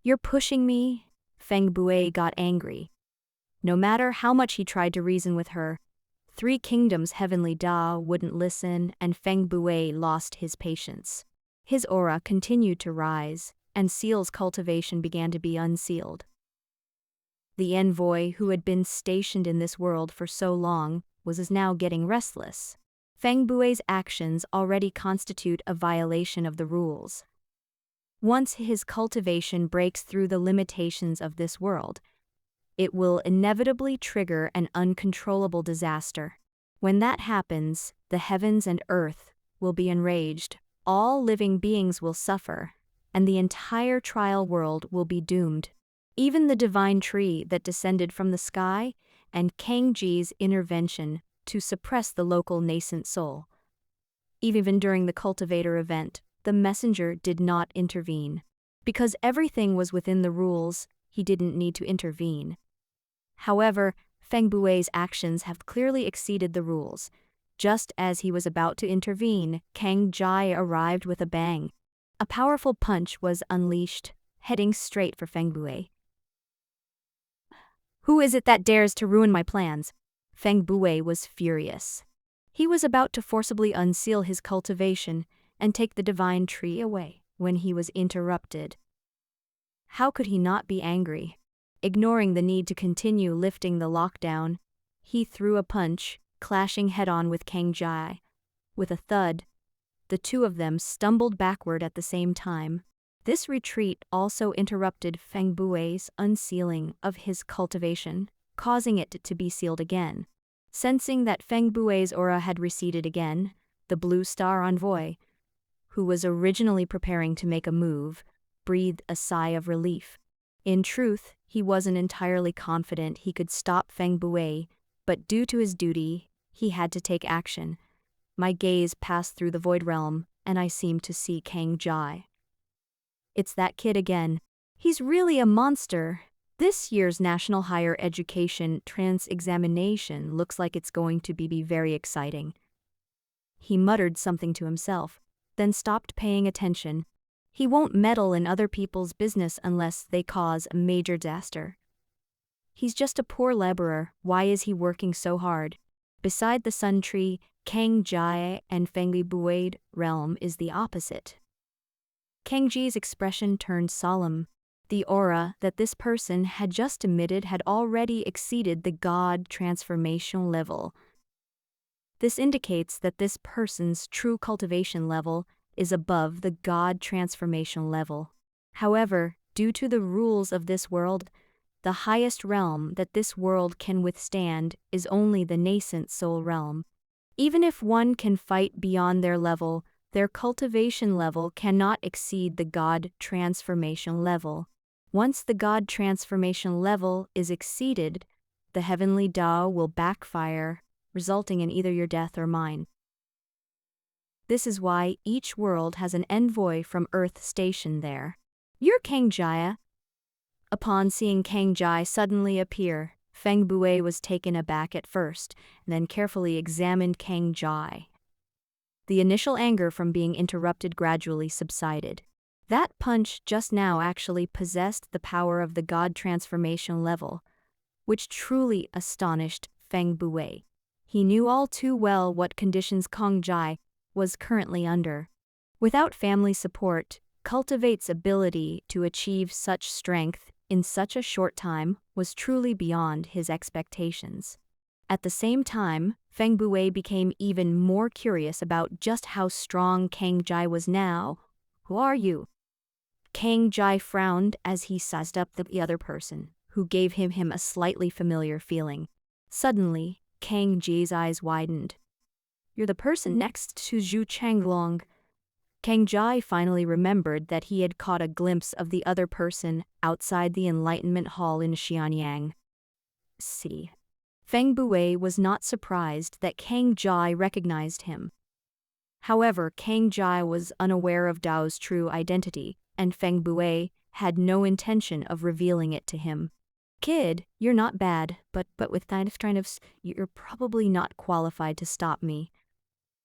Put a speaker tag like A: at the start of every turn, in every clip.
A: "You're pushing me?" Feng Bui got angry. No matter how much he tried to reason with her, Three Kingdoms' heavenly Da wouldn't listen, and Feng Bui lost his patience. His aura continued to rise, and Seal's cultivation began to be unsealed. The envoy who had been stationed in this world for so long was now getting restless. Feng Bui's actions already constitute a violation of the rules. Once his cultivation breaks through the limitations of this world, it will inevitably trigger an uncontrollable disaster. When that happens, the heavens and earth will be enraged, all living beings will suffer, and the entire trial world will be doomed. Even the divine tree that descended from the sky and Kang Ji's intervention to suppress the local nascent soul. Even during the cultivator event, the messenger did not intervene. Because everything was within the rules, he didn't need to intervene. However, Feng Bui's actions have clearly exceeded the rules. Just as he was about to intervene, Kang Ji arrived with a bang. A powerful punch was unleashed, heading straight for Feng Bui. "Who is it that dares to ruin my plans?" Feng Bui was furious. He was about to forcibly unseal his cultivation and take the divine tree away when he was interrupted. How could he not be angry? Ignoring the need to continue lifting the lockdown, he threw a punch, clashing head-on with Kang Ji. With a thud, the two of them stumbled backward at the same time. This retreat also interrupted Feng Bui's unsealing of his cultivation, causing it to be sealed again. Sensing that Feng Bui's aura had receded again, the Blue Star envoy, who was originally preparing to make a move, breathed a sigh of relief. In truth, he wasn't entirely confident he could stop Feng Bui, but due to his duty, he had to take action. My gaze passed through the void realm, and I seemed to see Kang Ji. It's that kid again. He's really a monster. This year's National Higher Education Trans Examination looks like it's going to be very exciting. He muttered something to himself, then stopped paying attention. He won't meddle in other people's business unless they cause a major disaster. He's just a poor laborer. Why is he working so hard? Beside the sun tree, Kang Ji and Feng Bui's realm is the opposite. Kang Ji's expression turned solemn. The aura that this person had just emitted had already exceeded the God transformation level. This indicates that this person's true cultivation level is above the God transformation level. However, due to the rules of this world, the highest realm that this world can withstand is only the nascent soul realm. Even if one can fight beyond their level, their cultivation level cannot exceed the God transformation level. Once the God transformation level is exceeded, the heavenly Tao will backfire, resulting in either your death or mine. This is why each world has an envoy from Earth stationed there. "You're Kang Ji." Upon seeing Kang Ji suddenly appear, Feng Bui was taken aback at first, and then carefully examined Kang Ji. The initial anger from being interrupted gradually subsided. That punch just now actually possessed the power of the God transformation level, which truly astonished Feng Bui. He knew all too well what conditions Kang Ji was currently under. Without family support, Cultivate's ability to achieve such strength in such a short time was truly beyond his expectations. At the same time, Feng Bui became even more curious about just how strong Kang Ji was now. "Who are you?" Kang Ji frowned as he sized up the other person, who gave him a slightly familiar feeling. Suddenly, Kang Ji's eyes widened. "You're the person next to Zhu Changlong." Kang Ji finally remembered that he had caught a glimpse of the other person outside the Enlightenment Hall in Xianyang City. Feng Bui was not surprised that Kang Ji recognized him. However, Kang Ji was unaware of Dao's true identity, and Feng Bui had no intention of revealing it to him. "Kid, you're not bad, but with kind of you're probably not qualified to stop me."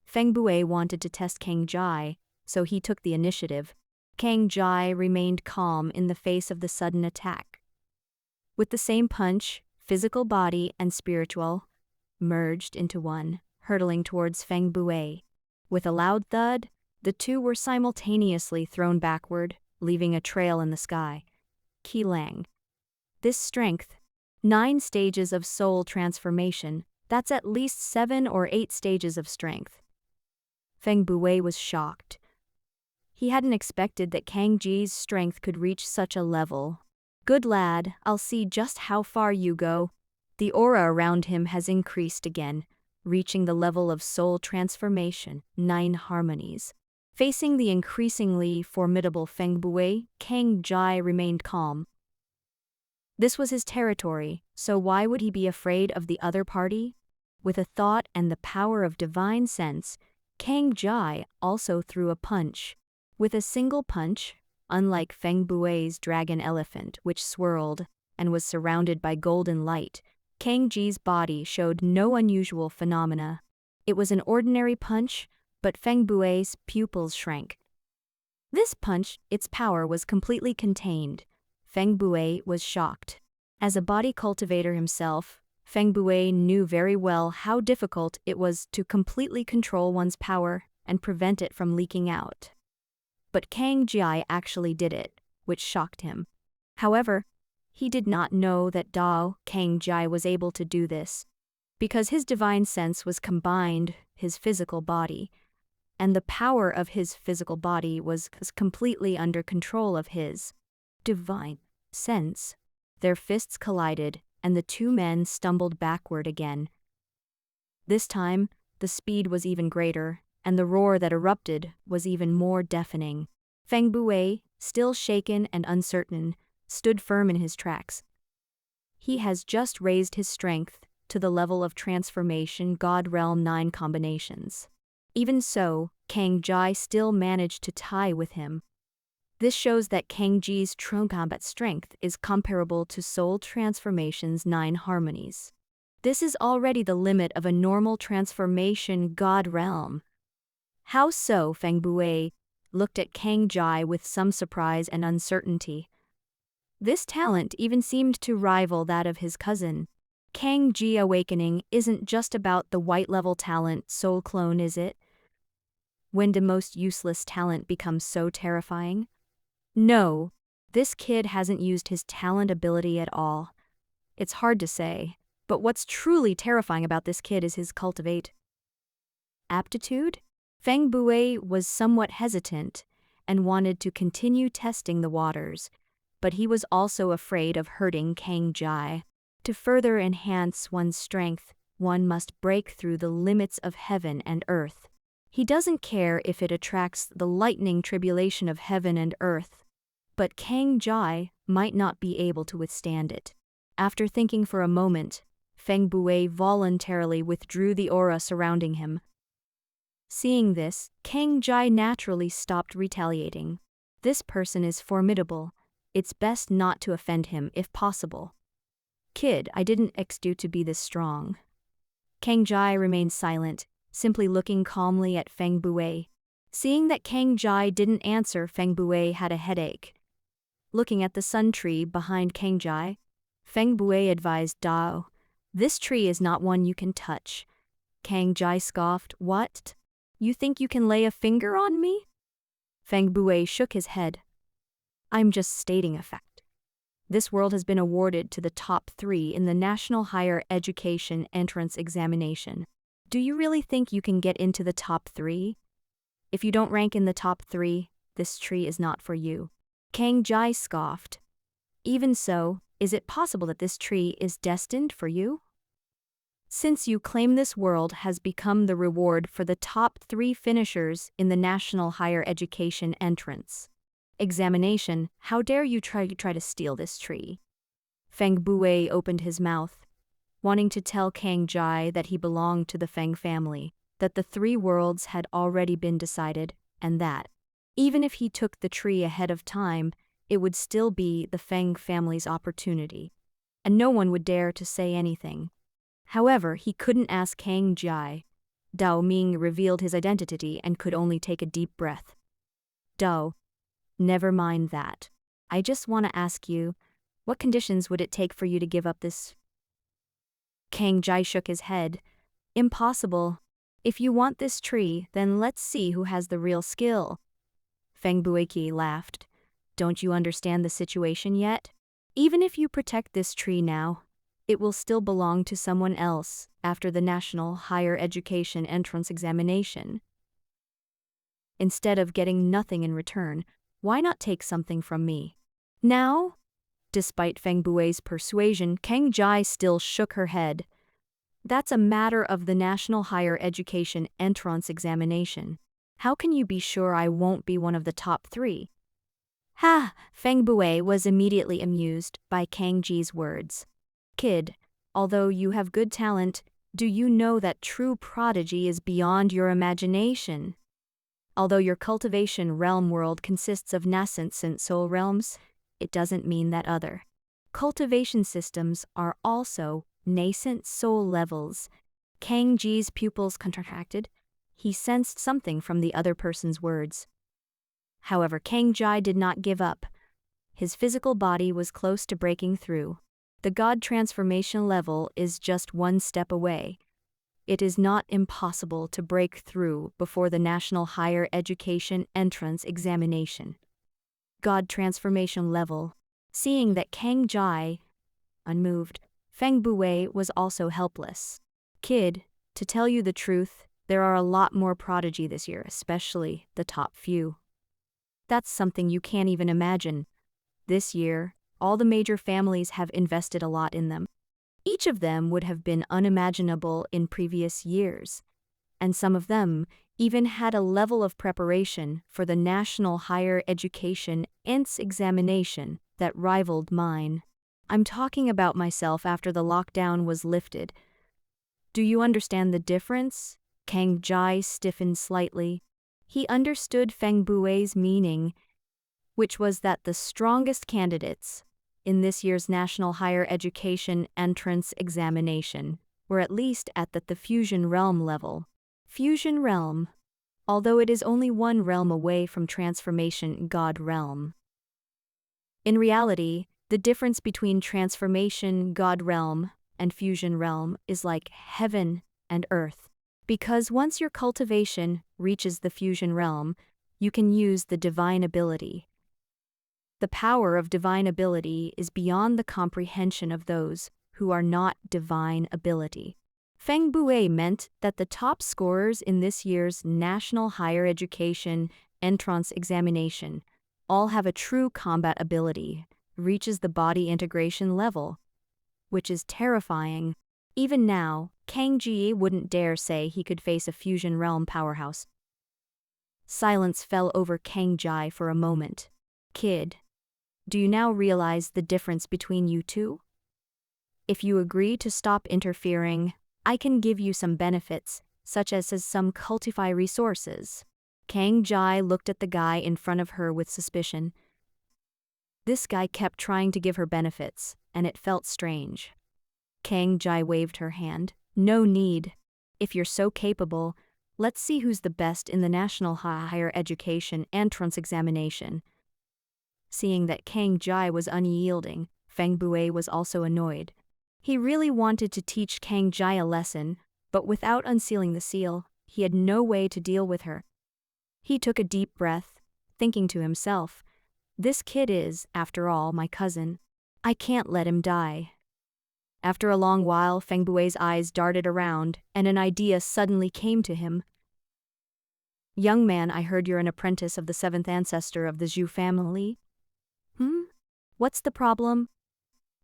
A: Feng Bui wanted to test Kang Ji, so he took the initiative. Kang Jai remained calm in the face of the sudden attack. With the same punch, physical body and spiritual merged into one, hurtling towards Feng Bui. With a loud thud, the two were simultaneously thrown backward, leaving a trail in the sky. Qilang. This strength, 9 stages of soul transformation, that's at least 7 or 8 stages of strength. Feng Bui was shocked. He hadn't expected that Kang Ji's strength could reach such a level. Good lad, I'll see just how far you go. The aura around him has increased again, reaching the level of soul transformation, 9 harmonies. Facing the increasingly formidable Feng Bui, Kang Jai remained calm. This was his territory, so why would he be afraid of the other party? With a thought and the power of divine sense, Kang Jai also threw a punch. With a single punch, unlike Feng Bui's dragon elephant, which swirled and was surrounded by golden light, Kang Ji's body showed no unusual phenomena. It was an ordinary punch, but Feng Bui's pupils shrank. This punch, its power was completely contained. Feng Bui was shocked. As a body cultivator himself, Feng Bui knew very well how difficult it was to completely control one's power and prevent it from leaking out. But Kang Jai actually did it, which shocked him. However, he did not know that Kang Jai was able to do this, because his divine sense was combined his physical body, and the power of his physical body was completely under control of his divine sense. Their fists collided, and the two men stumbled backward again. This time, the speed was even greater, and the roar that erupted was even more deafening. Feng Bui, still shaken and uncertain, stood firm in his tracks. He has just raised his strength to the level of transformation God Realm 9 combinations. Even so, Kang Jai still managed to tie with him. This shows that Kang Ji's true combat strength is comparable to Soul Transformation's 9 harmonies. This is already the limit of a normal transformation God Realm. How so? Feng Bui looked at Kang Jai with some surprise and uncertainty. This talent even seemed to rival that of his cousin. Kang Ji awakening isn't just about the white-level talent soul clone, is it? When the most useless talent becomes so terrifying? No, this kid hasn't used his talent ability at all. It's hard to say, but what's truly terrifying about this kid is his cultivate aptitude. Feng Bui was somewhat hesitant and wanted to continue testing the waters, but he was also afraid of hurting Kang Jai. To further enhance one's strength, one must break through the limits of heaven and earth. He doesn't care if it attracts the lightning tribulation of heaven and earth, but Kang Jai might not be able to withstand it. After thinking for a moment, Feng Bui voluntarily withdrew the aura surrounding him. Seeing this, Kang Jai naturally stopped retaliating. This person is formidable. It's best not to offend him if possible. Kid, I didn't expect you to be this strong. Kang Jai remained silent, simply looking calmly at Feng Bui. Seeing that Kang Jai didn't answer, Feng Bui had a headache. Looking at the sun tree behind Kang Jai, Feng Bui advised Dao, "This tree is not one you can touch." Kang Jai scoffed, "What? You think you can lay a finger on me?" Feng Bui shook his head. "I'm just stating a fact. This world has been awarded to the top 3 in the National Higher Education Entrance Examination. Do you really think you can get into the top 3? If you don't rank in the top 3, this tree is not for you." Kang Jai scoffed. "Even so, is it possible that this tree is destined for you? Since you claim this world has become the reward for the top 3 finishers in the National Higher Education Entrance Examination, how dare you try to steal this tree?" Feng Bui opened his mouth, wanting to tell Kang Jai that he belonged to the Feng family, that the 3 worlds had already been decided, and that, even if he took the tree ahead of time, it would still be the Feng family's opportunity, and no one would dare to say anything. However, he couldn't ask Kang Jai. Dao Ming revealed his identity and could only take a deep breath. "Dao, Never mind that. I just want to ask you, what conditions would it take for you to give up this? Kang Jai shook his head. Impossible. If you want this tree, then let's see who has the real skill. Feng Buiki laughed. Don't you understand the situation yet? Even if you protect this tree now, it will still belong to someone else after the National Higher Education Entrance Examination. Instead of getting nothing in return, why not take something from me? Now? Despite Feng Bui's persuasion, Kang Jai still shook her head. That's a matter of the National Higher Education Entrance Examination. How can you be sure I won't be one of the top 3? Ha! Feng Bui was immediately amused by Kang Ji's words. Kid, although you have good talent, do you know that true prodigy is beyond your imagination? Although your cultivation realm world consists of nascent soul realms, it doesn't mean that other cultivation systems are also nascent soul levels. Kang Ji's pupils contracted. He sensed something from the other person's words. However, Kang Jai did not give up. His physical body was close to breaking through. The God transformation level is just one step away. It is not impossible to break through before the National Higher Education Entrance Examination. God transformation level. Seeing that Kang Jai, unmoved, Feng Bui was also helpless. Kid, to tell you the truth, there are a lot more prodigy this year, especially the top few. That's something you can't even imagine. This year, all the major families have invested a lot in them. Each of them would have been unimaginable in previous years, and some of them even had a level of preparation for the National Higher Education ENTS examination that rivaled mine. I'm talking about myself after the lockdown was lifted. Do you understand the difference? Kang Jai stiffened slightly. He understood Feng Bui's meaning, which was that the strongest candidates in this year's National Higher Education Entrance Examination were at least at the Fusion Realm level. Fusion Realm, although it is only one realm away from Transformation God Realm. In reality, the difference between Transformation God Realm and Fusion Realm is like heaven and earth. Because once your cultivation reaches the Fusion Realm, you can use the divine ability. The power of divine ability is beyond the comprehension of those who are not divine ability. Feng Bui meant that the top scorers in this year's National Higher Education Entrance Examination all have a true combat ability, reaches the body integration level, which is terrifying. Even now, Kang Ji wouldn't dare say he could face a Fusion Realm powerhouse. Silence fell over Kang Jai for a moment. Kid, do you now realize the difference between you two? If you agree to stop interfering, I can give you some benefits, such as some cultify resources. Kang Jai looked at the guy in front of her with suspicion. This guy kept trying to give her benefits, and it felt strange. Kang Jai waved her hand. No need. If you're so capable, let's see who's the best in the National Higher Education Entrance Examination. Seeing that Kang Jai was unyielding, Feng Bui was also annoyed. He really wanted to teach Kang Jai a lesson, but without unsealing the seal, he had no way to deal with her. He took a deep breath, thinking to himself, this kid is, after all, my cousin. I can't let him die. After a long while, Feng Bui's eyes darted around, and an idea suddenly came to him. Young man, I heard you're an apprentice of the 7th ancestor of the Zhu family. What's the problem?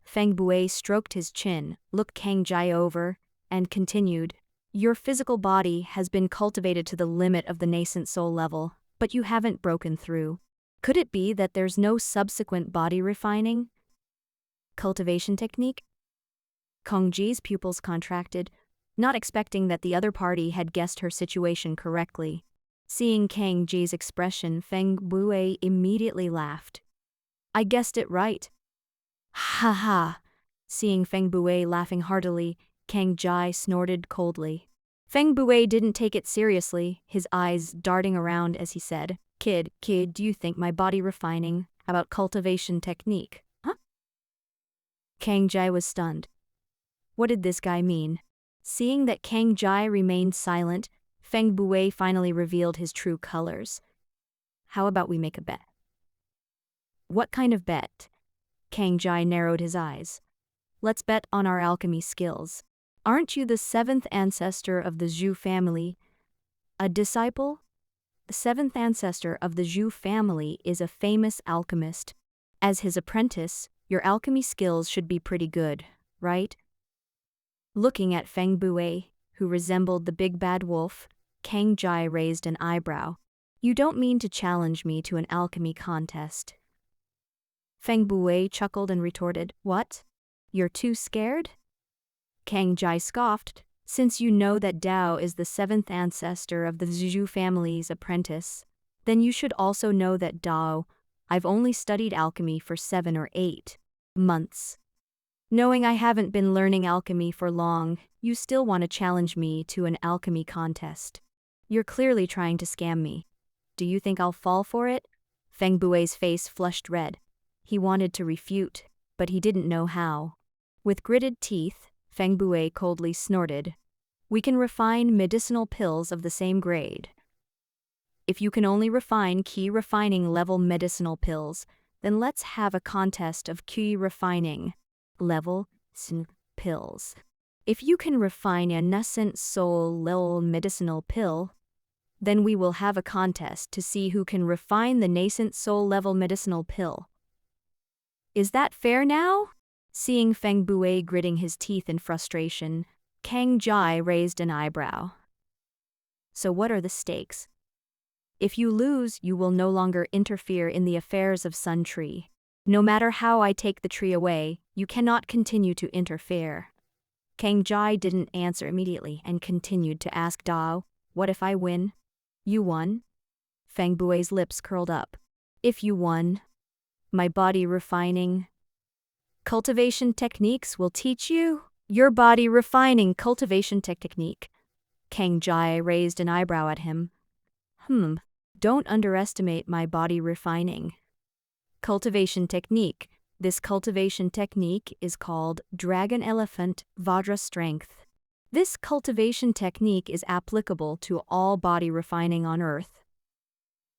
A: Feng Bui stroked his chin, looked Kang Jai over, and continued. Your physical body has been cultivated to the limit of the nascent soul level, but you haven't broken through. Could it be that there's no subsequent body refining? Cultivation technique? Kang Ji's pupils contracted, not expecting that the other party had guessed her situation correctly. Seeing Kang Ji's expression, Feng Bui immediately laughed. I guessed it right. Ha ha! Seeing Feng Bui laughing heartily, Kang Jai snorted coldly. Feng Bui didn't take it seriously, his eyes darting around as he said, Kid, do you think my body refining about cultivation technique? Huh? Kang Jai was stunned. What did this guy mean? Seeing that Kang Jai remained silent, Feng Bui finally revealed his true colors. How about we make a bet? What kind of bet? Kang Jai narrowed his eyes. Let's bet on our alchemy skills. Aren't you the seventh ancestor of the Zhu family? A disciple? The seventh ancestor of the Zhu family is a famous alchemist. As his apprentice, your alchemy skills should be pretty good, right? Looking at Feng Bui, who resembled the big bad wolf, Kang Jai raised an eyebrow. You don't mean to challenge me to an alchemy contest? Feng Bui chuckled and retorted, What? You're too scared? Kang Jai scoffed, Since you know that Dao is the seventh ancestor of the Zhu family's apprentice, then you should also know that Dao, I've only studied alchemy for 7 or 8 months. Knowing I haven't been learning alchemy for long, you still want to challenge me to an alchemy contest. You're clearly trying to scam me. Do you think I'll fall for it? Feng Bui's face flushed red. He wanted to refute, but he didn't know how. With gritted teeth, Feng Bui coldly snorted. We can refine medicinal pills of the same grade. If you can only refine key refining level medicinal pills, then let's have a contest of key refining level pills. If you can refine a nascent soul level medicinal pill, then we will have a contest to see who can refine the nascent soul level medicinal pill. Is that fair now? Seeing Feng Bui gritting his teeth in frustration, Kang Jai raised an eyebrow. So what are the stakes? If you lose, you will no longer interfere in the affairs of Sun Tree. No matter how I take the tree away, you cannot continue to interfere. Kang Jai didn't answer immediately and continued to ask Dao, What if I win? You won? Feng Bui's lips curled up. If you won, my body refining cultivation techniques will teach you your body refining cultivation technique. Kang Jai raised an eyebrow at him. Don't underestimate my body refining cultivation technique. This cultivation technique is called Dragon Elephant Vajra Strength. This cultivation technique is applicable to all body refining on Earth.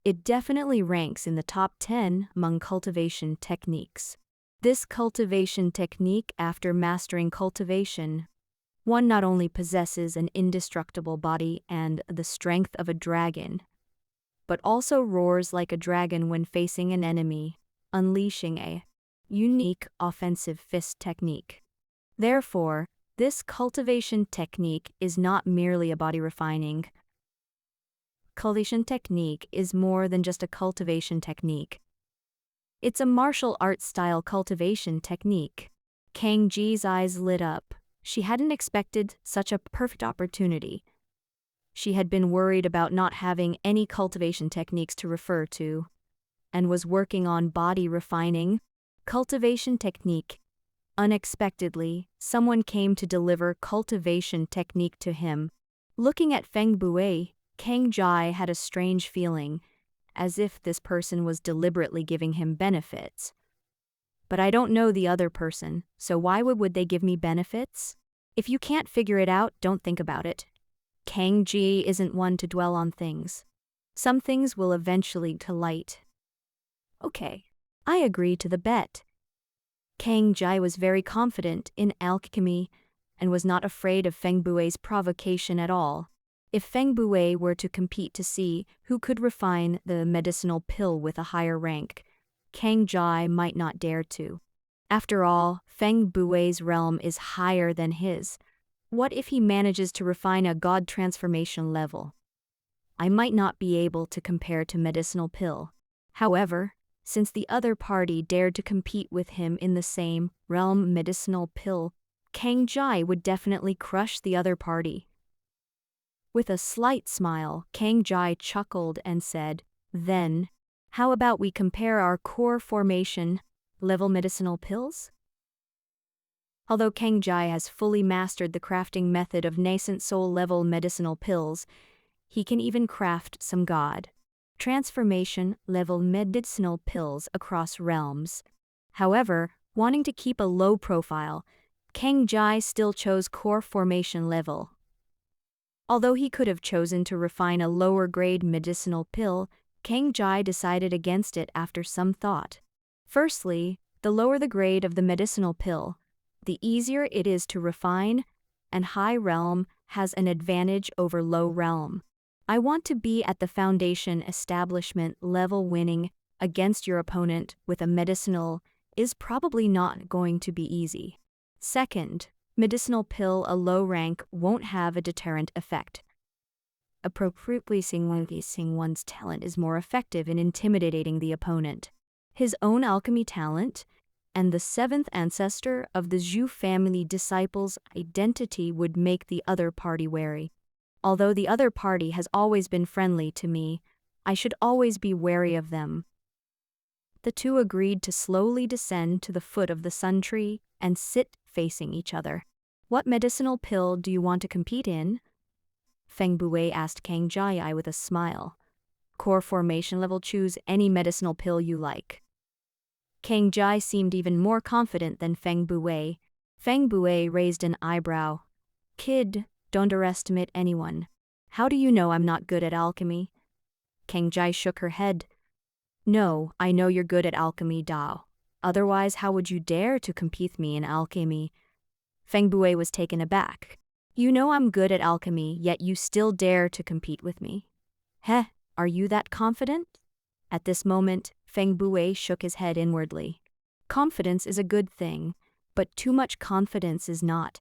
A: It definitely ranks in the top 10 among cultivation techniques. This cultivation technique, after mastering cultivation, one not only possesses an indestructible body and the strength of a dragon, but also roars like a dragon when facing an enemy, unleashing a unique offensive fist technique. Therefore, this cultivation technique is not merely a body refining. Cultivation technique is more than just a cultivation technique. It's a martial arts style cultivation technique. Kang Ji's eyes lit up. She hadn't expected such a perfect opportunity. She had been worried about not having any cultivation techniques to refer to, and was working on body refining cultivation technique. Unexpectedly, someone came to deliver cultivation technique to him. Looking at Feng Bui, Kang Jai had a strange feeling, as if this person was deliberately giving him benefits. But I don't know the other person, so why would they give me benefits? If you can't figure it out, don't think about it. Kang Ji isn't one to dwell on things. Some things will eventually to light. Okay, I agree to the bet. Kang Jai was very confident in alchemy and was not afraid of Feng Bui's provocation at all. If Feng Bui were to compete to see who could refine the medicinal pill with a higher rank, Kang Jai might not dare to. After all, Feng Bui's realm is higher than his. What if he manages to refine a god transformation level? I might not be able to compare to medicinal pill. However, since the other party dared to compete with him in the same realm medicinal pill, Kang Jai would definitely crush the other party. With a slight smile, Kang Jai chuckled and said, Then, how about we compare our core formation level medicinal pills? Although Kang Jai has fully mastered the crafting method of nascent soul level medicinal pills, he can even craft some god transformation-level medicinal pills across realms. However, wanting to keep a low profile, Kang Jai still chose core formation level. Although he could have chosen to refine a lower-grade medicinal pill, Kang Jai decided against it after some thought. Firstly, the lower the grade of the medicinal pill, the easier it is to refine, and high realm has an advantage over low realm. I want to be at the foundation establishment level. Winning against your opponent with a medicinal is probably not going to be easy. Second, medicinal pill a low rank won't have a deterrent effect. Appropriately seeing one's talent is more effective in intimidating the opponent. His own alchemy talent and the seventh ancestor of the Zhu family disciples' identity would make the other party wary. Although the other party has always been friendly to me, I should always be wary of them. The two agreed to slowly descend to the foot of the sun tree and sit facing each other. What medicinal pill do you want to compete in? Feng Bui asked Kang Jai with a smile. Core formation level, choose any medicinal pill you like. Kang Jai seemed even more confident than Feng Bui. Feng Bui raised an eyebrow. Kid, don't underestimate anyone. How do you know I'm not good at alchemy? Kang Jai shook her head. No, I know you're good at alchemy, Dao. Otherwise, how would you dare to compete with me in alchemy? Feng Bui was taken aback. You know I'm good at alchemy, yet you still dare to compete with me. Heh, are you that confident? At this moment, Feng Bui shook his head inwardly. Confidence is a good thing, but too much confidence is not.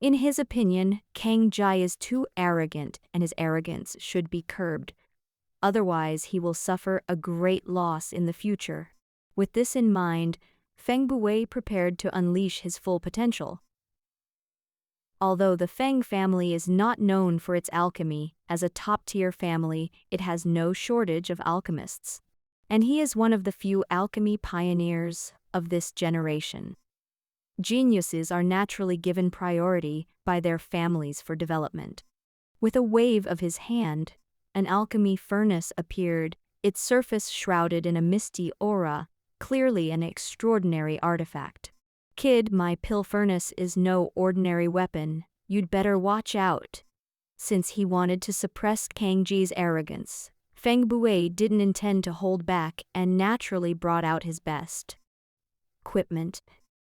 A: In his opinion, Kang Jai is too arrogant and his arrogance should be curbed. Otherwise, he will suffer a great loss in the future. With this in mind, Feng Bui prepared to unleash his full potential. Although the Feng family is not known for its alchemy, as a top-tier family, it has no shortage of alchemists. And he is one of the few alchemy pioneers of this generation. Geniuses are naturally given priority by their families for development. With a wave of his hand, an alchemy furnace appeared, its surface shrouded in a misty aura, clearly an extraordinary artifact. Kid, my pill furnace is no ordinary weapon, you'd better watch out. Since he wanted to suppress Kang Ji's arrogance, Feng Bui didn't intend to hold back and naturally brought out his best equipment.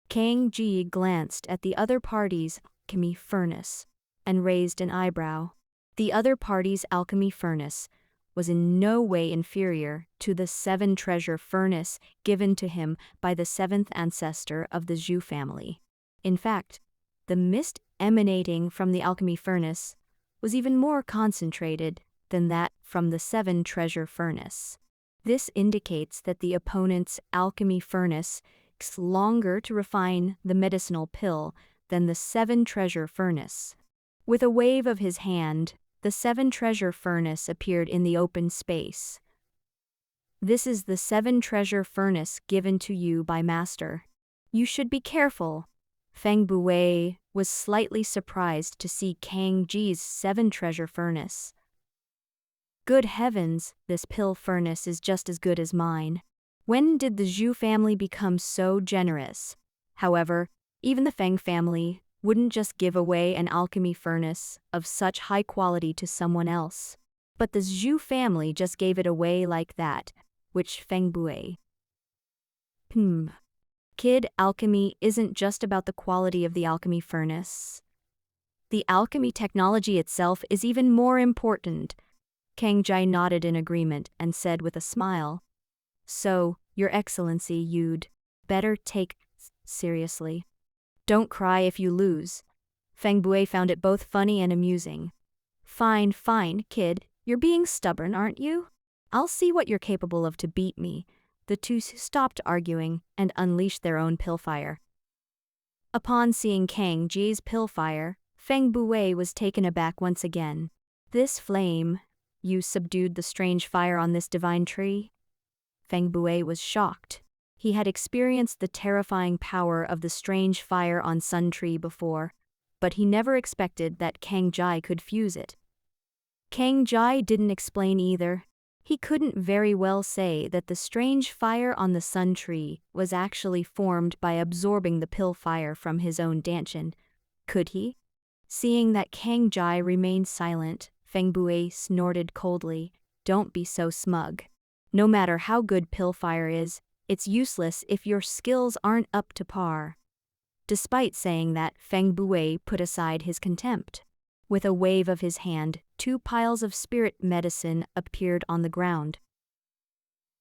A: Kang Ji glanced at the other party's alchemy furnace and raised an eyebrow. The other party's alchemy furnace was in no way inferior to the 7 treasure furnace given to him by the 7th ancestor of the Zhu family. In fact, the mist emanating from the alchemy furnace was even more concentrated than that from the 7 treasure furnace. This indicates that the opponent's alchemy furnace takes longer to refine the medicinal pill than the 7 treasure furnace. With a wave of his hand, the 7 treasure furnace appeared in the open space. This is the 7 treasure furnace given to you by Master. You should be careful. Feng Bui was slightly surprised to see Kang Ji's 7 treasure furnace. Good heavens, this pill furnace is just as good as mine. When did the Zhu family become so generous? However, even the Feng family wouldn't just give away an alchemy furnace of such high quality to someone else. But the Zhu family just gave it away like that, which Feng Bui. Kid, alchemy isn't just about the quality of the alchemy furnace. The alchemy technology itself is even more important. Kang Jai nodded in agreement and said with a smile, So, Your Excellency, you'd better take seriously. Don't cry if you lose. Feng Bui found it both funny and amusing. Fine, kid, you're being stubborn, aren't you? I'll see what you're capable of to beat me. The two stopped arguing and unleashed their own pillfire. Upon seeing Kang Ji's pillfire, Feng Bui was taken aback once again. This flame, you subdued the strange fire on this divine tree? Feng Bui was shocked. He had experienced the terrifying power of the strange fire on Sun Tree before, but he never expected that Kang Jai could fuse it. Kang Jai didn't explain either. He couldn't very well say that the strange fire on the sun tree was actually formed by absorbing the pill fire from his own dantian. Could he? Seeing that Kang Jai remained silent, Feng Bui snorted coldly. Don't be so smug. No matter how good pill fire is, it's useless if your skills aren't up to par. Despite saying that, Feng Bui put aside his contempt. With a wave of his hand, 2 piles of spirit medicine appeared on the ground.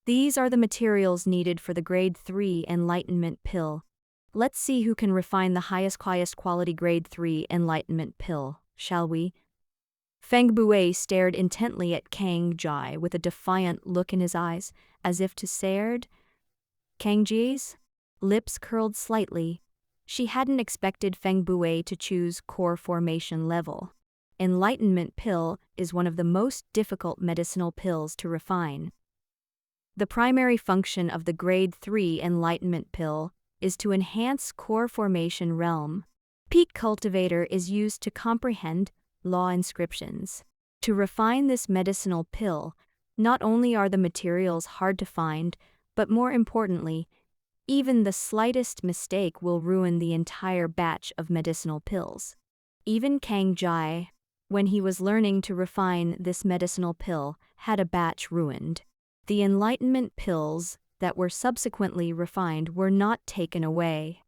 A: These are the materials needed for the grade 3 enlightenment pill. Let's see who can refine the highest quality grade 3 enlightenment pill, shall we? Feng Bui stared intently at Kang Jai with a defiant look in his eyes, as if to say, Kang Ji's lips curled slightly. She hadn't expected Feng Bui to choose core formation level. Enlightenment pill is one of the most difficult medicinal pills to refine. The primary function of the grade 3 enlightenment pill is to enhance core formation realm. Peak cultivator is used to comprehend law inscriptions. To refine this medicinal pill, not only are the materials hard to find, but more importantly, even the slightest mistake will ruin the entire batch of medicinal pills. Even Kang Jai, when he was learning to refine this medicinal pill, had a batch ruined. The enlightenment pills that were subsequently refined were not taken away,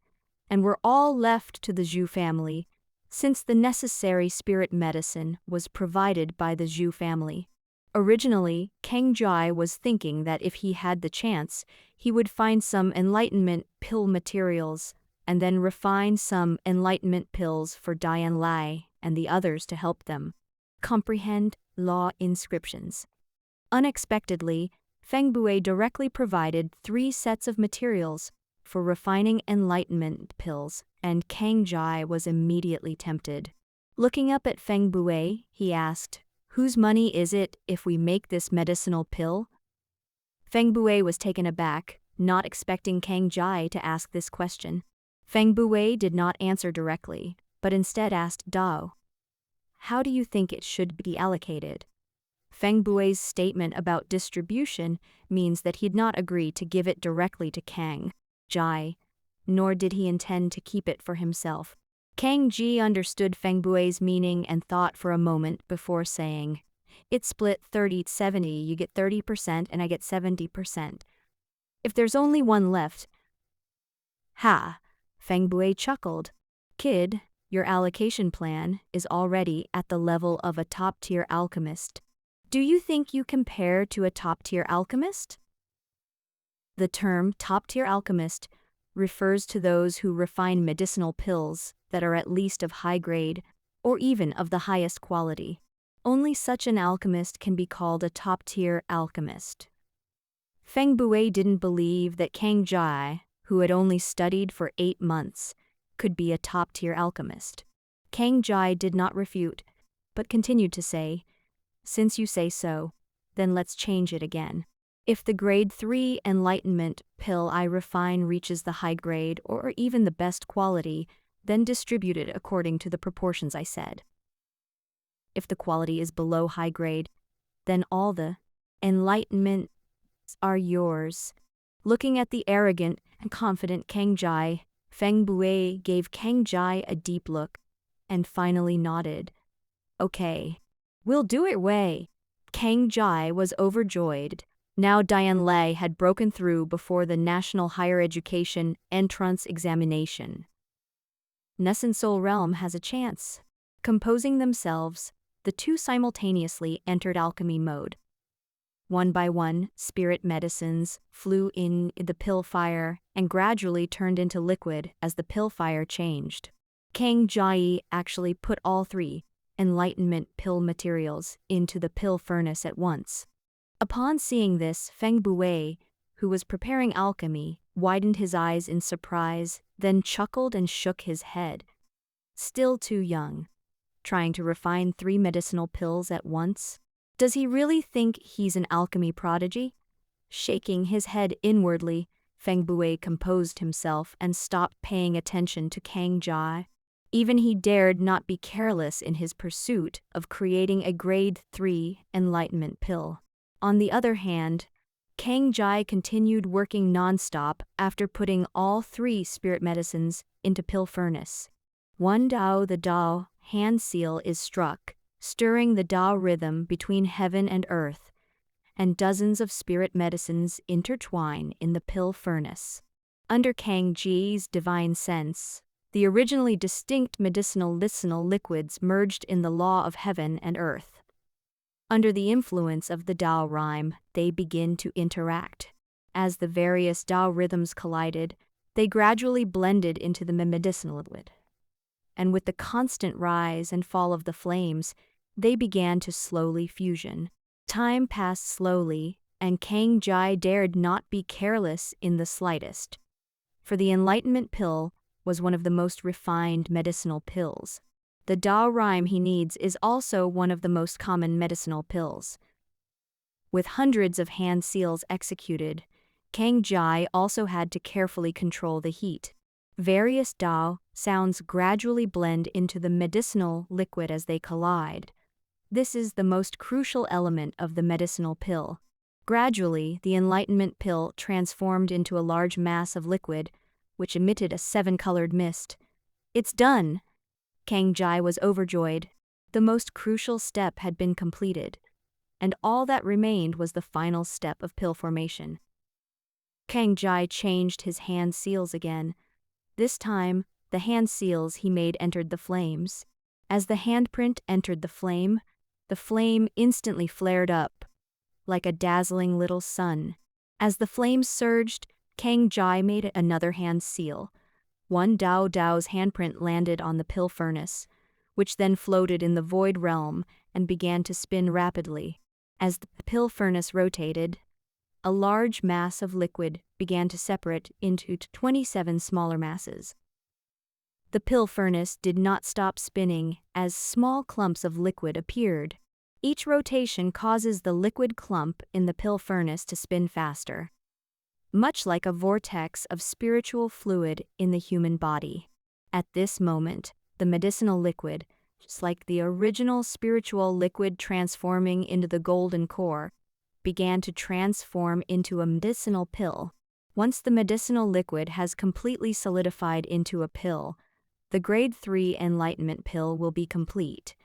A: and were all left to the Zhu family, since the necessary spirit medicine was provided by the Zhu family. Originally, Kang Jai was thinking that if he had the chance, he would find some enlightenment pill materials and then refine some enlightenment pills for Dian Lai and the others to help them comprehend law inscriptions. Unexpectedly, Feng Bui directly provided 3 sets of materials for refining enlightenment pills, and Kang Jai was immediately tempted. Looking up at Feng Bui, he asked, "Whose money is it if we make this medicinal pill?" Feng Bui was taken aback, not expecting Kang Jai to ask this question. Feng Bui did not answer directly, but instead asked Dao, "How do you think it should be allocated?" Feng Bui's statement about distribution means that he'd not agree to give it directly to Kang Jai, nor did he intend to keep it for himself. Kang Ji understood Feng Bui's meaning and thought for a moment before saying, "It's split 30-70, you get 30% and I get 70%. If there's only one left..." "Ha!" Feng Bui chuckled. "Kid, your allocation plan is already at the level of a top-tier alchemist. Do you think you compare to a top-tier alchemist?" The term top-tier alchemist refers to those who refine medicinal pills that are at least of high grade or even of the highest quality. Only such an alchemist can be called a top-tier alchemist. Feng Bui didn't believe that Kang Jai, who had only studied for 8 months, could be a top-tier alchemist. Kang Jai did not refute, but continued to say, "Since you say so, then let's change it again. If the grade 3 enlightenment pill I refine reaches the high grade or even the best quality, then distribute it according to the proportions I said. If the quality is below high grade, then all the enlightenments are yours." Looking at the arrogant and confident Kang Jai, Feng Bui gave Kang Jai a deep look and finally nodded. "Okay. We'll do it way." Kang Jai was overjoyed. Now Dian Lai had broken through before the National Higher Education Entrance Examination. Nessun Soul Realm has a chance. Composing themselves, the two simultaneously entered alchemy mode. One by one, spirit medicines flew in the pill fire and gradually turned into liquid as the pill fire changed. Kang Jai actually put all 3 enlightenment pill materials into the pill furnace at once. Upon seeing this, Feng Bui, who was preparing alchemy, widened his eyes in surprise, then chuckled and shook his head. Still too young. Trying to refine 3 medicinal pills at once? Does he really think he's an alchemy prodigy? Shaking his head inwardly, Feng Bui composed himself and stopped paying attention to Kang Jai. Even he dared not be careless in his pursuit of creating a grade 3 enlightenment pill. On the other hand, Kang Jai continued working non-stop after putting all 3 spirit medicines into pill furnace. One Dao, the Dao hand seal is struck, stirring the Dao rhythm between heaven and earth, and dozens of spirit medicines intertwine in the pill furnace. Under Kang Ji's divine sense, the originally distinct medicinal liquids merged in the law of heaven and earth. Under the influence of the Dao rhyme, they begin to interact. As the various Dao rhythms collided, they gradually blended into the medicinal liquid. And with the constant rise and fall of the flames, they began to slowly fusion. Time passed slowly, and Kang Jai dared not be careless in the slightest. For the enlightenment pill was one of the most refined medicinal pills. The Dao rhyme he needs is also one of the most common medicinal pills. With hundreds of hand seals executed, Kang Jai also had to carefully control the heat. Various Dao sounds gradually blend into the medicinal liquid as they collide. This is the most crucial element of the medicinal pill. Gradually, the enlightenment pill transformed into a large mass of liquid, which emitted a 7-colored mist. "It's done!" Kang Jai was overjoyed. The most crucial step had been completed, and all that remained was the final step of pill formation. Kang Jai changed his hand seals again. This time, the hand seals he made entered the flames. As the handprint entered the flame instantly flared up, like a dazzling little sun. As the flames surged, Kang Jai made another hand seal. One Dao's handprint landed on the pill furnace, which then floated in the void realm and began to spin rapidly. As the pill furnace rotated, a large mass of liquid began to separate into 27 smaller masses. The pill furnace did not stop spinning as small clumps of liquid appeared. Each rotation causes the liquid clump in the pill furnace to spin faster, much like a vortex of spiritual fluid in the human body. At this moment, the medicinal liquid, just like the original spiritual liquid transforming into the golden core, began to transform into a medicinal pill. Once the medicinal liquid has completely solidified into a pill, the grade 3 enlightenment pill will be complete.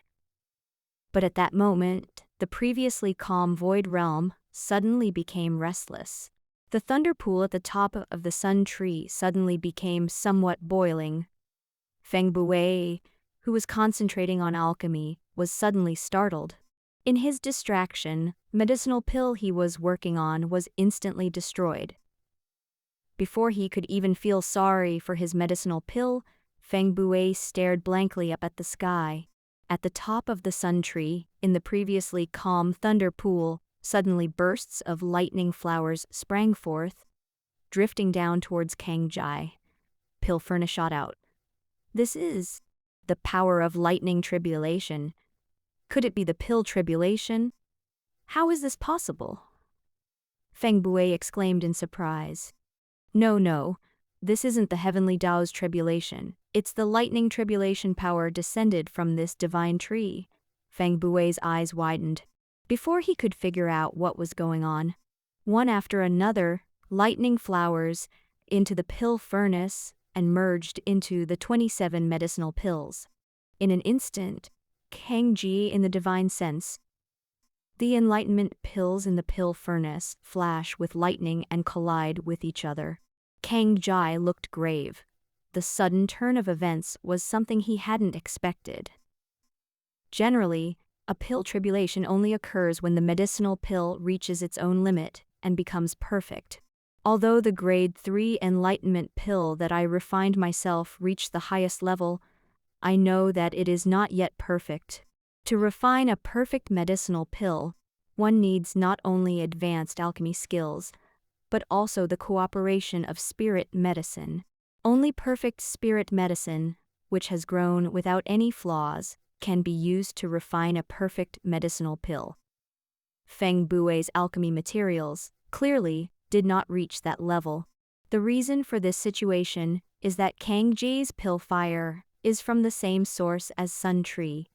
A: But at that moment, the previously calm void realm suddenly became restless. The thunder pool at the top of the sun tree suddenly became somewhat boiling. Feng Bui, who was concentrating on alchemy, was suddenly startled. In his distraction, medicinal pill he was working on was instantly destroyed. Before he could even feel sorry for his medicinal pill, Feng Bui stared blankly up at the sky. At the top of the sun tree, in the previously calm thunder pool, suddenly bursts of lightning flowers sprang forth, drifting down towards Kang Jai. Pill furnace shot out. This is the power of lightning tribulation. Could it be the pill tribulation? How is this possible? Feng Bui exclaimed in surprise. No, this isn't the heavenly Dao's tribulation. It's the lightning tribulation power descended from this divine tree. Feng Bui's eyes widened. Before he could figure out what was going on, one after another, lightning flowers into the pill furnace and merged into the 27 medicinal pills. In an instant, Kang Ji in the divine sense, the enlightenment pills in the pill furnace flash with lightning and collide with each other. Kang Jai looked grave. The sudden turn of events was something he hadn't expected. Generally, a pill tribulation only occurs when the medicinal pill reaches its own limit and becomes perfect. Although the grade 3 enlightenment pill that I refined myself reached the highest level, I know that it is not yet perfect. To refine a perfect medicinal pill, one needs not only advanced alchemy skills, but also the cooperation of spirit medicine. Only perfect spirit medicine, which has grown without any flaws, can be used to refine a perfect medicinal pill. Feng Bui's alchemy materials, clearly, did not reach that level. The reason for this situation is that Kang Ji's pill fire is from the same source as Sun Tree,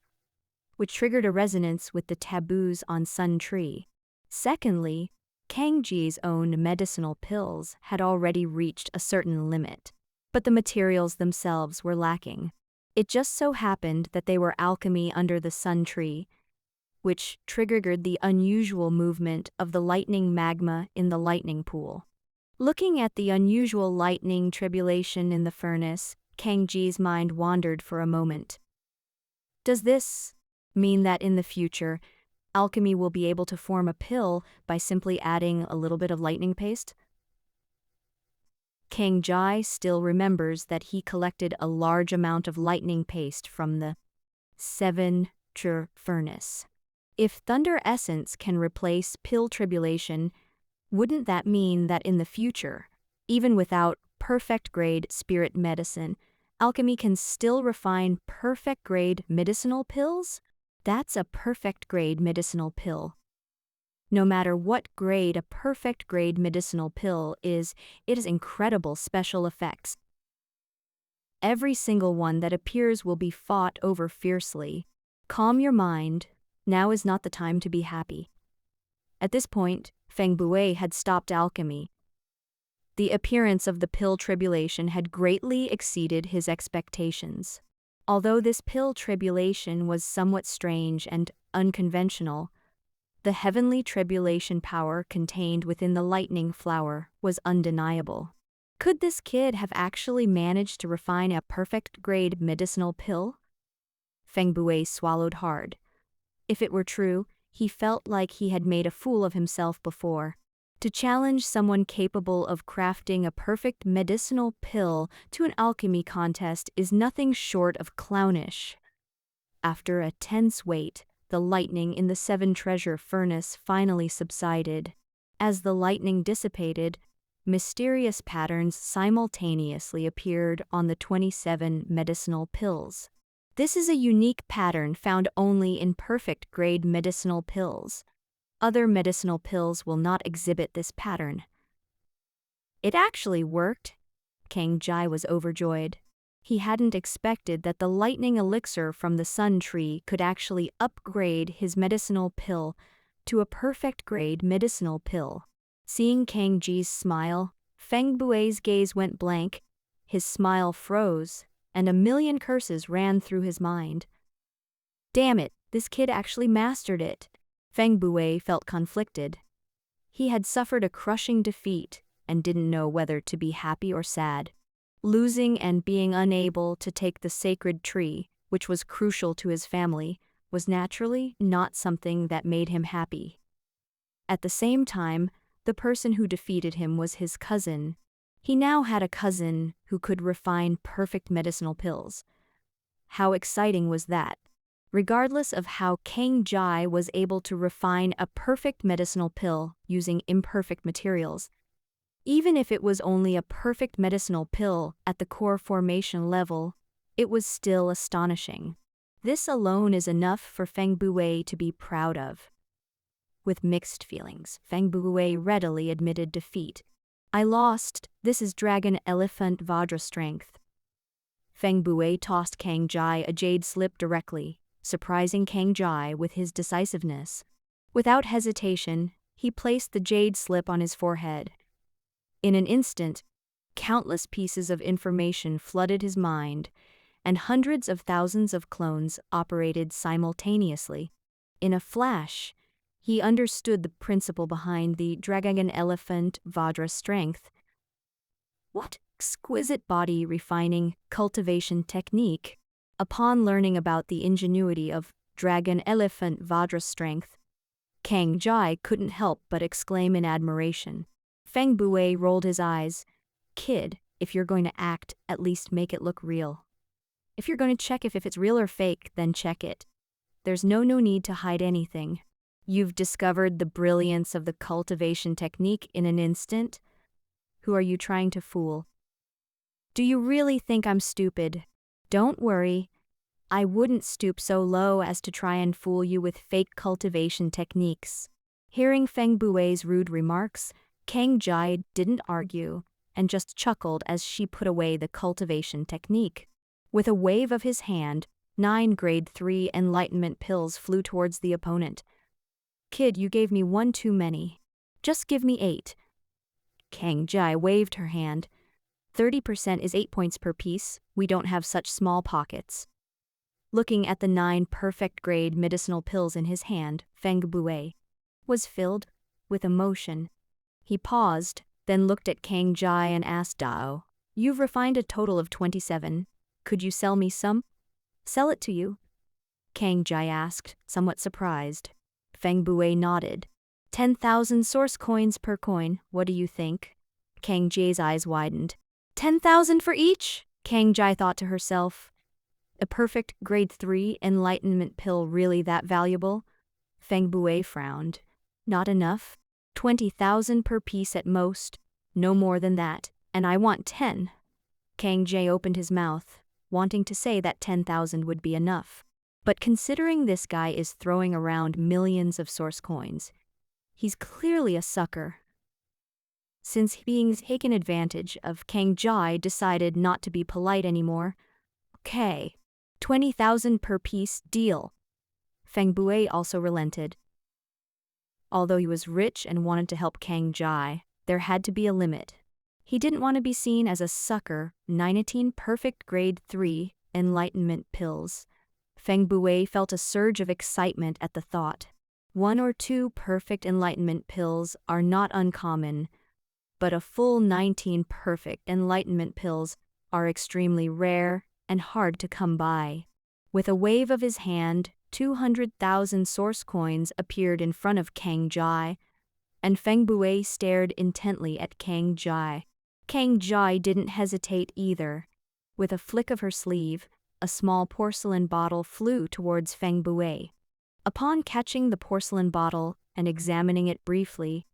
A: which triggered a resonance with the taboos on Sun Tree. Secondly, Kang Ji's own medicinal pills had already reached a certain limit, but the materials themselves were lacking. It just so happened that they were alchemy under the Sun Tree, which triggered the unusual movement of the lightning magma in the lightning pool. Looking at the unusual lightning tribulation in the furnace, Kang Ji's mind wandered for a moment. Does this mean that in the future, alchemy will be able to form a pill by simply adding a little bit of lightning paste? Kang Ji still remembers that he collected a large amount of lightning paste from the 7-Tr furnace. If thunder essence can replace pill tribulation, wouldn't that mean that in the future, even without perfect-grade spirit medicine, alchemy can still refine perfect-grade medicinal pills? That's a perfect-grade medicinal pill. No matter what grade a perfect-grade medicinal pill is, it has incredible special effects. Every single one that appears will be fought over fiercely. Calm your mind. Now is not the time to be happy. At this point, Feng Bui had stopped alchemy. The appearance of the pill tribulation had greatly exceeded his expectations. Although this pill tribulation was somewhat strange and unconventional, the heavenly tribulation power contained within the lightning flower was undeniable. Could this kid have actually managed to refine a perfect-grade medicinal pill? Feng Bui swallowed hard. If it were true, he felt like he had made a fool of himself before. To challenge someone capable of crafting a perfect medicinal pill to an alchemy contest is nothing short of clownish. After a tense wait, the lightning in the 7-treasure furnace finally subsided. As the lightning dissipated, mysterious patterns simultaneously appeared on the 27 medicinal pills. This is a unique pattern found only in perfect-grade medicinal pills. Other medicinal pills will not exhibit this pattern. It actually worked. Kang Ji was overjoyed. He hadn't expected that the lightning elixir from the Sun Tree could actually upgrade his medicinal pill to a perfect-grade medicinal pill. Seeing Kang Ji's smile, Feng Bui's gaze went blank, his smile froze, and a million curses ran through his mind. Damn it, this kid actually mastered it. Feng Bui felt conflicted. He had suffered a crushing defeat and didn't know whether to be happy or sad. Losing and being unable to take the sacred tree, which was crucial to his family, was naturally not something that made him happy. At the same time, the person who defeated him was his cousin. He now had a cousin who could refine perfect medicinal pills. How exciting was that? Regardless of how Kang Ji was able to refine a perfect medicinal pill using imperfect materials, even if it was only a perfect medicinal pill at the core formation level, it was still astonishing. This alone is enough for Feng Bui to be proud of. With mixed feelings, Feng Bui readily admitted defeat. I lost. This is Dragon Elephant Vajra strength. Feng Bui tossed Kang Ji a jade slip directly, surprising Kang Ji with his decisiveness. Without hesitation, he placed the jade slip on his forehead. In an instant, countless pieces of information flooded his mind, and hundreds of thousands of clones operated simultaneously. In a flash, he understood the principle behind the Dragon Elephant Vajra strength. What exquisite body refining cultivation technique! Upon learning about the ingenuity of Dragon Elephant Vajra strength, Kang Ji couldn't help but exclaim in admiration. Feng Bui rolled his eyes. Kid, if you're going to act, at least make it look real. If you're going to check if it's real or fake, then check it. There's no need to hide anything. You've discovered the brilliance of the cultivation technique in an instant. Who are you trying to fool? Do you really think I'm stupid? Don't worry. I wouldn't stoop so low as to try and fool you with fake cultivation techniques. Hearing Feng Bui's rude remarks, Kang Ji didn't argue and just chuckled as she put away the cultivation technique. With a wave of his hand, 9 grade 3 enlightenment pills flew towards the opponent. Kid, you gave me 1 too many. Just give me 8. Kang Jai waved her hand. 30% is 8 points per piece, we don't have such small pockets. Looking at the 9 perfect grade medicinal pills in his hand, Feng Bue was filled with emotion. He paused, then looked at Kang Jai and asked Dao, "You've refined a total of 27. Could you sell me some?" "Sell it to you?" Kang Jai asked, somewhat surprised. Feng Bue nodded. 10,000 source coins per coin, what do you think? Kang Jai's eyes widened. 10,000 for each? Kang Jai thought to herself. A perfect grade 3 enlightenment pill really that valuable? Feng Bue frowned. Not enough. 20,000 per piece at most. No more than that, and I want 10. Kang Jai opened his mouth, wanting to say that 10,000 would be enough. But considering this guy is throwing around millions of source coins, he's clearly a sucker. Since being taken advantage of, Kang Jai decided not to be polite anymore. Okay, 20,000 per piece, deal. Feng Bue also relented. Although he was rich and wanted to help Kang Jai, there had to be a limit. He didn't want to be seen as a sucker. 19 perfect grade 3 enlightenment pills. Feng Bue felt a surge of excitement at the thought. 1 or 2 perfect enlightenment pills are not uncommon, but a full 19 perfect enlightenment pills are extremely rare and hard to come by. With a wave of his hand, 200,000 source coins appeared in front of Kang Jai, and Feng Bue stared intently at Kang Jai. Kang Jai didn't hesitate either. With a flick of her sleeve, a small porcelain bottle flew towards Feng Bue. Upon catching the porcelain bottle and examining it briefly,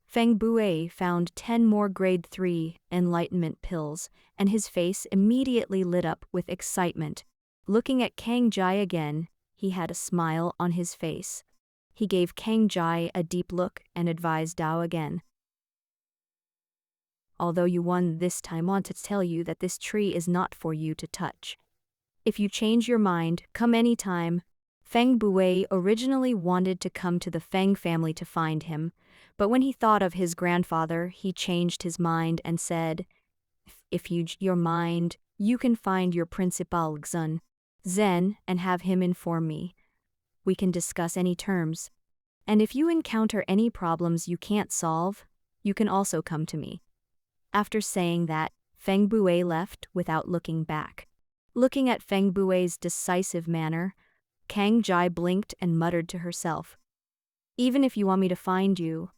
A: Feng Bue found 10 more grade 3 enlightenment pills, and his face immediately lit up with excitement. Looking at Kang Jai again, he had a smile on his face. He gave Kang Jai a deep look and advised Dao again. Although you won this time, I want to tell you that this tree is not for you to touch. If you change your mind, come anytime. Feng Bue originally wanted to come to the Feng family to find him, but when he thought of his grandfather, he changed his mind and said, "If you your mind, you can find your principal son, Zen, and have him inform me. We can discuss any terms. And if you encounter any problems you can't solve, you can also come to me." After saying that, Feng Bue left without looking back. Looking at Feng Bue's decisive manner, Kang Jai blinked and muttered to herself, "Even if you want me to find you,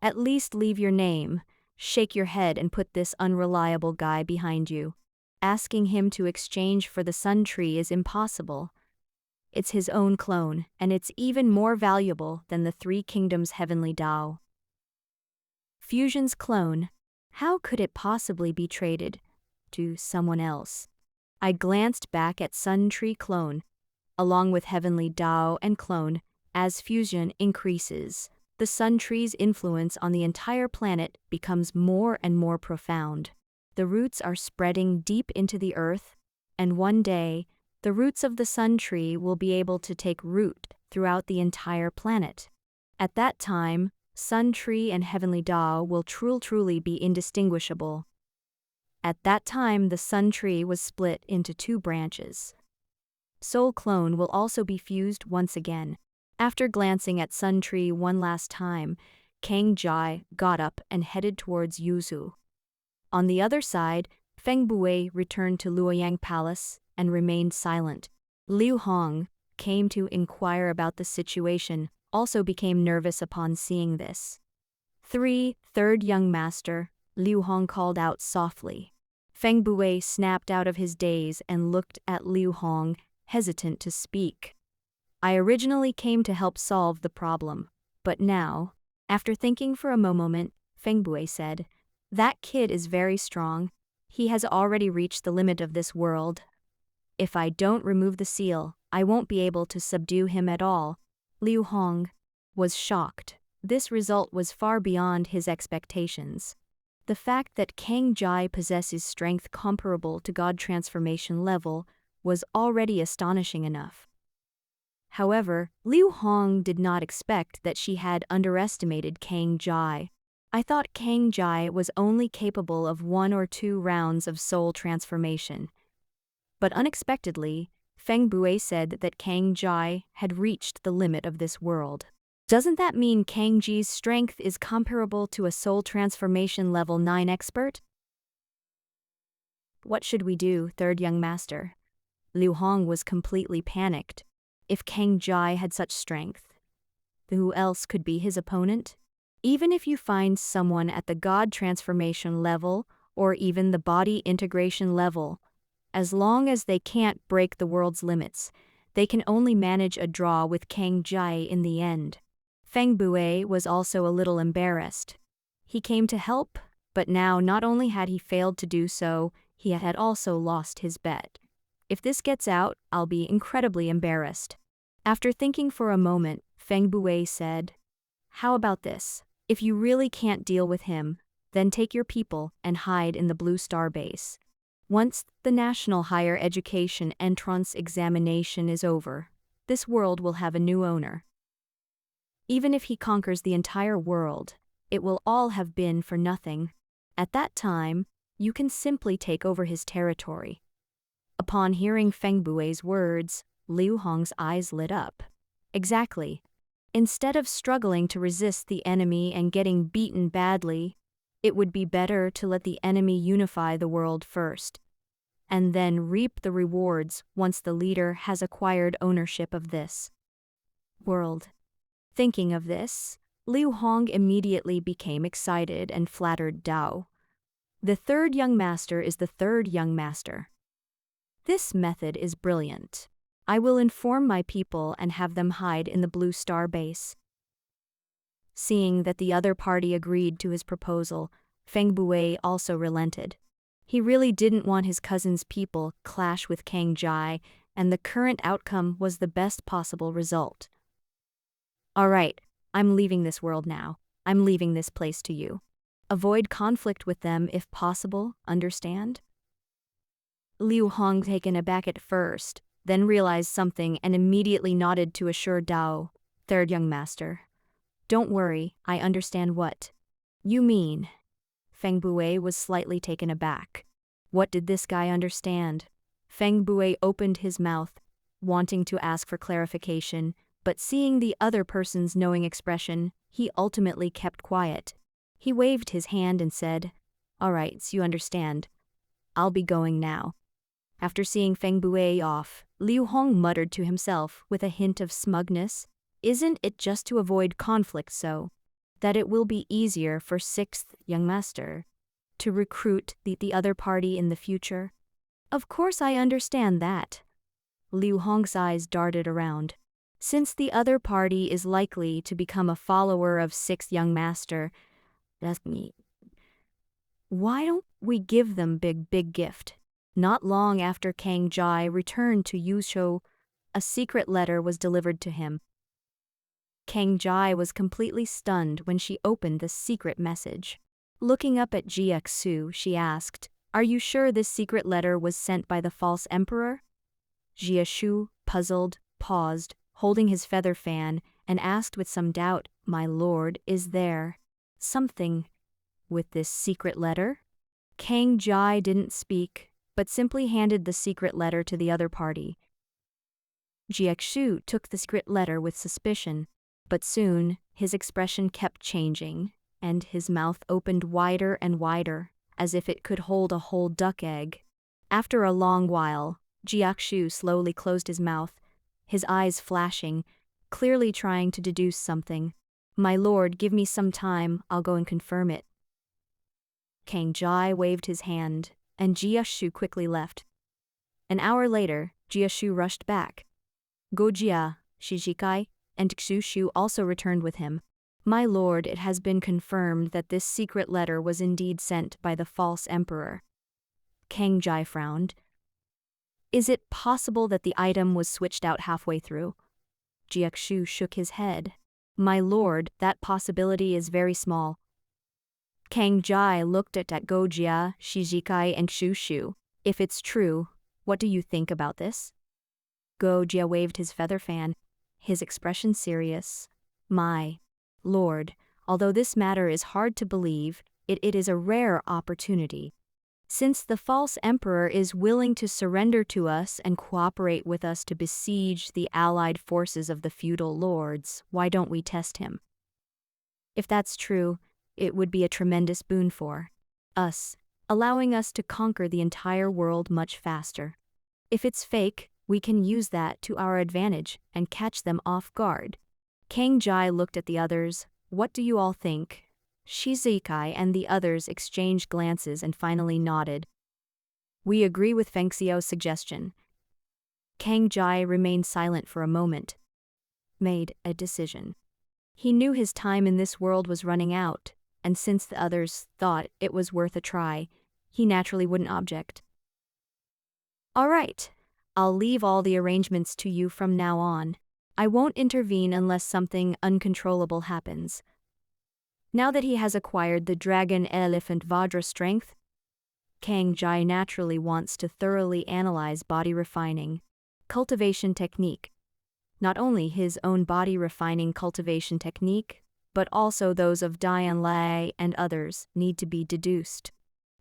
A: at least leave your name, shake your head and put this unreliable guy behind you. Asking him to exchange for the sun tree is impossible. It's his own clone, and it's even more valuable than the 3 kingdoms heavenly Dao. Fusion's clone, how could it possibly be traded to someone else?" I glanced back at Sun Tree clone, along with heavenly Dao and clone. As fusion increases, the Sun Tree's influence on the entire planet becomes more and more profound. The roots are spreading deep into the earth, and one day, the roots of the Sun Tree will be able to take root throughout the entire planet. At that time, Sun Tree and heavenly Dao will truly be indistinguishable. At that time, the Sun Tree was split into 2 branches. Soul Clone will also be fused once again. After glancing at Sun Tree one last time, Kang Jai got up and headed towards Yuzu. On the other side, Feng Bue returned to Luoyang Palace and remained silent. Liu Hong came to inquire about the situation, also became nervous upon seeing this. Third young master, Liu Hong called out softly. Feng Bue snapped out of his daze and looked at Liu Hong, hesitant to speak. I originally came to help solve the problem, but now, after thinking for a moment, Feng Bue said, "That kid is very strong. He has already reached the limit of this world. If I don't remove the seal, I won't be able to subdue him at all." Liu Hong was shocked. This result was far beyond his expectations. The fact that Kang Jai possesses strength comparable to God transformation level was already astonishing enough. However, Liu Hong did not expect that she had underestimated Kang Jai. I thought Kang Jai was only capable of 1 or 2 rounds of soul transformation. But unexpectedly, Feng Bui said that Kang Jai had reached the limit of this world. Doesn't that mean Kang Ji's strength is comparable to a soul transformation level 9 expert? What should we do, third young master? Liu Hong was completely panicked. If Kang Jai had such strength, who else could be his opponent? Even if you find someone at the God transformation level or even the body integration level, as long as they can't break the world's limits, they can only manage a draw with Kang Jai in the end. Feng Bui was also a little embarrassed. He came to help, but now not only had he failed to do so, he had also lost his bet. If this gets out, I'll be incredibly embarrassed. After thinking for a moment, Feng Bui said, "How about this? If you really can't deal with him, then take your people and hide in the Blue Star base. Once the National Higher Education Entrance Examination is over, this world will have a new owner. Even if he conquers the entire world, it will all have been for nothing. At that time, you can simply take over his territory." Upon hearing Feng Bui's words, Liu Hong's eyes lit up. Exactly. Instead of struggling to resist the enemy and getting beaten badly, it would be better to let the enemy unify the world first, and then reap the rewards once the leader has acquired ownership of this world. Thinking of this, Liu Hong immediately became excited and flattered Dao. The third young master is the third young master. This method is brilliant. I will inform my people and have them hide in the Blue Star base. Seeing that the other party agreed to his proposal, Feng Bui also relented. He really didn't want his cousin's people clash with Kang Jai, and the current outcome was the best possible result. All right, I'm leaving this world now. I'm leaving this place to you. Avoid conflict with them if possible, understand? Liu Hong, taken aback at first, then realized something and immediately nodded to assure Dao, third young master. Don't worry, I understand what you mean. Feng Bui was slightly taken aback. What did this guy understand? Feng Bui opened his mouth, wanting to ask for clarification, but seeing the other person's knowing expression, he ultimately kept quiet. He waved his hand and said, "All right, so you understand. I'll be going now." After seeing Feng Bui off, Liu Hong muttered to himself with a hint of smugness, "Isn't it just to avoid conflict so that it will be easier for sixth young master to recruit the other party in the future?" Of course I understand that. Liu Hong's eyes darted around. Since the other party is likely to become a follower of sixth young master, that's me. Why don't we give them big gift? Not long after Kang Jai returned to Yuzhou, a secret letter was delivered to him. Kang Jai was completely stunned when she opened the secret message. Looking up at Jia Xu, she asked, "Are you sure this secret letter was sent by the false emperor?" Jia Xu, puzzled, paused, holding his feather fan, and asked with some doubt, "My lord, is there something with this secret letter?" Kang Jai didn't speak, but simply handed the secret letter to the other party. Jia Xu took the secret letter with suspicion, but soon his expression kept changing, and his mouth opened wider and wider, as if it could hold a whole duck egg. After a long while, Jia Xu slowly closed his mouth, his eyes flashing, clearly trying to deduce something. "My lord, give me some time, I'll go and confirm it." Kang Jai waved his hand, and Jia Xu quickly left. An hour later, Jia Xu rushed back. Go Jia, Shijikai, and Xu Xu also returned with him. "My lord, it has been confirmed that this secret letter was indeed sent by the false emperor." Kang Jai frowned. "Is it possible that the item was switched out halfway through?" Jia Xu shook his head. "My lord, that possibility is very small." Kang Jai looked at Gojia, Shijikai, and Shushu. If it's true, what do you think about this? Gojia waved his feather fan, his expression serious. My lord, although this matter is hard to believe, it is a rare opportunity. Since the false emperor is willing to surrender to us and cooperate with us to besiege the allied forces of the feudal lords, why don't we test him? If that's true, it would be a tremendous boon for us, allowing us to conquer the entire world much faster. If it's fake, we can use that to our advantage and catch them off guard. Kang Jai looked at the others. What do you all think? Shizukai and the others exchanged glances and finally nodded. We agree with Feng Xiao's suggestion. Kang Jai remained silent for a moment. Made a decision. He knew his time in this world was running out, and since the others thought it was worth a try, he naturally wouldn't object. All right, I'll leave all the arrangements to you from now on. I won't intervene unless something uncontrollable happens. Now that he has acquired the dragon elephant Vajra strength, Kang Jai naturally wants to thoroughly analyze body refining cultivation technique. Not only his own body refining cultivation technique, but also those of Dian Lai and others need to be deduced.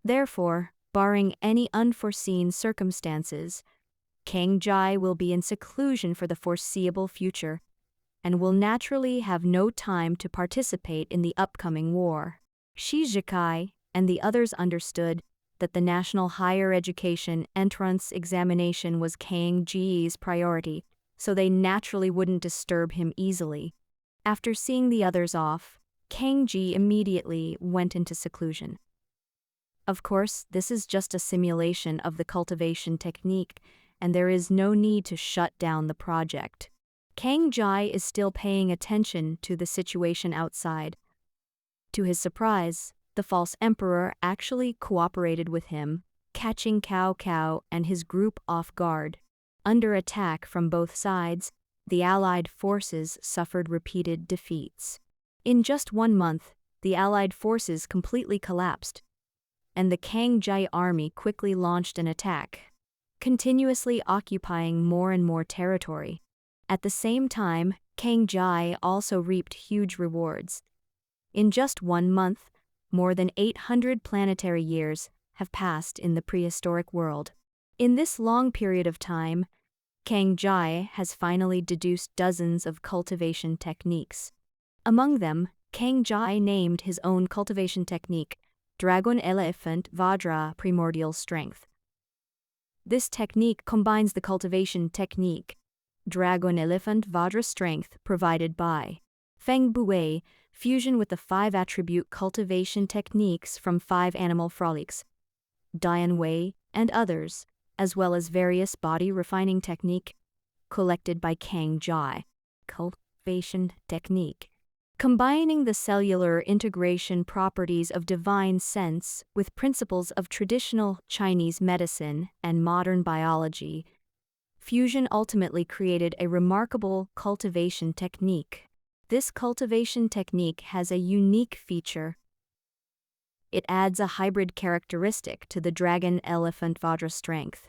A: Therefore, barring any unforeseen circumstances, Kang Jai will be in seclusion for the foreseeable future, and will naturally have no time to participate in the upcoming war. Shizukai and the others understood that the National Higher Education Entrance Examination was Kang Jai's priority, so they naturally wouldn't disturb him easily. After seeing the others off, Kang Jai immediately went into seclusion. Of course, this is just a simulation of the cultivation technique, and there is no need to shut down the project. Kang Jai is still paying attention to the situation outside. To his surprise, the false emperor actually cooperated with him, catching Cao Cao and his group off guard. Under attack from both sides, the Allied forces suffered repeated defeats. In just 1 month, the Allied forces completely collapsed, and the Kang Jai army quickly launched an attack, continuously occupying more and more territory. At the same time, Kang Jai also reaped huge rewards. In just 1 month, more than 800 planetary years have passed in the prehistoric world. In this long period of time, Kang Jai has finally deduced dozens of cultivation techniques. Among them, Kang Jai named his own cultivation technique, Dragon Elephant Vajra Primordial Strength. This technique combines the cultivation technique, Dragon Elephant Vajra Strength provided by Feng Bui, fusion with the 5-attribute cultivation techniques from 5 animal frolics, Dian Wei, and others, as well as various body refining technique collected by Kang Jai. Cultivation technique. Combining the cellular integration properties of divine sense with principles of traditional Chinese medicine and modern biology, fusion ultimately created a remarkable cultivation technique. This cultivation technique has a unique feature. It adds a hybrid characteristic to the Dragon Elephant Vajra strength,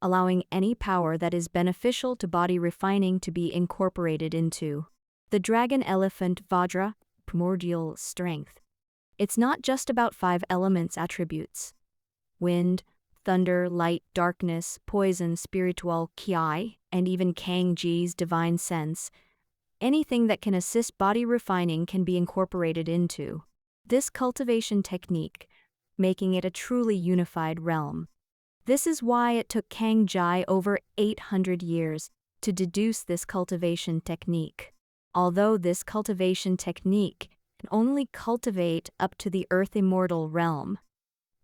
A: allowing any power that is beneficial to body refining to be incorporated into the Dragon Elephant Vajra primordial strength. It's not just about 5 elements attributes: wind, thunder, light, darkness, poison, spiritual, ki, and even Kang Jai's divine sense. Anything that can assist body refining can be incorporated into this cultivation technique, making it a truly unified realm. This is why it took Kang Jai over 800 years to deduce this cultivation technique. Although this cultivation technique can only cultivate up to the Earth Immortal realm,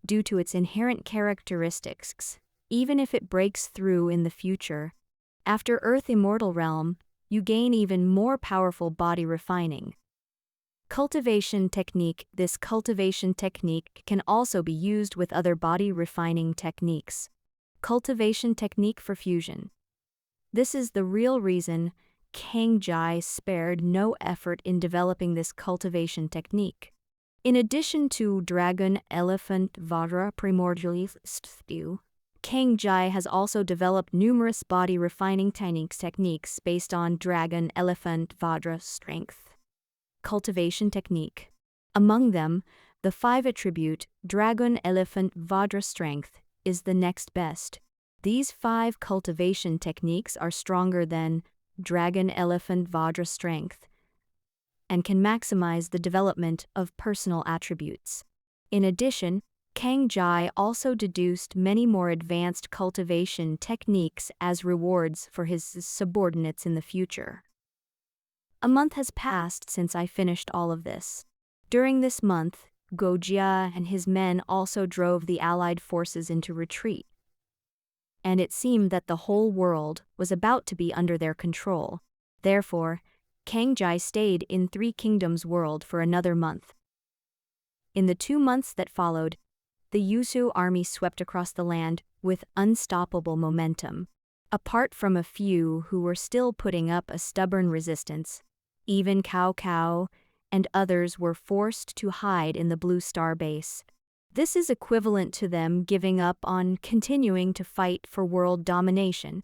A: due to its inherent characteristics, even if it breaks through in the future, after Earth Immortal realm, you gain even more powerful body refining. Cultivation technique. This cultivation technique can also be used with other body refining techniques. Cultivation technique for fusion. This is the real reason Kang Jai spared no effort in developing this cultivation technique. In addition to dragon, elephant, vajra, primordial, stew, Kang Jai has also developed numerous body refining techniques based on dragon, elephant, vajra strength. Cultivation technique. Among them, the 5 attribute dragon, elephant, vajra strength is the next best. These 5 cultivation techniques are stronger than dragon, elephant, vajra strength and can maximize the development of personal attributes. In addition, Kang Jai also deduced many more advanced cultivation techniques as rewards for his subordinates in the future. A month has passed since I finished all of this. During this month, Gojia and his men also drove the Allied forces into retreat, and it seemed that the whole world was about to be under their control. Therefore, Kang Jai stayed in 3 Kingdoms world for another month. In the 2 months that followed, the Yusu army swept across the land with unstoppable momentum. Apart from a few who were still putting up a stubborn resistance, even Cao Cao and others were forced to hide in the Blue Star base. This is equivalent to them giving up on continuing to fight for world domination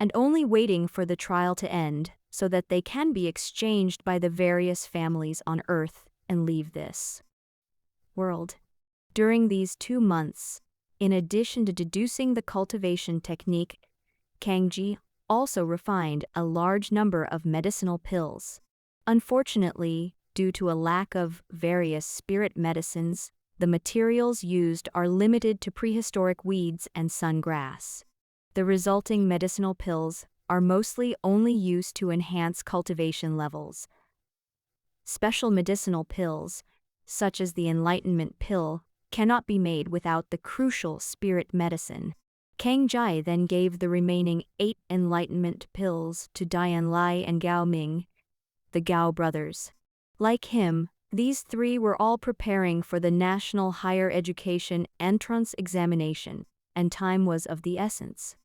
A: and only waiting for the trial to end so that they can be exchanged by the various families on Earth and leave this world. During these 2 months, in addition to deducing the cultivation technique, Kang Ji also refined a large number of medicinal pills. Unfortunately, due to a lack of various spirit medicines, the materials used are limited to prehistoric weeds and sun grass. The resulting medicinal pills are mostly only used to enhance cultivation levels. Special medicinal pills, such as the Enlightenment pill, cannot be made without the crucial spirit medicine. Kang Jai then gave the remaining 8 Enlightenment pills to Dian Lai and Gao Ming, the Gao brothers. Like him, these 3 were all preparing for the National Higher Education Entrance Examination, and time was of the essence.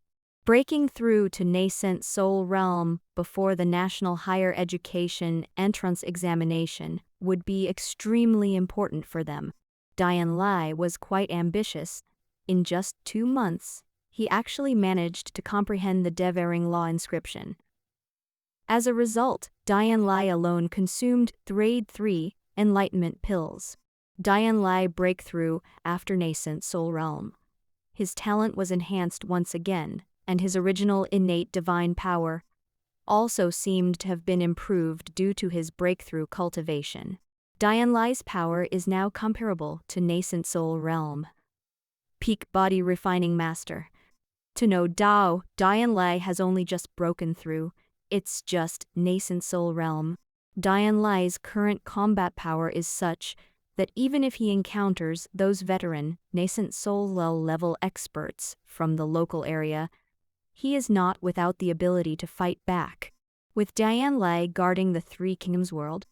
A: Breaking through to nascent soul realm before the National Higher Education Entrance Examination would be extremely important for them. Dian Lai was quite ambitious. In just 2 months, he actually managed to comprehend the Devering Law inscription. As a result, Dian Lai alone consumed grade 3 Enlightenment pills. Dian Lai breakthrough after nascent soul realm. His talent was enhanced once again, and his original innate divine power also seemed to have been improved due to his breakthrough cultivation. Dian Lai's power is now comparable to nascent soul realm. Peak body refining master. To know Dao, Dian Lai has only just broken through. It's just nascent soul realm. Dian Lai's current combat power is such that even if he encounters those veteran, nascent soul level experts from the local area, he is not without the ability to fight back. With Dian Lai guarding the 3 Kingdoms world,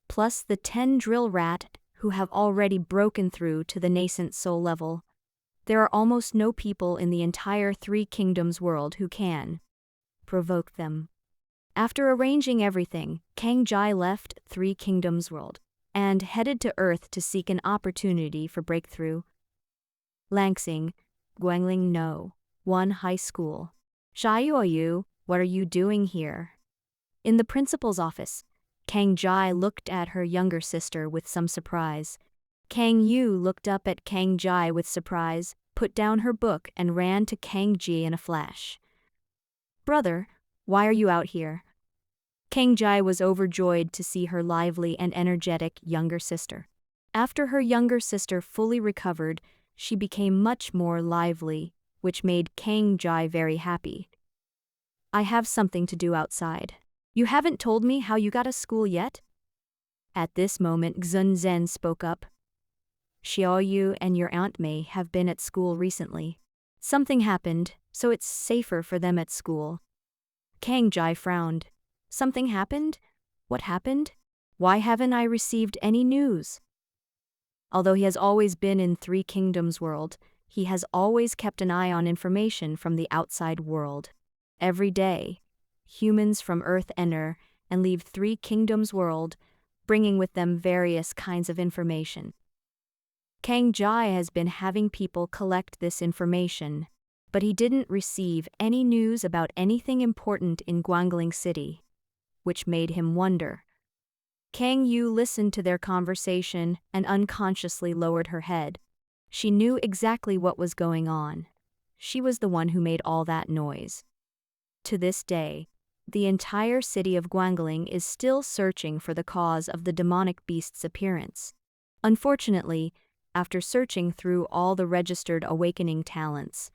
A: plus the 10 drill rat who have already broken through to the nascent soul level, there are almost no people in the entire 3 Kingdoms world who can provoke them. After arranging everything, Kang Jai left 3 Kingdoms world and headed to Earth to seek an opportunity for breakthrough. Langsing, Guangling No. 1 High School. Xiaoyu, what are you doing here? In the principal's office, Kang Jai looked at her younger sister with some surprise. Kang Yu looked up at Kang Jai with surprise, put down her book and ran to Kang Ji in a flash. Brother, why are you out here? Kang Jai was overjoyed to see her lively and energetic younger sister. After her younger sister fully recovered, she became much more lively, which made Kang Jai very happy. I have something to do outside. You haven't told me how you got to school yet? At this moment Xun Zhen spoke up. Xiaoyu and your Aunt Mei have been at school recently. Something happened, so it's safer for them at school. Kang Jai frowned. Something happened? What happened? Why haven't I received any news? Although he has always been in 3 Kingdoms world, he has always kept an eye on information from the outside world. Every day, humans from Earth enter and leave 3 Kingdoms world bringing with them various kinds of information. Kang Jai has been having people collect this information, but he didn't receive any news about anything important in Guangling City, which made him wonder. Kang Yu listened to their conversation and unconsciously lowered her head. She knew exactly what was going on. She was the one who made all that noise. To this day, the entire city of Guangling is still searching for the cause of the demonic beast's appearance. Unfortunately, after searching through all the registered awakening talents,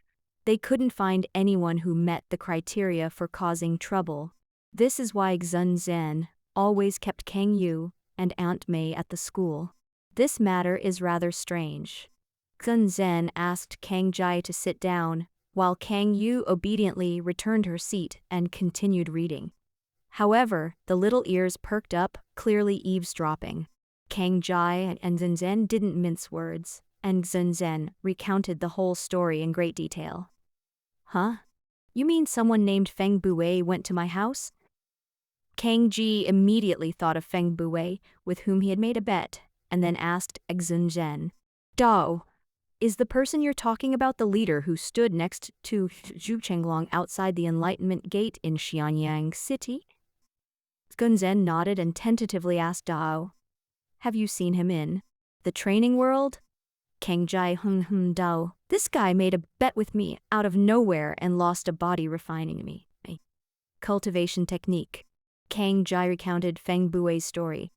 A: they couldn't find anyone who met the criteria for causing trouble. This is why Xun Zhen always kept Kang Yu and Aunt Mei at the school. This matter is rather strange. Xun Zhen asked Kang Jai to sit down, while Kang Yu obediently returned her seat and continued reading. However, the little ears perked up, clearly eavesdropping. Kang Jai and Xun Zhen didn't mince words, and Xun Zhen recounted the whole story in great detail. Huh? You mean someone named Feng Bue went to my house? Kang Ji immediately thought of Feng Bue, with whom he had made a bet, and then asked Xun Zhen, Dao, is the person you're talking about the leader who stood next to Zhu Chenglong outside the Enlightenment Gate in Xianyang City? Xun Zhen nodded and tentatively asked Dao, have you seen him in the training world? Kang Jai Dao, this guy made a bet with me out of nowhere and lost a body refining me. Cultivation technique. Kang Jai recounted Feng Bue's story,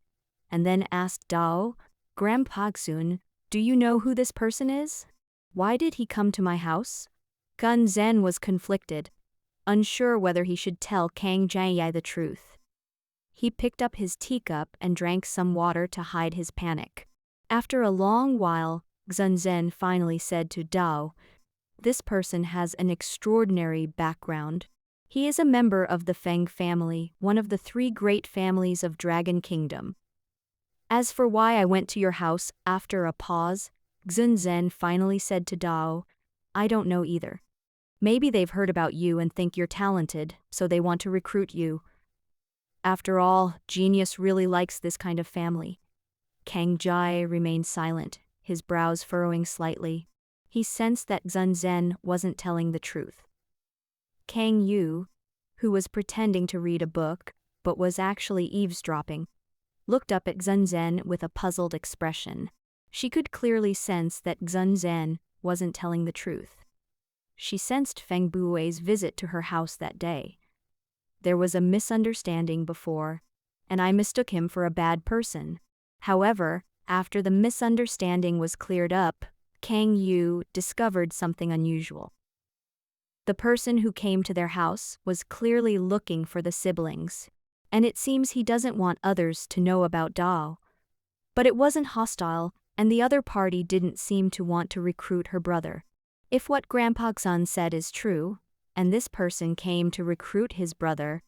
A: and then asked Dao, Grandpa Xun, do you know who this person is? Why did he come to my house? Xun Zhen was conflicted, unsure whether he should tell Kang Jai the truth. He picked up his teacup and drank some water to hide his panic. After a long while, Xun Zhen finally said to Dao, this person has an extraordinary background. He is a member of the Feng family, one of the 3 great families of Dragon Kingdom. As for why I went to your house after a pause, Xun Zhen finally said to Dao, I don't know either. Maybe they've heard about you and think you're talented, so they want to recruit you. After all, genius really likes this kind of family. Kang Jai remained silent, his brows furrowing slightly. He sensed that Xun Zhen wasn't telling the truth. Kang Yu, who was pretending to read a book, but was actually eavesdropping, looked up at Xun Zhen with a puzzled expression. She could clearly sense that Xun Zhen wasn't telling the truth. She sensed Feng Bue's visit to her house that day. There was a misunderstanding before, and I mistook him for a bad person. However, after the misunderstanding was cleared up, Kang Yu discovered something unusual. The person who came to their house was clearly looking for the siblings, and it seems he doesn't want others to know about Dao. But it wasn't hostile, and the other party didn't seem to want to recruit her brother. If what Grandpa Xun said is true, and this person came to recruit his brother,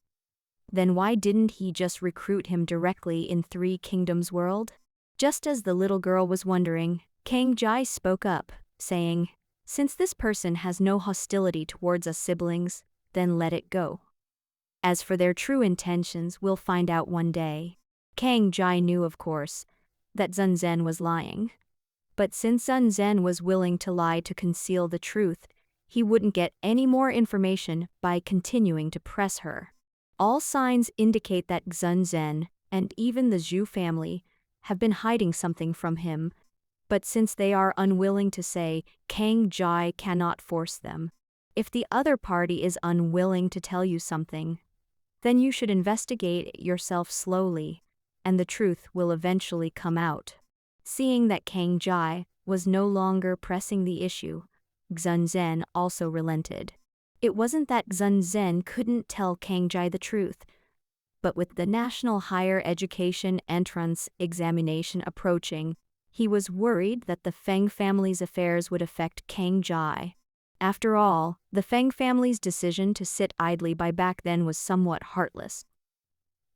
A: then why didn't he just recruit him directly in 3 Kingdoms world? Just as the little girl was wondering, Kang Jai spoke up, saying, since this person has no hostility towards us siblings, then let it go. As for their true intentions, we'll find out one day. Kang Jai knew, of course, that Xun Zhen was lying. But since Xun Zhen was willing to lie to conceal the truth, he wouldn't get any more information by continuing to press her. All signs indicate that Xun Zhen, and even the Zhu family, have been hiding something from him, but since they are unwilling to say, Kang Jai cannot force them. If the other party is unwilling to tell you something, then you should investigate it yourself slowly, and the truth will eventually come out. Seeing that Kang Jai was no longer pressing the issue, Xun Zhen also relented. It wasn't that Xun Zhen couldn't tell Kang Jai the truth, but with the National Higher Education Entrance Examination approaching, he was worried that the Feng family's affairs would affect Kang Jai. After all, the Feng family's decision to sit idly by back then was somewhat heartless.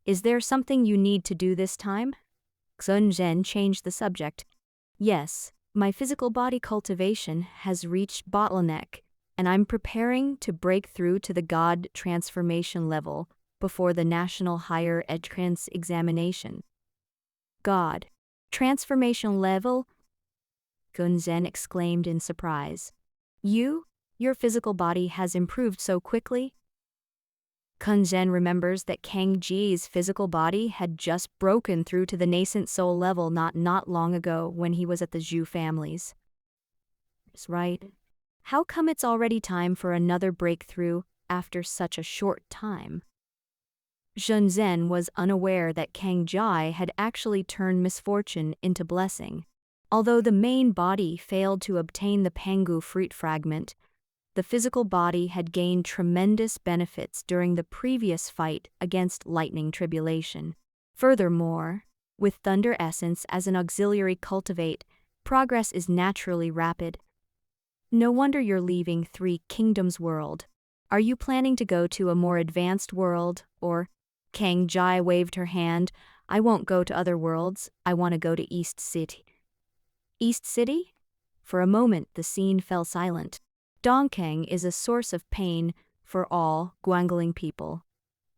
A: Is there something you need to do this time? Xun Zhen changed the subject. Yes, my physical body cultivation has reached bottleneck, and I'm preparing to break through to the God transformation level before the National Higher Entrance Examination. God. Transformation level? Gunzen exclaimed in surprise. Your physical body has improved so quickly? Kunzen remembers that Kang Ji's physical body had just broken through to the nascent soul level not long ago when he was at the Zhu families. Right? How come it's already time for another breakthrough after such a short time? Zhen was unaware that Kang Jai had actually turned misfortune into blessing. Although the main body failed to obtain the Pangu fruit fragment, the physical body had gained tremendous benefits during the previous fight against lightning tribulation. Furthermore, with thunder essence as an auxiliary cultivate, progress is naturally rapid. No wonder you're leaving Three Kingdoms world. Are you planning to go to a more advanced world, or? Kang Jai waved her hand. I won't go to other worlds, I want to go to East City. East City? For a moment the scene fell silent. Dongkang is a source of pain for all Guangling people,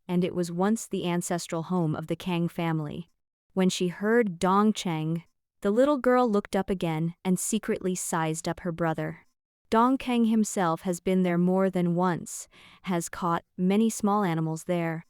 A: and it was once the ancestral home of the Kang family. When she heard Dongcheng, the little girl looked up again and secretly sized up her brother. Dongkang himself has been there more than once, has caught many small animals there,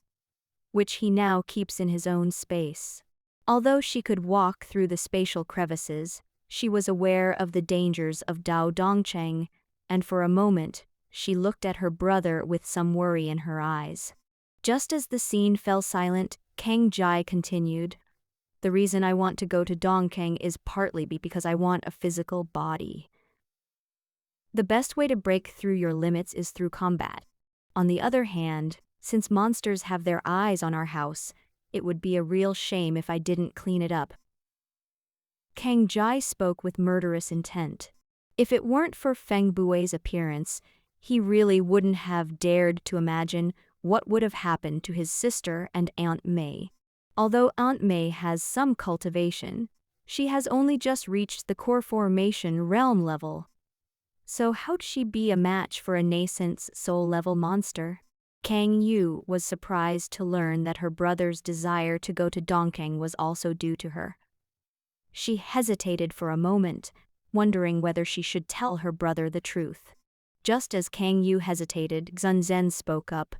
A: which he now keeps in his own space. Although she could walk through the spatial crevices, she was aware of the dangers of Dao Dongcheng, and for a moment, she looked at her brother with some worry in her eyes. Just as the scene fell silent, Kang Jai continued, The reason I want to go to Dongkang is partly because I want a physical body. The best way to break through your limits is through combat. On the other hand, since monsters have their eyes on our house, it would be a real shame if I didn't clean it up. Kang Jai spoke with murderous intent. If it weren't for Feng Bui's appearance, he really wouldn't have dared to imagine what would have happened to his sister and Aunt May. Although Aunt May has some cultivation, she has only just reached the core formation realm level. So how'd she be a match for a nascent soul-level monster? Kang Yu was surprised to learn that her brother's desire to go to Dongkang was also due to her. She hesitated for a moment, wondering whether she should tell her brother the truth. Just as Kang Yu hesitated, Xunzhen spoke up.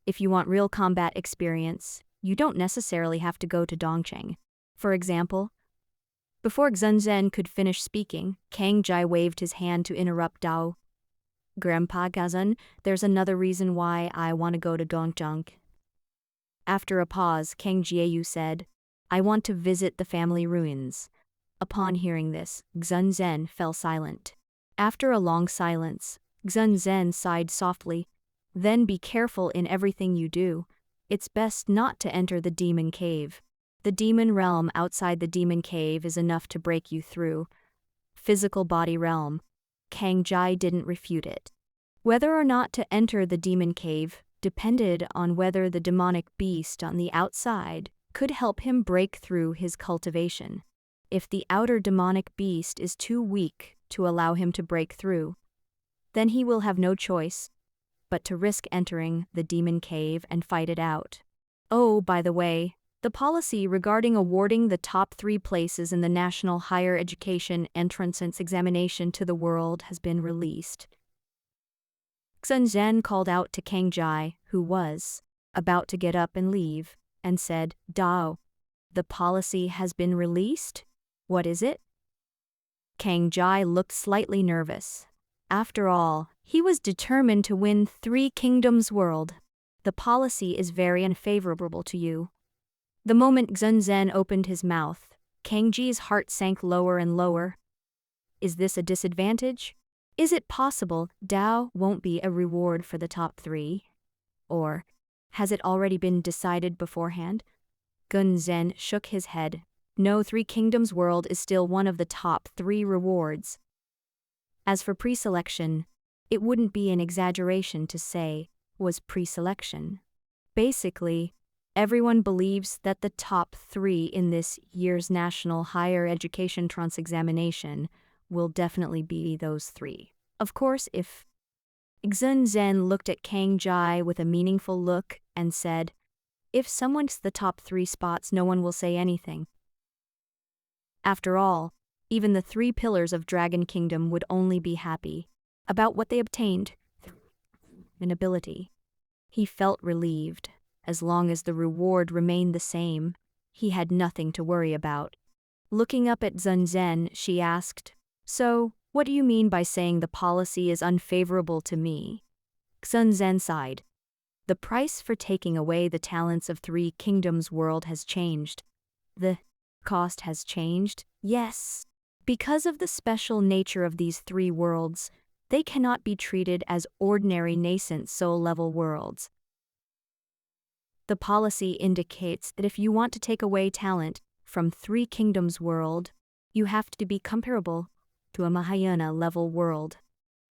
A: If you want real combat experience, you don't necessarily have to go to Dongcheng. For example, before Xunzhen could finish speaking, Kang Jai waved his hand to interrupt Dao. Grandpa Gazun, there's another reason why I want to go to Dongcheng. After a pause, Kang Jieyu said, I want to visit the family ruins. Upon hearing this, Xunzhen fell silent. After a long silence, Xunzhen sighed softly. Then be careful in everything you do. It's best not to enter the demon cave. The demon realm outside the demon cave is enough to break you through. Physical body realm. Kang Jai didn't refute it. Whether or not to enter the demon cave depended on whether the demonic beast on the outside could help him break through his cultivation. If the outer demonic beast is too weak to allow him to break through, then he will have no choice but to risk entering the demon cave and fight it out. Oh, by the way, the policy regarding awarding the top 3 places in the National Higher Education Entrance Examination to the world has been released. Xunzhen called out to Kang Jai, who was about to get up and leave, and said, Dao, the policy has been released? What is it? Kang Jai looked slightly nervous. After all, he was determined to win Three Kingdoms world. The policy is very unfavorable to you. The moment Xunzhen opened his mouth, Kang Ji's heart sank lower and lower. Is this a disadvantage? Is it possible Dao won't be a reward for the top 3? Or has it already been decided beforehand? Xunzhen shook his head. No, Three Kingdoms world is still one of the top 3 rewards. As for pre-selection, it wouldn't be an exaggeration to say was pre-selection. Basically, everyone believes that the top 3 in this year's National Higher Education Trans Examination will definitely be those 3. Of course, if Xunzhen looked at Kang Jai with a meaningful look and said, If someone's the top 3 spots, no one will say anything. After all, even the 3 pillars of Dragon Kingdom would only be happy about what they obtained in ability. He felt relieved. As long as the reward remained the same, he had nothing to worry about. Looking up at Zhen, she asked, "So, what do you mean by saying the policy is unfavorable to me?" Zhen sighed. "The price for taking away the talents of 3 kingdoms world has changed." "The cost has changed?" "Yes. Because of the special nature of these 3 worlds, they cannot be treated as ordinary nascent soul-level worlds. The policy indicates that if you want to take away talent from 3 kingdoms world, you have to be comparable to a Mahayana-level world.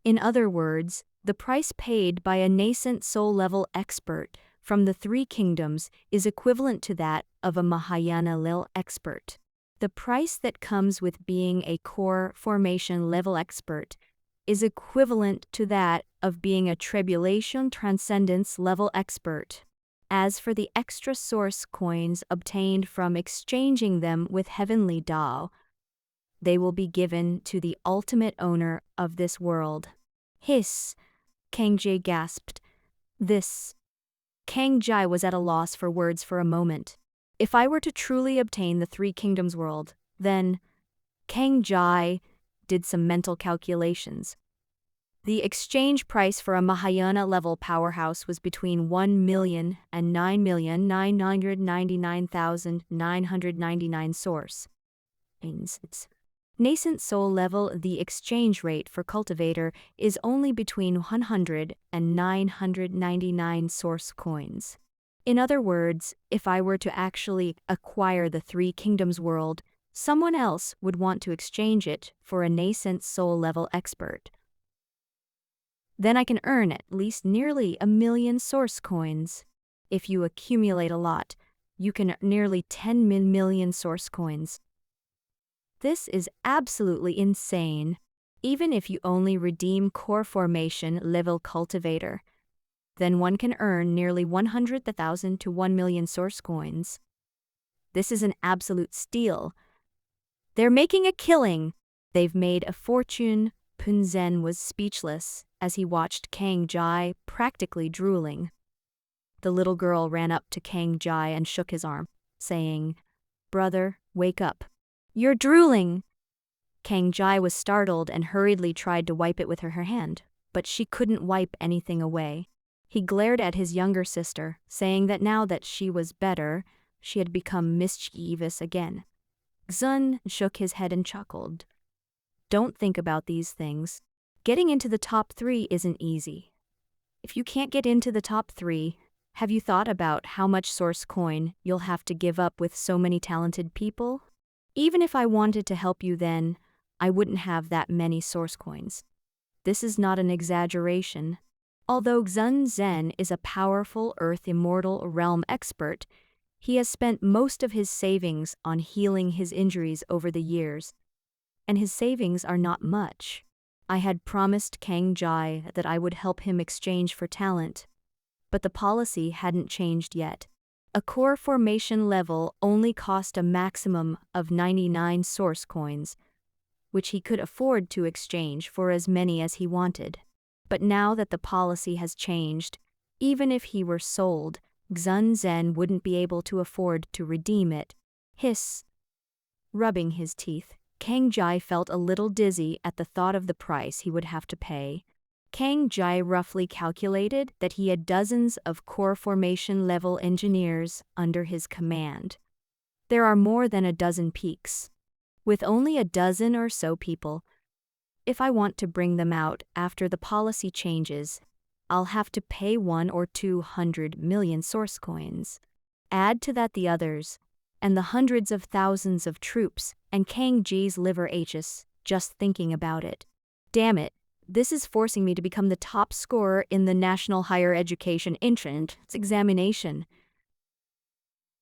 A: In other words, the price paid by a nascent soul-level expert from the 3 kingdoms is equivalent to that of a Mahayana-level expert. The price that comes with being a core formation-level expert is equivalent to that of being a tribulation transcendence-level expert. As for the extra source coins obtained from exchanging them with heavenly Dao, they will be given to the ultimate owner of this world." "Hiss!" Kang Jai gasped. "This." Kang Jai was at a loss for words for a moment. If I were to truly obtain the 3 kingdoms world, then... Kang Jai did some mental calculations. The exchange price for a Mahayana-level powerhouse was between 1 million and 9,999,999 source. It's nascent soul level, the exchange rate for cultivator is only between 100 and 999 source coins. In other words, if I were to actually acquire the 3 kingdoms world, someone else would want to exchange it for a nascent soul level expert. Then I can earn at least nearly 1 million source coins. If you accumulate a lot, you can earn nearly 10 million source coins. This is absolutely insane. Even if you only redeem core formation level cultivator, then one can earn nearly 100,000 to 1 million source coins. This is an absolute steal. They're making a killing. They've made a fortune. Punzen was speechless as he watched Kang Jai practically drooling. The little girl ran up to Kang Jai and shook his arm, saying, "Brother, wake up. You're drooling." Kang Jai was startled and hurriedly tried to wipe it with her hand, but she couldn't wipe anything away. He glared at his younger sister, saying that now that she was better, she had become mischievous again. Xun shook his head and chuckled. "Don't think about these things. Getting into the top 3 isn't easy. If you can't get into the top 3, have you thought about how much source coin you'll have to give up with so many talented people? Even if I wanted to help you then, I wouldn't have that many source coins." This is not an exaggeration. Although Xun Zhen is a powerful Earth Immortal Realm expert, he has spent most of his savings on healing his injuries over the years. And his savings are not much. I had promised Kang Jai that I would help him exchange for talent. But the policy hadn't changed yet. A core formation level only cost a maximum of 99 source coins, which he could afford to exchange for as many as he wanted. But now that the policy has changed, even if he were sold, Xun Zhen wouldn't be able to afford to redeem it. Hiss. Rubbing his teeth, Kang Jai felt a little dizzy at the thought of the price he would have to pay. Kang Jai roughly calculated that he had dozens of core formation level engineers under his command. There are more than a dozen peaks. With only a dozen or so people, if I want to bring them out after the policy changes, I'll have to pay 100 or 200 million source coins. Add to that the others, and the hundreds of thousands of troops, and Kang Ji's liver aches just thinking about it. Damn it, this is forcing me to become the top scorer in the National Higher Education Entrance examination.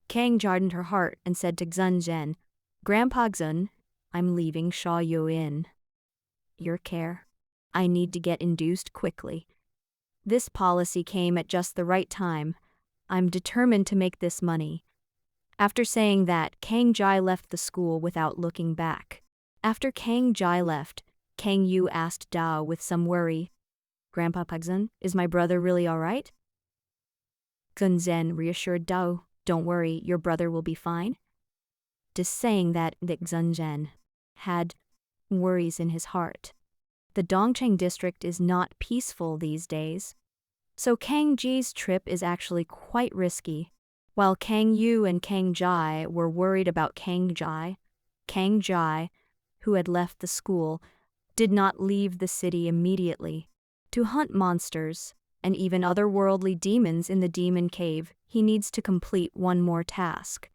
A: Kang hardened her heart and said to Xun Zhen, "Grandpa Xun, I'm leaving Sha Yu in your care. I need to get induced quickly." This policy came at just the right time. I'm determined to make this money." After saying that, Kang Jai left the school without looking back. After Kang Jai left, Kang Yu asked Dao with some worry, "Grandpa Pugzhen, is my brother really all right?" Gun Zhen reassured Dao, "Don't worry, your brother will be fine." Just saying that Zhen Zhen had worries in his heart. The Dongcheng district is not peaceful these days, so Kang Ji's trip is actually quite risky. While Kang Yu and Kang Jai were worried about Kang Jai, who had left the school, did not leave the city immediately. To hunt monsters, and even otherworldly demons in the demon cave, he needs to complete one more task.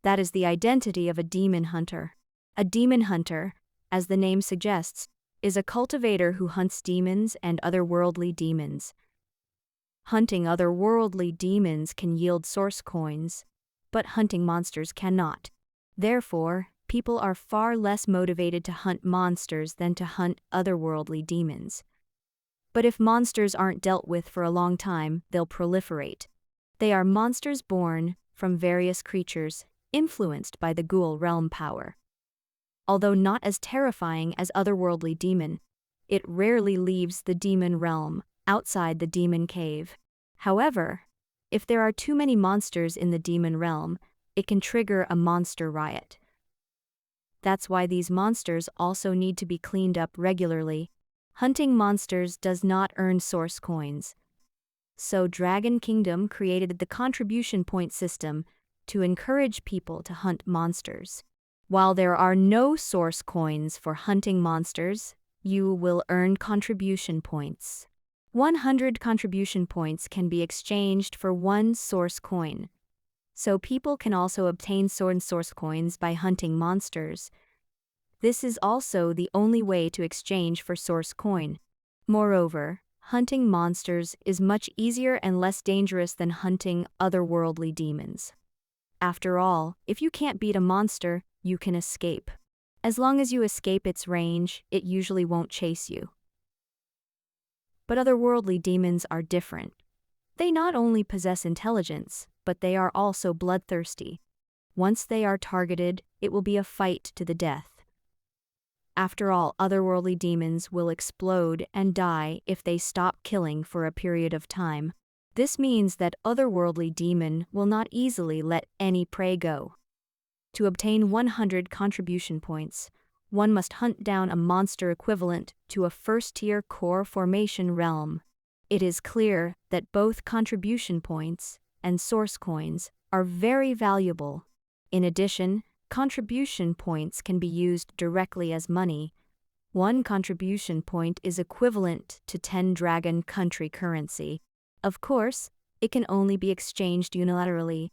A: That is the identity of a demon hunter. A demon hunter, as the name suggests, is a cultivator who hunts demons and otherworldly demons. Hunting otherworldly demons can yield source coins, but hunting monsters cannot. Therefore, people are far less motivated to hunt monsters than to hunt otherworldly demons. But if monsters aren't dealt with for a long time, they'll proliferate. They are monsters born from various creatures, influenced by the ghoul realm power. Although not as terrifying as otherworldly demon, it rarely leaves the demon realm, outside the demon cave. However, if there are too many monsters in the demon realm, it can trigger a monster riot. That's why these monsters also need to be cleaned up regularly. Hunting monsters does not earn source coins. So Dragon Kingdom created the contribution point system to encourage people to hunt monsters. While there are no source coins for hunting monsters, you will earn contribution points. 100 contribution points can be exchanged for 1 source coin. So people can also obtain source coins by hunting monsters. This is also the only way to exchange for source coin. Moreover, hunting monsters is much easier and less dangerous than hunting otherworldly demons. After all, if you can't beat a monster, you can escape. As long as you escape its range, it usually won't chase you. But otherworldly demons are different. They not only possess intelligence, but they are also bloodthirsty. Once they are targeted, it will be a fight to the death. After all, otherworldly demons will explode and die if they stop killing for a period of time. This means that otherworldly demon will not easily let any prey go. To obtain 100 contribution points, one must hunt down a monster equivalent to a first-tier core formation realm. It is clear that both contribution points and source coins are very valuable. In addition, contribution points can be used directly as money. 1 contribution point is equivalent to 10 Dragon Country currency. Of course, it can only be exchanged unilaterally.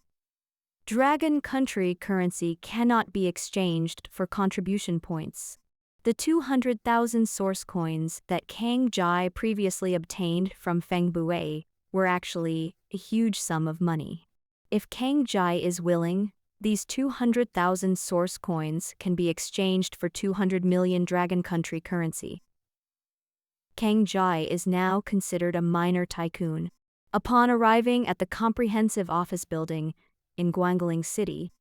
A: Dragon Country currency cannot be exchanged for contribution points. The 200,000 source coins that Kang Jai previously obtained from Feng Bue were actually a huge sum of money. If Kang Jai is willing, these 200,000 source coins can be exchanged for 200 million Dragon Country currency. Kang Jai is now considered a minor tycoon. Upon arriving at the comprehensive office building in Guangling City,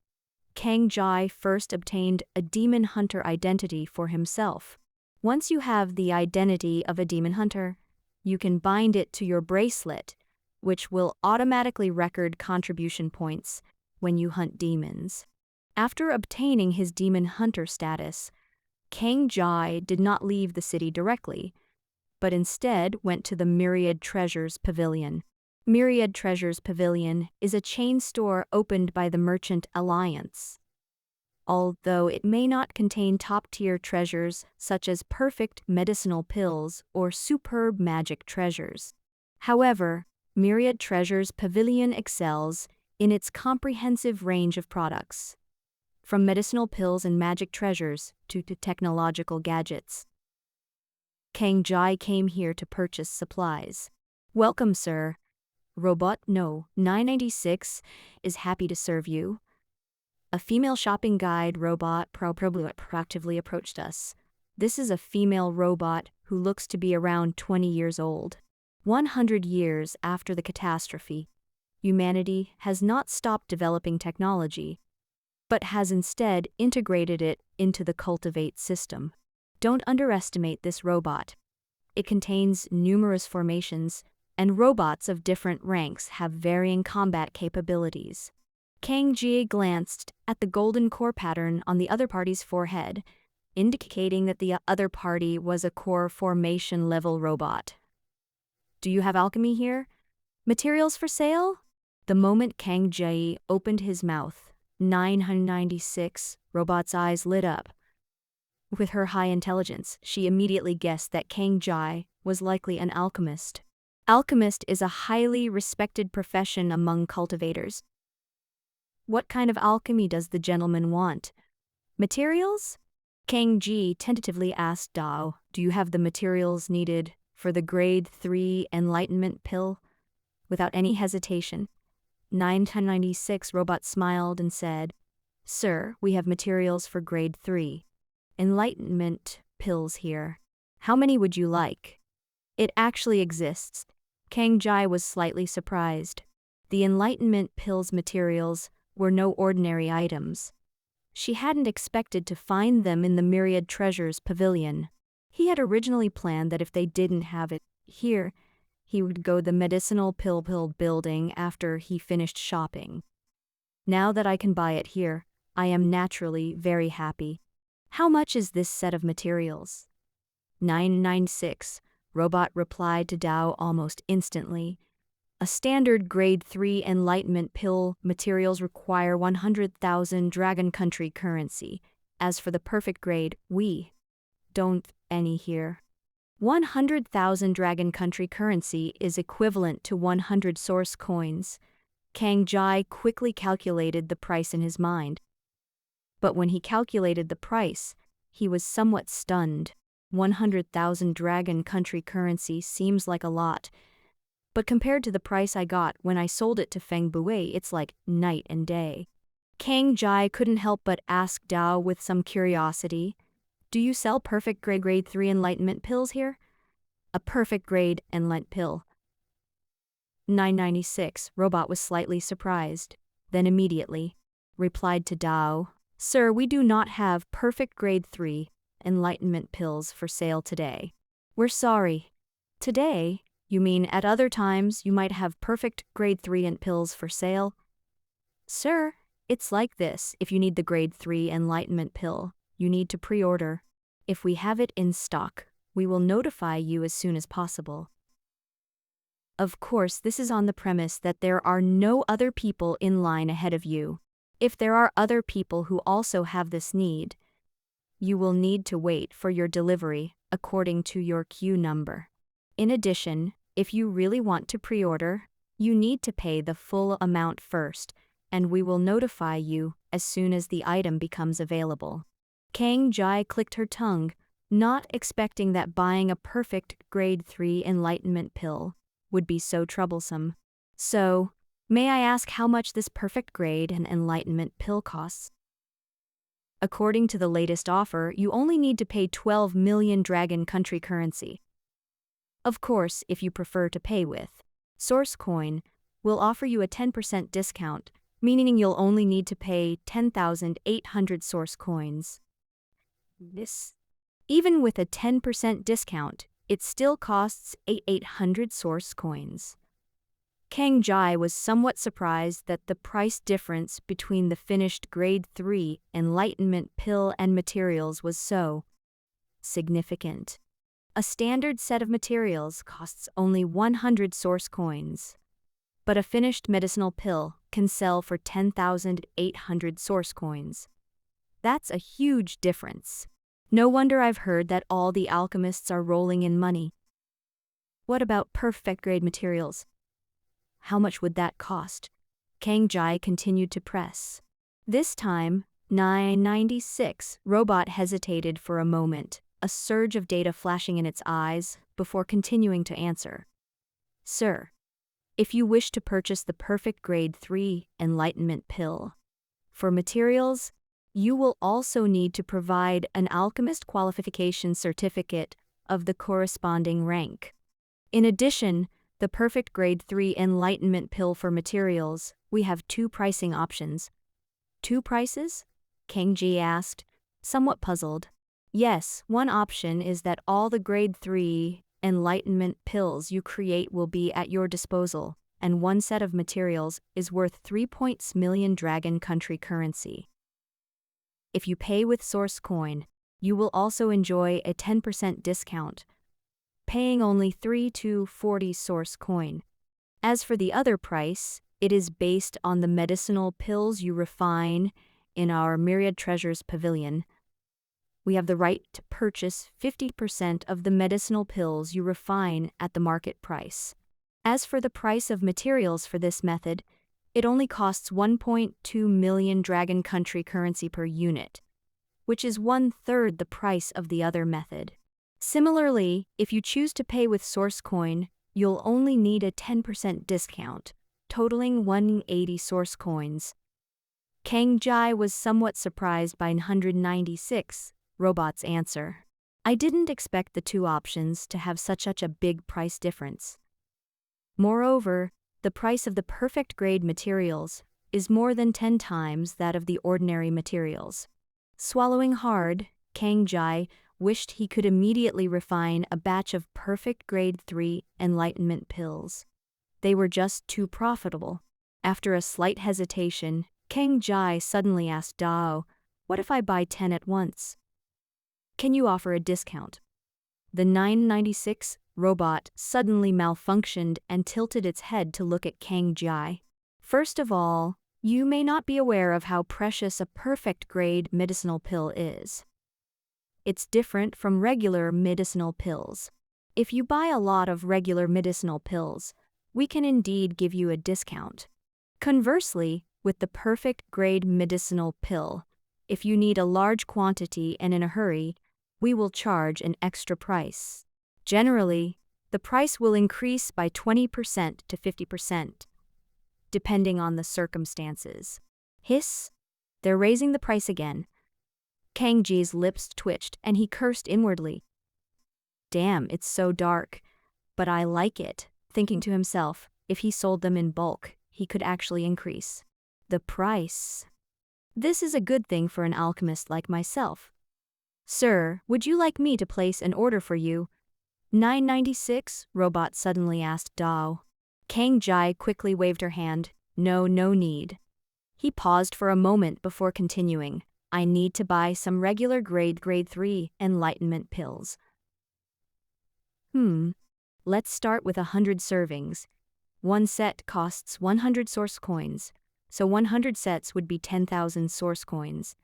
A: Kang Jai first obtained a demon hunter identity for himself. Once you have the identity of a demon hunter, you can bind it to your bracelet, which will automatically record contribution points when you hunt demons. After obtaining his demon hunter status, Kang Jai did not leave the city directly, but instead went to the Myriad Treasures Pavilion. Myriad Treasures Pavilion is a chain store opened by the Merchant Alliance. Although it may not contain top-tier treasures such as perfect medicinal pills or superb magic treasures. However, Myriad Treasures Pavilion excels in its comprehensive range of products, from medicinal pills and magic treasures to technological gadgets. Kang Jai came here to purchase supplies. "Welcome, sir. Robot No. 996 is happy to serve you." A female shopping guide robot proactively approached us. This is a female robot who looks to be around 20 years old. 100 years after the catastrophe, humanity has not stopped developing technology, but has instead integrated it into the cultivate system. Don't underestimate this robot. It contains numerous formations, and robots of different ranks have varying combat capabilities. Kang Jie glanced at the golden core pattern on the other party's forehead, indicating that the other party was a core formation level robot. Do you have alchemy here? Materials for sale? The moment Kang Jie opened his mouth, 996 robot's eyes lit up. With her high intelligence, she immediately guessed that Kang Jie was likely an alchemist. Alchemist is a highly respected profession among cultivators. What kind of alchemy does the gentleman want? Materials? Kang Ji tentatively asked Dao, do you have the materials needed for the grade 3 enlightenment pill? Without any hesitation, 996 robot smiled and said, Sir, we have materials for grade 3 enlightenment pills here. How many would you like? It actually exists. Kang Jie was slightly surprised. The enlightenment pills materials were no ordinary items. She hadn't expected to find them in the Myriad Treasures pavilion. He had originally planned that if they didn't have it here, he would go the medicinal pill building after he finished shopping. Now that I can buy it here, I am naturally very happy. How much is this set of materials? 996, robot replied to Dao almost instantly. A standard grade 3 enlightenment pill materials require 100,000 Dragon Country currency. As for the perfect grade, we don't any here. 100,000 Dragon Country currency is equivalent to 100 source coins. Kang Jie quickly calculated the price in his mind. But when he calculated the price, he was somewhat stunned. 100,000 Dragon Country currency seems like a lot, but compared to the price I got when I sold it to Feng Bui, it's like night and day. Kang Jie couldn't help but ask Dao with some curiosity, do you sell perfect grade 3 enlightenment pills here? A perfect grade enlightenment pill. 996, robot was slightly surprised, then immediately replied to Dao, Sir, we do not have perfect grade 3 enlightenment pills for sale today. We're sorry. Today? You mean at other times you might have perfect grade 3 ent pills for sale? Sir, it's like this. If you need the grade 3 enlightenment pill, you need to pre-order. If we have it in stock, we will notify you as soon as possible. Of course, this is on the premise that there are no other people in line ahead of you. If there are other people who also have this need, you will need to wait for your delivery according to your queue number. In addition, if you really want to pre-order, you need to pay the full amount first, and we will notify you as soon as the item becomes available. Kang Jie clicked her tongue, not expecting that buying a perfect grade 3 enlightenment pill would be so troublesome. So, may I ask how much this perfect grade and enlightenment pill costs? According to the latest offer, you only need to pay 12 million Dragon Country currency. Of course, if you prefer to pay with Source Coin, we'll offer you a 10% discount, meaning you'll only need to pay 10,800 Source Coins. Even with a 10% discount, it still costs 800 Source Coins. Kang Jie was somewhat surprised that the price difference between the finished grade 3 enlightenment pill and materials was so significant. A standard set of materials costs only 100 source coins, but a finished medicinal pill can sell for 10,800 source coins. That's a huge difference. No wonder I've heard that all the alchemists are rolling in money. What about perfect grade materials? How much would that cost? Kang Jie continued to press. This time, 996 robot hesitated for a moment, a surge of data flashing in its eyes, before continuing to answer. Sir, if you wish to purchase the perfect grade 3 enlightenment pill, for materials, you will also need to provide an alchemist qualification certificate of the corresponding rank. In addition, The perfect grade 3 enlightenment pill for materials. We have two pricing options. Two prices? Kang Ji asked, somewhat puzzled. Yes, one option is that all the grade 3 enlightenment pills you create will be at your disposal, and one set of materials is worth 3 million dragon country currency. If you pay with source coin, you will also enjoy a 10% discount, paying only 3 to 40 source coin. As for the other price, it is based on the medicinal pills you refine in our Myriad Treasures Pavilion. We have the right to purchase 50% of the medicinal pills you refine at the market price. As for the price of materials for this method, it only costs 1.2 million dragon country currency per unit, which is 1/3 the price of the other method. Similarly, if you choose to pay with source coin, you'll only need a 10% discount, totaling 180 source coins. Kang Ji was somewhat surprised by 196 robot's answer. I didn't expect the two options to have such a big price difference. Moreover, the price of the perfect grade materials is more than 10 times that of the ordinary materials. Swallowing hard, Kang Ji wished he could immediately refine a batch of perfect grade 3 enlightenment pills. They were just too profitable. After a slight hesitation, Kang Ji suddenly asked Dao, "What if I buy 10 at once? Can you offer a discount?" The 996 robot suddenly malfunctioned and tilted its head to look at Kang Ji. First of all, you may not be aware of how precious a perfect grade medicinal pill is. It's different from regular medicinal pills. If you buy a lot of regular medicinal pills, we can indeed give you a discount. Conversely, with the perfect grade medicinal pill, if you need a large quantity and in a hurry, we will charge an extra price. Generally, the price will increase by 20% to 50%, depending on the circumstances. Hiss, they're raising the price again. Kang Ji's lips twitched and he cursed inwardly. Damn, it's so dark. But I like it, thinking to himself, if he sold them in bulk, he could actually increase the price. This is a good thing for an alchemist like myself. Sir, would you like me to place an order for you? 996, robot suddenly asked Dao. Kang Ji quickly waved her hand. No need. He paused for a moment before continuing. I need to buy some regular grade 3 enlightenment pills. Let's start with 100 servings. One set costs 100 source coins, so 100 sets would be 10,000 source coins.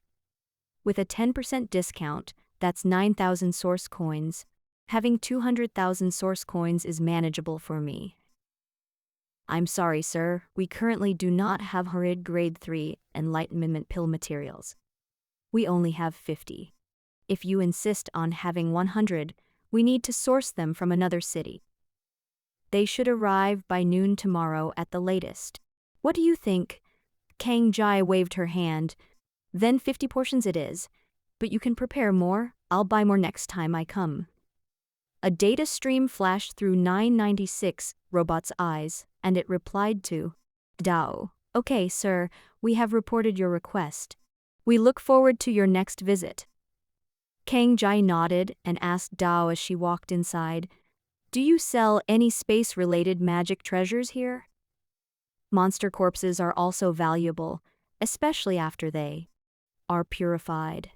A: With a 10% discount, that's 9,000 source coins. Having 200,000 source coins is manageable for me. I'm sorry, sir, we currently do not have horrid grade 3 enlightenment pill materials. We only have 50. If you insist on having 100, we need to source them from another city. They should arrive by noon tomorrow at the latest. What do you think? Kang Ji waved her hand. Then 50 portions it is. But you can prepare more, I'll buy more next time I come. A data stream flashed through 996 robot's eyes, and it replied to Dao. Okay, sir, we have reported your request. We look forward to your next visit. Kang Ji nodded and asked Dao as she walked inside, do you sell any space-related magic treasures here? Monster corpses are also valuable, especially after they are purified.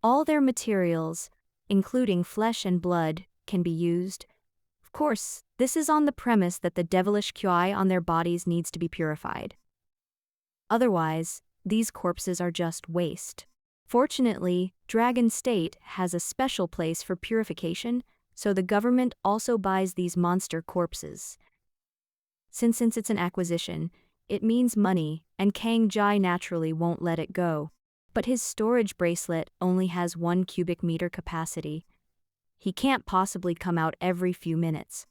A: All their materials, including flesh and blood, can be used. Of course, this is on the premise that the devilish qi on their bodies needs to be purified. Otherwise, these corpses are just waste. Fortunately, Dragon State has a special place for purification, so the government also buys these monster corpses. Since it's an acquisition, it means money, and Kang Ji naturally won't let it go. But his storage bracelet only has 1 cubic meter capacity. He can't possibly come out every few minutes.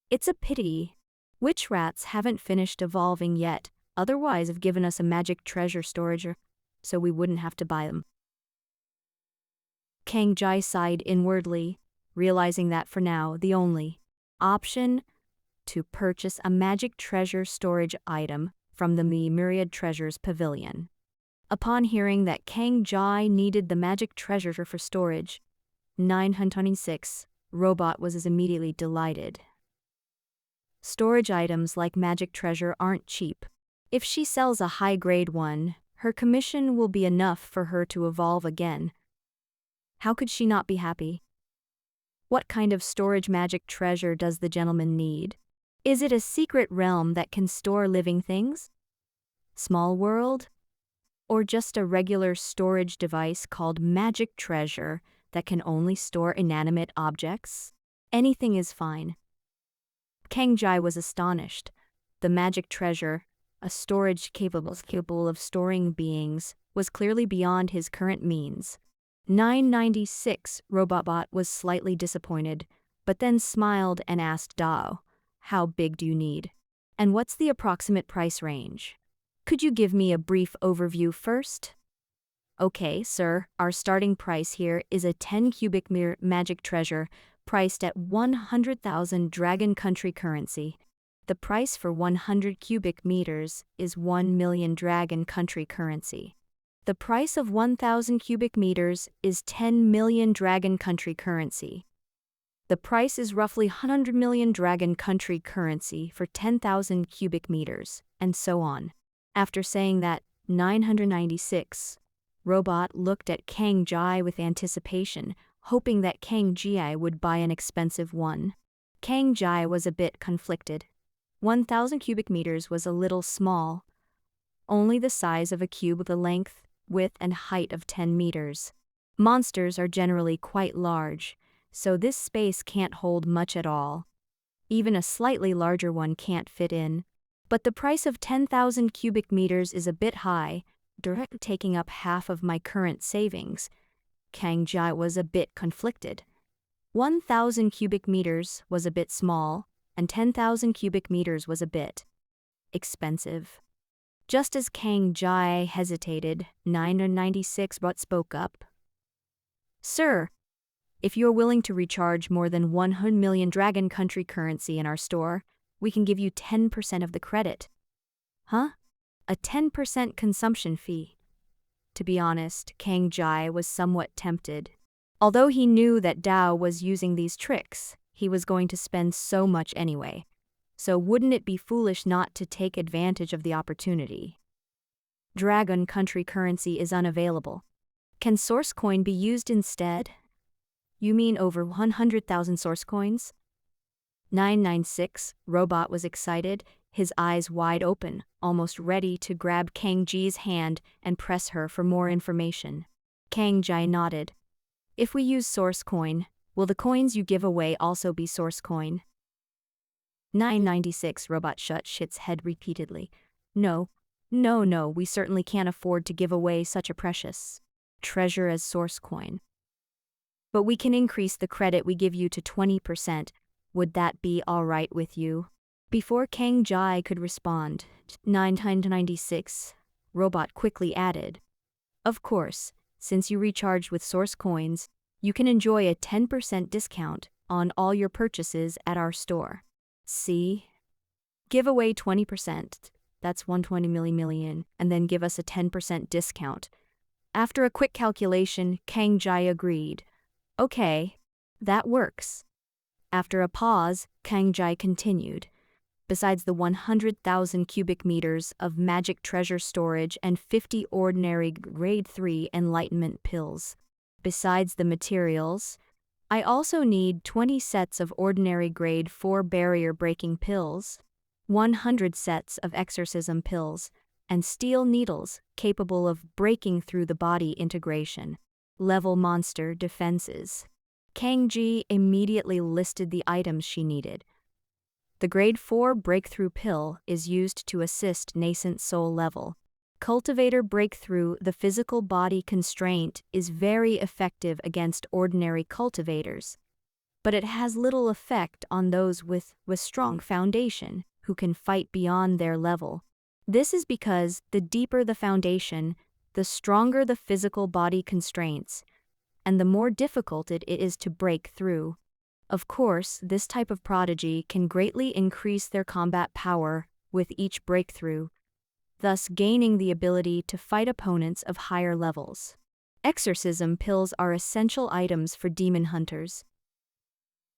A: It's a pity. Witch rats haven't finished evolving yet, otherwise have given us a magic treasure storager, so we wouldn't have to buy them. Kang Ji sighed inwardly, realizing that for now the only option to purchase a magic treasure storage item from the Myriad Treasures Pavilion. Upon hearing that Kang Jai needed the magic treasure for storage, 926 Robot was immediately delighted. Storage items like magic treasure aren't cheap. If she sells a high-grade one, her commission will be enough for her to evolve again. How could she not be happy? What kind of storage magic treasure does the gentleman need? Is it a secret realm that can store living things? Small world? Or just a regular storage device called magic treasure that can only store inanimate objects? Anything is fine. Kang Jai was astonished. The magic treasure, a storage capable of storing beings, was clearly beyond his current means. 996 Robotbot was slightly disappointed, but then smiled and asked Dao, "How big do you need? And what's the approximate price range? Could you give me a brief overview first?" "Okay, sir, our starting price here is a 10 cubic meter magic treasure priced at 100,000 Dragon Country currency. The price for 100 cubic meters is 1 million Dragon Country currency. The price of 1,000 cubic meters is 10 million Dragon Country currency. The price is roughly 100 million Dragon Country currency for 10,000 cubic meters, and so on." After saying that, 996 Robot looked at Kang Jai with anticipation, hoping that Kang Jai would buy an expensive one. Kang Jai was a bit conflicted. 1,000 cubic meters was a little small, only the size of a cube with a length, width, and height of 10 meters. Monsters are generally quite large, so this space can't hold much at all. Even a slightly larger one can't fit in. But the price of 10,000 cubic meters is a bit high, taking up half of my current savings. Kang Jai was a bit conflicted. 1,000 cubic meters was a bit small, and 10,000 cubic meters was a bit expensive. Just as Kang Jai hesitated, 996 spoke up. "Sir, if you are willing to recharge more than 100 million Dragon Country currency in our store, we can give you 10% of the credit." "Huh? A 10% consumption fee?" To be honest, Kang Jai was somewhat tempted. Although he knew that Dao was using these tricks, he was going to spend so much anyway. So wouldn't it be foolish not to take advantage of the opportunity? Dragon Country currency is unavailable. Can source coin be used instead? You mean over 100,000 source coins? 996 Robot was excited, his eyes wide open, almost ready to grab Kang Ji's hand and press her for more information. Kang Jai nodded. "If we use source coin, will the coins you give away also be source coin?" 996 Robot shut its head repeatedly. No, we certainly can't afford to give away such a precious treasure as source coin. But we can increase the credit we give you to 20%. Would that be all right with you? Before Kang Jai could respond, 996 Robot quickly added, "Of course, since you recharged with source coins, you can enjoy a 10% discount on all your purchases at our store. See? Give away 20%, that's 120 million, and then give us a 10% discount." After a quick calculation, Kang Jai agreed. "Okay, that works." After a pause, Kang Jai continued. "Besides the 100,000 cubic meters of magic treasure storage and 50 ordinary grade 3 enlightenment pills. Besides the materials, I also need 20 sets of ordinary grade 4 barrier-breaking pills, 100 sets of exorcism pills, and steel needles capable of breaking through the body integration level monster defenses." Kang Ji immediately listed the items she needed. The grade 4 breakthrough pill is used to assist nascent soul level. Cultivator breakthrough, the physical body constraint, is very effective against ordinary cultivators, but it has little effect on those with strong foundation who can fight beyond their level. This is because the deeper the foundation, the stronger the physical body constraints, and the more difficult it is to break through. Of course, this type of prodigy can greatly increase their combat power with each breakthrough, thus gaining the ability to fight opponents of higher levels. Exorcism pills are essential items for demon hunters.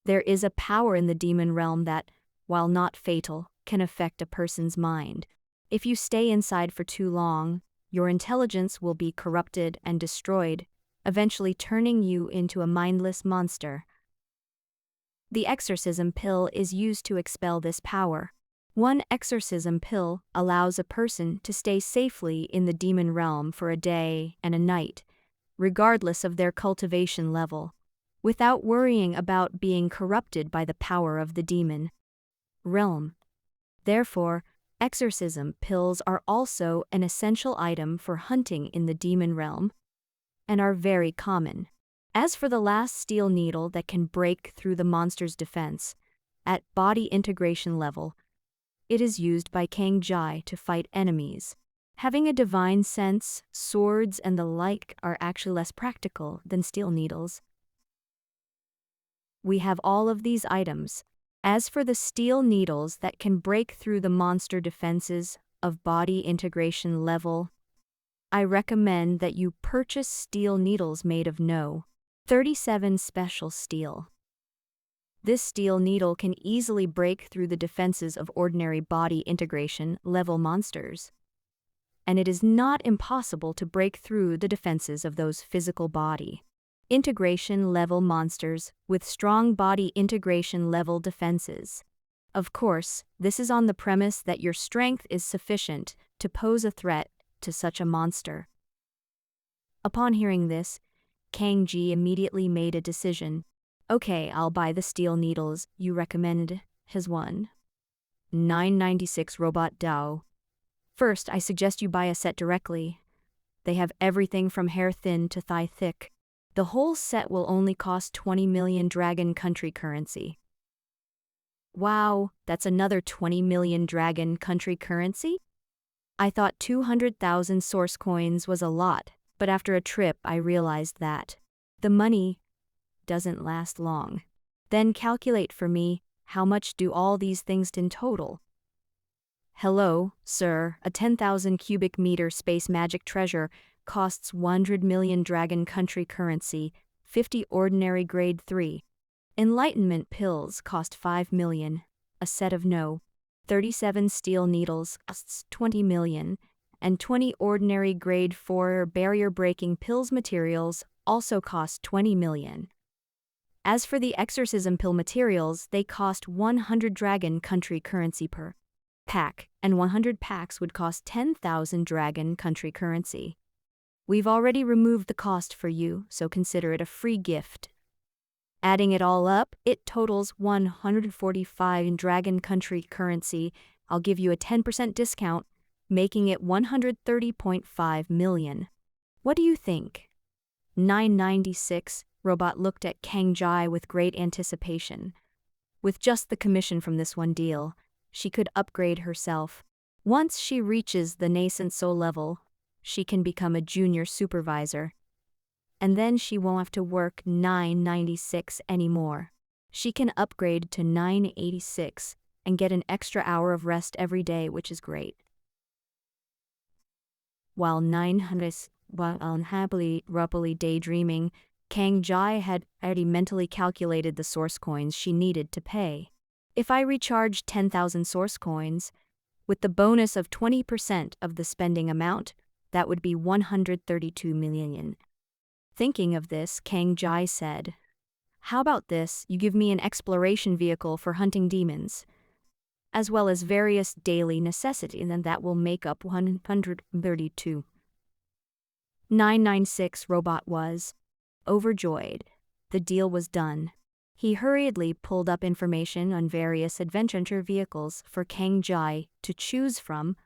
A: There is a power in the demon realm that, while not fatal, can affect a person's mind. If you stay inside for too long, your intelligence will be corrupted and destroyed, eventually turning you into a mindless monster. The exorcism pill is used to expel this power. One exorcism pill allows a person to stay safely in the demon realm for a day and a night, regardless of their cultivation level, without worrying about being corrupted by the power of the demon realm. Therefore, exorcism pills are also an essential item for hunting in the demon realm and are very common. As for the last steel needle that can break through the monster's defense, at body integration level, it is used by Kang Jai to fight enemies. Having a divine sense, swords and the like are actually less practical than steel needles. We have all of these items. As for the steel needles that can break through the monster defenses of body integration level, I recommend that you purchase steel needles made of No. 37 special steel. This steel needle can easily break through the defenses of ordinary body integration level monsters. And it is not impossible to break through the defenses of those physical body integration level monsters with strong body integration level defenses. Of course, this is on the premise that your strength is sufficient to pose a threat to such a monster. Upon hearing this, Kang Ji immediately made a decision. Okay, I'll buy the steel needles you recommended. His 996 Robot Dao. First, I suggest you buy a set directly. They have everything from hair thin to thigh thick. The whole set will only cost 20 million Dragon Country currency. Wow, that's another 20 million Dragon Country currency? I thought 200,000 source coins was a lot, but after a trip I realized that the money doesn't last long. Then calculate for me, how much do all these things in total? Hello, sir, a 10,000 cubic meter space magic treasure costs 100 million Dragon Country currency, 50 ordinary grade 3. Enlightenment pills cost 5 million, a set of No. 37 steel needles costs 20 million, and 20 ordinary grade 4 barrier-breaking pills materials also cost 20 million. As for the exorcism pill materials, they cost 100 Dragon Country currency per pack, and 100 packs would cost 10,000 Dragon Country currency. We've already removed the cost for you, so consider it a free gift. Adding it all up, it totals 145 Dragon Country currency. I'll give you a 10% discount, making it 130.5 million. What do you think? 996 Robot looked at Kang Jai with great anticipation. With just the commission from this one deal, she could upgrade herself. Once she reaches the nascent soul level, she can become a junior supervisor. And then she won't have to work 996 anymore. She can upgrade to 986 and get an extra hour of rest every day, which is great. While unhappily daydreaming, Kang Jai had already mentally calculated the source coins she needed to pay. If I recharge 10,000 source coins, with the bonus of 20% of the spending amount, that would be 132 million. Thinking of this, Kang Jai said, "How about this, you give me an exploration vehicle for hunting demons, as well as various daily necessities, and that will make up 132. 996 Robot was overjoyed. The deal was done. He hurriedly pulled up information on various adventure vehicles for Kang Jai to choose from,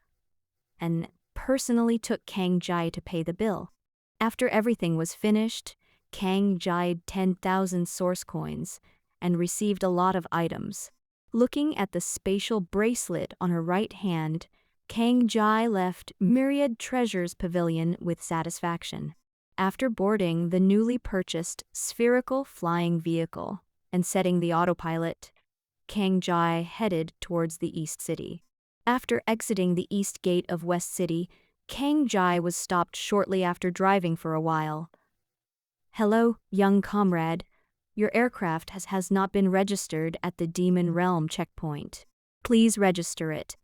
A: and personally took Kang Jai to pay the bill. After everything was finished, Kang Jai 10,000 source coins and received a lot of items. Looking at the spatial bracelet on her right hand, Kang Jai left Myriad Treasures Pavilion with satisfaction. After boarding the newly purchased spherical flying vehicle, and setting the autopilot, Kang Jai headed towards the East City. After exiting the East Gate of West City, Kang Jai was stopped shortly after driving for a while. "Hello, young comrade. Your aircraft has not been registered at the Demon Realm checkpoint. Please register it."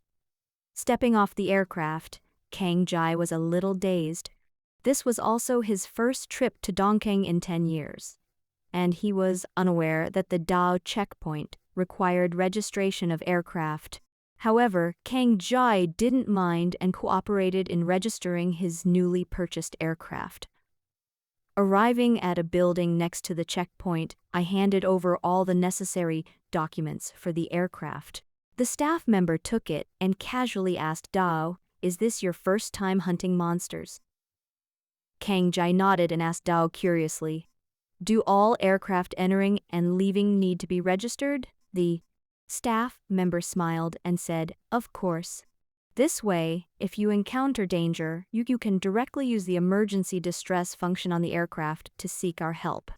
A: Stepping off the aircraft, Kang Jai was a little dazed. This was also his first trip to Dongkeng in 10 years, and he was unaware that the Dao checkpoint required registration of aircraft. However, Kang Jai didn't mind and cooperated in registering his newly purchased aircraft. Arriving at a building next to the checkpoint, I handed over all the necessary documents for the aircraft. The staff member took it and casually asked Dao, "Is this your first time hunting monsters?" Kang Jai nodded and asked Dao curiously, "Do all aircraft entering and leaving need to be registered?" The staff member smiled and said, "Of course. This way, if you encounter danger, you can directly use the emergency distress function on the aircraft to seek our help."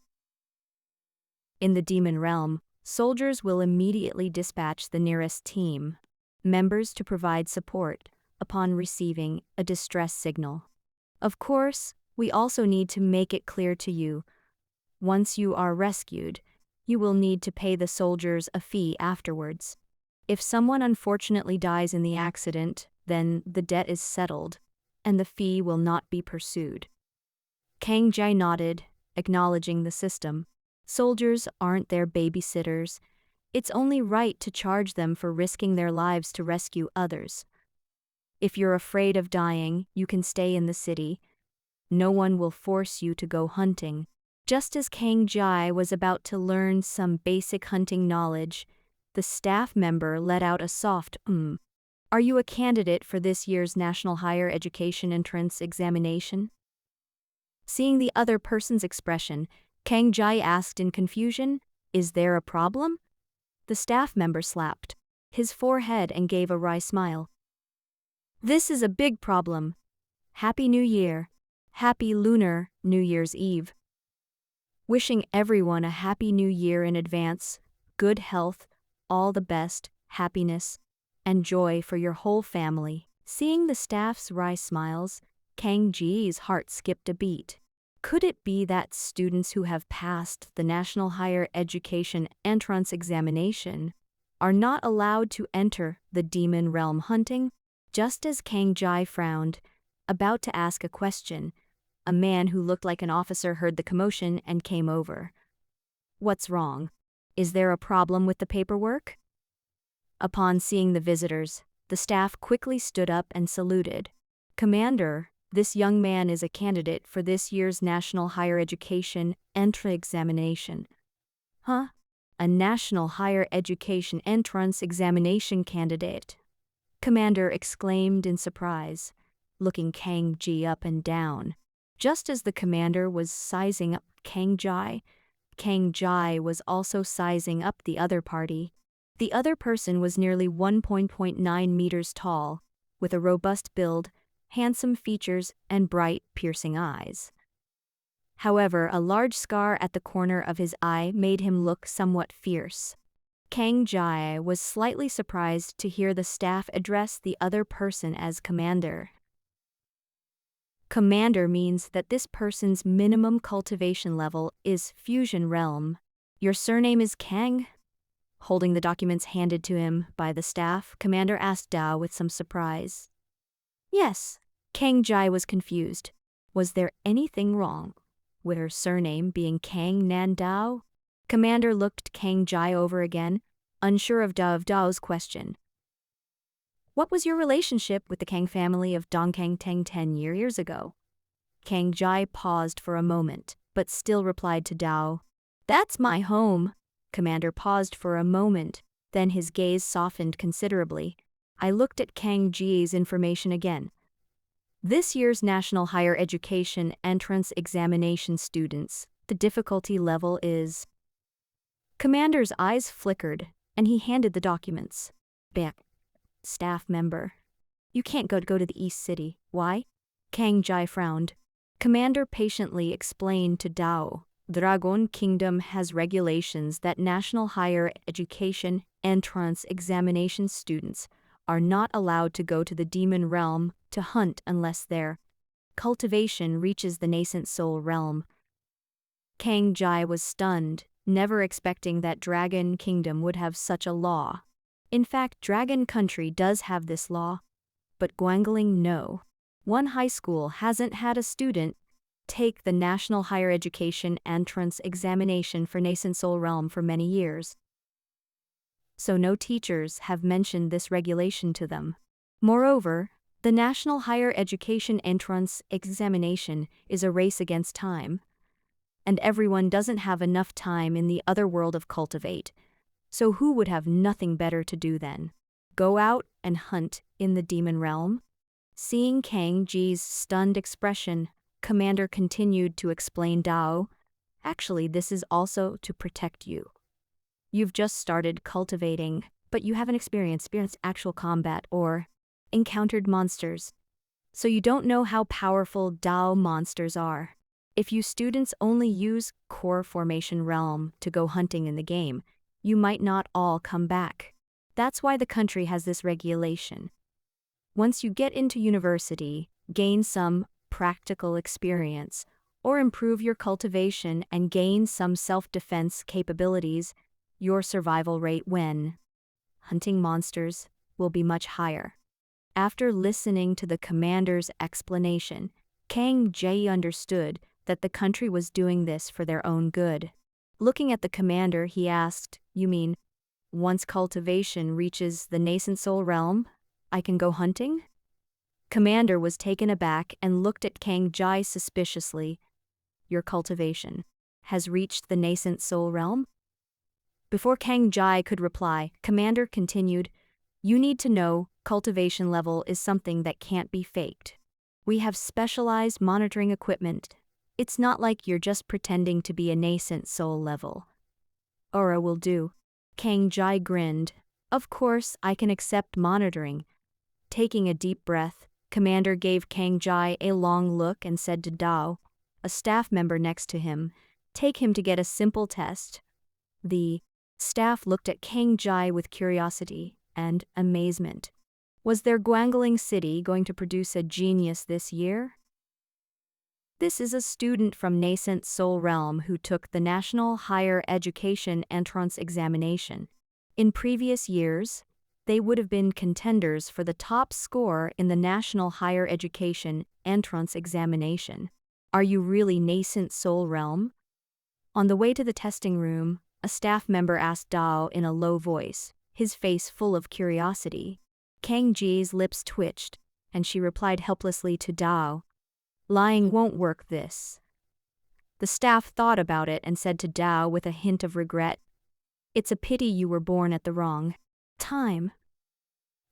A: In the Demon Realm, soldiers will immediately dispatch the nearest team members to provide support upon receiving a distress signal. Of course, we also need to make it clear to you, once you are rescued, you will need to pay the soldiers a fee afterwards. If someone unfortunately dies in the accident, then the debt is settled, and the fee will not be pursued. Kang Jai nodded, acknowledging the system. Soldiers aren't their babysitters. It's only right to charge them for risking their lives to rescue others. If you're afraid of dying, you can stay in the city. No one will force you to go hunting. Just as Kang Jai was about to learn some basic hunting knowledge, the staff member let out a soft "Are you a candidate for this year's National Higher Education Entrance Examination?" Seeing the other person's expression, Kang Jai asked in confusion, "Is there a problem?" The staff member slapped his forehead and gave a wry smile. "This is a big problem. Happy New Year. Happy Lunar New Year's Eve. Wishing everyone a Happy New Year in advance, good health, all the best, happiness, and joy for your whole family." Seeing the staff's wry smiles, Kang Jai's heart skipped a beat. Could it be that students who have passed the National Higher Education Entrance Examination are not allowed to enter the Demon Realm hunting? Just as Kang Jai frowned, about to ask a question, a man who looked like an officer heard the commotion and came over. "What's wrong? Is there a problem with the paperwork?" Upon seeing the visitors, the staff quickly stood up and saluted. "Commander, this young man is a candidate for this year's National Higher Education Entrance Examination." "Huh? A National Higher Education Entrance Examination candidate?" Commander exclaimed in surprise, looking Kang Jai up and down. Just as the commander was sizing up Kang Jai was also sizing up the other party. The other person was nearly 1.9 meters tall, with a robust build, handsome features, and bright, piercing eyes. However, a large scar at the corner of his eye made him look somewhat fierce. Kang Jai was slightly surprised to hear the staff address the other person as commander. Commander means that this person's minimum cultivation level is Fusion Realm. "Your surname is Kang?" Holding the documents handed to him by the staff, Commander asked Dao with some surprise. "Yes." Kang Jai was confused. Was there anything wrong with her surname being Kang Nan Dao? Commander looked Kang Jai over again, unsure of Dao's question. "What was your relationship with the Kang family of Dongkang 10 years ago?" Kang Jai paused for a moment, but still replied to Dao, "That's my home." Commander paused for a moment, then his gaze softened considerably. I looked at Kang Jai's information again. This year's National Higher Education Entrance Examination students, the difficulty level is... Commander's eyes flickered, and he handed the documents back. Staff member. "You can't go to the East City. Why?" Kang Jai frowned. Commander patiently explained to Dao. Dragon Kingdom has regulations that national higher education entrance examination students are not allowed to go to the demon realm to hunt unless their cultivation reaches the nascent soul realm. Kang Jai was stunned, never expecting that Dragon Kingdom would have such a law. In fact, Dragon Country does have this law, but Guangling no. One high school hasn't had a student take the National Higher Education Entrance Examination for Nascent Soul Realm for many years. So no teachers have mentioned this regulation to them. Moreover, the National Higher Education Entrance Examination is a race against time, and everyone doesn't have enough time in the other world of cultivate, so who would have nothing better to do then? Go out and hunt in the demon realm? Seeing Kang Ji's stunned expression, Commander continued to explain Dao, actually this is also to protect you. You've just started cultivating, but you haven't experienced actual combat or encountered monsters, so you don't know how powerful Dao monsters are. If you students only use core formation realm to go hunting in the game, you might not all come back. That's why the country has this regulation. Once you get into university, gain some practical experience, or improve your cultivation and gain some self-defense capabilities, your survival rate when hunting monsters will be much higher. After listening to the commander's explanation, Kang Jie understood that the country was doing this for their own good. Looking at the commander, he asked, "You mean, once cultivation reaches the nascent soul realm, I can go hunting?" Commander was taken aback and looked at Kang Jie suspiciously. "Your cultivation has reached the nascent soul realm?" Before Kang Jie could reply, Commander continued, "You need to know cultivation level is something that can't be faked. We have specialized monitoring equipment. It's not like you're just pretending to be a nascent soul level." "Aura will do." Kang Jie grinned. "Of course, I can accept monitoring." Taking a deep breath, Commander gave Kang Jie a long look and said to Dao, a staff member next to him, "Take him to get a simple test." The staff looked at Kang Jie with curiosity and amazement. Was their Guangling city going to produce a genius this year? This is a student from Nascent Soul Realm who took the National Higher Education Entrance Examination. In previous years, they would have been contenders for the top score in the National Higher Education Entrance Examination. Are you really Nascent Soul Realm? On the way to the testing room, a staff member asked Dao in a low voice, his face full of curiosity. Kang Ji's lips twitched, and she replied helplessly to Dao, "Lying won't work this." The staff thought about it and said to Dao with a hint of regret, "It's a pity you were born at the wrong time.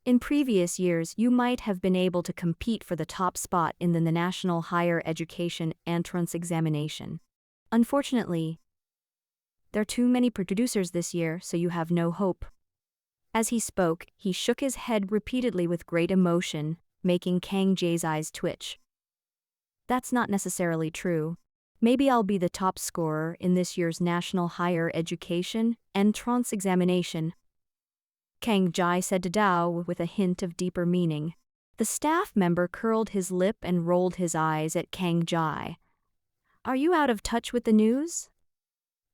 A: In previous years, you might have been able to compete for the top spot in the National Higher Education Entrance Examination. Unfortunately, there are too many producers this year, so you have no hope." As he spoke, he shook his head repeatedly with great emotion, making Kang Jie's eyes twitch. "That's not necessarily true. Maybe I'll be the top scorer in this year's National Higher Education Entrance Examination," Kang Jie said to Dao with a hint of deeper meaning. The staff member curled his lip and rolled his eyes at Kang Jie. "Are you out of touch with the news?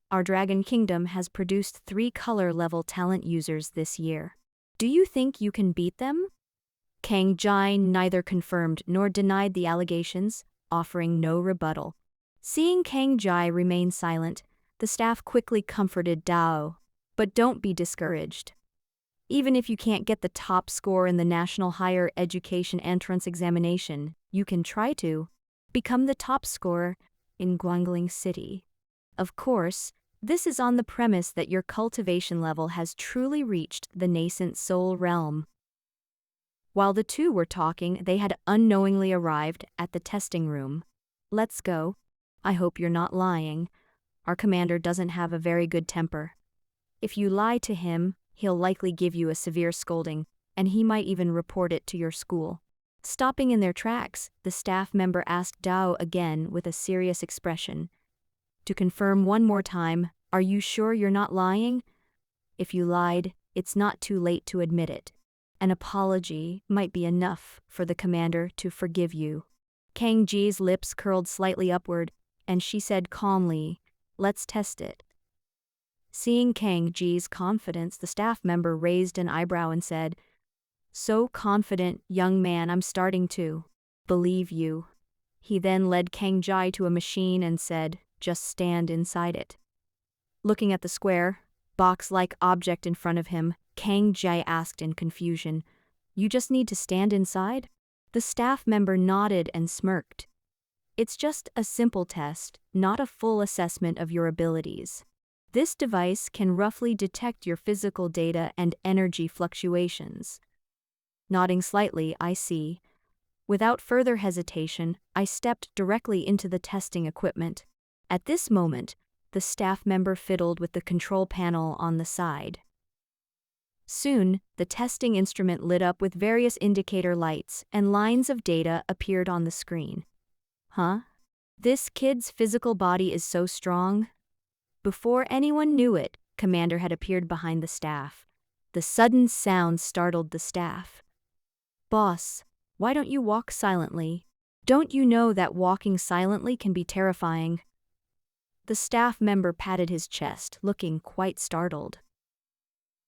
A: Our Dragon Kingdom has produced 3 color-level talent users this year. Do you think you can beat them?" Kang Jie neither confirmed nor denied the allegations, offering no rebuttal. Seeing Kang Jie remain silent, the staff quickly comforted Dao. "But don't be discouraged. Even if you can't get the top score in the National Higher Education Entrance Examination, you can try to become the top scorer in Guangling City. Of course, this is on the premise that your cultivation level has truly reached the nascent soul realm." While the two were talking, they had unknowingly arrived at the testing room. "Let's go. I hope you're not lying. Our commander doesn't have a very good temper. If you lie to him, he'll likely give you a severe scolding, and he might even report it to your school." Stopping in their tracks, the staff member asked Dao again with a serious expression, To confirm one more time, are you sure you're not lying? If you lied, it's not too late to admit it. An apology might be enough for the commander to forgive you. Kang Ji's lips curled slightly upward, and she said calmly, "Let's test it." Seeing Kang Ji's confidence, the staff member raised an eyebrow and said, "So confident, young man, I'm starting to believe you." He then led Kang Ji to a machine and said, "Just stand inside it." Looking at the square, box-like object in front of him, Kang Ji asked in confusion, "You just need to stand inside?" The staff member nodded and smirked. "It's just a simple test, not a full assessment of your abilities. This device can roughly detect your physical data and energy fluctuations." Nodding slightly, "I see." Without further hesitation, I stepped directly into the testing equipment. At this moment, the staff member fiddled with the control panel on the side. Soon, the testing instrument lit up with various indicator lights, and lines of data appeared on the screen. "Huh? This kid's physical body is so strong?" Before anyone knew it, Commander had appeared behind the staff. The sudden sound startled the staff. "Boss, why don't you walk silently? Don't you know that walking silently can be terrifying?" The staff member patted his chest, looking quite startled.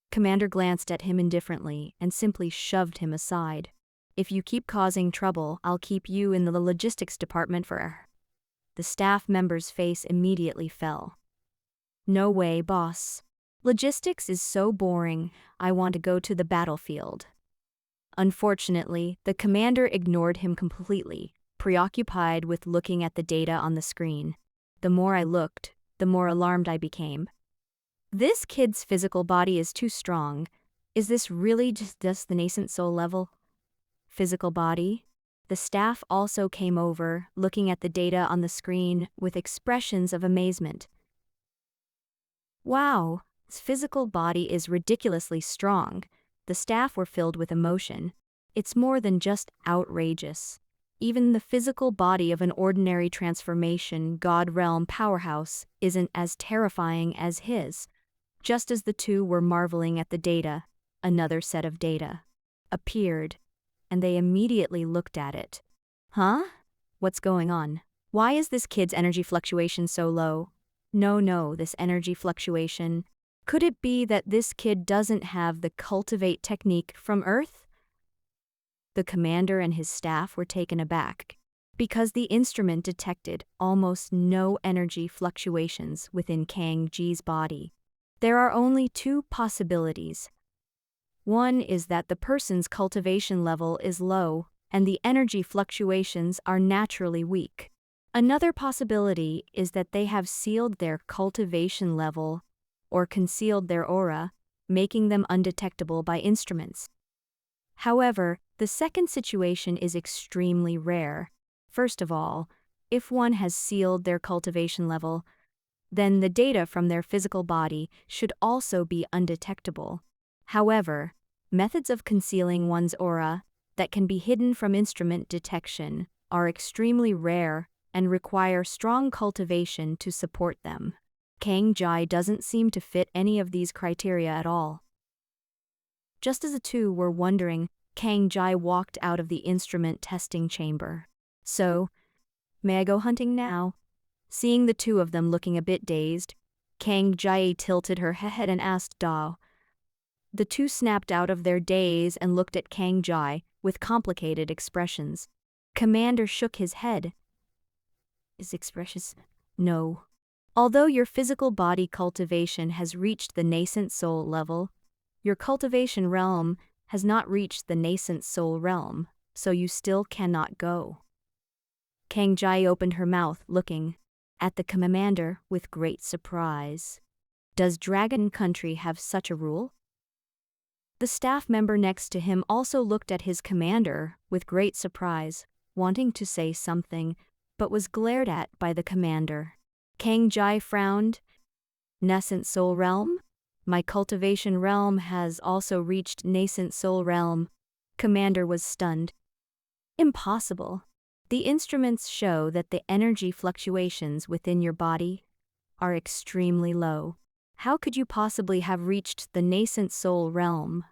A: Commander glanced at him indifferently and simply shoved him aside. "If you keep causing trouble, I'll keep you in the logistics department for." The staff member's face immediately fell. "No way, boss. Logistics is so boring, I want to go to the battlefield." Unfortunately, the commander ignored him completely, preoccupied with looking at the data on the screen. The more I looked, the more alarmed I became. This kid's physical body is too strong. Is this really just the nascent soul level? Physical body? The staff also came over, looking at the data on the screen with expressions of amazement. "Wow, his physical body is ridiculously strong." The staff were filled with emotion. "It's more than just outrageous. Even the physical body of an ordinary transformation God realm powerhouse isn't as terrifying as his." Just as the two were marveling at the data, another set of data appeared, and they immediately looked at it. "Huh? What's going on? Why is this kid's energy fluctuation so low? No, this energy fluctuation. Could it be that this kid doesn't have the cultivate technique from Earth?" The commander and his staff were taken aback, because the instrument detected almost no energy fluctuations within Kang Ji's body. There are only two possibilities. One is that the person's cultivation level is low, and the energy fluctuations are naturally weak. Another possibility is that they have sealed their cultivation level or concealed their aura, making them undetectable by instruments. However, the second situation is extremely rare. First of all, if one has sealed their cultivation level, then the data from their physical body should also be undetectable. However, methods of concealing one's aura that can be hidden from instrument detection are extremely rare and require strong cultivation to support them. Kang Ji doesn't seem to fit any of these criteria at all. Just as the two were wondering, Kang Ji walked out of the instrument testing chamber. "So, may I go hunting now?" Seeing the two of them looking a bit dazed, Kang Ji tilted her head and asked Dao. The two snapped out of their daze and looked at Kang Ji with complicated expressions. Commander shook his head. "His expressions? No. Although your physical body cultivation has reached the nascent soul level, your cultivation realm has not reached the nascent soul realm, so you still cannot go." Kang Ji opened her mouth, looking at the commander with great surprise. "Does Dragon Country have such a rule?" The staff member next to him also looked at his commander with great surprise, wanting to say something, but was glared at by the commander. Kang Ji frowned. "Nascent soul realm? My cultivation realm has also reached nascent soul realm." Commander was stunned. "Impossible. The instruments show that the energy fluctuations within your body are extremely low. How could you possibly have reached the nascent soul realm?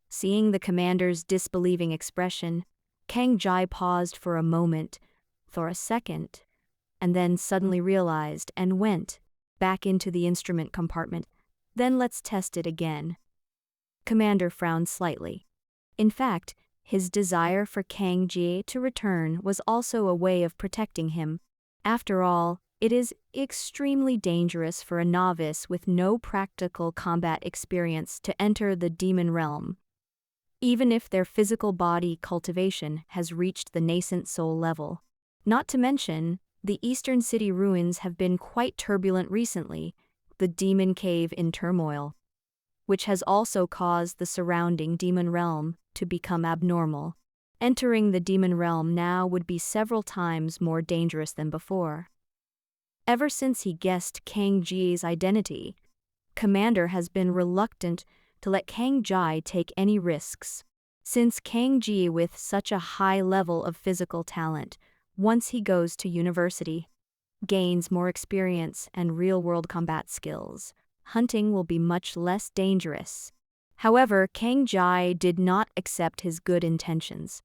A: Seeing the commander's disbelieving expression, Kang Jai paused for a moment, for a second, and then suddenly realized and went back into the instrument compartment. Then let's test it again. Commander frowned slightly. In fact, his desire for Kang Jie to return was also a way of protecting him. After all, it is extremely dangerous for a novice with no practical combat experience to enter the demon realm, even if their physical body cultivation has reached the nascent soul level. Not to mention, the Eastern City ruins have been quite turbulent recently, the demon cave in turmoil, which has also caused the surrounding demon realm to become abnormal. Entering the demon realm now would be several times more dangerous than before. Ever since he guessed Kang Jie's identity, Commander has been reluctant to let Kang Jai take any risks. Since Kang Jie, with such a high level of physical talent, once he goes to university, gains more experience and real-world combat skills, hunting will be much less dangerous. However, Kang Jai did not accept his good intentions.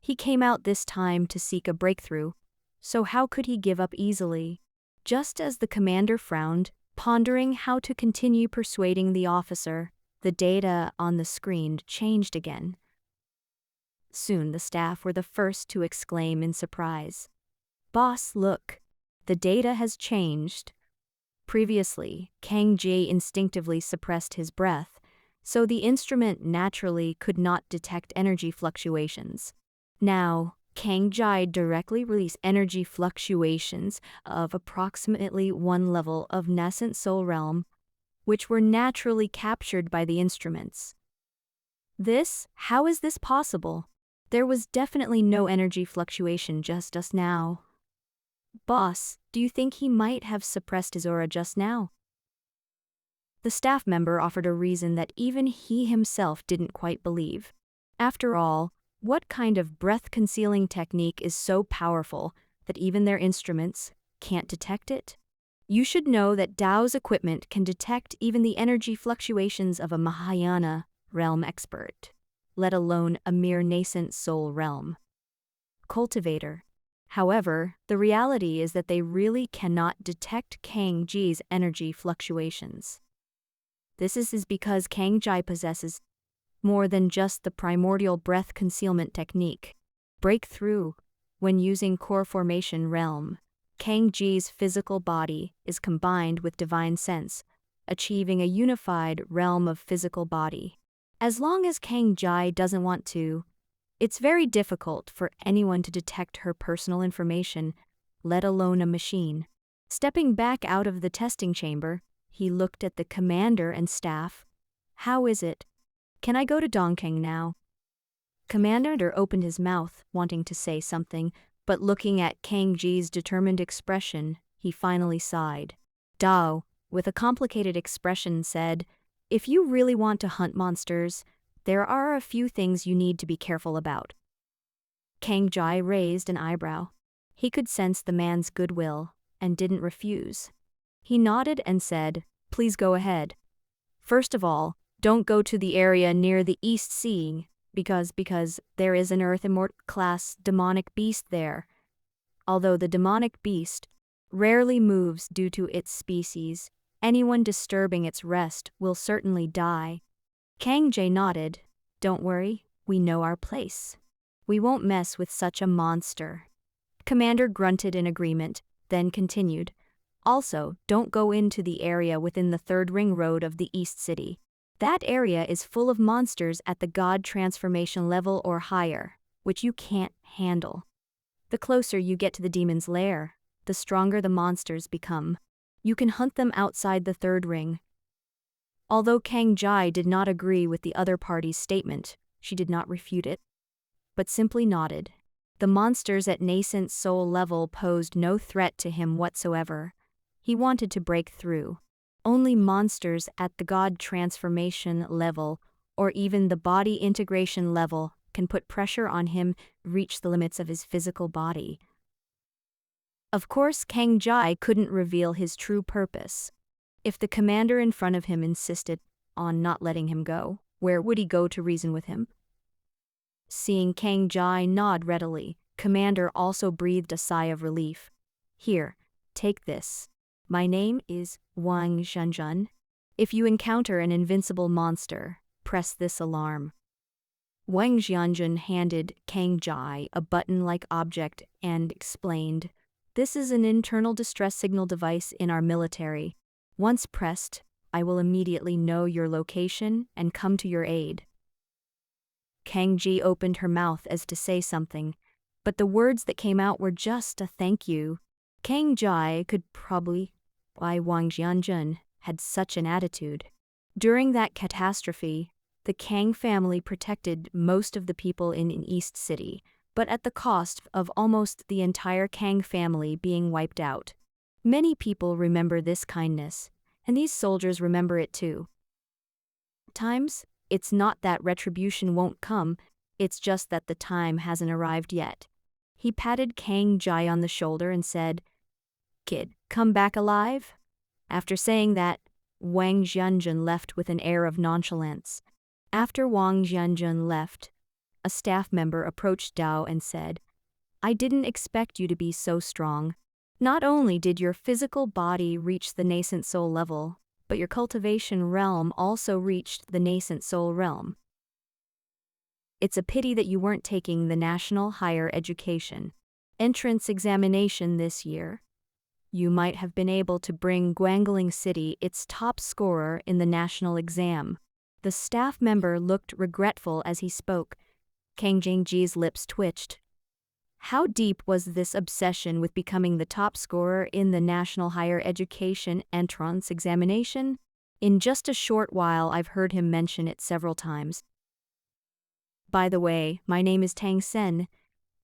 A: He came out this time to seek a breakthrough, so how could he give up easily? Just as the commander frowned, pondering how to continue persuading the officer, the data on the screen changed again. Soon the staff were the first to exclaim in surprise. "Boss, look! The data has changed." Previously, Kang Jie instinctively suppressed his breath, so the instrument naturally could not detect energy fluctuations. Now, Kang Jai directly released energy fluctuations of approximately 1 level of nascent soul realm, which were naturally captured by the instruments. How is this possible? There was definitely no energy fluctuation just now. Boss, do you think he might have suppressed his aura just now? The staff member offered a reason that even he himself didn't quite believe. After all, what kind of breath-concealing technique is so powerful that even their instruments can't detect it? You should know that Dao's equipment can detect even the energy fluctuations of a Mahayana realm expert, let alone a mere nascent soul realm cultivator. However, the reality is that they really cannot detect Kang Jie's energy fluctuations. This is because Kang Jai possesses more than just the primordial breath concealment technique. Breakthrough. When using core formation realm, Kang Jie's physical body is combined with divine sense, achieving a unified realm of physical body. As long as Kang Jai doesn't want to, it's very difficult for anyone to detect her personal information, let alone a machine. Stepping back out of the testing chamber, he looked at the commander and staff. "How is it? Can I go to Dongkang now?" Commander opened his mouth, wanting to say something, but looking at Kang Jie's determined expression, he finally sighed. Dao, with a complicated expression, said, "If you really want to hunt monsters, there are a few things you need to be careful about." Kang Jai raised an eyebrow. He could sense the man's goodwill, and didn't refuse. He nodded and said, "Please go ahead. First of all, don't go to the area near the East Sea, because there is an Earth Immortal class demonic beast there. Although the demonic beast rarely moves due to its species, anyone disturbing its rest will certainly die." Kang Jie nodded. "Don't worry, we know our place. We won't mess with such a monster." Commander grunted in agreement, then continued, "Also, don't go into the area within the third ring road of the East City. That area is full of monsters at the god transformation level or higher, which you can't handle. The closer you get to the demon's lair, the stronger the monsters become. You can hunt them outside the third ring." Although Kang Jai did not agree with the other party's statement, she did not refute it, but simply nodded. The monsters at nascent soul level posed no threat to him whatsoever. He wanted to break through. Only monsters at the god transformation level, or even the body integration level, can put pressure on him, reach the limits of his physical body. Of course, Kang Jai couldn't reveal his true purpose. If the commander in front of him insisted on not letting him go, where would he go to reason with him? Seeing Kang Jai nod readily, Commander also breathed a sigh of relief. Here, take this. My name is Wang Zhanzhan. If you encounter an invincible monster, press this alarm. Wang Zhanzhan handed Kang Jai a button-like object and explained, "This is an internal distress signal device in our military. Once pressed, I will immediately know your location and come to your aid." Kang Ji opened her mouth as to say something, but the words that came out were just a thank you. Kang Jai could probably why Wang Zhanzhan had such an attitude. During that catastrophe, the Kang family protected most of the people in East City, but at the cost of almost the entire Kang family being wiped out. Many people remember this kindness, and these soldiers remember it too. Times, it's not that retribution won't come, it's just that the time hasn't arrived yet. He patted Kang Jai on the shoulder and said, "Kid, come back alive?" After saying that, Wang Zhanzhan left with an air of nonchalance. After Wang Zhanzhan left, a staff member approached Dao and said, "I didn't expect you to be so strong. Not only did your physical body reach the nascent soul level, but your cultivation realm also reached the nascent soul realm. It's a pity that you weren't taking the National Higher Education entrance examination this year. You might have been able to bring Guangling City its top scorer in the national exam." The staff member looked regretful as he spoke. Kang Jingji's lips twitched. How deep was this obsession with becoming the top scorer in the National Higher Education entrance examination? In just a short while, I've heard him mention it several times. "By the way, my name is Tang Sen.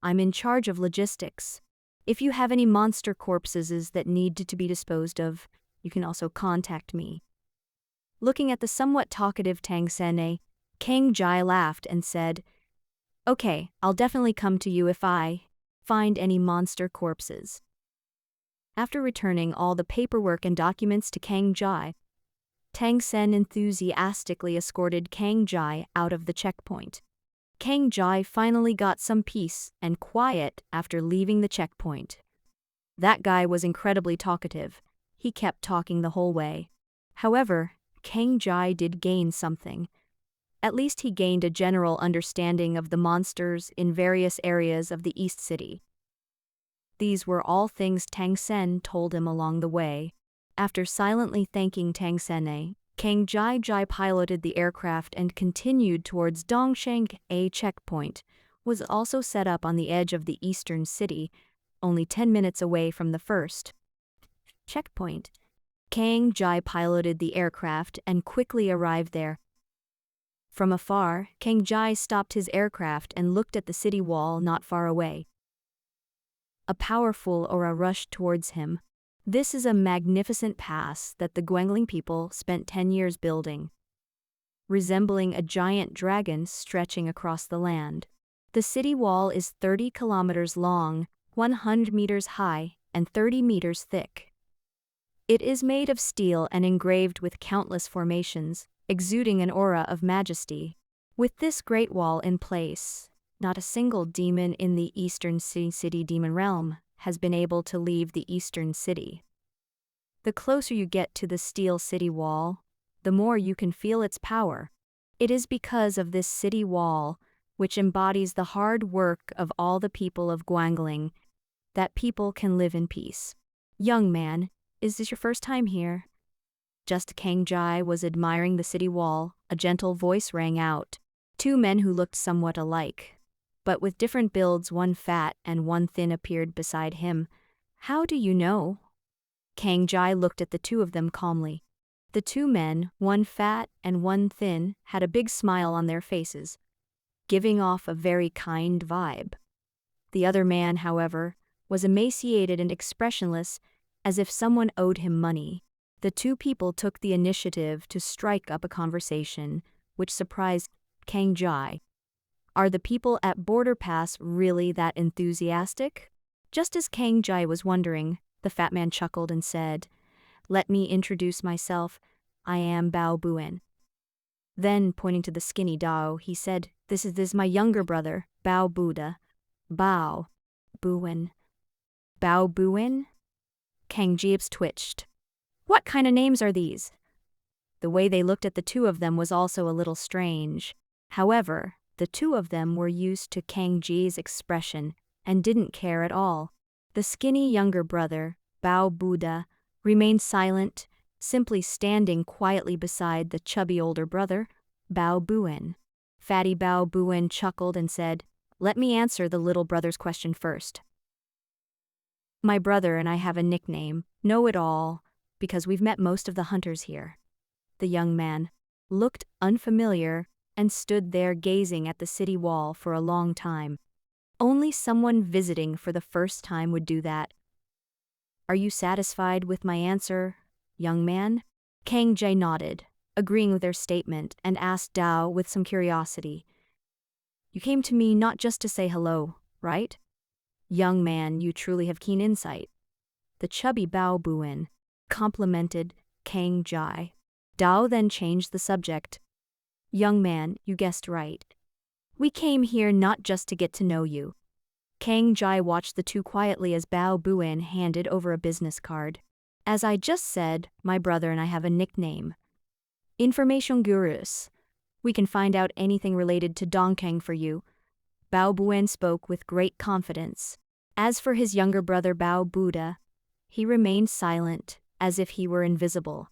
A: I'm in charge of logistics. If you have any monster corpses that need to be disposed of, you can also contact me." Looking at the somewhat talkative Tang Sen, Kang Jai laughed and said, "Okay, I'll definitely come to you if I find any monster corpses." After returning all the paperwork and documents to Kang Jai, Tang Sen enthusiastically escorted Kang Jai out of the checkpoint. Kang Jai finally got some peace and quiet after leaving the checkpoint. That guy was incredibly talkative. He kept talking the whole way. However, Kang Jai did gain something. At least he gained a general understanding of the monsters in various areas of the East City. These were all things Tang Sen told him along the way. After silently thanking Tang Sen, Kang Jai piloted the aircraft and continued towards Dongsheng. A checkpoint was also set up on the edge of the eastern city, only 10 minutes away from the first checkpoint. Kang Jai piloted the aircraft and quickly arrived there. From afar, Kang Jai stopped his aircraft and looked at the city wall not far away. A powerful aura rushed towards him. This is a magnificent pass that the Guangling people spent 10 years building, resembling a giant dragon stretching across the land. The city wall is 30 kilometers long, 100 meters high, and 30 meters thick. It is made of steel and engraved with countless formations, exuding an aura of majesty. With this great wall in place, not a single demon in the Eastern City demon realm has been able to leave the Eastern City. The closer you get to the steel city wall, the more you can feel its power. It is because of this city wall, which embodies the hard work of all the people of Guangling, that people can live in peace. "Young man, is this your first time here?" Just Kang Jai was admiring the city wall, a gentle voice rang out. Two men who looked somewhat alike, but with different builds, one fat and one thin, appeared beside him. "How do you know?" Kang Jai looked at the two of them calmly. The two men, one fat and one thin, had a big smile on their faces, giving off a very kind vibe. The other man, however, was emaciated and expressionless, as if someone owed him money. The two people took the initiative to strike up a conversation, which surprised Kang Jai. Are the people at Border Pass really that enthusiastic? Just as Kang Jai was wondering, the fat man chuckled and said, "Let me introduce myself. I am Bao Buen." Then, pointing to the skinny Dao, he said, This is my younger brother, Bao Buddha. Bao Buen. Bao Buen? Kang Ji's twitched. What kind of names are these? The way they looked at the two of them was also a little strange. However, the two of them were used to Kang Ji's expression and didn't care at all. The skinny younger brother, Bao Buddha, remained silent, simply standing quietly beside the chubby older brother, Bao Buen. Fatty Bao Buen chuckled and said, "Let me answer the little brother's question first. My brother and I have a nickname, Know-It-All, because we've met most of the hunters here." The young man looked unfamiliar and stood there gazing at the city wall for a long time. Only someone visiting for the first time would do that. "Are you satisfied with my answer, young man?" Kang Jai nodded, agreeing with their statement, and asked Dao with some curiosity, "You came to me not just to say hello, right?" "Young man, you truly have keen insight." The chubby Bao Buen complimented Kang Jai. Dao then changed the subject. "Young man, you guessed right. We came here not just to get to know you." Kang Jai watched the two quietly as Bao Buen handed over a business card. "As I just said, my brother and I have a nickname. Information Gurus. We can find out anything related to Dongkang for you." Bao Buen spoke with great confidence. As for his younger brother Bao Buddha, he remained silent, as if he were invisible.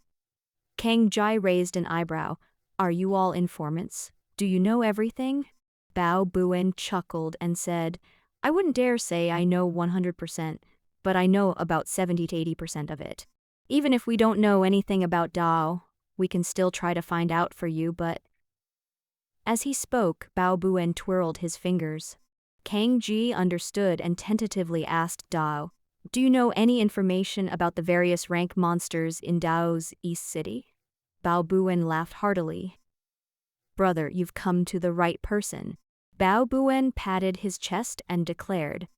A: Kang Jai raised an eyebrow. "Are you all informants? Do you know everything?" Bao Buen chuckled and said, "I wouldn't dare say I know 100%, but I know about 70 to 80% of it. Even if we don't know anything about Dao, we can still try to find out for you, but..." As he spoke, Bao Buen twirled his fingers. Kang Ji understood and tentatively asked Dao, "Do you know any information about the various rank monsters in Dao's East City?" Bao Buen laughed heartily. "Brother, you've come to the right person." Bao Buen patted his chest and declared,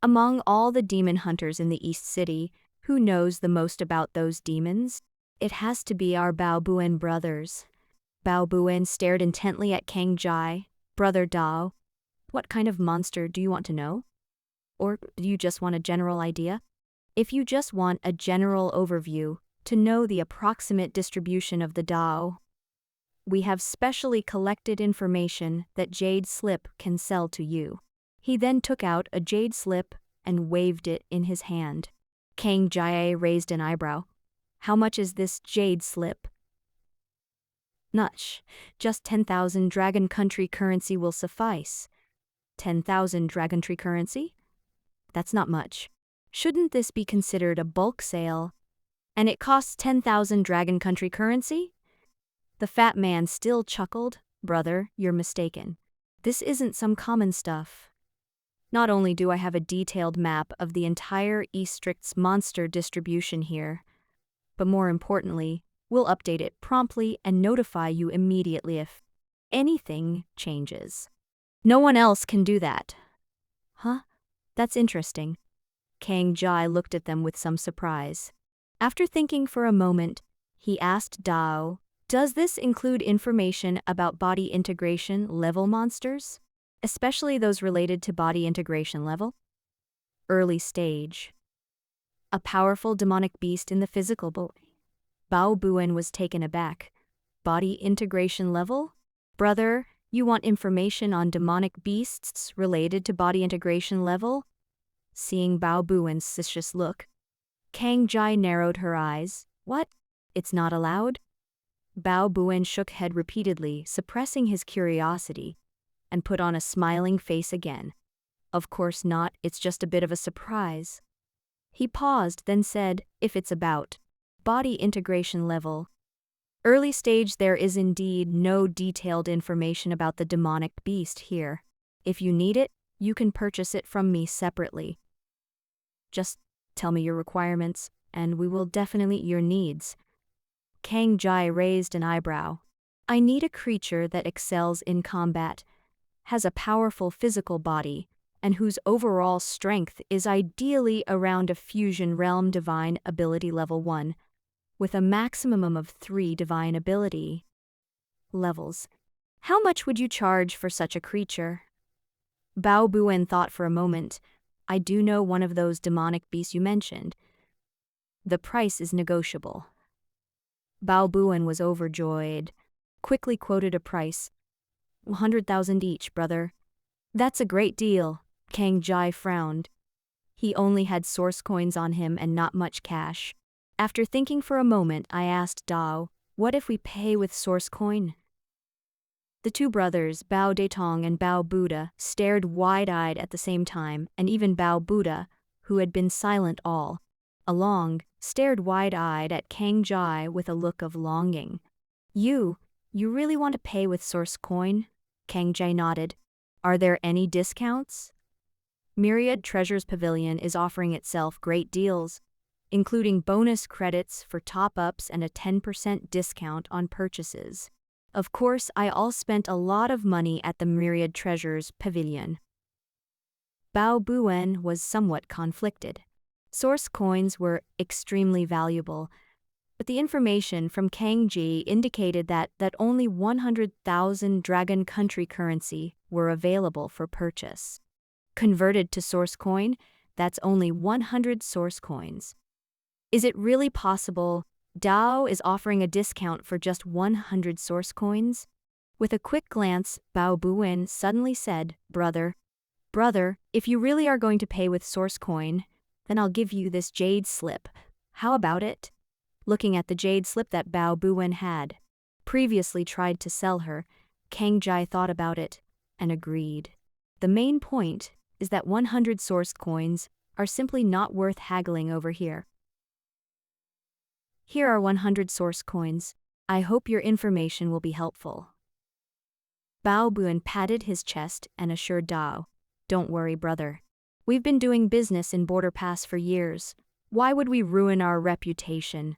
A: "Among all the demon hunters in the East City, who knows the most about those demons? It has to be our Bao Buen brothers." Bao Buen stared intently at Kang Jai. "Brother Dao, what kind of monster do you want to know? Or do you just want a general idea?" "If you just want a general overview, to know the approximate distribution of the Dao, we have specially collected information that Jade Slip can sell to you." He then took out a jade slip and waved it in his hand. Kang Jai raised an eyebrow. "How much is this jade slip?" "Nush, just 10,000 Dragon Country currency will suffice." 10,000 Dragon Tree currency? That's not much. Shouldn't this be considered a bulk sale? And it costs 10,000 Dragon Country currency? The fat man still chuckled. "Brother, you're mistaken. This isn't some common stuff. Not only do I have a detailed map of the entire Eastrict's monster distribution here, but more importantly, we'll update it promptly and notify you immediately if anything changes. No one else can do that." "Huh? That's interesting." Kang Jai looked at them with some surprise. After thinking for a moment, he asked Dao, "Does this include information about body integration level monsters? Especially those related to body integration level?" "Early stage. A powerful demonic beast in the physical body." Bao Buen was taken aback. "Body integration level? Brother, you want information on demonic beasts related to body integration level?" Seeing Bao Buen's suspicious look, Kang Jai narrowed her eyes. "What? It's not allowed?" Bao Buen shook head repeatedly, suppressing his curiosity, and put on a smiling face again. "Of course not, it's just a bit of a surprise." He paused, then said, "If it's about body integration level, early stage, there is indeed no detailed information about the demonic beast here. If you need it, you can purchase it from me separately. Just tell me your requirements, and we will definitely meet your needs." Kang Jai raised an eyebrow. "I need a creature that excels in combat, has a powerful physical body, and whose overall strength is ideally around a fusion realm divine ability level 1, with a maximum of 3 divine ability levels. How much would you charge for such a creature? Bao Buan thought for a moment. I do know one of those demonic beasts you mentioned. The price is negotiable. Bao Buan was overjoyed, quickly quoted a price. 100,000 each, brother. That's a great deal. Kang Jai frowned. He only had source coins on him and not much cash. After thinking for a moment, I asked Dao, what if we pay with source coin? The two brothers, Bao Detong and Bao Buddha, stared wide-eyed at the same time, and even Bao Buddha, who had been silent all along, stared wide-eyed at Kang Jai with a look of longing. You really want to pay with source coin? Kang Jai nodded. Are there any discounts? Myriad Treasures Pavilion is offering itself great deals, including bonus credits for top-ups and a 10% discount on purchases. Of course, I all spent a lot of money at the Myriad Treasures Pavilion. Bao Buan was somewhat conflicted. Source coins were extremely valuable, but the information from Kang Ji indicated that only 100,000 Dragon Country currency were available for purchase. Converted to source coin, that's only 100 source coins. Is it really possible Dao is offering a discount for just 100 source coins? With a quick glance, Bao Buan suddenly said, Brother, if you really are going to pay with source coin, then I'll give you this jade slip. How about it? Looking at the jade slip that Bao Buan had previously tried to sell her, Kang Jai thought about it and agreed. The main point is that 100 source coins are simply not worth haggling over here. Here are 100 source coins. I hope your information will be helpful. Bao Buan patted his chest and assured Dao, Don't worry, brother. We've been doing business in Border Pass for years. Why would we ruin our reputation?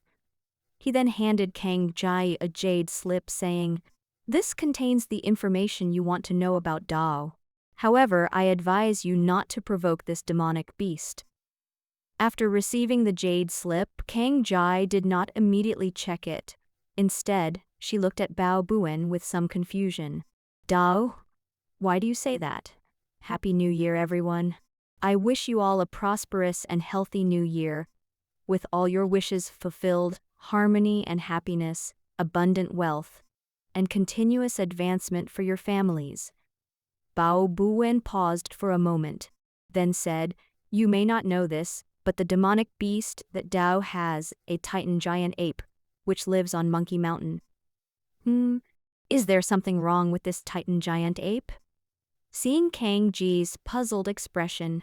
A: He then handed Kang Jai a jade slip saying, This contains the information you want to know about Dao. However, I advise you not to provoke this demonic beast. After receiving the jade slip, Kang Jai did not immediately check it. Instead, she looked at Bao Buan with some confusion. Dao? Why do you say that? Happy New Year, everyone. I wish you all a prosperous and healthy New Year, with all your wishes fulfilled, harmony and happiness, abundant wealth, and continuous advancement for your families. Bao Buan paused for a moment, then said, You may not know this, but the demonic beast that Dao has, a Titan giant ape, which lives on Monkey Mountain. Is there something wrong with this Titan giant ape? Seeing Kang Ji's puzzled expression,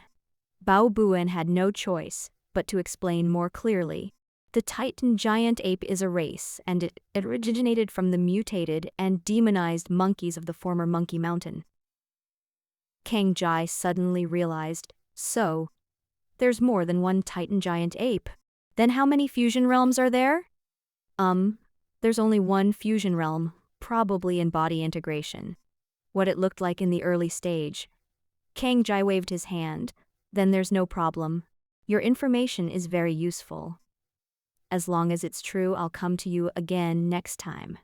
A: Bao Buan had no choice but to explain more clearly. The Titan giant ape is a race, and it originated from the mutated and demonized monkeys of the former Monkey Mountain. Kang Jai suddenly realized, so, there's more than one Titan giant ape. Then how many fusion realms are there? There's only one fusion realm, probably in body integration. What it looked like in the early stage. Kang Jai waved his hand. Then there's no problem. Your information is very useful. As long as it's true, I'll come to you again next time.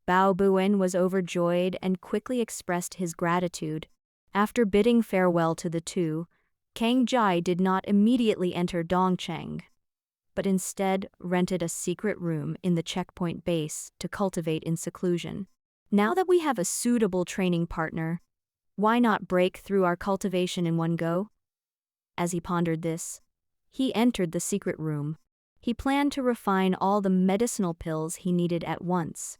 A: Bao Buan was overjoyed and quickly expressed his gratitude. After bidding farewell to the two, Kang Jai did not immediately enter Dongcheng, but instead rented a secret room in the checkpoint base to cultivate in seclusion. Now that we have a suitable training partner, why not break through our cultivation in one go? As he pondered this, he entered the secret room. He planned to refine all the medicinal pills he needed at once.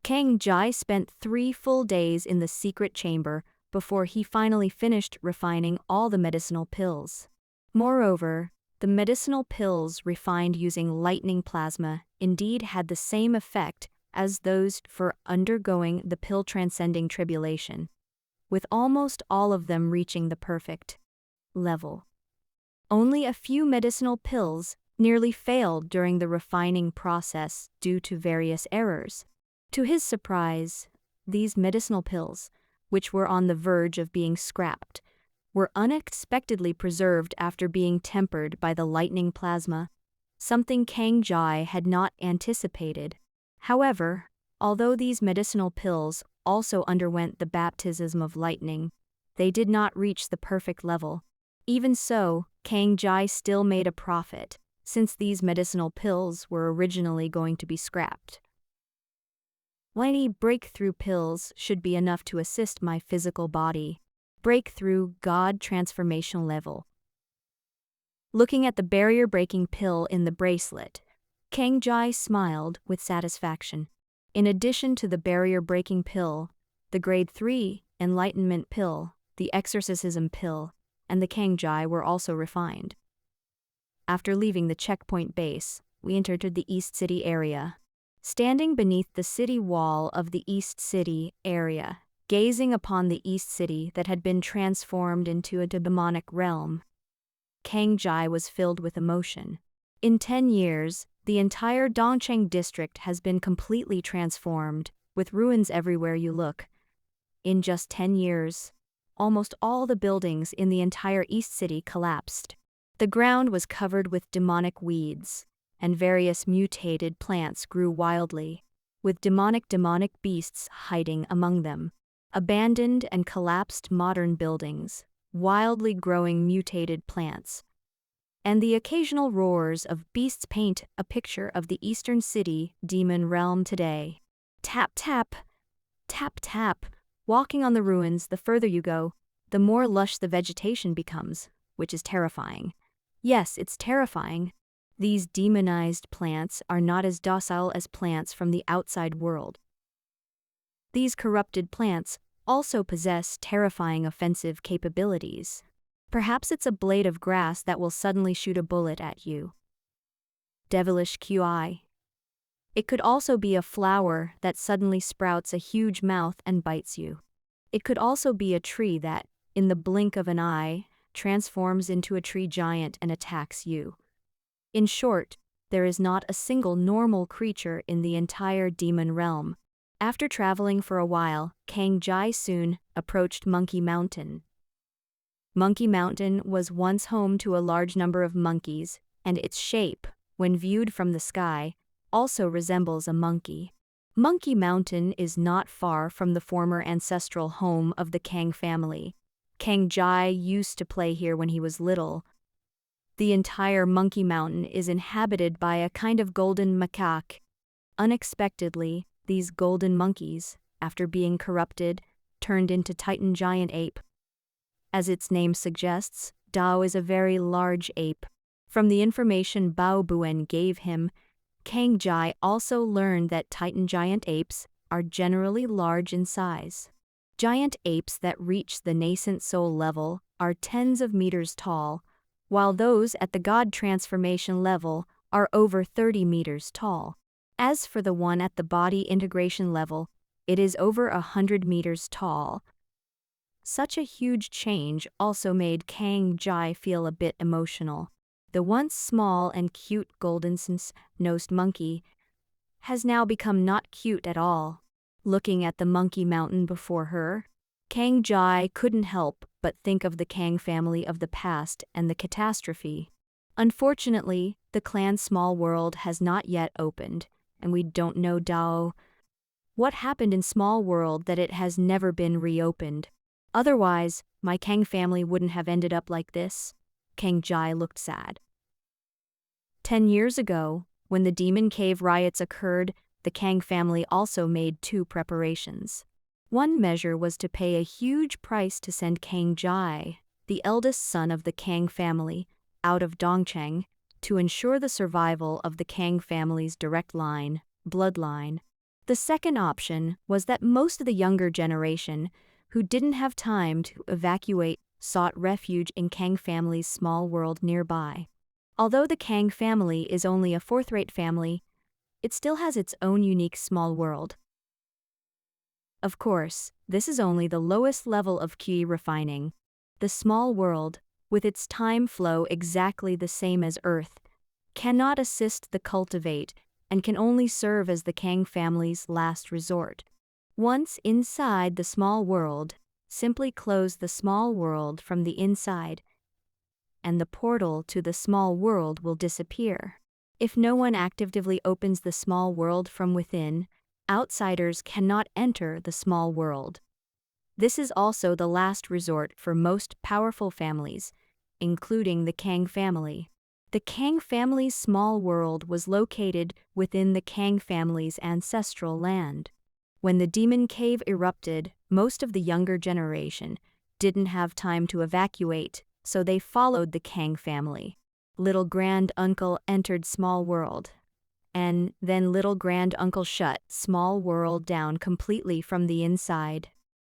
A: Kang Jai spent 3 full days in the secret chamber before he finally finished refining all the medicinal pills. Moreover, the medicinal pills refined using lightning plasma indeed had the same effect as those for undergoing the pill-transcending tribulation, with almost all of them reaching the perfect level. Only a few medicinal pills nearly failed during the refining process due to various errors. To his surprise, these medicinal pills, which were on the verge of being scrapped, were unexpectedly preserved after being tempered by the lightning plasma, something Kang Jai had not anticipated. However, although these medicinal pills also underwent the baptism of lightning, they did not reach the perfect level. Even so, Kang Jai still made a profit, since these medicinal pills were originally going to be scrapped. Any breakthrough pills should be enough to assist my physical body. Breakthrough God transformational level. Looking at the barrier-breaking pill in the bracelet, Kang Jai smiled with satisfaction. In addition to the barrier-breaking pill, the grade 3 enlightenment pill, the exorcism pill, and the Kang Jai were also refined. After leaving the checkpoint base, we entered the East City area. Standing beneath the city wall of the East City area, gazing upon the East City that had been transformed into a demonic realm, Kang Jai was filled with emotion. In 10 years, the entire Dongcheng district has been completely transformed, with ruins everywhere you look. In just 10 years, almost all the buildings in the entire East City collapsed. The ground was covered with demonic weeds, and various mutated plants grew wildly, with demonic beasts hiding among them. Abandoned and collapsed modern buildings, wildly growing mutated plants, and the occasional roars of beasts paint a picture of the Eastern City demon realm today. Tap tap, tap tap. Walking on the ruins, the further you go, the more lush the vegetation becomes, which is terrifying. Yes, it's terrifying. These demonized plants are not as docile as plants from the outside world. These corrupted plants also possess terrifying offensive capabilities. Perhaps it's a blade of grass that will suddenly shoot a bullet at you. Devilish QI. It could also be a flower that suddenly sprouts a huge mouth and bites you. It could also be a tree that, in the blink of an eye, transforms into a tree giant and attacks you. In short, there is not a single normal creature in the entire demon realm. After traveling for a while, Kang Jai soon approached Monkey Mountain. Monkey Mountain was once home to a large number of monkeys, and its shape, when viewed from the sky, also resembles a monkey. Monkey Mountain is not far from the former ancestral home of the Kang family. Kang Jai used to play here when he was little. The entire Monkey Mountain is inhabited by a kind of golden macaque. Unexpectedly, these golden monkeys, after being corrupted, turned into Titan giant ape. As its name suggests, Dao is a very large ape. From the information Bao Buen gave him, Kang Jai also learned that Titan giant apes are generally large in size. Giant apes that reach the nascent soul level are tens of meters tall, while those at the God transformation level are over 30 meters tall. As for the one at the body integration level, it is over 100 meters tall. Such a huge change also made Kang Jai feel a bit emotional. The once small and cute golden-nosed monkey has now become not cute at all. Looking at the Monkey Mountain before her, Kang Jai couldn't help but think of the Kang family of the past and the catastrophe. Unfortunately, the clan's small world has not yet opened, and we don't know Dao. What happened in small world that it has never been reopened? Otherwise, my Kang family wouldn't have ended up like this. Kang Jai looked sad. 10 years ago, when the Demon Cave riots occurred, the Kang family also made 2 preparations. One measure was to pay a huge price to send Kang Jai, the eldest son of the Kang family, out of Dongcheng, to ensure the survival of the Kang family's direct bloodline. The second option was that most of the younger generation, who didn't have time to evacuate, sought refuge in Kang family's small world nearby. Although the Kang family is only a fourth-rate family, it still has its own unique small world. Of course, this is only the lowest level of Qi refining. The small world, with its time flow exactly the same as Earth, cannot assist the cultivate and can only serve as the Kang family's last resort. Once inside the small world, Simply close the small world from the inside, and the portal to the small world will disappear. If no one actively opens the small world from within, outsiders cannot enter the small world. This is also the last resort for most powerful families, including the Kang family. The Kang family's small world was located within the Kang family's ancestral land. When the demon cave erupted, most of the younger generation didn't have time to evacuate, so they followed the Kang family. Little grand-uncle entered small world, and then little grand-uncle shut small world down completely from the inside.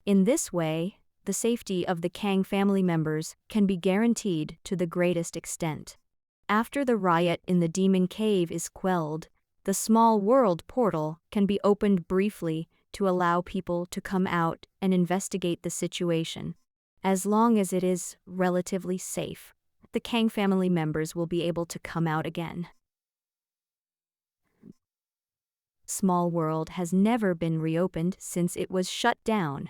A: In this way, the safety of the Kang family members can be guaranteed to the greatest extent. After the riot in the demon cave is quelled, the small world portal can be opened briefly to allow people to come out and investigate the situation. As long as it is relatively safe, the Kang family members will be able to come out again. Small World has never been reopened since it was shut down,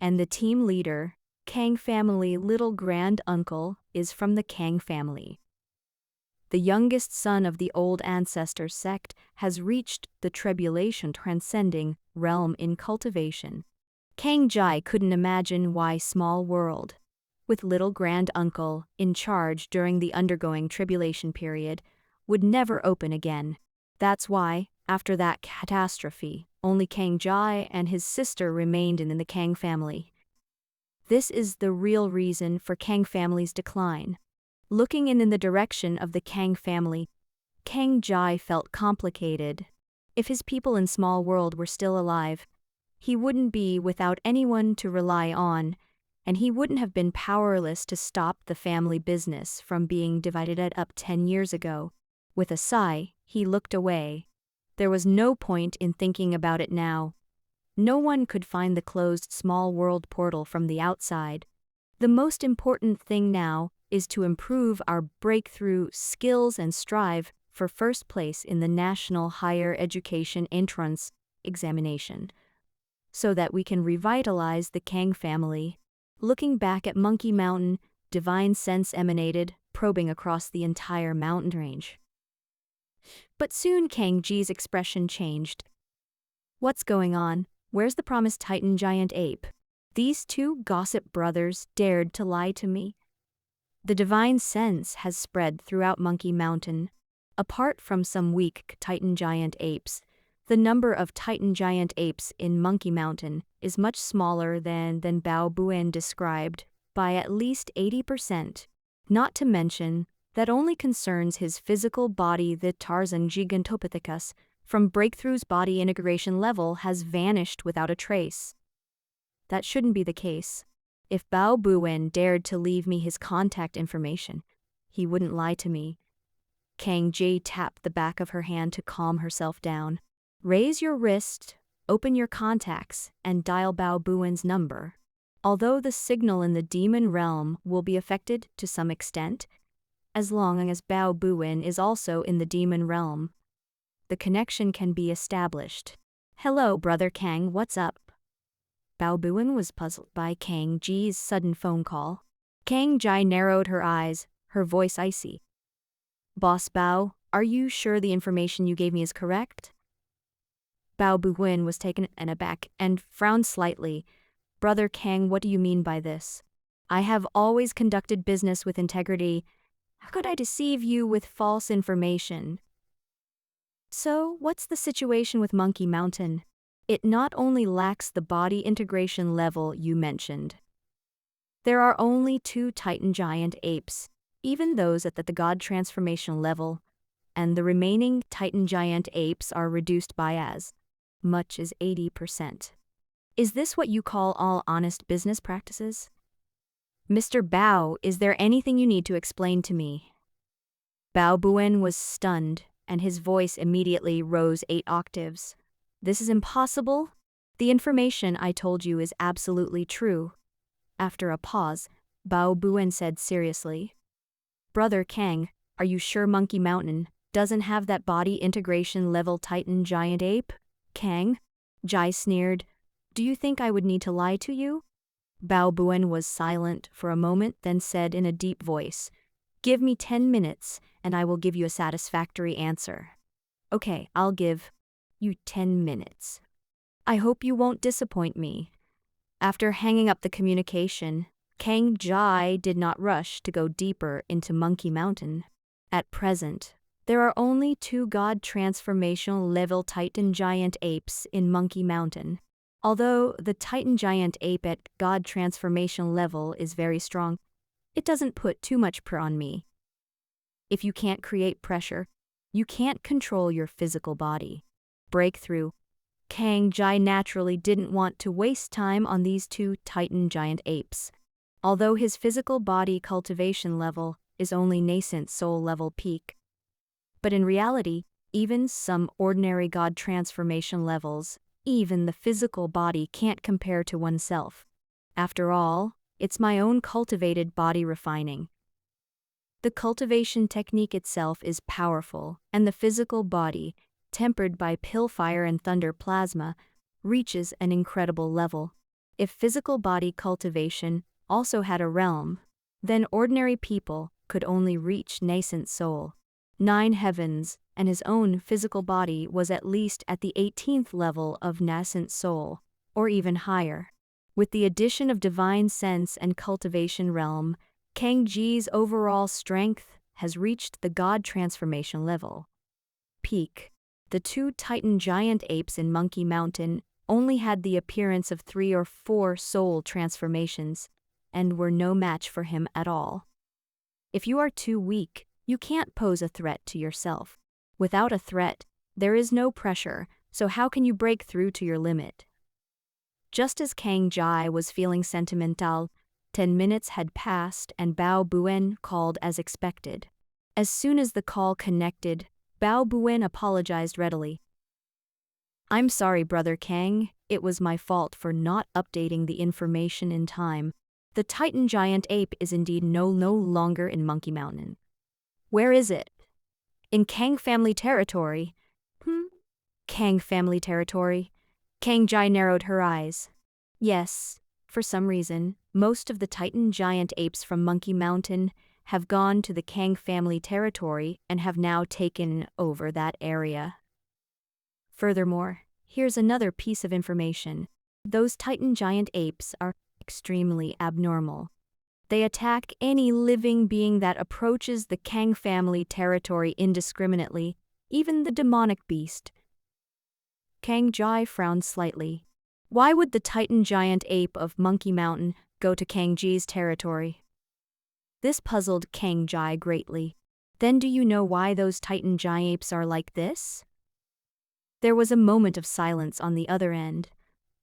A: and the team leader, Kang family little grand-uncle, is from the Kang family. The youngest son of the old ancestor sect has reached the tribulation transcending realm in cultivation. Kang Jai couldn't imagine why Small World, with little grand-uncle in charge during the undergoing tribulation period, would never open again. That's why, after that catastrophe, only Kang Jai and his sister remained in the Kang family. This is the real reason for Kang family's decline. Looking in the direction of the Kang family, Kang Jai felt complicated. If his people in Small World were still alive, he wouldn't be without anyone to rely on, and he wouldn't have been powerless to stop the family business from being divided up 10 years ago. With a sigh, he looked away. There was no point in thinking about it now. No one could find the closed Small World portal from the outside. The most important thing now is to improve our breakthrough skills and strive for first place in the National Higher Education Entrance Examination, so that we can revitalize the Kang family. Looking back at Monkey Mountain, divine sense emanated, probing across the entire mountain range. But soon Kang Ji's expression changed. What's going on? Where's the promised Titan giant ape? These two gossip brothers dared to lie to me. The divine sense has spread throughout Monkey Mountain. Apart from some weak Titan giant apes, the number of Titan giant apes in Monkey Mountain is much smaller than Bao Buan described, by at least 80%. Not to mention, that only concerns his physical body. The Tarzan Gigantopithecus from Breakthrough's body integration level has vanished without a trace. That shouldn't be the case. If Bao Buan dared to leave me his contact information, he wouldn't lie to me. Kang Ji tapped the back of her hand to calm herself down. Raise your wrist, open your contacts, and dial Bao Buan's number. Although the signal in the demon realm will be affected to some extent, as long as Bao Buan is also in the demon realm, the connection can be established. Hello, Brother Kang, what's up? Bao Buan was puzzled by Kang Ji's sudden phone call. Kang Ji narrowed her eyes, her voice icy. Boss Bao, are you sure the information you gave me is correct? Bao Buan was taken aback and frowned slightly. Brother Kang, what do you mean by this? I have always conducted business with integrity. How could I deceive you with false information? So, what's the situation with Monkey Mountain? It not only lacks the body integration level you mentioned. There are only 2 Titan giant apes, even those at the God transformation level, and the remaining Titan giant apes are reduced by as much as 80%. Is this what you call all honest business practices? Mr. Bao, is there anything you need to explain to me? Bao Buan was stunned, and his voice immediately rose 8 octaves. This is impossible. The information I told you is absolutely true. After a pause, Bao Buan said seriously, Brother Kang, are you sure Monkey Mountain doesn't have that body integration level Titan giant ape? Kang? Jai sneered. Do you think I would need to lie to you? Bao Buen was silent for a moment, then said in a deep voice, "Give me 10 minutes, and I will give you a satisfactory answer." "Okay, I'll give you 10 minutes. I hope you won't disappoint me." After hanging up the communication, Kang Jai did not rush to go deeper into Monkey Mountain. At present, there are only 2 god transformational level Titan giant apes in Monkey Mountain. Although the Titan giant ape at god transformation level is very strong, it doesn't put too much pressure on me. If you can't create pressure, you can't control your physical body. Breakthrough. Kang Jai naturally didn't want to waste time on these 2 Titan giant apes. Although his physical body cultivation level is only nascent soul level peak. But in reality, even some ordinary god transformation levels, even the physical body can't compare to oneself. After all, it's my own cultivated body refining. The cultivation technique itself is powerful, and the physical body, tempered by pillfire and thunder plasma, reaches an incredible level. If physical body cultivation also had a realm, then ordinary people could only reach nascent soul. 9 heavens, and his own physical body was at least at the 18th level of nascent soul, or even higher. With the addition of divine sense and cultivation realm, Kang Ji's overall strength has reached the god transformation level. Peak. The 2 Titan giant apes in Monkey Mountain only had the appearance of 3 or 4 soul transformations, and were no match for him at all. If you are too weak, you can't pose a threat to yourself. Without a threat, there is no pressure, so how can you break through to your limit? Just as Kang Jai was feeling sentimental, 10 minutes had passed and Bao Buen called as expected. As soon as the call connected, Bao Buen apologized readily. "I'm sorry, Brother Kang, it was my fault for not updating the information in time. The Titan giant ape is indeed no longer in Monkey Mountain." "Where is it?" "In Kang family territory." Kang family territory? Kang Jai narrowed her eyes. "Yes, for some reason, most of the Titan giant apes from Monkey Mountain have gone to the Kang family territory and have now taken over that area. Furthermore, here's another piece of information. Those Titan giant apes are extremely abnormal. They attack any living being that approaches the Kang family territory indiscriminately, even the demonic beast." Kang Jai frowned slightly. Why would the Titan giant ape of Monkey Mountain go to Kang Ji's territory? This puzzled Kang Jai greatly. "Then do you know why those Titan giant apes are like this?" There was a moment of silence on the other end,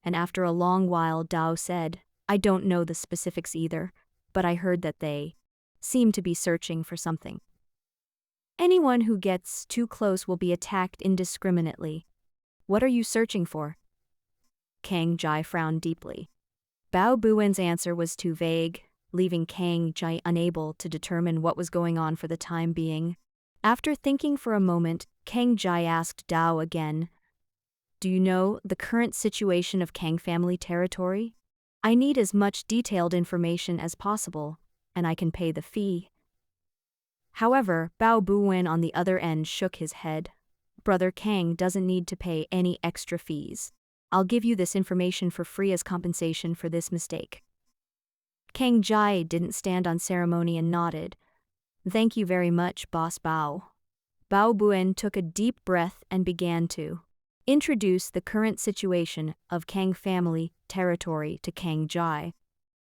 A: and after a long while Dao said, "I don't know the specifics either, but I heard that they seem to be searching for something. Anyone who gets too close will be attacked indiscriminately. What are you searching for?" Kang Jai frowned deeply. Bao Buen's answer was too vague, leaving Kang Jai unable to determine what was going on for the time being. After thinking for a moment, Kang Jai asked Dao again, "Do you know the current situation of Kang family territory? I need as much detailed information as possible, and I can pay the fee." However, Bao Buen on the other end shook his head. "Brother Kang doesn't need to pay any extra fees. I'll give you this information for free as compensation for this mistake." Kang Jai didn't stand on ceremony and nodded. "Thank you very much, Boss Bao." Bao Buen took a deep breath and began to introduce the current situation of Kang family territory to Kang Jai.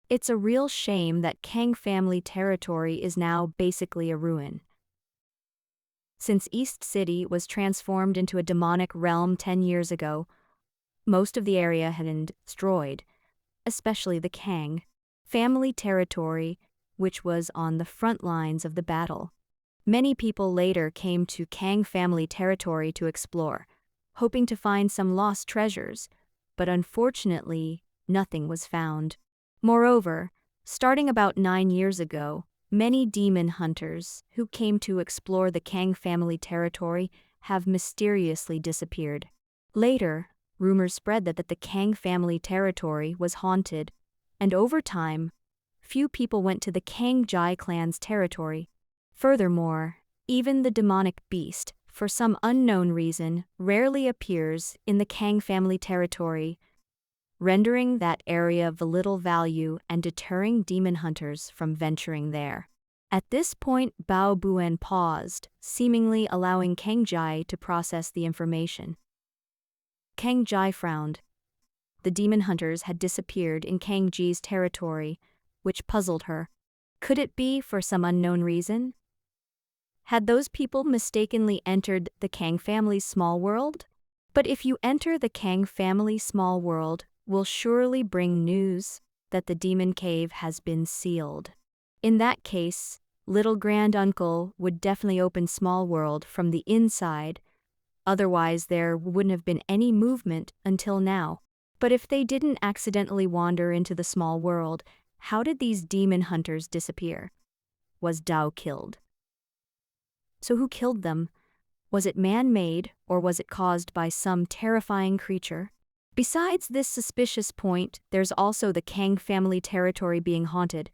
A: It's a real shame that Kang family territory is now basically a ruin. Since East City was transformed into a demonic realm 10 years ago, most of the area had been destroyed, especially the Kang family territory, which was on the front lines of the battle. Many people later came to Kang family territory to explore, hoping to find some lost treasures, but unfortunately, nothing was found. Moreover, starting about 9 years ago, many demon hunters who came to explore the Kang family territory have mysteriously disappeared. Later, rumors spread that the Kang family territory was haunted, and over time, few people went to the Kang Jai clan's territory. Furthermore, even the demonic beast, for some unknown reason, rarely appears in the Kang family territory, rendering that area of little value and deterring demon hunters from venturing there. At this point, Bao Buan paused, seemingly allowing Kang Jai to process the information. Kang Jai frowned. The demon hunters had disappeared in Kang Ji's territory, which puzzled her. Could it be for some unknown reason? Had those people mistakenly entered the Kang family's small world? But if you enter the Kang family small world, will surely bring news that the demon cave has been sealed. In that case, little granduncle would definitely open small world from the inside, otherwise there wouldn't have been any movement until now. But if they didn't accidentally wander into the small world, how did these demon hunters disappear? Was Dao killed? So who killed them? Was it man-made, or was it caused by some terrifying creature? Besides this suspicious point, there's also the Kang family territory being haunted.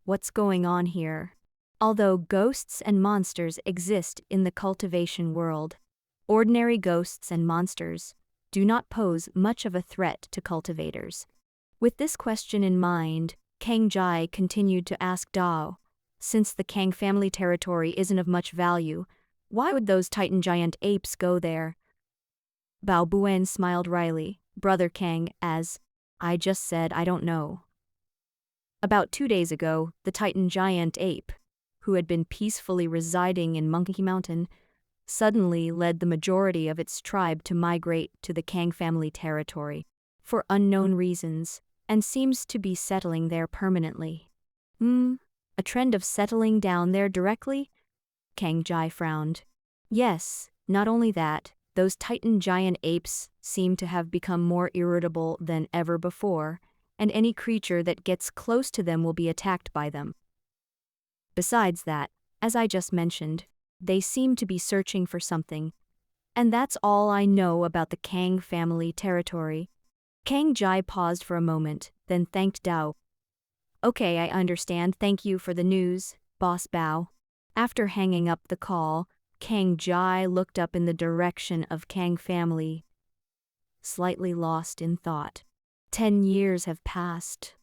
A: What's going on here? Although ghosts and monsters exist in the cultivation world, ordinary ghosts and monsters do not pose much of a threat to cultivators. With this question in mind, Kang Jai continued to ask Dao, since the Kang family territory isn't of much value, why would those Titan giant apes go there? Bao Buan smiled wryly, Brother Kang, as, I just said I don't know. About 2 days ago, the Titan giant ape, who had been peacefully residing in Monkey Mountain, suddenly led the majority of its tribe to migrate to the Kang family territory, for unknown reasons, and seems to be settling there permanently. A trend of settling down there directly? Kang Jai frowned. Yes, not only that, those Titan giant apes seem to have become more irritable than ever before, and any creature that gets close to them will be attacked by them. Besides that, as I just mentioned, they seem to be searching for something, and that's all I know about the Kang family territory. Kang Jai paused for a moment, then thanked Dao. Okay, I understand, thank you for the news, Boss Bao. After hanging up the call, Kang Jai looked up in the direction of Kang family, slightly lost in thought. 10 years have passed.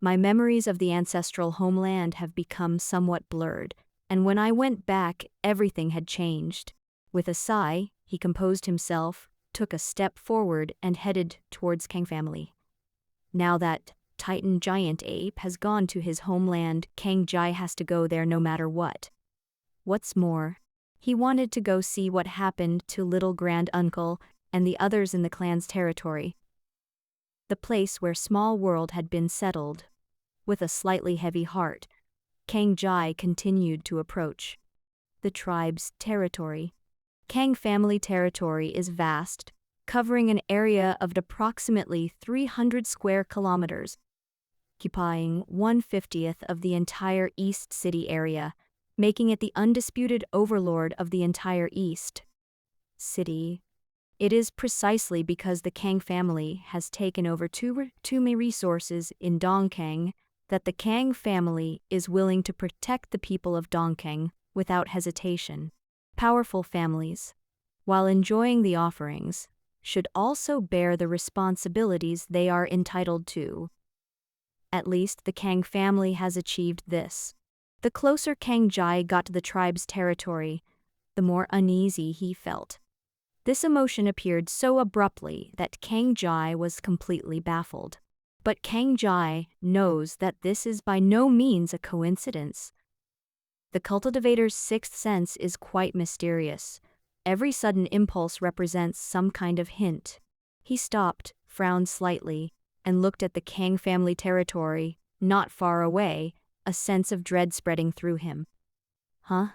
A: My memories of the ancestral homeland have become somewhat blurred, and when I went back, everything had changed. With a sigh, he composed himself, took a step forward, and headed towards Kang family. Now that Titan giant ape has gone to his homeland, Kang Jai has to go there no matter what. What's more, he wanted to go see what happened to little granduncle and the others in the clan's territory. The place where small world had been settled. With a slightly heavy heart, Kang Jai continued to approach the tribe's territory. Kang family territory is vast, covering an area of approximately 300 square kilometers, occupying 1/50th of the entire East City area, making it the undisputed overlord of the entire East City. It is precisely because the Kang family has taken over too many resources in Dongkang that the Kang family is willing to protect the people of Dongkang without hesitation. Powerful families, while enjoying the offerings, should also bear the responsibilities they are entitled to. At least the Kang family has achieved this. The closer Kang Jai got to the tribe's territory, the more uneasy he felt. This emotion appeared so abruptly that Kang Jai was completely baffled. But Kang Jai knows that this is by no means a coincidence. The cultivator's sixth sense is quite mysterious. Every sudden impulse represents some kind of hint. He stopped, frowned slightly, and looked at the Kang family territory, not far away, a sense of dread spreading through him. Huh?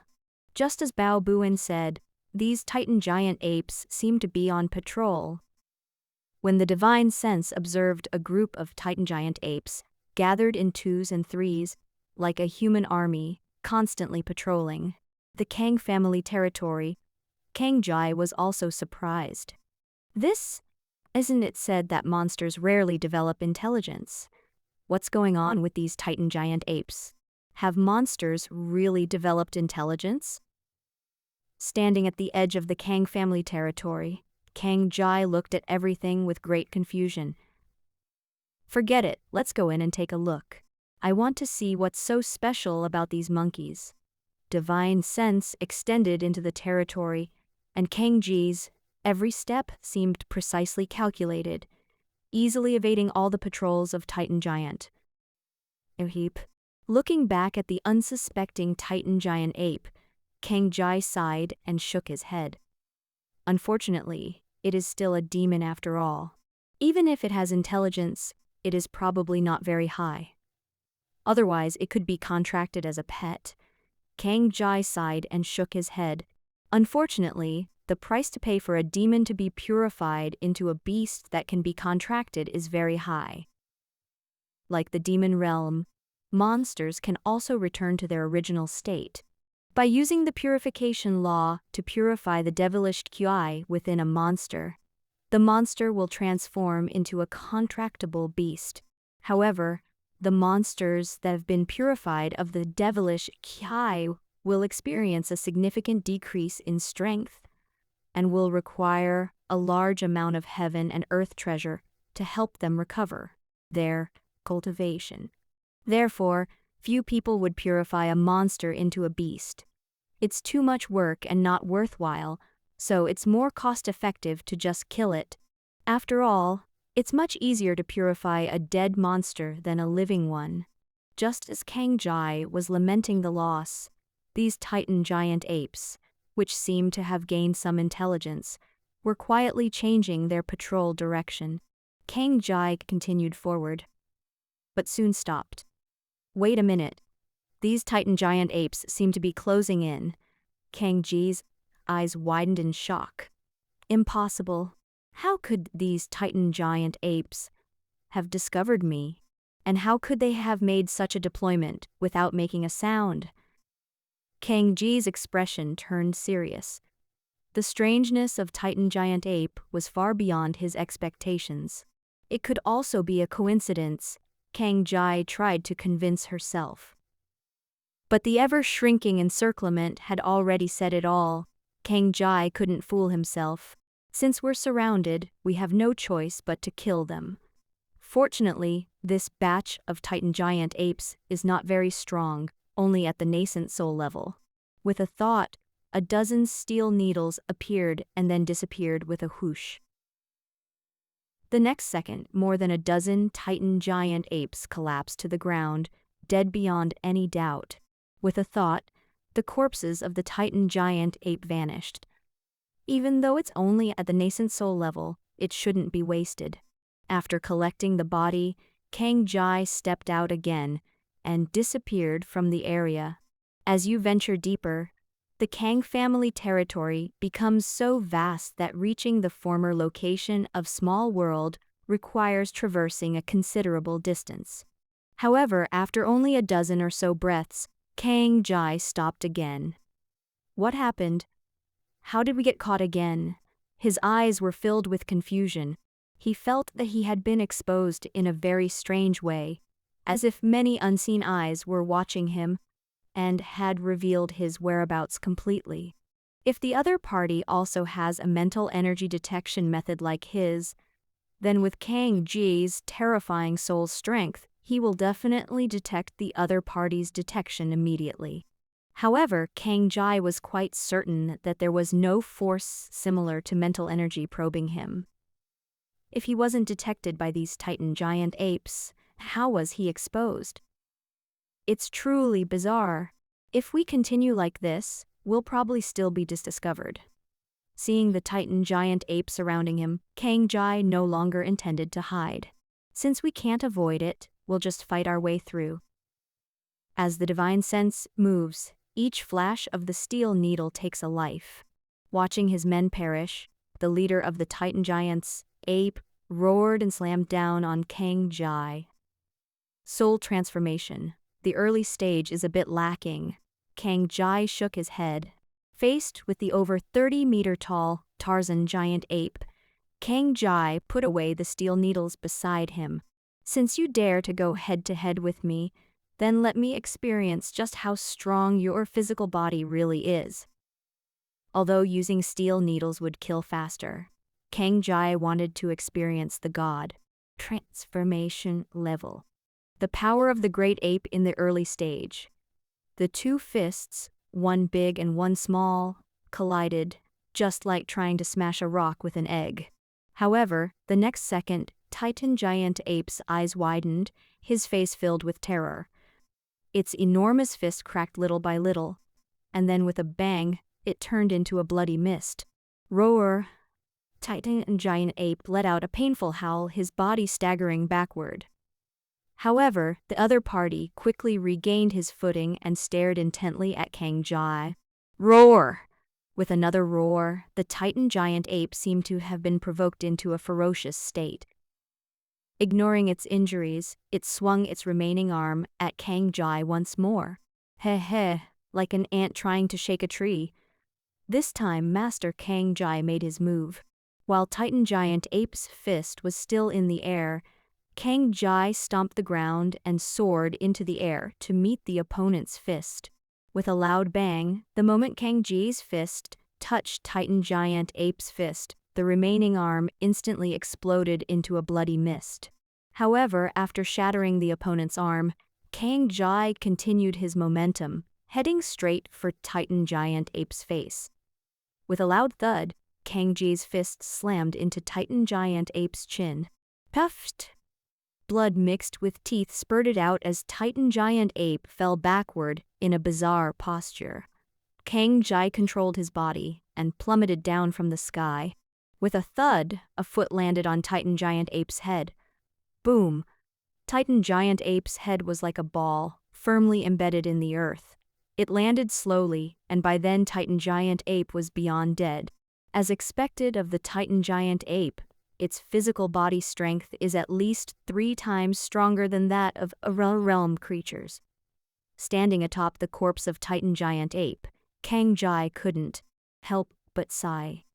A: Just as Bao Buan said, these Titan giant apes seem to be on patrol. When the divine sense observed a group of Titan giant apes, gathered in 2s and 3s, like a human army, constantly patrolling the Kang family territory, Kang Jai was also surprised. This Isn't it said that monsters rarely develop intelligence? What's going on with these Titan giant apes? Have monsters really developed intelligence? Standing at the edge of the Kang family territory, Kang Jai looked at everything with great confusion. Forget it, let's go in and take a look. I want to see what's so special about these monkeys. Divine sense extended into the territory, and Kang Ji's every step seemed precisely calculated, easily evading all the patrols of Titan Giant. Looking back at the unsuspecting Titan Giant ape, Kang Jai sighed and shook his head. Unfortunately, it is still a demon after all. Even if it has intelligence, it is probably not very high. Otherwise, it could be contracted as a pet. Kang Jai sighed and shook his head. Unfortunately, the price to pay for a demon to be purified into a beast that can be contracted is very high. Like the demon realm, monsters can also return to their original state. By using the purification law to purify the devilish QI within a monster, the monster will transform into a contractable beast. However, the monsters that have been purified of the devilish QI will experience a significant decrease in strength and will require a large amount of heaven and earth treasure to help them recover their cultivation. Therefore, few people would purify a monster into a beast. It's too much work and not worthwhile, so it's more cost-effective to just kill it. After all, it's much easier to purify a dead monster than a living one. Just as Kang Jai was lamenting the loss, these Titan giant apes, which seemed to have gained some intelligence, were quietly changing their patrol direction. Kang Jai continued forward, but soon stopped. Wait a minute. These Titan giant apes seem to be closing in. Kang Ji's eyes widened in shock. Impossible. How could these Titan giant apes have discovered me? And how could they have made such a deployment without making a sound? Kang Ji's expression turned serious. The strangeness of Titan giant ape was far beyond his expectations. It could also be a coincidence, Kang Jai tried to convince herself. But the ever-shrinking encirclement had already said it all. Kang Jai couldn't fool himself. Since we're surrounded, we have no choice but to kill them. Fortunately, this batch of Titan giant apes is not very strong, only at the nascent soul level. With a thought, a dozen steel needles appeared and then disappeared with a whoosh. The next second, more than a dozen Titan giant apes collapsed to the ground, dead beyond any doubt. With a thought, the corpses of the Titan giant ape vanished. Even though it's only at the nascent soul level, it shouldn't be wasted. After collecting the body, Kang Jai stepped out again and disappeared from the area. As you venture deeper, the Kang family territory becomes so vast that reaching the former location of Small World requires traversing a considerable distance. However, after only a dozen or so breaths, Kang Jai stopped again. What happened? How did we get caught again? His eyes were filled with confusion. He felt that he had been exposed in a very strange way, as if many unseen eyes were watching him and had revealed his whereabouts completely. If the other party also has a mental energy detection method like his, then with Kang Ji's terrifying soul strength, he will definitely detect the other party's detection immediately. However, Kang Jai was quite certain that there was no force similar to mental energy probing him. If he wasn't detected by these Titan giant apes, how was he exposed? It's truly bizarre. If we continue like this, we'll probably still be discovered. Seeing the Titan giant ape surrounding him, Kang Jai no longer intended to hide. Since we can't avoid it, we'll just fight our way through. As the divine sense moves, each flash of the steel needle takes a life. Watching his men perish, the leader of the Titan giants, ape, roared and slammed down on Kang Jai. Soul transformation. The early stage is a bit lacking. Kang Jai shook his head. Faced with the over 30-meter-tall Tarzan giant ape, Kang Jai put away the steel needles beside him. Since you dare to go head-to-head with me, then let me experience just how strong your physical body really is. Although using steel needles would kill faster, Kang Jai wanted to experience the god transformation level. The power of the great ape in the early stage. The two fists, one big and one small, collided, just like trying to smash a rock with an egg. However, the next second, Titan Giant Ape's eyes widened, his face filled with terror. Its enormous fist cracked little by little, and then with a bang, it turned into a bloody mist. Roar! Titan Giant Ape let out a painful howl, his body staggering backward. However, the other party quickly regained his footing and stared intently at Kang Jai. Roar! With another roar, the Titan Giant Ape seemed to have been provoked into a ferocious state. Ignoring its injuries, it swung its remaining arm at Kang Jai once more. Heh heh, like an ant trying to shake a tree. This time Master Kang Jai made his move. While Titan Giant Ape's fist was still in the air, Kang Jai stomped the ground and soared into the air to meet the opponent's fist. With a loud bang, the moment Kang Jai's fist touched Titan Giant Ape's fist, the remaining arm instantly exploded into a bloody mist. However, after shattering the opponent's arm, Kang Jai continued his momentum, heading straight for Titan Giant Ape's face. With a loud thud, Kang Jai's fist slammed into Titan Giant Ape's chin. Puffed! Blood mixed with teeth spurted out as Titan Giant Ape fell backward in a bizarre posture. Kang Jai controlled his body and plummeted down from the sky. With a thud, a foot landed on Titan Giant Ape's head. Boom! Titan Giant Ape's head was like a ball, firmly embedded in the earth. It landed slowly, and by then Titan Giant Ape was beyond dead. As expected of the Titan Giant Ape, its physical body strength is at least 3 times stronger than that of realm creatures. Standing atop the corpse of Titan Giant Ape, Kang Jai couldn't help but sigh.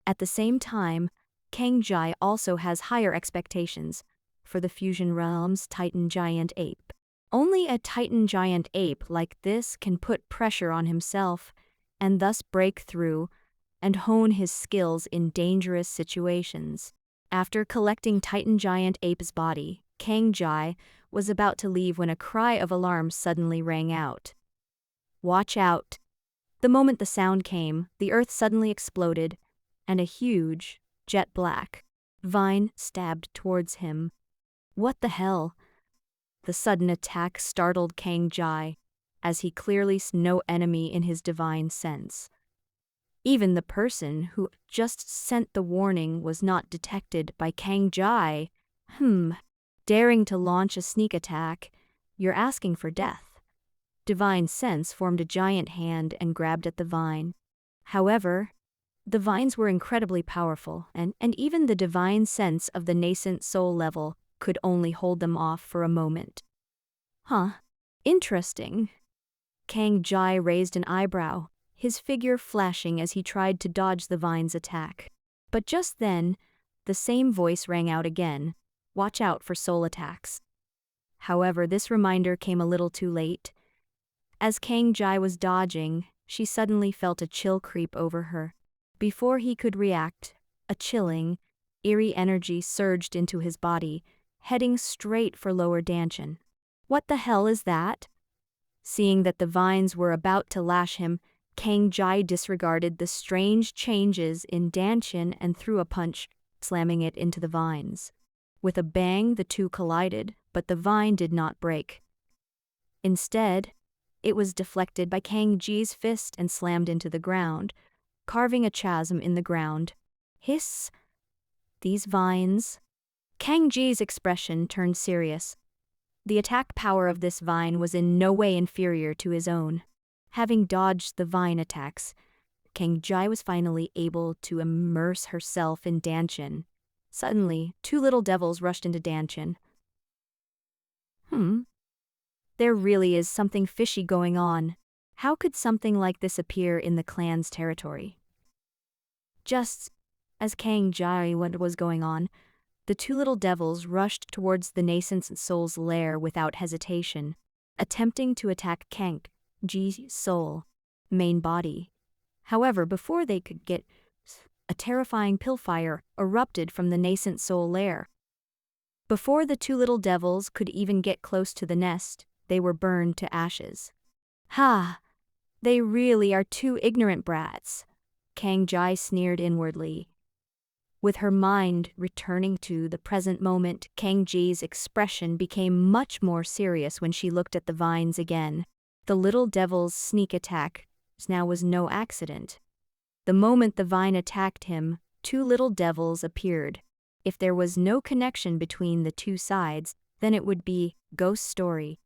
A: At the same time, Kang Jai also has higher expectations for the Fusion Realm's Titan Giant Ape. Only a Titan Giant Ape like this can put pressure on himself and thus break through and hone his skills in dangerous situations. After collecting Titan Giant Ape's body, Kang Jai was about to leave when a cry of alarm suddenly rang out. Watch out! The moment the sound came, the earth suddenly exploded, and a huge, jet-black vine stabbed towards him. What the hell? The sudden attack startled Kang Jai, as he clearly saw no enemy in his divine sense. Even the person who just sent the warning was not detected by Kang Jai. Daring to launch a sneak attack, you're asking for death. Divine Sense formed a giant hand and grabbed at the vine. However, the vines were incredibly powerful, and even the divine sense of the nascent soul level could only hold them off for a moment. Interesting. Kang Jai raised an eyebrow, his figure flashing as he tried to dodge the vine's attack. But just then, the same voice rang out again. Watch out for soul attacks. However, this reminder came a little too late. As Kang Jai was dodging, she suddenly felt a chill creep over her. Before he could react, a chilling, eerie energy surged into his body, heading straight for Lower Danshan. What the hell is that? Seeing that the vines were about to lash him, Kang Jai disregarded the strange changes in Danshan and threw a punch, slamming it into the vines. With a bang, the two collided, but the vine did not break. Instead, it was deflected by Kang Jai's fist and slammed into the ground, carving a chasm in the ground. Hiss! These vines. Kang Jai's expression turned serious. The attack power of this vine was in no way inferior to his own. Having dodged the vine attacks, Kang Jai was finally able to immerse herself in Danshan. Suddenly, 2 little devils rushed into Danshan. There really is something fishy going on. How could something like this appear in the clan's territory? Just As Kang Jai what was going on, the two little devils rushed towards the nascent soul's lair without hesitation, attempting to attack Kang Ji's soul main body. However, before they could get, a terrifying pillfire erupted from the nascent soul lair. Before the two little devils could even get close to the nest, they were burned to ashes. Ha! They really are two ignorant brats, Kang Jai sneered inwardly. With her mind returning to the present moment, Kang Ji's expression became much more serious when she looked at the vines again. The little devil's sneak attack now was no accident. The moment the vine attacked him, two little devils appeared. If there was no connection between the two sides, then it would be ghost story.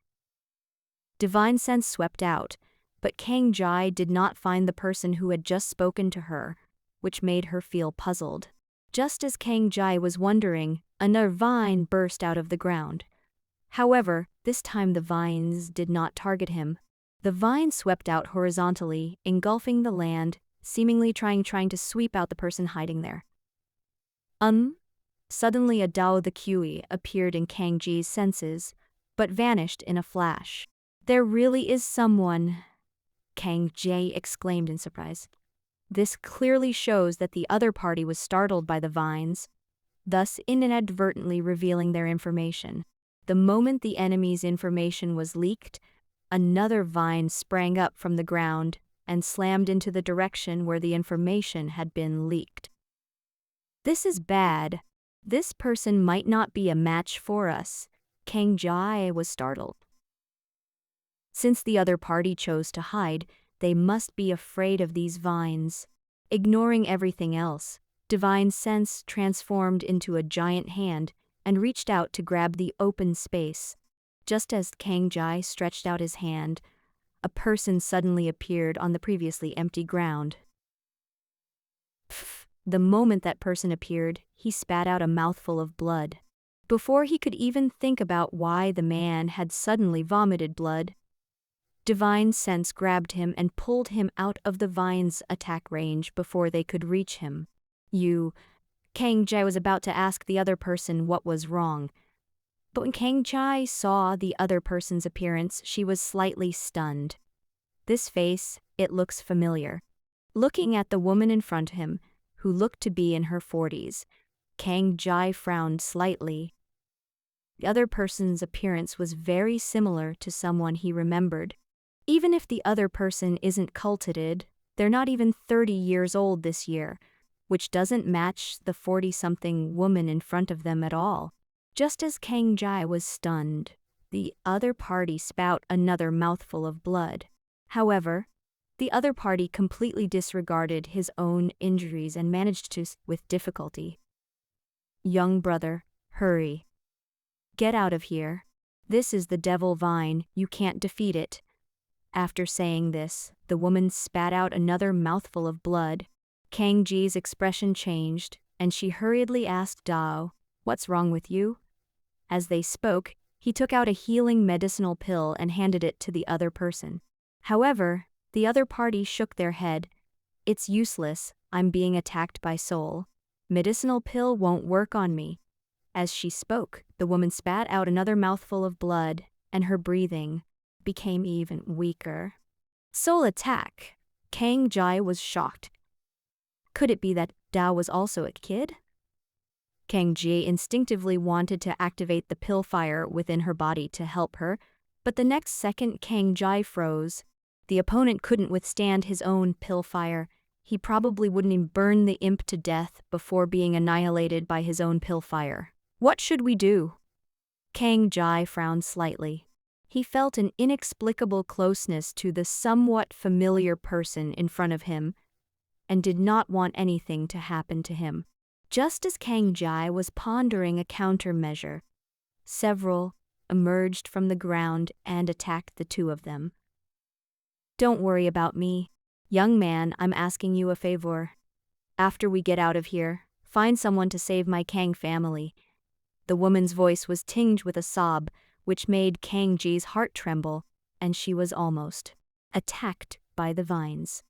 A: Divine sense swept out, but Kang Jai did not find the person who had just spoken to her, which made her feel puzzled. Just as Kang Jai was wondering, another vine burst out of the ground. However, this time the vines did not target him. The vine swept out horizontally, engulfing the land, seemingly trying to sweep out the person hiding there. Suddenly a Dao the Kui appeared in Kang Ji's senses, but vanished in a flash. There really is someone, Kang Jai exclaimed in surprise. This clearly shows that the other party was startled by the vines, thus inadvertently revealing their information. The moment the enemy's information was leaked, another vine sprang up from the ground and slammed into the direction where the information had been leaked. This is bad. This person might not be a match for us. Kang Jai was startled. Since the other party chose to hide, they must be afraid of these vines. Ignoring everything else, Divine Sense transformed into a giant hand and reached out to grab the open space. Just as Kang Jai stretched out his hand, a person suddenly appeared on the previously empty ground. The moment that person appeared, he spat out a mouthful of blood. Before he could even think about why the man had suddenly vomited blood, Divine Sense grabbed him and pulled him out of the vine's attack range before they could reach him. Kang Jai was about to ask the other person what was wrong. But when Kang Jai saw the other person's appearance, she was slightly stunned. This face, it looks familiar. Looking at the woman in front of him, who looked to be in her 40s, Kang Jai frowned slightly. The other person's appearance was very similar to someone he remembered. Even if the other person isn't cultited, they're not even 30 years old this year, which doesn't match the 40-something woman in front of them at all. Just as Kang Jai was stunned, the other party spat another mouthful of blood. However, the other party completely disregarded his own injuries and managed to, with difficulty. Young brother, hurry. Get out of here. This is the devil vine, you can't defeat it. After saying this, the woman spat out another mouthful of blood. Kang Ji's expression changed, and she hurriedly asked Dao, "What's wrong with you?" As they spoke, he took out a healing medicinal pill and handed it to the other person. However, the other party shook their head. "It's useless, I'm being attacked by soul. Medicinal pill won't work on me." As she spoke, the woman spat out another mouthful of blood, and her breathing became even weaker. Soul attack. Kang Jai was shocked. Could it be that Dao was also a kid? Kang Jai instinctively wanted to activate the pill fire within her body to help her, but the next second Kang Jai froze. The opponent couldn't withstand his own pill fire. He probably wouldn't even burn the imp to death before being annihilated by his own pill fire. What should we do? Kang Jai frowned slightly. He felt an inexplicable closeness to the somewhat familiar person in front of him, and did not want anything to happen to him. Just as Kang Jai was pondering a countermeasure, several emerged from the ground and attacked the two of them. "Don't worry about me. Young man, I'm asking you a favor. After we get out of here, find someone to save my Kang family." The woman's voice was tinged with a sob, which made Kang Ji's heart tremble, and she was almost attacked by the vines.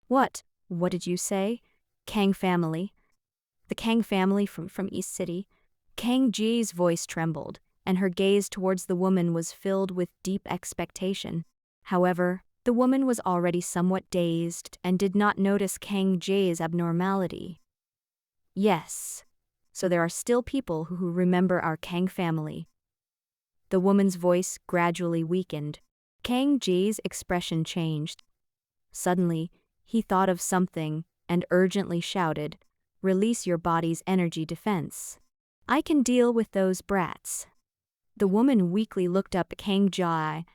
A: What did you say? Kang family? The Kang family from East City. Kang Ji's voice trembled, and her gaze towards the woman was filled with deep expectation. However, the woman was already somewhat dazed and did not notice Kang Ji's abnormality. Yes, so there are still people who remember our Kang family. The woman's voice gradually weakened. Kang Ji's expression changed. Suddenly, he thought of something and urgently shouted, "Release your body's energy defense. I can deal with those brats." The woman weakly looked up at Kang Ji,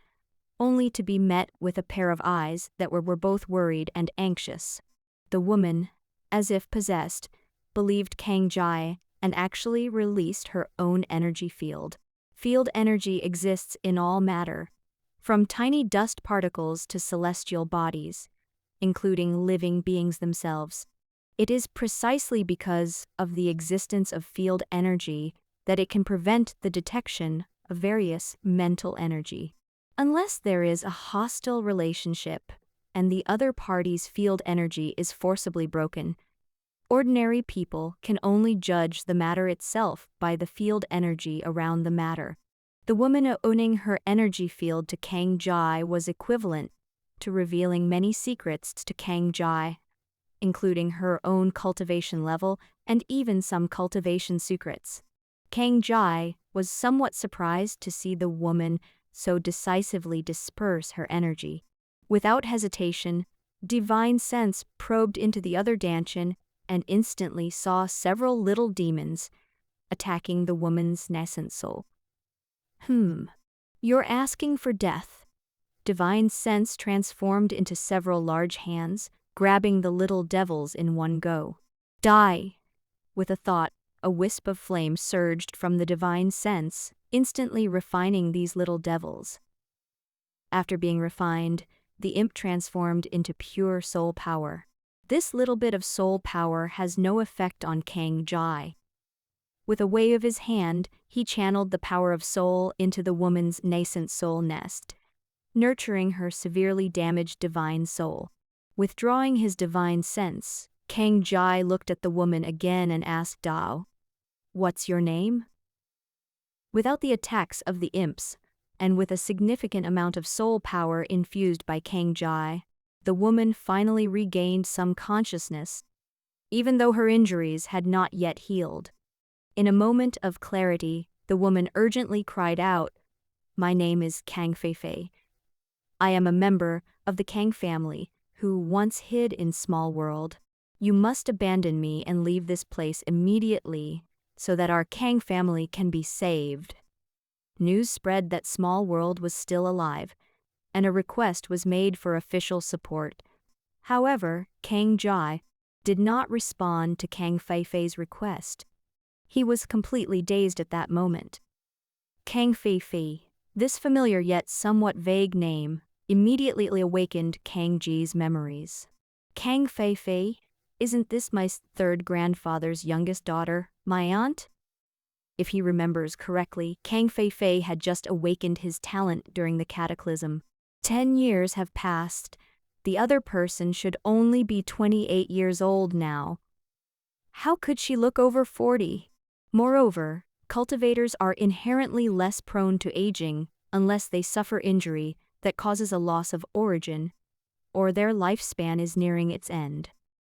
A: only to be met with a pair of eyes that were both worried and anxious. The woman, as if possessed, believed Kang Ji and actually released her own energy field. Field energy exists in all matter, from tiny dust particles to celestial bodies, including living beings themselves. It is precisely because of the existence of field energy that it can prevent the detection of various mental energy. Unless there is a hostile relationship and the other party's field energy is forcibly broken, ordinary people can only judge the matter itself by the field energy around the matter. The woman owning her energy field to Kang Ji was equivalent to revealing many secrets to Kang Ji, including her own cultivation level and even some cultivation secrets. Kang Ji was somewhat surprised to see the woman so decisively disperse her energy. Without hesitation, divine sense probed into the other Danshin and instantly saw several little demons attacking the woman's nascent soul. You're asking for death. Divine sense transformed into several large hands, grabbing the little devils in one go. Die! With a thought, a wisp of flame surged from the divine sense, instantly refining these little devils. After being refined, the imp transformed into pure soul power. This little bit of soul power has no effect on Kang Ji. With a wave of his hand, he channeled the power of soul into the woman's nascent soul nest, nurturing her severely damaged divine soul. Withdrawing his divine sense, Kang Ji looked at the woman again and asked Dao, "What's your name?" Without the attacks of the imps, and with a significant amount of soul power infused by Kang Ji, the woman finally regained some consciousness, even though her injuries had not yet healed. In a moment of clarity, the woman urgently cried out, "My name is Kang Feifei. I am a member of the Kang family who once hid in Small World. You must abandon me and leave this place immediately so that our Kang family can be saved." News spread that Small World was still alive, and a request was made for official support. However, Kang Ji did not respond to Kang Feifei's request. He was completely dazed at that moment. Kang Feifei, this familiar yet somewhat vague name, immediately awakened Kang Ji's memories. Kang Feifei, isn't this my third grandfather's youngest daughter, my aunt? If he remembers correctly, Kang Feifei had just awakened his talent during the cataclysm. 10 years have passed. The other person should only be 28 years old now. How could she look over 40? Moreover, cultivators are inherently less prone to aging unless they suffer injury that causes a loss of origin, or their lifespan is nearing its end.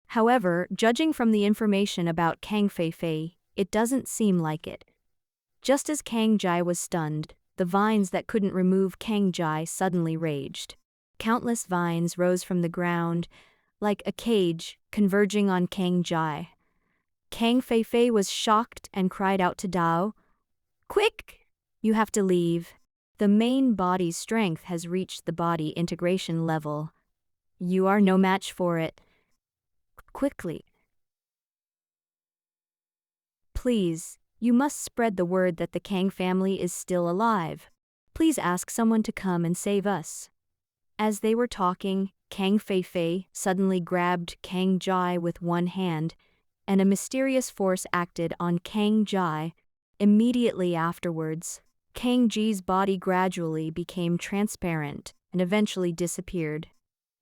A: However, judging from the information about Kang Feifei, it doesn't seem like it. Just as Kang Ji was stunned, the vines that couldn't remove Kang Ji suddenly raged. Countless vines rose from the ground, like a cage, converging on Kang Ji. Kang Feifei was shocked and cried out to Dao, "Quick! You have to leave. The main body's strength has reached the body integration level. You are no match for it. Quickly. Please, you must spread the word that the Kang family is still alive. Please ask someone to come and save us." As they were talking, Kang Feifei suddenly grabbed Kang Ji with one hand, and a mysterious force acted on Kang Ji. Immediately afterwards, Kang Ji's body gradually became transparent and eventually disappeared.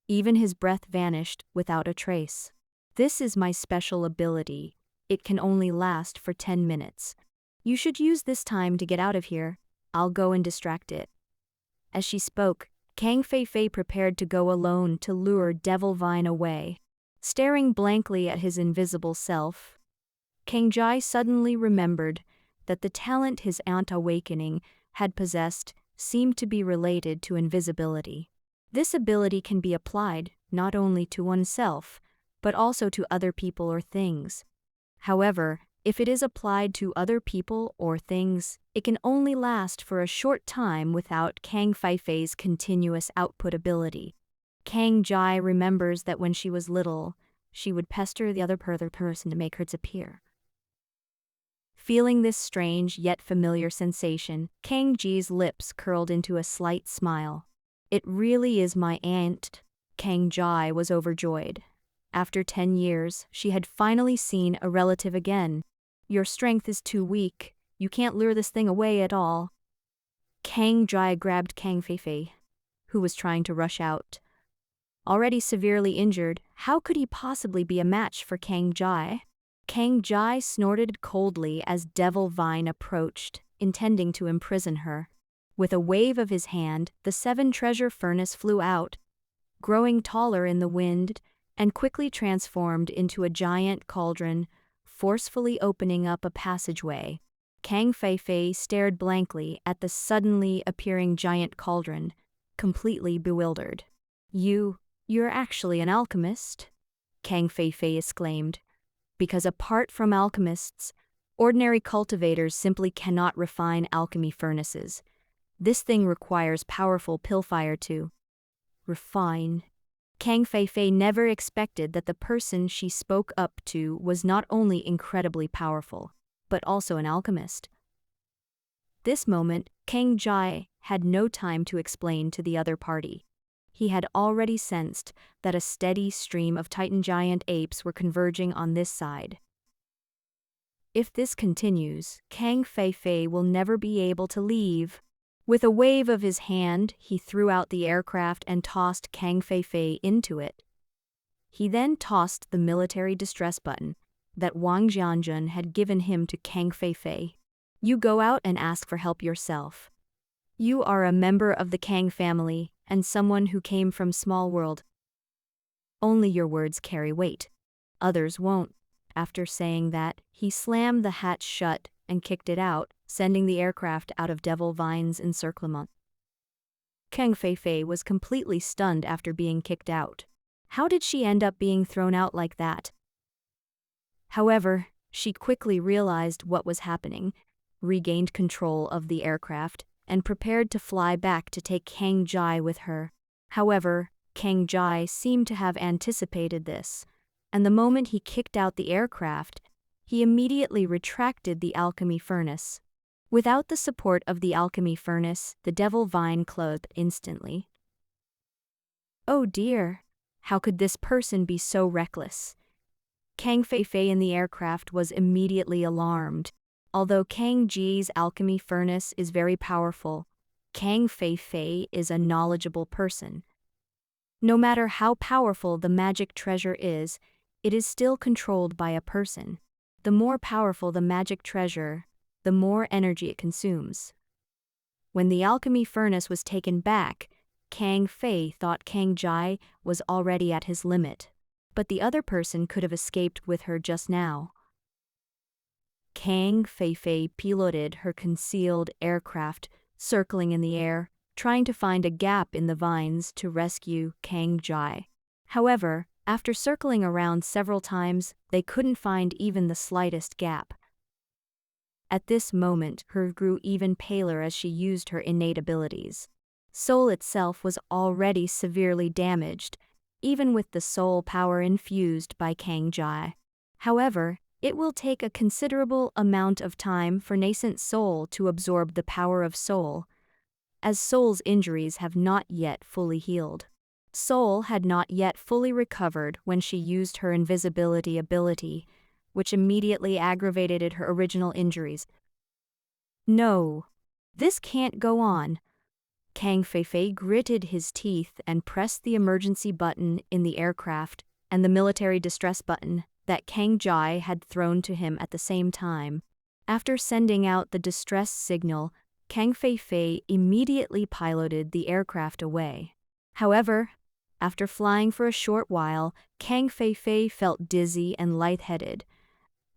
A: Even his breath vanished without a trace. "This is my special ability. It can only last for 10 minutes. You should use this time to get out of here. I'll go and distract it." As she spoke, Kang Feifei prepared to go alone to lure Devil Vine away. Staring blankly at his invisible self, Kang Jai suddenly remembered that the talent his aunt Awakening had possessed seemed to be related to invisibility. This ability can be applied not only to oneself, but also to other people or things. However, if it is applied to other people or things, it can only last for a short time without Kang Feifei's continuous output ability. Kang Jai remembers that when she was little, she would pester the other person to make her disappear. Feeling this strange yet familiar sensation, Kang Ji's lips curled into a slight smile. "It really is my aunt." Kang Jai was overjoyed. After 10 years, she had finally seen a relative again. "Your strength is too weak. You can't lure this thing away at all." Kang Jai grabbed Kang Feifei, who was trying to rush out. Already severely injured, how could he possibly be a match for Kang Jai? Kang Jai snorted coldly as Devil Vine approached, intending to imprison her. With a wave of his hand, the 7-treasure furnace flew out, growing taller in the wind, and quickly transformed into a giant cauldron, forcefully opening up a passageway. Kang Feifei stared blankly at the suddenly appearing giant cauldron, completely bewildered. You're actually an alchemist?" Kang Feifei exclaimed. Because apart from alchemists, ordinary cultivators simply cannot refine alchemy furnaces. This thing requires powerful pillfire to refine. Kang Feifei never expected that the person she spoke up to was not only incredibly powerful, but also an alchemist. This moment, Kang Jai had no time to explain to the other party. He had already sensed that a steady stream of Titan giant apes were converging on this side. If this continues, Kang Feifei will never be able to leave. With a wave of his hand, he threw out the aircraft and tossed Kang Feifei into it. He then tossed the military distress button that Wang Jianjun had given him to Kang Feifei. "You go out and ask for help yourself. You are a member of the Kang family and someone who came from small world. Only your words carry weight. Others won't." After saying that, he slammed the hatch shut and kicked it out, sending the aircraft out of Devil Vine's encirclement. Kang Feifei was completely stunned after being kicked out. How did she end up being thrown out like that? However, she quickly realized what was happening, regained control of the aircraft, and prepared to fly back to take Kang Jai with her. However, Kang Jai seemed to have anticipated this, and the moment he kicked out the aircraft, he immediately retracted the alchemy furnace. Without the support of the alchemy furnace, the Devil Vine closed instantly. Oh dear, how could this person be so reckless? Kang Feifei in the aircraft was immediately alarmed. Although Kang Ji's alchemy furnace is very powerful, Kang Feifei is a knowledgeable person. No matter how powerful the magic treasure is, it is still controlled by a person. The more powerful the magic treasure, the more energy it consumes. When the alchemy furnace was taken back, Kang Fei thought Kang Jai was already at his limit, but the other person could have escaped with her just now. Kang Feifei piloted her concealed aircraft, circling in the air, trying to find a gap in the vines to rescue Kang Jai. However, after circling around several times, they couldn't find even the slightest gap. At this moment, her grew even paler as she used her innate abilities. Soul itself was already severely damaged, even with the soul power infused by Kang Jai. However, it will take a considerable amount of time for nascent soul to absorb the power of soul, as soul's injuries have not yet fully healed. Soul had not yet fully recovered when she used her invisibility ability, which immediately aggravated her original injuries. No, this can't go on. Kang Feifei gritted his teeth and pressed the emergency button in the aircraft and the military distress button that Kang Jai had thrown to him at the same time. After sending out the distress signal, Kang Feifei immediately piloted the aircraft away. However, after flying for a short while, Kang Feifei felt dizzy and lightheaded,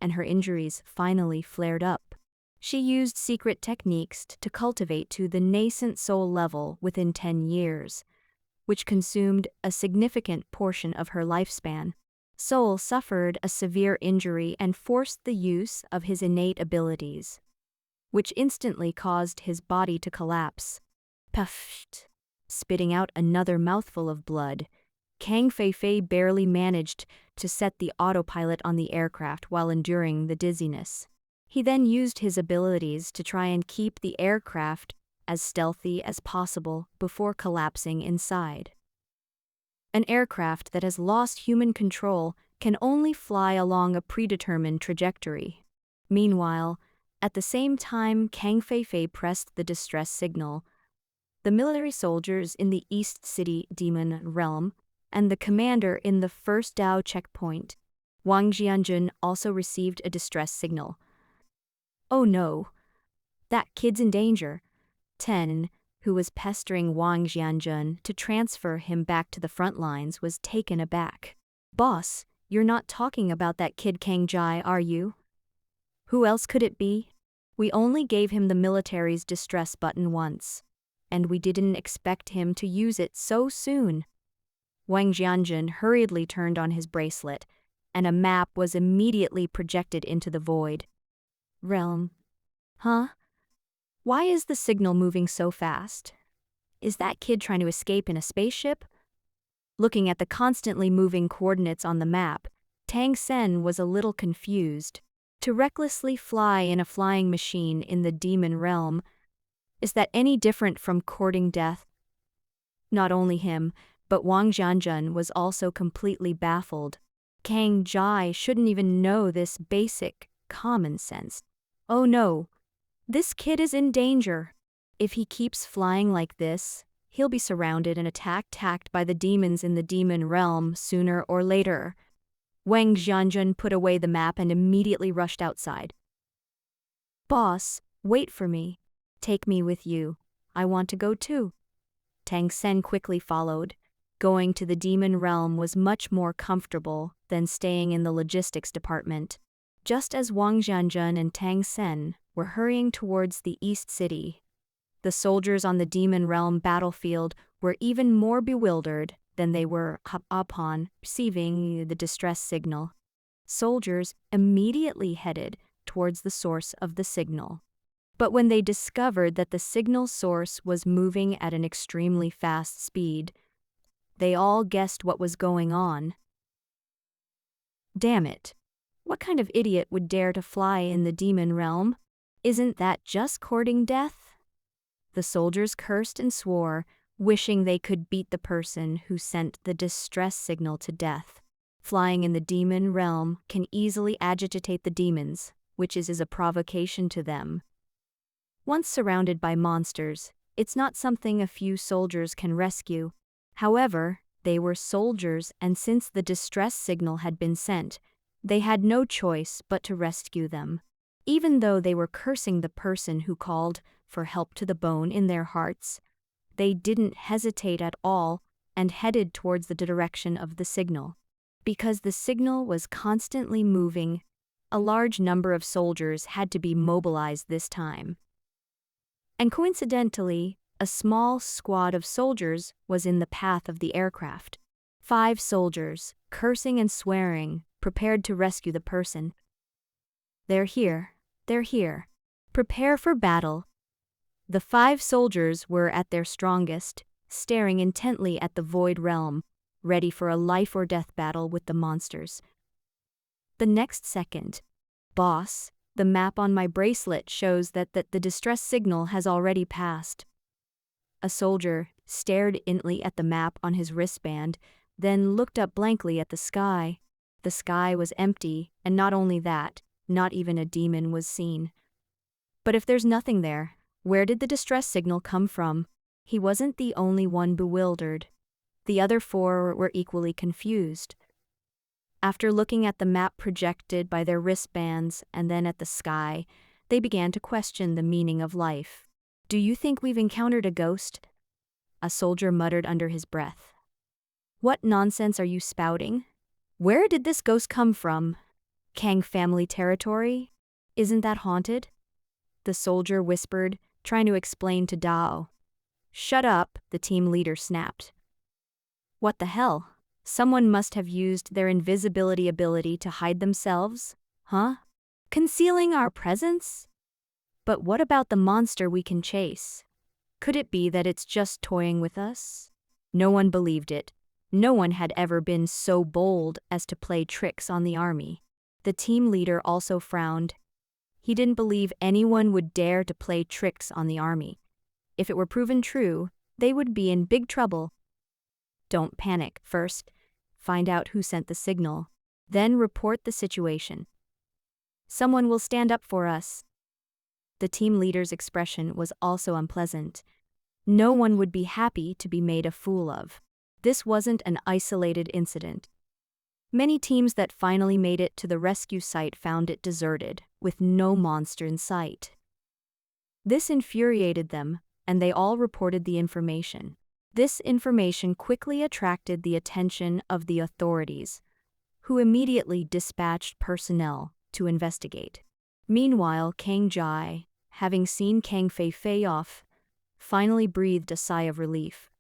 A: and her injuries finally flared up. She used secret techniques to cultivate to the nascent soul level within 10 years, which consumed a significant portion of her lifespan. Soul suffered a severe injury and forced the use of his innate abilities, which instantly caused his body to collapse. Puffed. Spitting out another mouthful of blood, Kang Feifei barely managed to set the autopilot on the aircraft while enduring the dizziness. He then used his abilities to try and keep the aircraft as stealthy as possible before collapsing inside. An aircraft that has lost human control can only fly along a predetermined trajectory. Meanwhile, at the same time Kang Feifei pressed the distress signal, the military soldiers in the East City Demon Realm and the commander in the first Dao checkpoint, Wang Jianjun, also received a distress signal. Oh no, that kid's in danger. Ten, who was pestering Wang Jianjun to transfer him back to the front lines, was taken aback. Boss, you're not talking about that kid Kang Jai, are you? Who else could it be? We only gave him the military's distress button once, and we didn't expect him to use it so soon. Wang Jianjun hurriedly turned on his bracelet, and a map was immediately projected into the void. Realm. Huh? Why is the signal moving so fast? Is that kid trying to escape in a spaceship? Looking at the constantly moving coordinates on the map, Tang Sen was a little confused. To recklessly fly in a flying machine in the demon realm, is that any different from courting death? Not only him, but Wang Jianjun was also completely baffled. Kang Jai shouldn't even know this basic common sense. Oh no, this kid is in danger. If he keeps flying like this, he'll be surrounded and attacked by the demons in the demon realm sooner or later. Wang Jianjun put away the map and immediately rushed outside. Boss, wait for me. Take me with you. I want to go too. Tang Sen quickly followed. Going to the demon realm was much more comfortable than staying in the logistics department. Just as Wang Jianjun and Tang Sen were hurrying towards the East City, the soldiers on the demon realm battlefield were even more bewildered than they were upon receiving the distress signal. Soldiers immediately headed towards the source of the signal. But when they discovered that the signal source was moving at an extremely fast speed, they all guessed what was going on. Damn it! What kind of idiot would dare to fly in the demon realm? Isn't that just courting death? The soldiers cursed and swore, wishing they could beat the person who sent the distress signal to death. Flying in the demon realm can easily agitate the demons, which is a provocation to them. Once surrounded by monsters, it's not something a few soldiers can rescue. However, they were soldiers, and since the distress signal had been sent, they had no choice but to rescue them. Even though they were cursing the person who called for help to the bone in their hearts, they didn't hesitate at all and headed towards the direction of the signal. Because the signal was constantly moving, a large number of soldiers had to be mobilized this time. And coincidentally, a small squad of soldiers was in the path of the aircraft. 5 soldiers, cursing and swearing, prepared to rescue the person. They're here. Prepare for battle. The 5 soldiers were at their strongest, staring intently at the void realm, ready for a life or death battle with the monsters. The next second, boss, the map on my bracelet shows that the distress signal has already passed. A soldier stared intently at the map on his wristband, then looked up blankly at the sky. The sky was empty, and not only that, not even a demon was seen. But if there's nothing there, where did the distress signal come from? He wasn't the only one bewildered. The other 4 were equally confused. After looking at the map projected by their wristbands and then at the sky, they began to question the meaning of life. "Do you think we've encountered a ghost?" a soldier muttered under his breath. "What nonsense are you spouting? Where did this ghost come from? Kang family territory? Isn't that haunted?" the soldier whispered, trying to explain to Dao. "Shut up," the team leader snapped. "What the hell? Someone must have used their invisibility ability to hide themselves, huh? Concealing our presence? But what about the monster we can chase? Could it be that it's just toying with us?" No one believed it. No one had ever been so bold as to play tricks on the army. The team leader also frowned. He didn't believe anyone would dare to play tricks on the army. If it were proven true, they would be in big trouble. "Don't panic. First, find out who sent the signal. Then report the situation. Someone will stand up for us." The team leader's expression was also unpleasant. No one would be happy to be made a fool of. This wasn't an isolated incident. Many teams that finally made it to the rescue site found it deserted, with no monster in sight. This infuriated them, and they all reported the information. This information quickly attracted the attention of the authorities, who immediately dispatched personnel to investigate. Meanwhile, Kang Jai, having seen Kang Fei off, finally breathed a sigh of relief.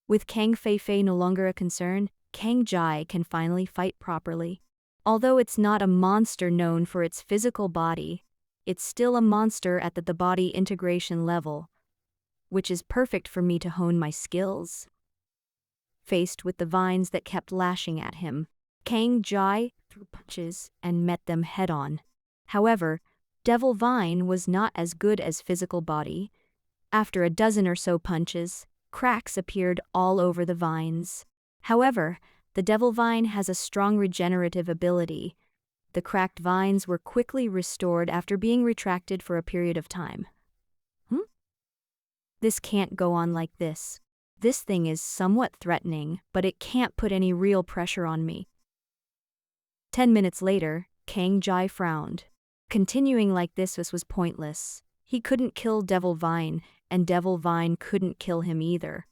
A: With Kang Fei no longer a concern, Kang Jai can finally fight properly. Although it's not a monster known for its physical body, it's still a monster at the body integration level, which is perfect for me to hone my skills. Faced with the vines that kept lashing at him, Kang Jai threw punches and met them head-on. However, Devil Vine was not as good as physical body. After a dozen or so punches, cracks appeared all over the vines. However, the Devil Vine has a strong regenerative ability. The cracked vines were quickly restored after being retracted for a period of time. This can't go on like this. This thing is somewhat threatening, but it can't put any real pressure on me. 10 minutes later, Kang Jai frowned. Continuing like this was pointless. He couldn't kill Devil Vine, and Devil Vine couldn't kill him either.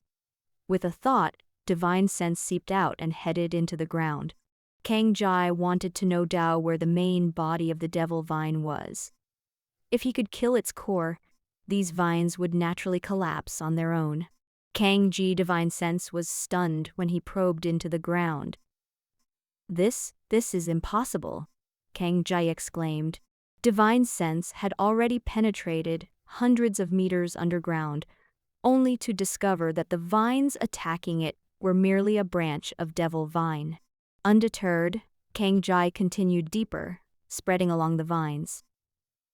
A: With a thought, divine sense seeped out and headed into the ground. Kang Jai wanted to know Dao where the main body of the Devil Vine was. If he could kill its core, these vines would naturally collapse on their own. Kang Ji divine sense was stunned when he probed into the ground. This is impossible," Kang Jai exclaimed. Divine sense had already penetrated hundreds of meters underground, only to discover that the vines attacking it were merely a branch of Devil Vine. Undeterred, Kang Jai continued deeper, spreading along the vines.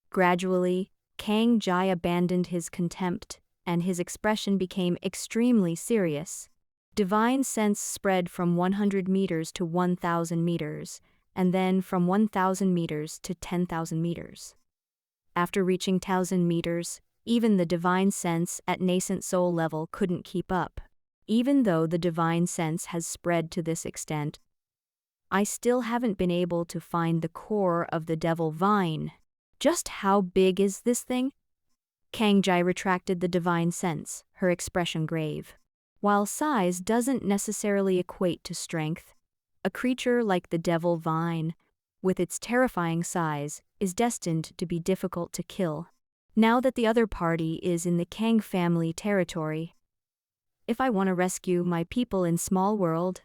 A: Gradually, Kang Jai abandoned his contempt, and his expression became extremely serious. Divine sense spread from 100 meters to 1,000 meters, and then from 1,000 meters to 10,000 meters. After reaching 1,000 meters, even the divine sense at nascent soul level couldn't keep up. Even though the divine sense has spread to this extent, I still haven't been able to find the core of the Devil Vine. Just how big is this thing? Kang Jai retracted the divine sense, her expression grave. While size doesn't necessarily equate to strength, a creature like the Devil Vine, with its terrifying size, is destined to be difficult to kill. Now that the other party is in the Kang family territory, if I want to rescue my people in Small World,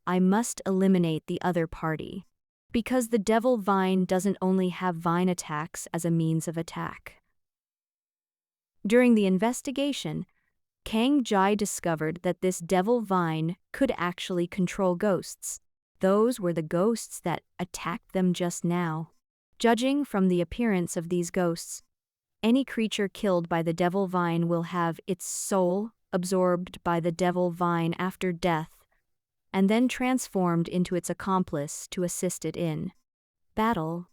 A: I must eliminate the other party. Because the Devil Vine doesn't only have vine attacks as a means of attack. During the investigation, Kang Jai discovered that this Devil Vine could actually control ghosts. Those were the ghosts that attacked them just now. Judging from the appearance of these ghosts, any creature killed by the Devil Vine will have its soul absorbed by the Devil Vine after death, and then transformed into its accomplice to assist it in battle.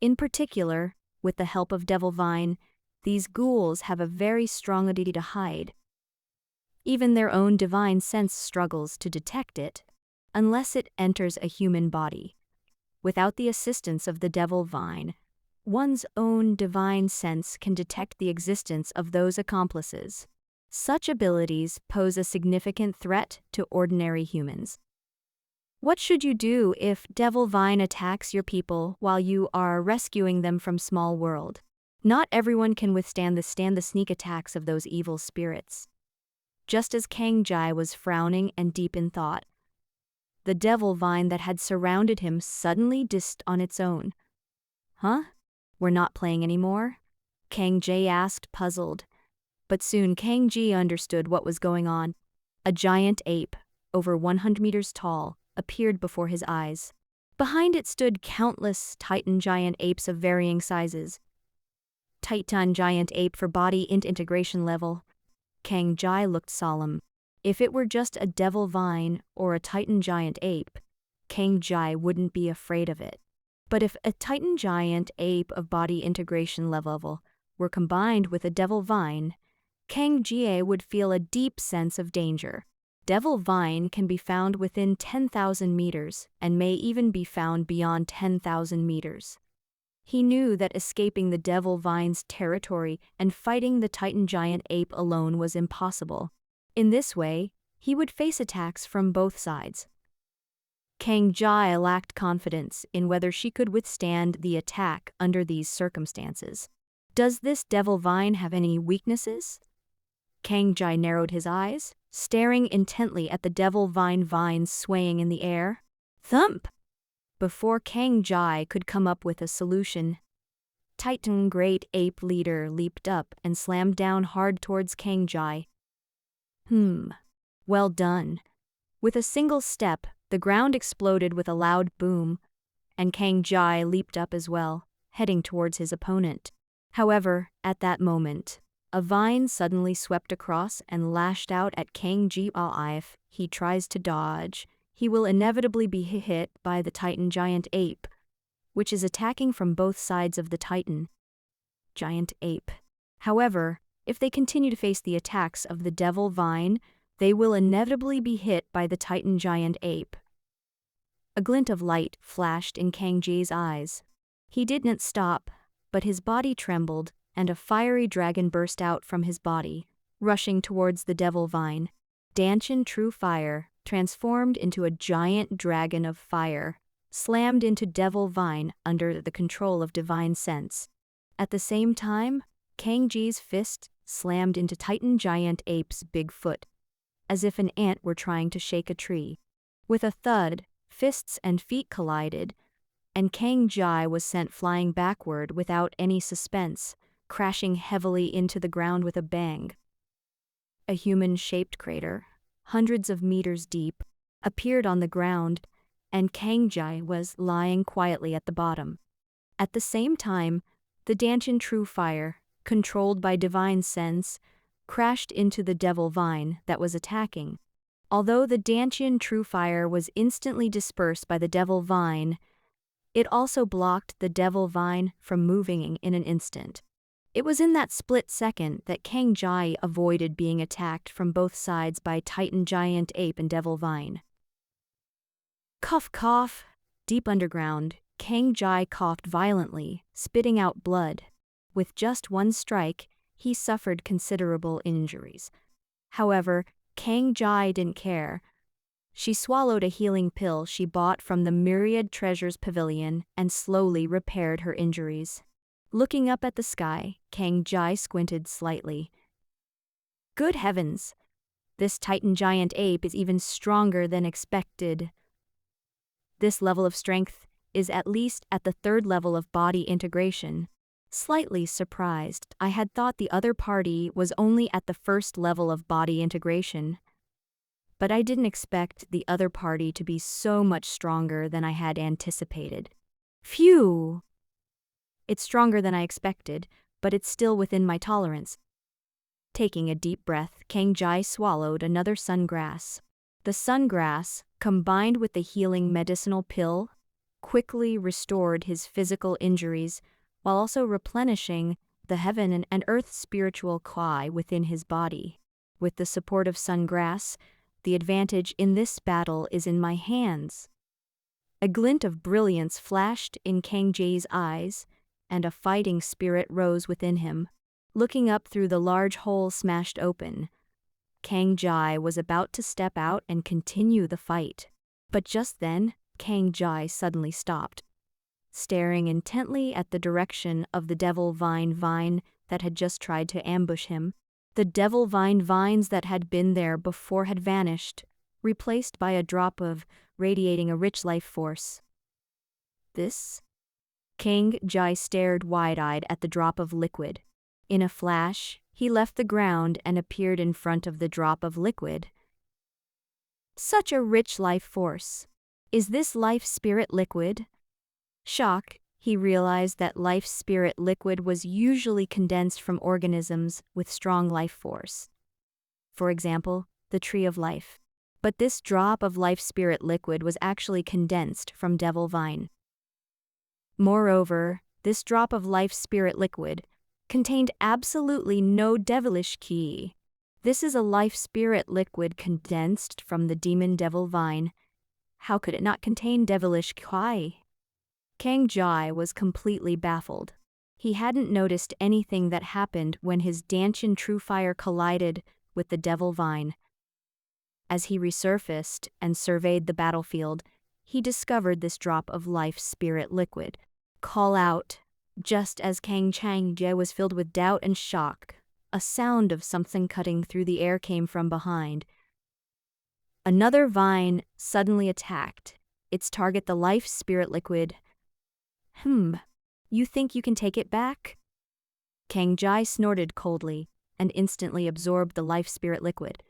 A: In particular, with the help of Devil Vine, these ghouls have a very strong ability to hide. Even their own divine sense struggles to detect it. unless it enters a human body. Without the assistance of the devil vine, one's own divine sense can detect the existence of those accomplices. Such abilities pose a significant threat to ordinary humans. What should you do if devil vine attacks your people while you are rescuing them from small world? Not everyone can withstand the sneak attacks of those evil spirits. Just as Kang Jai was frowning and deep in thought, the devil vine that had surrounded him suddenly disappeared on its own. Huh? We're not playing anymore? Kang Jai asked, puzzled. But soon Kang Ji understood what was going on. A giant ape, over 100 meters tall, appeared before his eyes. Behind it stood countless Titan giant apes of varying sizes. Titan giant ape for body integration level. Kang Jai looked solemn. If it were just a devil vine or a Titan giant ape, Kang Jai wouldn't be afraid of it. But if a Titan giant ape of body integration level were combined with a devil vine, Kang Jie would feel a deep sense of danger. Devil vine can be found within 10,000 meters and may even be found beyond 10,000 meters. He knew that escaping the devil vine's territory and fighting the Titan giant ape alone was impossible. In this way, he would face attacks from both sides. Kang Jai lacked confidence in whether she could withstand the attack under these circumstances. Does this devil vine have any weaknesses? Kang Jai narrowed his eyes, staring intently at the devil vine swaying in the air. Thump! Before Kang Jai could come up with a solution, Titan Great Ape Leader leaped up and slammed down hard towards Kang Jai. Well done. With a single step, the ground exploded with a loud boom, and Kang Jai leaped up as well, heading towards his opponent. However, at that moment, a vine suddenly swept across and lashed out at Kang Jai. If he tries to dodge, he will inevitably be hit by the Titan giant ape, which is attacking from both sides of the Titan giant ape. However, if they continue to face the attacks of the devil vine, they will inevitably be hit by the Titan giant ape. A glint of light flashed in Kang Jai's eyes. He didn't stop, but his body trembled, and a fiery dragon burst out from his body, rushing towards the devil vine. Danchin True Fire transformed into a giant dragon of fire, slammed into devil vine under the control of divine sense. At the same time, Kang Jai's fist slammed into Titan giant ape's big foot, as if an ant were trying to shake a tree. With a thud, fists and feet collided, and Kang Jai was sent flying backward without any suspense, crashing heavily into the ground with a bang. A human-shaped crater, hundreds of meters deep, appeared on the ground, and Kang Jai was lying quietly at the bottom. At the same time, the Danchin True Fire, controlled by divine sense, crashed into the devil vine that was attacking. Although the Danchin True Fire was instantly dispersed by the devil vine, it also blocked the devil vine from moving in an instant. It was in that split second that Kang Jai avoided being attacked from both sides by Titan giant ape and devil vine. Cough cough. Deep underground, Kang Jai coughed violently, spitting out blood. With just one strike, he suffered considerable injuries. However, Kang Jai didn't care. She swallowed a healing pill she bought from the Myriad Treasures Pavilion and slowly repaired her injuries. Looking up at the sky, Kang Jai squinted slightly. Good heavens! This Titan giant ape is even stronger than expected. This level of strength is at least at the 3rd level of body integration. Slightly surprised, I had thought the other party was only at the 1st level of body integration. But I didn't expect the other party to be so much stronger than I had anticipated. Phew! It's stronger than I expected, but it's still within my tolerance. Taking a deep breath, Kang Jai swallowed another sungrass. The sungrass, combined with the healing medicinal pill, quickly restored his physical injuries, while also replenishing the heaven and earth spiritual Kwai within his body. With the support of sungrass, The advantage in this battle is in my hands." A glint of brilliance flashed in Kang Jai's eyes, and a fighting spirit rose within him. Looking up through the large hole smashed open, Kang Jai was about to step out and continue the fight. But just then, Kang Jai suddenly stopped, staring intently at the direction of the devil vine that had just tried to ambush him. The devil vines that had been there before had vanished, replaced by a drop of radiating a rich life force. This? Kang Jai stared wide-eyed at the drop of liquid. In a flash, he left the ground and appeared in front of the drop of liquid. Such a rich life force. Is this life spirit liquid? Shock, he realized that life spirit liquid was usually condensed from organisms with strong life force. For example, the tree of life. But this drop of life spirit liquid was actually condensed from devil vine. Moreover, this drop of life spirit liquid contained absolutely no devilish ki. This is a life spirit liquid condensed from the demon devil vine. How could it not contain devilish ki? Kang Jai was completely baffled. He hadn't noticed anything that happened when his Danshin True Fire collided with the devil vine. As he resurfaced and surveyed the battlefield, he discovered this drop of life spirit liquid. Call out. Just as Kang Jai was filled with doubt and shock, a sound of something cutting through the air came from behind. Another vine suddenly attacked, its target the life spirit liquid. You think you can take it back? Kang Jai snorted coldly and instantly absorbed the life spirit liquid.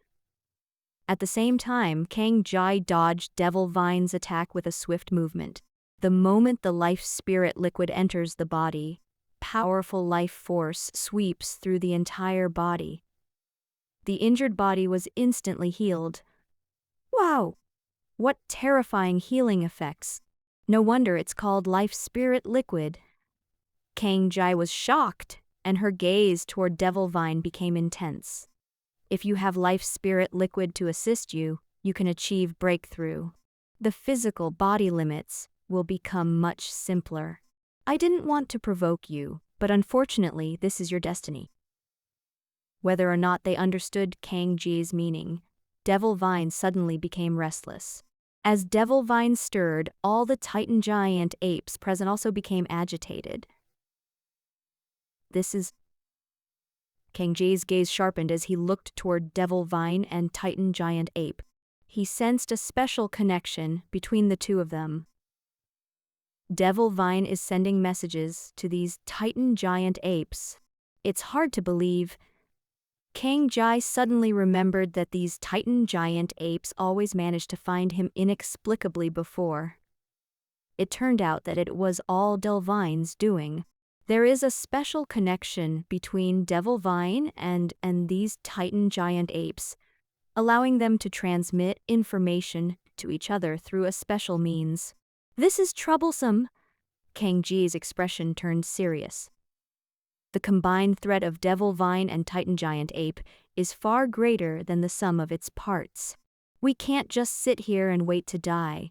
A: At the same time, Kang Jai dodged Devil Vine's attack with a swift movement. The moment the life spirit liquid enters the body, powerful life force sweeps through the entire body. The injured body was instantly healed. Wow! What terrifying healing effects! No wonder it's called life spirit liquid. Kang Jai was shocked, and her gaze toward Devil Vine became intense. If you have life spirit liquid to assist you, you can achieve breakthrough. The physical body limits will become much simpler. I didn't want to provoke you, but unfortunately this is your destiny. Whether or not they understood Kang Jai's meaning, Devil Vine suddenly became restless. As Devil Vine stirred, all the Titan giant apes present also became agitated. Kang Jai's gaze sharpened as he looked toward Devil Vine and Titan giant ape. He sensed a special connection between the two of them. Devil Vine is sending messages to these Titan giant apes. It's hard to believe. Kang Jai suddenly remembered that these Titan giant apes always managed to find him inexplicably before. It turned out that it was all Devil Vine's doing. There is a special connection between Devil Vine and these Titan giant apes, allowing them to transmit information to each other through a special means. This is troublesome. Kang Jai's expression turned serious. The combined threat of Devil Vine and Titan Giant Ape is far greater than the sum of its parts. We can't just sit here and wait to die.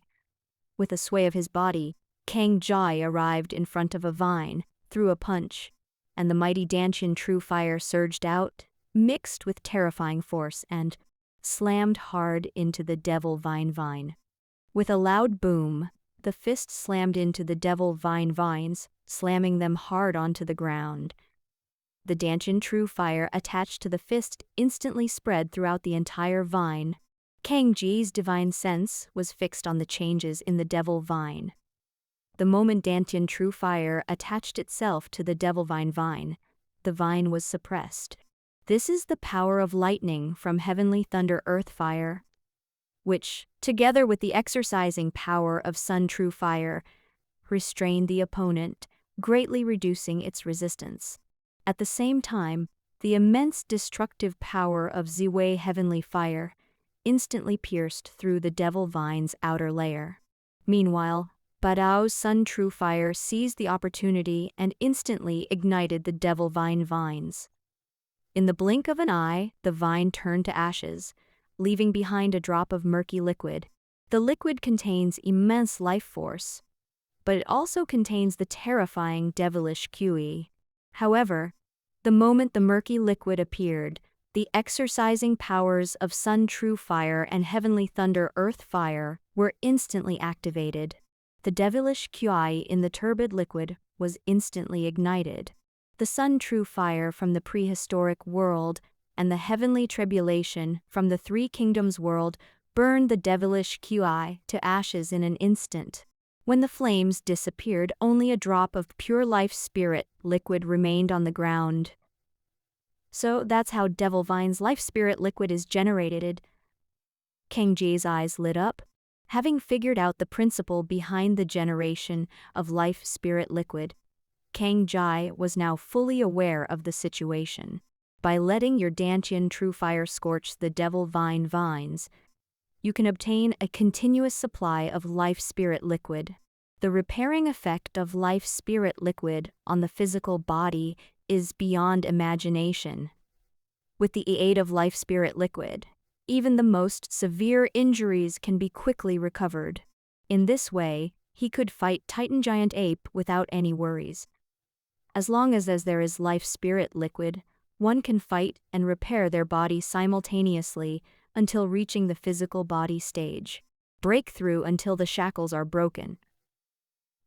A: With a sway of his body, Kang Jai arrived in front of a vine, threw a punch, and the mighty Danshin True Fire surged out, mixed with terrifying force, and slammed hard into the Devil Vine. With a loud boom, the fist slammed into the Devil vines, slamming them hard onto the ground. The Danshin True Fire attached to the fist instantly spread throughout the entire vine. Kang Jai's divine sense was fixed on the changes in the Devil Vine. The moment Danshin True Fire attached itself to the Devil Vine, the vine was suppressed. This is the power of lightning from heavenly thunder earth fire, which, together with the exercising power of Sun True Fire, restrained the opponent, greatly reducing its resistance. At the same time, the immense destructive power of Ziwei Heavenly Fire instantly pierced through the Devil Vine's outer layer. Meanwhile, Badao's Sun True Fire seized the opportunity and instantly ignited the Devil Vines. In the blink of an eye, the vine turned to ashes, leaving behind a drop of murky liquid. The liquid contains immense life force, but it also contains the terrifying devilish QE. However, the moment the murky liquid appeared, the exorcising powers of Sun True Fire and Heavenly Thunder Earth Fire were instantly activated. The devilish QI in the turbid liquid was instantly ignited. The Sun True Fire from the prehistoric world and the heavenly tribulation from the Three Kingdoms world burned the devilish QI to ashes in an instant. When the flames disappeared, only a drop of pure life spirit liquid remained on the ground. So that's how Devil Vine's life spirit liquid is generated. Kang Ji's eyes lit up. Having figured out the principle behind the generation of life spirit liquid, Kang Ji was now fully aware of the situation. By letting your Dantian True Fire scorch the Devil Vine vines, you can obtain a continuous supply of life spirit liquid. The repairing effect of life spirit liquid on the physical body is beyond imagination. With the aid of life spirit liquid, even the most severe injuries can be quickly recovered. In this way, he could fight Titan Giant Ape without any worries. As long as there is life spirit liquid, one can fight and repair their body simultaneously until reaching the physical body stage. Breakthrough until the shackles are broken.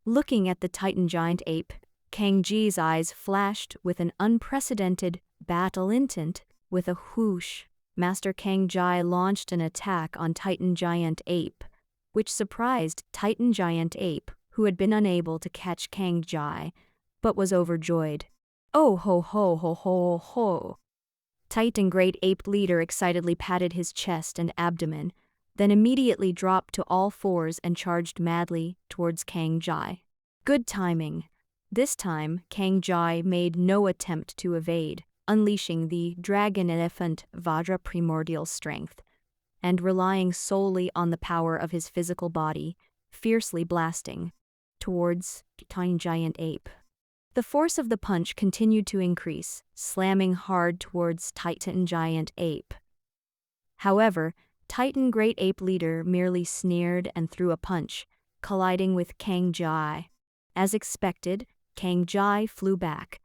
A: Looking at the Titan Giant Ape, Kang Ji's eyes flashed with an unprecedented battle intent. With a whoosh, Master Kang Ji launched an attack on Titan Giant Ape, which surprised Titan Giant Ape, who had been unable to catch Kang Ji, but was overjoyed. Oh ho ho ho ho ho! Titan Great Ape Leader excitedly patted his chest and abdomen, then immediately dropped to all fours and charged madly towards Kang Ji. Good timing. This time, Kang Ji made no attempt to evade, unleashing the Dragon Elephant Vajra primordial strength, and relying solely on the power of his physical body, fiercely blasting towards Titan Giant Ape. The force of the punch continued to increase, slamming hard towards Titan Giant Ape. However, Titan Great Ape Leader merely sneered and threw a punch, colliding with Kang Ji. As expected, Kang Ji flew back.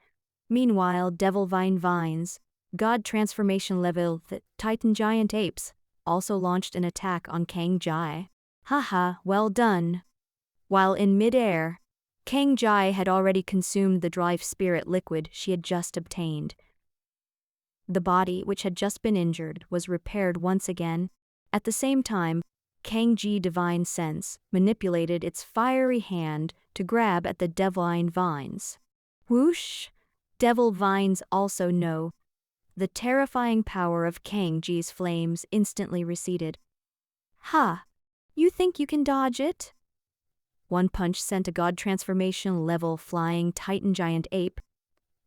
A: Meanwhile, Devil Vine Vines, God Transformation level the Titan Giant Apes, also launched an attack on Kang Ji. Haha, well done. While in midair, Kang Ji had already consumed the drive spirit liquid she had just obtained. The body, which had just been injured, was repaired once again. At the same time, Kang Ji Divine Sense manipulated its fiery hand to grab at the Devil Vines. Whoosh! Devil Vines also know. The terrifying power of Kang Ji's flames instantly receded. Ha! You think you can dodge it? One punch sent a God Transformation level flying Titan Giant Ape.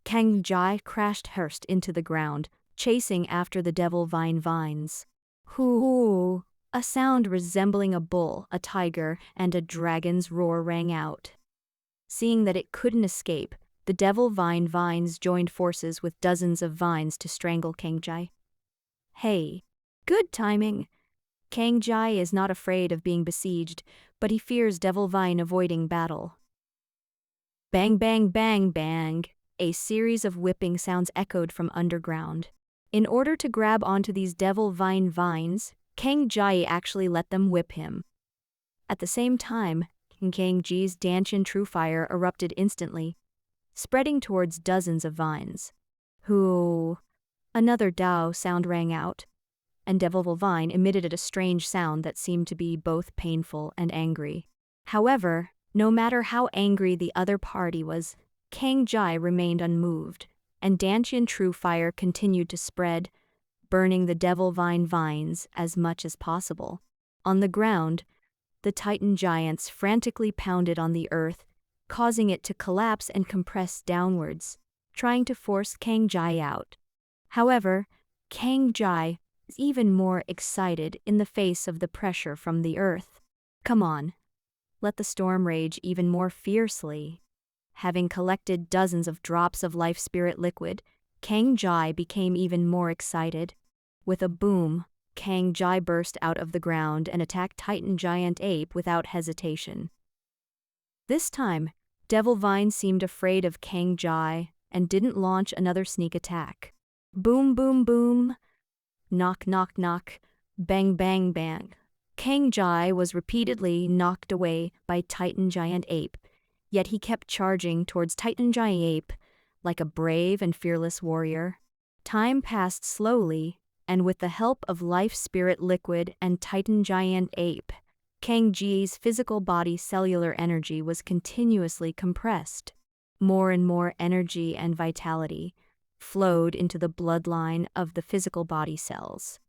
A: Kang Ji crashed hearst into the ground, chasing after the Devil Vine Vines. Hoo! A sound resembling a bull, a tiger, and a dragon's roar rang out. Seeing that it couldn't escape, the Devil Vine Vines joined forces with dozens of vines to strangle Kang Ji. Hey, good timing. Kang Ji is not afraid of being besieged, but he fears Devil Vine avoiding battle. Bang bang bang bang, a series of whipping sounds echoed from underground. In order to grab onto these Devil Vine Vines, Kang Ji actually let them whip him. At the same time, Kang Ji's Dantian True Fire erupted instantly, spreading towards dozens of vines. Hoo! Another Dao sound rang out, and Devil Vine emitted a strange sound that seemed to be both painful and angry. However, no matter how angry the other party was, Kang Ji remained unmoved, and Dantian True Fire continued to spread, burning the Devil Vine Vines as much as possible. On the ground, the Titan Giants frantically pounded on the earth, causing it to collapse and compress downwards, trying to force Kang Ji out. However, Kang Ji is even more excited in the face of the pressure from the earth. Come on, let the storm rage even more fiercely. Having collected dozens of drops of life spirit liquid, Kang Ji became even more excited. With a boom, Kang Jai burst out of the ground and attacked Titan Giant Ape without hesitation. This time, Devil Vine seemed afraid of Kang Jai and didn't launch another sneak attack. Boom, boom, boom. Knock, knock, knock. Bang, bang, bang. Kang Jai was repeatedly knocked away by Titan Giant Ape, yet he kept charging towards Titan Giant Ape like a brave and fearless warrior. Time passed slowly, and with the help of Life Spirit Liquid and Titan Giant Ape, Kang Ji's physical body cellular energy was continuously compressed. More and more energy and vitality flowed into the bloodline of the physical body cells.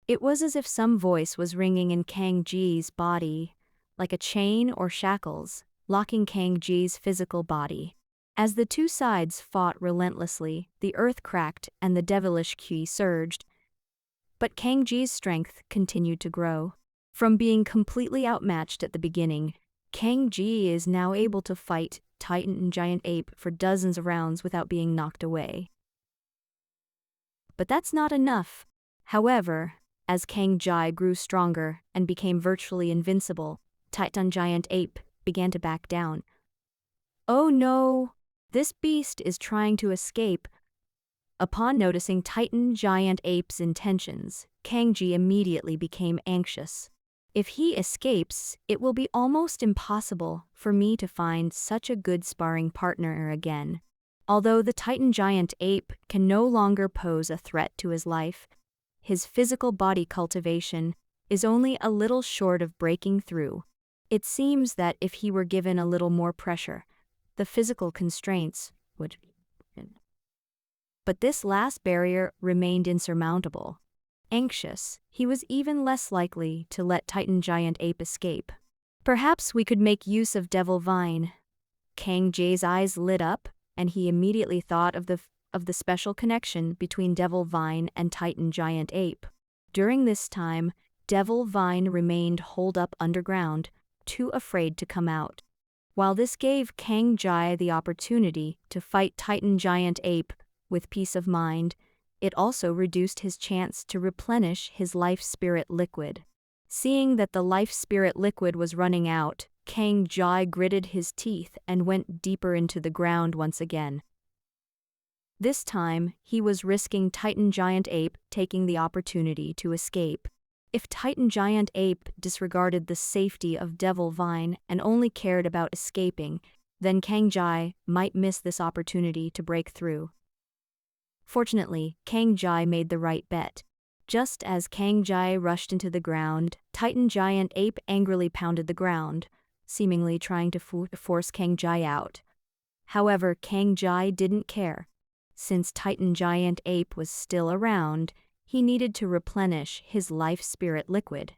A: It was as if some voice was ringing in Kang Ji's body, like a chain or shackles, locking Kang Ji's physical body. As the two sides fought relentlessly, the earth cracked and the devilish qi surged. But Kang Ji's strength continued to grow. From being completely outmatched at the beginning, Kang Ji is now able to fight Titan Giant Ape for dozens of rounds without being knocked away. But that's not enough. However, as Kang Jai grew stronger and became virtually invincible, Titan Giant Ape began to back down. Oh no! This beast is trying to escape. Upon noticing Titan Giant Ape's intentions, Kang Ji immediately became anxious. If he escapes, it will be almost impossible for me to find such a good sparring partner again. Although the Titan Giant Ape can no longer pose a threat to his life, his physical body cultivation is only a little short of breaking through. It seems that if he were given a little more pressure, the physical constraints would. But this last barrier remained insurmountable. Anxious, he was even less likely to let Titan Giant Ape escape. Perhaps we could make use of Devil Vine. Kang Ji's eyes lit up, and he immediately thought of the special connection between Devil Vine and Titan Giant Ape. During this time, Devil Vine remained holed up underground, too afraid to come out. While this gave Kang Jai the opportunity to fight Titan Giant Ape with peace of mind, it also reduced his chance to replenish his Life Spirit Liquid. Seeing that the Life Spirit Liquid was running out, Kang Jai gritted his teeth and went deeper into the ground once again. This time, he was risking Titan Giant Ape taking the opportunity to escape. If Titan Giant Ape disregarded the safety of Devil Vine and only cared about escaping, then Kang Jai might miss this opportunity to break through. Fortunately, Kang Jai made the right bet. Just as Kang Jai rushed into the ground, Titan Giant Ape angrily pounded the ground, seemingly trying to force Kang Jai out. However, Kang Jai didn't care. Since Titan Giant Ape was still around, he needed to replenish his Life Spirit Liquid.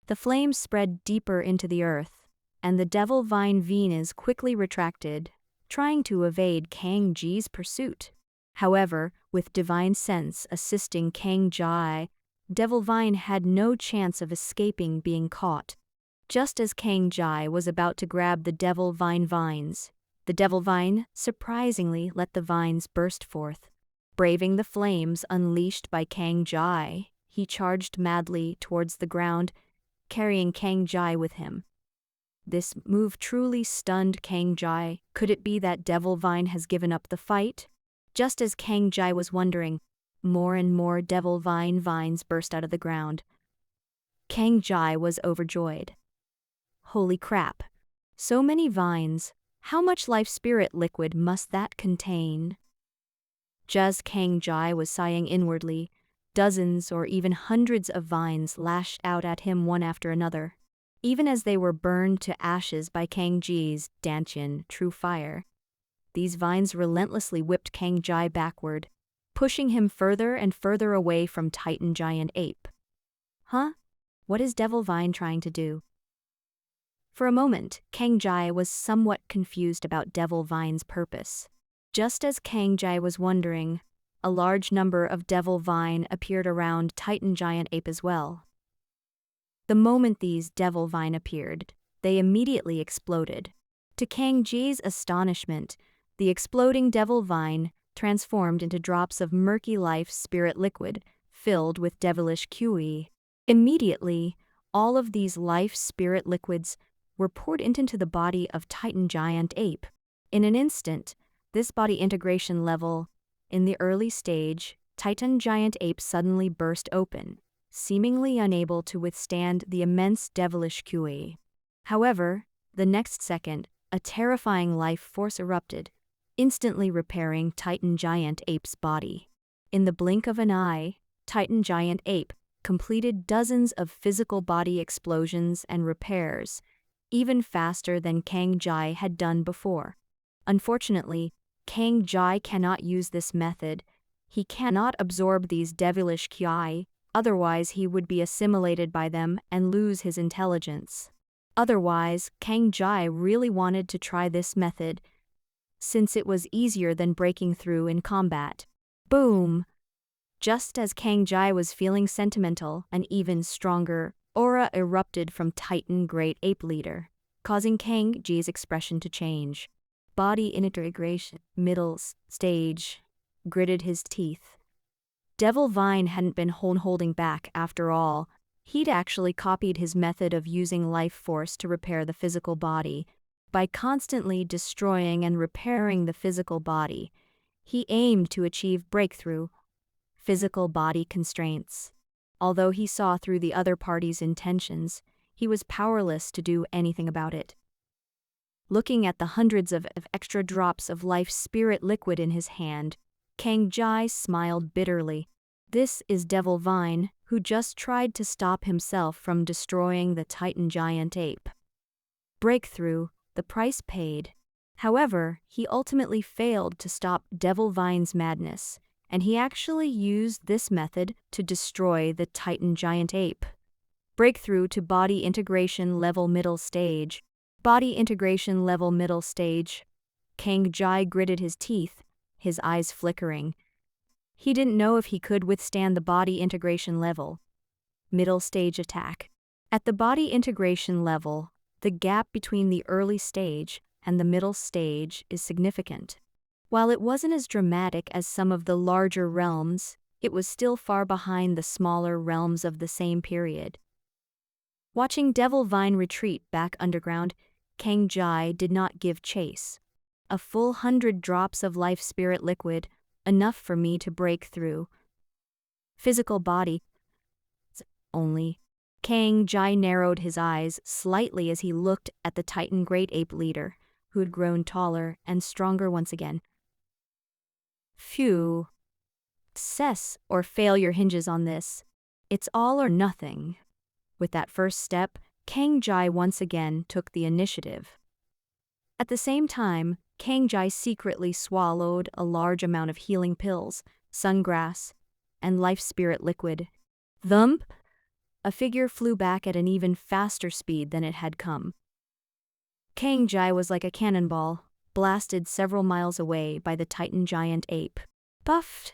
A: The flames spread deeper into the earth, and the Devil Vine Venus quickly retracted, trying to evade Kang Ji's pursuit. However, with Divine Sense assisting Kang Jai, Devil Vine had no chance of escaping being caught. Just as Kang Jai was about to grab the Devil Vine vines, the Devil Vine surprisingly let the vines burst forth. Braving the flames unleashed by Kang Jai, he charged madly towards the ground, carrying Kang Jai with him. This move truly stunned Kang Jai. Could it be that Devil Vine has given up the fight? Just as Kang Jai was wondering, more and more Devil Vine vines burst out of the ground. Kang Jai was overjoyed. Holy crap! So many vines! How much Life Spirit Liquid must that contain? Just Kang Jai was sighing inwardly. Dozens or even hundreds of vines lashed out at him one after another. Even as they were burned to ashes by Kang Ji's Dantian true fire, these vines relentlessly whipped Kang Jai backward, pushing him further and further away from Titan Giant Ape. Huh? What is Devil Vine trying to do? For a moment, Kang Jai was somewhat confused about Devil Vine's purpose. Just as Kang Jai was wondering, a large number of Devil Vine appeared around Titan Giant Ape as well. The moment these Devil Vine appeared, they immediately exploded. To Kang Ji's astonishment, the exploding Devil Vine transformed into drops of murky Life Spirit Liquid filled with devilish qi. Immediately, all of these life-spirit liquids were poured into the body of Titan Giant Ape. In an instant, this body integration level, in the early stage, Titan Giant Ape suddenly burst open, seemingly unable to withstand the immense devilish QE. However, the next second, a terrifying life force erupted, instantly repairing Titan Giant Ape's body. In the blink of an eye, Titan Giant Ape completed dozens of physical body explosions and repairs, even faster than Kang Jai had done before. Unfortunately, Kang Jai cannot use this method. He cannot absorb these devilish Qi, otherwise he would be assimilated by them and lose his intelligence. Otherwise, Kang Jai really wanted to try this method, since it was easier than breaking through in combat. Boom! Just as Kang Jai was feeling sentimental, an even stronger aura erupted from Titan Great Ape Leader, causing Kang Jai's expression to change. Body integration, middle stage, gritted his teeth. Devil Vine hadn't been holding back after all. He'd actually copied his method of using life force to repair the physical body. By constantly destroying and repairing the physical body, he aimed to achieve breakthrough. Physical body constraints. Although he saw through the other party's intentions, he was powerless to do anything about it. Looking at the hundreds of extra drops of life spirit liquid in his hand, Kang Jai smiled bitterly. This is Devil Vine, who just tried to stop himself from destroying the Titan Giant Ape. Breakthrough, the price paid. However, he ultimately failed to stop Devil Vine's madness, and he actually used this method to destroy the Titan Giant Ape. Breakthrough to body integration level middle stage. Body integration level middle stage. Kang Jai gritted his teeth, his eyes flickering. He didn't know if he could withstand the body integration level. Middle stage attack. At the body integration level, the gap between the early stage and the middle stage is significant. While it wasn't as dramatic as some of the larger realms, it was still far behind the smaller realms of the same period. Watching Devil Vine retreat back underground, Kang Jai did not give chase. A full 100 drops of life spirit liquid, enough for me to break through. Physical body only. Kang Jai narrowed his eyes slightly as he looked at the Titan Great Ape Leader, who had grown taller and stronger once again. Phew. Success or failure hinges on this. It's all or nothing. With that first step, Kang Jai once again took the initiative. At the same time, Kang Jai secretly swallowed a large amount of healing pills, sungrass, and life spirit liquid. Thump! A figure flew back at an even faster speed than it had come. Kang Jai was like a cannonball, blasted several miles away by the Titan Giant Ape. Puffed!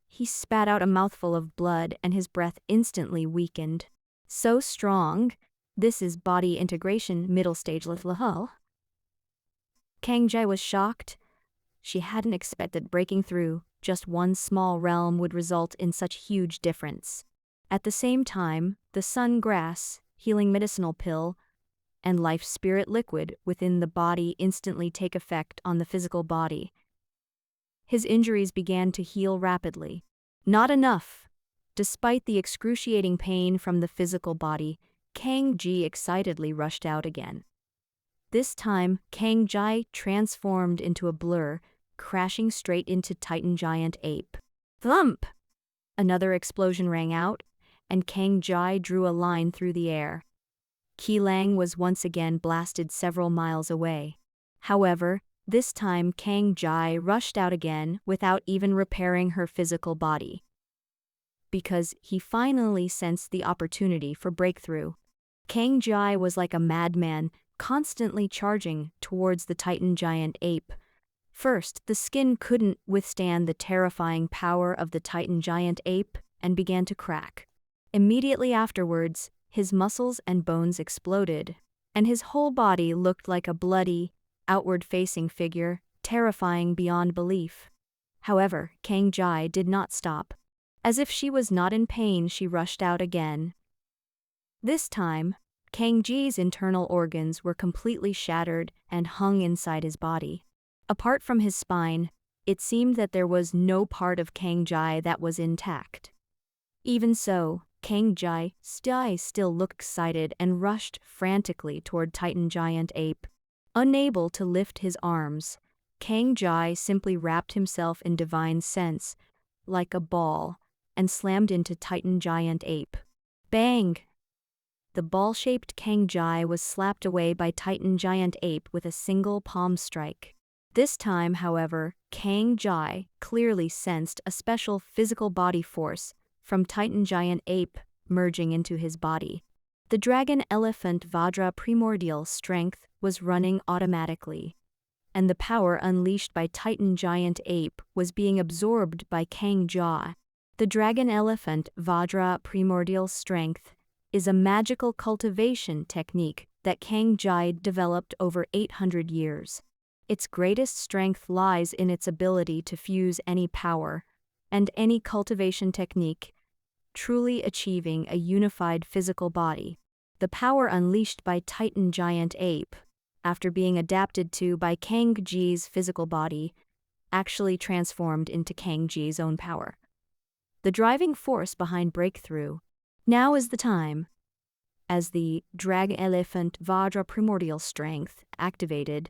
A: He spat out a mouthful of blood and his breath instantly weakened. So strong. This is body integration middle stage level. Kang Jai was shocked. She hadn't expected breaking through just one small realm would result in such huge difference. At the same time, the sun grass, healing medicinal pill, and life spirit liquid within the body instantly take effect on the physical body. His injuries began to heal rapidly. Not enough. Despite the excruciating pain from the physical body, Kang Jai excitedly rushed out again. This time, Kang Jai transformed into a blur, crashing straight into Titan Giant Ape. Thump! Another explosion rang out, and Kang Jai drew a line through the air. Keelang was once again blasted several miles away. However, this time Kang Jai rushed out again without even repairing her physical body. Because he finally sensed the opportunity for breakthrough. Kang Jai was like a madman, constantly charging towards the Titan Giant Ape. First, the skin couldn't withstand the terrifying power of the Titan Giant Ape and began to crack. Immediately afterwards, his muscles and bones exploded, and his whole body looked like a bloody, outward-facing figure, terrifying beyond belief. However, Kang Jai did not stop. As if she was not in pain, she rushed out again. This time, Kangji's internal organs were completely shattered and hung inside his body. Apart from his spine, it seemed that there was no part of Kangjai that was intact. Even so, Kangjai still looked excited and rushed frantically toward Titan Giant Ape. Unable to lift his arms, Kangjai simply wrapped himself in divine sense, like a ball, and slammed into Titan Giant Ape. Bang! The ball-shaped Kangjai was slapped away by Titan Giant Ape with a single palm strike. This time, however, Kangjai clearly sensed a special physical body force from Titan Giant Ape merging into his body. The dragon elephant Vajra primordial strength was running automatically, and the power unleashed by Titan Giant Ape was being absorbed by Kangjai. The dragon elephant Vajra primordial strength is a magical cultivation technique that Kangjai developed over 800 years. Its greatest strength lies in its ability to fuse any power and any cultivation technique, truly achieving a unified physical body. The power unleashed by Titan Giant Ape, after being adapted to by Kangji's physical body, actually transformed into Kangji's own power. The driving force behind breakthrough. Now is the time. As the dragon elephant Vajra primordial strength activated,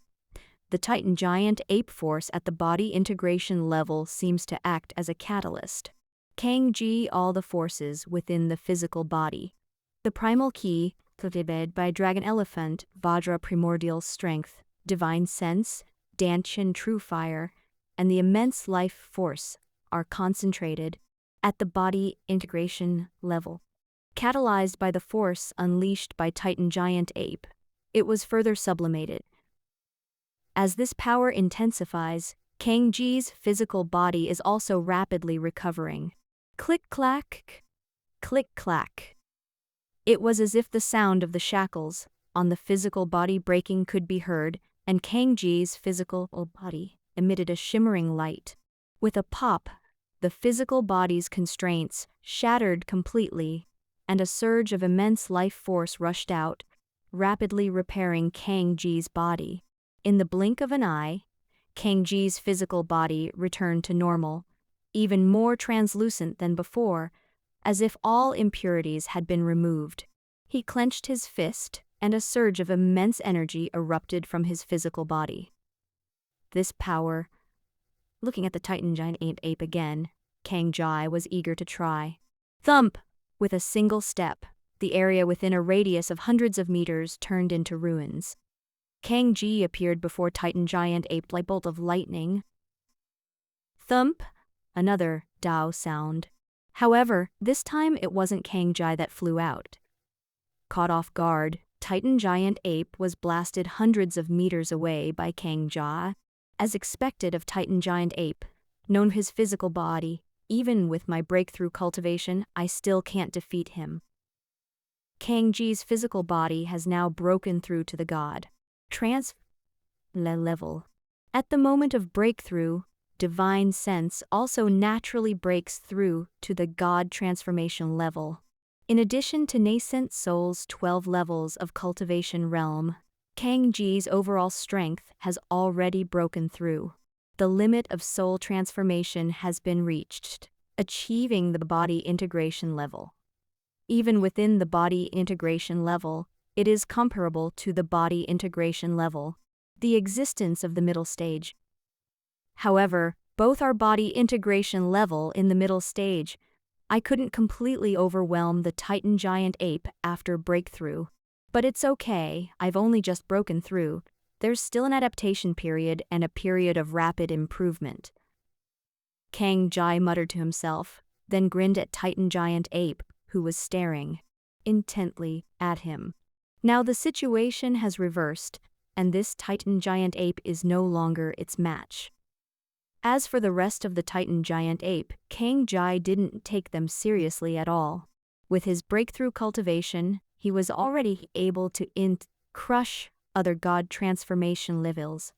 A: the Titan Giant Ape force at the body integration level seems to act as a catalyst. Kangji all the forces within the physical body. The primal key, cultivated by dragon elephant Vajra primordial strength, divine sense, Danshin true fire, and the immense life force are concentrated at the body integration level. Catalyzed by the force unleashed by Titan Giant Ape, it was further sublimated. As this power intensifies, Kangji's physical body is also rapidly recovering. Click-clack, click-clack. It was as if the sound of the shackles on the physical body breaking could be heard, and Kangji's physical body emitted a shimmering light. With a pop, the physical body's constraints shattered completely, and a surge of immense life force rushed out, rapidly repairing Kangji's body. In the blink of an eye, Kangji's physical body returned to normal, even more translucent than before, as if all impurities had been removed. He clenched his fist, and a surge of immense energy erupted from his physical body. This power. Looking at the Titan Giant Ape again, Kangjai was eager to try. Thump! With a single step, the area within a radius of hundreds of meters turned into ruins. Kangji appeared before Titan Giant Ape like a bolt of lightning. Thump! Another Dao sound. However, this time it wasn't Kangjai that flew out. Caught off guard, Titan Giant Ape was blasted hundreds of meters away by Kangjai. As expected of Titan Giant Ape, known his physical body, even with my breakthrough cultivation, I still can't defeat him. Kangji's physical body has now broken through to the god level. At the moment of breakthrough, divine sense also naturally breaks through to the god transformation level. In addition to nascent soul's 12 levels of cultivation realm, Kangji's overall strength has already broken through. The limit of soul transformation has been reached, achieving the body integration level. Even within the body integration level, it is comparable to the body integration level, the existence of the middle stage. However, both are body integration level in the middle stage. I couldn't completely overwhelm the Titan Giant Ape after breakthrough. But it's okay, I've only just broken through. There's still an adaptation period and a period of rapid improvement. Kangjai muttered to himself, then grinned at Titan Giant Ape, who was staring intently at him. Now the situation has reversed, and this Titan Giant Ape is no longer its match. As for the rest of the Titan Giant Ape, Kangjai didn't take them seriously at all. With his breakthrough cultivation, he was already able to crush other god transformation levels.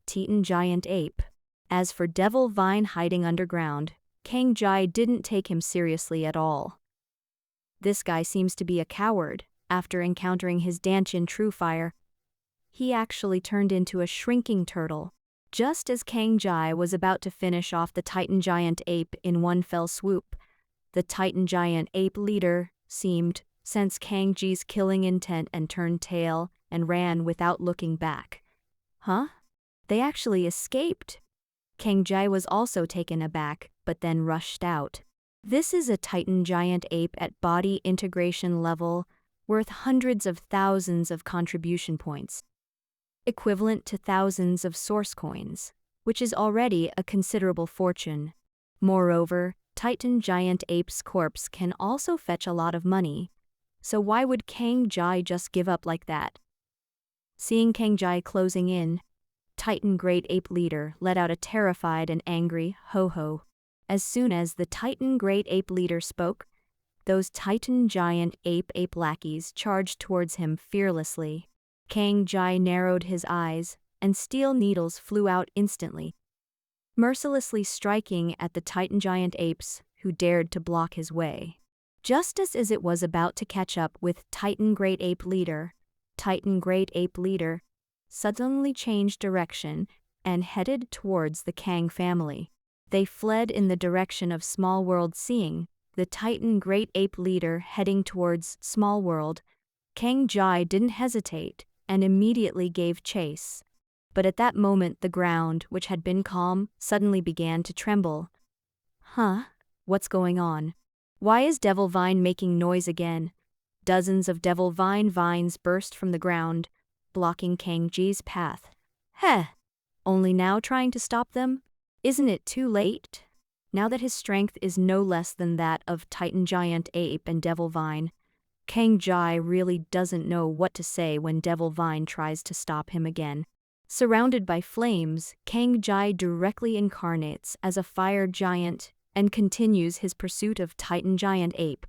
A: Titan Giant Ape. As for Devil Vine hiding underground, Kangjai didn't take him seriously at all. This guy seems to be a coward. After encountering his Danchin true fire, he actually turned into a shrinking turtle. Just as Kang Jai was about to finish off the Titan giant ape in one fell swoop, the Titan giant ape leader sensed Kang Ji's killing intent and turned tail and ran without looking back. Huh? They actually escaped. Kang Jai was also taken aback, but then rushed out. This is a Titan giant ape at body integration level, worth hundreds of thousands of contribution points, equivalent to thousands of source coins, which is already a considerable fortune. Moreover, Titan giant ape's corpse can also fetch a lot of money, so why would Kang Jai just give up like that? Seeing Kang Jai closing in, Titan great ape leader let out a terrified and angry ho-ho. As soon as the Titan great ape leader spoke, those Titan giant ape lackeys charged towards him fearlessly. Kang Jai narrowed his eyes, and steel needles flew out instantly, mercilessly striking at the Titan giant apes who dared to block his way. Just as it was about to catch up with Titan great ape leader suddenly changed direction and headed towards the Kang family. They fled in the direction of Small World. Seeing the Titan great ape leader heading towards Small World, Kang Jai didn't hesitate and immediately gave chase. But at that moment the ground, which had been calm, suddenly began to tremble. Huh? What's going on? Why is Devil Vine making noise again? Dozens of Devil Vine vines burst from the ground, blocking Kang Ji's path. Heh! Only now trying to stop them? Isn't it too late? Now that his strength is no less than that of Titan giant ape and Devil Vine, Kang Jai really doesn't know what to say when Devil Vine tries to stop him again. Surrounded by flames, Kang Jai directly incarnates as a fire giant and continues his pursuit of Titan giant ape.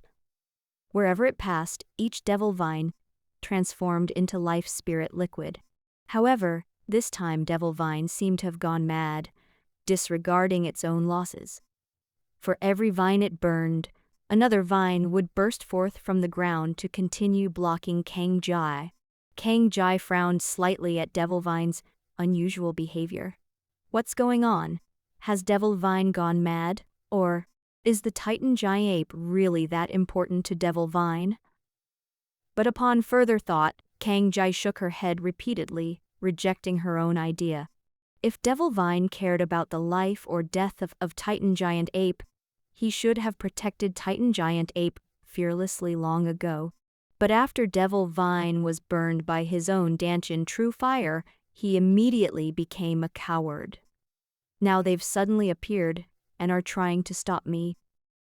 A: Wherever it passed, each Devil Vine transformed into life spirit liquid. However, this time Devil Vine seemed to have gone mad, disregarding its own losses. For every vine it burned, another vine would burst forth from the ground to continue blocking Kang Jai. Kang Jai frowned slightly at Devil Vine's unusual behavior. What's going on? Has Devil Vine gone mad? Or is the Titan giant ape really that important to Devil Vine? But upon further thought, Kang Jai shook her head repeatedly, rejecting her own idea. If Devil Vine cared about the life or death of Titan giant ape, he should have protected Titan giant ape fearlessly long ago. But after Devil Vine was burned by his own Danchin true fire, he immediately became a coward. Now they've suddenly appeared and are trying to stop me.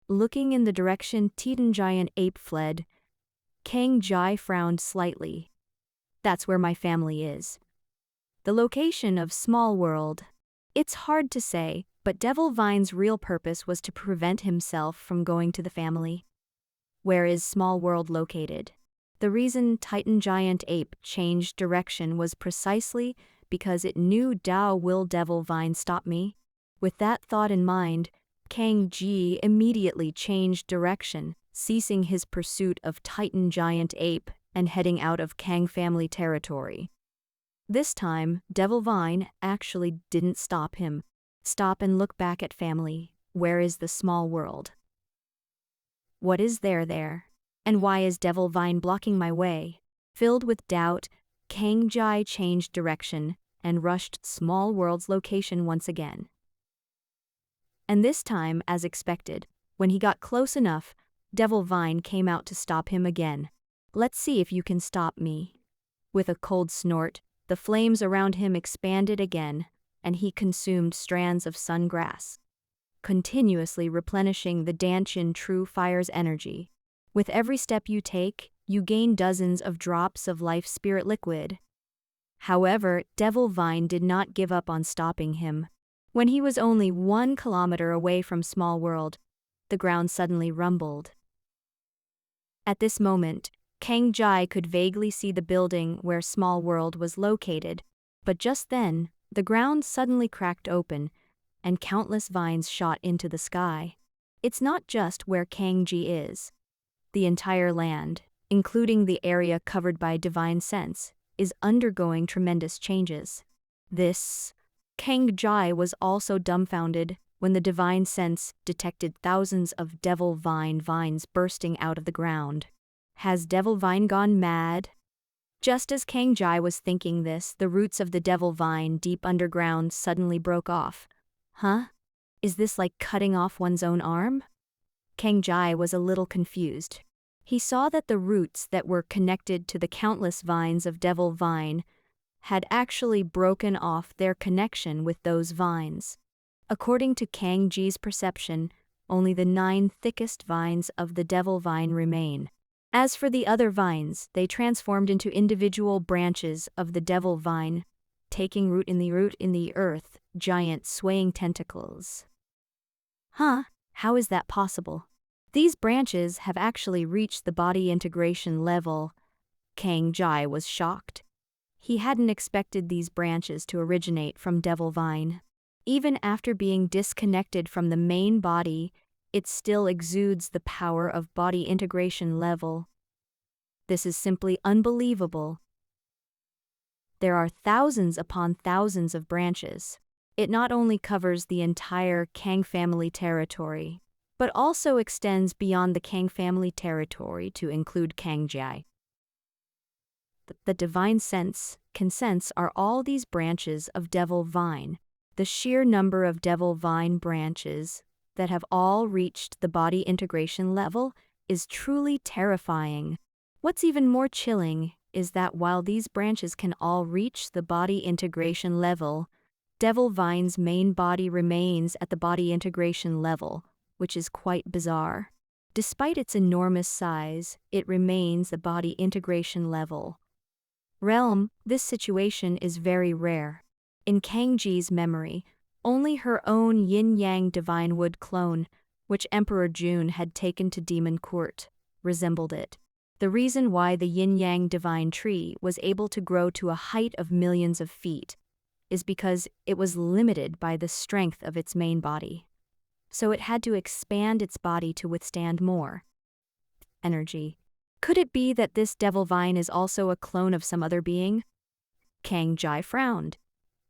A: Looking in the direction Titan giant ape fled, Kang Jai frowned slightly. That's where my family is. The location of Small World. It's hard to say, but Devil Vine's real purpose was to prevent himself from going to the family. Where is Small World located? The reason Titan giant ape changed direction was precisely because it knew will Devil Vine stop me? With that thought in mind, Kang Ji immediately changed direction, ceasing his pursuit of Titan giant ape and heading out of Kang family territory. This time, Devil Vine actually didn't stop him. Stop and look back at family. Where is the Small World? What is there? And why is Devil Vine blocking my way? Filled with doubt, Kang Jai changed direction and rushed Small World's location once again. And this time, as expected, when he got close enough, Devil Vine came out to stop him again. Let's see if you can stop me. With a cold snort, the flames around him expanded again, and he consumed strands of sun grass, continuously replenishing the Danchin true fire's energy. With every step you take, you gain dozens of drops of life spirit liquid. However, Devil Vine did not give up on stopping him. When he was only 1 kilometer away from Small World, the ground suddenly rumbled. At this moment, Kang Jai could vaguely see the building where Small World was located, but just then, the ground suddenly cracked open, and countless vines shot into the sky. It's not just where Kang Ji is. The entire land, including the area covered by divine sense, is undergoing tremendous changes. This Kang Jai was also dumbfounded when the divine sense detected thousands of devil vine vines bursting out of the ground. Has devil vine gone mad? Just as Kang Jai was thinking this, the roots of the devil vine deep underground suddenly broke off. Huh? Is this like cutting off one's own arm? Kang Jai was a little confused. He saw that the roots that were connected to the countless vines of devil vine had actually broken off their connection with those vines. According to Kang Ji's perception, only the 9 thickest vines of the devil vine remain. As for the other vines, they transformed into individual branches of the devil vine, taking root in the earth, giant swaying tentacles. Huh? How is that possible? These branches have actually reached the body integration level. Kang Jai was shocked. He hadn't expected these branches to originate from devil vine. Even after being disconnected from the main body, it still exudes the power of body integration level. This is simply unbelievable. There are thousands upon thousands of branches. It not only covers the entire Kang family territory, but also extends beyond the Kang family territory to include Kang Jai. The divine sense can sense are all these branches of devil vine. The sheer number of devil vine branches that have all reached the body integration level is truly terrifying. What's even more chilling is that while these branches can all reach the body integration level, devil vine's main body remains at the body integration level, which is quite bizarre. Despite its enormous size, it remains the body integration level. This situation is very rare. In Kang Ji's memory, only her own yin-yang divine wood clone, which Emperor Jun had taken to demon court, resembled it. The reason why the yin-yang divine tree was able to grow to a height of millions of feet is because it was limited by the strength of its main body. So it had to expand its body to withstand more energy. Could it be that this devil vine is also a clone of some other being? Kang Jai frowned.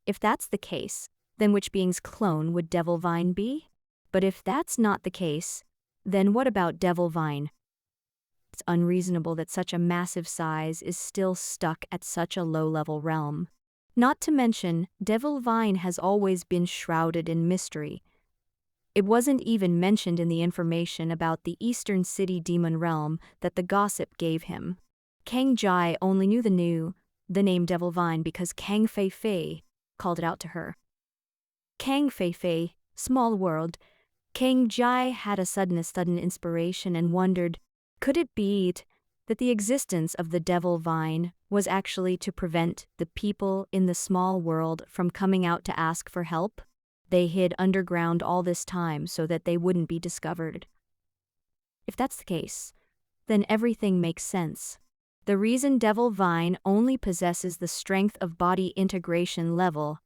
A: If that's the case, then which being's clone would devil vine be? But if that's not the case, then what about devil vine? It's unreasonable that such a massive size is still stuck at such a low-level realm. Not to mention, devil vine has always been shrouded in mystery. It wasn't even mentioned in the information about the Eastern City demon realm that the gossip gave him. Kang Jai only knew the name Devil Vine because Kang Fei Fei called it out to her. Kang Fei Fei, small world. Kang Jai had a sudden inspiration and wondered, could it be that the existence of the Devil Vine was actually to prevent the people in the small world from coming out to ask for help? They hid underground all this time so that they wouldn't be discovered. If that's the case, then everything makes sense. The reason Devil Vine only possesses the strength of body integration level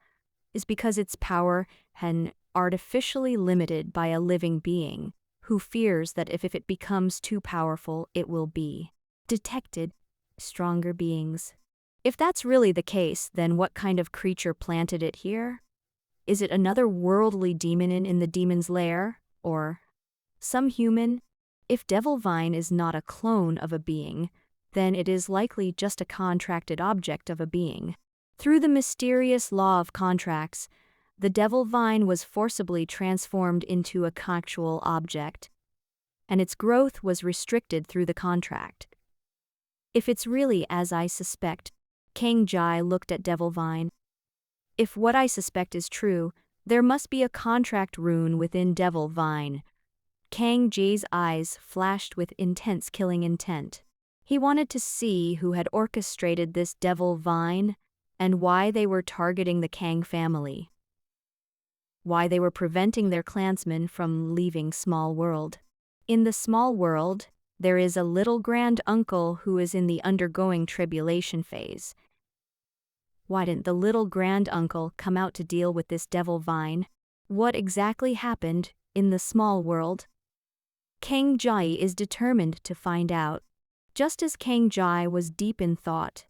A: is because its power has artificially limited by a living being who fears that if it becomes too powerful, it will be detected by stronger beings. If that's really the case, then what kind of creature planted it here? Is it another worldly demon in the demon's lair? Or some human? If Devil Vine is not a clone of a being, then it is likely just a contracted object of a being. Through the mysterious law of contracts, the Devil Vine was forcibly transformed into a contractual object, and its growth was restricted through the contract. If it's really as I suspect, Kang Jai looked at Devil Vine. If what I suspect is true, there must be a contract rune within Devil Vine. Kang Jai's eyes flashed with intense killing intent. He wanted to see who had orchestrated this Devil Vine and why they were targeting the Kang family. Why they were preventing their clansmen from leaving Small World. In the Small World, there is a little grand uncle who is in the undergoing tribulation phase. Why didn't the little grand uncle come out to deal with this Devil Vine? What exactly happened in the Small World? Kang Jai is determined to find out. Just as Kang Jai was deep in thought,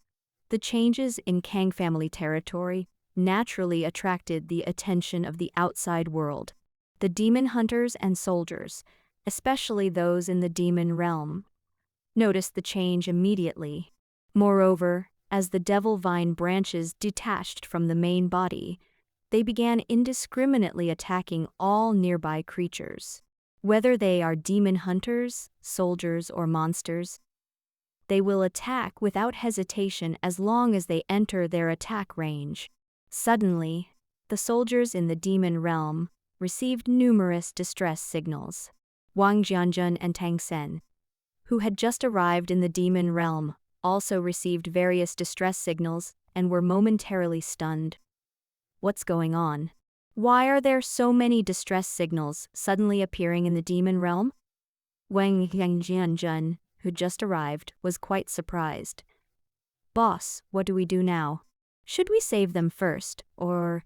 A: the changes in Kang family territory naturally attracted the attention of the outside world. The demon hunters and soldiers, especially those in the demon realm, noticed the change immediately. Moreover, as the devil vine branches detached from the main body, they began indiscriminately attacking all nearby creatures. Whether they are demon hunters, soldiers, or monsters, they will attack without hesitation as long as they enter their attack range. Suddenly, the soldiers in the demon realm received numerous distress signals. Wang Jianjun and Tang Sen, who had just arrived in the demon realm, also received various distress signals and were momentarily stunned. What's going on? Why are there so many distress signals suddenly appearing in the demon realm? Wang Jianjun, who just arrived, was quite surprised. Boss, what do we do now? Should we save them first, or...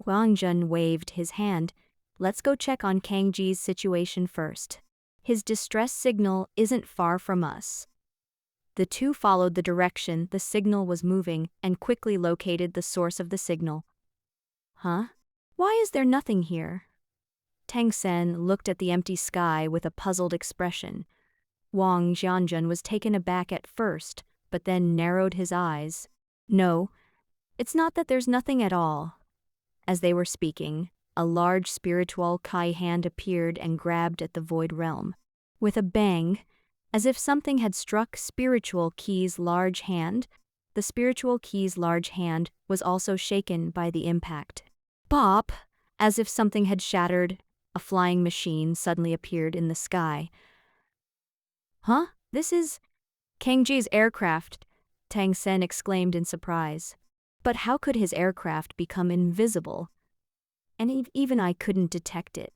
A: Wang Jun waved his hand. Let's go check on Kang Ji's situation first. His distress signal isn't far from us. The two followed the direction the signal was moving and quickly located the source of the signal. Huh? Why is there nothing here? Tang Sen looked at the empty sky with a puzzled expression. Wang Jianjun was taken aback at first, but then narrowed his eyes. No, it's not that there's nothing at all. As they were speaking, a large spiritual Kai hand appeared and grabbed at the void realm. With a bang, as if something had struck Spiritual Key's large hand, the Spiritual Key's large hand was also shaken by the impact. Bop! As if something had shattered, a flying machine suddenly appeared in the sky. Huh? This is Kang Ji's aircraft, Tang Sen exclaimed in surprise. But how could his aircraft become invisible? And even I couldn't detect it.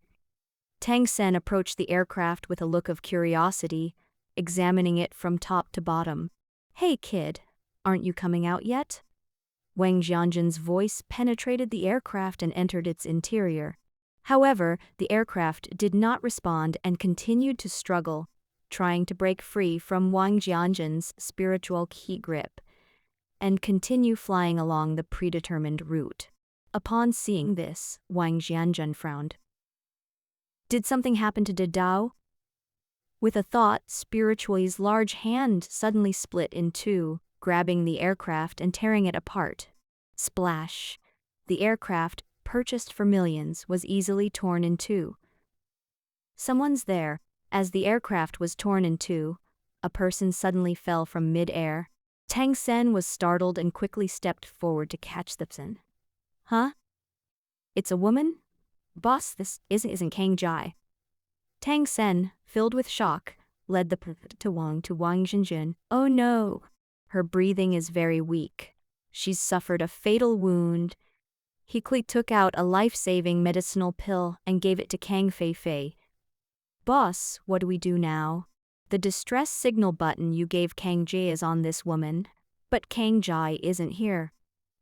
A: Tang Sen approached the aircraft with a look of curiosity, examining it from top to bottom. Hey kid, aren't you coming out yet? Wang Jianjun's voice penetrated the aircraft and entered its interior. However, the aircraft did not respond and continued to struggle, trying to break free from Wang Jianjun's spiritual key grip and continue flying along the predetermined route. Upon seeing this, Wang Jianjun frowned. Did something happen to Dao? With a thought, Spiritual's large hand suddenly split in two, grabbing the aircraft and tearing it apart. Splash! The aircraft, purchased for millions, was easily torn in two. Someone's there. As the aircraft was torn in two, a person suddenly fell from mid-air. Tang Sen was startled and quickly stepped forward to catch the person. Huh? It's a woman? Boss, this isn't Kang Jai. Tang Sen, filled with shock, led the person to Wang Jianjun. Oh no! Her breathing is very weak. She's suffered a fatal wound. He took out a life-saving medicinal pill and gave it to Kang Fei. Boss, what do we do now? The distress signal button you gave Kang Jai is on this woman, but Kang Jai isn't here.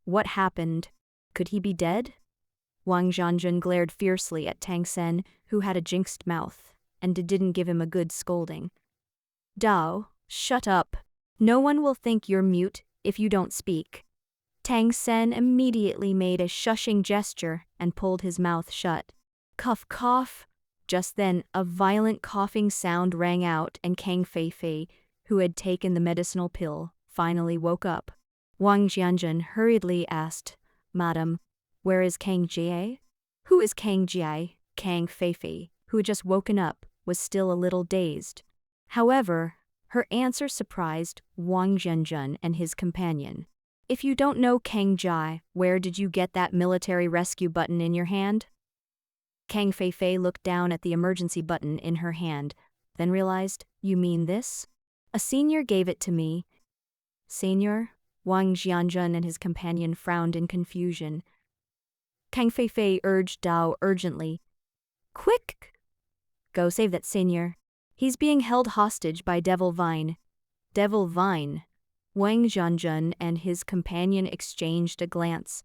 A: What happened? Could he be dead? Wang Jianjun glared fiercely at Tang Sen, who had a jinxed mouth, and didn't give him a good scolding. Dao, shut up. No one will think you're mute if you don't speak. Tang Sen immediately made a shushing gesture and pulled his mouth shut. Cough, cough. Just then, a violent coughing sound rang out and Kang Fei, who had taken the medicinal pill, finally woke up. Wang Jianjun hurriedly asked, Madam, where is Kang Jai? Who is Kang Jai? Kang Fei, who had just woken up, was still a little dazed. However, her answer surprised Wang Jianjun and his companion. If you don't know Kang Jai, where did you get that military rescue button in your hand? Kang Fei looked down at the emergency button in her hand, then realized, you mean this? A senior gave it to me. Senior? Wang Jianjun and his companion frowned in confusion. Kang Fei urged Dao urgently. Quick! Go save that senior. He's being held hostage by Devil Vine. Devil Vine? Wang Jianjun and his companion exchanged a glance.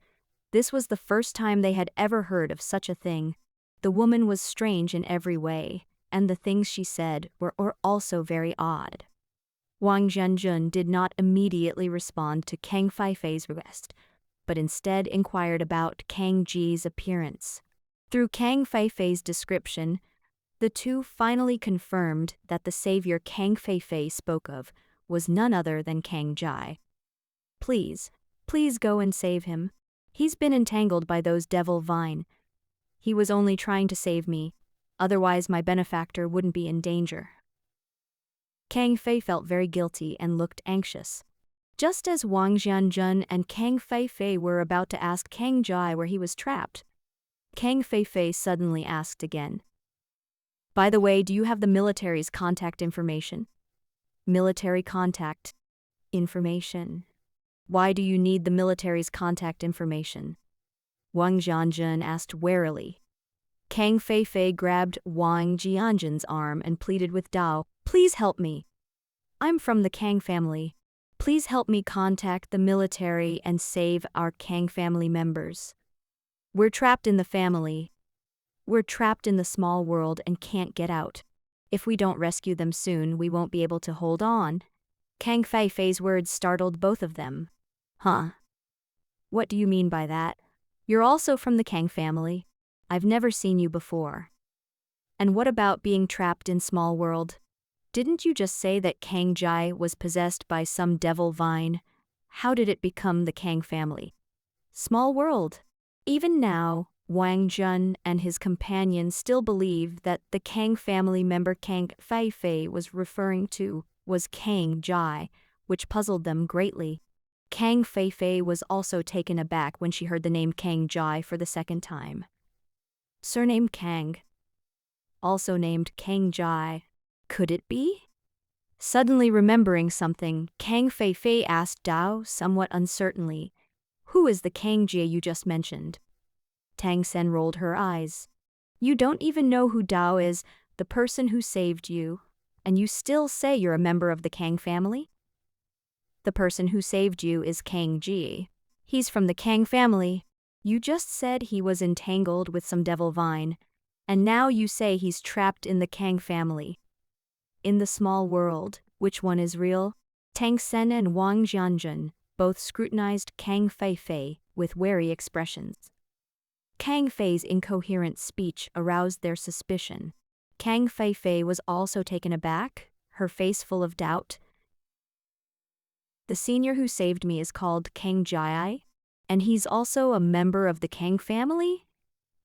A: This was the first time they had ever heard of such a thing. The woman was strange in every way, and the things she said were also very odd. Wang Jianjun did not immediately respond to Kang Feifei's request, but instead inquired about Kang Ji's appearance. Through Kang Feifei's description, the two finally confirmed that the savior Kang Feifei spoke of was none other than Kang Ji. Please go and save him. He's been entangled by those devil vine. He was only trying to save me, otherwise my benefactor wouldn't be in danger. Kang Fei felt very guilty and looked anxious. Just as Wang Jianjun and Kang Feifei were about to ask Kang Ji where he was trapped, Kang Feifei suddenly asked again. By the way, do you have the military's contact information? Military contact information. Why do you need the military's contact information? Wang Jianjun asked warily. Kang Feifei grabbed Wang Jianjun's arm and pleaded with Dao, please help me. I'm from the Kang family. Please help me contact the military and save our Kang family members. We're trapped in the family. We're trapped in the small world and can't get out. If we don't rescue them soon, we won't be able to hold on. Kang Feifei's words startled both of them. Huh? What do you mean by that? You're also from the Kang family. I've never seen you before. And what about being trapped in small world? Didn't you just say that Kang Ji was possessed by some devil vine? How did it become the Kang family? Small world. Even now, Wang Jun and his companions still believe that the Kang family member Kang Feifei was referring to was Kang Ji, which puzzled them greatly. Kang Feifei was also taken aback when she heard the name Kang Ji for the second time. Surname Kang. Also named Kang Ji. Could it be? Suddenly remembering something, Kang Feifei asked Dao somewhat uncertainly, who is the Kang Ji you just mentioned? Tang Sen rolled her eyes. You don't even know who Dao is, the person who saved you, and you still say you're a member of the Kang family? The person who saved you is Kang Ji. He's from the Kang family. You just said he was entangled with some devil vine, and now you say he's trapped in the Kang family. In the small world, which one is real? Tang Sen and Wang Jianjun both scrutinized Kang Feifei with wary expressions. Kang Fei's incoherent speech aroused their suspicion. Kang Feifei was also taken aback, her face full of doubt. The senior who saved me is called Kang Ji, and he's also a member of the Kang family?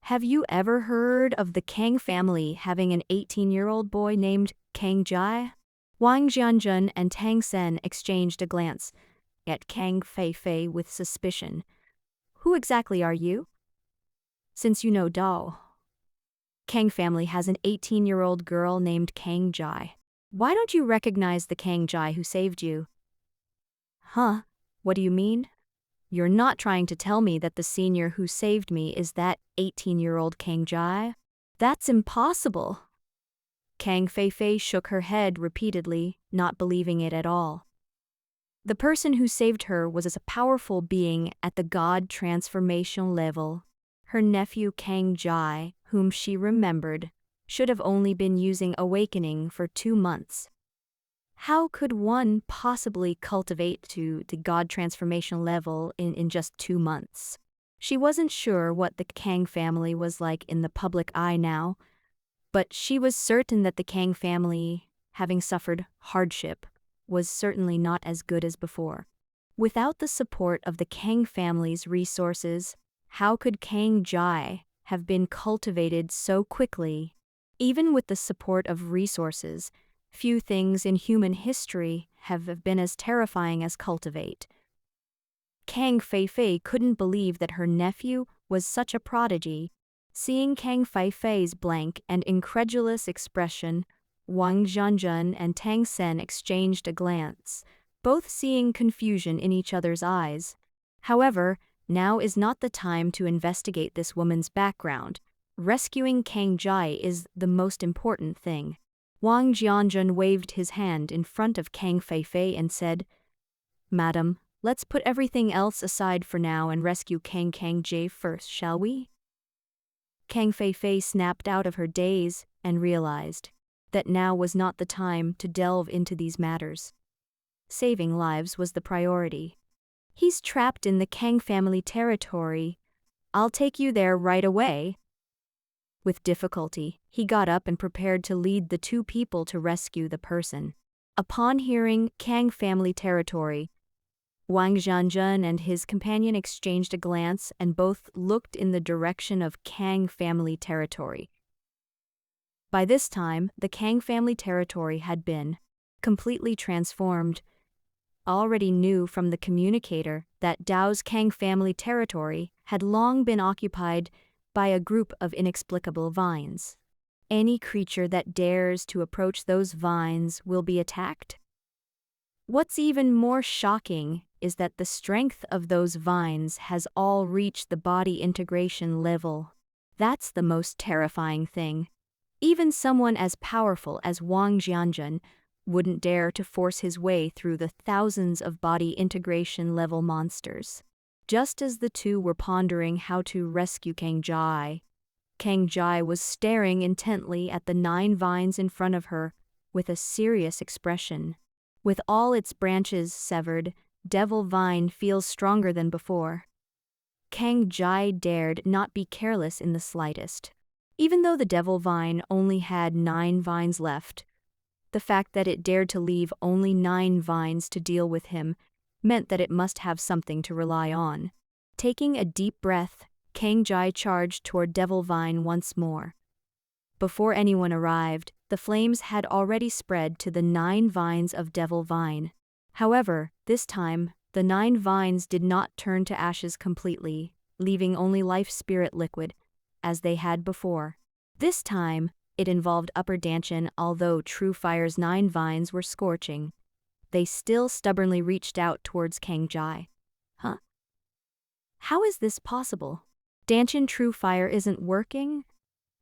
A: Have you ever heard of the Kang family having an 18-year-old boy named Kang Ji? Wang Jianjun and Tang Sen exchanged a glance at Kang Feifei with suspicion. Who exactly are you? Since you know Dao. Kang family has an 18-year-old girl named Kang Ji. Why don't you recognize the Kang Ji who saved you? Huh? What do you mean? You're not trying to tell me that the senior who saved me is that 18-year-old Kang Ji? That's impossible. Kang Feifei shook her head repeatedly, not believing it at all. The person who saved her was a powerful being at the god transformational level. Her nephew Kang Ji, whom she remembered, should have only been using awakening for 2 months. How could one possibly cultivate to the god transformational level in just 2 months? She wasn't sure what the Kang family was like in the public eye now, but she was certain that the Kang family, having suffered hardship, was certainly not as good as before. Without the support of the Kang family's resources, how could Kang Ji have been cultivated so quickly? Even with the support of resources, few things in human history have been as terrifying as cultivate. Kang Feifei couldn't believe that her nephew was such a prodigy. Seeing Kang Feifei's blank and incredulous expression, Wang Jianjun and Tang Sen exchanged a glance, both seeing confusion in each other's eyes. However, now is not the time to investigate this woman's background. Rescuing Kang Ji is the most important thing. Wang Jianjun waved his hand in front of Kang Feifei and said, Madam, let's put everything else aside for now and rescue Kang Ji first, shall we? Kang Feifei snapped out of her daze and realized that now was not the time to delve into these matters. Saving lives was the priority. He's trapped in the Kang family territory. I'll take you there right away. With difficulty, he got up and prepared to lead the two people to rescue the person. Upon hearing Kang family territory, Wang Zhanzhen and his companion exchanged a glance and both looked in the direction of Kang family territory. By this time, the Kang family territory had been completely transformed. Already knew from the communicator that Dao's Kang family territory had long been occupied by a group of inexplicable vines. Any creature that dares to approach those vines will be attacked. What's even more shocking is that the strength of those vines has all reached the body integration level. That's the most terrifying thing. Even someone as powerful as Wang Jianzhen wouldn't dare to force his way through the thousands of body integration level monsters. Just as the two were pondering how to rescue Kang Jai was staring intently at the 9 vines in front of her with a serious expression. With all its branches severed, Devil Vine feels stronger than before. Kang Jai dared not be careless in the slightest. Even though the Devil Vine only had 9 vines left, the fact that it dared to leave only 9 vines to deal with him meant that it must have something to rely on. Taking a deep breath, Kang Jai charged toward Devil Vine once more. Before anyone arrived, the flames had already spread to the 9 vines of Devil Vine. However, this time, the 9 vines did not turn to ashes completely, leaving only life spirit liquid, as they had before. This time, it involved Upper Dantian. Although True Fire's 9 vines were scorching, they still stubbornly reached out towards Kang Jai. Huh? How is this possible? Dantian True Fire isn't working?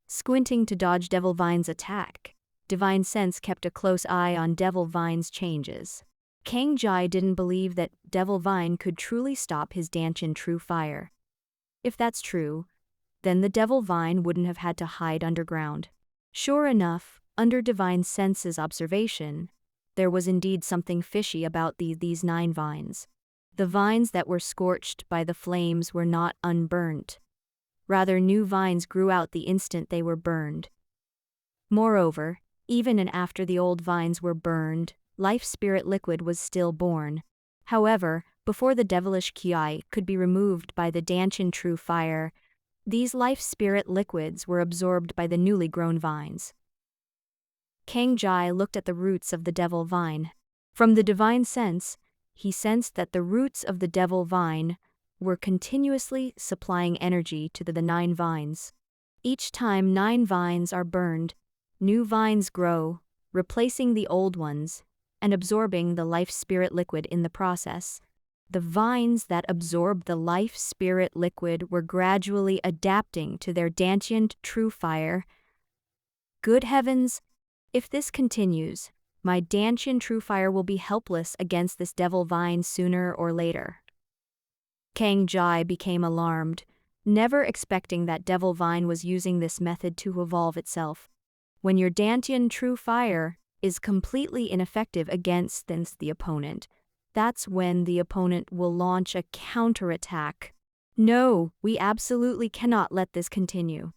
A: Squinting to dodge Devil Vine's attack, Divine Sense kept a close eye on Devil Vine's changes. Kang Jai didn't believe that Devil Vine could truly stop his Dantian True Fire. If that's true, then the Devil Vine wouldn't have had to hide underground. Sure enough, under Divine Sense's observation, there was indeed something fishy about these 9 vines. The vines that were scorched by the flames were not unburnt. Rather, new vines grew out the instant they were burned. Moreover, even and after the old vines were burned, life spirit liquid was still born. However, before the devilish Qi could be removed by the Dantian True Fire, these life spirit liquids were absorbed by the newly grown vines. Kang Jai looked at the roots of the Devil Vine. From the Divine Sense, he sensed that the roots of the Devil Vine were continuously supplying energy to the 9 vines. Each time 9 vines are burned, new vines grow, replacing the old ones, and absorbing the life spirit liquid in the process. The vines that absorbed the life spirit liquid were gradually adapting to their Dantian True Fire. Good heavens! If this continues, my Dantian True Fire will be helpless against this Devil Vine sooner or later. Kang Jai became alarmed, never expecting that Devil Vine was using this method to evolve itself. When your Dantian True Fire is completely ineffective against the opponent, that's when the opponent will launch a counterattack. No, we absolutely cannot let this continue.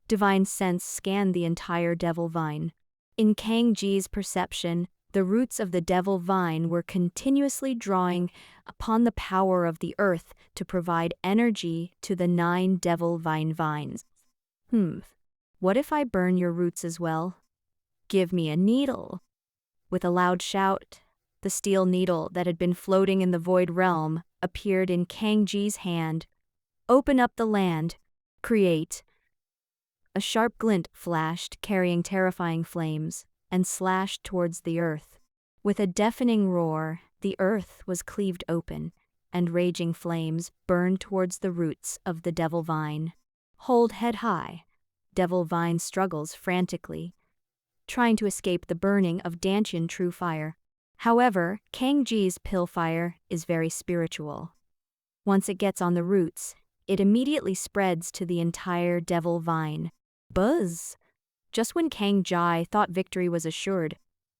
A: Divine Sense scanned the entire Devil Vine. In Kang Ji's perception, the roots of the Devil Vine were continuously drawing upon the power of the earth to provide energy to the 9 Devil Vine vines. What if I burn your roots as well? Give me a needle. With a loud shout, the steel needle that had been floating in the void realm appeared in Kang Ji's hand. Open up the land. Create. A sharp glint flashed, carrying terrifying flames, and slashed towards the earth. With a deafening roar, the earth was cleaved open, and raging flames burned towards the roots of the Devil Vine. Hold head high. Devil Vine struggles frantically, trying to escape the burning of Dantian True Fire. However, Kang Ji's pill fire is very spiritual. Once it gets on the roots, it immediately spreads to the entire Devil Vine. Buzz! Just when Kang Jai thought victory was assured,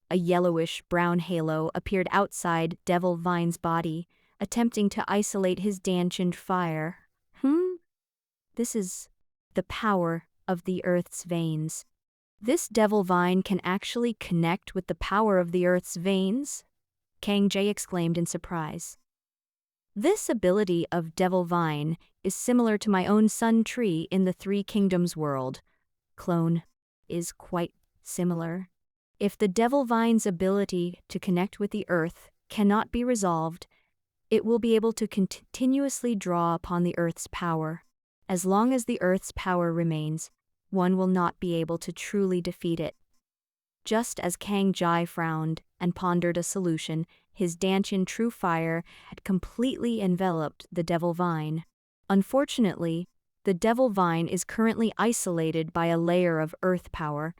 A: a yellowish-brown halo appeared outside Devil Vine's body, attempting to isolate his dancing fire. This is the power of the Earth's veins. This Devil Vine can actually connect with the power of the Earth's veins? Kang Jai exclaimed in surprise. This ability of Devil Vine is similar to my own Sun Tree in the Three Kingdoms world. Clone is quite similar. If the Devil Vine's ability to connect with the Earth cannot be resolved, it will be able to continuously draw upon the Earth's power. As long as the Earth's power remains, one will not be able to truly defeat it. Just as Kang Jai frowned and pondered a solution, his dancing true fire had completely enveloped the Devil Vine. Unfortunately, the Devil Vine is currently isolated by a layer of earth power,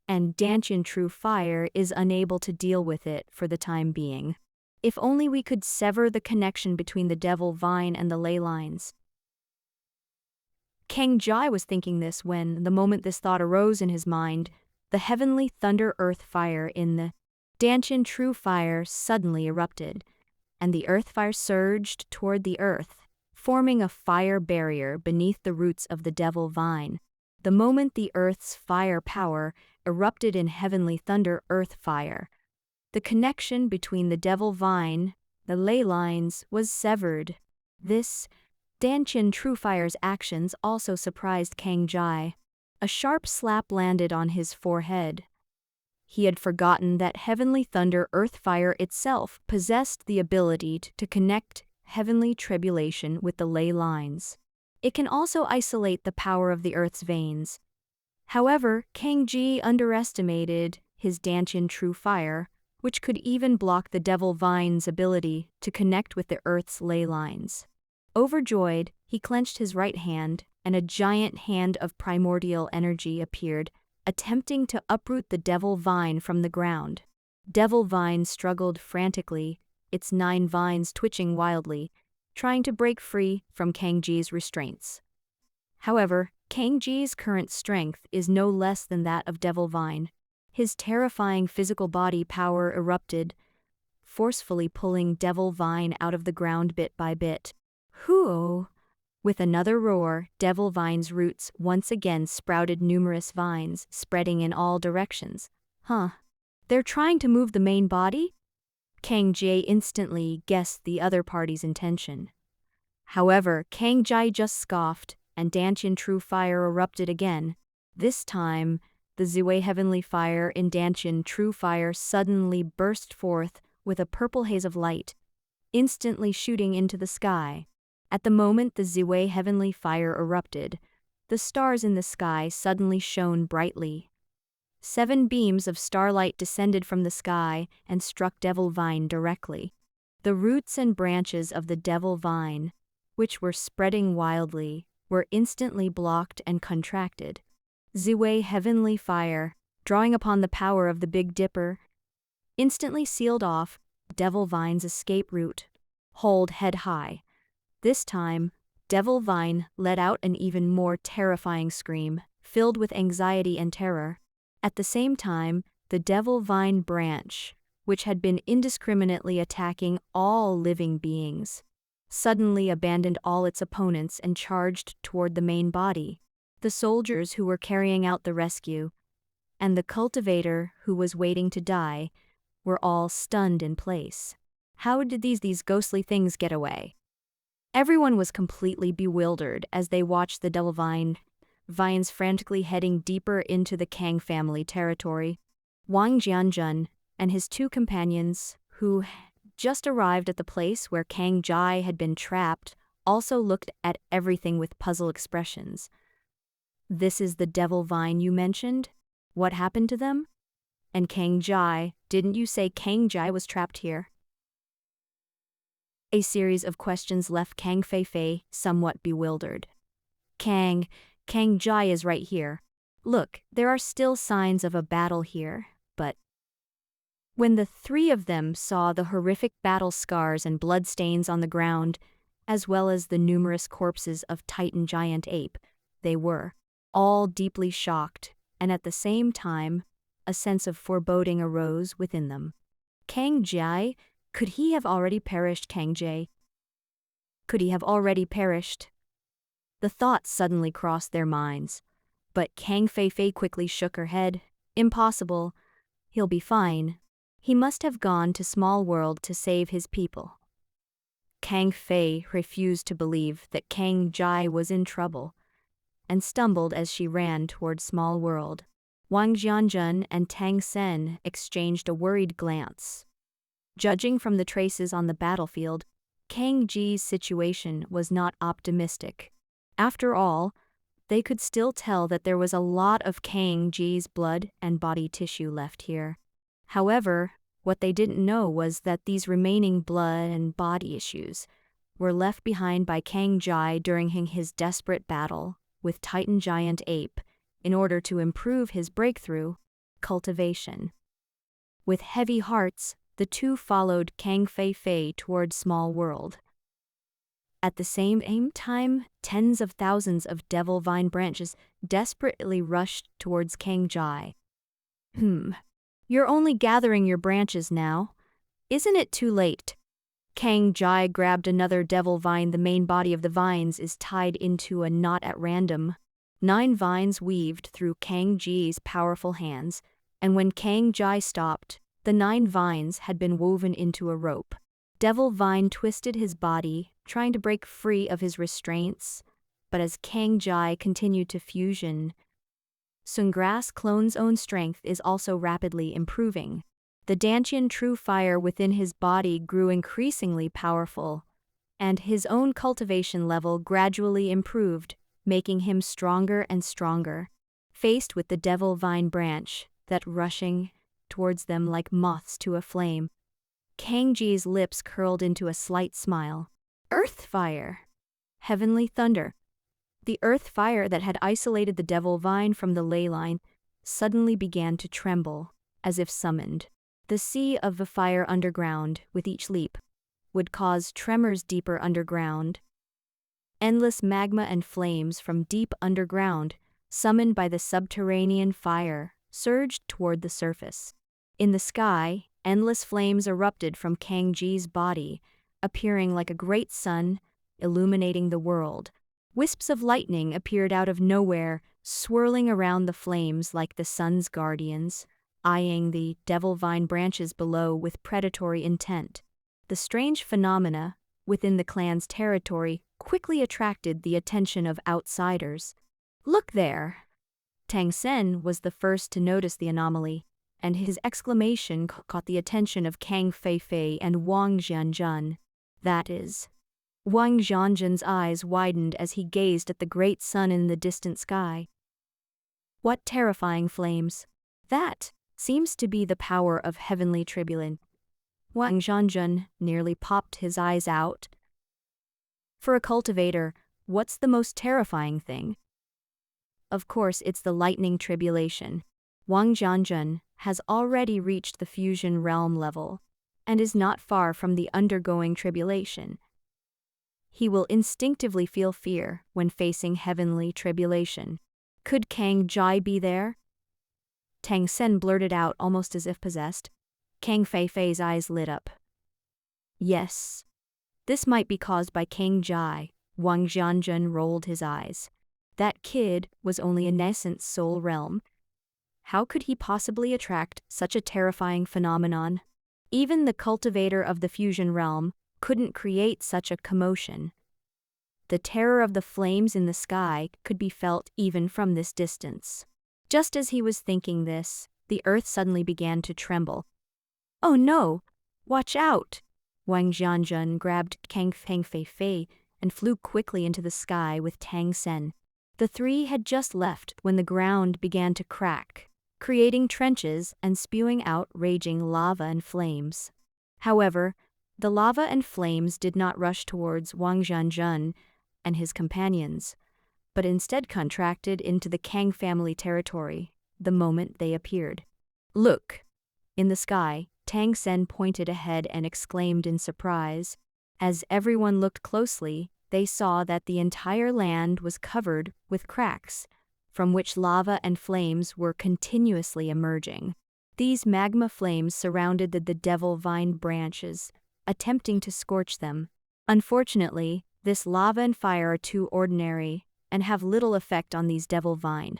A: and dancing true fire is unable to deal with it for the time being. If only we could sever the connection between the Devil Vine and the ley lines. Kang Jai was thinking this when, the moment this thought arose in his mind, the heavenly thunder earth fire in the dancing true fire suddenly erupted, and the earth fire surged toward the earth, forming a fire barrier beneath the roots of the Devil Vine. The moment the earth's fire power erupted in heavenly thunder earth fire, the connection between the Devil Vine, the ley lines, was severed. This dancing true fire's actions also surprised Kang Jai. A sharp slap landed on his forehead. He had forgotten that heavenly thunder earth fire itself possessed the ability to connect heavenly tribulation with the ley lines. It can also isolate the power of the earth's veins. However, Kang Jai underestimated his dancing true fire, which could even block the Devil Vine's ability to connect with the earth's ley lines. Overjoyed, he clenched his right hand, and a giant hand of primordial energy appeared, attempting to uproot the Devil Vine from the ground. Devil Vine struggled frantically, its 9 vines twitching wildly, trying to break free from Kang Jai's restraints. However, Kang Jai's current strength is no less than that of Devil Vine. His terrifying physical body power erupted, forcefully pulling Devil Vine out of the ground bit by bit. Hoo! With another roar, Devil Vine's roots once again sprouted numerous vines, spreading in all directions. They're trying to move the main body? Kang Jai instantly guessed the other party's intention. However, Kang Jai just scoffed, and dancing true fire erupted again. This time, the Ziwei heavenly fire in dancing true fire suddenly burst forth with a purple haze of light, instantly shooting into the sky. At the moment the Ziwei heavenly fire erupted, the stars in the sky suddenly shone brightly. 7 beams of starlight descended from the sky and struck Devil Vine directly. The roots and branches of the Devil Vine, which were spreading wildly, were instantly blocked and contracted. Ziwei heavenly fire, drawing upon the power of the Big Dipper, instantly sealed off Devil Vine's escape route. Hold head high. This time, Devil Vine let out an even more terrifying scream, filled with anxiety and terror. At the same time, the Devil Vine branch, which had been indiscriminately attacking all living beings, suddenly abandoned all its opponents and charged toward the main body. The soldiers who were carrying out the rescue, and the cultivator who was waiting to die, were all stunned in place. How did these ghostly things get away? Everyone was completely bewildered as they watched the Devil Vines frantically heading deeper into the Kang family territory. Wang Jianjun and his 2 companions, who just arrived at the place where Kang Jai had been trapped, also looked at everything with puzzled expressions. This is the Devil Vine you mentioned? What happened to them? And Kang Jai, didn't you say Kang Jai was trapped here? A series of questions left Kang Feifei somewhat bewildered. Kang Jai is right here. Look, there are still signs of a battle here, but... When the 3 of them saw the horrific battle scars and bloodstains on the ground, as well as the numerous corpses of Titan giant ape, they were all deeply shocked and at the same time, a sense of foreboding arose within them. Kang Jai, could he have already perished? Kang Jai, could he have already perished? The thoughts suddenly crossed their minds, but Kang Fei quickly shook her head. Impossible. He'll be fine. He must have gone to Small World to save his people. Kang Fei refused to believe that Kang Jai was in trouble, and stumbled as she ran toward Small World. Wang Jianjun and Tang Sen exchanged a worried glance. Judging from the traces on the battlefield, Kang Ji's situation was not optimistic. After all, they could still tell that there was a lot of Kang Ji's blood and body tissue left here. However, what they didn't know was that these remaining blood and body issues were left behind by Kang Jai during his desperate battle with Titan Giant Ape in order to improve his breakthrough, cultivation. With heavy hearts, the two followed Kang Fei toward Small World. At the same time, tens of thousands of devil vine branches desperately rushed towards Kang Jai. You're only gathering your branches now. Isn't it too late? Kang Jai grabbed another devil vine. The main body of the vines is tied into a knot at random. 9 vines weaved through Kang Ji's powerful hands, and when Kang Jai stopped, the 9 vines had been woven into a rope. Devil Vine twisted his body, trying to break free of his restraints, but as Kang Jai continued to fusion, Sungrass Clone's own strength is also rapidly improving. The Dantian true fire within his body grew increasingly powerful, and his own cultivation level gradually improved, making him stronger and stronger. Faced with the Devil Vine branch that rushing towards them like moths to a flame, Kang Ji's lips curled into a slight smile. Earth fire! Heavenly thunder! The earth fire that had isolated the Devil Vine from the ley line suddenly began to tremble, as if summoned. The sea of the fire underground, with each leap, would cause tremors deeper underground. Endless magma and flames from deep underground, summoned by the subterranean fire, surged toward the surface. In the sky, endless flames erupted from Kang Ji's body, appearing like a great sun, illuminating the world. Wisps of lightning appeared out of nowhere, swirling around the flames like the sun's guardians, eyeing the Devil Vine branches below with predatory intent. The strange phenomena within the clan's territory quickly attracted the attention of outsiders. Look there! Tang Sen was the first to notice the anomaly, and his exclamation caught the attention of Kang Fei and Wang Jianjun. That is, Wang Jianjun's eyes widened as he gazed at the great sun in the distant sky. What terrifying flames! That seems to be the power of heavenly tribulation. Wang Jianjun nearly popped his eyes out. For a cultivator, what's the most terrifying thing? Of course, it's the lightning tribulation. Wang Jianjun has already reached the fusion realm level, and is not far from the undergoing tribulation. He will instinctively feel fear when facing heavenly tribulation. Could Kang Jai be there? Tang Sen blurted out almost as if possessed. Kang Fei's eyes lit up. Yes. This might be caused by Kang Jai. Wang Jianjun rolled his eyes. That kid was only a nascent soul realm. How could he possibly attract such a terrifying phenomenon? Even the cultivator of the fusion realm couldn't create such a commotion. The terror of the flames in the sky could be felt even from this distance. Just as he was thinking this, the earth suddenly began to tremble. Oh no! Watch out! Wang Jianjun grabbed Kang Fei and flew quickly into the sky with Tang Sen. The three had just left when the ground began to crack, creating trenches and spewing out raging lava and flames. However, the lava and flames did not rush towards Wang Jianjun and his companions, but instead contracted into the Kang family territory the moment they appeared. Look! In the sky, Tang Sen pointed ahead and exclaimed in surprise. As everyone looked closely, they saw that the entire land was covered with cracks, from which lava and flames were continuously emerging. These magma flames surrounded the devil vine branches, attempting to scorch them. Unfortunately, this lava and fire are too ordinary and have little effect on these devil vine.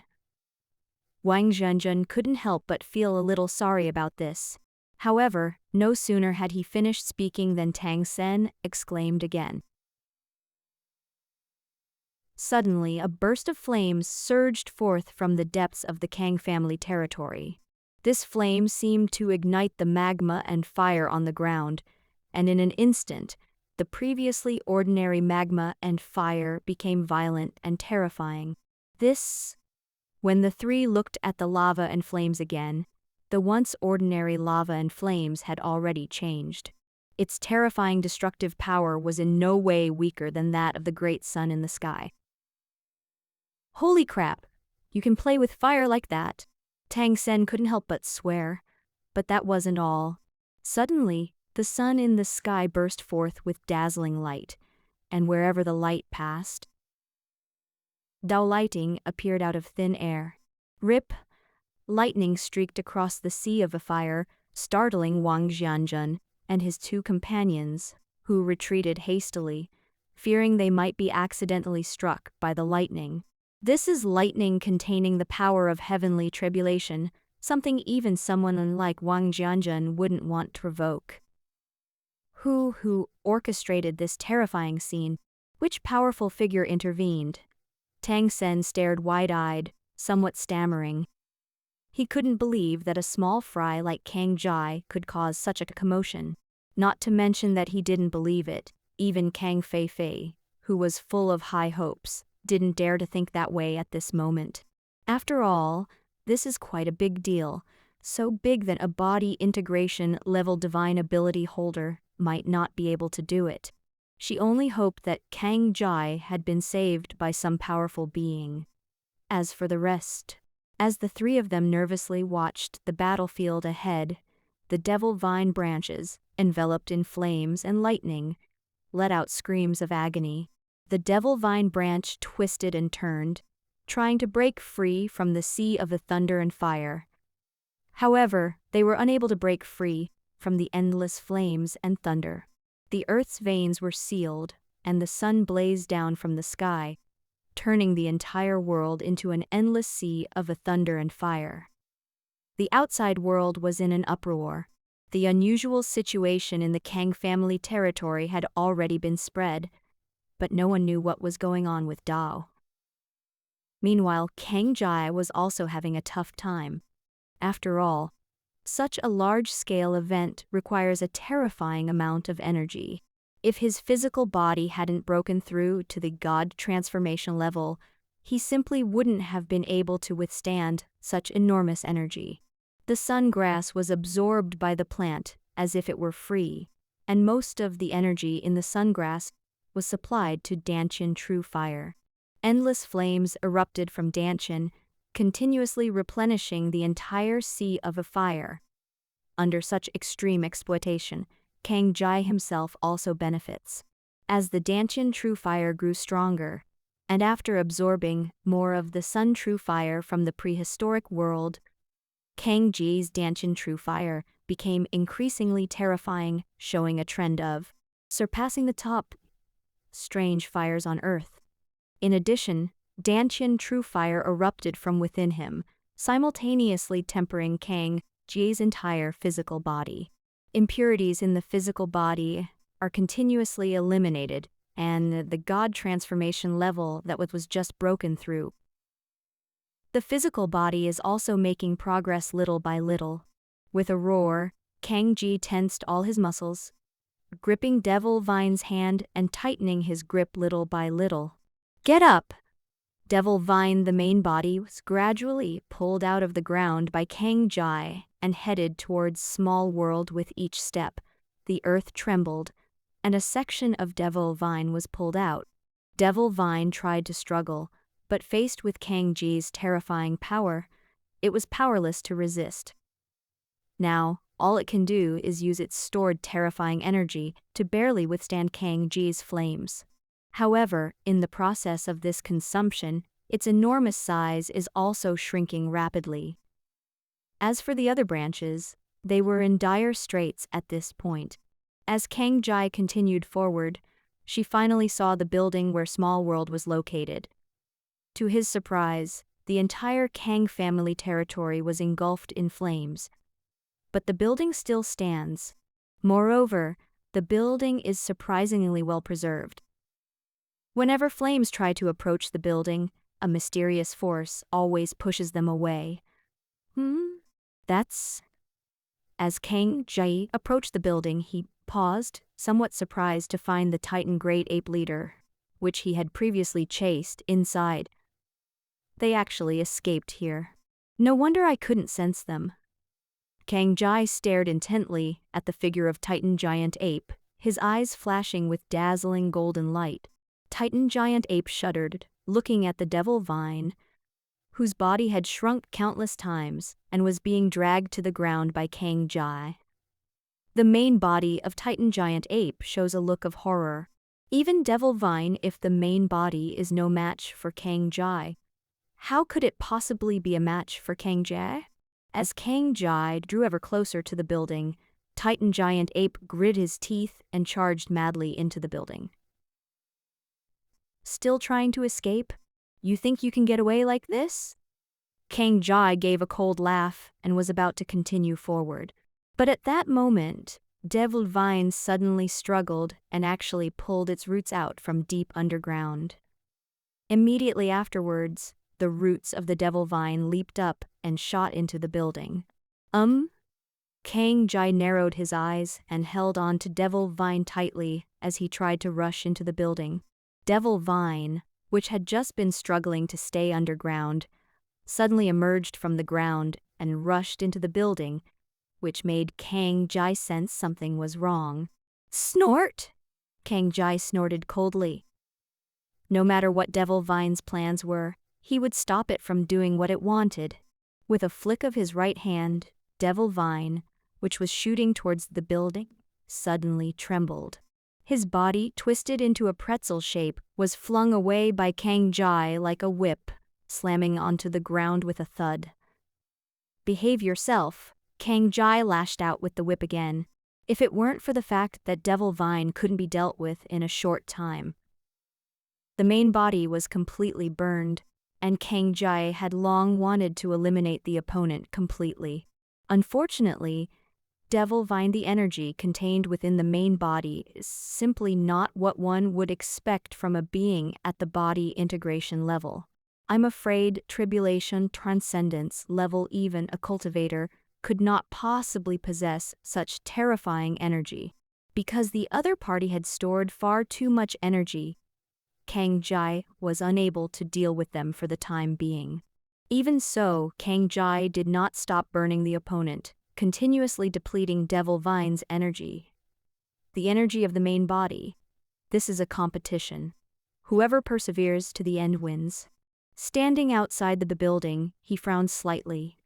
A: Wang Zhenjun couldn't help but feel a little sorry about this. However, no sooner had he finished speaking than Tang Sen exclaimed again. Suddenly, a burst of flames surged forth from the depths of the Kang family territory. This flame seemed to ignite the magma and fire on the ground, and in an instant, the previously ordinary magma and fire became violent and terrifying. When the three looked at the lava and flames again, the once ordinary lava and flames had already changed. Its terrifying destructive power was in no way weaker than that of the great sun in the sky. Holy crap! You can play with fire like that? Tang Sen couldn't help but swear. But that wasn't all. Suddenly, the sun in the sky burst forth with dazzling light, and wherever the light passed, Dao lighting appeared out of thin air. Rip! Lightning streaked across the sea of a fire, startling Wang Zhenjun and his two companions, who retreated hastily, fearing they might be accidentally struck by the lightning. This is lightning containing the power of heavenly tribulation, something even someone unlike Wang Zhenjun wouldn't want to provoke. Who orchestrated this terrifying scene? Which powerful figure intervened? Tang Sen stared wide-eyed, somewhat stammering. He couldn't believe that a small fry like Kang Jai could cause such a commotion. Not to mention that he didn't believe it. Even Kang Fei, who was full of high hopes, didn't dare to think that way at this moment. After all, this is quite a big deal, so big that a body integration level divine ability holder might not be able to do it. She only hoped that Kang Jai had been saved by some powerful being. As for the rest, as the three of them nervously watched the battlefield ahead, the devil vine branches, enveloped in flames and lightning, let out screams of agony. The devil vine branch twisted and turned, trying to break free from the sea of the thunder and fire. However, they were unable to break free from the endless flames and thunder. The earth's veins were sealed, and the sun blazed down from the sky, turning the entire world into an endless sea of thunder and fire. The outside world was in an uproar. The unusual situation in the Kang family territory had already been spread, but no one knew what was going on with Dao. Meanwhile, Kang Jai was also having a tough time. After all, such a large-scale event requires a terrifying amount of energy. If his physical body hadn't broken through to the God transformation level, he simply wouldn't have been able to withstand such enormous energy. The sun grass was absorbed by the plant as if it were free, and most of the energy in the sun grass was supplied to Dantian True Fire. Endless flames erupted from Dantian, continuously replenishing the entire sea of a fire. Under such extreme exploitation, Kang Jai himself also benefits. As the Dantian True Fire grew stronger, and after absorbing more of the Sun True Fire from the prehistoric world, Kang Ji's Dantian True Fire became increasingly terrifying, showing a trend of surpassing the top strange fires on Earth. In addition, Dantian True Fire erupted from within him, simultaneously tempering Kang Ji's entire physical body. Impurities in the physical body are continuously eliminated, and the God transformation level that was just broken through. The physical body is also making progress little by little. With a roar, Kang Ji tensed all his muscles, gripping Devil Vine's hand and tightening his grip little by little. "Get up!" Devil Vine, the main body, was gradually pulled out of the ground by Kang Jai and headed towards Small World with each step. The earth trembled, and a section of Devil Vine was pulled out. Devil Vine tried to struggle, but faced with Kang Ji's terrifying power, it was powerless to resist. Now, all it can do is use its stored terrifying energy to barely withstand Kang Ji's flames. However, in the process of this consumption, Its enormous size is also shrinking rapidly. As for the other branches, they were in dire straits at this point. As Kang Jai continued forward, she finally saw the building where Small World was located. To his surprise, the entire Kang family territory was engulfed in flames. But the building still stands. Moreover, the building is surprisingly well preserved. Whenever flames try to approach the building, a mysterious force always pushes them away. That's... As Kang Jai approached the building, he paused, somewhat surprised to find the Titan Great Ape leader, which he had previously chased, inside. They actually escaped here. No wonder I couldn't sense them. Kang Jai stared intently at the figure of Titan Giant Ape, his eyes flashing with dazzling golden light. Titan Giant Ape shuddered, looking at the devil vine, whose body had shrunk countless times and was being dragged to the ground by Kang Jai. The main body of Titan Giant Ape shows a look of horror. Even Devil Vine, if the main body is no match for Kang Jai, how could it possibly be a match for Kang Jai? As Kang Jai drew ever closer to the building, Titan Giant Ape gritted his teeth and charged madly into the building. Still trying to escape? You think you can get away like this? Kang Jai gave a cold laugh and was about to continue forward. But at that moment, Devil Vine suddenly struggled and actually pulled its roots out from deep underground. Immediately afterwards, the roots of the Devil Vine leaped up and shot into the building. Kang Jai narrowed his eyes and held on to Devil Vine tightly as he tried to rush into the building. Devil Vine, which had just been struggling to stay underground, suddenly emerged from the ground and rushed into the building, which made Kang Jai sense something was wrong. Snort! Kang Jai snorted coldly. No matter what Devil Vine's plans were, he would stop it from doing what it wanted. With a flick of his right hand, Devil Vine, which was shooting towards the building, suddenly trembled. His body, twisted into a pretzel shape, was flung away by Kang Jai like a whip, slamming onto the ground with a thud. Behave yourself, Kang Jai lashed out with the whip again, if it weren't for the fact that Devil Vine couldn't be dealt with in a short time. The main body was completely burned, and Kang Jai had long wanted to eliminate the opponent completely. Unfortunately, Devil Vine, the energy contained within the main body, is simply not what one would expect from a being at the body integration level. I'm afraid tribulation transcendence level, even a cultivator could not possibly possess such terrifying energy. Because the other party had stored far too much energy, Kang Jai was unable to deal with them for the time being. Even so, Kang Jai did not stop burning the opponent, continuously depleting Devil Vine's energy. The energy of the main body. This is a competition. Whoever perseveres to the end wins. Standing outside the building, he frowned slightly.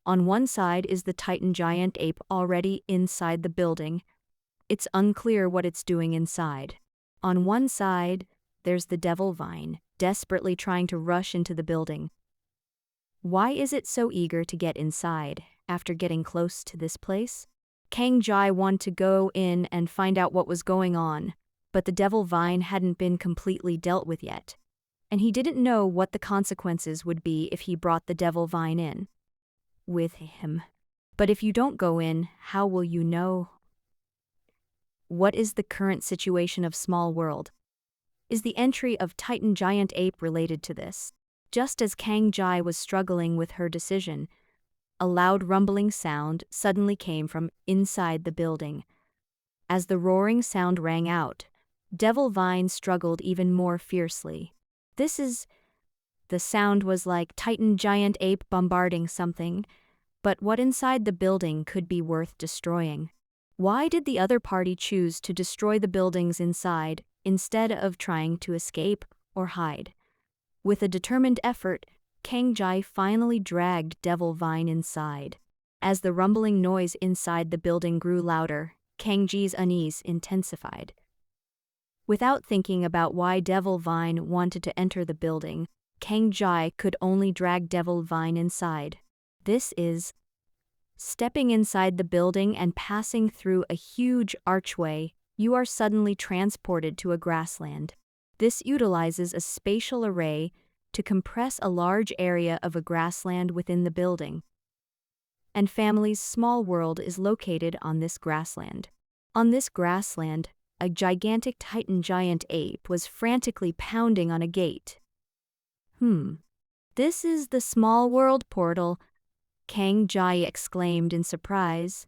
A: On one side is the Titan Giant Ape already inside the building. It's unclear what it's doing inside. On one side, there's the Devil Vine, desperately trying to rush into the building. Why is it so eager to get inside after getting close to this place? Kang Jai wanted to go in and find out what was going on, but the Devil Vine hadn't been completely dealt with yet, and he didn't know what the consequences would be if he brought the Devil Vine in with him. But if you don't go in, how will you know? What is the current situation of Small World? Is the entry of Titan Giant Ape related to this? Just as Kang Jai was struggling with her decision, a loud rumbling sound suddenly came from inside the building. As the roaring sound rang out, Devil Vine struggled even more fiercely. The sound was like Titan Giant Ape bombarding something, but what inside the building could be worth destroying? Why did the other party choose to destroy the buildings inside instead of trying to escape or hide? With a determined effort, Kang Jai finally dragged Devil Vine inside. As the rumbling noise inside the building grew louder, Kang Ji's unease intensified. Without thinking about why Devil Vine wanted to enter the building, Kang Jai could only drag Devil Vine inside. This is stepping inside the building and passing through a huge archway, you are suddenly transported to a grassland. This utilizes a spatial array to compress a large area of a grassland within the building. And family's small world is located on this grassland. On this grassland, a gigantic Titan giant ape was frantically pounding on a gate. This is the small world portal, Kang Jai exclaimed in surprise.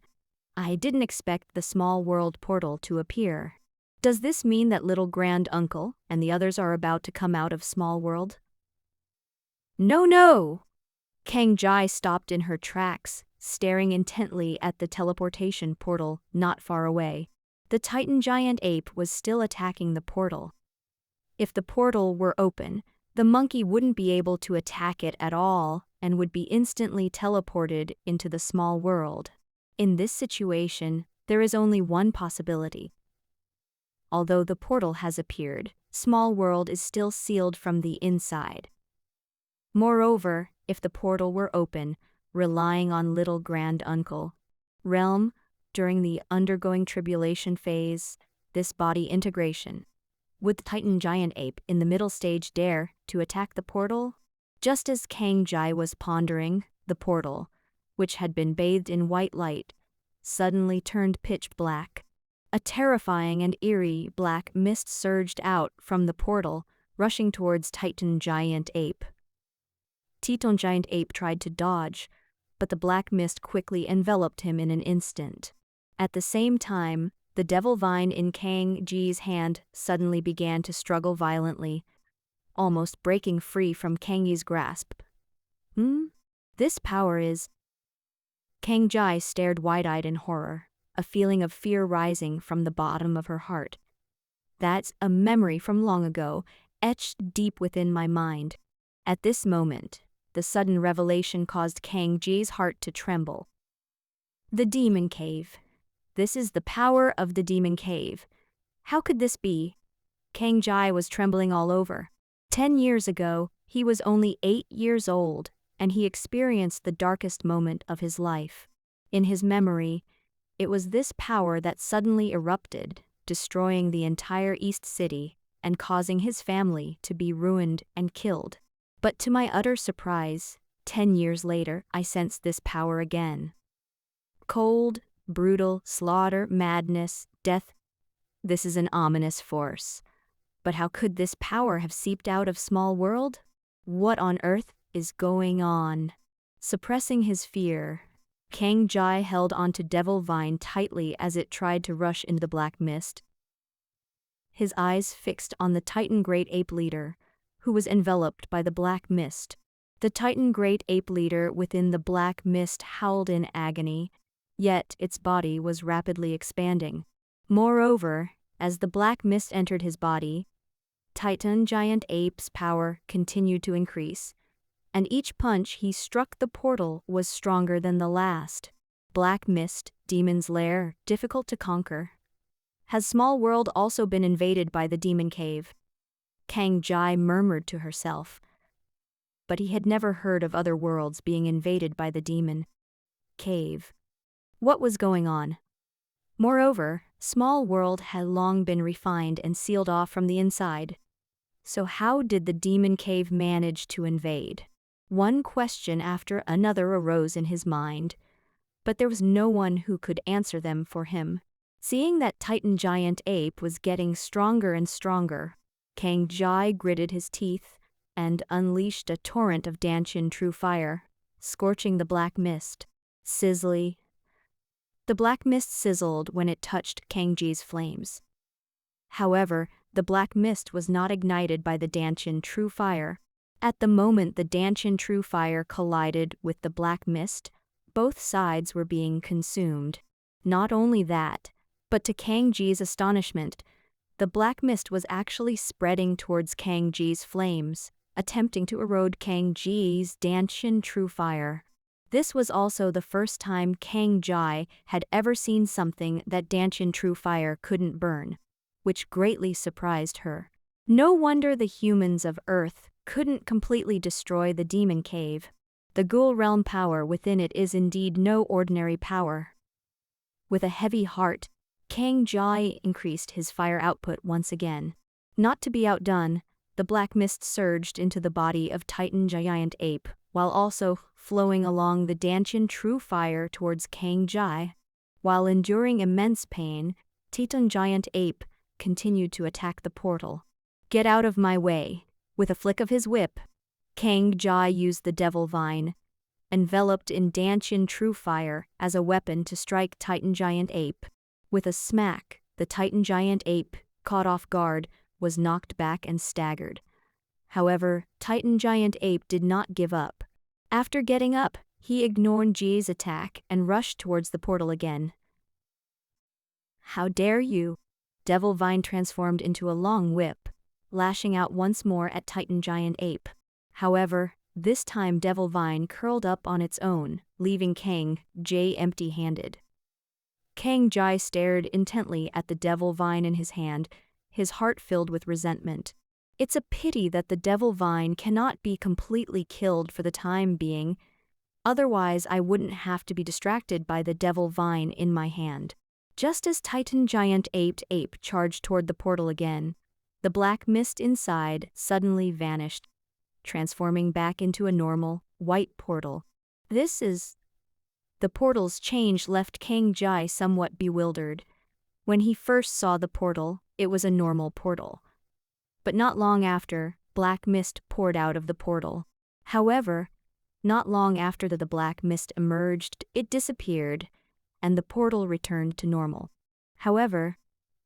A: I didn't expect the small world portal to appear. Does this mean that little grand uncle and the others are about to come out of small world? No! Kang Jai stopped in her tracks, staring intently at the teleportation portal not far away. The Titan giant ape was still attacking the portal. If the portal were open, the monkey wouldn't be able to attack it at all and would be instantly teleported into the small world. In this situation, there is only one possibility. Although the portal has appeared, small world is still sealed from the inside. Moreover, if the portal were open, relying on little grand uncle realm during the undergoing tribulation phase, this body integration, would the Titan giant ape in the middle stage dare to attack the portal? Just as Kang Jai was pondering, the portal, which had been bathed in white light, suddenly turned pitch black. A terrifying and eerie black mist surged out from the portal, rushing towards Titan giant ape. Titan giant ape tried to dodge, but the black mist quickly enveloped him in an instant. At the same time, the devil vine in Kang Ji's hand suddenly began to struggle violently, almost breaking free from Kang Yi's grasp. This power is... Kang Jai stared wide-eyed in horror, a feeling of fear rising from the bottom of her heart. That's a memory from long ago, etched deep within my mind. At this moment, the sudden revelation caused Kang Ji's heart to tremble. The Demon Cave. This is the power of the Demon Cave. How could this be? Kang Jai was trembling all over. 10 years ago, he was only 8 years old, and he experienced the darkest moment of his life. In his memory, it was this power that suddenly erupted, destroying the entire East City and causing his family to be ruined and killed. But to my utter surprise, 10 years later, I sensed this power again. Cold, brutal, slaughter, madness, death. This is an ominous force. But how could this power have seeped out of small world? What on earth is going on? Suppressing his fear, Kang Jai held onto Devil Vine tightly as it tried to rush into the black mist. His eyes fixed on the Titan Great Ape Leader, who was enveloped by the black mist. The Titan Great Ape Leader within the black mist howled in agony, yet its body was rapidly expanding. Moreover, as the black mist entered his body, Titan Giant Ape's power continued to increase, and each punch he struck the portal was stronger than the last. Black mist, demon's lair, difficult to conquer. Has small world also been invaded by the demon cave? Kang Jai murmured to herself. But he had never heard of other worlds being invaded by the demon cave. What was going on? Moreover, small world had long been refined and sealed off from the inside. So how did the demon cave manage to invade? One question after another arose in his mind, but there was no one who could answer them for him. Seeing that Titan Giant Ape was getting stronger and stronger, Kang Jai gritted his teeth and unleashed a torrent of Danshin true fire, scorching the black mist. Sizzly. The black mist sizzled when it touched Kang Ji's flames. However, the black mist was not ignited by the Danshin true fire. At the moment the Danshin true fire collided with the black mist, both sides were being consumed. Not only that, but to Kang Ji's astonishment, the black mist was actually spreading towards Kang Ji's flames, attempting to erode Kang Ji's Danshin true fire. This was also the first time Kang Jai had ever seen something that Danshin true fire couldn't burn, which greatly surprised her. No wonder the humans of Earth couldn't completely destroy the demon cave. The ghoul realm power within it is indeed no ordinary power. With a heavy heart, Kang Jai increased his fire output once again. Not to be outdone, the black mist surged into the body of Titan Giant Ape, while also flowing along the Dantian true fire towards Kang Jai. While enduring immense pain, Titan Giant Ape continued to attack the portal. "Get out of my way." With a flick of his whip, Kang Jai used the Devil Vine, enveloped in Dantian true fire, as a weapon to strike Titan Giant Ape. With a smack, the Titan Giant Ape, caught off guard, was knocked back and staggered. However, Titan Giant Ape did not give up. After getting up, he ignored Ji's attack and rushed towards the portal again. "How dare you!" Devil Vine transformed into a long whip, lashing out once more at Titan Giant Ape. However, this time Devil Vine curled up on its own, leaving Kang Jai empty-handed. Kang Jai stared intently at the Devil Vine in his hand, his heart filled with resentment. It's a pity that the Devil Vine cannot be completely killed for the time being, otherwise I wouldn't have to be distracted by the Devil Vine in my hand. Just as Titan Giant Ape charged toward the portal again, the black mist inside suddenly vanished, transforming back into a normal, white portal. The portal's change left Kang Jai somewhat bewildered. When he first saw the portal, it was a normal portal. But not long after, black mist poured out of the portal. However, not long after the black mist emerged, it disappeared, and the portal returned to normal. However,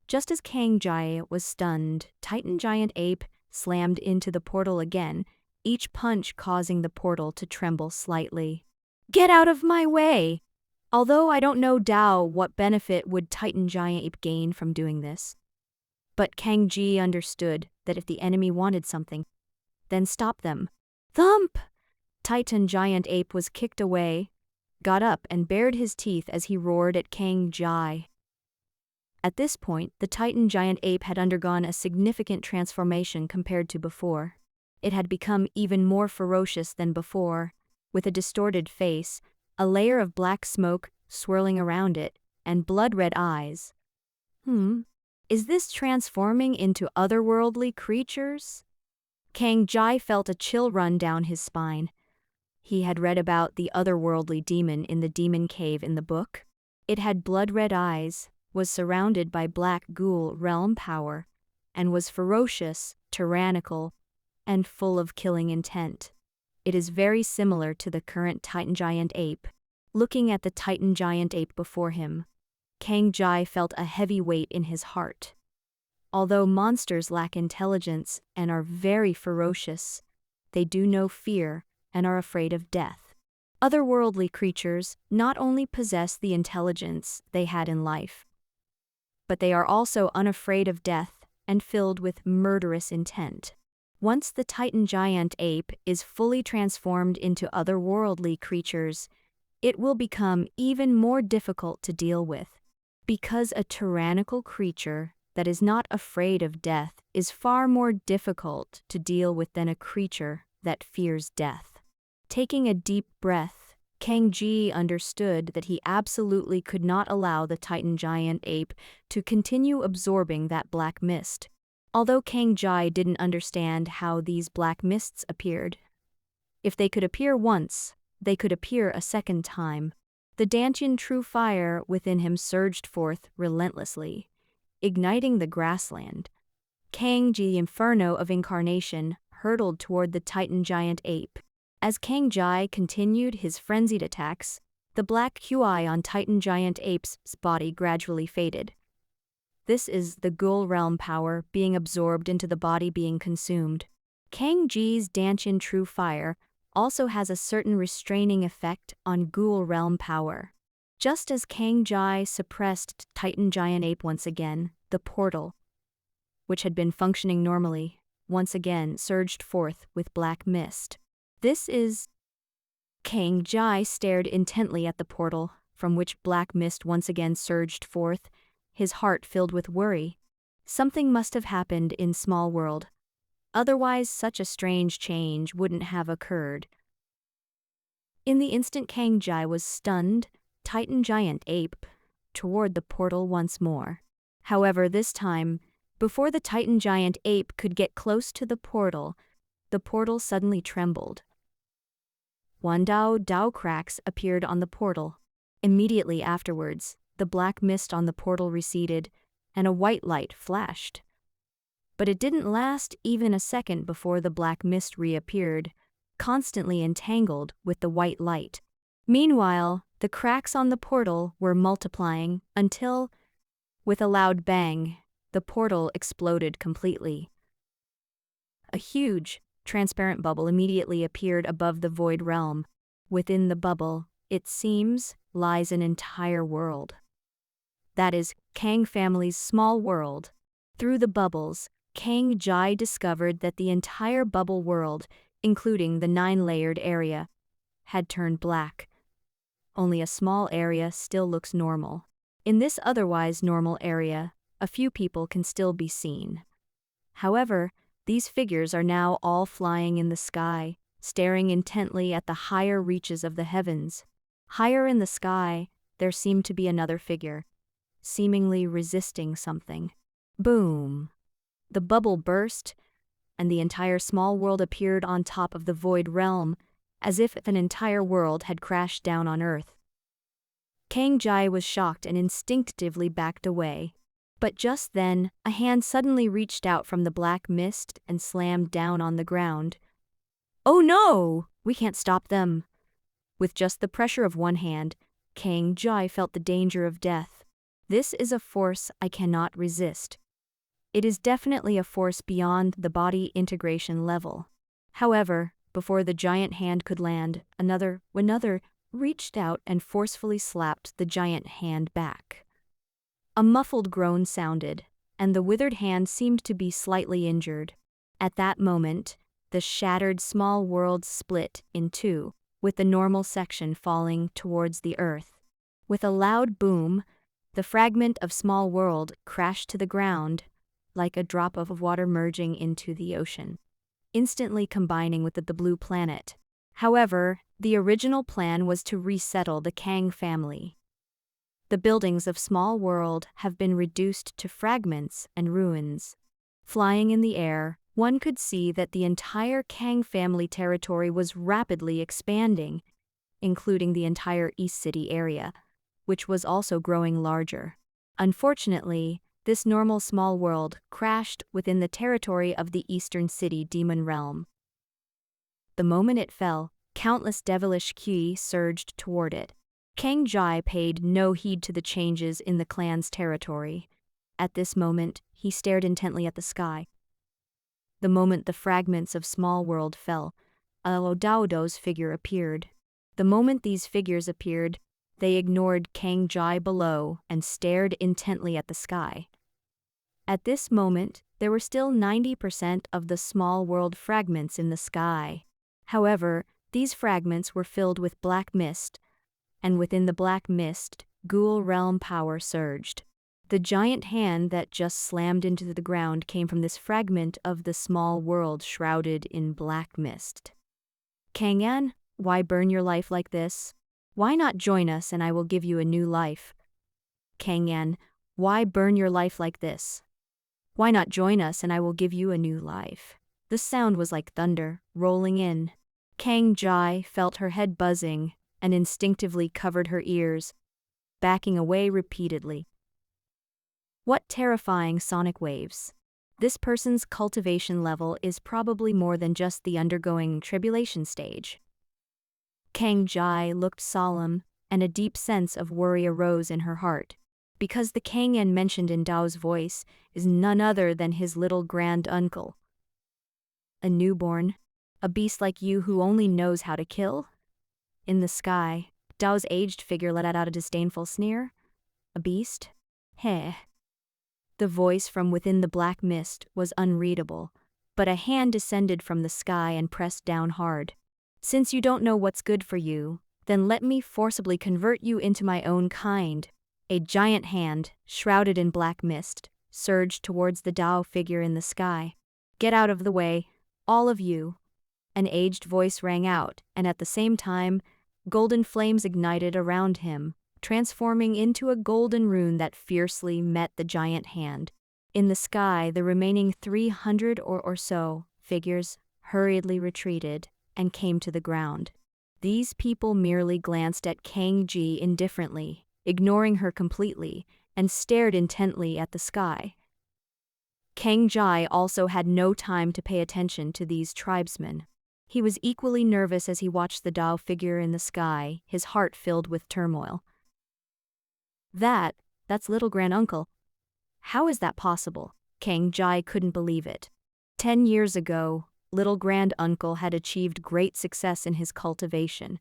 A: just as Kang Jai was stunned, Titan Giant Ape slammed into the portal again, each punch causing the portal to tremble slightly. "Get out of my way!" Although I don't know what benefit would Titan Giant Ape gain from doing this. But Kang Ji understood that if the enemy wanted something, then stop them. Thump! Titan Giant Ape was kicked away, got up and bared his teeth as he roared at Kang Jai. At this point, the Titan Giant Ape had undergone a significant transformation compared to before. It had become even more ferocious than before, with a distorted face, a layer of black smoke swirling around it, and blood-red eyes. Is this transforming into otherworldly creatures? Kang Jai felt a chill run down his spine. He had read about the otherworldly demon in the demon cave in the book. It had blood-red eyes, was surrounded by black ghoul realm power, and was ferocious, tyrannical, and full of killing intent. It is very similar to the current Titan Giant Ape. Looking at the Titan Giant Ape before him, Kang Jai felt a heavy weight in his heart. Although monsters lack intelligence and are very ferocious, they do know fear and are afraid of death. Otherworldly creatures not only possess the intelligence they had in life, but they are also unafraid of death and filled with murderous intent. Once the Titan Giant Ape is fully transformed into otherworldly creatures, it will become even more difficult to deal with, because a tyrannical creature that is not afraid of death is far more difficult to deal with than a creature that fears death. Taking a deep breath, Kang Ji understood that he absolutely could not allow the Titan Giant Ape to continue absorbing that black mist. Although Kang Jai didn't understand how these black mists appeared. If they could appear once, they could appear a second time. The Dantian true fire within him surged forth relentlessly, igniting the grassland. Kang Ji Inferno of Incarnation hurtled toward the Titan Giant Ape. As Kang Jai continued his frenzied attacks, the black QI on Titan Giant Ape's body gradually faded. This is the ghoul realm power being absorbed into the body being consumed. Kang Ji's Dantian true fire also has a certain restraining effect on ghoul realm power. Just as Kang Jai suppressed Titan Giant Ape once again, the portal, which had been functioning normally, once again surged forth with black mist. Kang Jai stared intently at the portal, from which black mist once again surged forth, his heart filled with worry. Something must have happened in Small World. Otherwise, such a strange change wouldn't have occurred. In the instant, Kang Jai was stunned, Titan giant ape toward the portal once more. However, this time, before the Titan giant ape could get close to the portal suddenly trembled. One Dao cracks appeared on the portal. Immediately afterwards, the black mist on the portal receded, and a white light flashed. But it didn't last even a second before the black mist reappeared, constantly entangled with the white light. Meanwhile, the cracks on the portal were multiplying until, with a loud bang, the portal exploded completely. A huge, transparent bubble immediately appeared above the void realm. Within the bubble, it seems, lies an entire world. That is, Kang family's small world. Through the bubbles, Kang Jai discovered that the entire bubble world, including the 9-layered area, had turned black. Only a small area still looks normal. In this otherwise normal area, a few people can still be seen. However, these figures are now all flying in the sky, staring intently at the higher reaches of the heavens. Higher in the sky, there seemed to be another figure, seemingly resisting something. Boom! The bubble burst, and the entire small world appeared on top of the void realm, as if an entire world had crashed down on Earth. Kang Jai was shocked and instinctively backed away. But just then, a hand suddenly reached out from the black mist and slammed down on the ground. "Oh no! We can't stop them!" With just the pressure of one hand, Kang Jai felt the danger of death. This is a force I cannot resist. It is definitely a force beyond the body integration level. However, before the giant hand could land, another reached out and forcefully slapped the giant hand back. A muffled groan sounded, and the withered hand seemed to be slightly injured. At that moment, the shattered small world split in two, with the normal section falling towards the earth. With a loud boom, the fragment of small world crashed to the ground, like a drop of water merging into the ocean, instantly combining with the blue planet. However, the original plan was to resettle the Kang family. The buildings of small world have been reduced to fragments and ruins. Flying in the air, one could see that the entire Kang family territory was rapidly expanding, including the entire East City area, which was also growing larger. Unfortunately, this normal small world crashed within the territory of the Eastern City demon realm. The moment it fell, countless devilish ki surged toward it. Kang Jai paid no heed to the changes in the clan's territory. At this moment, he stared intently at the sky. The moment the fragments of small world fell, a Odaodo's figure appeared. The moment these figures appeared, they ignored Kang Jai below and stared intently at the sky. At this moment, there were still 90% of the small world fragments in the sky. However, these fragments were filled with black mist, and within the black mist, ghoul realm power surged. The giant hand that just slammed into the ground came from this fragment of the small world shrouded in black mist. "Kang-an, why burn your life like this? Why not join us and I will give you a new life? Kang-an, why burn your life like this? Why not join us and I will give you a new life?" The sound was like thunder, rolling in. Kang Jai felt her head buzzing and instinctively covered her ears, backing away repeatedly. What terrifying sonic waves. This person's cultivation level is probably more than just the undergoing tribulation stage. Kang Jai looked solemn, and a deep sense of worry arose in her heart, because the Kang-en mentioned in Dao's voice is none other than his little grand-uncle. A newborn, a beast like you who only knows how to kill? In the sky, Dao's aged figure let out a disdainful sneer. A beast? Heh. The voice from within the black mist was unreadable, but a hand descended from the sky and pressed down hard. "Since you don't know what's good for you, then let me forcibly convert you into my own kind." A giant hand, shrouded in black mist, surged towards the Dao figure in the sky. Get out of the way, all of you. An aged voice rang out, and at the same time, golden flames ignited around him, transforming into a golden rune that fiercely met the giant hand. In the sky, the remaining 300 or so figures hurriedly retreated and came to the ground. These people merely glanced at Kang Ji indifferently, ignoring her completely, and stared intently at the sky. Kang Ji also had no time to pay attention to these tribesmen. He was equally nervous as he watched the Dao figure in the sky, his heart filled with turmoil. That's little granduncle. How is that possible? Kang Ji couldn't believe it. 10 years ago, little granduncle had achieved great success in his cultivation.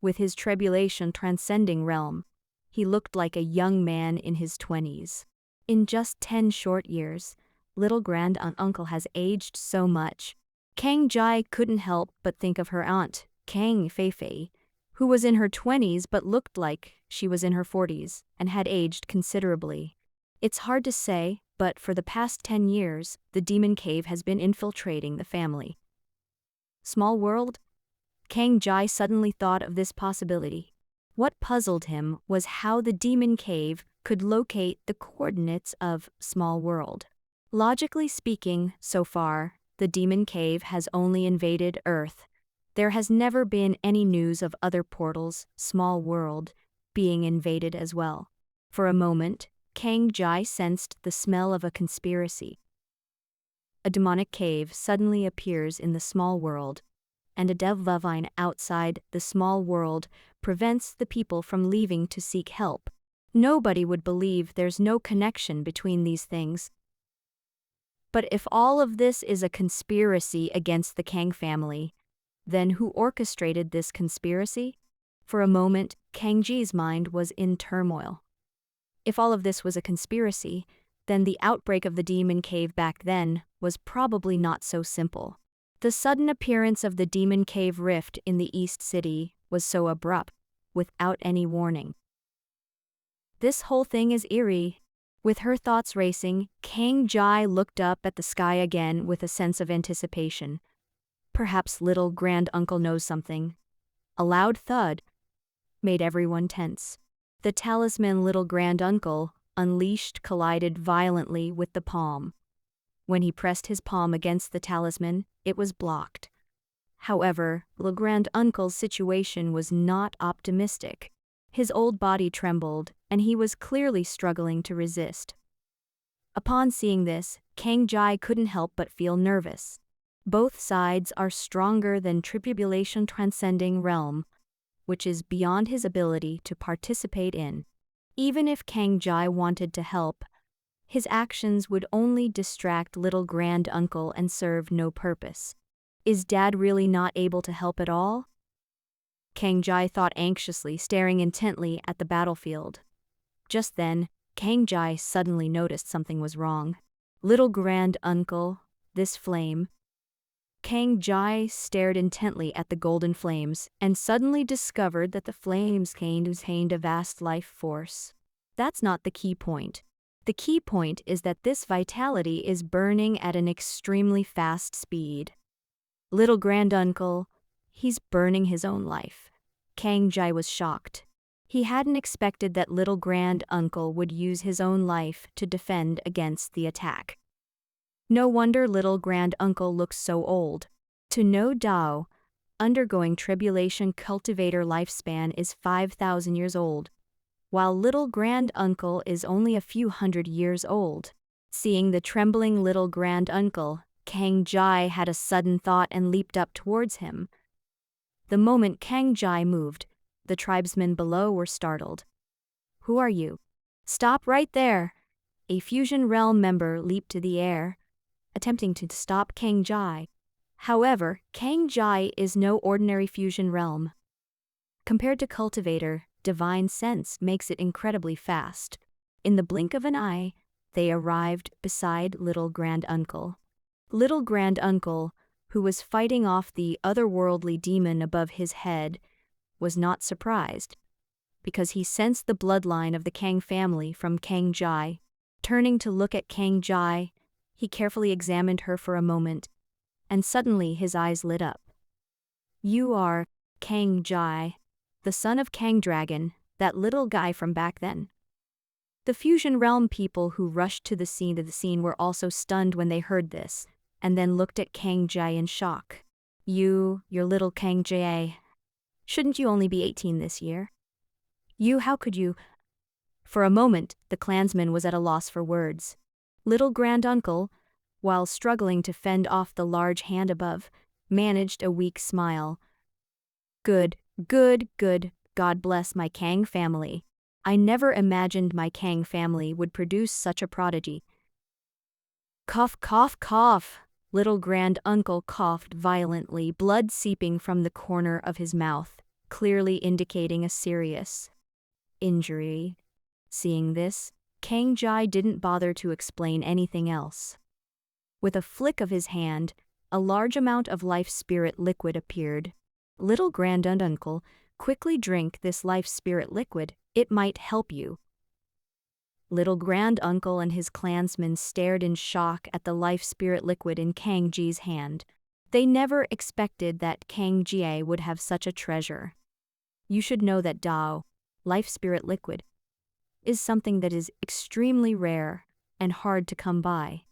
A: With his tribulation transcending realm, he looked like a young man in his 20s. In just 10 short years, little granduncle has aged so much. Kang Ji couldn't help but think of her aunt, Kang Feifei, who was in her 20s but looked like she was in her 40s and had aged considerably. It's hard to say, but for the past 10 years, the demon cave has been infiltrating the family. Small world? Kang Ji suddenly thought of this possibility. What puzzled him was how the demon cave could locate the coordinates of small world. Logically speaking, so far, the demon cave has only invaded Earth. There has never been any news of other portals, small world, being invaded as well. For a moment, Kang Ji sensed the smell of a conspiracy. A demonic cave suddenly appears in the small world, and a devine outside the small world prevents the people from leaving to seek help. Nobody would believe there's no connection between these things. But if all of this is a conspiracy against the Kang family, then who orchestrated this conspiracy? For a moment, Kang Ji's mind was in turmoil. If all of this was a conspiracy, then the outbreak of the demon cave back then was probably not so simple. The sudden appearance of the demon cave rift in the East City was so abrupt, without any warning. This whole thing is eerie. With her thoughts racing, Kang Ji looked up at the sky again with a sense of anticipation. Perhaps little granduncle knows something. A loud thud made everyone tense. The talisman little granduncle unleashed collided violently with the palm. When he pressed his palm against the talisman, it was blocked. However, little granduncle's situation was not optimistic. His old body trembled, and he was clearly struggling to resist. Upon seeing this, Kang Ji couldn't help but feel nervous. Both sides are stronger than tribulation transcending realm, which is beyond his ability to participate in. Even if Kang Ji wanted to help, his actions would only distract little granduncle and serve no purpose. Is Dad really not able to help at all? Kang Ji thought anxiously, staring intently at the battlefield. Just then, Kang Ji suddenly noticed something was wrong. Little granduncle, this flame. Kang Ji stared intently at the golden flames and suddenly discovered that the flames contained a vast life force. That's not the key point. The key point is that this vitality is burning at an extremely fast speed. Little granduncle, he's burning his own life. Kang Ji was shocked. He hadn't expected that little granduncle would use his own life to defend against the attack. No wonder little granduncle looks so old. To know Dao, undergoing tribulation cultivator lifespan is 5,000 years old, while little granduncle is only a few hundred years old. Seeing the trembling little granduncle, Kang Ji had a sudden thought and leaped up towards him. The moment Kang Ji moved, the tribesmen below were startled. Who are you? Stop right there! A fusion realm member leaped to the air, attempting to stop Kang Ji. However, Kang Ji is no ordinary fusion realm. Compared to cultivator, divine sense makes it incredibly fast. In the blink of an eye, they arrived beside little granduncle. Little granduncle, who was fighting off the otherworldly demon above his head, was not surprised, because he sensed the bloodline of the Kang family from Kang Ji. Turning to look at Kang Ji, He carefully examined her for a moment, and suddenly his eyes lit up. You are Kang Jai, the son of Kang Dragon, that little guy from back then. The fusion realm people who rushed to the scene were also stunned when they heard this, and then looked at Kang Jai in shock. Your little Kang Jai. Shouldn't you only be 18 this year? How could you? For a moment, the clansman was at a loss for words. Little granduncle, while struggling to fend off the large hand above, managed a weak smile. Good. God bless my Kang family. I never imagined my Kang family would produce such a prodigy. Cough, cough, cough. Little granduncle coughed violently, blood seeping from the corner of his mouth, clearly indicating a serious injury. Seeing this, Kang Jai didn't bother to explain anything else. With a flick of his hand, a large amount of life spirit liquid appeared. Little granduncle, quickly drink this life spirit liquid, it might help you. Little granduncle and his clansmen stared in shock at the life spirit liquid in Kang Ji's hand. They never expected that Kang Jie would have such a treasure. You should know that Dao, life spirit liquid, is something that is extremely rare and hard to come by.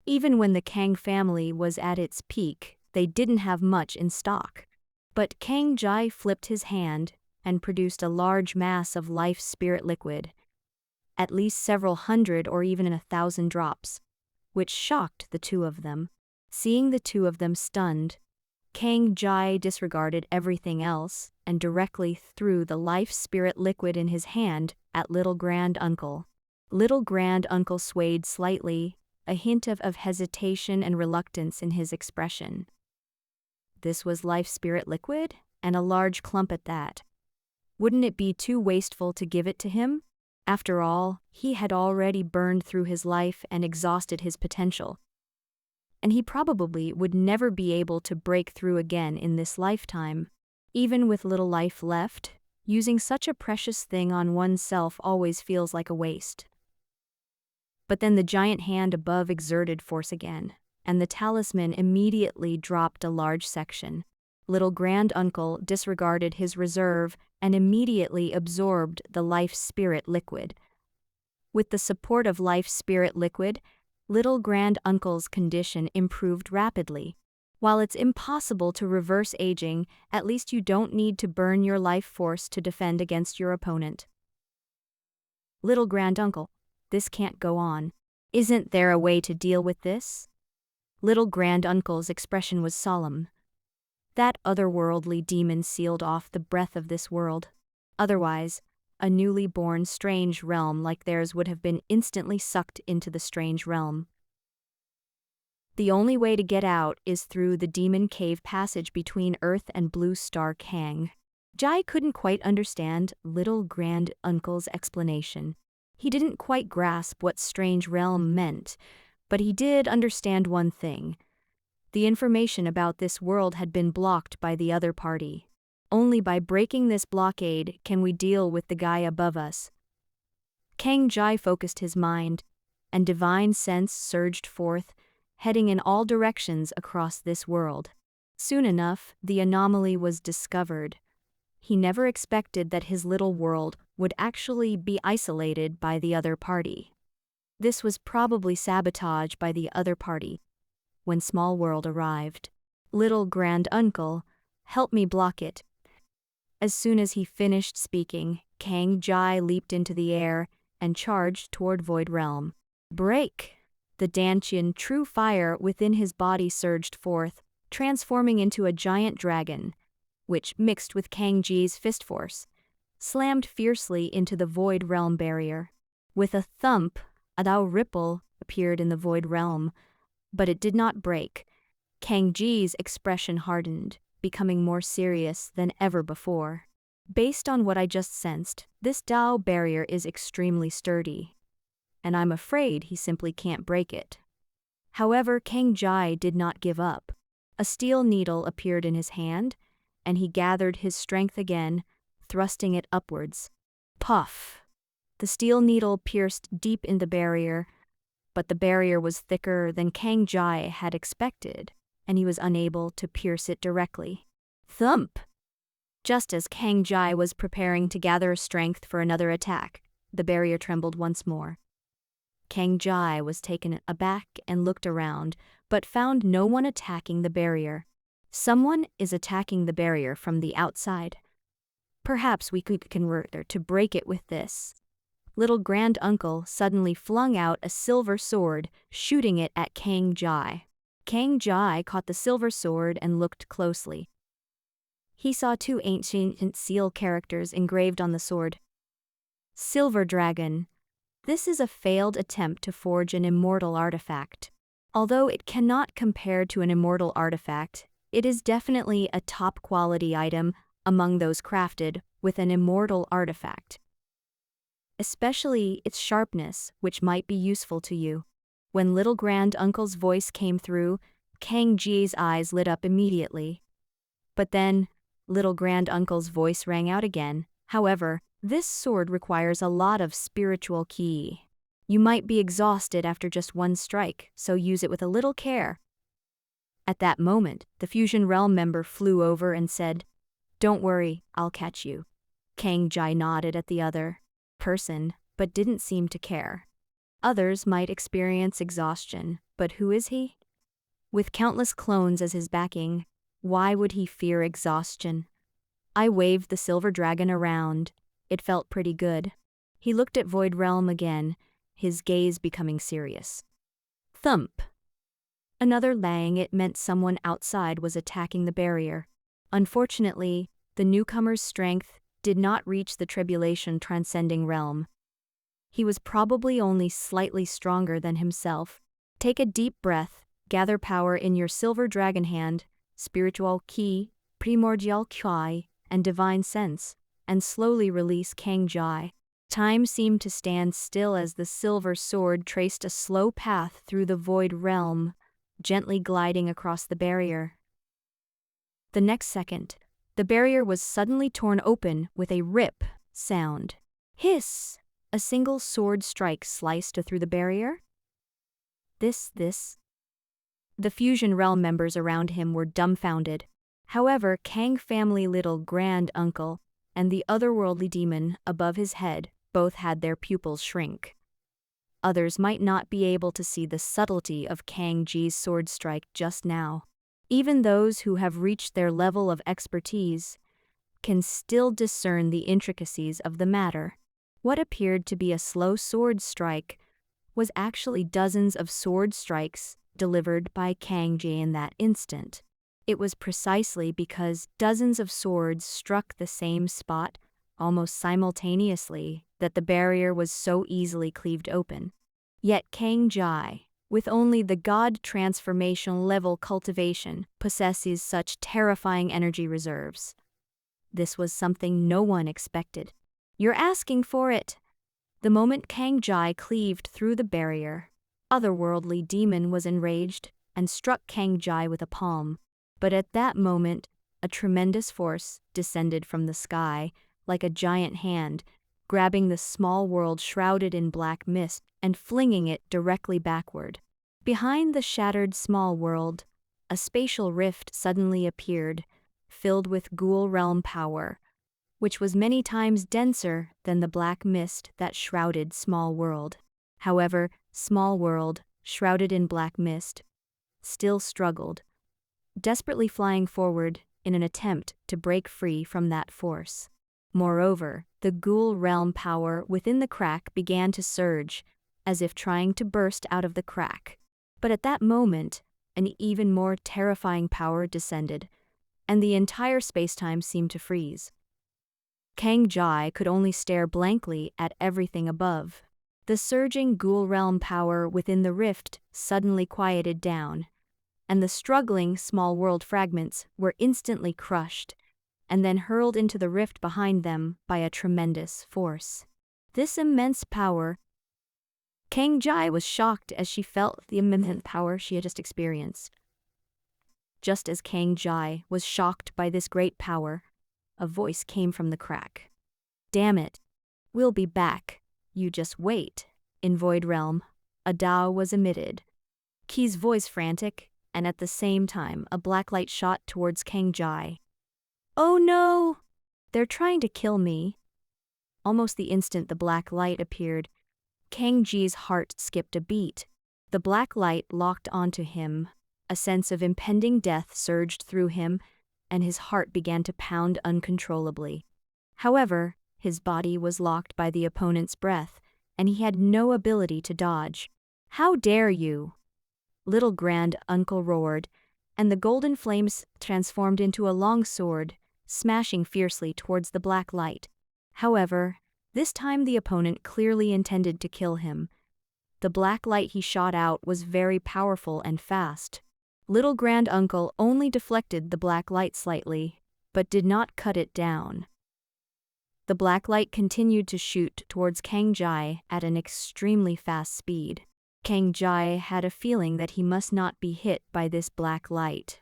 A: Even when the Kang family was at its peak, they didn't have much in stock. But Kang Jai flipped his hand and produced a large mass of life spirit liquid, at least several hundred or even 1,000 drops, which shocked the two of them. Seeing the two of them stunned, Kang Jai disregarded everything else and directly threw the life spirit liquid in his hand at little granduncle. Little granduncle swayed slightly, a hint of hesitation and reluctance in his expression. This was life spirit liquid, and a large clump at that. Wouldn't it be too wasteful to give it to him? After all, he had already burned through his life and exhausted his potential. And he probably would never be able to break through again in this lifetime. Even with little life left, using such a precious thing on oneself always feels like a waste. But then the giant hand above exerted force again, and the talisman immediately dropped a large section. Little granduncle disregarded his reserve and immediately absorbed the life spirit liquid. With the support of life spirit liquid, little granduncle's condition improved rapidly. While it's impossible to reverse aging, at least you don't need to burn your life force to defend against your opponent. Little granduncle, this can't go on. Isn't there a way to deal with this? Little granduncle's expression was solemn. That otherworldly demon sealed off the breath of this world. Otherwise, a newly born strange realm like theirs would have been instantly sucked into the strange realm. The only way to get out is through the demon cave passage between Earth and Blue Star Kang. Jai couldn't quite understand little granduncle's explanation. He didn't quite grasp what strange realm meant, but he did understand one thing. The information about this world had been blocked by the other party. Only by breaking this blockade can we deal with the guy above us. Kang Jai focused his mind, and divine sense surged forth, heading in all directions across this world. Soon enough, the anomaly was discovered. He never expected that his little world would actually be isolated by the other party. This was probably sabotage by the other party. When Small World arrived, little granduncle, help me block it. As soon as he finished speaking, Kang Jai leaped into the air and charged toward Void Realm. Break! The Dantian true fire within his body surged forth, transforming into a giant dragon, which, mixed with Kang Ji's fist force, slammed fiercely into the Void Realm barrier. With a thump, a Dao ripple appeared in the Void Realm, but it did not break. Kang Ji's expression hardened, becoming more serious than ever before. Based on what I just sensed, this Dao barrier is extremely sturdy, and I'm afraid he simply can't break it. However, Kang Jai did not give up. A steel needle appeared in his hand, and he gathered his strength again, thrusting it upwards. Puff! The steel needle pierced deep in the barrier, but the barrier was thicker than Kang Jai had expected, and he was unable to pierce it directly. Thump! Just as Kang Jai was preparing to gather strength for another attack, the barrier trembled once more. Kang Jai was taken aback and looked around, but found no one attacking the barrier. Someone is attacking the barrier from the outside. Perhaps we could convert her to break it with this. Little grand-uncle suddenly flung out a silver sword, shooting it at Kang Jai. Kang Jai caught the silver sword and looked closely. He saw two ancient seal characters engraved on the sword. Silver Dragon. This is a failed attempt to forge an immortal artifact. Although it cannot compare to an immortal artifact, it is definitely a top-quality item among those crafted with an immortal artifact. Especially its sharpness, which might be useful to you. When little grand-uncle's voice came through, Kang Jai's eyes lit up immediately. But then, little grand-uncle's voice rang out again. However, this sword requires a lot of spiritual ki. You might be exhausted after just one strike, so use it with a little care. At that moment, the Fusion Realm member flew over and said, "Don't worry, I'll catch you." Kang Jai nodded at the other person, but didn't seem to care. Others might experience exhaustion, but who is he? With countless clones as his backing, why would he fear exhaustion? I waved the silver dragon around. It felt pretty good. He looked at Void Realm again, his gaze becoming serious. Thump! Another lang. It meant someone outside was attacking the barrier. Unfortunately, the newcomer's strength did not reach the tribulation transcending realm. He was probably only slightly stronger than himself. Take a deep breath, gather power in your silver dragon hand, spiritual ki, primordial ki, and divine sense, and slowly release Kang Jai. Time seemed to stand still as the silver sword traced a slow path through the void realm, gently gliding across the barrier. The next second, the barrier was suddenly torn open with a rip sound. Hiss! A single sword strike sliced through the barrier? This. The Fusion Realm members around him were dumbfounded. However, Kang family little grand-uncle and the otherworldly demon above his head both had their pupils shrink. Others might not be able to see the subtlety of Kang Jai's sword strike just now. Even those who have reached their level of expertise can still discern the intricacies of the matter. What appeared to be a slow sword strike was actually dozens of sword strikes delivered by Kang Jai in that instant. It was precisely because dozens of swords struck the same spot almost simultaneously that the barrier was so easily cleaved open. Yet Kang Jai, with only the god transformation level cultivation, possesses such terrifying energy reserves. This was something no one expected. You're asking for it. The moment Kang Jai cleaved through the barrier, otherworldly demon was enraged and struck Kang Jai with a palm. But at that moment, a tremendous force descended from the sky, like a giant hand, grabbing the small world shrouded in black mist and flinging it directly backward. Behind the shattered small world, a spatial rift suddenly appeared, filled with ghoul realm power, which was many times denser than the black mist that shrouded small world. However, small world, shrouded in black mist, still struggled, desperately flying forward in an attempt to break free from that force. Moreover, the ghoul realm power within the crack began to surge, as if trying to burst out of the crack. But at that moment, an even more terrifying power descended, and the entire spacetime seemed to freeze. Kang Jai could only stare blankly at everything above. The surging ghoul realm power within the rift suddenly quieted down, and the struggling small world fragments were instantly crushed, and then hurled into the rift behind them by a tremendous force. This immense power. Kang Jai was shocked as she felt the immense power she had just experienced. Just as Kang Jai was shocked by this great power, a voice came from the crack. "Damn it. We'll be back. You just wait." In Void Realm, a Dao was emitted. Qi's voice frantic, and at the same time a black light shot towards Kang Jai. "Oh no! They're trying to kill me." Almost the instant the black light appeared, Kang Ji's heart skipped a beat. The black light locked onto him. A sense of impending death surged through him, and his heart began to pound uncontrollably. However, his body was locked by the opponent's breath, and he had no ability to dodge. "How dare you!" Little Grand Uncle roared, and the golden flames transformed into a long sword, smashing fiercely towards the black light. However, this time the opponent clearly intended to kill him. The black light he shot out was very powerful and fast. Little Grand Uncle only deflected the black light slightly, but did not cut it down. The black light continued to shoot towards Kang Jai at an extremely fast speed. Kang Jai had a feeling that he must not be hit by this black light.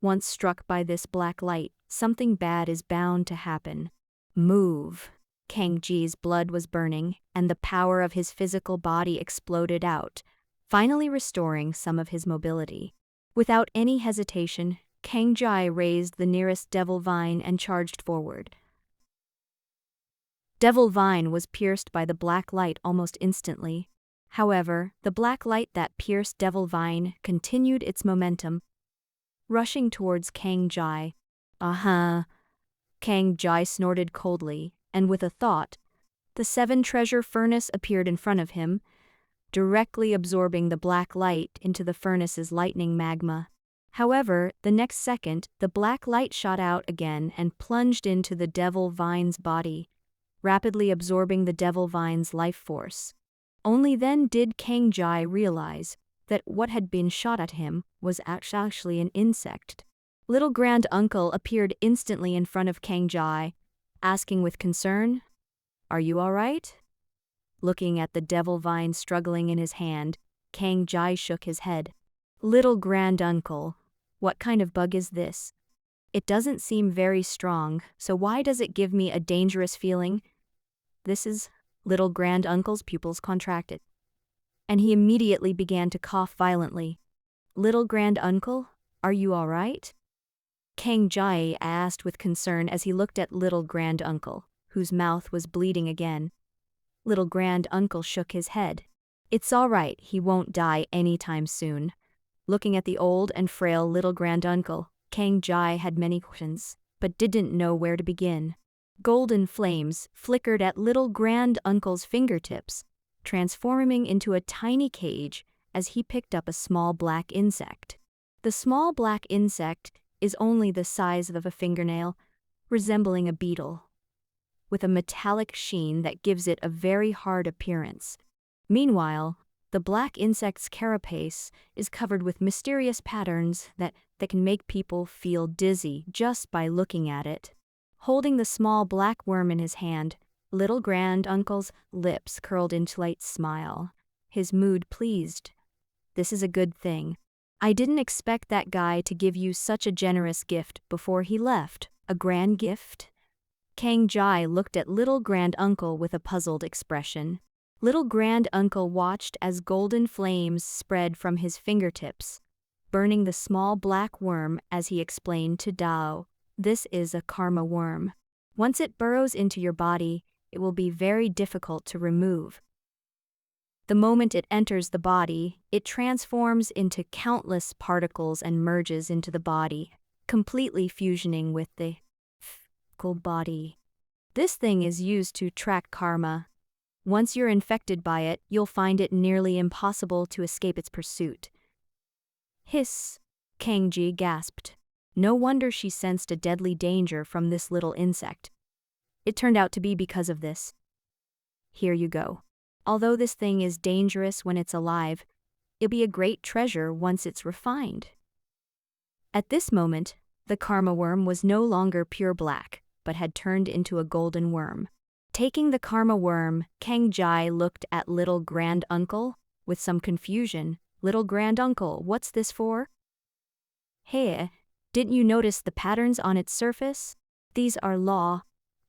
A: Once struck by this black light, something bad is bound to happen. Move! Kang Ji's blood was burning, and the power of his physical body exploded out, finally restoring some of his mobility. Without any hesitation, Kang Jai raised the nearest devil vine and charged forward. Devil vine was pierced by the black light almost instantly. However, the black light that pierced devil vine continued its momentum, rushing towards Kang Jai. Kang Jai snorted coldly, and with a thought, the 7-treasure furnace appeared in front of him, directly absorbing the black light into the furnace's lightning magma. However, the next second, the black light shot out again and plunged into the devil vine's body, rapidly absorbing the devil vine's life force. Only then did Kang Jai realize that what had been shot at him was actually an insect. Little Grand Uncle appeared instantly in front of Kang Jai, asking with concern, "Are you all right?" Looking at the devil vine struggling in his hand, Kang Jai shook his head. "Little Grand Uncle, what kind of bug is this? It doesn't seem very strong, so why does it give me a dangerous feeling?" This is Little Grand Uncle's pupils contracted, and he immediately began to cough violently. "Little Grand Uncle, are you all right?" Kang Jai asked with concern as he looked at Little Grand Uncle, whose mouth was bleeding again. Little Grand Uncle shook his head. "It's all right, he won't die anytime soon." Looking at the old and frail Little Grand Uncle, Kang Jai had many questions, but didn't know where to begin. Golden flames flickered at Little Grand Uncle's fingertips, transforming into a tiny cage as he picked up a small black insect. The small black insect is only the size of a fingernail, resembling a beetle, with a metallic sheen that gives it a very hard appearance. Meanwhile, the black insect's carapace is covered with mysterious patterns that can make people feel dizzy just by looking at it. Holding the small black worm in his hand, Little Grand Uncle's lips curled into a light smile, his mood pleased. "This is a good thing. I didn't expect that guy to give you such a generous gift before he left." "A grand gift?" Kang Jai looked at Little Grand Uncle with a puzzled expression. Little Grand Uncle watched as golden flames spread from his fingertips, burning the small black worm as he explained to Dao. "This is a karma worm. Once it burrows into your body, it will be very difficult to remove. The moment it enters the body, it transforms into countless particles and merges into the body, completely fusioning with the physical body. This thing is used to track karma. Once you're infected by it, you'll find it nearly impossible to escape its pursuit." "Hiss," Kang Ji gasped. No wonder she sensed a deadly danger from this little insect. It turned out to be because of this. "Here you go. Although this thing is dangerous when it's alive, it'll be a great treasure once it's refined." At this moment, the karma worm was no longer pure black, but had turned into a golden worm. Taking the karma worm, Kang Jai looked at Little Grand Uncle with some confusion. "Little Grand Uncle, what's this for?" "Hey, didn't you notice the patterns on its surface? These are law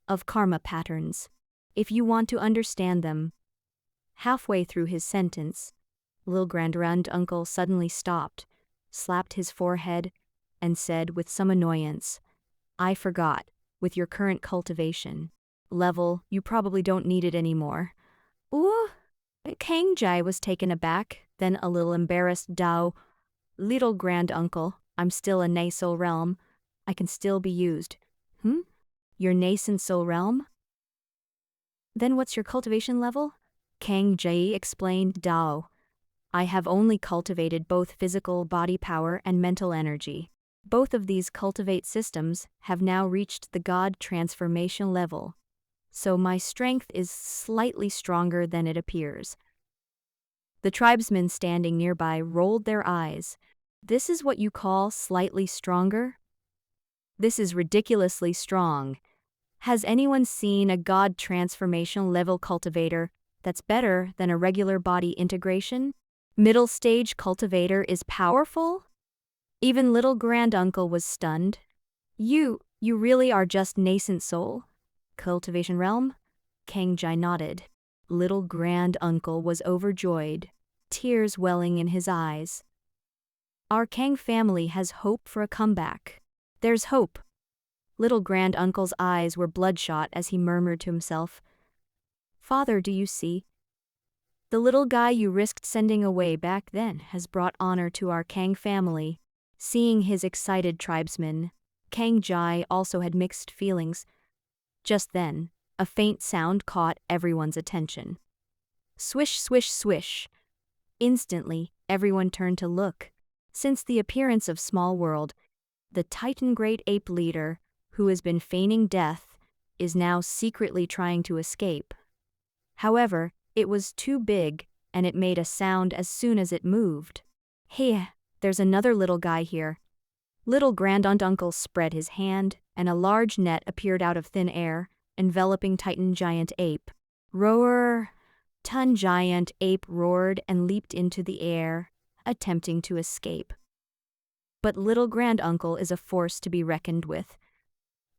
A: of karma patterns. If you want to understand them, Halfway through his sentence, Lil Grand Uncle suddenly stopped, slapped his forehead, and said with some annoyance, I forgot, with your current cultivation level, you probably don't need it anymore. Ooh, Kang Jai was taken aback, then a little embarrassed. Dao, little Grand-uncle, I'm still a nasal realm. I can still be used. Your nascent soul realm? Then what's your cultivation level? Kang Jai explained. Dao, I have only cultivated both physical body power and mental energy. Both of these cultivate systems have now reached the God transformation level, so my strength is slightly stronger than it appears. The tribesmen standing nearby rolled their eyes. This is what you call slightly stronger? This is ridiculously strong. Has anyone seen a God transformation level cultivator that's better than a regular body integration? Middle stage cultivator is powerful? Even little Grand-uncle was stunned. You really are just nascent soul? Cultivation realm? Kang Jai nodded. Little Grand-uncle was overjoyed, tears welling in his eyes. Our Kang family has hope for a comeback. There's hope. Little Grand-uncle's eyes were bloodshot as he murmured to himself, Father, do you see? The little guy you risked sending away back then has brought honor to our Kang family. Seeing his excited tribesmen, Kang Jai also had mixed feelings. Just then, a faint sound caught everyone's attention. Swish, swish, swish. Instantly, everyone turned to look. Since the appearance of Small World, the Titan Great Ape leader, who has been feigning death, is now secretly trying to escape. However, it was too big, and it made a sound as soon as it moved. Hey, there's another little guy here. Little Grand-uncle spread his hand, and a large net appeared out of thin air, enveloping Titan Giant Ape. Roar! Titan Giant Ape roared and leaped into the air, attempting to escape. But little Grand-uncle is a force to be reckoned with.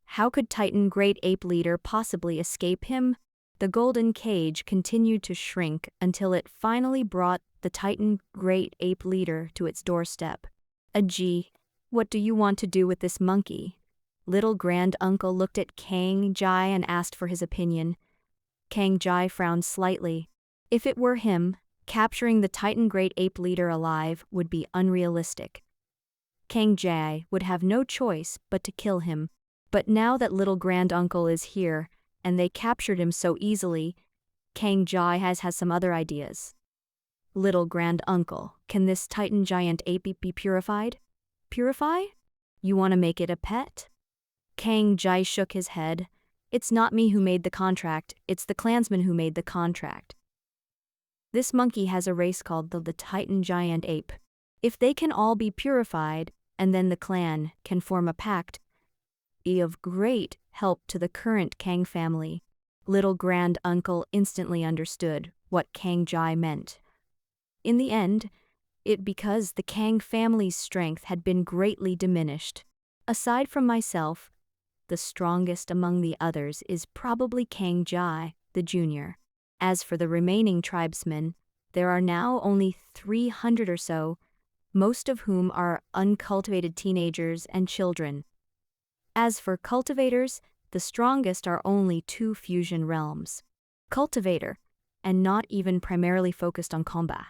A: How could Titan Great Ape leader possibly escape him? The golden cage continued to shrink until it finally brought the Titan Great Ape leader to its doorstep. Gee, what do you want to do with this monkey? Little Grand-uncle looked at Kang Jai and asked for his opinion. Kang Jai frowned slightly. If it were him, capturing the Titan Great Ape leader alive would be unrealistic. Kang Jai would have no choice but to kill him. But now that little Grand-uncle is here, and they captured him so easily, Kang Jai has some other ideas. Little Grand-uncle, can this Titan Giant Ape be purified? Purify? You want to make it a pet? Kang Jai shook his head. It's not me who made the contract, it's the clansmen who made the contract. This monkey has a race called the Titan Giant Ape. If they can all be purified, and then the clan can form a pact, be of great help to the current Kang family. Little Grand-uncle instantly understood what Kang Jai meant. In the end, because the Kang family's strength had been greatly diminished. Aside from myself, the strongest among the others is probably Kang Jai, the junior. As for the remaining tribesmen, there are now only 300 or so, most of whom are uncultivated teenagers and children. As for cultivators, the strongest are only 2 fusion realms. Cultivator, and not even primarily focused on combat.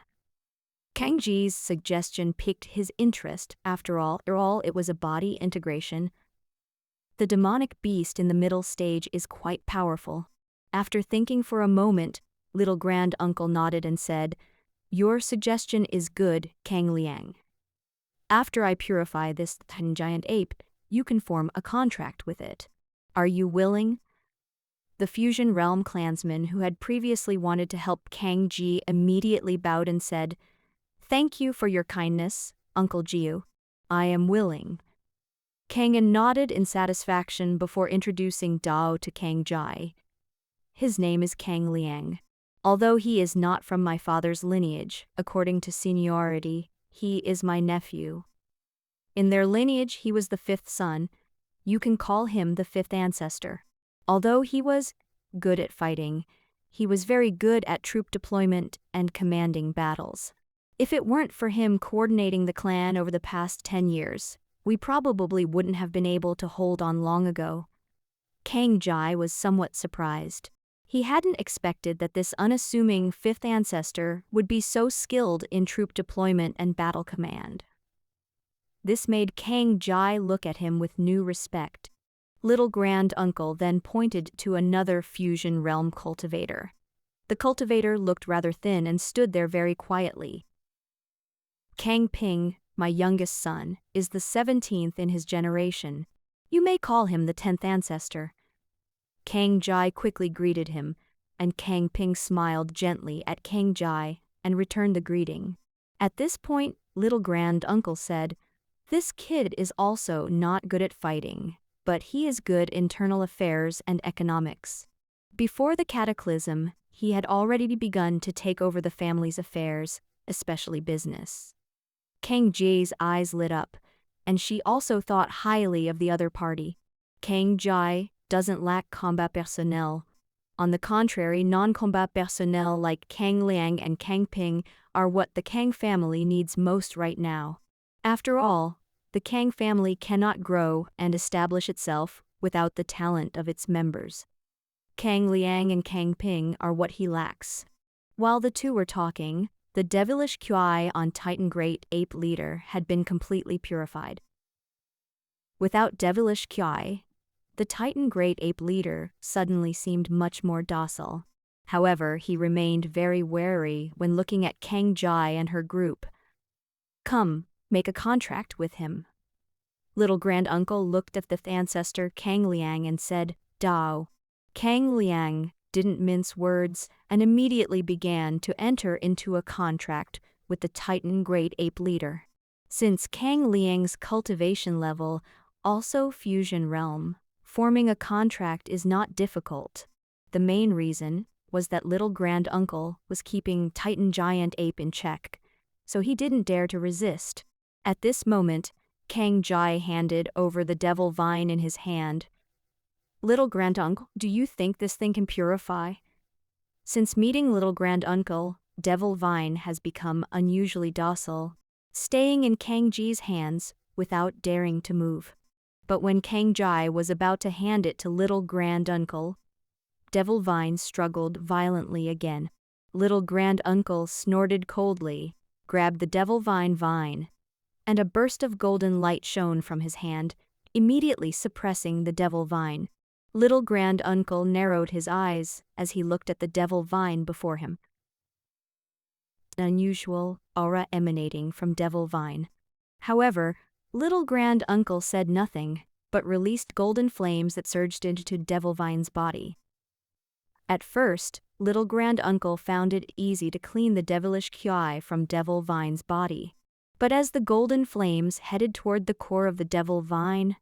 A: Kang Ji's suggestion piqued his interest. After all, it was a body integration. The demonic beast in the middle stage is quite powerful. After thinking for a moment, little Grand-uncle nodded and said, Your suggestion is good, Kang Liang. After I purify this Titan Giant Ape, you can form a contract with it. Are you willing? The Fusion Realm clansman who had previously wanted to help Kang Ji immediately bowed and said, Thank you for your kindness, Uncle Jiu. I am willing. Kang nodded in satisfaction before introducing Dao to Kang Jai. His name is Kang Liang. Although he is not from my father's lineage, according to seniority, he is my nephew. In their lineage, he was the 5th son. You can call him the 5th ancestor. Although he was good at fighting, he was very good at troop deployment and commanding battles. If it weren't for him coordinating the clan over the past 10 years, we probably wouldn't have been able to hold on long ago. Kang Jai was somewhat surprised. He hadn't expected that this unassuming fifth ancestor would be so skilled in troop deployment and battle command. This made Kang Jai look at him with new respect. Little Grand Uncle then pointed to another fusion realm cultivator. The cultivator looked rather thin and stood there very quietly. Kang Ping, my youngest son, is the 17th in his generation. You may call him the 10th ancestor. Kang Jai quickly greeted him, and Kang Ping smiled gently at Kang Jai and returned the greeting. At this point, Little Grand Uncle said, "This kid is also not good at fighting, but he is good in internal affairs and economics." Before the cataclysm, he had already begun to take over the family's affairs, especially business. Kang Jai's eyes lit up, and she also thought highly of the other party. Kang Jai doesn't lack combat personnel. On the contrary, non-combat personnel like Kang Liang and Kang Ping are what the Kang family needs most right now. After all, the Kang family cannot grow and establish itself without the talent of its members. Kang Liang and Kang Ping are what he lacks. While the two were talking, the devilish QI on Titan Great Ape Leader had been completely purified. Without devilish QI, the Titan Great Ape Leader suddenly seemed much more docile. However, he remained very wary when looking at Kang Jai and her group. "Come, make a contract with him." Little Grand Uncle looked at the ancestor Kang Liang and said, "Dao." Kang Liang didn't mince words and immediately began to enter into a contract with the Titan Great Ape Leader. Since Kang Liang's cultivation level also fusion realm, forming a contract is not difficult. The main reason was that Little Grand Uncle was keeping Titan Giant Ape in check, so he didn't dare to resist. At this moment, Kang Jai handed over the devil vine in his hand. "Little Grand Uncle, do you think this thing can purify?" Since meeting Little Grand Uncle, Devil Vine has become unusually docile, staying in Kang Jai's hands without daring to move. But when Kang Jai was about to hand it to Little Grand Uncle, Devil Vine struggled violently again. Little Grand Uncle snorted coldly, grabbed the Devil Vine, and a burst of golden light shone from his hand, immediately suppressing the Devil Vine. Little Grand Uncle narrowed his eyes as he looked at the Devil Vine before him. An unusual aura emanating from Devil Vine. However, Little Grand Uncle said nothing, but released golden flames that surged into Devil Vine's body. At first, Little Grand Uncle found it easy to clean the devilish QI from Devil Vine's body. But as the golden flames headed toward the core of the Devil Vine,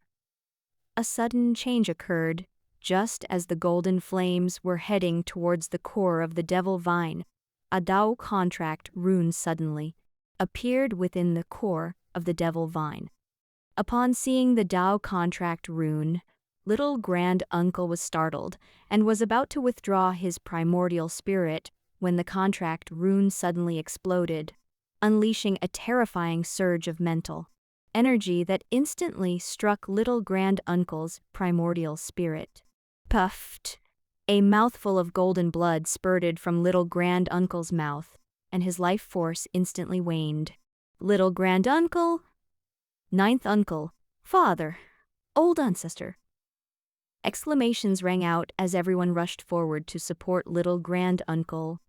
A: a sudden change occurred. Just as the golden flames were heading towards the core of the Devil Vine, a Dao contract rune suddenly appeared within the core of the Devil Vine. Upon seeing the Dao contract rune, Little Grand Uncle was startled and was about to withdraw his primordial spirit when the contract rune suddenly exploded, unleashing a terrifying surge of mental energy that instantly struck Little Grand Uncle's primordial spirit. Puffed! A mouthful of golden blood spurted from Little Grand Uncle's mouth, and his life force instantly waned. Little Grand Uncle, Ninth Uncle, Father, Old Ancestor. Exclamations rang out as everyone rushed forward to support Little Grand Uncle,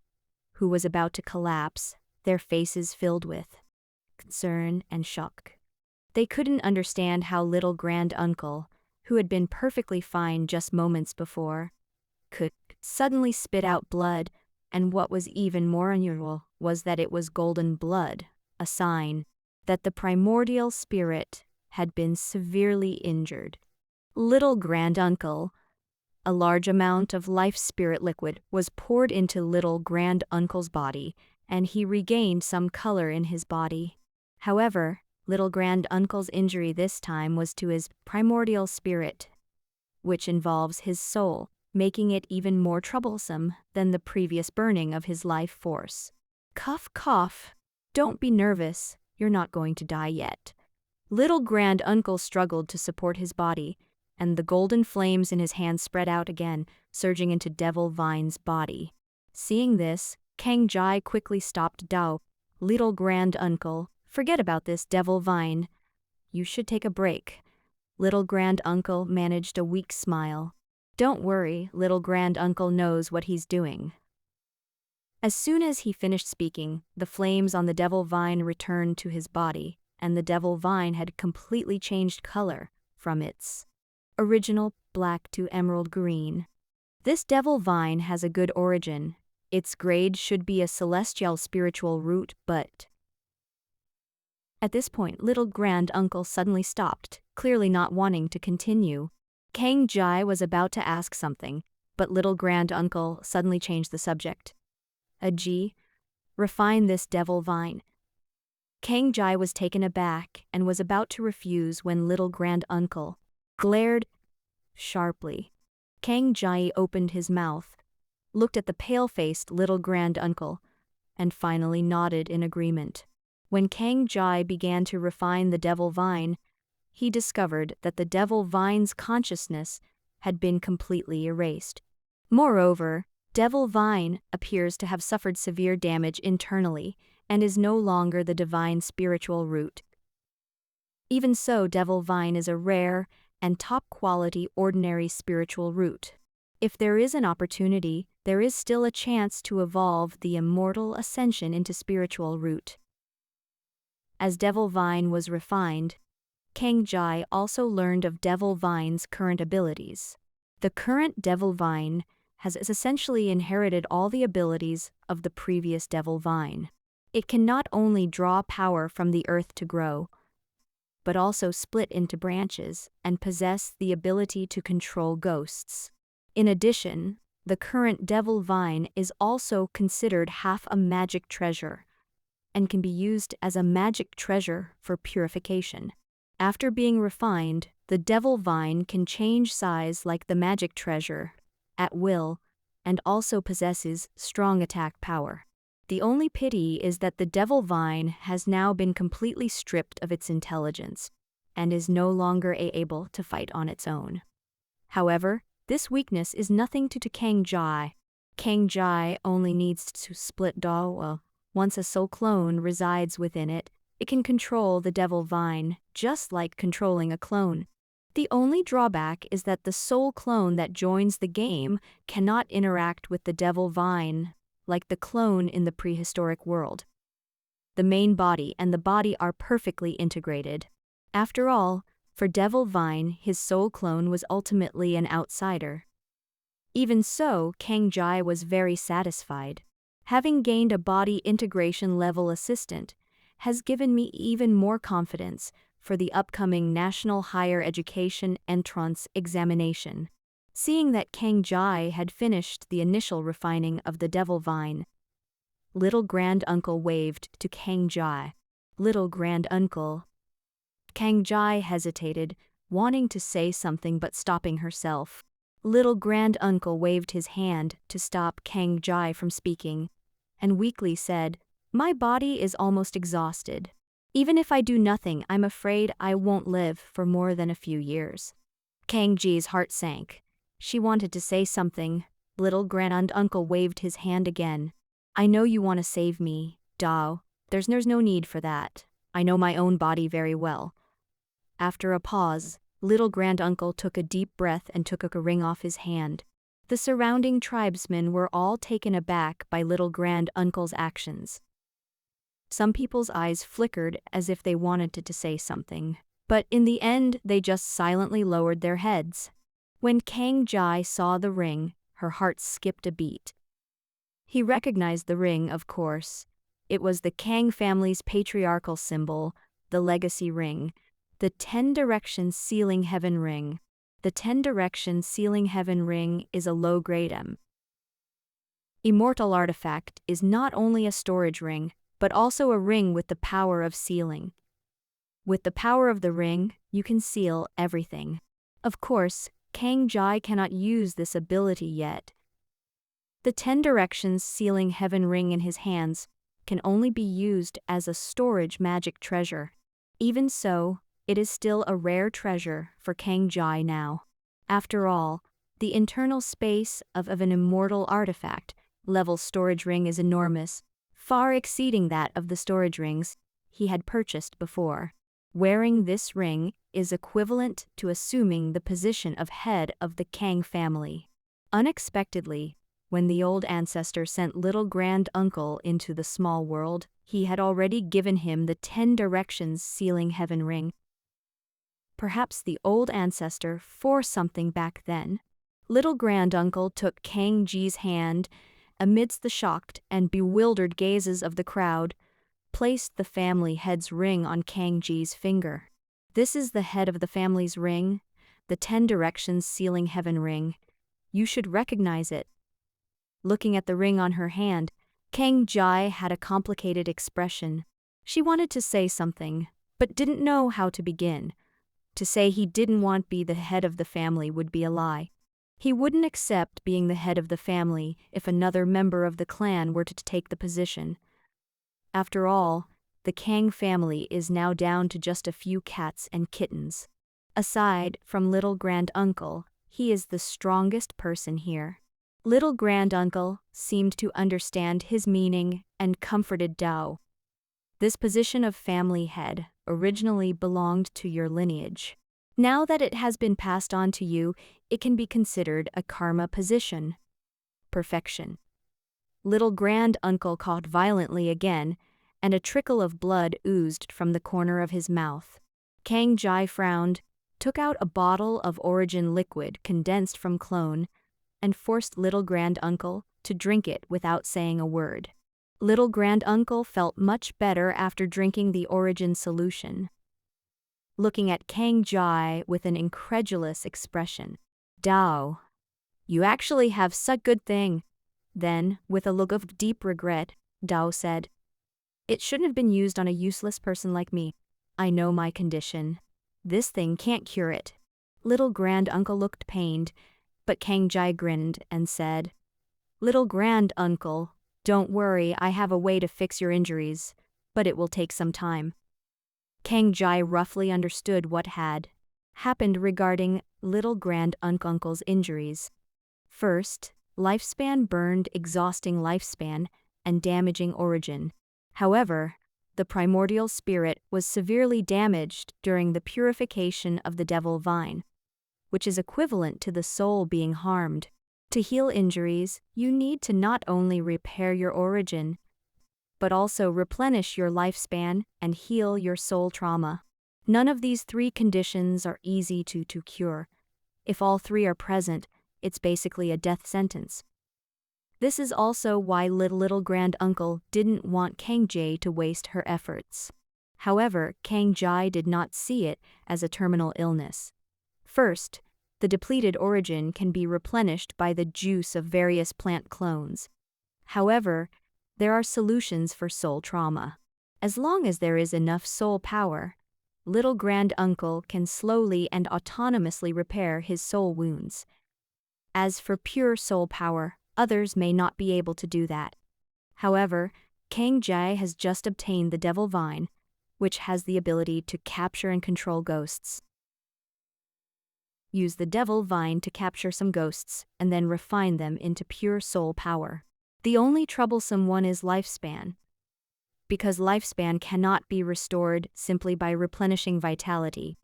A: who was about to collapse, their faces filled with concern and shock. They couldn't understand how Little Grand Uncle, who had been perfectly fine just moments before, could suddenly spit out blood, and what was even more unusual was that it was golden blood, a sign that the primordial spirit had been severely injured. Little Grand Uncle, a large amount of life spirit liquid was poured into Little Grand Uncle's body, and he regained some color in his body. However, Little Grand Uncle's injury this time was to his primordial spirit, which involves his soul. making it even more troublesome than the previous burning of his life force. Cough, cough. Don't be nervous, you're not going to die yet. Little grand uncle struggled to support his body, and the golden flames in his hands spread out again, surging into Devil Vine's body. Seeing this, Kang Jai quickly stopped Dao. Little grand uncle, forget about this Devil Vine. You should take a break. Little grand uncle managed a weak smile. Don't worry, little grand uncle knows what he's doing. As soon as he finished speaking, the flames on the Devil Vine returned to his body, and the Devil Vine had completely changed color from its original black to emerald green. This Devil Vine has a good origin. Its grade should be a celestial spiritual root, but... At this point, little grand uncle suddenly stopped, clearly not wanting to continue. Kang Jai was about to ask something, but little grand uncle suddenly changed the subject. Refine this Devil Vine. Kang Jai was taken aback and was about to refuse when little grand uncle glared sharply. Kang Jai opened his mouth, looked at the pale-faced little grand uncle, and finally nodded in agreement. When Kang Jai began to refine the Devil Vine, he discovered that the Devil Vine's consciousness had been completely erased. Moreover, Devil Vine appears to have suffered severe damage internally and is no longer the divine spiritual root. Even so, Devil Vine is a rare and top-quality ordinary spiritual root. If there is an opportunity, there is still a chance to evolve the immortal ascension into spiritual root. As Devil Vine was refined, Kang Jai also learned of Devil Vine's current abilities. The current Devil Vine has essentially inherited all the abilities of the previous Devil Vine. It can not only draw power from the earth to grow, but also split into branches and possess the ability to control ghosts. In addition, the current Devil Vine is also considered half a magic treasure and can be used as a magic treasure for purification. After being refined, the Devil Vine can change size like the magic treasure at will and also possesses strong attack power. The only pity is that the Devil Vine has now been completely stripped of its intelligence and is no longer able to fight on its own. However, this weakness is nothing to Kang Jai. Kang Jai only needs to split Dawa. Once a soul clone resides within it, it can control the Devil Vine, just like controlling a clone. The only drawback is that the soul clone that joins the game cannot interact with the Devil Vine, like the clone in the prehistoric world. The main body and the body are perfectly integrated. After all, for Devil Vine, his soul clone was ultimately an outsider. Even so, Kang Jai was very satisfied. Having gained a body integration level assistant has given me even more confidence for the upcoming National Higher Education Entrance Examination. Seeing that Kang Jai had finished the initial refining of the Devil Vine, little grand uncle waved to Kang Jai. Little grand uncle. Kang Jai hesitated, wanting to say something but stopping herself. Little grand uncle waved his hand to stop Kang Jai from speaking, and weakly said, "My body is almost exhausted. Even if I do nothing, I'm afraid I won't live for more than a few years." Kang Ji's heart sank. She wanted to say something. Little grand uncle waved his hand again. "I know you want to save me, Dao. There's no need for that. I know my own body very well." After a pause, little grand uncle took a deep breath and took a ring off his hand. The surrounding tribesmen were all taken aback by little grand uncle's actions. Some people's eyes flickered as if they wanted to say something, but in the end they just silently lowered their heads. When Kang Jai saw the ring, her heart skipped a beat. He recognized the ring, of course. It was the Kang family's patriarchal symbol, the legacy ring, the 10 Directions Sealing Heaven ring. The 10 Directions Sealing Heaven ring is a low-grade immortal artifact, is not only a storage ring, but also a ring with the power of sealing. With the power of the ring, you can seal everything. Of course, Kang Jai cannot use this ability yet. The 10 directions sealing heaven ring in his hands can only be used as a storage magic treasure. Even so, it is still a rare treasure for Kang Jai now. After all, the internal space of an immortal artifact level storage ring is enormous, far exceeding that of the storage rings he had purchased before. Wearing this ring is equivalent to assuming the position of head of the Kang family. Unexpectedly, when the old ancestor sent little grand-uncle into the small world, he had already given him the 10 directions sealing heaven ring. Perhaps the old ancestor foresaw something back then. Little grand-uncle took Kang Ji's hand, amidst the shocked and bewildered gazes of the crowd, placed the family head's ring on Kang Ji's finger. This is the head of the family's ring, the 10 directions sealing heaven ring. You should recognize it. Looking at the ring on her hand, Kang Jai had a complicated expression. She wanted to say something, but didn't know how to begin. To say he didn't want to be the head of the family would be a lie. He wouldn't accept being the head of the family if another member of the clan were to take the position. After all, the Kang family is now down to just a few cats and kittens. Aside from little grand-uncle, he is the strongest person here. Little grand-uncle seemed to understand his meaning and comforted Dao. This position of family head originally belonged to your lineage. Now that it has been passed on to you, it can be considered a karma position. Perfection. Little grand-uncle coughed violently again, and a trickle of blood oozed from the corner of his mouth. Kang Jai frowned, took out a bottle of origin liquid condensed from clone, and forced little grand-uncle to drink it without saying a word. Little grand-uncle felt much better after drinking the origin solution. Looking at Kang Jai with an incredulous expression. Dao, you actually have such good thing. Then, with a look of deep regret, Dao said, it shouldn't have been used on a useless person like me. I know my condition. This thing can't cure it. Little grand-uncle looked pained, but Kang Jai grinned and said, little grand-uncle, don't worry, I have a way to fix your injuries, but it will take some time. Kang Jai roughly understood what had happened regarding little grand-uncle's injuries. First, lifespan burned, exhausting lifespan, and damaging origin. However, the primordial spirit was severely damaged during the purification of the devil vine, which is equivalent to the soul being harmed. To heal injuries, you need to not only repair your origin, but also replenish your lifespan and heal your soul trauma. None of these 3 conditions are easy to cure. If all 3 are present, it's basically a death sentence. This is also why little grand-uncle didn't want Kang Jai to waste her efforts. However, Kang Jai did not see it as a terminal illness. First, the depleted origin can be replenished by the juice of various plant clones. However, there are solutions for soul trauma. As long as there is enough soul power, little grand-uncle can slowly and autonomously repair his soul wounds. As for pure soul power, others may not be able to do that. However, Kang Jai has just obtained the devil vine, which has the ability to capture and control ghosts. Use the devil vine to capture some ghosts and then refine them into pure soul power. The only troublesome one is lifespan. Because lifespan cannot be restored simply by replenishing vitality.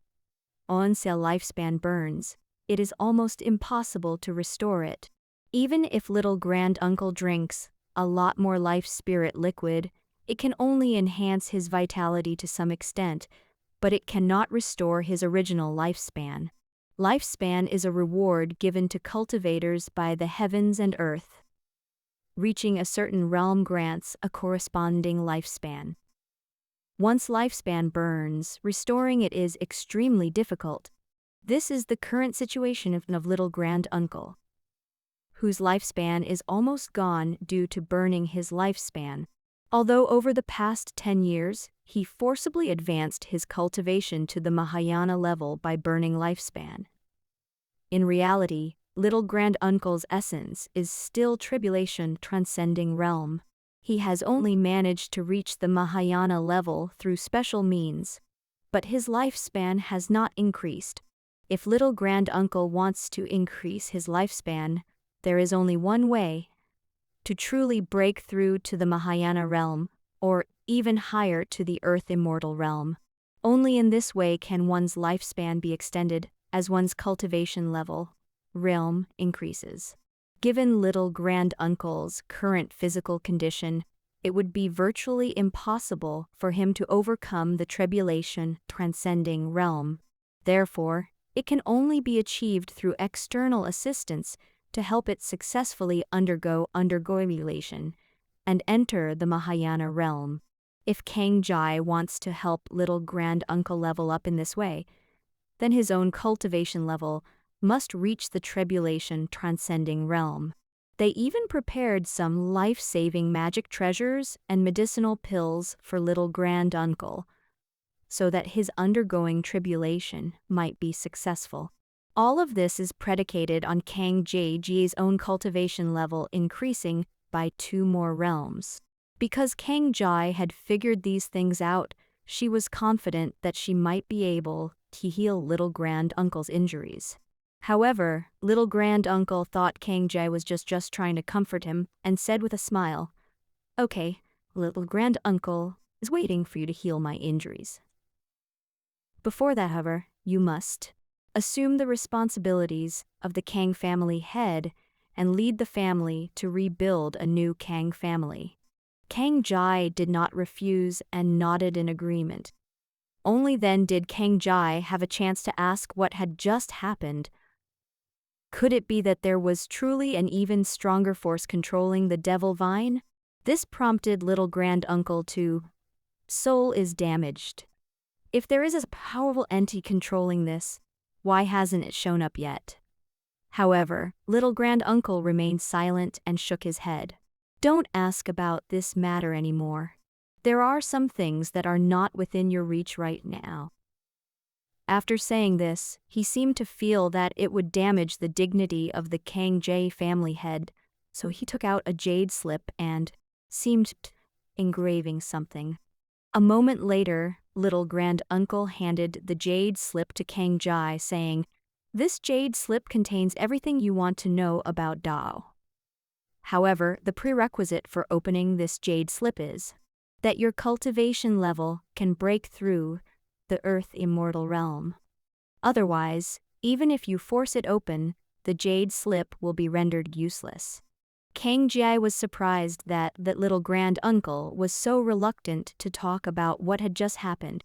A: Once a lifespan burns, it is almost impossible to restore it. Even if little grand-uncle drinks a lot more life spirit liquid, it can only enhance his vitality to some extent, but it cannot restore his original lifespan. Lifespan is a reward given to cultivators by the heavens and earth. Reaching a certain realm grants a corresponding lifespan. Once lifespan burns, restoring it is extremely difficult. This is the current situation of little grand-uncle, whose lifespan is almost gone due to burning his lifespan. Although over the past 10 years, he forcibly advanced his cultivation to the Mahayana level by burning lifespan. In reality, little granduncle's essence is still tribulation transcending realm. He has only managed to reach the Mahayana level through special means, but his lifespan has not increased. If little granduncle wants to increase his lifespan, there is only one way: to truly break through to the Mahayana realm, or even higher to the earth immortal realm. Only in this way can one's lifespan be extended as one's cultivation level, realm, increases. Given little granduncle's current physical condition, it would be virtually impossible for him to overcome the tribulation transcending realm. Therefore, it can only be achieved through external assistance to help it successfully undergo emulation and enter the Mahayana realm. If Kang Jai wants to help little granduncle level up in this way, then his own cultivation level must reach the tribulation transcending realm. They even prepared some life-saving magic treasures and medicinal pills for little granduncle, so that his undergoing tribulation might be successful. All of this is predicated on Kang Jai's own cultivation level increasing by 2 more realms. Because Kang Jai had figured these things out, she was confident that she might be able to heal little granduncle's injuries. However, little granduncle thought Kang Jai was just trying to comfort him and said with a smile, "Okay, little granduncle is waiting for you to heal my injuries. Before that, however, you must assume the responsibilities of the Kang family head and lead the family to rebuild a new Kang family." Kang Jai did not refuse and nodded in agreement. Only then did Kang Jai have a chance to ask what had just happened. Could it be that there was truly an even stronger force controlling the devil vine? This prompted little granduncle to, "Soul is damaged. If there is a powerful entity controlling this, why hasn't it shown up yet?" However, little granduncle remained silent and shook his head. "Don't ask about this matter anymore. There are some things that are not within your reach right now." After saying this, he seemed to feel that it would damage the dignity of the Kang Jai family head, so he took out a jade slip and seemed engraving something. A moment later, little granduncle handed the jade slip to Kang Jai, saying, "This jade slip contains everything you want to know about Dao. However, the prerequisite for opening this jade slip is that your cultivation level can break through the earth immortal realm. Otherwise, even if you force it open, the jade slip will be rendered useless." Kang Jai was surprised that little granduncle was so reluctant to talk about what had just happened,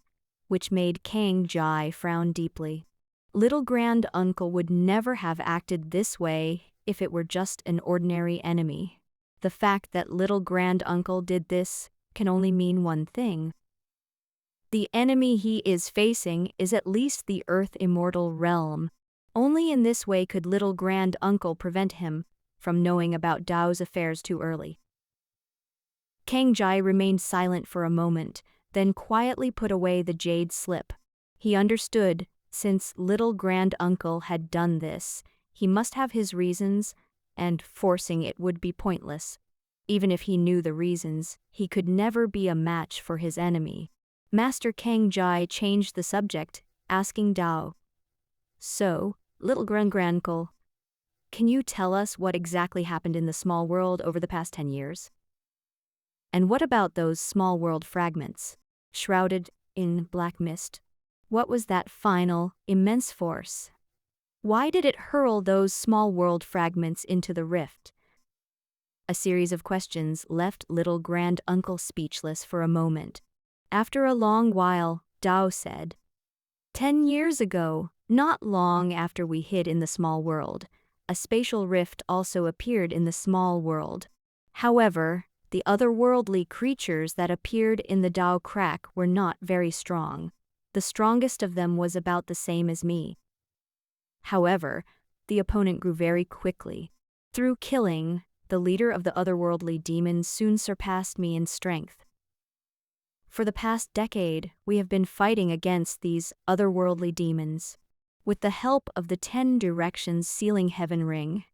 A: which made Kang Jai frown deeply. Little granduncle would never have acted this way if it were just an ordinary enemy. The fact that little granduncle did this can only mean one thing. The enemy he is facing is at least the earth immortal realm. Only in this way could little granduncle prevent him from knowing about Dao's affairs too early. Kang Jai remained silent for a moment, then quietly put away the jade slip. He understood, since little granduncle had done this, he must have his reasons, and forcing it would be pointless. Even if he knew the reasons, he could never be a match for his enemy. Master Kang Jai changed the subject, asking Dao, "So, little granduncle, can you tell us what exactly happened in the small world over the past 10 years? And what about those small world fragments, shrouded in black mist? What was that final, immense force? Why did it hurl those small world fragments into the rift?" A series of questions left little granduncle speechless for a moment. After a long while, Dao said, 10 years ago, not long after we hid in the small world, a spatial rift also appeared in the small world. However, the otherworldly creatures that appeared in the Dao crack were not very strong. The strongest of them was about the same as me. However, the opponent grew very quickly. Through killing, the leader of the otherworldly demons soon surpassed me in strength. For the past decade, we have been fighting against these otherworldly demons. With the help of the 10 directions sealing heaven ring,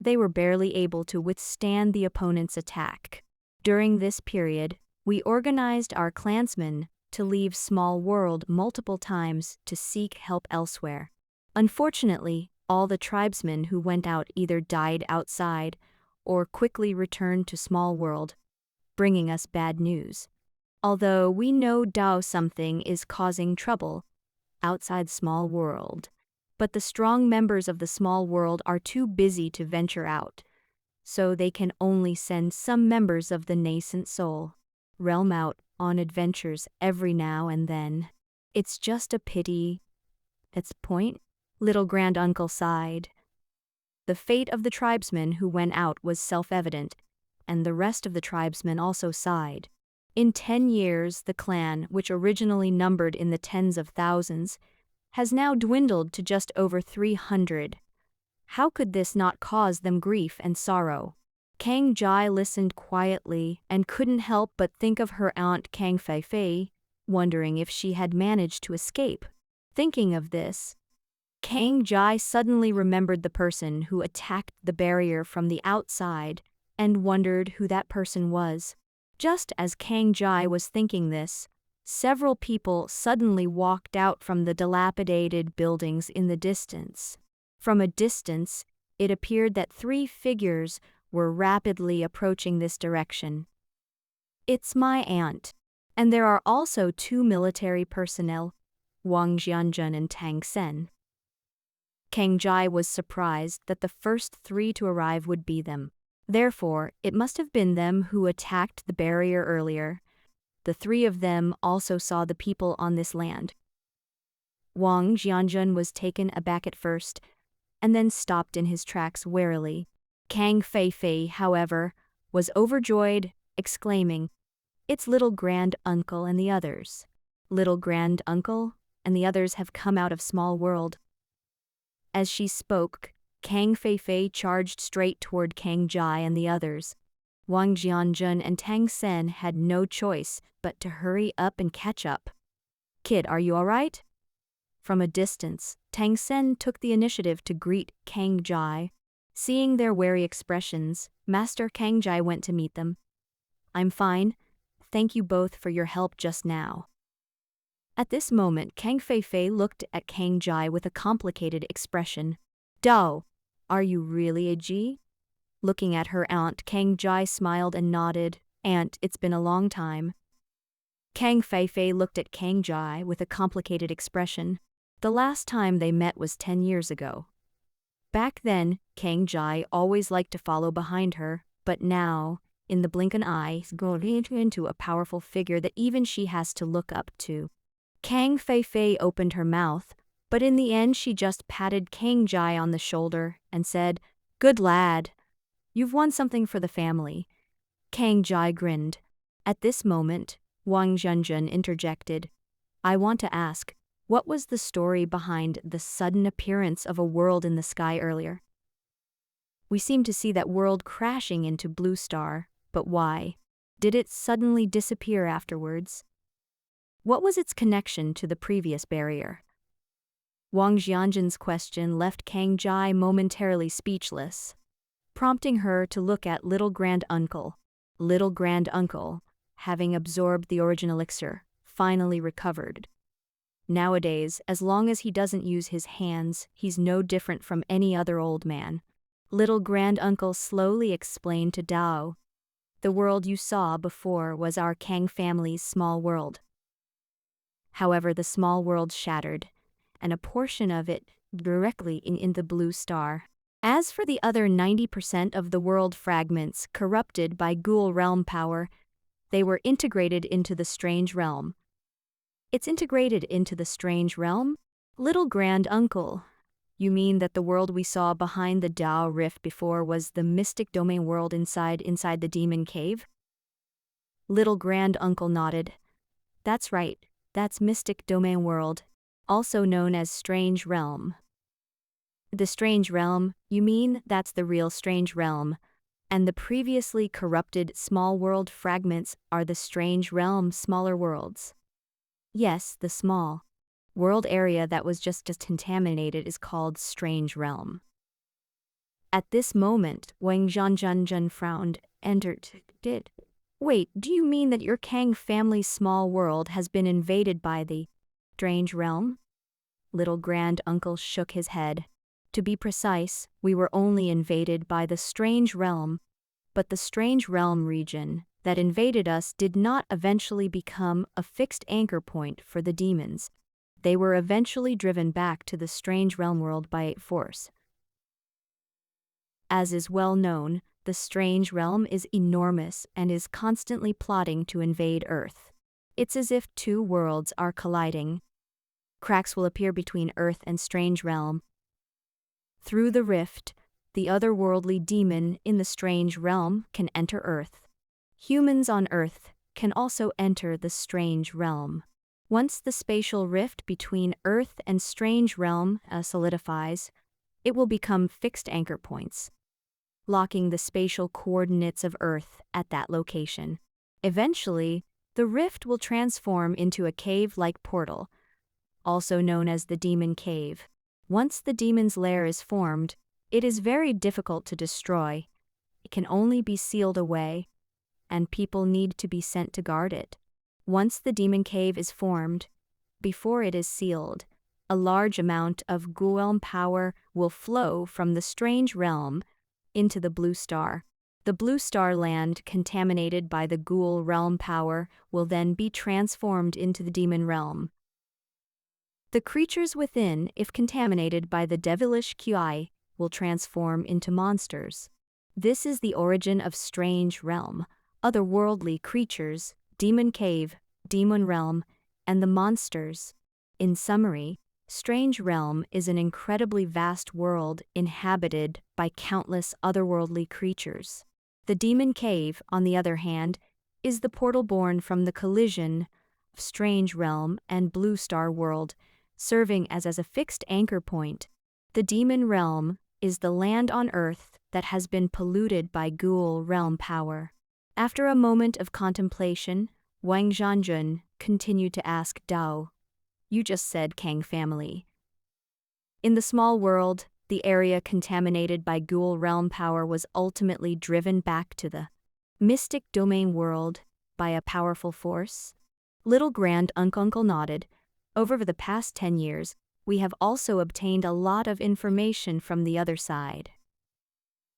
A: they were barely able to withstand the opponent's attack. During this period, we organized our clansmen to leave Small World multiple times to seek help elsewhere. Unfortunately, all the tribesmen who went out either died outside or quickly returned to Small World, bringing us bad news. Although we know Dao something is causing trouble outside Small World, but the strong members of the Small World are too busy to venture out, so they can only send some members of the nascent soul realm out on adventures every now and then. It's just a pity. That's point. Little granduncle sighed. The fate of the tribesmen who went out was self-evident, and the rest of the tribesmen also sighed. In 10 years, the clan, which originally numbered in the tens of thousands, has now dwindled to just over 300. How could this not cause them grief and sorrow? Kang Jai listened quietly and couldn't help but think of her aunt Kang Feifei, wondering if she had managed to escape. Thinking of this, Kang Jai suddenly remembered the person who attacked the barrier from the outside and wondered who that person was. Just as Kang Jai was thinking this, several people suddenly walked out from the dilapidated buildings in the distance. From a distance, it appeared that 3 figures were rapidly approaching this direction. It's my aunt, and there are also 2 military personnel, Wang Jianzhen and Tang Sen. Kang Jai was surprised that the first 3 to arrive would be them. Therefore, it must have been them who attacked the barrier earlier. The 3 of them also saw the people on this land. Wang Jianzhen was taken aback at first, and then stopped in his tracks warily. Kang Feifei, however, was overjoyed, exclaiming, "It's little grand-uncle and the others. Little grand-uncle and the others have come out of Small World." As she spoke, Kang Feifei charged straight toward Kang Jai and the others. Wang Jianzhen and Tang Sen had no choice but to hurry up and catch up. "Kid, are you all right?" From a distance, Tang Sen took the initiative to greet Kang Jai. Seeing their wary expressions, Master Kang Jai went to meet them. "I'm fine. Thank you both for your help just now." At this moment, Kang Feifei looked at Kang Jai with a complicated expression. "Dao, are you really a G?" Looking at her aunt, Kang Jai smiled and nodded. "Aunt, it's been a long time." Kang Feifei looked at Kang Jai with a complicated expression. The last time they met was 10 years ago. Back then, Kang Jai always liked to follow behind her, but now, in the blink of an eye, he's grown into a powerful figure that even she has to look up to. Kang Feifei opened her mouth, but in the end she just patted Kang Jai on the shoulder and said, "Good lad. You've won something for the family." Kang Jai grinned. At this moment, Wang Jianzhen interjected, "I want to ask, what was the story behind the sudden appearance of a world in the sky earlier? We seem to see that world crashing into Blue Star, but why? Did it suddenly disappear afterwards? What was its connection to the previous barrier?" Wang Jianzhen's question left Kang Jai momentarily speechless, prompting her to look at little granduncle. Little granduncle, having absorbed the origin elixir, finally recovered. Nowadays, as long as he doesn't use his hands, he's no different from any other old man. Little granduncle slowly explained to Dao, "The world you saw before was our Kang family's small world. However, the small world shattered, and a portion of it directly in the Blue Star. As for the other 90% of the world fragments corrupted by Ghoul realm power, they were integrated into the Strange Realm." "It's integrated into the Strange Realm? Little granduncle, you mean that the world we saw behind the Dao Rift before was the mystic domain world inside the demon cave?" Little granduncle nodded. "That's right, that's mystic domain world, also known as Strange Realm." "The Strange Realm, you mean that's the real Strange Realm, and the previously corrupted small world fragments are the Strange Realm smaller worlds?" "Yes, the small. world area that was just contaminated is called strange realm. At this moment, Wang Zhanzhan frowned, did. Wait, do you mean that your Kang family's small world has been invaded by the strange realm? Little grand-uncle shook his head. To be precise, we were only invaded by the strange realm, but the strange realm region that invaded us did not eventually become a fixed anchor point for the demons. They were eventually driven back to the strange realm world by force. As is well known, the strange realm is enormous and is constantly plotting to invade Earth. It's as if two worlds are colliding. Cracks will appear between Earth and strange realm. Through the rift, the otherworldly demon in the strange realm can enter Earth. Humans on Earth can also enter the strange realm. Once the spatial rift between Earth and strange realm solidifies, it will become fixed anchor points, locking the spatial coordinates of Earth at that location. Eventually, the rift will transform into a cave-like portal, also known as the Demon Cave. Once the demon's lair is formed, it is very difficult to destroy. It can only be sealed away, and people need to be sent to guard it. Once the Demon Cave is formed, before it is sealed, a large amount of Ghoul power will flow from the strange realm into the Blue Star. The Blue Star land contaminated by the Ghoul realm power will then be transformed into the Demon realm. The creatures within, if contaminated by the devilish QI, will transform into monsters. This is the origin of strange realm, otherworldly creatures, Demon Cave, Demon Realm, and the monsters. In summary, strange realm is an incredibly vast world inhabited by countless otherworldly creatures. The Demon Cave, on the other hand, is the portal born from the collision of strange realm and Blue Star world, serving as a fixed anchor point. The Demon Realm is the land on Earth that has been polluted by Ghoul realm power. After a moment of contemplation, Wang Zhanzhan continued to ask Dao, "You just said Kang family. In the small world, the area contaminated by Ghoul realm power was ultimately driven back to the mystic domain world by a powerful force?" Little grand-uncle nodded. Over the past 10 years, we have also obtained a lot of information from the other side.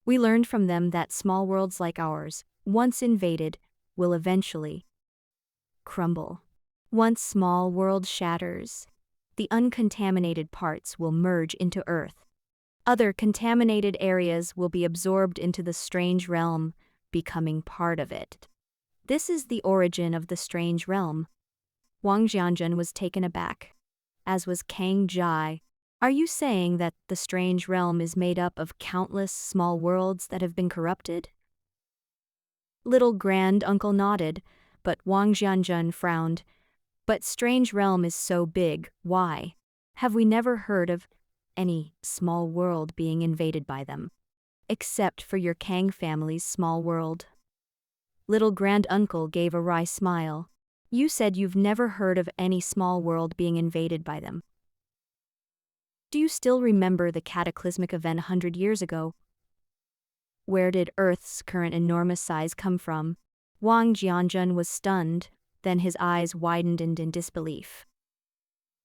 A: We learned from them that small worlds like ours, once invaded, will eventually crumble. Once small world shatters, the uncontaminated parts will merge into Earth. Other contaminated areas will be absorbed into the strange realm, becoming part of it. This is the origin of the strange realm. Wang Zhanzhan was taken aback, as was Kang Jai. Are you saying that the strange realm is made up of countless small worlds that have been corrupted? Little grand-uncle nodded, but Wang Zhanzhan frowned. But strange realm is so big, why have we never heard of any small world being invaded by them? Except for your Kang family's small world. Little grand-uncle gave a wry smile. You said you've never heard of any small world being invaded by them. Do you still remember the cataclysmic event 100 years ago? Where did Earth's current enormous size come from? Wang Zhanzhan was stunned, then his eyes widened in disbelief.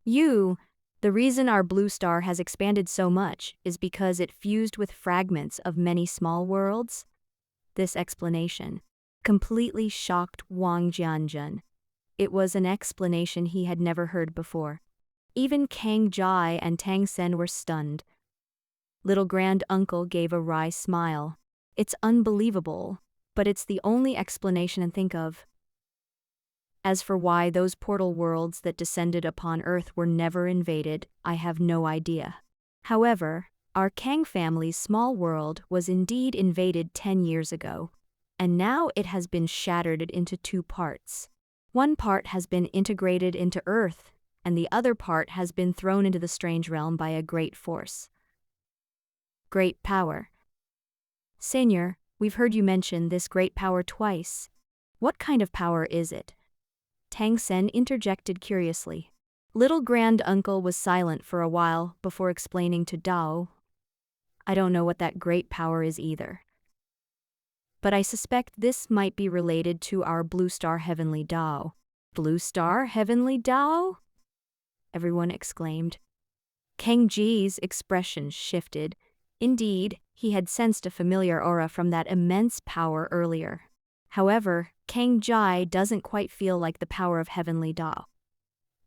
A: The reason our Blue Star has expanded so much is because it fused with fragments of many small worlds? This explanation completely shocked Wang Zhanzhan. It was an explanation he had never heard before. Even Kang Jai and Tang Sen were stunned. Little grand-uncle gave a wry smile. It's unbelievable, but it's the only explanation I can think of. As for why those portal worlds that descended upon Earth were never invaded, I have no idea. However, our Kang family's small world was indeed invaded 10 years ago, and now it has been shattered into two parts. One part has been integrated into Earth, and the other part has been thrown into the strange realm by a great force. Great power. Senior, we've heard you mention this great power twice. What kind of power is it? Tang Sen interjected curiously. Little grand-uncle was silent for a while before explaining to Dao. I don't know what that great power is either. But I suspect this might be related to our blue star heavenly Dao. Blue star heavenly Dao? Everyone exclaimed. Kang Ji's expression shifted. Indeed, he had sensed a familiar aura from that immense power earlier. However, Kang Ji doesn't quite feel like the power of heavenly Dao.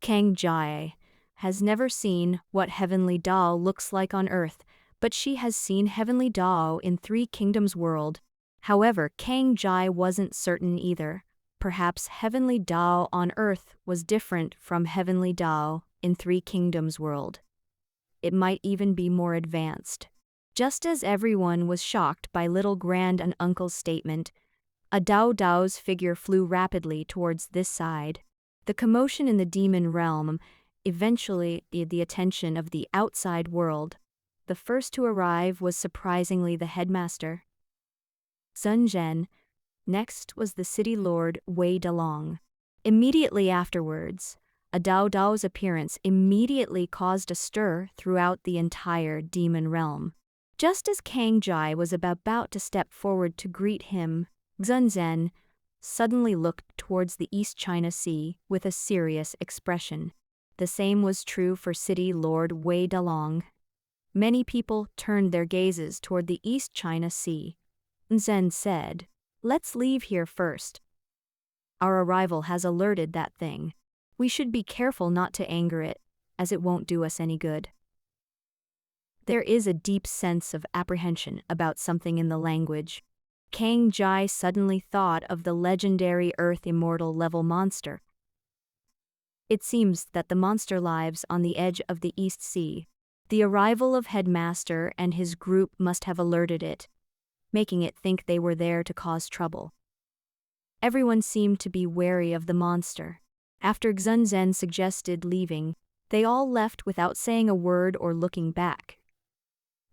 A: Kang Ji has never seen what heavenly Dao looks like on Earth, but she has seen heavenly Dao in Three Kingdoms world. However, Kang Ji wasn't certain either. Perhaps heavenly Dao on Earth was different from heavenly Dao in Three Kingdoms world. It might even be more advanced. Just as everyone was shocked by little grand and uncle's statement, a Dao's figure flew rapidly towards this side. The commotion in the demon realm eventually the attention of the outside world. The first to arrive was surprisingly the headmaster, Sun Zhen. Next was the city lord Wei Dalong. Immediately afterwards, a Dao's appearance immediately caused a stir throughout the entire demon realm. Just as Kang Ji was about to step forward to greet him, Sun Zhen suddenly looked towards the East China Sea with a serious expression. The same was true for City Lord Wei Dalong. Many people turned their gazes toward the East China Sea. Zhen said, "Let's leave here first. Our arrival has alerted that thing. We should be careful not to anger it, as it won't do us any good." There is a deep sense of apprehension about something in the language. Kang Ji suddenly thought of the legendary Earth Immortal level monster. It seems that the monster lives on the edge of the East Sea. The arrival of Headmaster and his group must have alerted it, making it think they were there to cause trouble. Everyone seemed to be wary of the monster. After Sun Zhen suggested leaving, they all left without saying a word or looking back.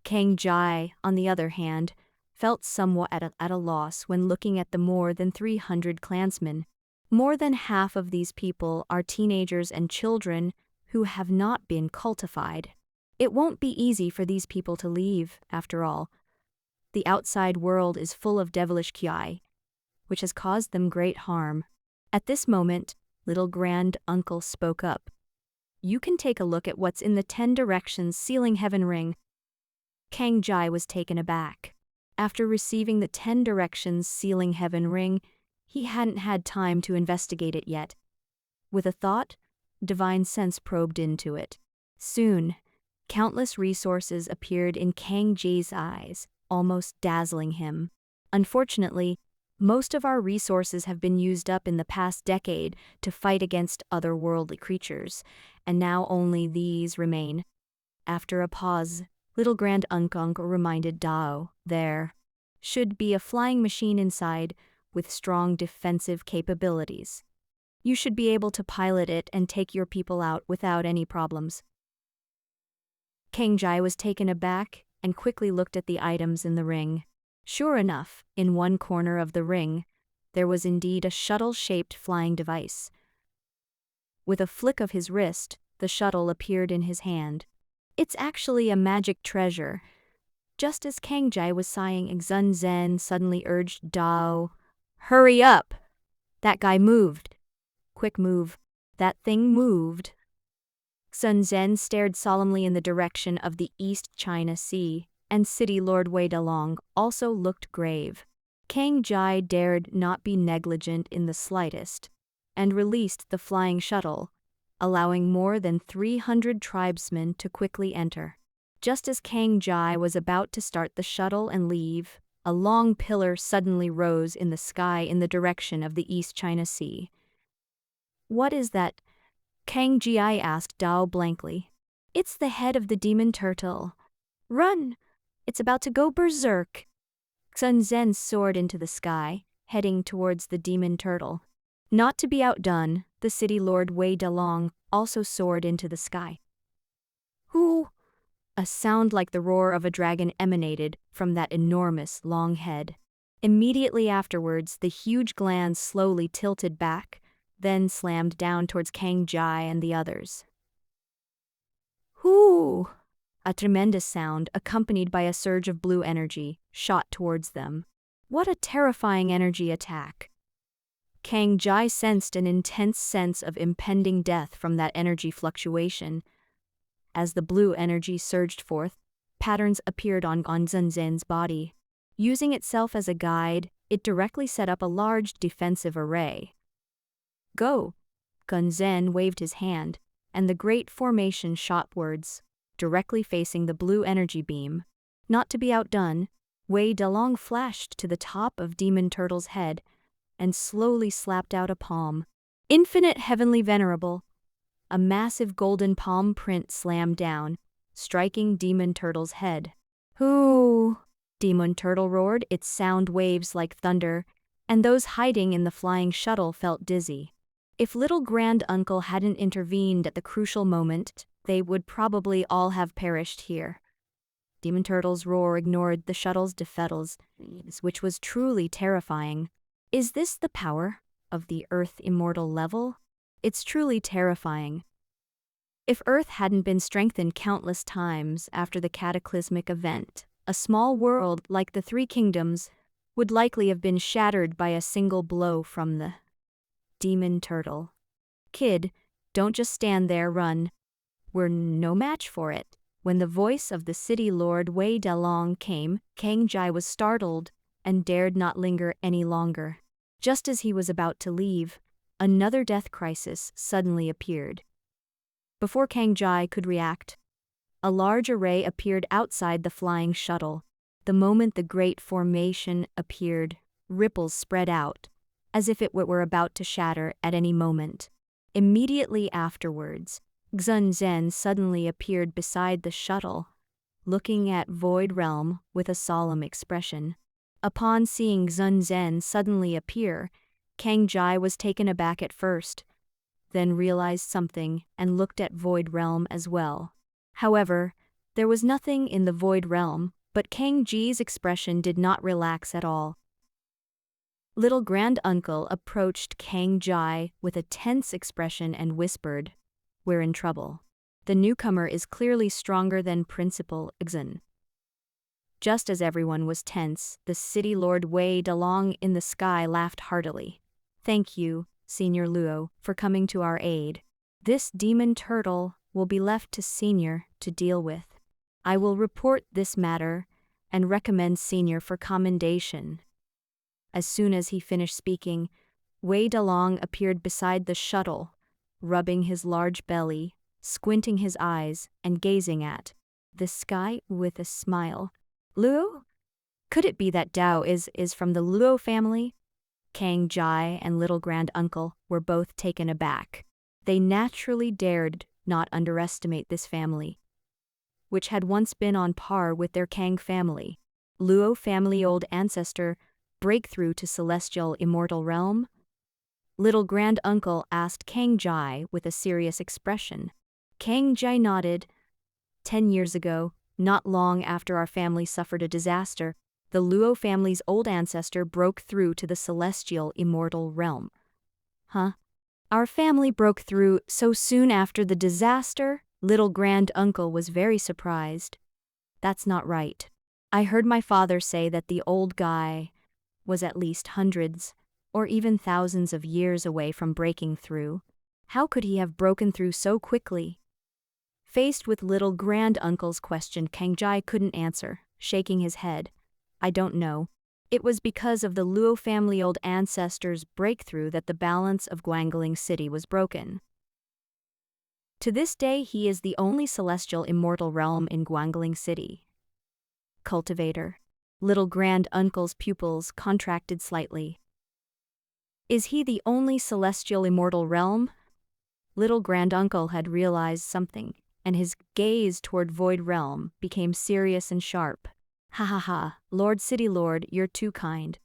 A: Kang Ji, on the other hand, felt somewhat at a loss when looking at the more than 300 clansmen. More than half of these people are teenagers and children who have not been cultified. It won't be easy for these people to leave, after all. The outside world is full of devilish Qi, which has caused them great harm. At this moment, little grand uncle spoke up. "You can take a look at what's in the 10 directions sealing heaven ring." Kang Ji was taken aback. After receiving the 10 directions sealing heaven ring, he hadn't had time to investigate it yet. With a thought, divine sense probed into it. Soon, countless resources appeared in Kang Ji's eyes, almost dazzling him. Unfortunately, most of our resources have been used up in the past decade to fight against otherworldly creatures, and now only these remain. After a pause, little grand uncle reminded Dao there should be a flying machine inside with strong defensive capabilities. You should be able to pilot it and take your people out without any problems. Kang Ji was taken aback and quickly looked at the items in the ring. Sure enough, in one corner of the ring, there was indeed a shuttle-shaped flying device. With a flick of his wrist, the shuttle appeared in his hand. It's actually a magic treasure. Just as Kang Ji was sighing, Sun Zhen suddenly urged Dao, "Hurry up! That guy moved. Quick move. That thing moved." Sun Zhen stared solemnly in the direction of the East China Sea, and City Lord Wei Dalong also looked grave. Kang Ji dared not be negligent in the slightest, and released the flying shuttle, allowing more than 300 tribesmen to quickly enter. Just as Kang Ji was about to start the shuttle and leave, a long pillar suddenly rose in the sky in the direction of the East China Sea. "What is that?" Kang Ji asked Dao blankly. "It's the head of the demon turtle. Run! It's about to go berserk." Sun Zhen soared into the sky, heading towards the demon turtle. Not to be outdone, the city lord Wei Dalong also soared into the sky. "Who?" A sound like the roar of a dragon emanated from that enormous long head. Immediately afterwards, the huge glands slowly tilted back, then slammed down towards Kang Ji and the others. Hoo! A tremendous sound, accompanied by a surge of blue energy, shot towards them. What a terrifying energy attack! Kang Jai sensed an intense sense of impending death from that energy fluctuation. As the blue energy surged forth, patterns appeared on Zunzen's body. Using itself as a guide, it directly set up a large defensive array. Go! Gunzen waved his hand, and the great formation shotwards, directly facing the blue energy beam. Not to be outdone, Wei Dalong flashed to the top of Demon Turtle's head and slowly slapped out a palm. Infinite Heavenly Venerable! A massive golden palm print slammed down, striking Demon Turtle's head. Hoo! Demon Turtle roared, its sound waves like thunder, and those hiding in the flying shuttle felt dizzy. If little Grand Uncle hadn't intervened at the crucial moment, they would probably all have perished here. Demon Turtle's roar ignored the shuttle's defetals, which was truly terrifying. Is this the power of the Earth immortal level? It's truly terrifying. If Earth hadn't been strengthened countless times after the cataclysmic event, a small world like the Three Kingdoms would likely have been shattered by a single blow from the Demon Turtle. Kid, don't just stand there, run. We're no match for it. When the voice of the city lord Wei Dalong came, Kang Jai was startled and dared not linger any longer. Just as he was about to leave, another death crisis suddenly appeared. Before Kang Jai could react, a large array appeared outside the flying shuttle. The moment the great formation appeared, ripples spread out, as if it were about to shatter at any moment. Immediately afterwards, Zunzen suddenly appeared beside the shuttle, looking at Void Realm with a solemn expression. Upon seeing Zunzen suddenly appear, Kang Jai was taken aback at first, then realized something and looked at Void Realm as well. However, there was nothing in the Void Realm, but Kang Ji's expression did not relax at all. Little Grand Uncle approached Kang Jai with a tense expression and whispered, "We're in trouble. The newcomer is clearly stronger than Principal Xun." Just as everyone was tense, the city lord Wei Dalong in the sky laughed heartily. "Thank you, Senior Luo, for coming to our aid. This demon turtle will be left to Senior to deal with. I will report this matter and recommend Senior for commendation." As soon as he finished speaking, Wei Dalong appeared beside the shuttle, rubbing his large belly, squinting his eyes, and gazing at the sky with a smile. "Luo? Could it be that Dao is from the Luo family?" Kang Jai and Little Grand Uncle were both taken aback. They naturally dared not underestimate this family, which had once been on par with their Kang family. Luo family old ancestor, breakthrough to celestial immortal realm? Little Grand Uncle asked Kang Jai with a serious expression. Kang Jai nodded. 10 years ago, not long after our family suffered a disaster, the Luo family's old ancestor broke through to the celestial immortal realm. Huh? Our family broke through so soon after the disaster? Little Grand Uncle was very surprised. That's not right. I heard my father say that the old guy was at least hundreds or even thousands of years away from breaking through. How could he have broken through so quickly? Faced with Little Grand Uncle's question, Kang Jai couldn't answer, shaking his head. I don't know. It was because of the Luo family old ancestors' breakthrough that the balance of Guangling City was broken. To this day, he is the only celestial immortal realm in Guangling City. Cultivator. Little Grand Uncle's pupils contracted slightly. Is he the only celestial immortal realm? Little Grand Uncle had realized something, and his gaze toward Void Realm became serious and sharp. Ha ha ha, Lord City Lord, you're too kind.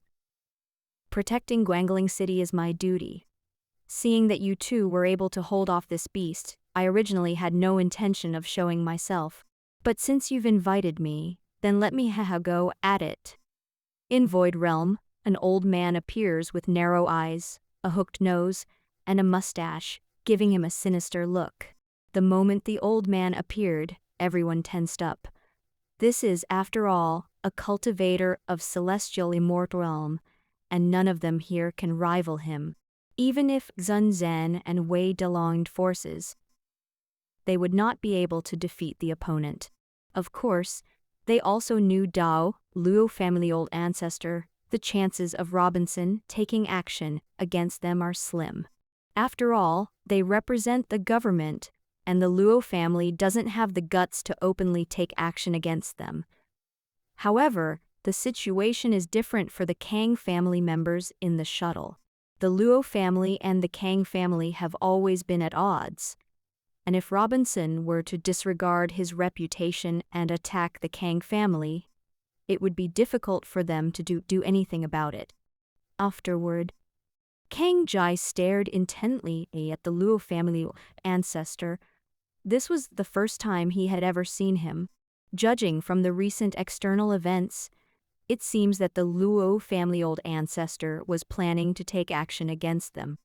A: Protecting Guangling City is my duty. Seeing that you two were able to hold off this beast, I originally had no intention of showing myself. But since you've invited me, then let me go at it. In Void Realm, an old man appears with narrow eyes, a hooked nose, and a mustache, giving him a sinister look. The moment the old man appeared, everyone tensed up. This is, after all, a cultivator of celestial immortal realm, and none of them here can rival him. Even if Sun Zhen and Wei Delonged forces, they would not be able to defeat the opponent. Of course, they also knew Dao, Luo family old ancestor. The chances of Robinson taking action against them are slim. After all, they represent the government, and the Luo family doesn't have the guts to openly take action against them. However, the situation is different for the Kang family members in the shuttle. The Luo family and the Kang family have always been at odds, and if Robinson were to disregard his reputation and attack the Kang family, it would be difficult for them to do anything about it. Afterward, Kang Jai stared intently at the Luo family ancestor. This was the first time he had ever seen him. Judging from the recent external events, it seems that the Luo family old ancestor was planning to take action against them.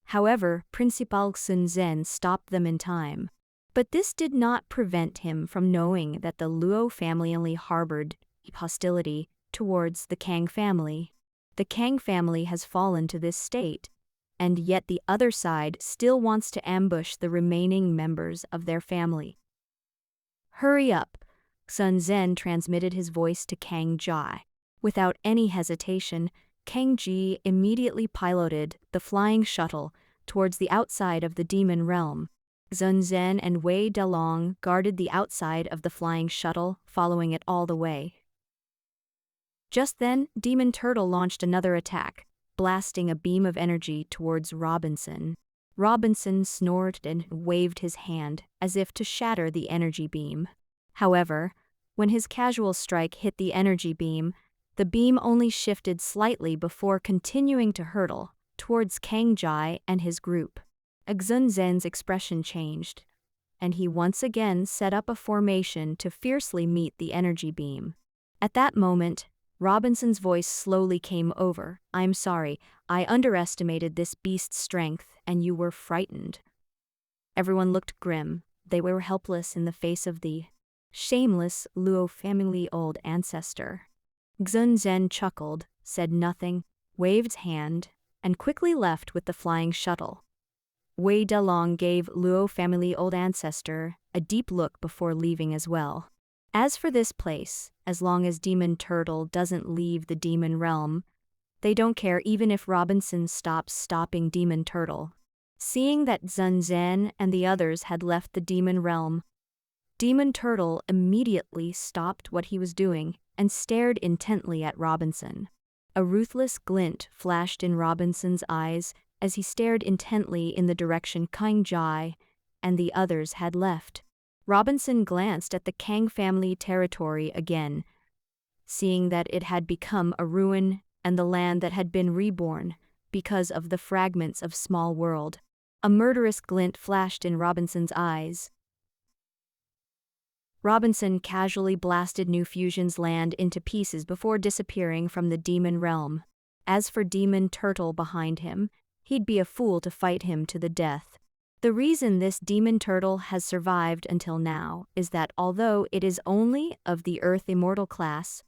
A: However, Principal Sun Zhen stopped them in time. But this did not prevent him from knowing that the Luo family only harbored hostility towards the Kang family. The Kang family has fallen to this state, and yet the other side still wants to ambush the remaining members of their family. Hurry up, Sun Zhen transmitted his voice to Kang Jai. Without any hesitation, Kang Ji immediately piloted the flying shuttle towards the outside of the demon realm. Sun Zhen and Wei Delong guarded the outside of the flying shuttle, following it all the way. Just then, Demon Turtle launched another attack, blasting a beam of energy towards Robinson. Robinson snorted and waved his hand as if to shatter the energy beam. However, when his casual strike hit the energy beam, the beam only shifted slightly before continuing to hurtle towards Kang Jai and his group. Sun Zhen's expression changed, and he once again set up a formation to fiercely meet the energy beam. At that moment, Robinson's voice slowly came over. "I'm sorry, I underestimated this beast's strength, and you were frightened." Everyone looked grim. They were helpless in the face of the shameless Luo family old ancestor. Sun Zhen chuckled, said nothing, waved his hand, and quickly left with the flying shuttle. Wei Delong gave Luo family old ancestor a deep look before leaving as well. As for this place, as long as Demon Turtle doesn't leave the demon realm, they don't care even if Robinson stops stopping Demon Turtle. Seeing that Sun Zhen and the others had left the demon realm, Demon Turtle immediately stopped what he was doing and stared intently at Robinson. A ruthless glint flashed in Robinson's eyes as he stared intently in the direction Kang Jai and the others had left. Robinson glanced at the Kang family territory again, seeing that it had become a ruin and the land that had been reborn because of the fragments of Small World. A murderous glint flashed in Robinson's eyes. Robinson casually blasted New Fusion's land into pieces before disappearing from the demon realm. As for Demon Turtle behind him, he'd be a fool to fight him to the death. The reason this Demon Turtle has survived until now is that although it is only of the Earth Immortal class,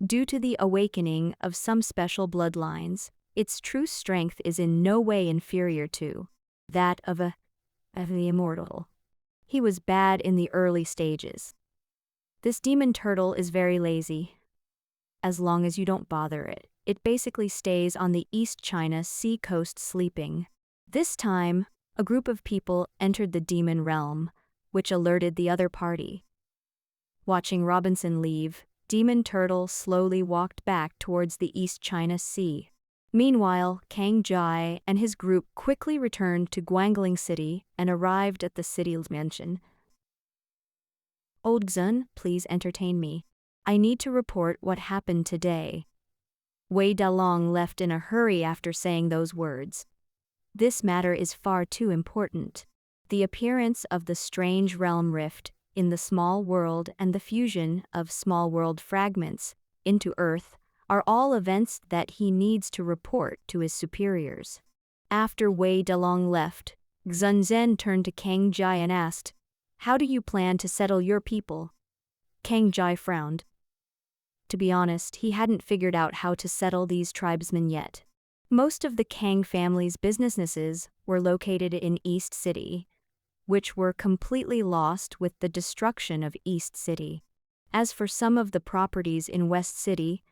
A: due to the awakening of some special bloodlines, its true strength is in no way inferior to that of the Immortal. He was bad in the early stages. This Demon Turtle is very lazy. As long as you don't bother it, it basically stays on the East China Sea coast sleeping. This time, a group of people entered the demon realm, which alerted the other party. Watching Robinson leave, Demon Turtle slowly walked back towards the East China Sea. Meanwhile, Kang Jai and his group quickly returned to Guangling City and arrived at the city's mansion. "Old Xun, please entertain me. I need to report what happened today." Wei Dalong left in a hurry after saying those words. This matter is far too important. The appearance of the strange realm rift in the small world and the fusion of small world fragments into Earth are all events that he needs to report to his superiors. After Wei Dalong left, Zhen turned to Kang Jai and asked, "How do you plan to settle your people?" Kang Jai frowned. To be honest, he hadn't figured out how to settle these tribesmen yet. Most of the Kang family's businesses were located in East City, which were completely lost with the destruction of East City. As for some of the properties in West City,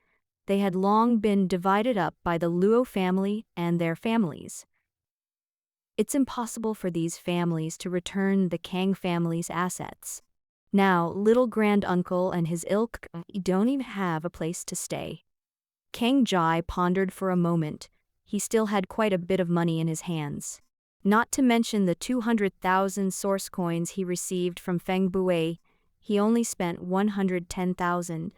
A: they had long been divided up by the Luo family and their families. It's impossible for these families to return the Kang family's assets. Now, little granduncle and his ilk don't even have a place to stay. Kang Jai pondered for a moment. He still had quite a bit of money in his hands. Not to mention the 200,000 source coins he received from Feng Bui, he only spent 110,000,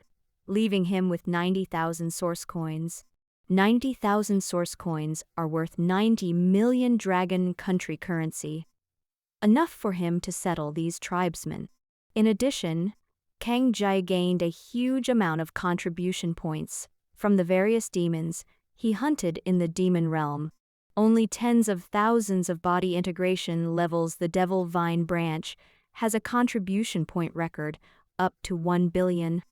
A: leaving him with 90,000 source coins. 90,000 source coins are worth 90 million dragon country currency. Enough for him to settle these tribesmen. In addition, Kang Jai gained a huge amount of contribution points from the various demons he hunted in the demon realm. Only tens of thousands of body integration levels. The Devil Vine branch has a contribution point record up to 1 billion.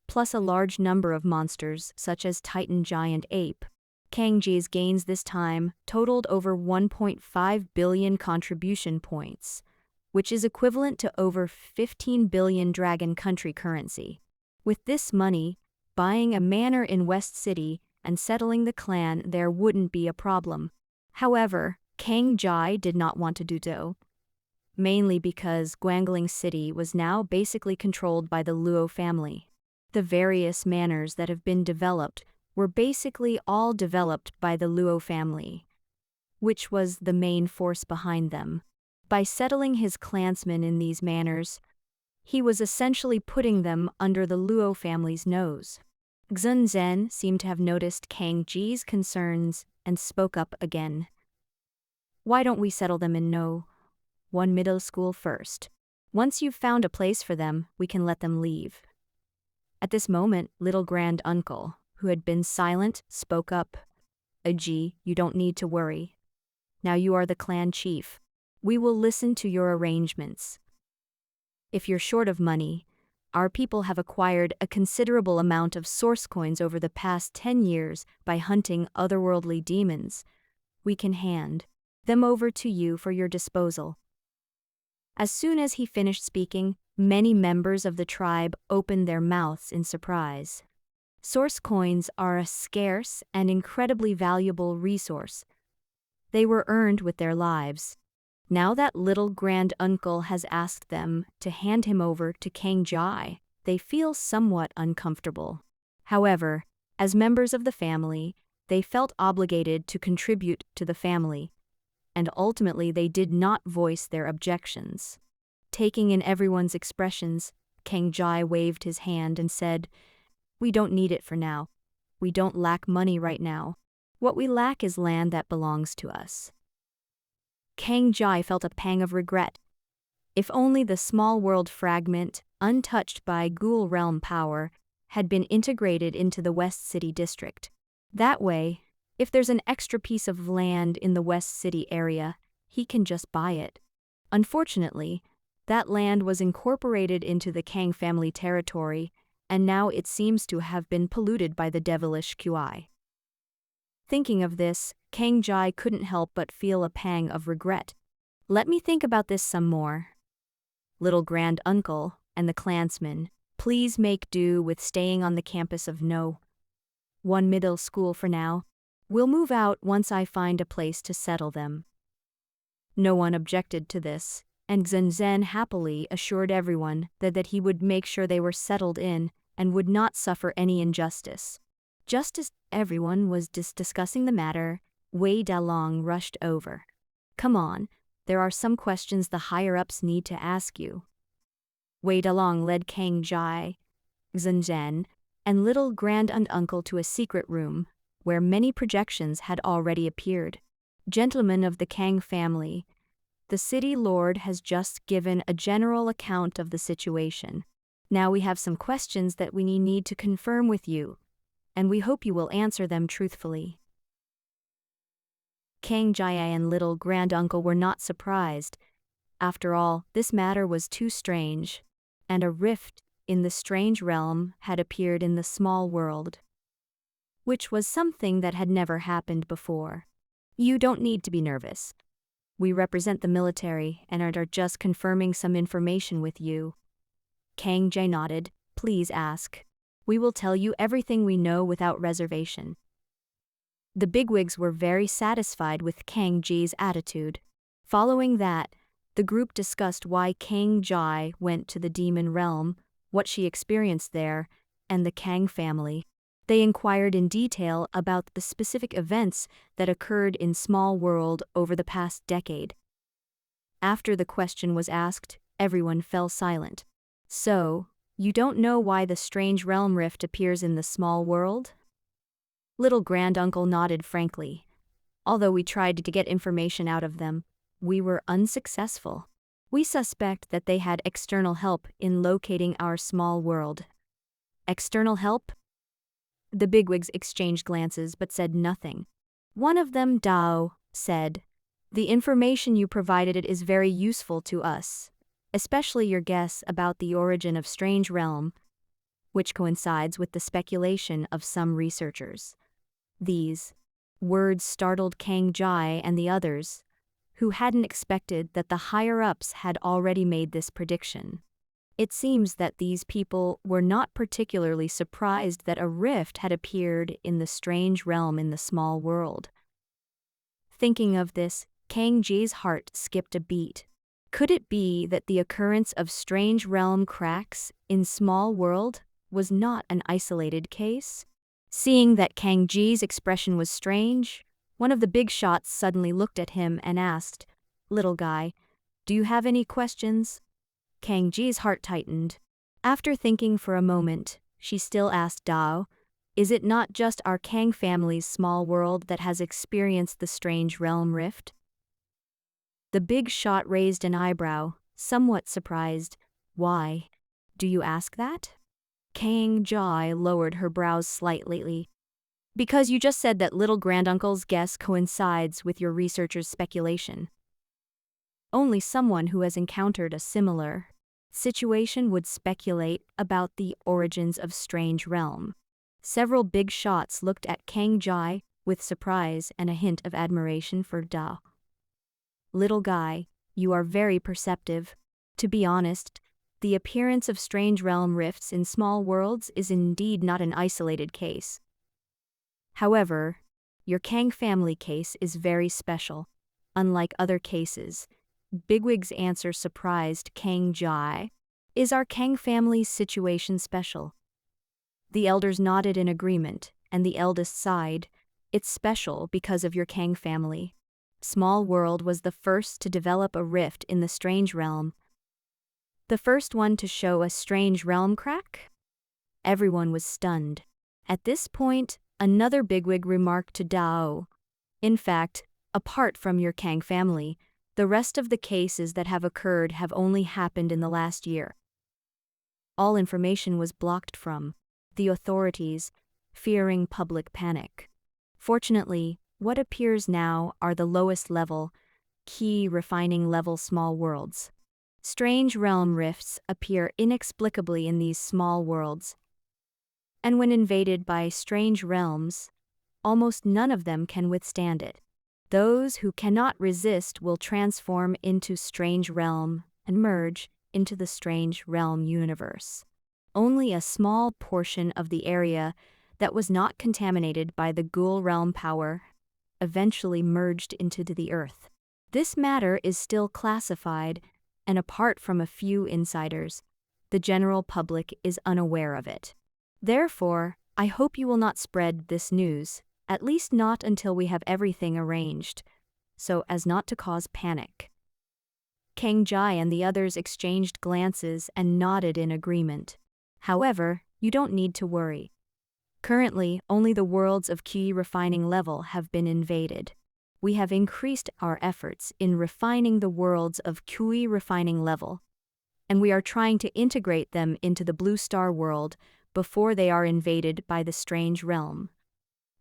A: Plus a large number of monsters such as Titan Giant Ape. Kang Jai's gains this time totaled over 1.5 billion contribution points, which is equivalent to over 15 billion dragon country currency. With this money, buying a manor in West City and settling the clan there wouldn't be a problem. However, Kang Jai did not want to do so, mainly because Guangling City was now basically controlled by the Luo family. The various manors that have been developed were basically all developed by the Luo family, which was the main force behind them. By settling his clansmen in these manors, he was essentially putting them under the Luo family's nose. Zhen seemed to have noticed Kang Jai's concerns and spoke up again. "Why don't we settle them in one middle school first? Once you've found a place for them, we can let them leave." At this moment, little granduncle, who had been silent, spoke up. "Aji, you don't need to worry. Now you are the clan chief. We will listen to your arrangements. If you're short of money, our people have acquired a considerable amount of source coins over the past 10 years by hunting otherworldly demons. We can hand them over to you for your disposal." As soon as he finished speaking, many members of the tribe opened their mouths in surprise. Source coins are a scarce and incredibly valuable resource. They were earned with their lives. Now that little granduncle has asked them to hand him over to Kang Jai, they feel somewhat uncomfortable. However, as members of the family, they felt obligated to contribute to the family, and ultimately they did not voice their objections. Taking in everyone's expressions, Kang Jai waved his hand and said, "We don't need it for now. We don't lack money right now. What we lack is land that belongs to us." Kang Jai felt a pang of regret. If only the small world fragment, untouched by Ghoul realm power, had been integrated into the West City district. That way, if there's an extra piece of land in the West City area, he can just buy it. Unfortunately, that land was incorporated into the Kang family territory, and now it seems to have been polluted by the devilish QI. Thinking of this, Kang Jai couldn't help but feel a pang of regret. "Let me think about this some more. Little granduncle and the clansmen, please make do with staying on the campus of one middle school for now. We'll move out once I find a place to settle them." No one objected to this, and Zhen happily assured everyone that he would make sure they were settled in and would not suffer any injustice. Just as everyone was discussing the matter, Wei Dalong rushed over. "Come on, there are some questions the higher-ups need to ask you." Wei Dalong led Kang Jai, Zhen, and little granduncle to a secret room, where many projections had already appeared. "Gentlemen of the Kang family, the city lord has just given a general account of the situation. Now we have some questions that we need to confirm with you, and we hope you will answer them truthfully." Kang Jaya and little granduncle were not surprised. After all, this matter was too strange, and a rift in the strange realm had appeared in the small world, which was something that had never happened before. You don't need to be nervous. We represent the military and are just confirming some information with you. Kang Jae nodded. Please ask. We will tell you everything we know without reservation. The bigwigs were very satisfied with Kang Ji's attitude. Following that, the group discussed why Kang Jai went to the demon realm, what she experienced there, and the Kang family. They inquired in detail about the specific events that occurred in Small World over the past decade. After the question was asked, everyone fell silent. So, you don't know why the strange realm rift appears in the small world? Little granduncle nodded frankly. Although we tried to get information out of them, we were unsuccessful. We suspect that they had external help in locating our small world. External help? The bigwigs exchanged glances but said nothing. One of them, Dao, said, "The information you provided it is very useful to us, especially your guess about the origin of strange realm, which coincides with the speculation of some researchers." These words startled Kang Jai and the others, who hadn't expected that the higher-ups had already made this prediction. It seems that these people were not particularly surprised that a rift had appeared in the strange realm in the small world. Thinking of this, Kang Ji's heart skipped a beat. Could it be that the occurrence of strange realm cracks in small world was not an isolated case? Seeing that Kang Ji's expression was strange, one of the big shots suddenly looked at him and asked, "Little guy, do you have any questions?" Kang Ji's heart tightened. After thinking for a moment, she still asked Dao, "Is it not just our Kang family's small world that has experienced the strange realm rift?" The big shot raised an eyebrow, somewhat surprised. "Why? Do you ask that?" Kang Jai lowered her brows slightly. "Because you just said that little granduncle's guess coincides with your researcher's speculation. Only someone who has encountered a similar situation would speculate about the origins of strange realm." Several big shots looked at Kang Jai with surprise and a hint of admiration for Dao. "Little guy, you are very perceptive. To be honest, the appearance of strange realm rifts in small worlds is indeed not an isolated case. However, your Kang family case is very special. Unlike other cases," Bigwig's answer surprised Kang Jai. "Is our Kang family's situation special?" The elders nodded in agreement, and the eldest sighed. "It's special because of your Kang family. Small World was the first to develop a rift in the strange realm. The first one to show a strange realm crack?" Everyone was stunned. At this point, another bigwig remarked to Dao, "In fact, apart from your Kang family, the rest of the cases that have occurred have only happened in the last year." All information was blocked from the authorities, fearing public panic. Fortunately, what appears now are the lowest level, key refining level small worlds. Strange realm rifts appear inexplicably in these small worlds, and when invaded by strange realms, almost none of them can withstand it. Those who cannot resist will transform into strange realm and merge into the strange realm universe. Only a small portion of the area that was not contaminated by the ghoul realm power eventually merged into the earth. This matter is still classified, and apart from a few insiders, the general public is unaware of it. Therefore, I hope you will not spread this news, at least not until we have everything arranged, so as not to cause panic." Kang Jai and the others exchanged glances and nodded in agreement. "However, you don't need to worry. Currently, only the worlds of key refining level have been invaded. We have increased our efforts in refining the worlds of key refining level, and we are trying to integrate them into the Blue Star world before they are invaded by the strange realm.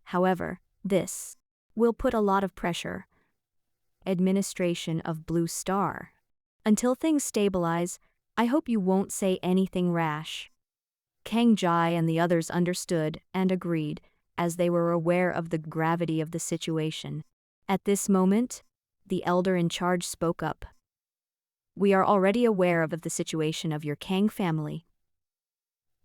A: However, this will put a lot of pressure administration of Blue Star. Until things stabilize, I hope you won't say anything rash. Kang Jai and the others understood and agreed, as they were aware of the gravity of the situation. At this moment, the elder in charge spoke up. We are already aware of the situation of your Kang family.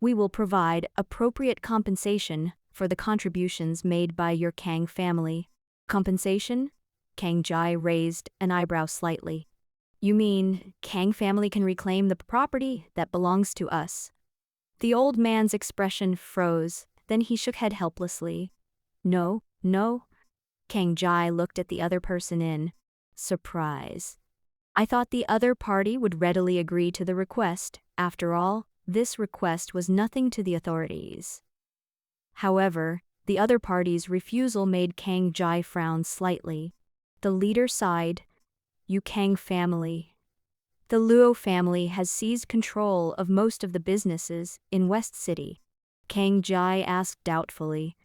A: We will provide appropriate compensation for the contributions made by your Kang family. Compensation? Kang Jai raised an eyebrow slightly. You mean Kang family can reclaim the property that belongs to us? The old man's expression froze, then he shook head helplessly. No. Kang Jai looked at the other person in surprise. I thought the other party would readily agree to the request. After all, this request was nothing to the authorities. However, the other party's refusal made Kang Jai frown slightly. The leader sighed. You Kang family. The Luo family has seized control of most of the businesses in West City. Kang Jai asked doubtfully.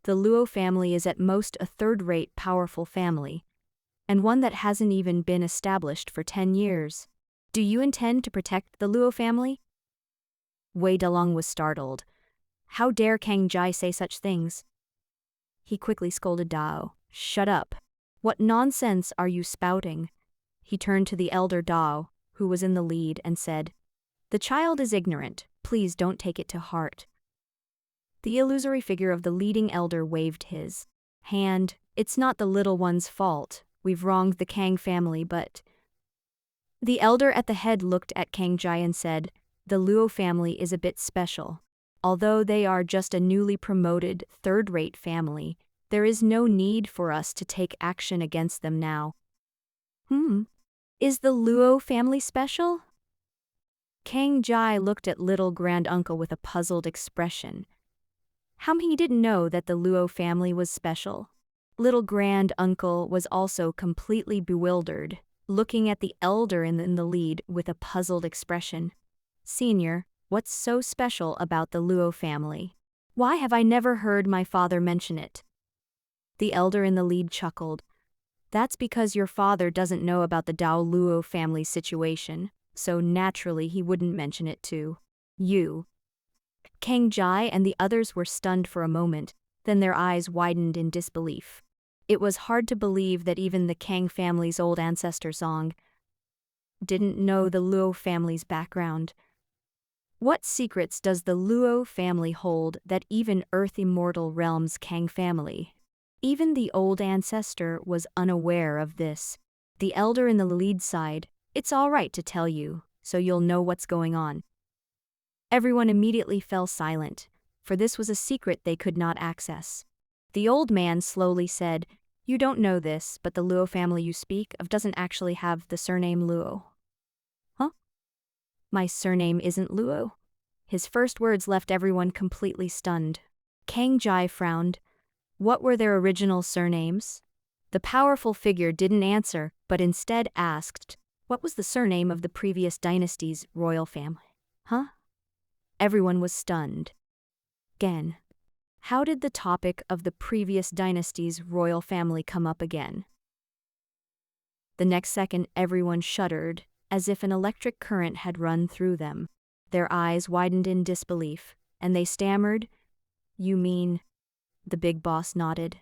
A: The Luo family is at most a third-rate powerful family, and one that hasn't even been established for 10 years. Do you intend to protect the Luo family? Wei Dalong was startled. How dare Kang Jai say such things? He quickly scolded Dao. Shut up. What nonsense are you spouting? He turned to the elder Dao, who was in the lead, and said, The child is ignorant. Please don't take it to heart. The illusory figure of the leading elder waved his hand. It's not the little one's fault. We've wronged the Kang family, but... The elder at the head looked at Kang Jai and said, The Luo family is a bit special. Although they are just a newly promoted, third-rate family, there is no need for us to take action against them now. Is the Luo family special? Kang Jai looked at little granduncle with a puzzled expression. How he didn't know that the Luo family was special? Little granduncle was also completely bewildered, looking at the elder in the lead with a puzzled expression. Senior, what's so special about the Luo family? Why have I never heard my father mention it? The elder in the lead chuckled. That's because your father doesn't know about the Dao Luo family situation, so naturally he wouldn't mention it to you. Kang Jai and the others were stunned for a moment, then their eyes widened in disbelief. It was hard to believe that even the Kang family's old ancestor Song didn't know the Luo family's background. What secrets does the Luo family hold that even Earth Immortal Realm's Kang family? Even the old ancestor was unaware of this. The elder in the lead sighed, It's all right to tell you, so you'll know what's going on. Everyone immediately fell silent, for this was a secret they could not access. The old man slowly said, You don't know this, but the Luo family you speak of doesn't actually have the surname Luo. Huh? My surname isn't Luo? His first words left everyone completely stunned. Kang Jai frowned. What were their original surnames? The powerful figure didn't answer, but instead asked, What was the surname of the previous dynasty's royal family? Huh? Everyone was stunned. Again. How did the topic of the previous dynasty's royal family come up again? The next second everyone shuddered, as if an electric current had run through them. Their eyes widened in disbelief, and they stammered, You mean... The big boss nodded.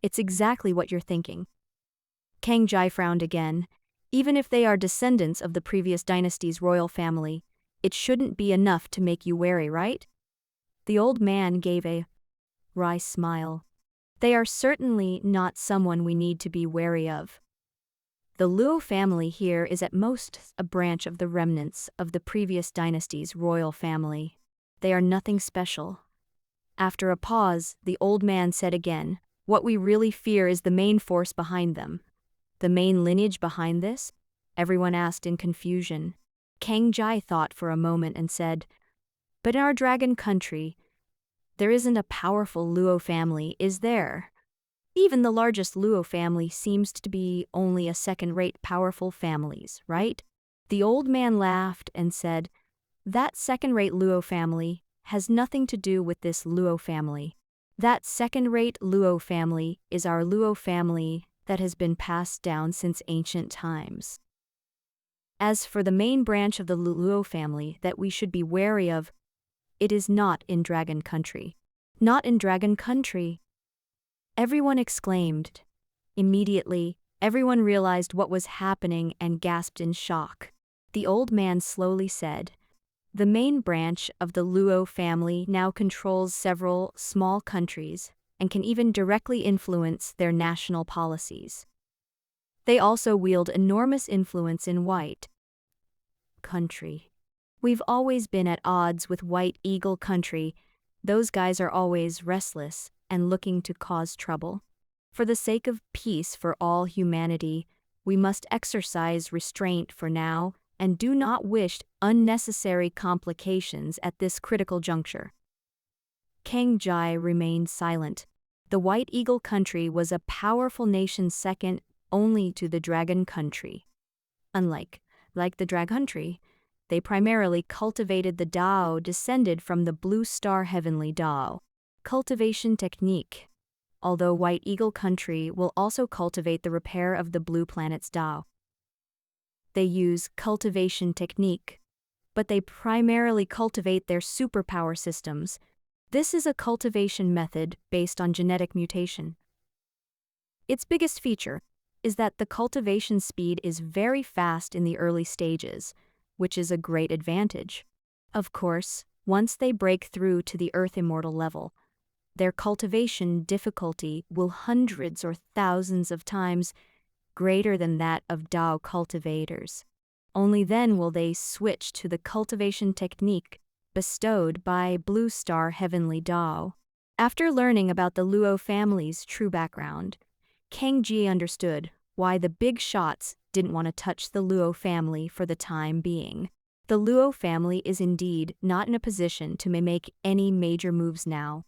A: It's exactly what you're thinking. Kang Jai frowned again. Even if they are descendants of the previous dynasty's royal family, it shouldn't be enough to make you wary, right? The old man gave a wry smile. They are certainly not someone we need to be wary of. The Luo family here is at most a branch of the remnants of the previous dynasty's royal family. They are nothing special. After a pause, the old man said again, What we really fear is the main force behind them. The main lineage behind this? Everyone asked in confusion. Kang Jai thought for a moment and said, But in our dragon country, there isn't a powerful Luo family, is there? Even the largest Luo family seems to be only a second-rate powerful families, right? The old man laughed and said, That second-rate Luo family has nothing to do with this Luo family. That second-rate Luo family is our Luo family that has been passed down since ancient times. As for the main branch of the Luo family that we should be wary of, it is not in Dragon Country. Not in Dragon Country! Everyone exclaimed. Immediately, everyone realized what was happening and gasped in shock. The old man slowly said, "The main branch of the Luo family now controls several small countries and can even directly influence their national policies. They also wield enormous influence in White Country. We've always been at odds with White Eagle Country. Those guys are always restless and looking to cause trouble. For the sake of peace for all humanity, we must exercise restraint for now and do not wish unnecessary complications at this critical juncture." Kang Jai remained silent. The White Eagle Country was a powerful nation second only to the Dragon Country. Unlike the Dragon Country, they primarily cultivated the Dao descended from the Blue Star Heavenly Dao cultivation technique, although White Eagle Country will also cultivate the repair of the Blue Planet's Dao. They use cultivation technique, but they primarily cultivate their superpower systems. This is a cultivation method based on genetic mutation. Its biggest feature is that the cultivation speed is very fast in the early stages, which is a great advantage. Of course, once they break through to the Earth Immortal level, their cultivation difficulty will hundreds or thousands of times greater than that of Dao cultivators. Only then will they switch to the cultivation technique bestowed by Blue Star Heavenly Dao. After learning about the Luo family's true background, Kang Ji understood why the big shots didn't want to touch the Luo family for the time being. The Luo family is indeed not in a position to make any major moves now.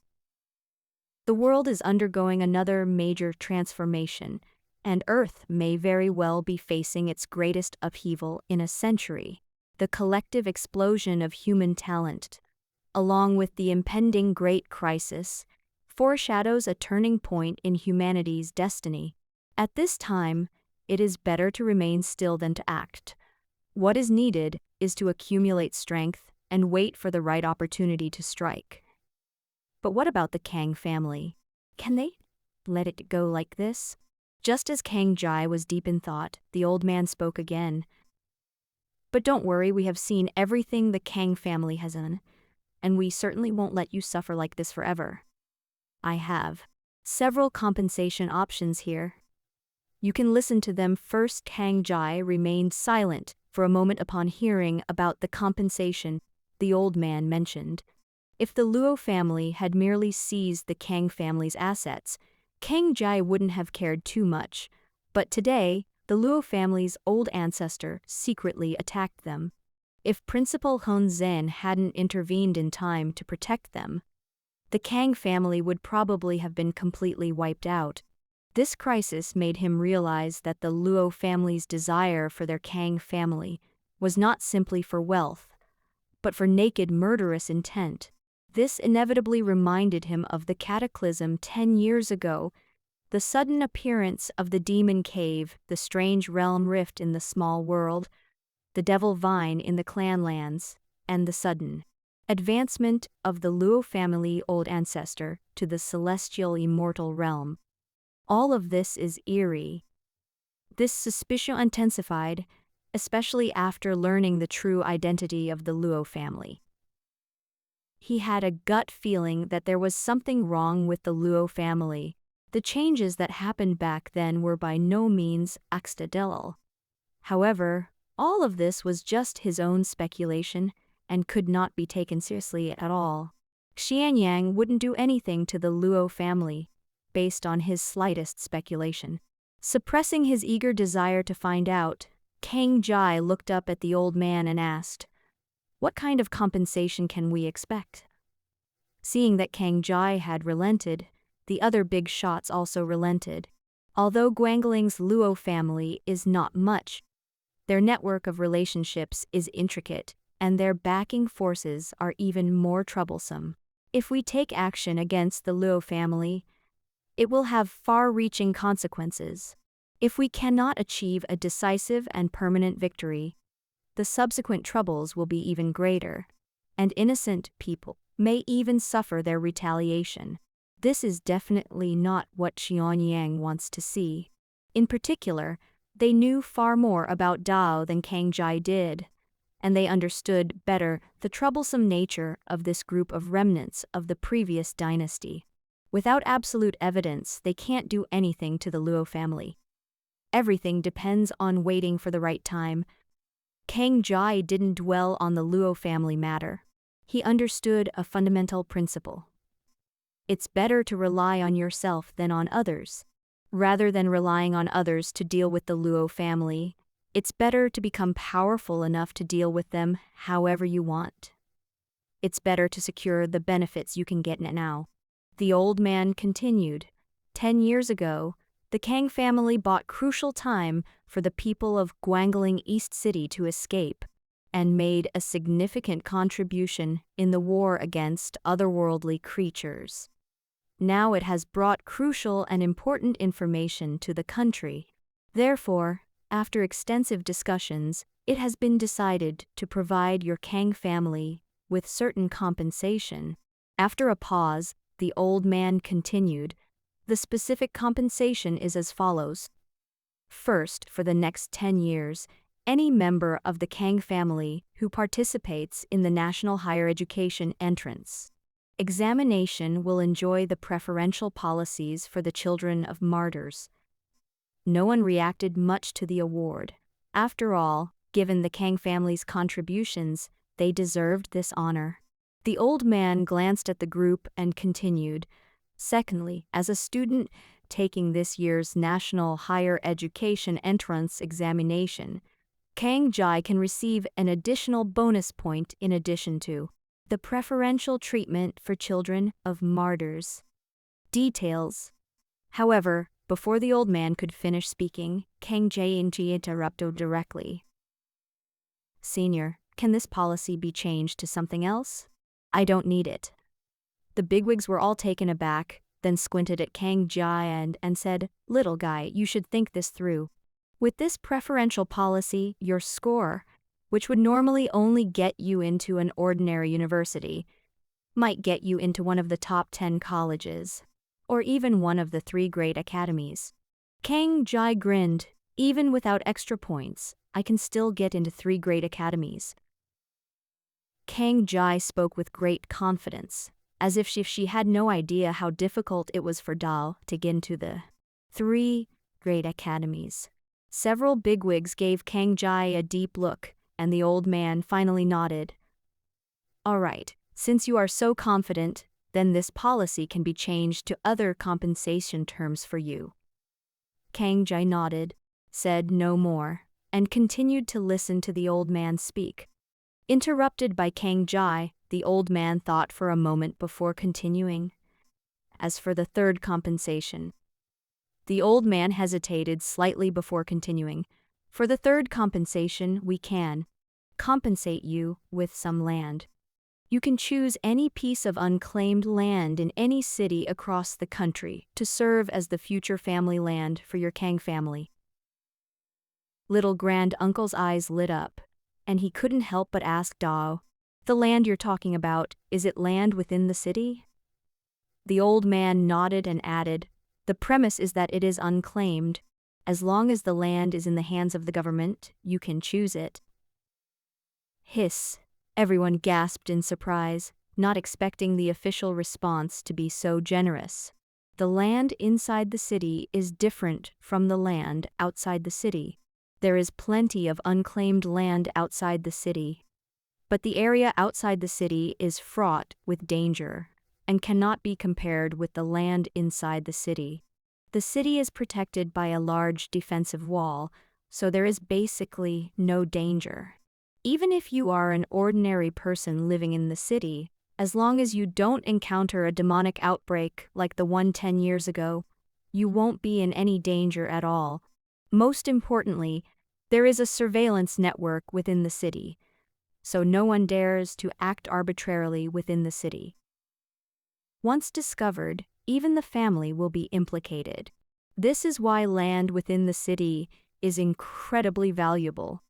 A: The world is undergoing another major transformation, and Earth may very well be facing its greatest upheaval in a century. The collective explosion of human talent, along with the impending Great Crisis, foreshadows a turning point in humanity's destiny. At this time, it is better to remain still than to act. What is needed is to accumulate strength and wait for the right opportunity to strike. But what about the Kang family? Can they let it go like this? Just as Kang Jai was deep in thought, the old man spoke again. "But don't worry, we have seen everything the Kang family has done, and we certainly won't let you suffer like this forever. I have several compensation options here. You can listen to them first." Kang Jai remained silent for a moment upon hearing about the compensation the old man mentioned. If the Luo family had merely seized the Kang family's assets, Kang Jai wouldn't have cared too much, but today, the Luo family's old ancestor secretly attacked them. If Principal Hun Zhen hadn't intervened in time to protect them, the Kang family would probably have been completely wiped out. This crisis made him realize that the Luo family's desire for their Kang family was not simply for wealth, but for naked murderous intent. This inevitably reminded him of the cataclysm 10 years ago, the sudden appearance of the demon cave, the strange realm rift in the small world, the devil vine in the clan lands, and the sudden advancement of the Luo family old ancestor to the celestial immortal realm. All of this is eerie. This suspicion intensified, especially after learning the true identity of the Luo family. He had a gut feeling that there was something wrong with the Luo family. The changes that happened back then were by no means accidental. However, all of this was just his own speculation and could not be taken seriously at all. Xianyang wouldn't do anything to the Luo family, based on his slightest speculation. Suppressing his eager desire to find out, Kang Jai looked up at the old man and asked, "What kind of compensation can we expect?" Seeing that Kang Jai had relented, the other big shots also relented. Although Guangling's Luo family is not much, their network of relationships is intricate, and their backing forces are even more troublesome. If we take action against the Luo family, it will have far-reaching consequences. If we cannot achieve a decisive and permanent victory, the subsequent troubles will be even greater, and innocent people may even suffer their retaliation. This is definitely not what Xianyang wants to see. In particular, they knew far more about Dao than Kang Jai did, and they understood better the troublesome nature of this group of remnants of the previous dynasty. Without absolute evidence, they can't do anything to the Luo family. Everything depends on waiting for the right time. Kang Jai didn't dwell on the Luo family matter. He understood a fundamental principle. It's better to rely on yourself than on others. Rather than relying on others to deal with the Luo family, it's better to become powerful enough to deal with them however you want. It's better to secure the benefits you can get now. The old man continued. 10 years ago, the Kang family bought crucial time for the people of Guangling East City to escape, and made a significant contribution in the war against otherworldly creatures. Now it has brought crucial and important information to the country. Therefore, after extensive discussions, it has been decided to provide your Kang family with certain compensation. After a pause, the old man continued. The specific compensation is as follows. First, for the next 10 years, any member of the Kang family who participates in the National Higher Education Entrance examination will enjoy the preferential policies for the children of martyrs. No one reacted much to the award. After all, given the Kang family's contributions, they deserved this honor. The old man glanced at the group and continued. Secondly, as a student taking this year's National Higher Education Entrance examination, Kang Jai can receive an additional bonus point in addition to the preferential treatment for children of martyrs. Details. However, before the old man could finish speaking, Kang Jai interrupted directly. Senior, can this policy be changed to something else? I don't need it. The bigwigs were all taken aback, then squinted at Kang Jai and said, Little guy, you should think this through. With this preferential policy, your score, which would normally only get you into an ordinary university, might get you into one of the top 10 colleges, or even one of the 3 great academies. Kang Jai grinned. Even without extra points, I can still get into 3 great academies. Kang Jai spoke with great confidence, as if she had no idea how difficult it was for Dao to get into the 3 great academies. Several bigwigs gave Kang Jai a deep look, and the old man finally nodded. All right, since you are so confident, then this policy can be changed to other compensation terms for you. Kang Jai nodded, said no more, and continued to listen to the old man speak. Interrupted by Kang Jai, the old man thought for a moment before continuing. As for the third compensation, the old man hesitated slightly before continuing. For the third compensation, we can compensate you with some land. You can choose any piece of unclaimed land in any city across the country to serve as the future family land for your Kang family. Little grand-uncle's eyes lit up, and he couldn't help but ask Dao, the land you're talking about, is it land within the city? The old man nodded and added, the premise is that it is unclaimed. As long as the land is in the hands of the government, you can choose it. Hiss. Everyone gasped in surprise, not expecting the official response to be so generous. The land inside the city is different from the land outside the city. There is plenty of unclaimed land outside the city. But the area outside the city is fraught with danger and cannot be compared with the land inside the city. The city is protected by a large defensive wall, so there is basically no danger. Even if you are an ordinary person living in the city, as long as you don't encounter a demonic outbreak like the one 10 years ago, you won't be in any danger at all. Most importantly, there is a surveillance network within the city, so no one dares to act arbitrarily within the city. Once discovered, even the family will be implicated. This is why land within the city is incredibly valuable.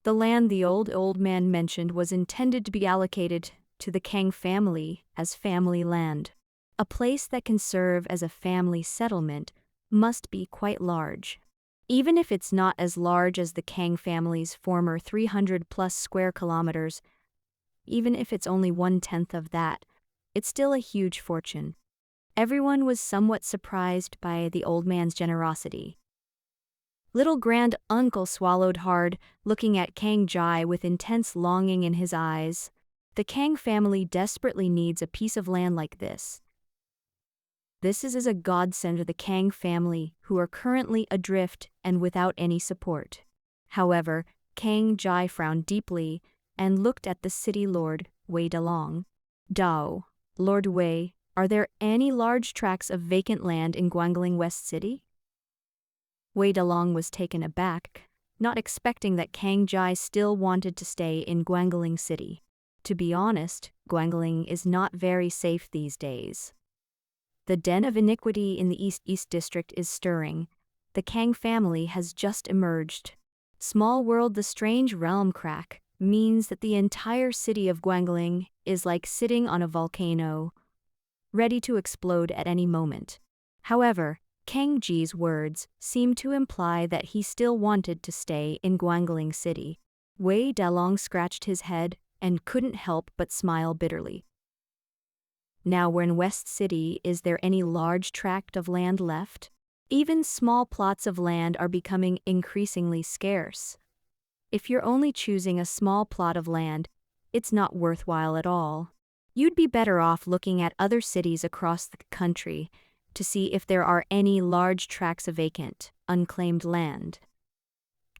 A: The land the old man mentioned was intended to be allocated to the Kang family as family land. A place that can serve as a family settlement must be quite large. Even if it's not as large as the Kang family's former 300+ square kilometers, even if it's only 1/10 of that, it's still a huge fortune. Everyone was somewhat surprised by the old man's generosity. Little grand uncle swallowed hard, looking at Kang Jai with intense longing in his eyes. The Kang family desperately needs a piece of land like this. This is as a godsend to the Kang family, who are currently adrift and without any support. However, Kang Jai frowned deeply and looked at the city lord, Wei Dalong. Dao, Lord Wei, are there any large tracts of vacant land in Guangling West City? Wei Dalong was taken aback, not expecting that Kang Jai still wanted to stay in Guangling City. To be honest, Guangling is not very safe these days. The den of iniquity in the East District is stirring. The Kang family has just emerged. Small world, the strange realm crack means that the entire city of Guangling is like sitting on a volcano, ready to explode at any moment. However, Kang Ji's words seem to imply that he still wanted to stay in Guangling City. Wei Dalong scratched his head and couldn't help but smile bitterly. Now, when West City, is there any large tract of land left? Even small plots of land are becoming increasingly scarce. If you're only choosing a small plot of land, it's not worthwhile at all. You'd be better off looking at other cities across the country to see if there are any large tracts of vacant, unclaimed land.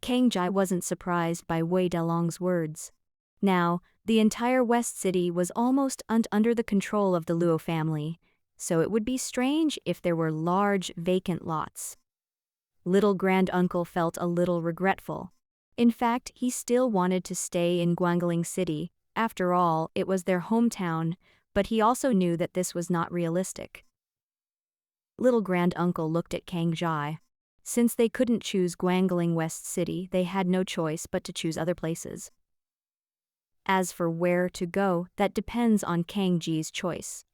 A: Kang Jai wasn't surprised by Wei Dalong's words. Now, the entire West City was almost under the control of the Luo family, so it would be strange if there were large vacant lots. Little granduncle felt a little regretful. In fact, he still wanted to stay in Guangling City. After all, it was their hometown, but he also knew that this was not realistic. Little granduncle looked at Kang Jai. Since they couldn't choose Guangling West City, they had no choice but to choose other places. As for where to go, that depends on Kang Ji's choice.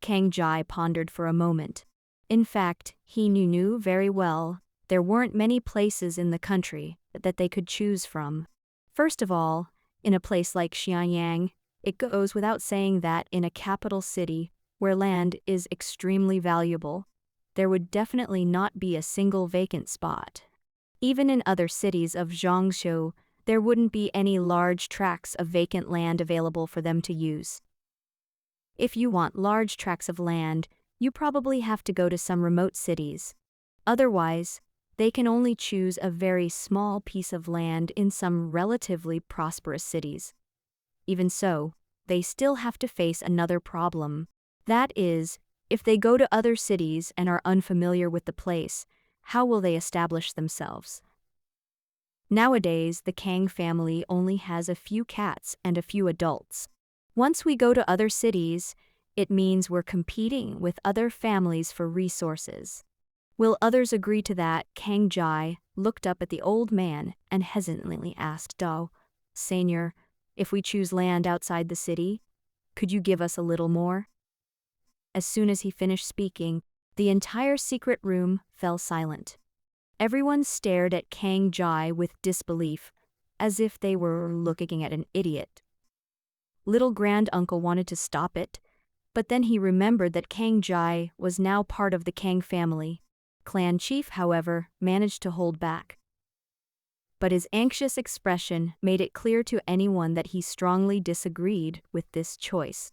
A: Kang Jai pondered for a moment. In fact, he knew very well there weren't many places in the country that they could choose from. First of all, in a place like Xianyang, it goes without saying that in a capital city, where land is extremely valuable, there would definitely not be a single vacant spot. Even in other cities of Zhangzhou, there wouldn't be any large tracts of vacant land available for them to use. If you want large tracts of land, you probably have to go to some remote cities. Otherwise, they can only choose a very small piece of land in some relatively prosperous cities. Even so, they still have to face another problem. That is, if they go to other cities and are unfamiliar with the place, how will they establish themselves? Nowadays, the Kang family only has a few cats and a few adults. Once we go to other cities, it means we're competing with other families for resources. Will others agree to that? Kang Jai looked up at the old man and hesitantly asked Dao, "Senior, if we choose land outside the city, could you give us a little more?" As soon as he finished speaking, the entire secret room fell silent. Everyone stared at Kang Jai with disbelief, as if they were looking at an idiot. Little granduncle wanted to stop it, but then he remembered that Kang Jai was now part of the Kang family. Clan chief, however, managed to hold back. But his anxious expression made it clear to anyone that he strongly disagreed with this choice.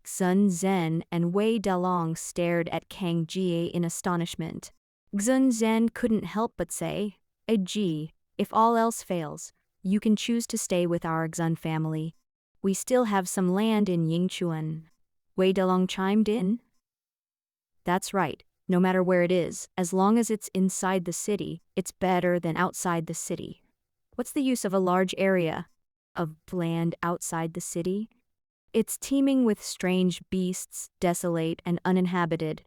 A: Sun Zhen and Wei Dalong stared at Kang Jie in astonishment. Sun Zhen couldn't help but say, "Ji, if all else fails, you can choose to stay with our Xun family. We still have some land in Yingchuan." Wei Dalong chimed in. "That's right, no matter where it is, as long as it's inside the city, it's better than outside the city. What's the use of a large area of land outside the city? It's teeming with strange beasts, desolate and uninhabited.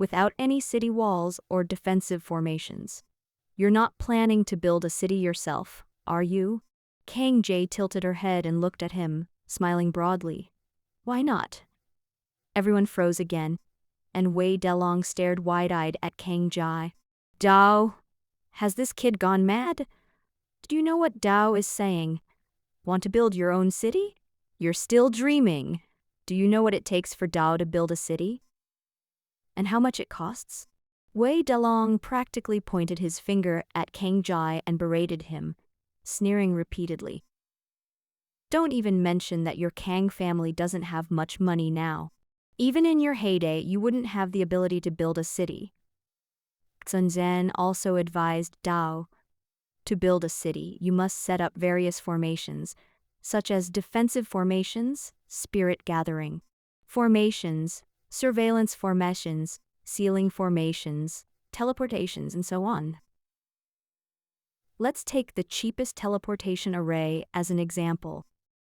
A: without any city walls or defensive formations. You're not planning to build a city yourself, are you? Kang Jie tilted her head and looked at him, smiling broadly. Why not? Everyone froze again, and Wei Delong stared wide-eyed at Kang Jie. Dao, has this kid gone mad? Do you know what Dao is saying? Want to build your own city? You're still dreaming. Do you know what it takes for Dao to build a city? And how much it costs? Wei Delong practically pointed his finger at Kang Jie and berated him, sneering repeatedly. Don't even mention that your Kang family doesn't have much money now. Even in your heyday, you wouldn't have the ability to build a city. Sun Zhen also advised Dao, to build a city, you must set up various formations, such as defensive formations, spirit gathering formations, surveillance formations, sealing formations, teleportations, and so on. Let's take the cheapest teleportation array as an example.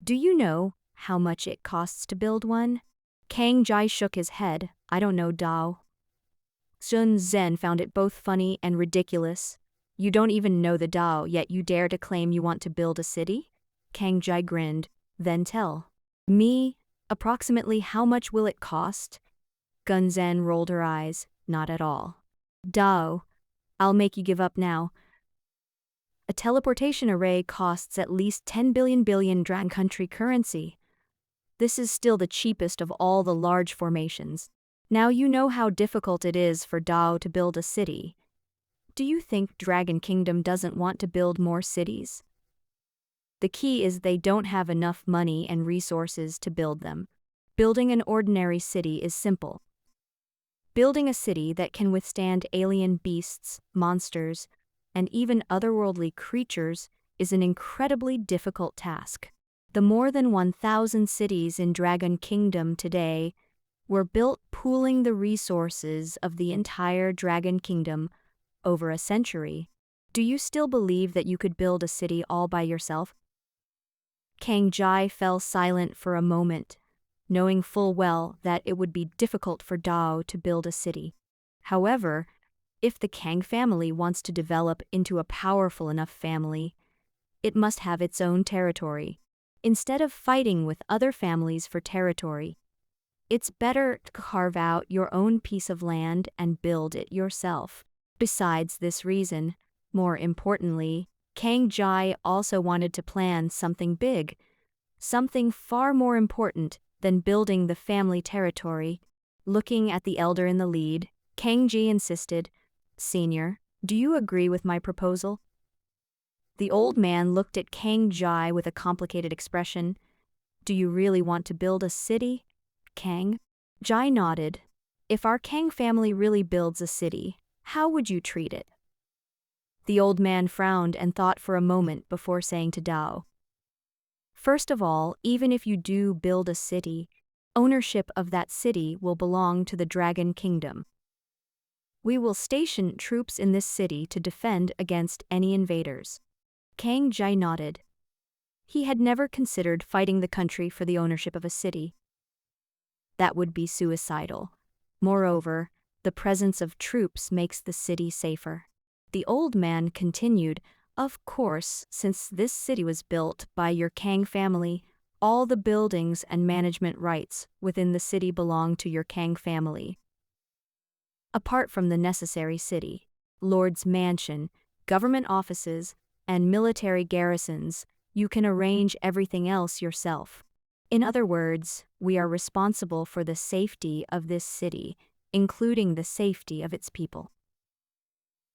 A: Do you know how much it costs to build one? Kang Jie shook his head. I don't know, Dao. Sun Zhen found it both funny and ridiculous. You don't even know the Dao, yet you dare to claim you want to build a city? Kang Jie grinned. Then tell me, approximately how much will it cost? Gun Zhen rolled her eyes. Not at all. Dao, I'll make you give up now. A teleportation array costs at least 10 billion Dragon country currency. This is still the cheapest of all the large formations. Now you know how difficult it is for Dao to build a city. Do you think Dragon Kingdom doesn't want to build more cities? The key is they don't have enough money and resources to build them. Building an ordinary city is simple. Building a city that can withstand alien beasts, monsters, and even otherworldly creatures is an incredibly difficult task. The more than 1,000 cities in Dragon Kingdom today were built pooling the resources of the entire Dragon Kingdom over a century. Do you still believe that you could build a city all by yourself? Kang Jie fell silent for a moment, knowing full well that it would be difficult for Dao to build a city. However, if the Kang family wants to develop into a powerful enough family, it must have its own territory. Instead of fighting with other families for territory, it's better to carve out your own piece of land and build it yourself. Besides this reason, more importantly, Kang Jie also wanted to plan something big, something far more important than building the family territory. Looking at the elder in the lead, Kang Jie insisted, Senior, do you agree with my proposal? The old man looked at Kang Jie with a complicated expression. Do you really want to build a city? Kang Jie nodded. If our Kang family really builds a city, how would you treat it? The old man frowned and thought for a moment before saying to Dao. First of all, even if you do build a city, ownership of that city will belong to the Dragon Kingdom. We will station troops in this city to defend against any invaders. Kang Jie nodded. He had never considered fighting the country for the ownership of a city. That would be suicidal. Moreover, the presence of troops makes the city safer. The old man continued, Of course, since this city was built by your Kang family, all the buildings and management rights within the city belong to your Kang family. Apart from the necessary city, Lord's mansion, government offices, and military garrisons, you can arrange everything else yourself. In other words, we are responsible for the safety of this city, including the safety of its people.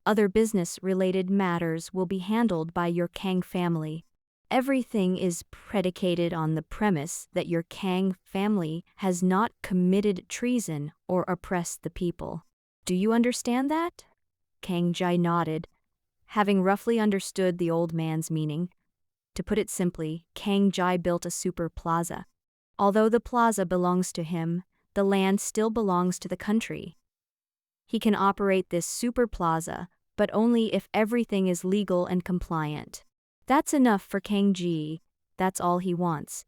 A: Other business-related matters will be handled by your Kang family. Everything is predicated on the premise that your Kang family has not committed treason or oppressed the people. Do you understand that? Kang Jie nodded, having roughly understood the old man's meaning. To put it simply, Kang Jie built a super plaza. Although the plaza belongs to him, the land still belongs to the country. He can operate this super plaza, but only if everything is legal and compliant. That's enough for Kang Jie. That's all he wants.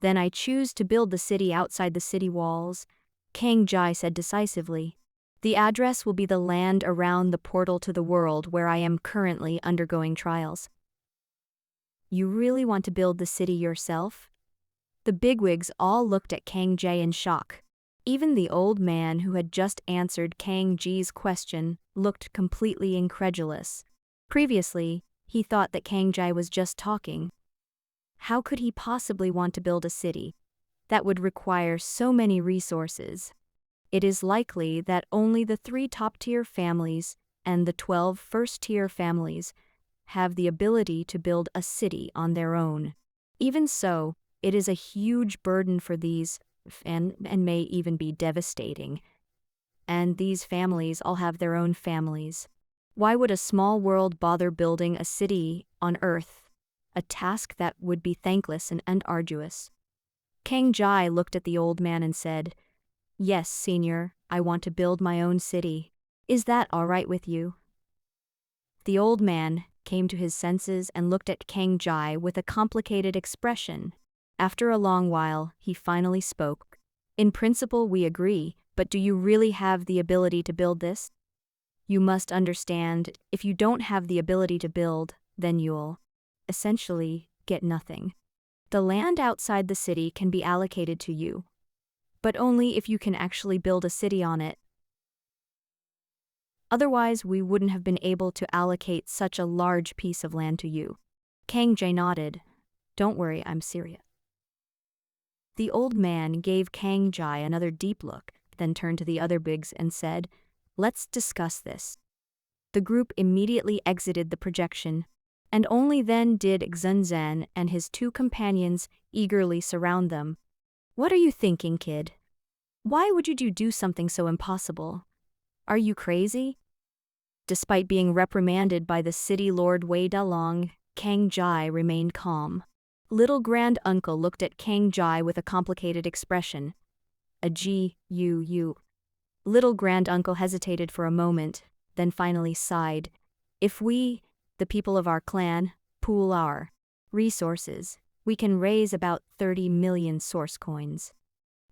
A: Then I choose to build the city outside the city walls, Kang Jie said decisively. The address will be the land around the portal to the world where I am currently undergoing trials. You really want to build the city yourself? The bigwigs all looked at Kang Jae in shock. Even the old man who had just answered Kang Ji's question looked completely incredulous. Previously, he thought that Kang Jae was just talking. How could he possibly want to build a city that would require so many resources? It is likely that only the 3 top-tier families and the 12 first-tier families have the ability to build a city on their own. Even so, it is a huge burden for these and may even be devastating. And these families all have their own families. Why would a small world bother building a city on Earth? A task that would be thankless and arduous. Kang Jae looked at the old man and said, "Yes, senior, I want to build my own city. Is that all right with you?" The old man came to his senses and looked at Kang Jae with a complicated expression. After a long while, he finally spoke. "In principle, we agree, but do you really have the ability to build this? You must understand, if you don't have the ability to build, then you'll, essentially, get nothing. The land outside the city can be allocated to you, but only if you can actually build a city on it. Otherwise, we wouldn't have been able to allocate such a large piece of land to you." Kang Jae nodded. "Don't worry, I'm serious." The old man gave Kang Jae another deep look, then turned to the other bigs and said, "Let's discuss this." The group immediately exited the projection, and only then did Xunzan and his 2 companions eagerly surround them. "What are you thinking, kid? Why would you do something so impossible? Are you crazy?" Despite being reprimanded by the city lord Wei Dalong, Kang Jae remained calm. Little grand uncle looked at Kang Jae with a complicated expression. You. Little grand uncle hesitated for a moment, then finally sighed. "If we, the people of our clan, pool our resources, we can raise about 30 million source coins.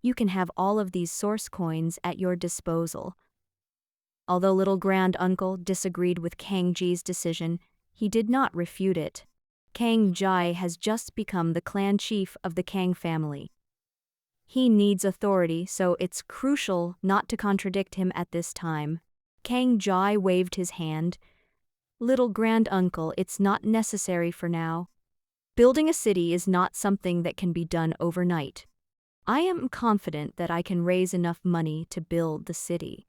A: You can have all of these source coins at your disposal." Although little grand uncle disagreed with Kang Ji's decision, he did not refute it. Kang Jae has just become the clan chief of the Kang family. He needs authority, so it's crucial not to contradict him at this time. Kang Jae waved his hand. "Little grand uncle, it's not necessary for now. Building a city is not something that can be done overnight. I am confident that I can raise enough money to build the city."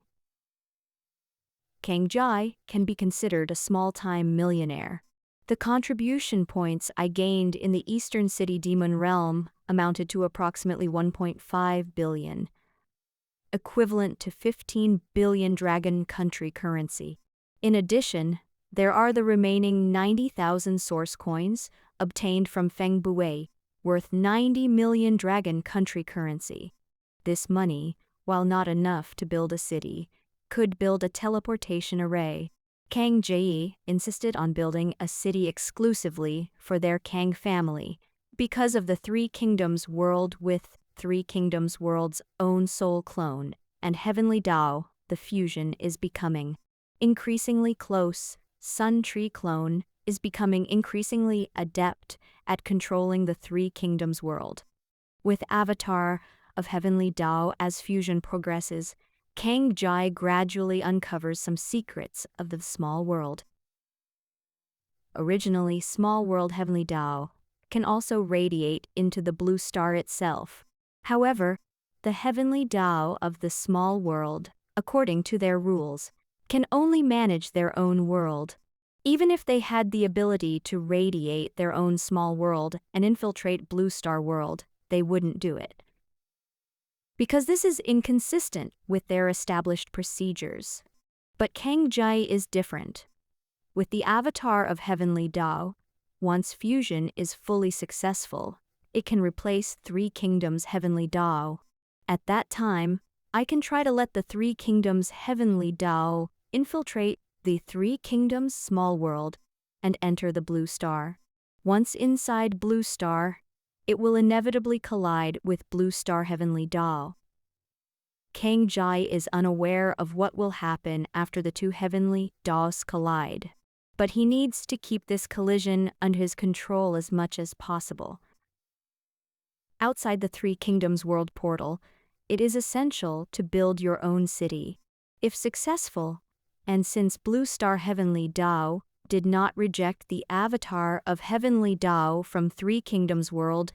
A: Kang Jae can be considered a small-time millionaire. The contribution points I gained in the Eastern City Demon Realm amounted to approximately 1.5 billion, equivalent to 15 billion Dragon Country currency. In addition, there are the remaining 90,000 source coins obtained from Feng Bue, worth 90 million Dragon Country currency. This money, while not enough to build a city, could build a teleportation array. Kang Jae insisted on building a city exclusively for their Kang family because of the 3 Kingdoms world with 3 Kingdoms world's own soul clone, and Heavenly Dao, the fusion, is becoming increasingly close. Sun Tree clone is becoming increasingly adept at controlling the 3 Kingdoms world. With Avatar of Heavenly Dao as fusion progresses, Kang Jae gradually uncovers some secrets of the small world. Originally, small world Heavenly Dao can also radiate into the blue star itself. However, the Heavenly Dao of the small world, according to their rules, can only manage their own world. Even if they had the ability to radiate their own small world and infiltrate blue star world, they wouldn't do it, because this is inconsistent with their established procedures. But Kang Jae is different. With the avatar of Heavenly Dao, once fusion is fully successful, it can replace 3 Kingdoms Heavenly Dao. At that time, I can try to let the 3 Kingdoms Heavenly Dao infiltrate the 3 Kingdoms small world and enter the blue star. Once inside blue star, it will inevitably collide with blue star Heavenly Dao. Kang Jai is unaware of what will happen after the two heavenly Daos collide. But he needs to keep this collision under his control as much as possible. Outside the Three Kingdoms world portal, it is essential to build your own city. If successful, and since Blue Star Heavenly Dao did not reject the avatar of Heavenly Dao from Three Kingdoms world,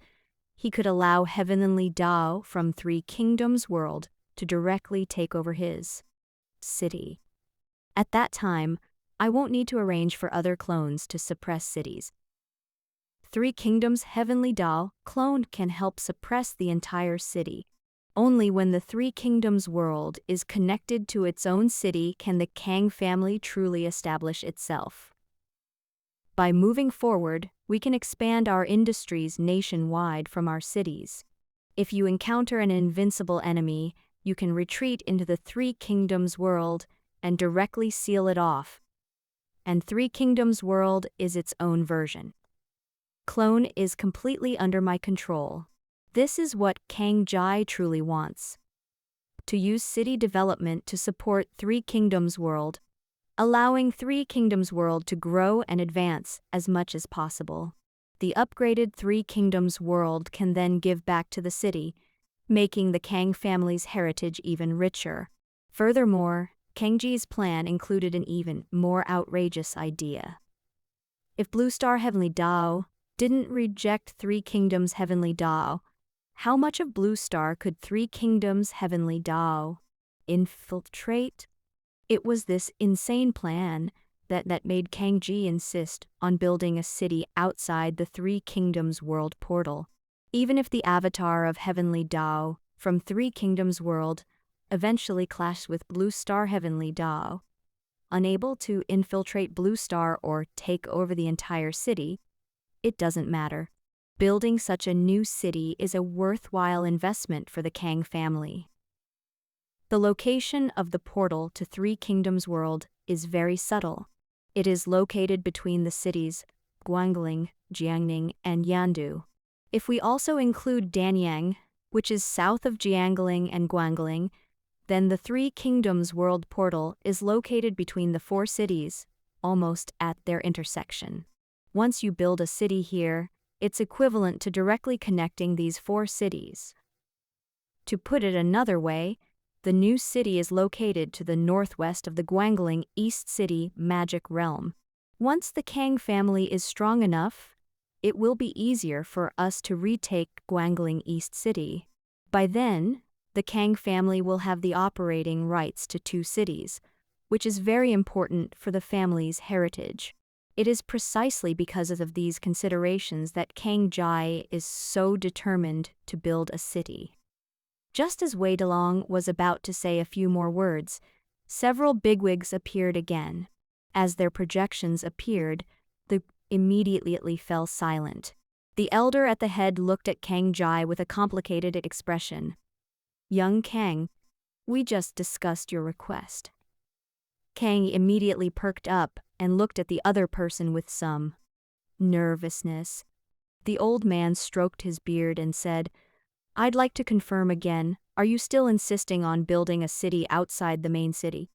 A: he could allow Heavenly Dao from Three Kingdoms world to directly take over his city. At that time, I won't need to arrange for other clones to suppress cities. Three Kingdoms Heavenly Dao clone can help suppress the entire city. Only when the Three Kingdoms world is connected to its own city can the Kang family truly establish itself. By moving forward, we can expand our industries nationwide from our cities. If you encounter an invincible enemy, you can retreat into the Three Kingdoms world and directly seal it off. And Three Kingdoms world is its own version. Clone is completely under my control. This is what Kang Jai truly wants. To use city development to support Three Kingdoms world, allowing Three Kingdoms world to grow and advance as much as possible. The upgraded Three Kingdoms world can then give back to the city, making the Kang family's heritage even richer. Furthermore, Kang Ji's plan included an even more outrageous idea. If Blue Star Heavenly Dao didn't reject Three Kingdoms Heavenly Dao, how much of Blue Star could Three Kingdoms Heavenly Dao infiltrate? It was this insane plan that made Kang Ji insist on building a city outside the Three Kingdoms world portal. Even if the avatar of Heavenly Dao from Three Kingdoms world eventually clashed with Blue Star Heavenly Dao, unable to infiltrate Blue Star or take over the entire city, it doesn't matter. Building such a new city is a worthwhile investment for the Kang family. The location of the portal to Three Kingdoms world is very subtle. It is located between the cities Guangling, Jiangning, and Yandu. If we also include Danyang, which is south of Jiangling and Guangling, then the Three Kingdoms world portal is located between the four cities, almost at their intersection. Once you build a city here, it's equivalent to directly connecting these four cities. To put it another way, the new city is located to the northwest of the Guangling East City Magic Realm. Once the Kang family is strong enough, it will be easier for us to retake Guangling East City. By then, the Kang family will have the operating rights to two cities, which is very important for the family's heritage. It is precisely because of these considerations that Kang Jai is so determined to build a city. Just as Wei Delong was about to say a few more words, several bigwigs appeared again. As their projections appeared, they immediately fell silent. The elder at the head looked at Kang Jai with a complicated expression. "Young Kang, we just discussed your request." Kang immediately perked up and looked at the other person with some nervousness. The old man stroked his beard and said, "I'd like to confirm again, are you still insisting on building a city outside the main city?"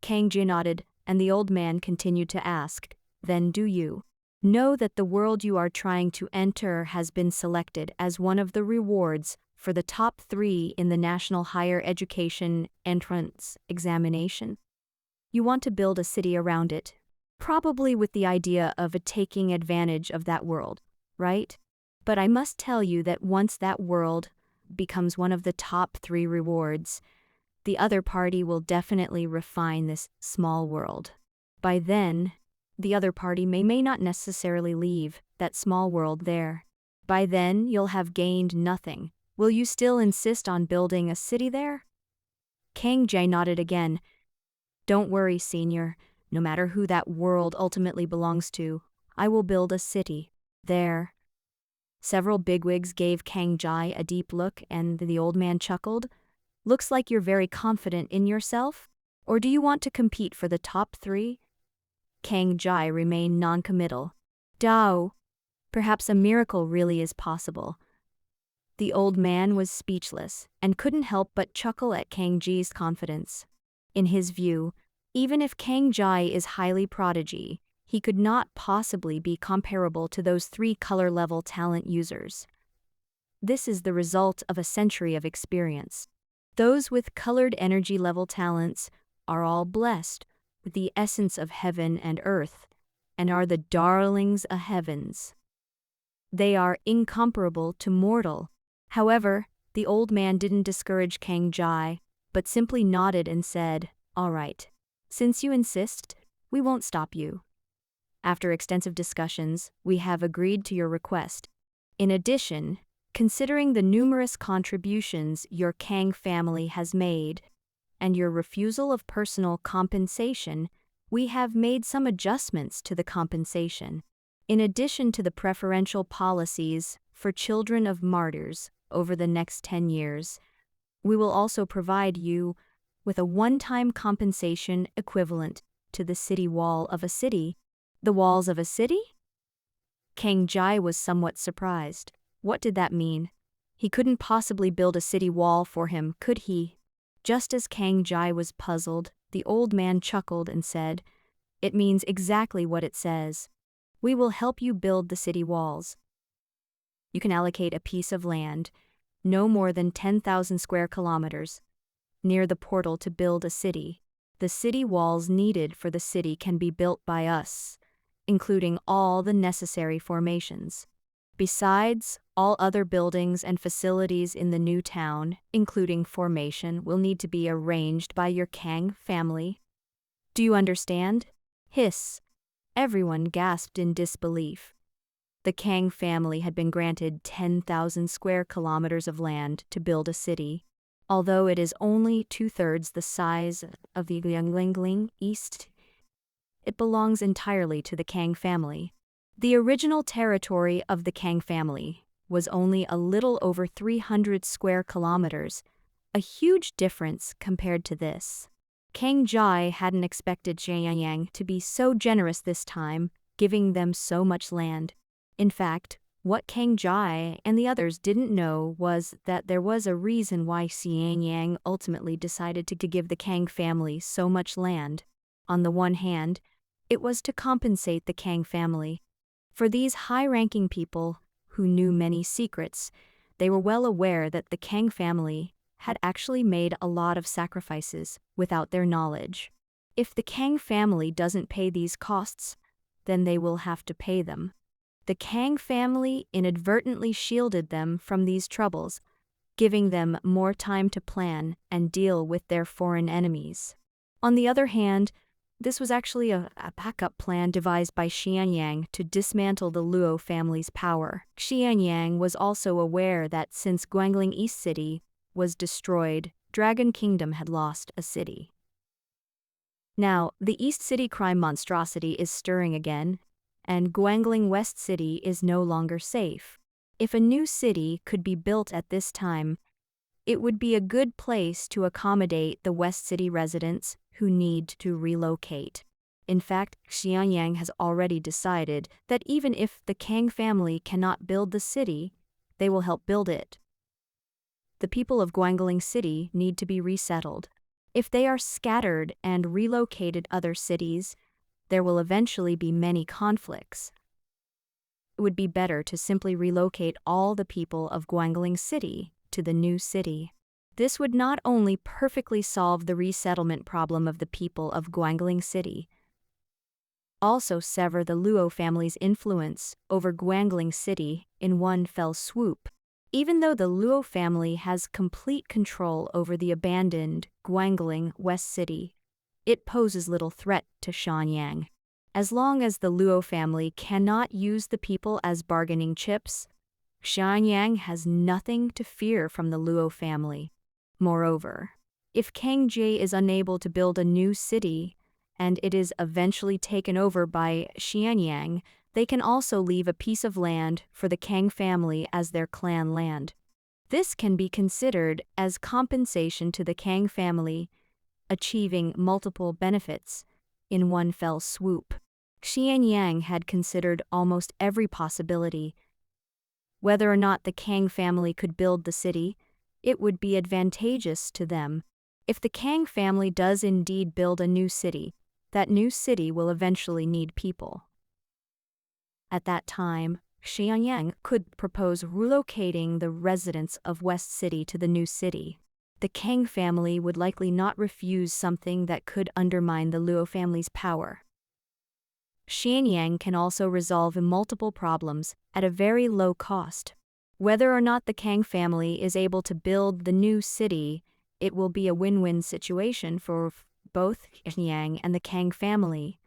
A: Kang Ji nodded, and the old man continued to ask, "Then do you know that the world you are trying to enter has been selected as one of the rewards for the top 3 in the National Higher Education Entrance Examination? You want to build a city around it, probably with the idea of taking advantage of that world, right? But I must tell you that once that world becomes one of the top 3 rewards, the other party will definitely refine this small world. By then, the other party may not necessarily leave that small world there. By then, you'll have gained nothing. Will you still insist on building a city there?" Kang Jai nodded again. "Don't worry, senior. No matter who that world ultimately belongs to, I will build a city there." Several bigwigs gave Kang Jai a deep look, and the old man chuckled. "Looks like you're very confident in yourself. Or do you want to compete for the top 3? Kang Jai remained non-committal. "Dao, perhaps a miracle really is possible. The old man was speechless and couldn't help but chuckle at Kang Ji's confidence. In his view, even if Kang Ji is highly prodigy, he could not possibly be comparable to those 3 color-level talent users. This is the result of a century of experience. Those with colored energy level talents are all blessed with the essence of heaven and earth, and are the darlings of heavens. They are incomparable to mortal. However, the old man didn't discourage Kang Ji, but simply nodded and said, "All right. Since you insist, we won't stop you. After extensive discussions, we have agreed to your request. In addition, considering the numerous contributions your Kang family has made, and your refusal of personal compensation, we have made some adjustments to the compensation. In addition to the preferential policies for children of martyrs over the next 10 years, we will also provide you with a one-time compensation equivalent to the city wall of a city." The walls of a city? Kang Ji was somewhat surprised. What did that mean? He couldn't possibly build a city wall for him, could he? Just as Kang Ji was puzzled, the old man chuckled and said, "It means exactly what it says. We will help you build the city walls. You can allocate a piece of land, no more than 10,000 square kilometers, near the portal to build a city. The city walls needed for the city can be built by us, including all the necessary formations. Besides, all other buildings and facilities in the new town, including formation, will need to be arranged by your Kang family. Do you understand?" Hiss. Everyone gasped in disbelief. The Kang family had been granted 10,000 square kilometers of land to build a city, although it is only 2/3 the size of the Guangling East. It belongs entirely to the Kang family. The original territory of the Kang family was only a little over 300 square kilometers, a huge difference compared to this. Kang Ji hadn't expected Xianyang to be so generous this time, giving them so much land. In fact, what Kang Ji and the others didn't know was that there was a reason why Xianyang ultimately decided to give the Kang family so much land. On the one hand, it was to compensate the Kang family. For these high-ranking people who knew many secrets, they were well aware that the Kang family had actually made a lot of sacrifices without their knowledge. If the Kang family doesn't pay these costs, then they will have to pay them. The Kang family inadvertently shielded them from these troubles, giving them more time to plan and deal with their foreign enemies. On the other hand, this was actually a backup plan devised by Xianyang to dismantle the Luo family's power. Xianyang was also aware that since Guangling East City was destroyed, Dragon Kingdom had lost a city. Now, the East City crime monstrosity is stirring again, and Guangling West City is no longer safe. If a new city could be built at this time, it would be a good place to accommodate the West City residents who need to relocate. In fact, Xianyang has already decided that even if the Kang family cannot build the city, they will help build it. The people of Guangling City need to be resettled. If they are scattered and relocated other cities, there will eventually be many conflicts. It would be better to simply relocate all the people of Guangling City to the new city. This would not only perfectly solve the resettlement problem of the people of Guangling City, also sever the Luo family's influence over Guangling City in one fell swoop. Even though the Luo family has complete control over the abandoned Guangling West City, it poses little threat to Xianyang. As long as the Luo family cannot use the people as bargaining chips, Xianyang has nothing to fear from the Luo family. Moreover, if Kang Ji is unable to build a new city, and it is eventually taken over by Xianyang, they can also leave a piece of land for the Kang family as their clan land. This can be considered as compensation to the Kang family, achieving multiple benefits in one fell swoop. Xianyang had considered almost every possibility, Whether or not the Kang family could build the city, it would be advantageous to them. If the Kang family does indeed build a new city, that new city will eventually need people. At that time, Xianyang could propose relocating the residents of West City to the new city. The Kang family would likely not refuse something that could undermine the Luo family's power. Xianyang can also resolve multiple problems at a very low cost. Whether or not the Kang family is able to build the new city, it will be a win-win situation for both Xianyang and the Kang family.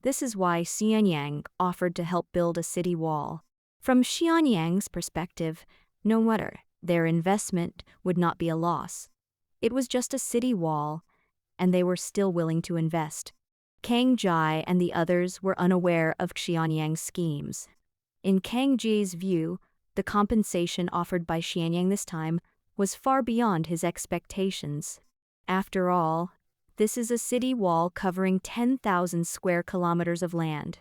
A: This is why Xianyang offered to help build a city wall. From Xianyang's perspective, no matter, their investment would not be a loss. It was just a city wall, and they were still willing to invest. Kang Jai and the others were unaware of Xianyang's schemes. In Kang Ji's view, the compensation offered by Xianyang this time was far beyond his expectations. After all, this is a city wall covering 10,000 square kilometers of land.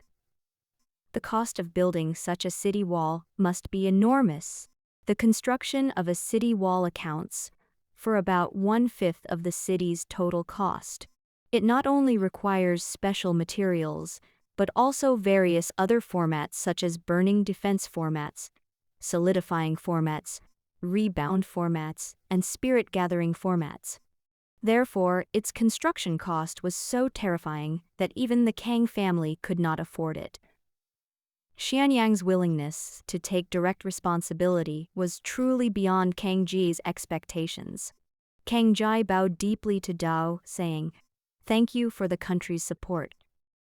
A: The cost of building such a city wall must be enormous. The construction of a city wall accounts for about 1/5 of the city's total cost. It not only requires special materials, but also various other formats such as burning defense formats, solidifying formats, rebound formats, and spirit-gathering formats. Therefore, its construction cost was so terrifying that even the Kang family could not afford it. Xianyang's willingness to take direct responsibility was truly beyond Kang Ji's expectations. Kang Jai bowed deeply to Dao, saying, "Thank you for the country's support.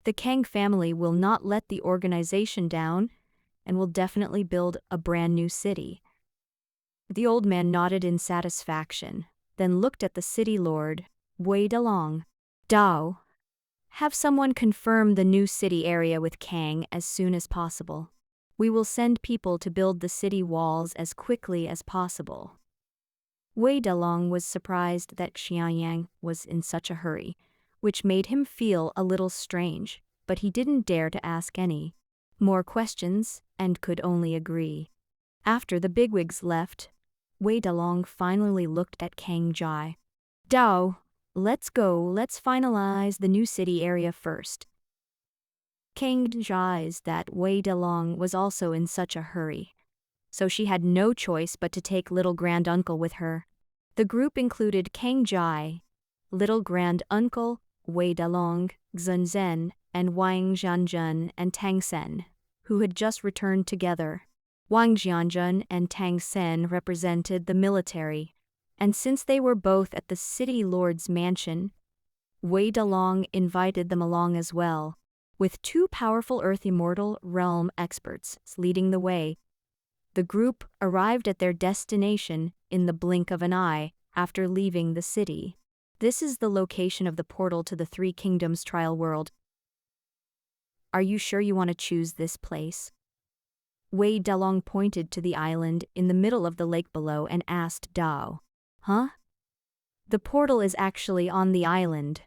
A: The Kang family will not let the organization down and will definitely build a brand new city." The old man nodded in satisfaction, then looked at the city lord, Wei Dalong. "Dao, have someone confirm the new city area with Kang as soon as possible. We will send people to build the city walls as quickly as possible." Wei Dalong was surprised that Xianyang was in such a hurry, which made him feel a little strange, but he didn't dare to ask any more questions and could only agree. After the bigwigs left, Wei Dalong finally looked at Kang Jai. "Dao, let's go, let's finalize the new city area first." Kang Jai's that Wei Dalong was also in such a hurry, so she had no choice but to take little granduncle with her. The group included Kang Jai, little granduncle, Wei Dalong, Zhen, and Wang Jianzhen and Tang Sen, who had just returned together. Wang Jianzhen and Tang Sen represented the military, and since they were both at the city lord's mansion, Wei Dalong invited them along as well. With two powerful Earth Immortal realm experts leading the way, the group arrived at their destination in the blink of an eye after leaving the city. This is the location of the portal to the Three Kingdoms trial world. "Are you sure you want to choose this place?" Wei Dalong pointed to the island in the middle of the lake below and asked Dao. "Huh?" "The portal is actually on the island."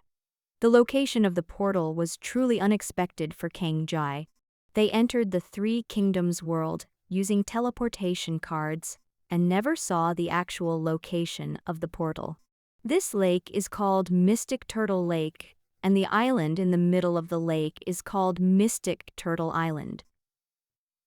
A: The location of the portal was truly unexpected for Kang Jai. They entered the Three Kingdoms world using teleportation cards and never saw the actual location of the portal. This lake is called Mystic Turtle Lake, and the island in the middle of the lake is called Mystic Turtle Island.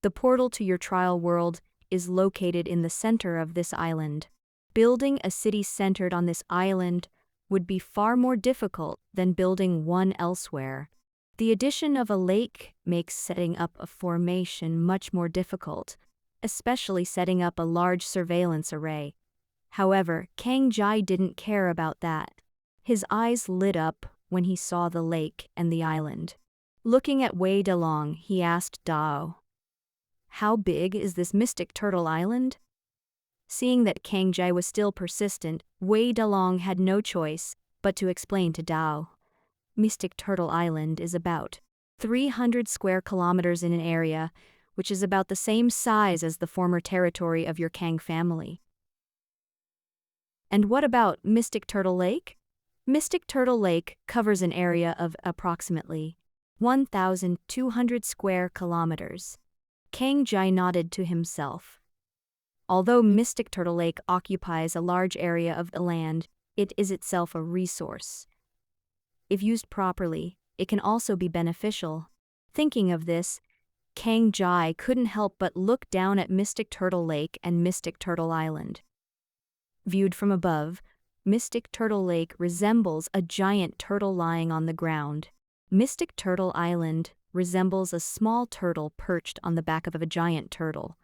A: The portal to your trial world is located in the center of this island. Building a city centered on this island would be far more difficult than building one elsewhere. The addition of a lake makes setting up a formation much more difficult, especially setting up a large surveillance array. However, Kang Jai didn't care about that. His eyes lit up when he saw the lake and the island. Looking at Wei Dalong, he asked Dao, "How big is this Mystic Turtle Island?" Seeing that Kang Jai was still persistent, Wei Dalong had no choice but to explain to Dao. Mystic Turtle Island is about 300 square kilometers in an area, which is about the same size as the former territory of your Kang family. "And what about Mystic Turtle Lake?" Mystic Turtle Lake covers an area of approximately 1,200 square kilometers. Kang Jai nodded to himself. Although Mystic Turtle Lake occupies a large area of the land, it is itself a resource. If used properly, it can also be beneficial. Thinking of this, Kang Jai couldn't help but look down at Mystic Turtle Lake and Mystic Turtle Island. Viewed from above, Mystic Turtle Lake resembles a giant turtle lying on the ground. Mystic Turtle Island resembles a small turtle perched on the back of a giant turtle.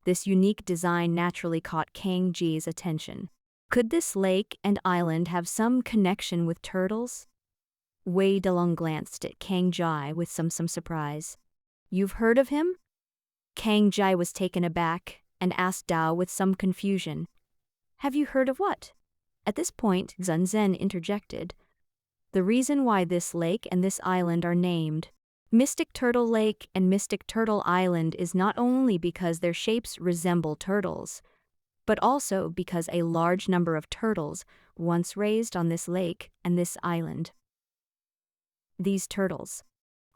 A: This unique design naturally caught Kang Jai's attention. Could this lake and island have some connection with turtles? Wei Dalong glanced at Kang Jai with some surprise. You've heard of him? Kang Jai was taken aback and asked Dao with some confusion. Have you heard of what? At this point, Zhen Zhen interjected. The reason why this lake and this island are named Mystic Turtle Lake and Mystic Turtle Island is not only because their shapes resemble turtles, but also because a large number of turtles once raised on this lake and this island. These turtles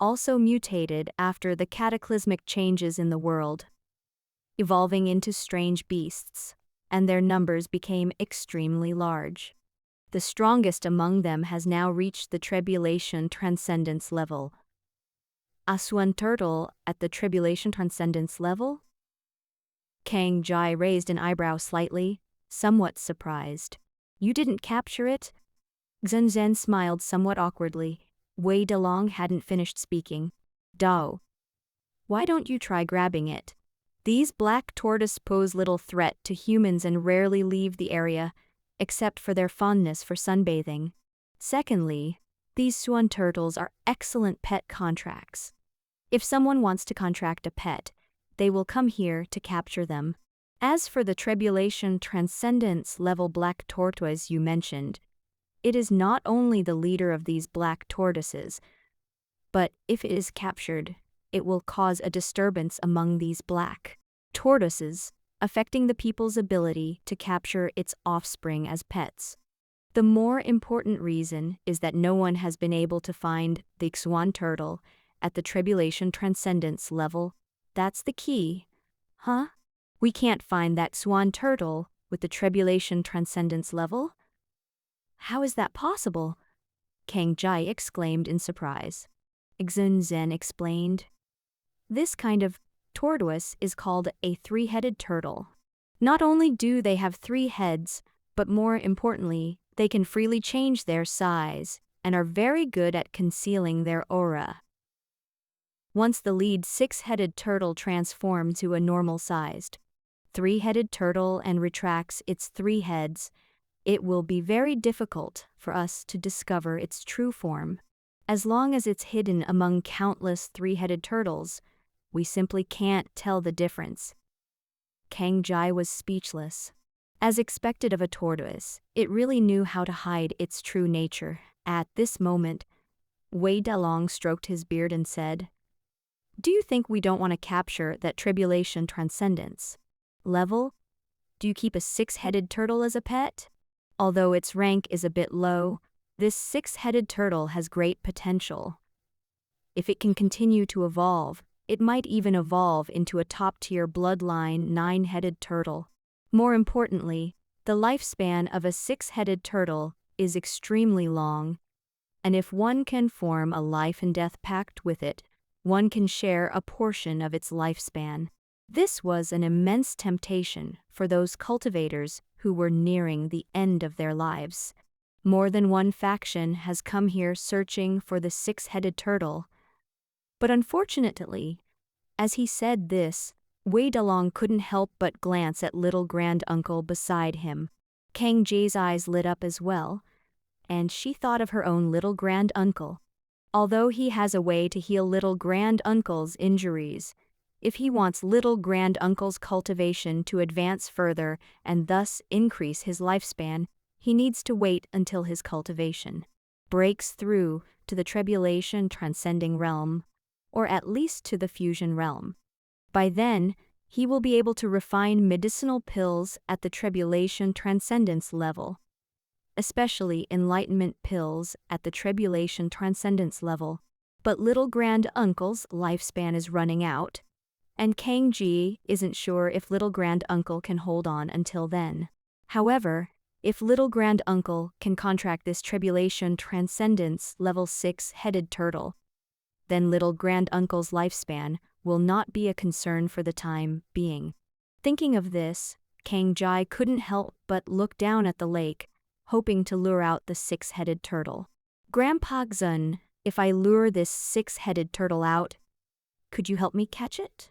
A: also mutated after the cataclysmic changes in the world, evolving into strange beasts, and their numbers became extremely large. The strongest among them has now reached the tribulation transcendence level. A swan turtle at the tribulation transcendence level? Kang Jai raised an eyebrow slightly, somewhat surprised. You didn't capture it? Zhen Zhen smiled somewhat awkwardly. Wei Dalong hadn't finished speaking. Dao, why don't you try grabbing it? These black tortoises pose little threat to humans and rarely leave the area, except for their fondness for sunbathing. Secondly, these swan turtles are excellent pet contracts. If someone wants to contract a pet, they will come here to capture them. As for the tribulation transcendence level black tortoise you mentioned, it is not only the leader of these black tortoises, but if it is captured, it will cause a disturbance among these black tortoises, affecting the people's ability to capture its offspring as pets. The more important reason is that no one has been able to find the swan turtle at the tribulation transcendence level. That's the key. Huh? We can't find that swan turtle with the tribulation transcendence level? How is that possible? Kang Jai exclaimed in surprise. Zhen Zhen explained. This kind of tortoise is called a three-headed turtle. Not only do they have 3 heads, but more importantly, they can freely change their size and are very good at concealing their aura. Once the lead 6-headed turtle transforms to a normal-sized 3-headed turtle and retracts its 3 heads, it will be very difficult for us to discover its true form. As long as it's hidden among countless 3-headed turtles, we simply can't tell the difference. Kang Jai was speechless. As expected of a tortoise, it really knew how to hide its true nature. At this moment, Wei Dalong stroked his beard and said, Do you think we don't want to capture that tribulation transcendence level? Do you keep a 6-headed turtle as a pet? Although its rank is a bit low, this 6-headed turtle has great potential. If it can continue to evolve, it might even evolve into a top-tier bloodline 9-headed turtle. More importantly, the lifespan of a 6-headed turtle is extremely long, and if one can form a life and death pact with it, one can share a portion of its lifespan. This was an immense temptation for those cultivators who were nearing the end of their lives. More than one faction has come here searching for the 6-headed turtle. But unfortunately, as he said this, Wei Dalong couldn't help but glance at little granduncle beside him. Kang Jai's eyes lit up as well, and she thought of her own little granduncle. Although he has a way to heal little granduncle's injuries, if he wants little granduncle's cultivation to advance further and thus increase his lifespan, he needs to wait until his cultivation breaks through to the tribulation transcending realm, or at least to the fusion realm. By then, he will be able to refine medicinal pills at the tribulation transcendence level, especially enlightenment pills at the tribulation transcendence level. But little granduncle's lifespan is running out. and Kang Ji isn't sure if little granduncle can hold on until then. However, if little granduncle can contract this tribulation transcendence level 6-headed turtle, then little granduncle's lifespan will not be a concern for the time being. Thinking of this, Kang Ji couldn't help but look down at the lake, hoping to lure out the 6-headed turtle. Grandpa Xun, if I lure this 6-headed turtle out, could you help me catch it?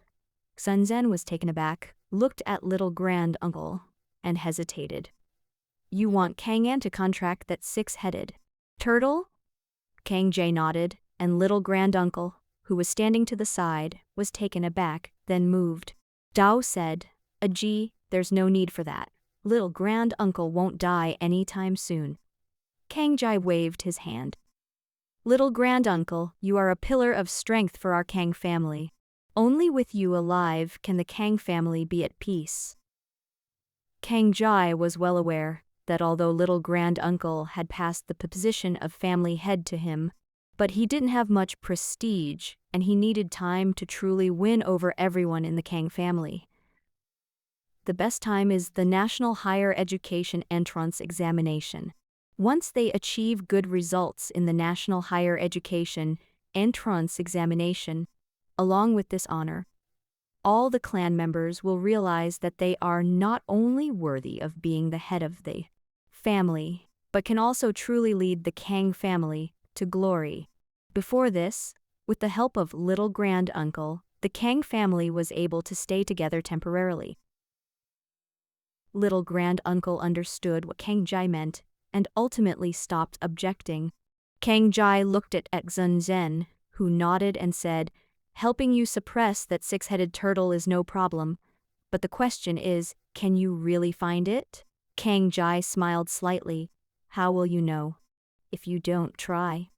A: Sun Zhen was taken aback, looked at little granduncle, and hesitated. You want Kang An to contract that 6-headed turtle? Kang Ji nodded, and little granduncle, who was standing to the side, was taken aback, then moved. Dao said, Aji, there's no need for that. Little granduncle won't die anytime soon. Kang Ji waved his hand. Little granduncle, you are a pillar of strength for our Kang family. Only with you alive can the Kang family be at peace. Kang Ji was well aware that although little granduncle had passed the position of family head to him, but he didn't have much prestige and he needed time to truly win over everyone in the Kang family. The best time is the National Higher Education Entrance Examination. Once they achieve good results in the National Higher Education Entrance Examination, along with this honor, all the clan members will realize that they are not only worthy of being the head of the family, but can also truly lead the Kang family to glory. Before this, with the help of little granduncle, the Kang family was able to stay together temporarily. Little granduncle understood what Kang Ji meant and ultimately stopped objecting. Kang Ji looked at Xun Zhen, who nodded and said, helping you suppress that 6-headed turtle is no problem, but the question is, can you really find it? Kang Ji smiled slightly. How will you know if you don't try?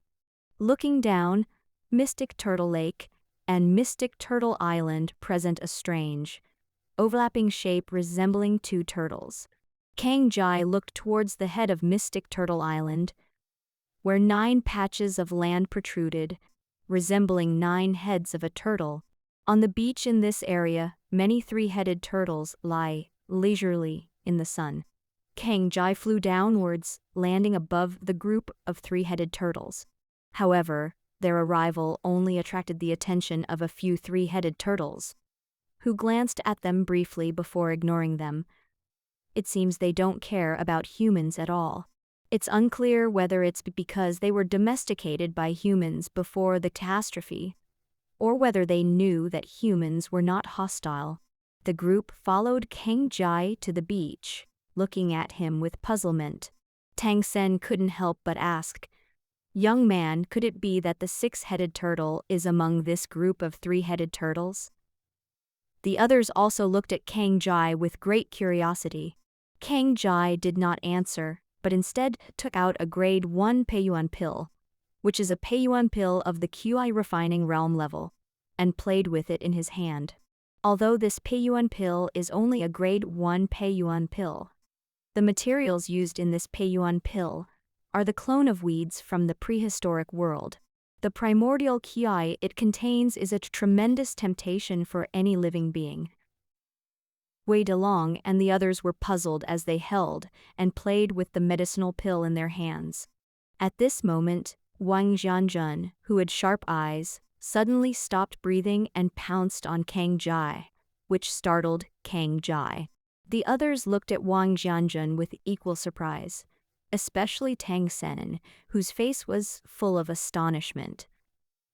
A: Looking down, Mystic Turtle Lake and Mystic Turtle Island present a strange, overlapping shape resembling two turtles. Kang Ji looked towards the head of Mystic Turtle Island, where 9 patches of land protruded, resembling 9 heads of a turtle. On the beach in this area, many 3-headed turtles lie leisurely in the sun. Kang Ji flew downwards, landing above the group of 3-headed turtles. However, their arrival only attracted the attention of a few 3-headed turtles, who glanced at them briefly before ignoring them. It seems they don't care about humans at all. It's unclear whether it's because they were domesticated by humans before the catastrophe, or whether they knew that humans were not hostile. The group followed Kang Ji to the beach, looking at him with puzzlement. Tang Sen couldn't help but ask, young man, could it be that the 6-headed turtle is among this group of 3-headed turtles? The others also looked at Kang Ji with great curiosity. Kang Ji did not answer, but instead took out a grade 1 Peiyuan pill, which is a Peiyuan pill of the QI refining realm level, and played with it in his hand. Although this Peiyuan pill is only a grade 1 Peiyuan pill, the materials used in this Peiyuan pill are the clone of weeds from the prehistoric world. The primordial QI it contains is a tremendous temptation for any living being. Wei Delong and the others were puzzled as they held and played with the medicinal pill in their hands. At this moment, Wang Jianjun, who had sharp eyes, suddenly stopped breathing and pounced on Kang Ji, which startled Kang Ji. The others looked at Wang Jianjun with equal surprise, especially Tang Sen, whose face was full of astonishment.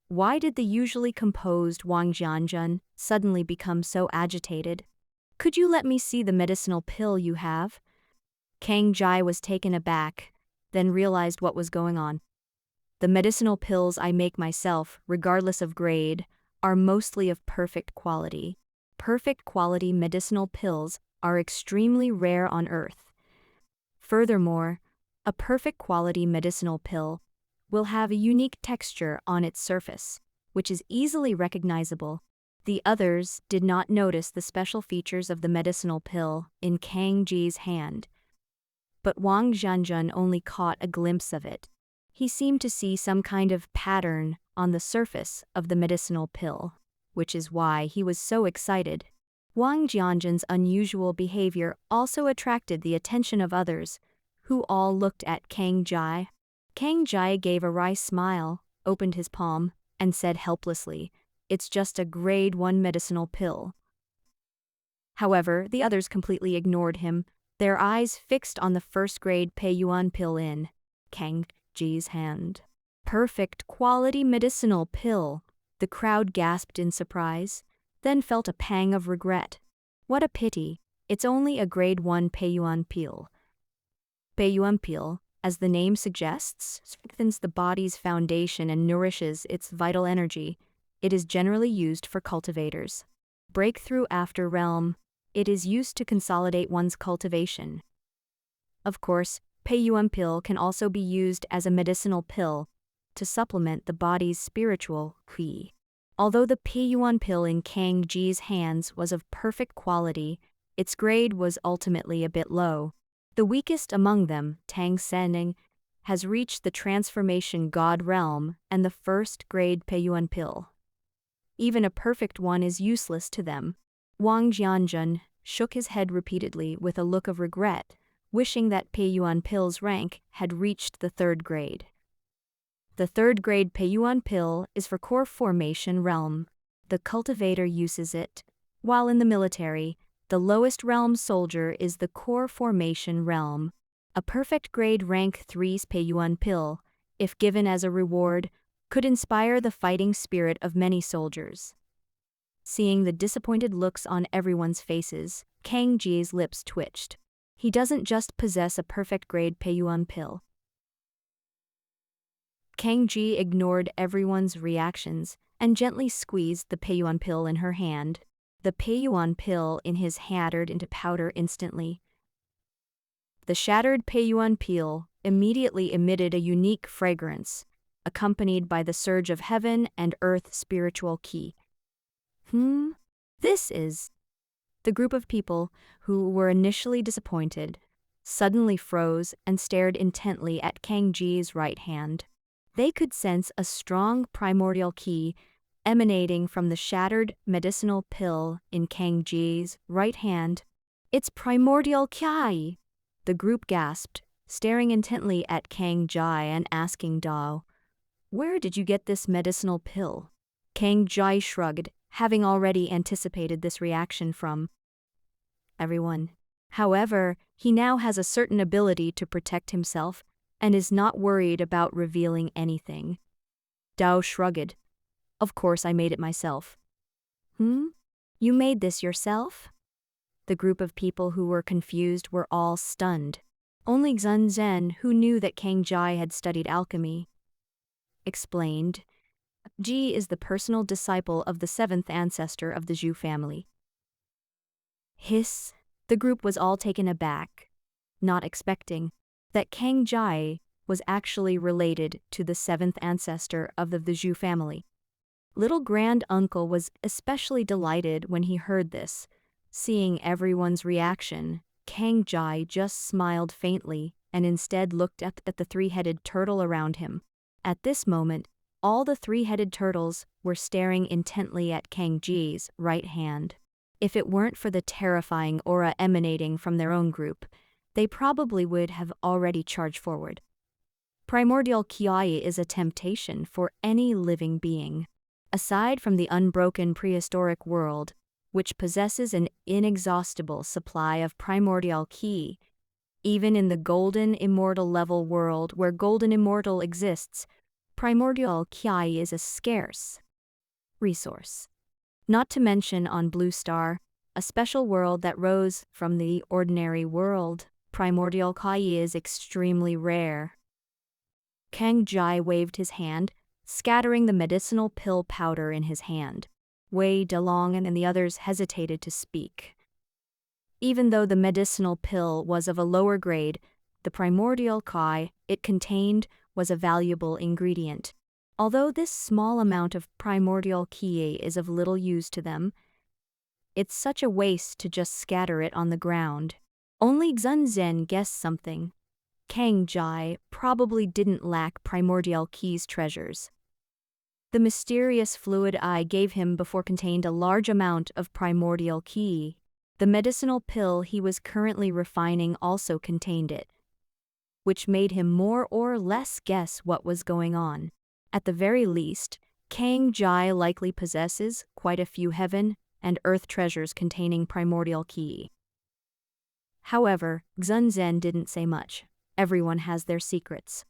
A: Why did the usually composed Wang Jianjun suddenly become so agitated? Could you let me see the medicinal pill you have? Kang Ji was taken aback, then realized what was going on. The medicinal pills I make myself, regardless of grade, are mostly of perfect quality. Perfect quality medicinal pills are extremely rare on Earth. Furthermore, a perfect quality medicinal pill will have a unique texture on its surface, which is easily recognizable. The others did not notice the special features of the medicinal pill in Kang Ji's hand, but Wang Jianjun only caught a glimpse of it. He seemed to see some kind of pattern on the surface of the medicinal pill. which is why he was so excited. Wang Jianzhen's unusual behavior also attracted the attention of others, who all looked at Kang Jai. Kang Jai gave a wry smile, opened his palm, and said helplessly, "It's just a grade 1 medicinal pill." However, the others completely ignored him, their eyes fixed on the first-grade Peiyuan pill in Kang Ji's hand. "Perfect quality medicinal pill," the crowd gasped in surprise, then felt a pang of regret. What a pity, it's only a grade 1 Peiyuan pill. Peiyuan pill, as the name suggests, strengthens the body's foundation and nourishes its vital energy. It is generally used for cultivators. Breakthrough after realm. It is used to consolidate one's cultivation. Of course, Peiyuan pill can also be used as a medicinal pill to supplement the body's spiritual qi. Although the Peiyuan pill in Kang Ji's hands was of perfect quality, its grade was ultimately a bit low. The weakest among them, Tang Sening, has reached the transformation god realm and the first-grade Peiyuan pill. Even a perfect one is useless to them. Wang Jianzhen shook his head repeatedly with a look of regret, wishing that Peiyuan pill's rank had reached the 3rd grade. The 3rd grade Peiyuan pill is for core formation realm. The cultivator uses it, while in the military, the lowest realm soldier is the core formation realm. A perfect grade rank 3's Peiyuan pill, if given as a reward, could inspire the fighting spirit of many soldiers. Seeing the disappointed looks on everyone's faces, Kang Ji's lips twitched. He doesn't just possess a perfect grade Peiyuan pill. Kang Ji ignored everyone's reactions and gently squeezed the Peiyuan pill in her hand. The Peiyuan pill in his hand shattered into powder instantly. The shattered Peiyuan pill immediately emitted a unique fragrance, accompanied by the surge of heaven and earth spiritual qi. This is... The group of people, who were initially disappointed, suddenly froze and stared intently at Kang Ji's right hand. They could sense a strong primordial qi emanating from the shattered medicinal pill in Kang Ji's right hand. "It's primordial qi!" The group gasped, staring intently at Kang Jai and asking Dao, "Where did you get this medicinal pill?" Kang Jai shrugged, having already anticipated this reaction from everyone. However, he now has a certain ability to protect himself and is not worried about revealing anything. Dao shrugged. "Of course I made it myself." You made this yourself?" The group of people who were confused were all stunned. Only Xun Zhen, who knew that Kang Jai had studied alchemy, explained, "Ji is the personal disciple of the 7th ancestor of the Zhu family." Hiss! The group was all taken aback, not expecting that Kang Jai was actually related to the 7th ancestor of the Zhu family. Little Grand Uncle was especially delighted when he heard this. Seeing everyone's reaction, Kang Jai just smiled faintly and instead looked at the 3-headed turtle around him. At this moment, all the 3-headed turtles were staring intently at Kang Ji's right hand. If it weren't for the terrifying aura emanating from their own group, they probably would have already charged forward. Primordial qi is a temptation for any living being. Aside from the unbroken prehistoric world, which possesses an inexhaustible supply of primordial qi, even in the golden immortal level world where golden immortal exists, primordial qi is a scarce resource. Not to mention on Blue Star, a special world that rose from the ordinary world, primordial qi is extremely rare. Kang Jai waved his hand, scattering the medicinal pill powder in his hand. Wei Delong and the others hesitated to speak. Even though the medicinal pill was of a lower grade, the primordial qi it contained was a valuable ingredient. Although this small amount of primordial qi is of little use to them, it's such a waste to just scatter it on the ground. Only Xun Zhen guessed something. Kang Jai probably didn't lack primordial qi's treasures. The mysterious fluid I gave him before contained a large amount of primordial ki. The medicinal pill he was currently refining also contained it, which made him more or less guess what was going on. At the very least, Kang Jai likely possesses quite a few heaven and earth treasures containing primordial ki. However, Xun Zhen didn't say much. Everyone has their secrets.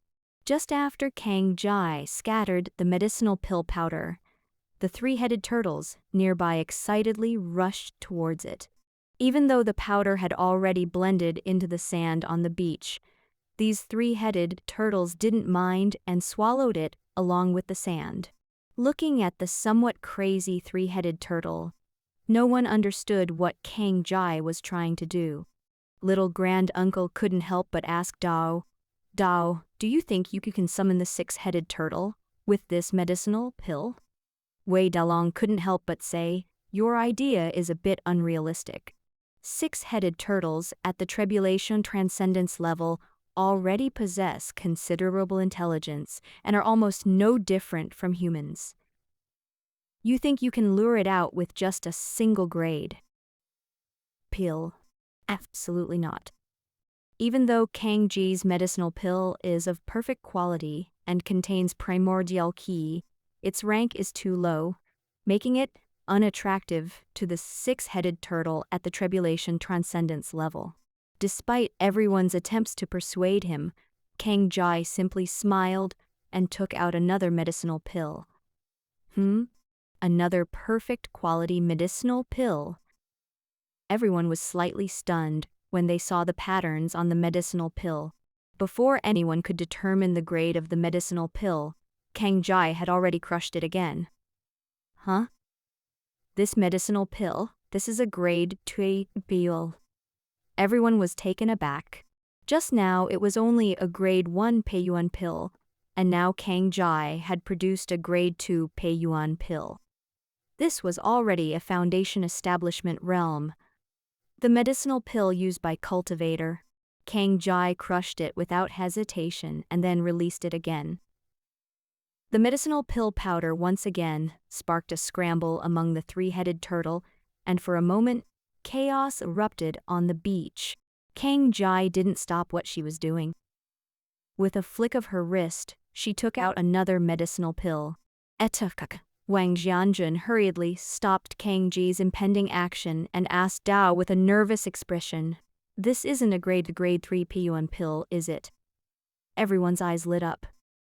A: Just after Kang Jai scattered the medicinal pill powder, the three-headed turtles nearby excitedly rushed towards it. Even though the powder had already blended into the sand on the beach, these three-headed turtles didn't mind and swallowed it along with the sand. Looking at the somewhat crazy three-headed turtle, no one understood what Kang Jai was trying to do. Little granduncle couldn't help but ask Dao, "Dao, do you think you can summon the six-headed turtle with this medicinal pill?" Wei Dalong couldn't help but say, "Your idea is a bit unrealistic. Six-headed turtles at the Tribulation Transcendence level already possess considerable intelligence and are almost no different from humans. You think you can lure it out with just a single grade pill? Absolutely not. Even though Kang Ji's medicinal pill is of perfect quality and contains primordial ki, its rank is too low, making it unattractive to the six-headed turtle at the Tribulation Transcendence level. Despite everyone's attempts to persuade him, Kang Jai simply smiled and took out another medicinal pill. Another perfect quality medicinal pill? Everyone was slightly stunned when they saw the patterns on the medicinal pill. Before anyone could determine the grade of the medicinal pill, Kang Jai had already crushed it again. Huh? This medicinal pill? This is a grade 2 pill. Everyone was taken aback. Just now it was only a grade 1 Peiyuan pill, and now Kang Jai had produced a grade 2 Peiyuan pill. This was already a foundation establishment realm. The medicinal pill used by cultivator. Kang Jai crushed it without hesitation and then released it again. The medicinal pill powder once again sparked a scramble among the three-headed turtle, and for a moment, chaos erupted on the beach. Kang Jai didn't stop what she was doing. With a flick of her wrist, she took out another medicinal pill. Etukuk. Wang Jianjun hurriedly stopped Kang Ji's impending action and asked Dao with a nervous expression, "This isn't a grade 3 Peiyuan pill, is it?" Everyone's eyes lit up.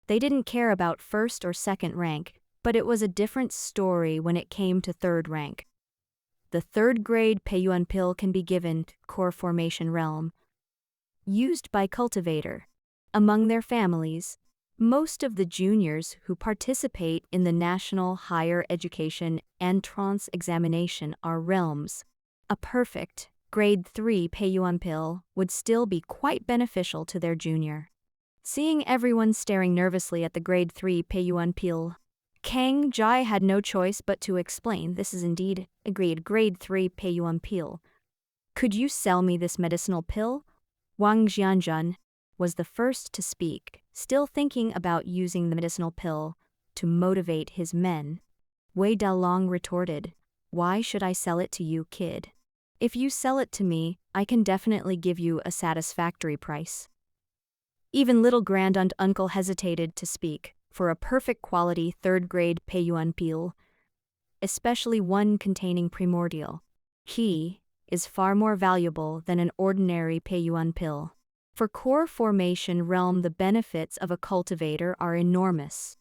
A: They didn't care about first or second rank, but it was a different story when it came to third rank. The third grade Peiyuan pill can be given to core formation realm, used by cultivator. Among their families, most of the juniors who participate in the National Higher Education Entrance Examination are realms. A perfect grade 3 Peiyuan pill would still be quite beneficial to their junior. Seeing everyone staring nervously at the grade 3 Peiyuan pill, Kang Jai had no choice but to explain, "This is indeed a grade 3 Peiyuan pill. Could you sell me this medicinal pill?" Wang Jianjun was the first to speak, still thinking about using the medicinal pill to motivate his men. Wei Dalong retorted, "Why should I sell it to you, kid? If you sell it to me, I can definitely give you a satisfactory price." Even little granduncle hesitated to speak. For a perfect quality third-grade Peiyuan pill, especially one containing primordial ki, is far more valuable than an ordinary Peiyuan pill. For core formation realm, the benefits of a cultivator are enormous.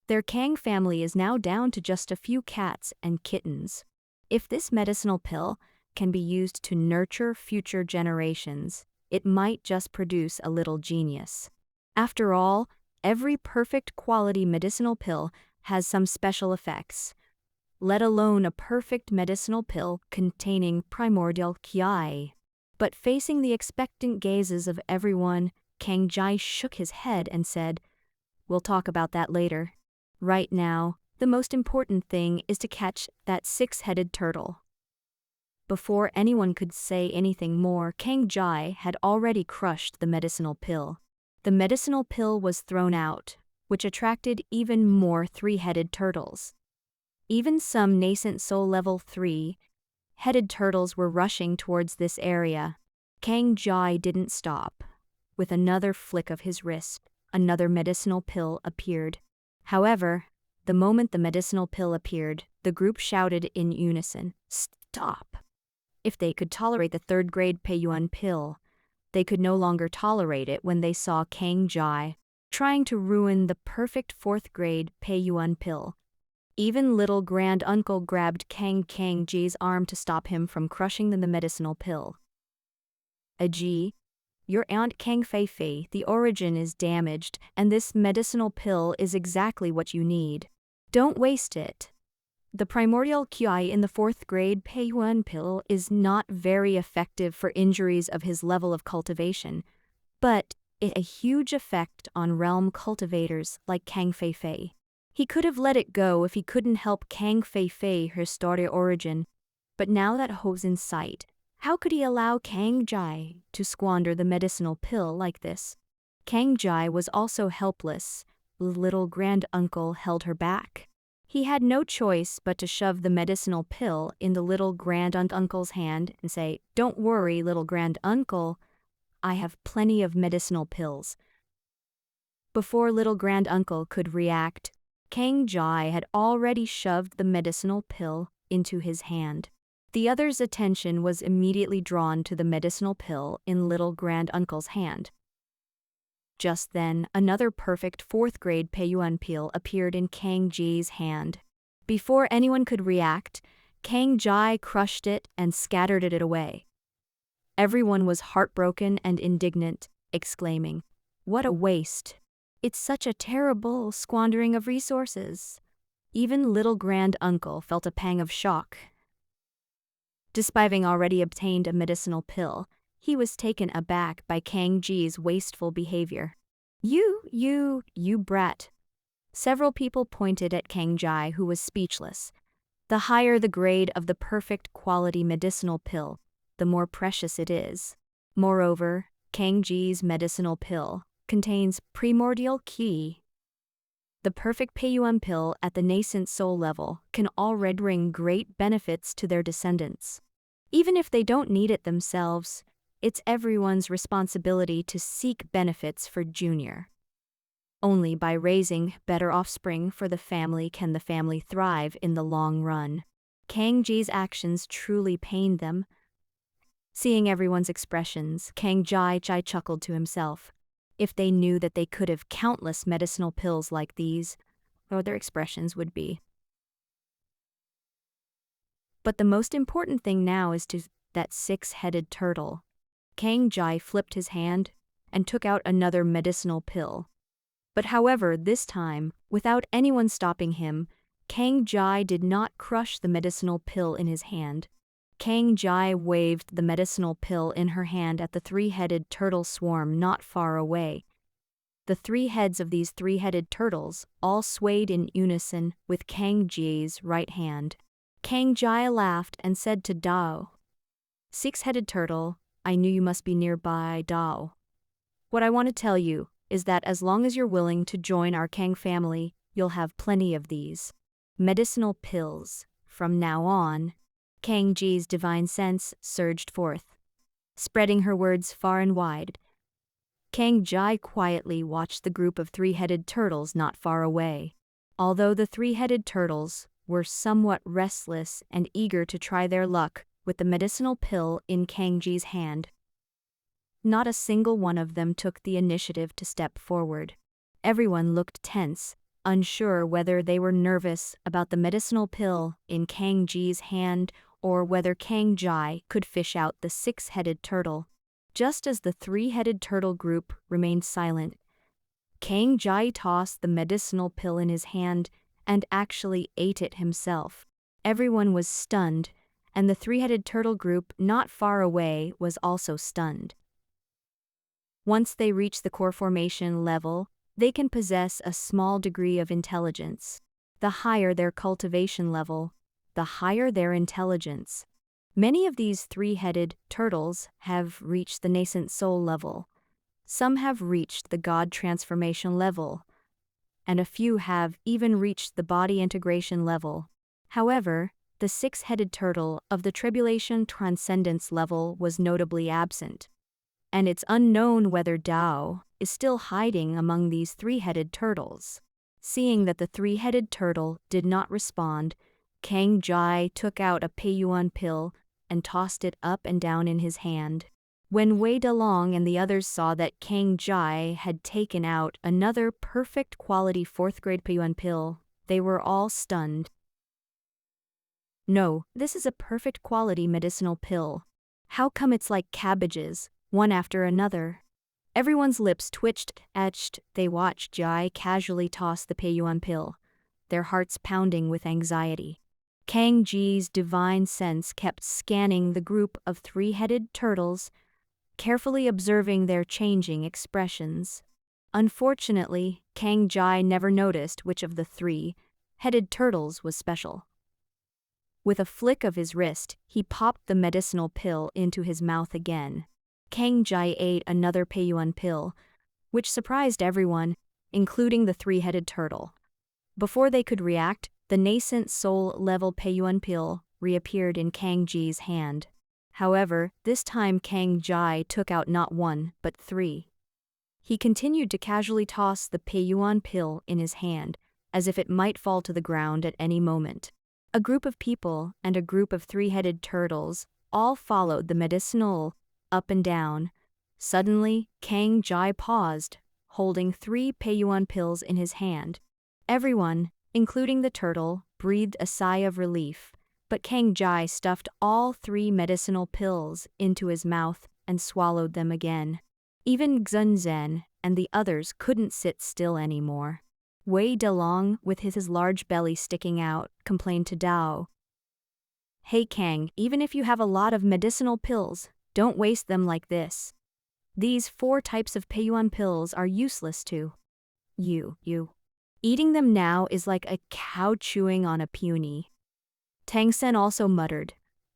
A: Their Kang family is now down to just a few cats and kittens. If this medicinal pill can be used to nurture future generations, it might just produce a little genius. After all, every perfect quality medicinal pill has some special effects, let alone a perfect medicinal pill containing primordial ki. But facing the expectant gazes of everyone, Kang Jai shook his head and said, "We'll talk about that later. Right now, the most important thing is to catch that six-headed turtle." Before anyone could say anything more, Kang Jai had already crushed the medicinal pill. The medicinal pill was thrown out, which attracted even more three-headed turtles. Even some nascent soul level 3-headed turtles were rushing towards this area. Kang Jai didn't stop. With another flick of his wrist, another medicinal pill appeared. However, the moment the medicinal pill appeared, the group shouted in unison, "Stop!" If they could tolerate the third-grade Peiyuan pill, they could no longer tolerate it when they saw Kang Jai trying to ruin the perfect fourth-grade Peiyuan pill. Even little grand-uncle grabbed Kang Ji's arm to stop him from crushing the medicinal pill. Ji, your aunt Kang Fei, the origin is damaged, and this medicinal pill is exactly what you need. Don't waste it. The primordial QI in the fourth-grade Peiyuan pill is not very effective for injuries of his level of cultivation, but it has a huge effect on realm cultivators like Kang Fei. He could have let it go if he couldn't help Kang Fei her story origin, but now that Ho's in sight, how could he allow Kang Jai to squander the medicinal pill like this? Kang Jai was also helpless. Little grand-uncle held her back. He had no choice but to shove the medicinal pill in the little grand-uncle's hand and say, "Don't worry, little grand-uncle, I have plenty of medicinal pills." Before little grand-uncle could react, Kang Jai had already shoved the medicinal pill into his hand. The other's attention was immediately drawn to the medicinal pill in little grand-uncle's hand. Just then, another perfect fourth-grade Peiyuan pill appeared in Kang Ji's hand. Before anyone could react, Kang Jai crushed it and scattered it away. Everyone was heartbroken and indignant, exclaiming, "What a waste! It's such a terrible squandering of resources." Even little grand-uncle felt a pang of shock. Despite having already obtained a medicinal pill, he was taken aback by Kang Ji's wasteful behavior. You brat." Several people pointed at Kang Jai, who was speechless. The higher the grade of the perfect quality medicinal pill, the more precious it is. Moreover, Kang Ji's medicinal pill contains primordial qi. The perfect Peiyuan pill at the nascent soul level can already bring great benefits to their descendants. Even if they don't need it themselves, it's everyone's responsibility to seek benefits for Junior. Only by raising better offspring for the family can the family thrive in the long run. Kang Ji's actions truly pained them. Seeing everyone's expressions, Kang Jai chuckled to himself. If they knew that they could have countless medicinal pills like these, what their expressions would be. But the most important thing now is to that six-headed turtle. Kang Jai flipped his hand and took out another medicinal pill. But however, this time, without anyone stopping him, Kang Jai did not crush the medicinal pill in his hand. Kang Jai waved the medicinal pill in her hand at the three-headed turtle swarm not far away. The three heads of these three-headed turtles all swayed in unison with Kang Ji's right hand. Kang Jai laughed and said to Dao, "Six-headed turtle, I knew you must be nearby, Dao. What I want to tell you is that as long as you're willing to join our Kang family, you'll have plenty of these medicinal pills. From now on." Kang Ji's divine sense surged forth, spreading her words far and wide. Kang Jai quietly watched the group of three-headed turtles not far away. Although the three-headed turtles were somewhat restless and eager to try their luck with the medicinal pill in Kang Ji's hand, not a single one of them took the initiative to step forward. Everyone looked tense, unsure whether they were nervous about the medicinal pill in Kang Ji's hand or whether Kang Jai could fish out the six-headed turtle. Just as the three-headed turtle group remained silent, Kang Jai tossed the medicinal pill in his hand and actually ate it himself. Everyone was stunned, and the three-headed turtle group not far away was also stunned. Once they reach the core formation level, they can possess a small degree of intelligence. The higher their cultivation level, the higher their intelligence. Many of these three-headed turtles have reached the nascent soul level. Some have reached the god transformation level. and a few have even reached the body integration level. However, the six-headed turtle of the tribulation transcendence level was notably absent, and it's unknown whether Tao is still hiding among these three-headed turtles. Seeing that the three-headed turtle did not respond, Kang Jai took out a Peiyuan pill and tossed it up and down in his hand. When Wei Dalong and the others saw that Kang Jai had taken out another perfect quality fourth-grade Peiyuan pill, they were all stunned. No, this is a perfect quality medicinal pill. How come it's like cabbages, one after another? Everyone's lips twitched, etched. They watched Jai casually toss the Peiyuan pill, their hearts pounding with anxiety. Kang Ji's divine sense kept scanning the group of three-headed turtles, carefully observing their changing expressions. Unfortunately, Kang Jai never noticed which of the three-headed turtles was special. With a flick of his wrist, he popped the medicinal pill into his mouth again. Kang Jai ate another Peiyuan pill, which surprised everyone, including the three-headed turtle. Before they could react, the nascent soul-level Peiyuan pill reappeared in Kang Ji's hand. However, this time Kang Jai took out not one, but three. He continued to casually toss the Peiyuan pill in his hand, as if it might fall to the ground at any moment. A group of people and a group of three-headed turtles all followed the medicinal up and down. Suddenly, Kang Jai paused, holding three Peiyuan pills in his hand. Everyone, including the turtle, breathed a sigh of relief, but Kang Jai stuffed all three medicinal pills into his mouth and swallowed them again. Even Xunzhen and the others couldn't sit still anymore. Wei Dalong, with his large belly sticking out, complained to Dao. "Hey Kang, even if you have a lot of medicinal pills, don't waste them like this. These 4 types of Peiyuan pills are useless to you. Eating them now is like a cow chewing on a peony." Tang Sen also muttered,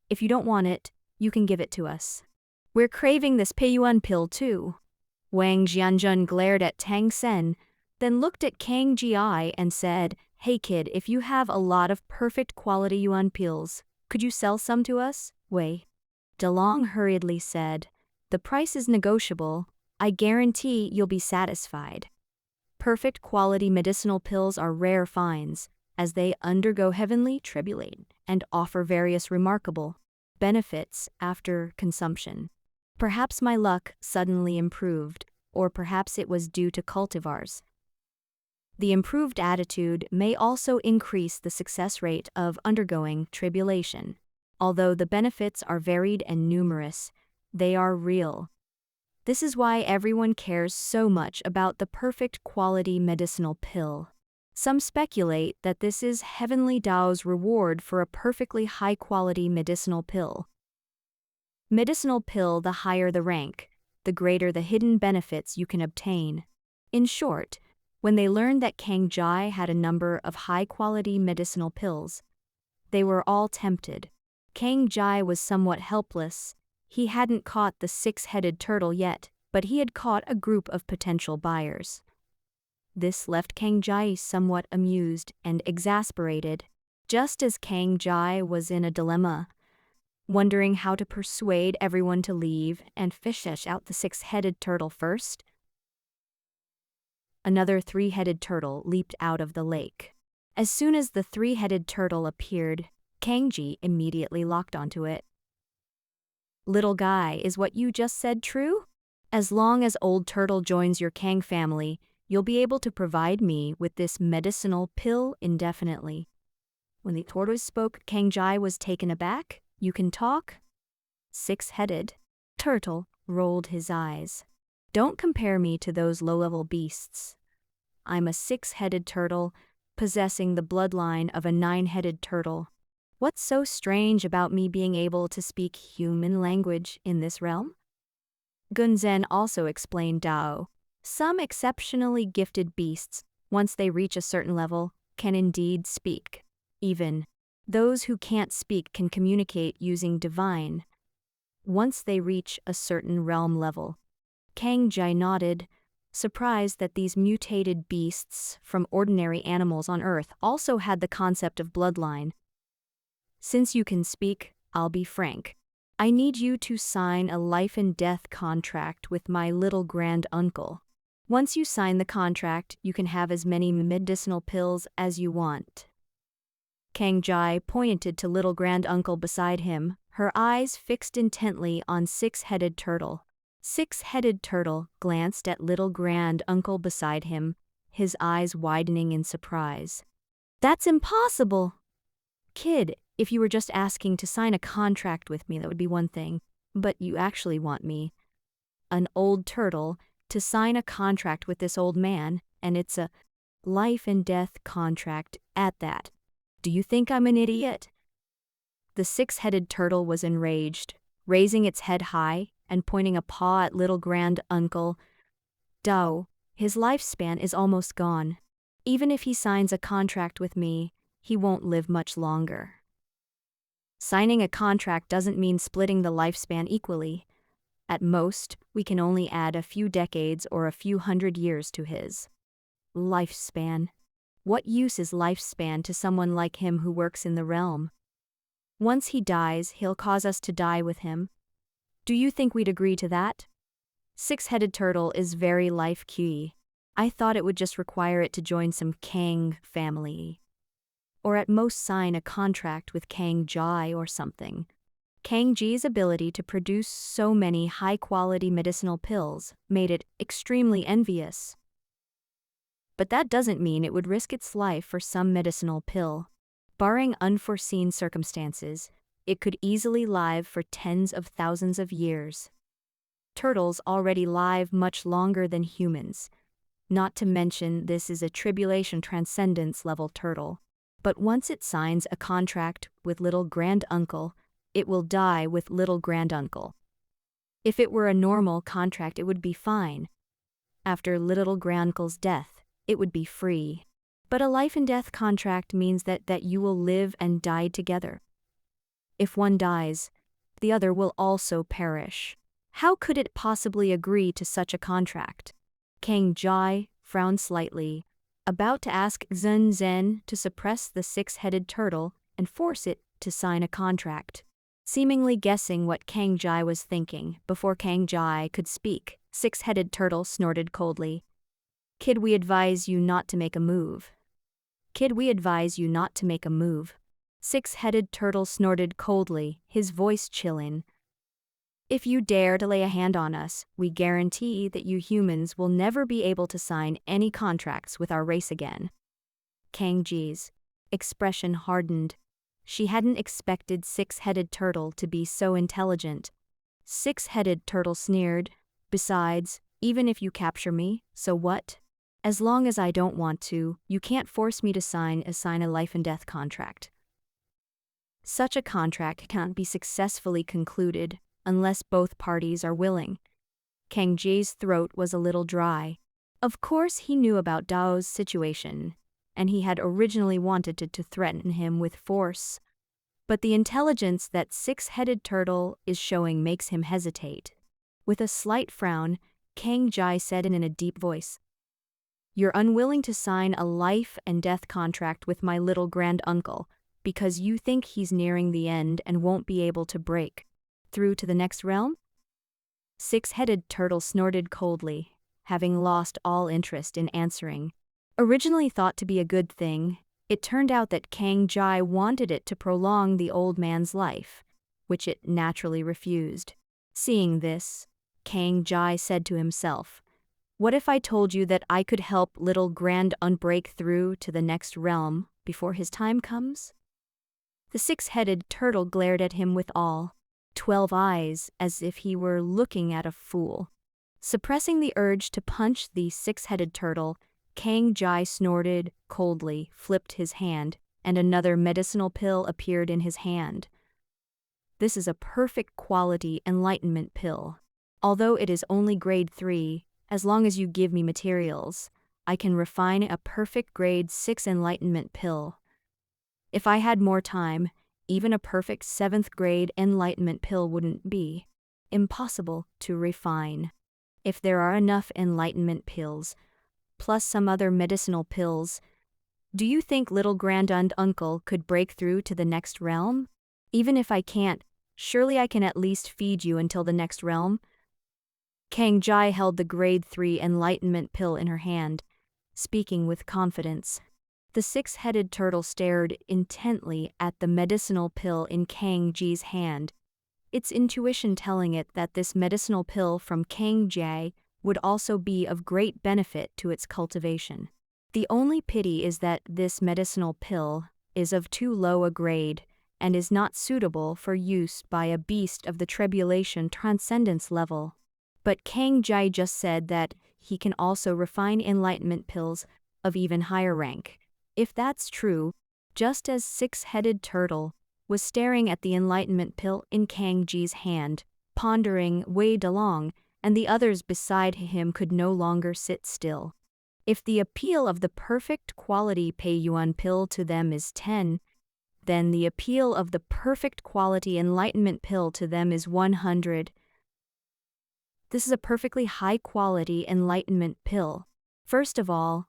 A: "If you don't want it, you can give it to us. We're craving this Peiyuan pill too." Wang Jianjun glared at Tang Sen, then looked at Kang Ji and said, "Hey kid, if you have a lot of perfect quality yuan pills, could you sell some to us?" Wei Dalong hurriedly said, "The price is negotiable. I guarantee you'll be satisfied." Perfect quality medicinal pills are rare finds, as they undergo heavenly tribulation and offer various remarkable benefits after consumption. Perhaps my luck suddenly improved, or perhaps it was due to cultivars. The improved attitude may also increase the success rate of undergoing tribulation. Although the benefits are varied and numerous, they are real. This is why everyone cares so much about the perfect quality medicinal pill. Some speculate that this is Heavenly Tao's reward for a perfectly high-quality medicinal pill. Medicinal pill, the higher the rank, the greater the hidden benefits you can obtain. In short, when they learned that Kang Jai had a number of high-quality medicinal pills, they were all tempted. Kang Jai was somewhat helpless. He hadn't caught the 6-headed turtle yet, but he had caught a group of potential buyers. This left Kang Jai somewhat amused and exasperated, just as Kang Jai was in a dilemma, wondering how to persuade everyone to leave and fish out the 6-headed turtle first. Another 3-headed turtle leaped out of the lake. As soon as the 3-headed turtle appeared, Kang Ji immediately locked onto it. "Little guy, is what you just said true? As long as Old Turtle joins your Kang family, you'll be able to provide me with this medicinal pill indefinitely." When the tortoise spoke, Kang Jai was taken aback. "You can talk?" 6-headed turtle rolled his eyes. "Don't compare me to those low-level beasts. I'm a 6-headed turtle, possessing the bloodline of a 9-headed turtle. What's so strange about me being able to speak human language in this realm?" Gunzen also explained Dao. Some exceptionally gifted beasts, once they reach a certain level, can indeed speak. Even those who can't speak can communicate using divine, once they reach a certain realm level. Kang Jai nodded. surprised that these mutated beasts from ordinary animals on Earth also had the concept of bloodline. Since you can speak, I'll be frank. I need you to sign a life and death contract with my little granduncle. Once you sign the contract, you can have as many medicinal pills as you want. Kang Jai pointed to little granduncle beside him, her eyes fixed intently on Six-Headed Turtle. Six-Headed Turtle glanced at little granduncle beside him, his eyes widening in surprise. That's impossible! Kid, if you were just asking to sign a contract with me, that would be one thing. But you actually want me, an old turtle, to sign a contract with this old man, and it's a life and death contract at that. Do you think I'm an idiot? The six-headed turtle was enraged, raising its head high and pointing a paw at little granduncle. Dao, his lifespan is almost gone. Even if he signs a contract with me, he won't live much longer. Signing a contract doesn't mean splitting the lifespan equally. At most, we can only add a few decades or a few hundred years to his lifespan. What use is lifespan to someone like him who works in the realm? Once he dies, he'll cause us to die with him. Do you think we'd agree to that? Six-Headed Turtle is very life-key. I thought it would just require it to join some Kang family. Or at most sign a contract with Kang Jai or something. Kang Ji's ability to produce so many high-quality medicinal pills made it extremely envious. But that doesn't mean it would risk its life for some medicinal pill. Barring unforeseen circumstances, it could easily live for tens of thousands of years. Turtles already live much longer than humans. Not to mention, this is a tribulation transcendence level turtle. But once it signs a contract with little granduncle, it will die with little granduncle. If it were a normal contract, it would be fine. After little granduncle's death, it would be free. But a life and death contract means that you will live and die together. If one dies, the other will also perish. How could it possibly agree to such a contract? Kang Jai frowned slightly, about to ask Zhen Zhen to suppress the six-headed turtle and force it to sign a contract. Seemingly guessing what Kang Jai was thinking, before Kang Jai could speak, Six-Headed Turtle snorted coldly. Kid, we advise you not to make a move. Kid, we advise you not to make a move. Six-Headed Turtle snorted coldly, his voice chilling. If you dare to lay a hand on us, we guarantee that you humans will never be able to sign any contracts with our race again. Kang Ji's expression hardened. She hadn't expected Six-Headed Turtle to be so intelligent. Six-Headed Turtle sneered. Besides, even if you capture me, so what? As long as I don't want to, you can't force me to sign a life and death contract. Such a contract can't be successfully concluded unless both parties are willing. Kang Ji's throat was a little dry. Of course he knew about Dao's situation, and he had originally wanted to threaten him with force. But the intelligence that Six-Headed Turtle is showing makes him hesitate. With a slight frown, Kang Jai said in a deep voice, "You're unwilling to sign a life and death contract with my little granduncle because you think he's nearing the end and won't be able to break through to the next realm?" Six-Headed Turtle snorted coldly, having lost all interest in answering. Originally thought to be a good thing, it turned out that Kang Jai wanted it to prolong the old man's life, which it naturally refused. Seeing this, Kang Jai said to himself, "What if I told you that I could help little granduncle break through to the next realm before his time comes?" The six-headed turtle glared at him with all 12 eyes, as if he were looking at a fool. Suppressing the urge to punch the six-headed turtle, Kang Jai snorted coldly, flipped his hand, and another medicinal pill appeared in his hand. This is a perfect quality enlightenment pill. Although it is only grade 3, as long as you give me materials, I can refine a perfect grade 6 enlightenment pill. If I had more time, even a perfect 7th grade enlightenment pill wouldn't be impossible to refine. If there are enough enlightenment pills, plus some other medicinal pills, do you think little grand-uncle could break through to the next realm? Even if I can't, surely I can at least feed you until the next realm? Kang Jai held the grade 3 enlightenment pill in her hand, speaking with confidence. The six-headed turtle stared intently at the medicinal pill in Kang Ji's hand, its intuition telling it that this medicinal pill from Kang Jai would also be of great benefit to its cultivation. The only pity is that this medicinal pill is of too low a grade and is not suitable for use by a beast of the tribulation transcendence level. But Kang Jai just said that he can also refine enlightenment pills of even higher rank. If that's true, just as six-headed turtle was staring at the enlightenment pill in Kang Ji's hand, pondering Wei Dalong, and the others beside him could no longer sit still. If the appeal of the perfect quality Pei Yuan pill to them is 10, then the appeal of the perfect quality enlightenment pill to them is 100. This is a perfectly high-quality enlightenment pill. First of all,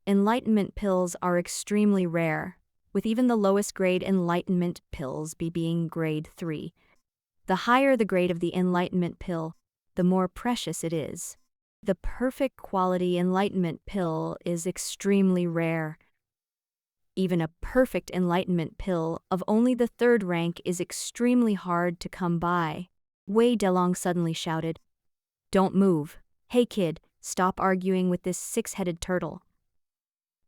A: enlightenment pills are extremely rare, with even the lowest grade enlightenment pills being grade 3. The higher the grade of the enlightenment pill, the more precious it is. The perfect quality enlightenment pill is extremely rare. Even a perfect enlightenment pill of only the 3rd rank is extremely hard to come by. Wei Dalong suddenly shouted, "Don't move. Hey kid, stop arguing with this six-headed turtle.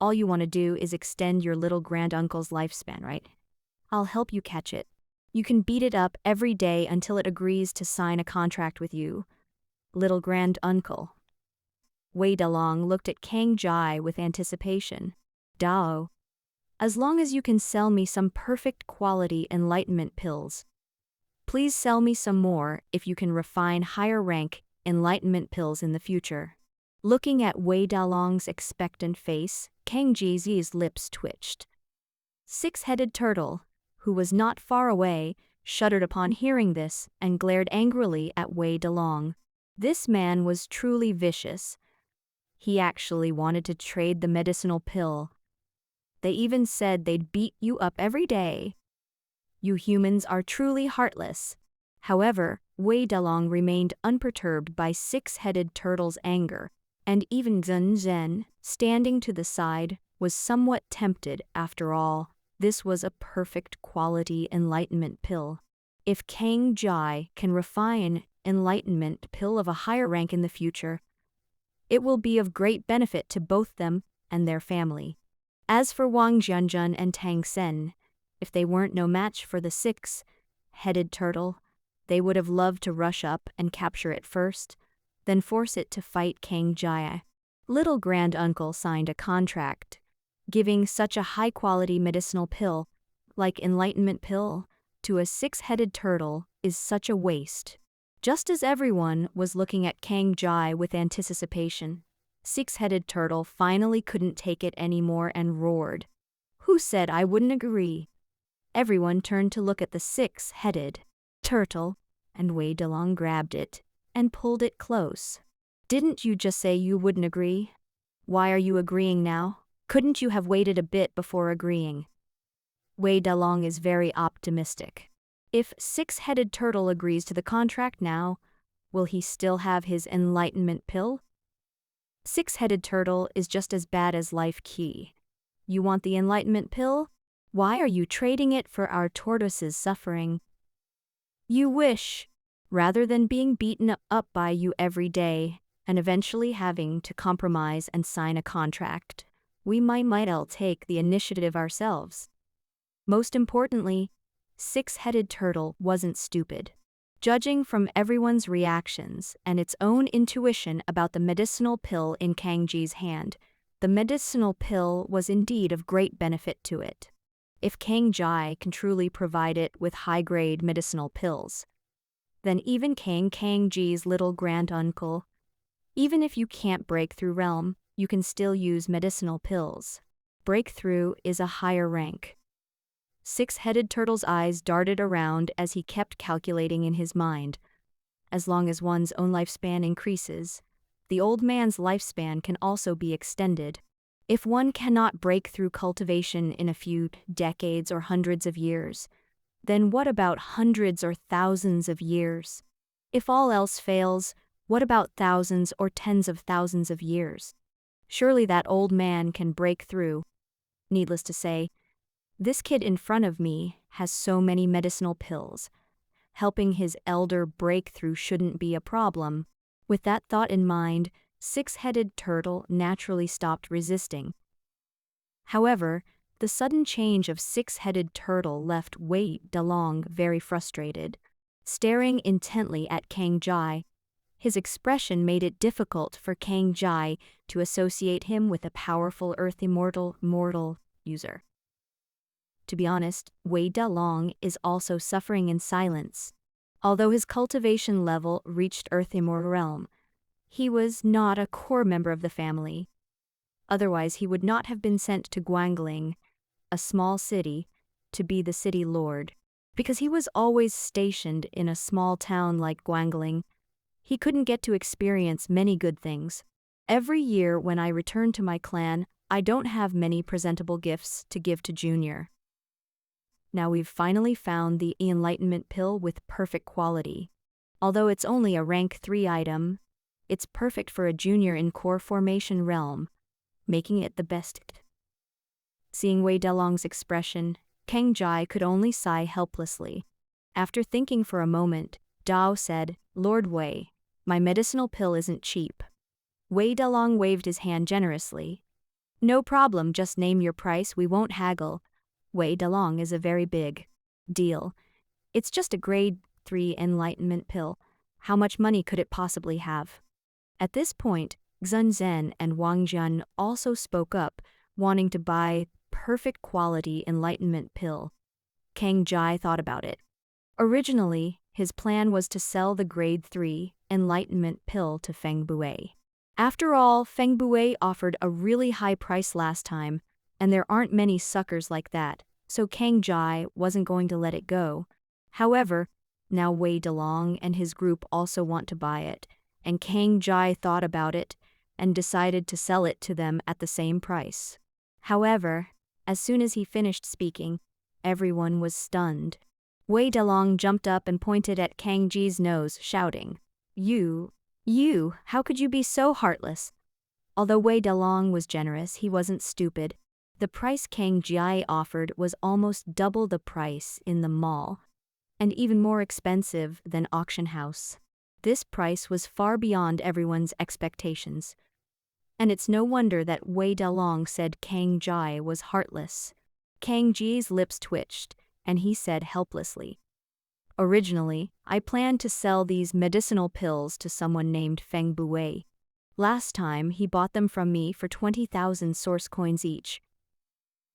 A: All you want to do is extend your little grand-uncle's lifespan, right? I'll help you catch it. You can beat it up every day until it agrees to sign a contract with you, little grand-uncle." Wei Dalong looked at Kang Jai with anticipation. "Dao, as long as you can sell me some perfect quality enlightenment pills, please sell me some more if you can refine higher rank enlightenment pills in the future." Looking at Wei Dalong's expectant face, Kang Ji's lips twitched. Six-headed turtle, who was not far away, shuddered upon hearing this and glared angrily at Wei Dalong. This man was truly vicious. He actually wanted to trade the medicinal pill. They even said they'd beat you up every day. You humans are truly heartless. However, Wei Dalong remained unperturbed by six-headed turtle's anger, and even Zhen Zhen, standing to the side, was somewhat tempted. After all, this was a perfect quality enlightenment pill. If Kang Jai can refine enlightenment pill of a higher rank in the future, it will be of great benefit to both them and their family. As for Wang Jianjun and Tang Sen, if they weren't no match for the six-headed turtle, they would have loved to rush up and capture it first, then force it to fight Kang Jai. Little grand-uncle signed a contract, giving such a high-quality medicinal pill, like enlightenment pill, to a six-headed turtle is such a waste. Just as everyone was looking at Kang Jai with anticipation, six-headed turtle finally couldn't take it anymore and roared. "Who said I wouldn't agree?" Everyone turned to look at the six-headed turtle, and Wei Dalong grabbed it and pulled it close. "Didn't you just say you wouldn't agree? Why are you agreeing now? Couldn't you have waited a bit before agreeing?" Wei Dalong is very optimistic. If six-headed turtle agrees to the contract now, will he still have his enlightenment pill? Six-headed turtle is just as bad as life key. You want the enlightenment pill? Why are you trading it for our tortoise's suffering? You wish, rather than being beaten up by you every day and eventually having to compromise and sign a contract, we might all take the initiative ourselves. Most importantly, six-headed turtle wasn't stupid. Judging from everyone's reactions and its own intuition about the medicinal pill in Kang Ji's hand, the medicinal pill was indeed of great benefit to it. If Kang Jai can truly provide it with high-grade medicinal pills, then even Kang Ji's little grand-uncle, even if you can't break through realm, you can still use medicinal pills. Breakthrough is a higher rank. Six-headed turtle's eyes darted around as he kept calculating in his mind. As long as one's own lifespan increases, the old man's lifespan can also be extended. If one cannot break through cultivation in a few decades or hundreds of years, then what about hundreds or thousands of years? If all else fails, what about thousands or tens of thousands of years? Surely that old man can break through. Needless to say, this kid in front of me has so many medicinal pills. Helping his elder breakthrough shouldn't be a problem. With that thought in mind, Six-Headed Turtle naturally stopped resisting. However, the sudden change of Six-Headed Turtle left Wei Dalong very frustrated. Staring intently at Kang Jai, his expression made it difficult for Kang Jai to associate him with a powerful Earth mortal user. To be honest, Wei Dalong is also suffering in silence. Although his cultivation level reached Earth Immortal realm, he was not a core member of the family. Otherwise, he would not have been sent to Guangling, a small city, to be the city lord. Because he was always stationed in a small town like Guangling, he couldn't get to experience many good things. Every year when I return to my clan, I don't have many presentable gifts to give to Junior. Now we've finally found the enlightenment pill with perfect quality. Although it's only a rank 3 item, it's perfect for a junior in core formation realm, making it the best. Seeing Wei Dalong's expression, Kang Jai could only sigh helplessly. After thinking for a moment, Dao said, "Lord Wei, my medicinal pill isn't cheap." Wei Dalong waved his hand generously. "No problem, just name your price, we won't haggle." Wei Dalong is a very big deal. It's just a grade 3 enlightenment pill. How much money could it possibly have? At this point, Xun Zhen and Wang Jian also spoke up, wanting to buy perfect quality enlightenment pill. Kang Jai thought about it. Originally, his plan was to sell the grade 3 enlightenment pill to Feng Bue. After all, Feng Bue offered a really high price last time, and there aren't many suckers like that, so Kang Jai wasn't going to let it go. However, now Wei Dalong and his group also want to buy it, and Kang Jai thought about it and decided to sell it to them at the same price. However, as soon as he finished speaking, everyone was stunned. Wei Dalong jumped up and pointed at Kang Ji's nose, shouting, You, how could you be so heartless?" Although Wei Dalong was generous, he wasn't stupid. The price Kang Jai offered was almost double the price in the mall, and even more expensive than auction house. This price was far beyond everyone's expectations. And it's no wonder that Wei Dalong said Kang Jai was heartless. Kang Ji's lips twitched, and he said helplessly, "Originally, I planned to sell these medicinal pills to someone named Feng Bue. Last time, he bought them from me for 20,000 source coins each."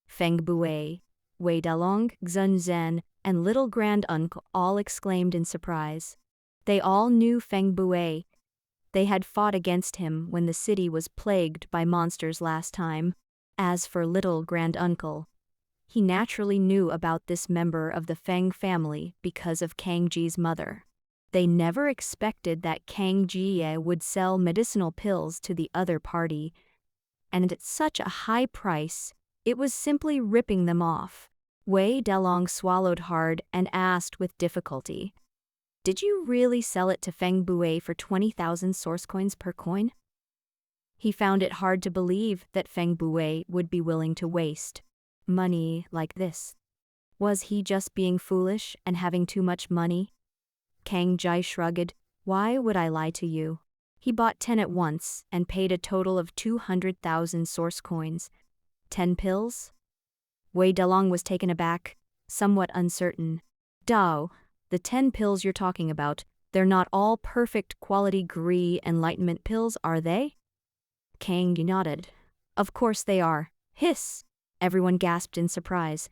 A: Feng Bue, Wei Dalong, Xun Zhen, and little grand-uncle all exclaimed in surprise. They all knew Feng Bue. They had fought against him when the city was plagued by monsters last time. As for little grand-uncle, he naturally knew about this member of the Feng family because of Kang Ji's mother. They never expected that Kang Ji would sell medicinal pills to the other party, and at such a high price, it was simply ripping them off. Wei Dalong swallowed hard and asked with difficulty, "Did you really sell it to Feng Bue for 20,000 source coins per coin?" He found it hard to believe that Feng Bue would be willing to waste money like this. Was he just being foolish and having too much money? Kang Jai shrugged. "Why would I lie to you?" He bought 10 at once and paid a total of 200,000 source coins. 10 pills? Wei Dalong was taken aback, somewhat uncertain. "Dao, the 10 pills you're talking about, they're not all perfect quality gree enlightenment pills, are they?" Kang nodded. "Of course they are." Hiss! Everyone gasped in surprise.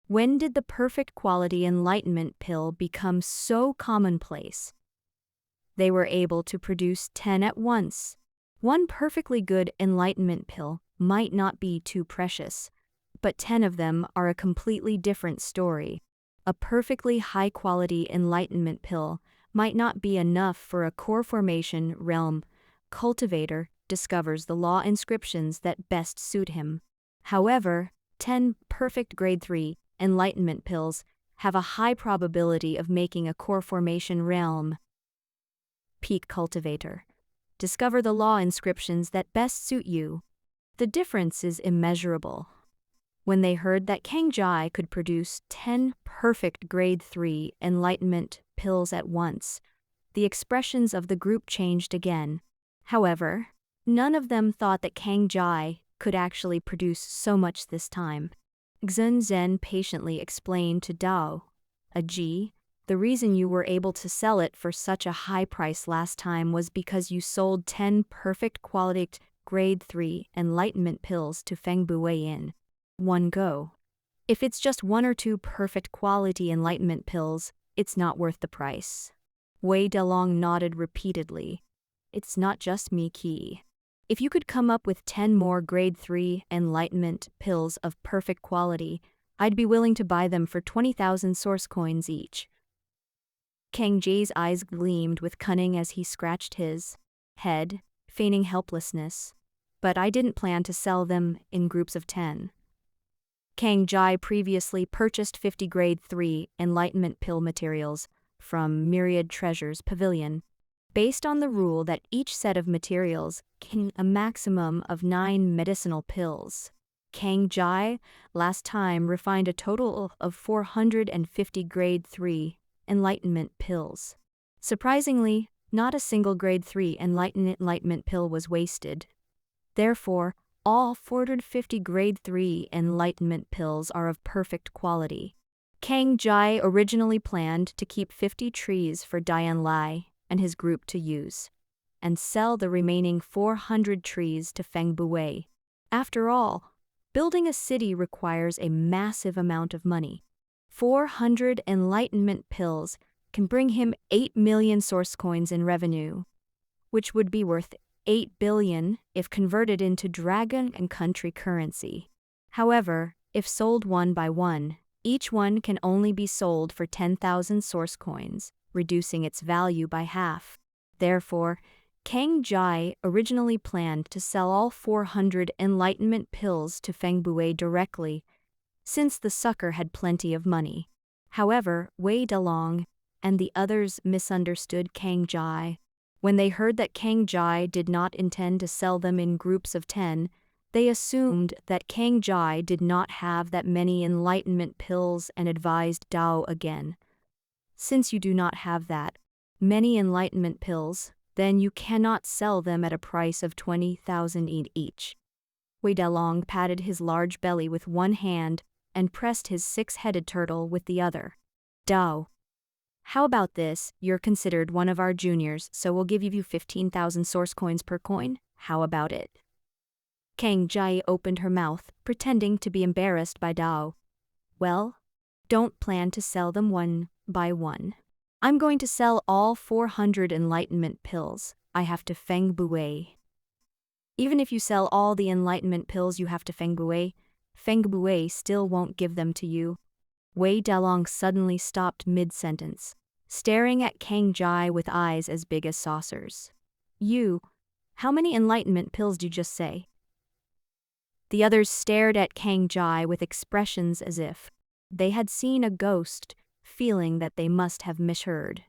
A: When did the perfect quality enlightenment pill become so commonplace? They were able to produce 10 at once. One perfectly good enlightenment pill might not be too precious, but 10 of them are a completely different story. A perfectly high-quality enlightenment pill might not be enough for a core formation realm, cultivator discovers the law inscriptions that best suit him. However, 10 perfect grade 3 enlightenment pills have a high probability of making a core formation realm. Peak cultivator. Discover the law inscriptions that best suit you. The difference is immeasurable. When they heard that Kang Jai could produce 10 perfect grade 3 enlightenment pills at once, the expressions of the group changed again. However, none of them thought that Kang Jai could actually produce so much this time. Xun Zhen patiently explained to Dao, Ji, the reason you were able to sell it for such a high price last time was because you sold 10 perfect quality grade 3 enlightenment pills to Feng Bui in one go. If it's just 1 or 2 perfect quality enlightenment pills, it's not worth the price. Wei Delong nodded repeatedly. It's not just me, Qi. If you could come up with 10 more grade 3 enlightenment pills of perfect quality, I'd be willing to buy them for 20,000 source coins each. Kang Jai's eyes gleamed with cunning as he scratched his head, feigning helplessness. But I didn't plan to sell them in groups of 10. Kang Jai previously purchased 50 grade 3 enlightenment pill materials from Myriad Treasures Pavilion, based on the rule that each set of materials can a maximum of 9 medicinal pills. Kang Jai last time refined a total of 450 grade 3 enlightenment pills. Surprisingly, not a single grade 3 enlightenment pill was wasted. Therefore, all 450 grade 3 enlightenment pills are of perfect quality. Kang Jai originally planned to keep 50 trees for Dian Lai and his group to use, and sell the remaining 400 trees to Feng Bui. After all, building a city requires a massive amount of money. 400 enlightenment pills can bring him 8 million source coins in revenue, which would be worth 8 billion if converted into dragon and country currency. However, if sold one by one, each one can only be sold for 10,000 source coins, reducing its value by half. Therefore, Kang Jai originally planned to sell all 400 enlightenment pills to Feng Bui directly, since the sucker had plenty of money. However, Wei Delong and the others misunderstood Kang Jai. When they heard that Kang Jai did not intend to sell them in groups of 10, they assumed that Kang Jai did not have that many enlightenment pills and advised Dao again. Since you do not have that many enlightenment pills, then you cannot sell them at a price of 20,000 each. Wei Delong patted his large belly with one hand and pressed his 6-headed turtle with the other. Dao, how about this? You're considered one of our juniors, so we'll give you 15,000 source coins per coin. How about it? Kang Jai opened her mouth, pretending to be embarrassed by Dao. Well, don't plan to sell them one by one. I'm going to sell all 400 enlightenment pills I have to Feng Bui. Even if you sell all the enlightenment pills you have to Feng Bui still won't give them to you. Wei Delong suddenly stopped mid-sentence, staring at Kang Jai with eyes as big as saucers. How many enlightenment pills did you just say? The others stared at Kang Jai with expressions as if they had seen a ghost, feeling that they must have misheard.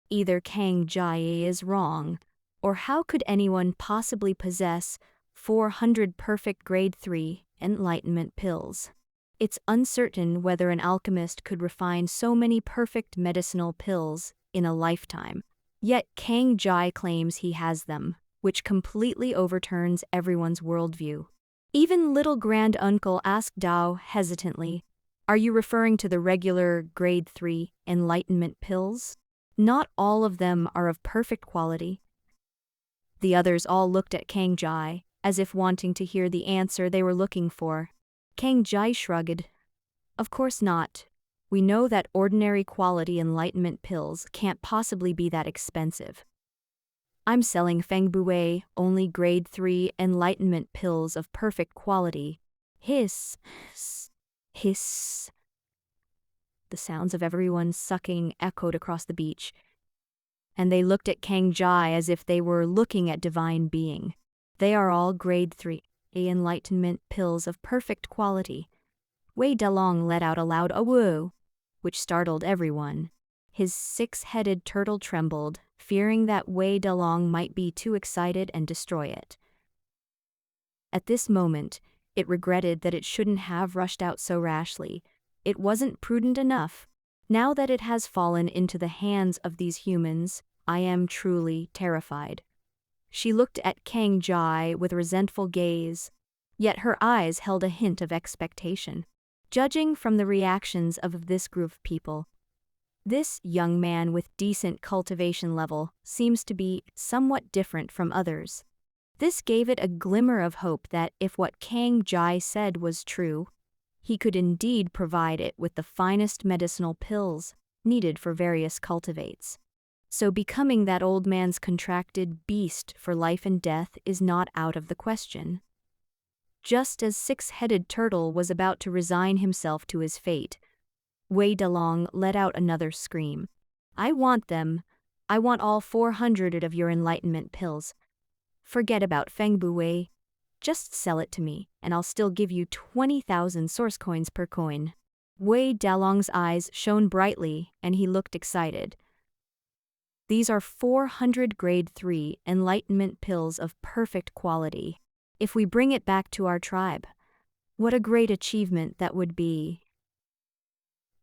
A: Either Kang Jai is wrong, or how could anyone possibly possess 400 perfect grade 3 enlightenment pills? It's uncertain whether an alchemist could refine so many perfect medicinal pills in a lifetime. Yet Kang Jai claims he has them, which completely overturns everyone's worldview. Even little grand-uncle asked Dao hesitantly, "Are you referring to the regular grade 3 enlightenment pills? Not all of them are of perfect quality." The others all looked at Kang Jai, as if wanting to hear the answer they were looking for. Kang Jai shrugged. Of course not. We know that ordinary quality enlightenment pills can't possibly be that expensive. I'm selling Feng Bui only grade 3 enlightenment pills of perfect quality. Hiss. Hiss. The sounds of everyone sucking echoed across the beach. and they looked at Kang Jai as if they were looking at divine being. They are all grade 3, enlightenment pills of perfect quality. Wei Dalong let out a loud "awoo," which startled everyone. His six-headed turtle trembled, fearing that Wei Dalong might be too excited and destroy it. At this moment, it regretted that it shouldn't have rushed out so rashly. It wasn't prudent enough. Now that it has fallen into the hands of these humans, I am truly terrified. She looked at Kang Jai with a resentful gaze, yet her eyes held a hint of expectation. Judging from the reactions of this group of people, this young man with decent cultivation level seems to be somewhat different from others. This gave it a glimmer of hope that if what Kang Jai said was true, he could indeed provide it with the finest medicinal pills needed for various cultivates. So becoming that old man's contracted beast for life and death is not out of the question. Just as Six-Headed Turtle was about to resign himself to his fate, Wei Dalong let out another scream. I want them. I want all 400 of your enlightenment pills. Forget about Feng Buwei. Just sell it to me, and I'll still give you 20,000 source coins per coin. Wei Dalong's eyes shone brightly, and he looked excited. These are 400 grade 3 enlightenment pills of perfect quality. If we bring it back to our tribe, what a great achievement that would be.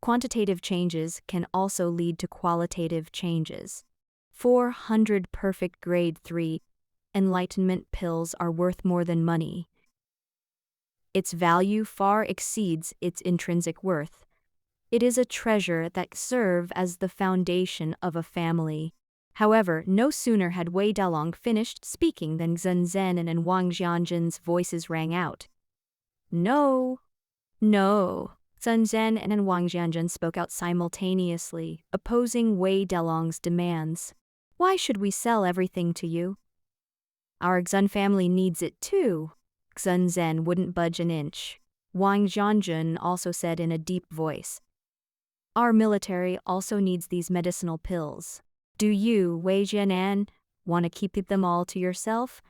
A: Quantitative changes can also lead to qualitative changes. 400 perfect grade 3 enlightenment pills are worth more than money. Its value far exceeds its intrinsic worth. It is a treasure that serves as the foundation of a family. However, no sooner had Wei Dalong finished speaking than Xun Zhen and Wang Jianzhen's voices rang out. No! No! Xun Zhen and Wang Jianzhen spoke out simultaneously, opposing Wei Dalong's demands. Why should we sell everything to you? Our Xun family needs it too. Xun Zhen wouldn't budge an inch. Wang Jianzhen also said in a deep voice. Our military also needs these medicinal pills. Do you, Wei Jianan, want to keep them all to yourself?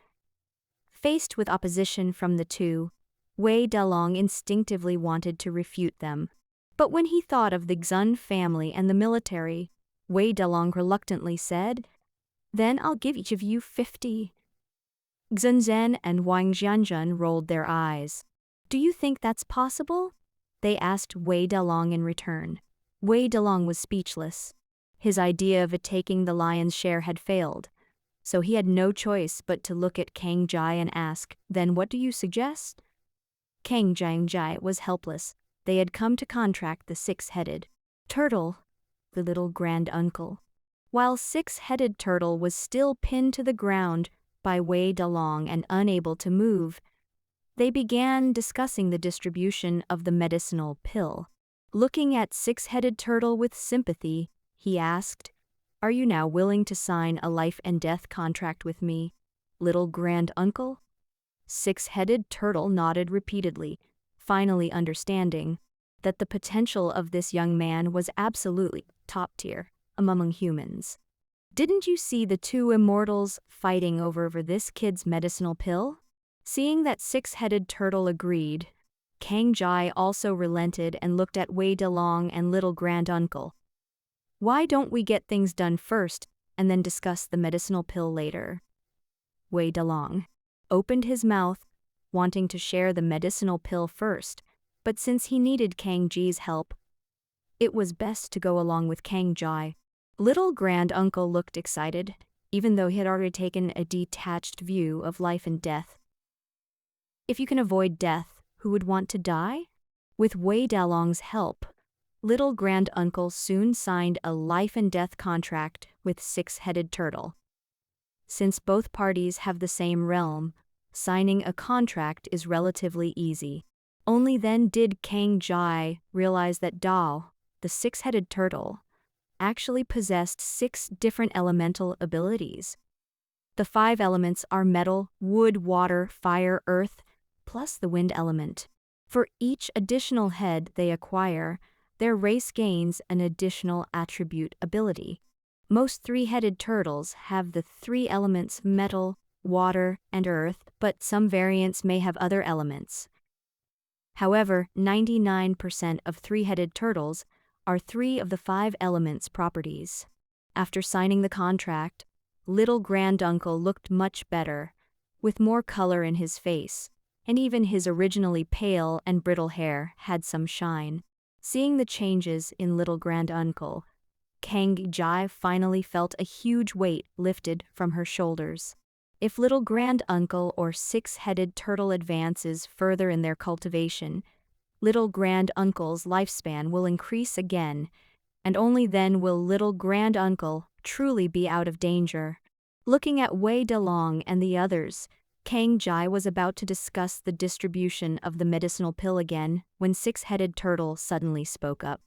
A: Faced with opposition from the two, Wei Dalong instinctively wanted to refute them. But when he thought of the Xun family and the military, Wei Dalong reluctantly said, Then I'll give each of you 50. Xun Zhen and Wang Jianzhen rolled their eyes. Do you think that's possible? They asked Wei Dalong in return. Wei Dalong was speechless. His idea of taking the lion's share had failed, so he had no choice but to look at Kang Jai and ask, Then what do you suggest? Kang Jai was helpless. They had come to contract the six-headed turtle, the little grand-uncle. While Six-Headed Turtle was still pinned to the ground by Wei Dalong and unable to move, they began discussing the distribution of the medicinal pill. Looking at Six-Headed Turtle with sympathy, he asked, Are you now willing to sign a life and death contract with me, little grand-uncle? Six-Headed Turtle nodded repeatedly, finally understanding that the potential of this young man was absolutely top tier among humans. Didn't you see the two immortals fighting over this kid's medicinal pill? Seeing that Six-Headed Turtle agreed, Kang Jai also relented and looked at Wei Dalong and little grand-uncle. Why don't we get things done first and then discuss the medicinal pill later? Wei Dalong opened his mouth, wanting to share the medicinal pill first, but since he needed Kang Ji's help, it was best to go along with Kang Jai. Little grand-uncle looked excited, even though he had already taken a detached view of life and death. If you can avoid death, who would want to die? With Wei Dalong's help, little grand-uncle soon signed a life and death contract with Six-Headed Turtle. Since both parties have the same realm, signing a contract is relatively easy. Only then did Kang Jai realize that Dao, the Six-Headed Turtle, actually possessed 6 different elemental abilities. The 5 elements are metal, wood, water, fire, earth, plus the wind element. For each additional head they acquire, their race gains an additional attribute ability. Most three-headed turtles have the three elements metal, water, and earth, but some variants may have other elements. However, 99% of three-headed turtles are three of the five elements properties. After signing the contract, little granduncle looked much better, with more color in his face, and even his originally pale and brittle hair had some shine. Seeing the changes in little granduncle, Kang Jai finally felt a huge weight lifted from her shoulders. If little granduncle or six-headed turtle advances further in their cultivation, little granduncle's lifespan will increase again, and only then will little granduncle truly be out of danger. Looking at Wei Delong and the others, Kang Jai was about to discuss the distribution of the medicinal pill again when six-headed turtle suddenly spoke up.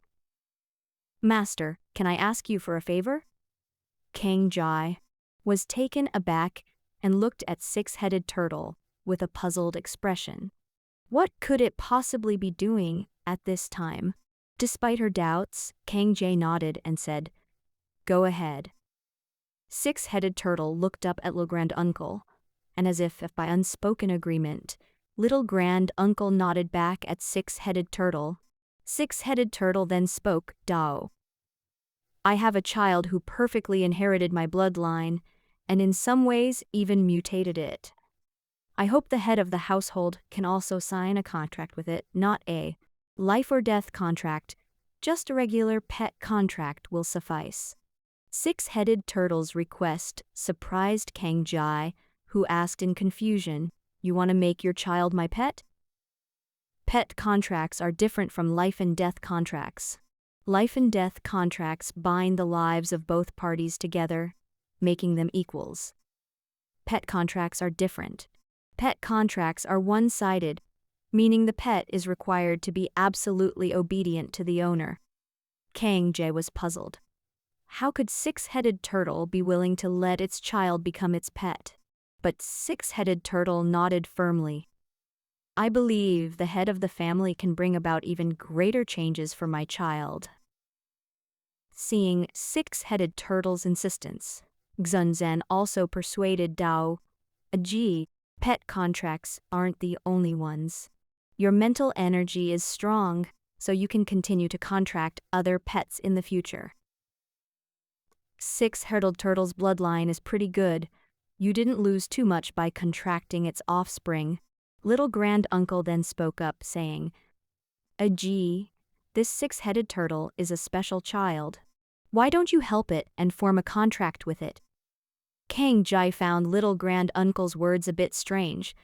A: "Master, can I ask you for a favor?" Kang Jai was taken aback and looked at six-headed turtle with a puzzled expression. What could it possibly be doing at this time? Despite her doubts, Kang Jai nodded and said, "Go ahead." Six-headed turtle looked up at little granduncle, and as if by unspoken agreement, little granduncle nodded back at six-headed turtle. Six-headed turtle then spoke, "Dao. I have a child who perfectly inherited my bloodline, and in some ways even mutated it. I hope the head of the household can also sign a contract with it, not a life or death contract, just a regular pet contract will suffice." Six-headed turtle's request surprised Kang Jai, who asked in confusion, "You want to make your child my pet?" Pet contracts are different from life and death contracts. Life and death contracts bind the lives of both parties together, making them equals. Pet contracts are different. Pet contracts are one-sided, meaning the pet is required to be absolutely obedient to the owner. Kang Jai was puzzled. How could six-headed turtle be willing to let its child become its pet? But six-headed turtle nodded firmly. "I believe the head of the family can bring about even greater changes for my child." Seeing six-headed turtle's insistence, Xunzhen also persuaded Dao, "Gee, pet contracts aren't the only ones. Your mental energy is strong, so you can continue to contract other pets in the future. Six-headed turtle's bloodline is pretty good. You didn't lose too much by contracting its offspring." Little granduncle then spoke up, saying, "Gee, this six-headed turtle is a special child. Why don't you help it and form a contract with it?" Kang Jai found little granduncle's words a bit strange,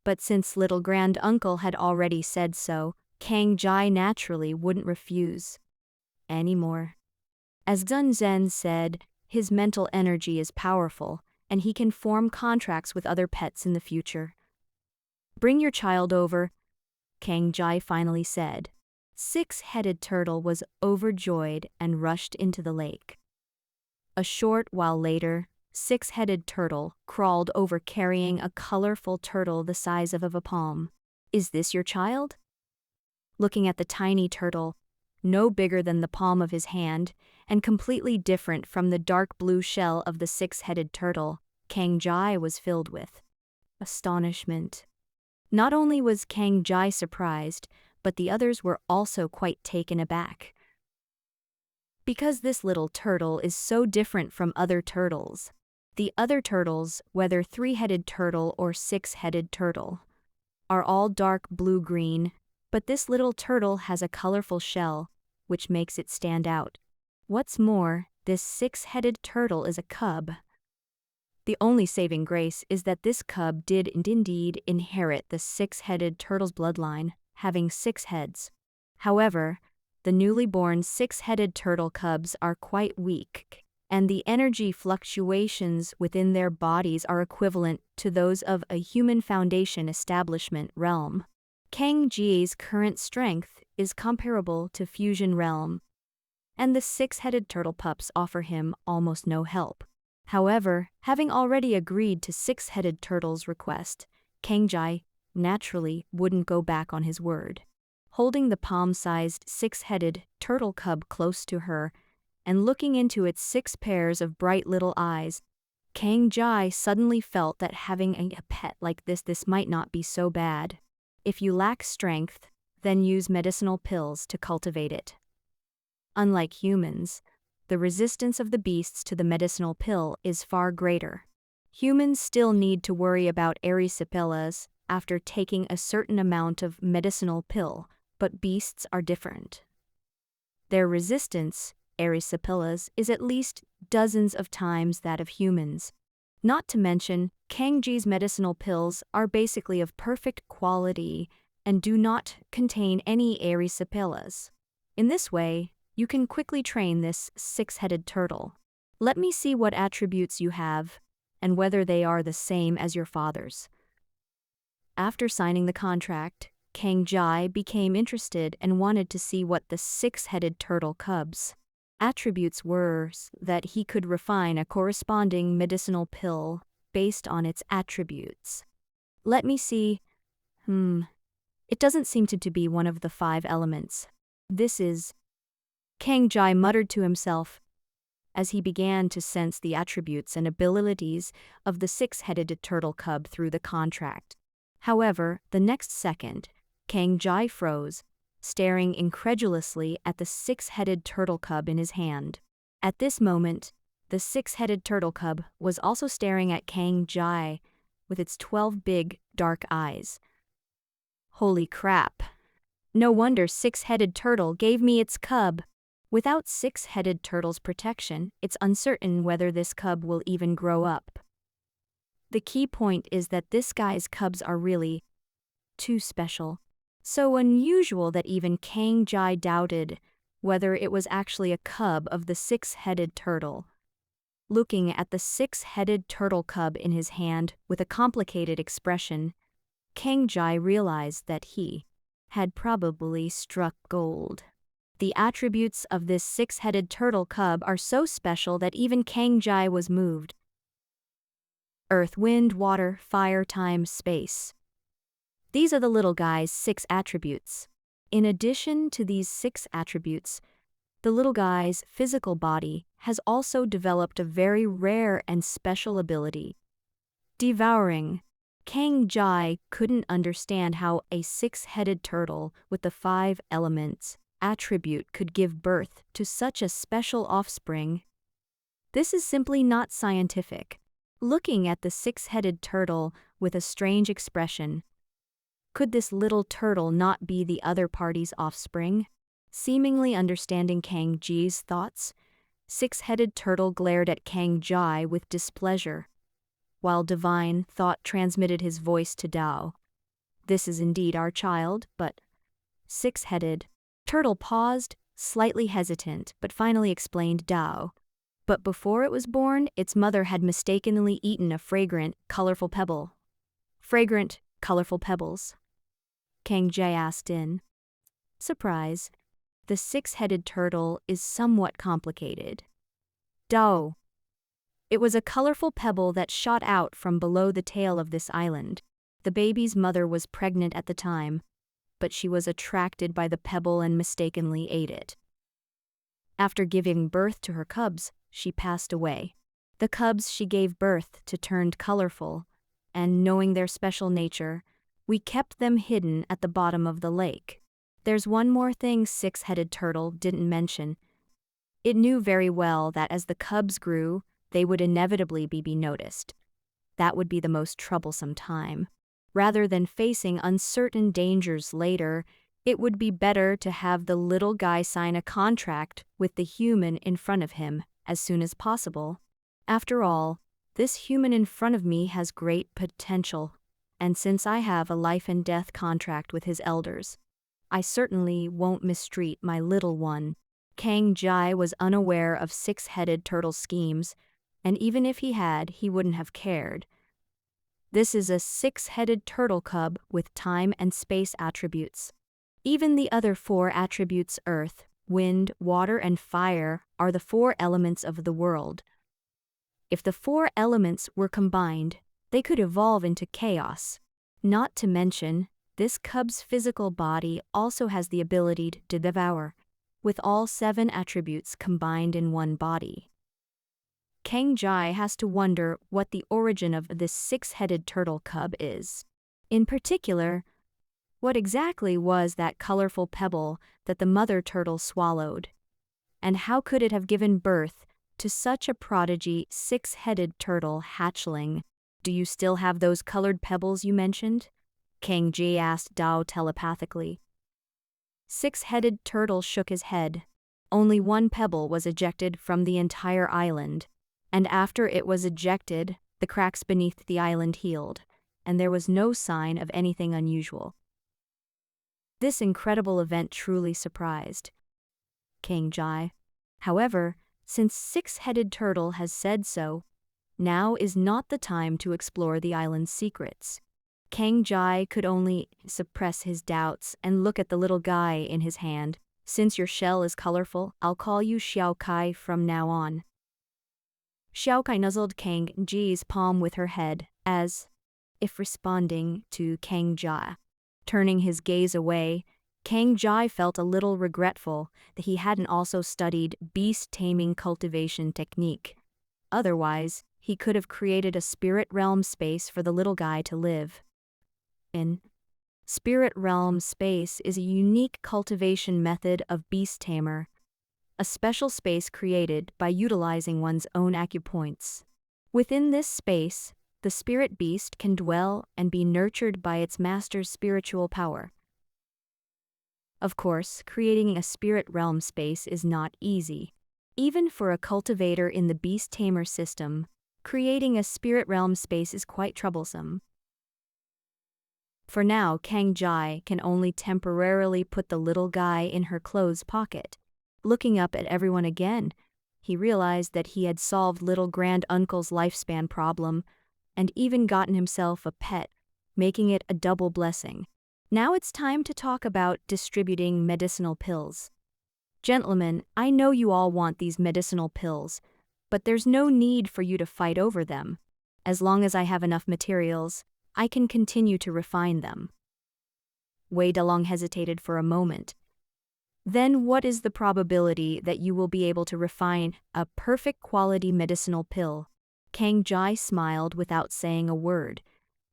A: but since little granduncle had already said so, Kang Jai naturally wouldn't refuse anymore. As Xunzhen said, his mental energy is powerful, and he can form contracts with other pets in the future. "Bring your child over," Kang Jai finally said. Six-headed turtle was overjoyed and rushed into the lake. A short while later, six-headed turtle crawled over carrying a colorful turtle the size of a palm. "Is this your child?" Looking at the tiny turtle, no bigger than the palm of his hand, and completely different from the dark blue shell of the six-headed turtle, Kang Jai was filled with astonishment. Not only was Kang Jai surprised, but the others were also quite taken aback. Because this little turtle is so different from other turtles. The other turtles, whether three-headed turtle or six-headed turtle, are all dark blue-green, but this little turtle has a colorful shell, which makes it stand out. What's more, this six-headed turtle is a cub. The only saving grace is that this cub did indeed inherit the six-headed turtle's bloodline, having 6 heads. However, the newly born six-headed turtle cubs are quite weak, and the energy fluctuations within their bodies are equivalent to those of a human Foundation establishment realm. Kang Ji's current strength is comparable to Fusion Realm, and the six-headed turtle pups offer him almost no help. However, having already agreed to six-headed turtle's request, Kang Jai naturally wouldn't go back on his word. Holding the palm-sized six-headed turtle cub close to her, and looking into its 6 pairs of bright little eyes, Kang Jai suddenly felt that having a pet like this might not be so bad. If you lack strength, then use medicinal pills to cultivate it. Unlike humans, the resistance of the beasts to the medicinal pill is far greater. Humans still need to worry about erysipelas after taking a certain amount of medicinal pill, but beasts are different. Their resistance, erysipelas, is at least dozens of times that of humans. Not to mention, Kangji's medicinal pills are basically of perfect quality and do not contain any erysipelas. In this way, you can quickly train this 6-headed turtle. Let me see what attributes you have and whether they are the same as your father's. After signing the contract, Kang Jai became interested and wanted to see what the 6-headed turtle cub's attributes were that he could refine a corresponding medicinal pill based on its attributes. Let me see. It doesn't seem to be one of the 5 elements. This is... Kang Jai muttered to himself as he began to sense the attributes and abilities of the 6-headed turtle cub through the contract. However, the next second, Kang Jai froze, staring incredulously at the 6-headed turtle cub in his hand. At this moment, the 6-headed turtle cub was also staring at Kang Jai with its 12 big, dark eyes. Holy crap! No wonder 6-headed turtle gave me its cub. Without 6-headed turtle's protection, it's uncertain whether this cub will even grow up. The key point is that this guy's cubs are really too special. So unusual that even Kang Jai doubted whether it was actually a cub of the 6-headed turtle. Looking at the 6-headed turtle cub in his hand with a complicated expression, Kang Jai realized that he had probably struck gold. The attributes of this 6-headed turtle cub are so special that even Kang Jai was moved. Earth, wind, water, fire, time, space. These are the little guy's 6 attributes. In addition to these 6 attributes, the little guy's physical body has also developed a very rare and special ability: devouring. Kang Jai couldn't understand how a 6-headed turtle with the 5 elements attribute could give birth to such a special offspring. This is simply not scientific. Looking at the 6-headed turtle with a strange expression, could this little turtle not be the other party's offspring? Seemingly understanding Kang Jai's thoughts, 6-headed turtle glared at Kang Jai with displeasure, while divine thought transmitted his voice to Tao. This is indeed our child, but... 6-headed turtle paused, slightly hesitant, but finally explained Tao. But before it was born, its mother had mistakenly eaten a fragrant, colorful pebble. Fragrant, colorful pebbles? Kang Jai asked in surprise. The 6-headed turtle is somewhat complicated. Tao. It was a colorful pebble that shot out from below the tail of this island. The baby's mother was pregnant at the time, but she was attracted by the pebble and mistakenly ate it. After giving birth to her cubs, she passed away. The cubs she gave birth to turned colorful, and knowing their special nature, we kept them hidden at the bottom of the lake. There's one more thing 6-headed turtle didn't mention. It knew very well that as the cubs grew, they would inevitably be noticed. That would be the most troublesome time. Rather than facing uncertain dangers later, it would be better to have the little guy sign a contract with the human in front of him as soon as possible. After all, this human in front of me has great potential, and since I have a life and death contract with his elders, I certainly won't mistreat my little one. Kang Jai was unaware of 6-headed turtle's schemes, and even if he had, he wouldn't have cared. This is a 6-headed turtle cub with time and space attributes. Even the other 4 attributes, earth, wind, water, and fire, are the 4 elements of the world. If the 4 elements were combined, they could evolve into chaos. Not to mention, this cub's physical body also has the ability to devour. with all 7 attributes combined in one body. Kang Jai has to wonder what the origin of this 6-headed turtle cub is. In particular, what exactly was that colorful pebble that the mother turtle swallowed? And how could it have given birth to such a prodigy 6-headed turtle hatchling? Do you still have those colored pebbles you mentioned? Kang Ji asked Dao telepathically. 6-headed turtle shook his head. Only 1 pebble was ejected from the entire island, and after it was ejected, the cracks beneath the island healed, and there was no sign of anything unusual. This incredible event truly surprised Kang Jai. However, since 6-headed turtle has said so, now is not the time to explore the island's secrets. Kang Jai could only suppress his doubts and look at the little guy in his hand. Since your shell is colorful, I'll call you Xiao Kai from now on. Xiao Kai nuzzled Kang Ji's palm with her head, as if responding to Kang Jai. Turning his gaze away, Kang Jai felt a little regretful that he hadn't also studied beast-taming cultivation technique. Otherwise, he could have created a spirit realm space for the little guy to live in. Spirit realm space is a unique cultivation method of beast tamer, a special space created by utilizing one's own acupoints. Within this space, the spirit beast can dwell and be nurtured by its master's spiritual power. Of course, creating a spirit realm space is not easy. Even for a cultivator in the beast tamer system, creating a spirit realm space is quite troublesome. For now, Kang Jai can only temporarily put the little guy in her clothes pocket. Looking up at everyone again, he realized that he had solved little grand-uncle's lifespan problem and even gotten himself a pet, making it a double blessing. Now it's time to talk about distributing medicinal pills. Gentlemen, I know you all want these medicinal pills, but there's no need for you to fight over them. As long as I have enough materials, I can continue to refine them. Wei Dalong hesitated for a moment. Then what is the probability that you will be able to refine a perfect quality medicinal pill? Kang Jai smiled without saying a word,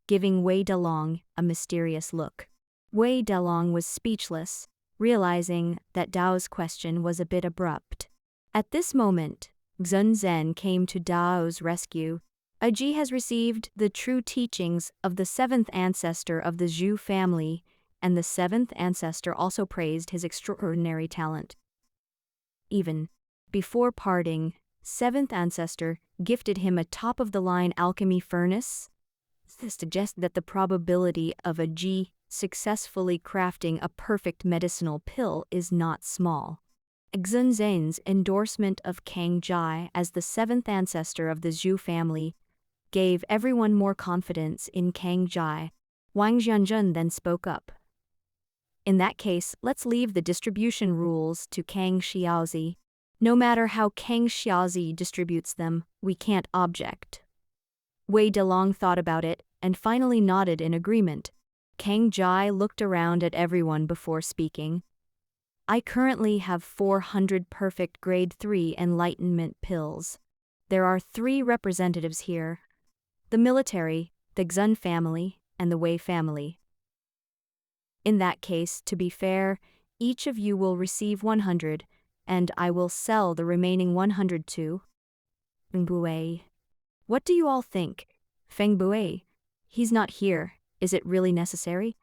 A: giving Wei Dalong a mysterious look. Wei Dalong was speechless, realizing that Dao's question was a bit abrupt. At this moment, Xun Zhen came to Dao's rescue. Aji has received the true teachings of the 7th ancestor of the Zhu family, and the 7th ancestor also praised his extraordinary talent. Even before parting, 7th ancestor gifted him a top-of-the-line alchemy furnace. This suggests that the probability of Aji successfully crafting a perfect medicinal pill is not small. Xun Zhen's endorsement of Kang Jai as the 7th ancestor of the Zhu family gave everyone more confidence in Kang Jai. Wang Jianzhen then spoke up. In that case, let's leave the distribution rules to Kang Xiaozi. No matter how Kang Xiaozi distributes them, we can't object. Wei Dalong thought about it and finally nodded in agreement. Kang Jai looked around at everyone before speaking. I currently have 400 perfect grade 3 enlightenment pills. There are 3 representatives here: the military, the Xun family, and the Wei family. In that case, to be fair, each of you will receive 100, and I will sell the remaining 100 to Feng Bui. What do you all think? Feng Bui? He's not here. Is it really necessary?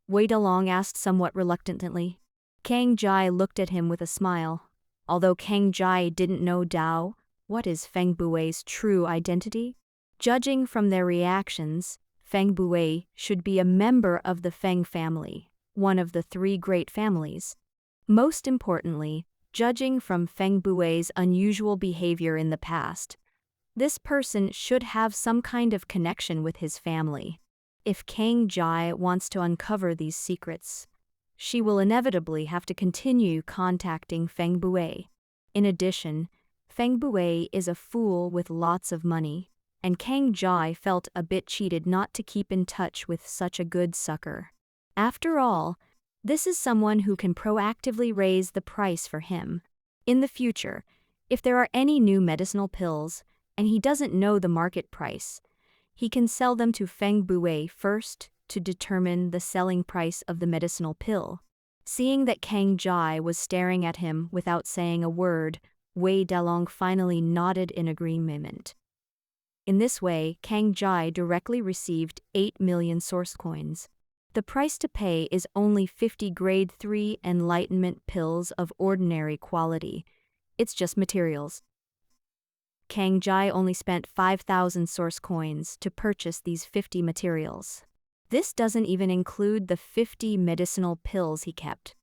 A: Wei Dalong asked somewhat reluctantly. Kang Jai looked at him with a smile. Although Kang Jai didn't know Dao, what is Feng Bui's true identity? Judging from their reactions, Feng Bui should be a member of the Feng family, one of the 3 great families. Most importantly, judging from Feng Bui's unusual behavior in the past, this person should have some kind of connection with his family. If Kang Jai wants to uncover these secrets, she will inevitably have to continue contacting Feng Bui. In addition, Feng Bui is a fool with lots of money, and Kang Jai felt a bit cheated not to keep in touch with such a good sucker. After all, This is someone who can proactively raise the price for him. In the future, if there are any new medicinal pills, and he doesn't know the market price, he can sell them to Feng Bue first to determine the selling price of the medicinal pill. Seeing that Kang Jai was staring at him without saying a word, Wei Dalong finally nodded in agreement. In this way, Kang Jai directly received 8 million source coins. The price to pay is only 50 grade 3 enlightenment pills of ordinary quality. It's just materials. Kang Jai only spent 5,000 source coins to purchase these 50 materials. This doesn't even include the 50 medicinal pills he kept.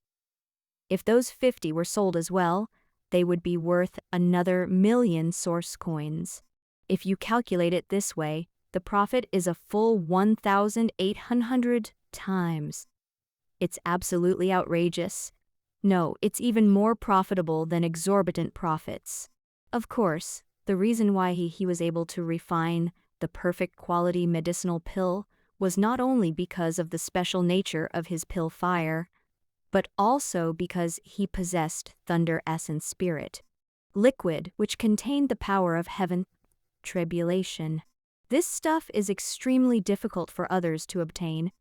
A: If those 50 were sold as well, they would be worth another million source coins. If you calculate it this way, the profit is a full 1,800 times. It's absolutely outrageous. No, it's even more profitable than exorbitant profits. Of course, the reason why he was able to refine the perfect quality medicinal pill was not only because of the special nature of his pill fire, but also because he possessed Thunder Essence Spirit, liquid which contained the power of heaven, tribulation. This stuff is extremely difficult for others to obtain,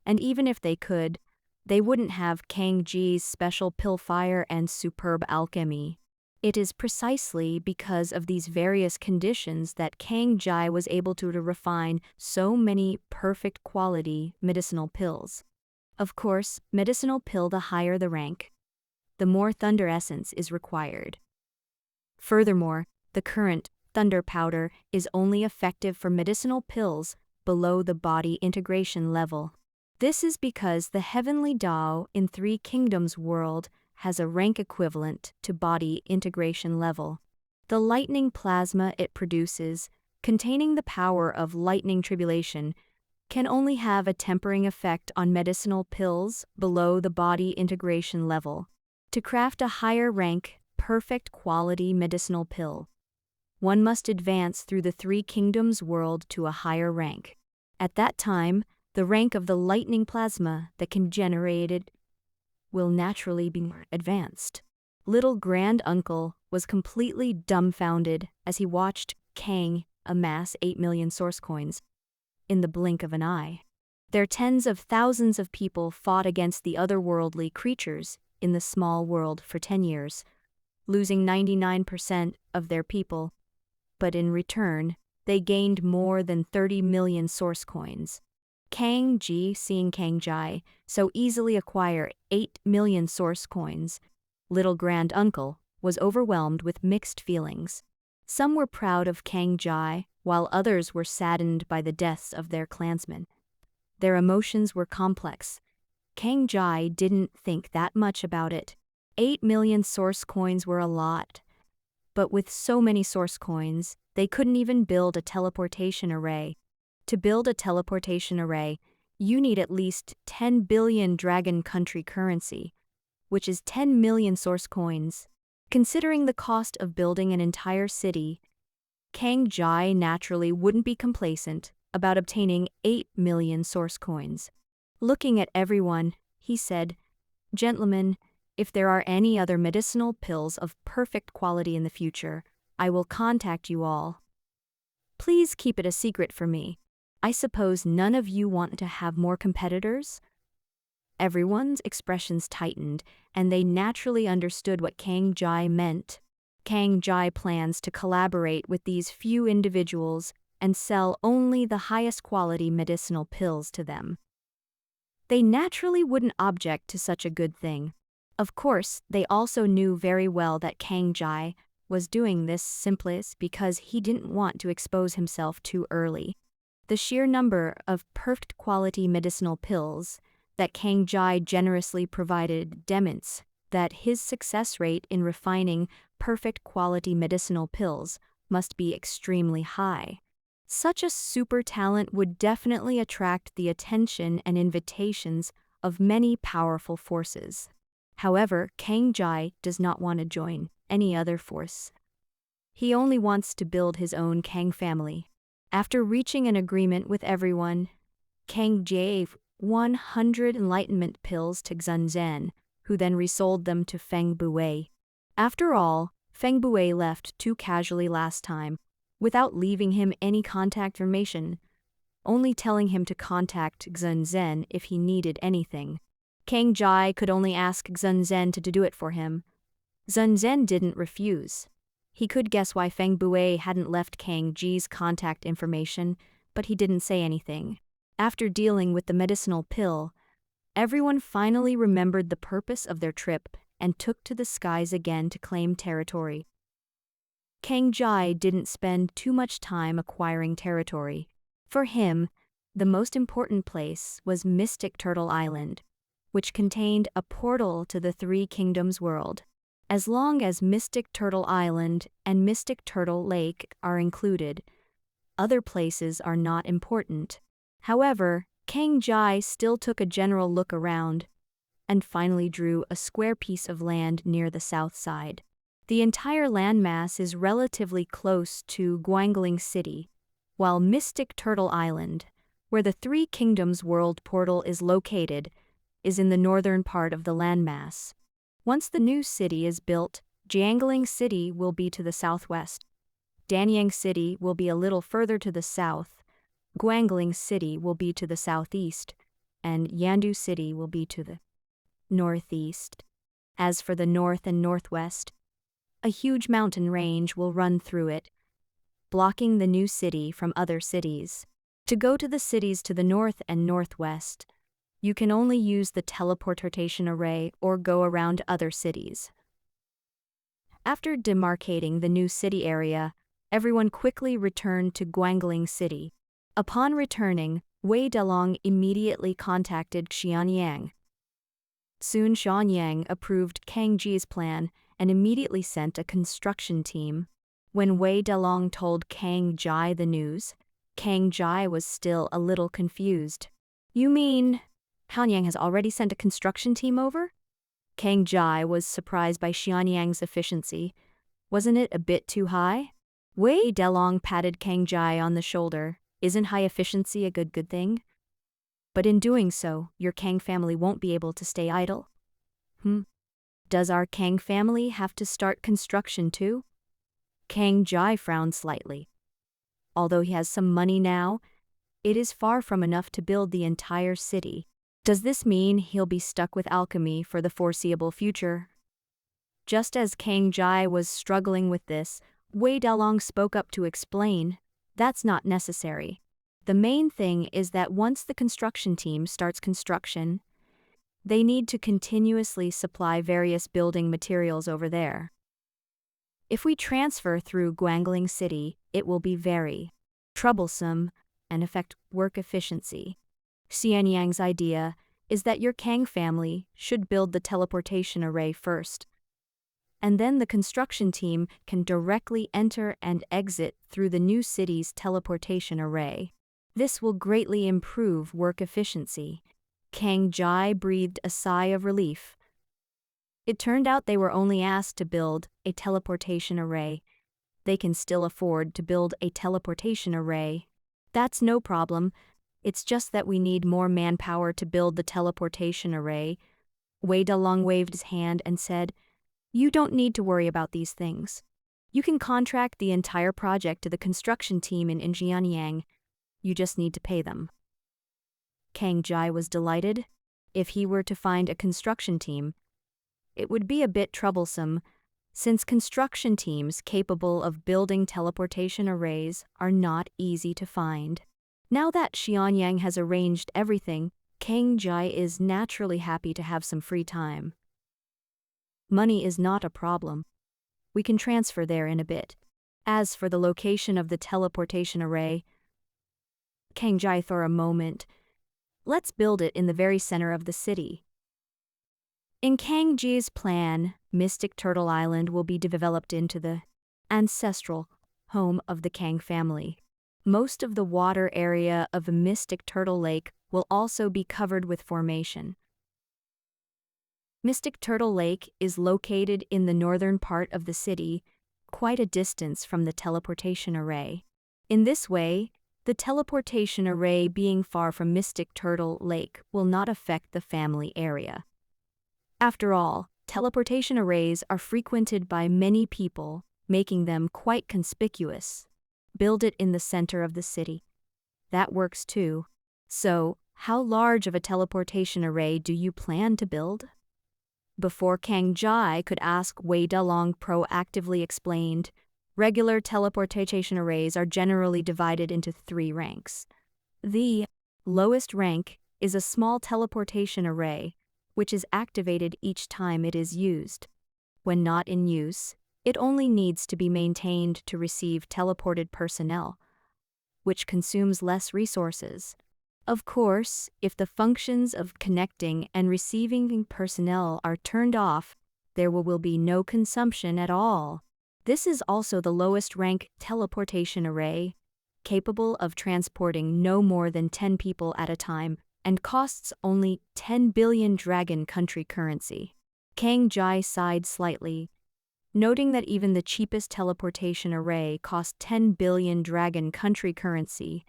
A: and even if they could, they wouldn't have Kang Ji's special pill fire and superb alchemy. It is precisely because of these various conditions that Kang Jai was able to refine so many perfect quality medicinal pills. Of course, medicinal pill, the higher the rank, the more thunder essence is required. Furthermore, the current thunder powder is only effective for medicinal pills below the body integration level. This is because the heavenly Tao in Three Kingdoms world has a rank equivalent to body integration level. The lightning plasma it produces, containing the power of lightning tribulation, can only have a tempering effect on medicinal pills below the body integration level. To craft a higher rank, perfect quality medicinal pill, one must advance through the Three Kingdoms world to a higher rank. At that time, the rank of the lightning plasma that can generate it will naturally be more advanced. Little Grand Uncle was completely dumbfounded as he watched Kang amass 8 million source coins in the blink of an eye. Their tens of thousands of people fought against the otherworldly creatures in the small world for 10 years, losing 99% of their people, but in return, they gained more than 30 million source coins. Kang Ji, seeing Kang Jai so easily acquire 8 million source coins, Little Grand Uncle was overwhelmed with mixed feelings. Some were proud of Kang Jai, while others were saddened by the deaths of their clansmen. Their emotions were complex. Kang Jai didn't think that much about it. 8 million source coins were a lot. But with so many source coins, they couldn't even build a teleportation array. To build a teleportation array, you need at least 10 billion Dragon Country currency, which is 10 million source coins. Considering the cost of building an entire city, Kang Jai naturally wouldn't be complacent about obtaining 8 million source coins. Looking at everyone, he said, "Gentlemen, if there are any other medicinal pills of perfect quality in the future, I will contact you all. Please keep it a secret for me. I suppose none of you want to have more competitors?" Everyone's expressions tightened, and they naturally understood what Kang Jai meant. Kang Jai plans to collaborate with these few individuals and sell only the highest quality medicinal pills to them. They naturally wouldn't object to such a good thing. Of course, they also knew very well that Kang Jai was doing this simply because he didn't want to expose himself too early. The sheer number of perfect quality medicinal pills that Kang Jai generously provided demonstrates that his success rate in refining perfect quality medicinal pills must be extremely high. Such a super talent would definitely attract the attention and invitations of many powerful forces. However, Kang Jai does not want to join any other force. He only wants to build his own Kang family. After reaching an agreement with everyone, Kang Jai 100 enlightenment pills to Xunzhen, who then resold them to Feng Bui. After all, Feng Bui left too casually last time, without leaving him any contact information, only telling him to contact Xunzhen if he needed anything. Kang Jai could only ask Xunzhen to do it for him. Xunzhen didn't refuse. He could guess why Feng Bui hadn't left Kang Ji's contact information, but he didn't say anything. After dealing with the medicinal pill, everyone finally remembered the purpose of their trip and took to the skies again to claim territory. Kang Jai didn't spend too much time acquiring territory. For him, the most important place was Mystic Turtle Island, which contained a portal to the Three Kingdoms world. As long as Mystic Turtle Island and Mystic Turtle Lake are included, other places are not important. However, Kang Jai still took a general look around and finally drew a square piece of land near the south side. The entire landmass is relatively close to Guangling City, while Mystic Turtle Island, where the Three Kingdoms world portal is located, is in the northern part of the landmass. Once the new city is built, Jiangling City will be to the southwest. Danyang City will be a little further to the south. Guangling City will be to the southeast, and Yandu City will be to the northeast. As for the north and northwest, a huge mountain range will run through it, blocking the new city from other cities. To go to the cities to the north and northwest, you can only use the teleportation array or go around other cities. After demarcating the new city area, everyone quickly returned to Guangling City. Upon returning, Wei Delong immediately contacted Xianyang. Soon Xianyang approved Kang Ji's plan and immediately sent a construction team. When Wei Delong told Kang Jai the news, Kang Jai was still a little confused. "You mean Xianyang has already sent a construction team over?" Kang Jai was surprised by Xianyang's efficiency. Wasn't it a bit too high? Wei Delong patted Kang Jai on the shoulder. "Isn't high efficiency a good thing? But in doing so, your Kang family won't be able to stay idle." Does our Kang family have to start construction too?" Kang Jai frowned slightly. Although he has some money now, it is far from enough to build the entire city. Does this mean he'll be stuck with alchemy for the foreseeable future? Just as Kang Jai was struggling with this, Wei Dalong spoke up to explain, "That's not necessary. The main thing is that once the construction team starts construction, they need to continuously supply various building materials over there. If we transfer through Guangling City, it will be very troublesome and affect work efficiency. Xianyang's idea is that your Kang family should build the teleportation array first, and then the construction team can directly enter and exit through the new city's teleportation array. This will greatly improve work efficiency." Kang Jai breathed a sigh of relief. It turned out they were only asked to build a teleportation array. They can still afford to build a teleportation array. "That's no problem. It's just that we need more manpower to build the teleportation array." Wei Dalong waved his hand and said, "You don't need to worry about these things. You can contract the entire project to the construction team in Jianyang. You just need to pay them." Kang Jai was delighted. If he were to find a construction team, it would be a bit troublesome, since construction teams capable of building teleportation arrays are not easy to find. Now that Xianyang has arranged everything, Kang Jai is naturally happy to have some free time. Money is not a problem. We can transfer there in a bit. As for the location of the teleportation array, Kang Jai thought a moment. "Let's build it in the very center of the city." In Kang Ji's plan, Mystic Turtle Island will be developed into the ancestral home of the Kang family. Most of the water area of Mystic Turtle Lake will also be covered with formation. Mystic Turtle Lake is located in the northern part of the city, quite a distance from the teleportation array. In this way, The teleportation array being far from Mystic Turtle Lake will not affect the family area. After all, teleportation arrays are frequented by many people, making them quite conspicuous. Build it in the center of the city. That works too. So, how large of a teleportation array do you plan to build? Before Kang Jai could ask, Wei Dalong proactively explained, regular teleportation arrays are generally divided into 3 ranks. The lowest rank is a small teleportation array, which is activated each time it is used. When not in use, it only needs to be maintained to receive teleported personnel, which consumes less resources. Of course, if the functions of connecting and receiving personnel are turned off, there will be no consumption at all. This is also the lowest rank teleportation array, capable of transporting no more than 10 people at a time, and costs only 10 billion Dragon Country currency. Kang Jai sighed slightly, noting that even the cheapest teleportation array cost 10 billion Dragon Country currency,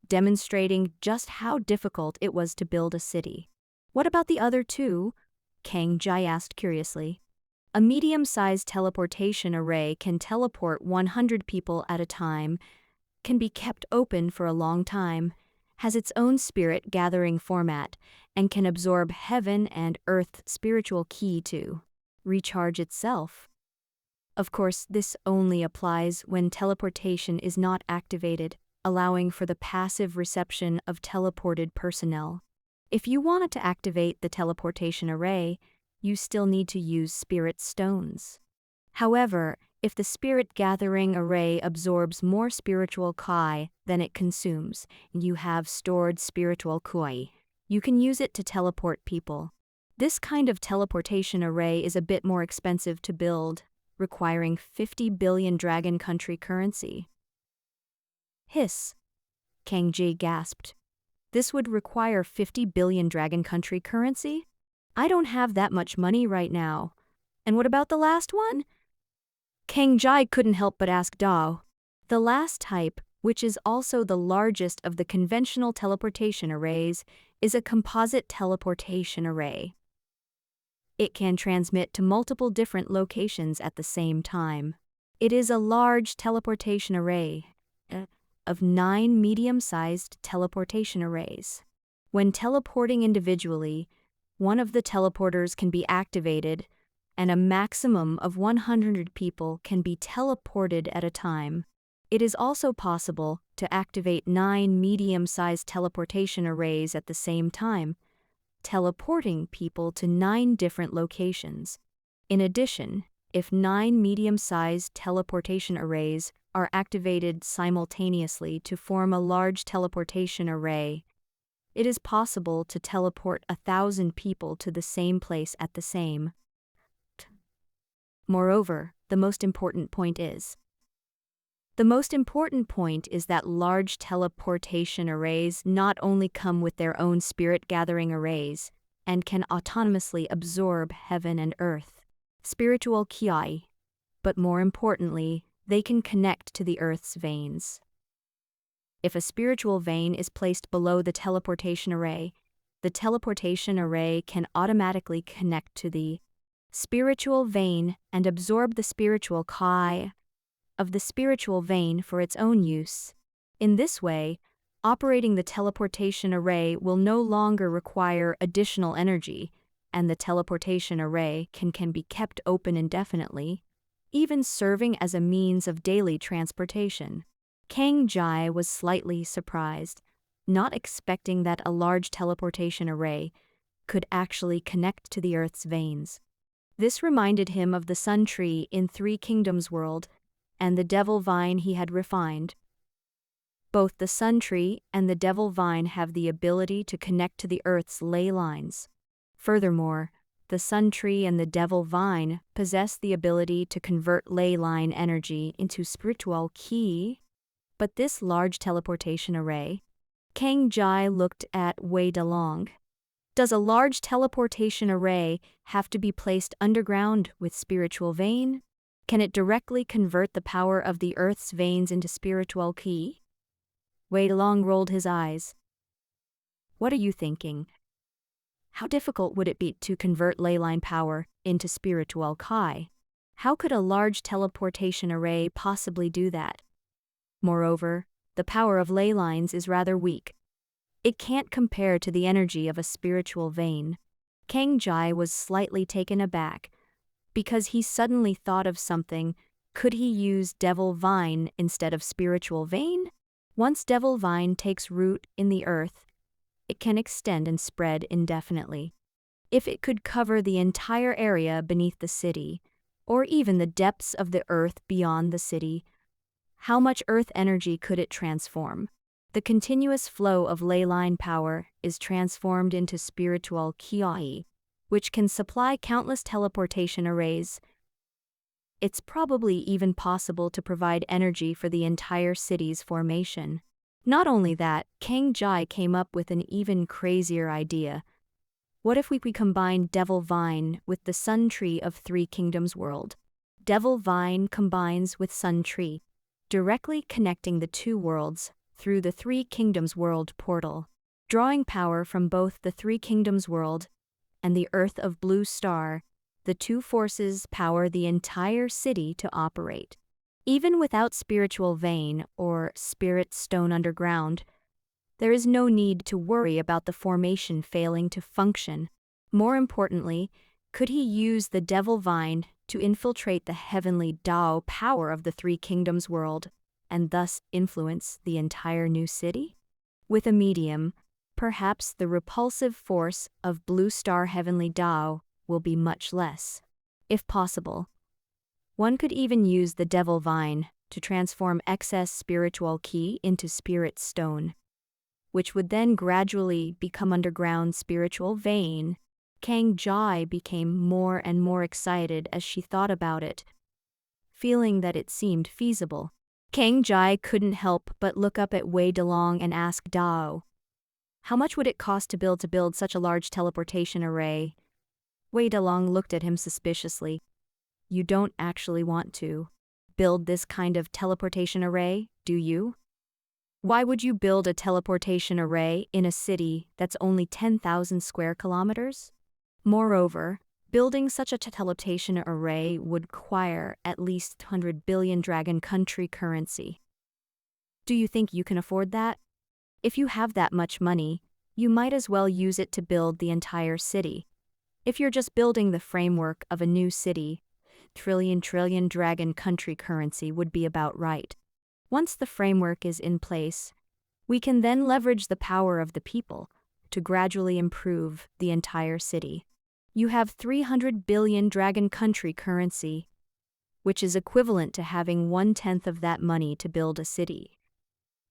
A: demonstrating just how difficult it was to build a city. What about the other 2? Kang Jai asked curiously. A medium-sized teleportation array can teleport 100 people at a time, can be kept open for a long time, has its own spirit gathering format, and can absorb heaven and earth spiritual ki to recharge itself. Of course, this only applies when teleportation is not activated, allowing for the passive reception of teleported personnel. If you wanted to activate the teleportation array, you still need to use spirit stones. However, if the spirit gathering array absorbs more spiritual kai than it consumes, and you have stored spiritual kui, you can use it to teleport people. This kind of teleportation array is a bit more expensive to build, requiring 50 billion Dragon Country currency. Hiss. Kang Jai gasped. This would require 50 billion Dragon Country currency? I don't have that much money right now. And what about the last one? Kang Jai couldn't help but ask Dao. The last type, which is also the largest of the conventional teleportation arrays, is a composite teleportation array. It can transmit to multiple different locations at the same time. It is a large teleportation array of 9 medium-sized teleportation arrays. When teleporting individually, one of the teleporters can be activated, and a maximum of 100 people can be teleported at a time. It is also possible to activate 9 medium-sized teleportation arrays at the same time, teleporting people to 9 different locations. In addition, if 9 medium-sized teleportation arrays are activated simultaneously to form a large teleportation array, it is possible to teleport 1,000 people to the same place at the same time. Moreover, the most important point is that large teleportation arrays not only come with their own spirit-gathering arrays and can autonomously absorb heaven and earth, spiritual ki, but more importantly, they can connect to the earth's veins. If a spiritual vein is placed below the teleportation array can automatically connect to the spiritual vein and absorb the spiritual ki of the spiritual vein for its own use. In this way, operating the teleportation array will no longer require additional energy, and the teleportation array can be kept open indefinitely, even serving as a means of daily transportation. Kang Jai was slightly surprised, not expecting that a large teleportation array could actually connect to the earth's veins. This reminded him of the sun tree in Three Kingdoms world and the devil vine he had refined. Both the sun tree and the devil vine have the ability to connect to the earth's ley lines. Furthermore, the sun tree and the devil vine possess the ability to convert ley line energy into spiritual ki. But this large teleportation array, Kang Jai looked at Wei Dalong. Does a large teleportation array have to be placed underground with spiritual vein? Can it directly convert the power of the earth's veins into spiritual ki? Wei Long rolled his eyes. What are you thinking? How difficult would it be to convert ley line power into spiritual Kai? How could a large teleportation array possibly do that? Moreover, the power of ley lines is rather weak. It can't compare to the energy of a spiritual vein. Kang Jai was slightly taken aback, because he suddenly thought of something. Could he use devil vine instead of spiritual vein? Once devil vine takes root in the earth, it can extend and spread indefinitely. If it could cover the entire area beneath the city, or even the depths of the earth beyond the city, how much earth energy could it transform? The continuous flow of ley line power is transformed into spiritual Ki, which can supply countless teleportation arrays. It's probably even possible to provide energy for the entire city's formation. Not only that, Kang Jai came up with an even crazier idea. What if we combine Devil Vine with the Sun Tree of Three Kingdoms world? Devil Vine combines with Sun Tree, directly connecting the two worlds through the Three Kingdoms world portal, drawing power from both the Three Kingdoms world and the Earth of Blue Star. The two forces power the entire city to operate. Even without spiritual vein or spirit stone underground, there is no need to worry about the formation failing to function. More importantly, could he use the devil vine to infiltrate the heavenly Dao power of the Three Kingdoms world and thus influence the entire new city? With a medium, perhaps the repulsive force of Blue Star heavenly Dao will be much less. If possible, one could even use the devil vine to transform excess spiritual ki into spirit stone, which would then gradually become underground spiritual vein. Kang Jai became more and more excited as she thought about it, feeling that it seemed feasible. Kang Jai couldn't help but look up at Wei Delong and ask Dao, how much would it cost to build such a large teleportation array? Wei Delong looked at him suspiciously. You don't actually want to build this kind of teleportation array, do you? Why would you build a teleportation array in a city that's only 10,000 square kilometers? Moreover, building such a teleportation array would require at least 100 billion Dragon Country currency. Do you think you can afford that? If you have that much money, you might as well use it to build the entire city. If you're just building the framework of a new city, trillion Dragon Country currency would be about right. Once the framework is in place, we can then leverage the power of the people to gradually improve the entire city. You have 300 billion Dragon Country currency, which is equivalent to having 1/10 of that money to build a city.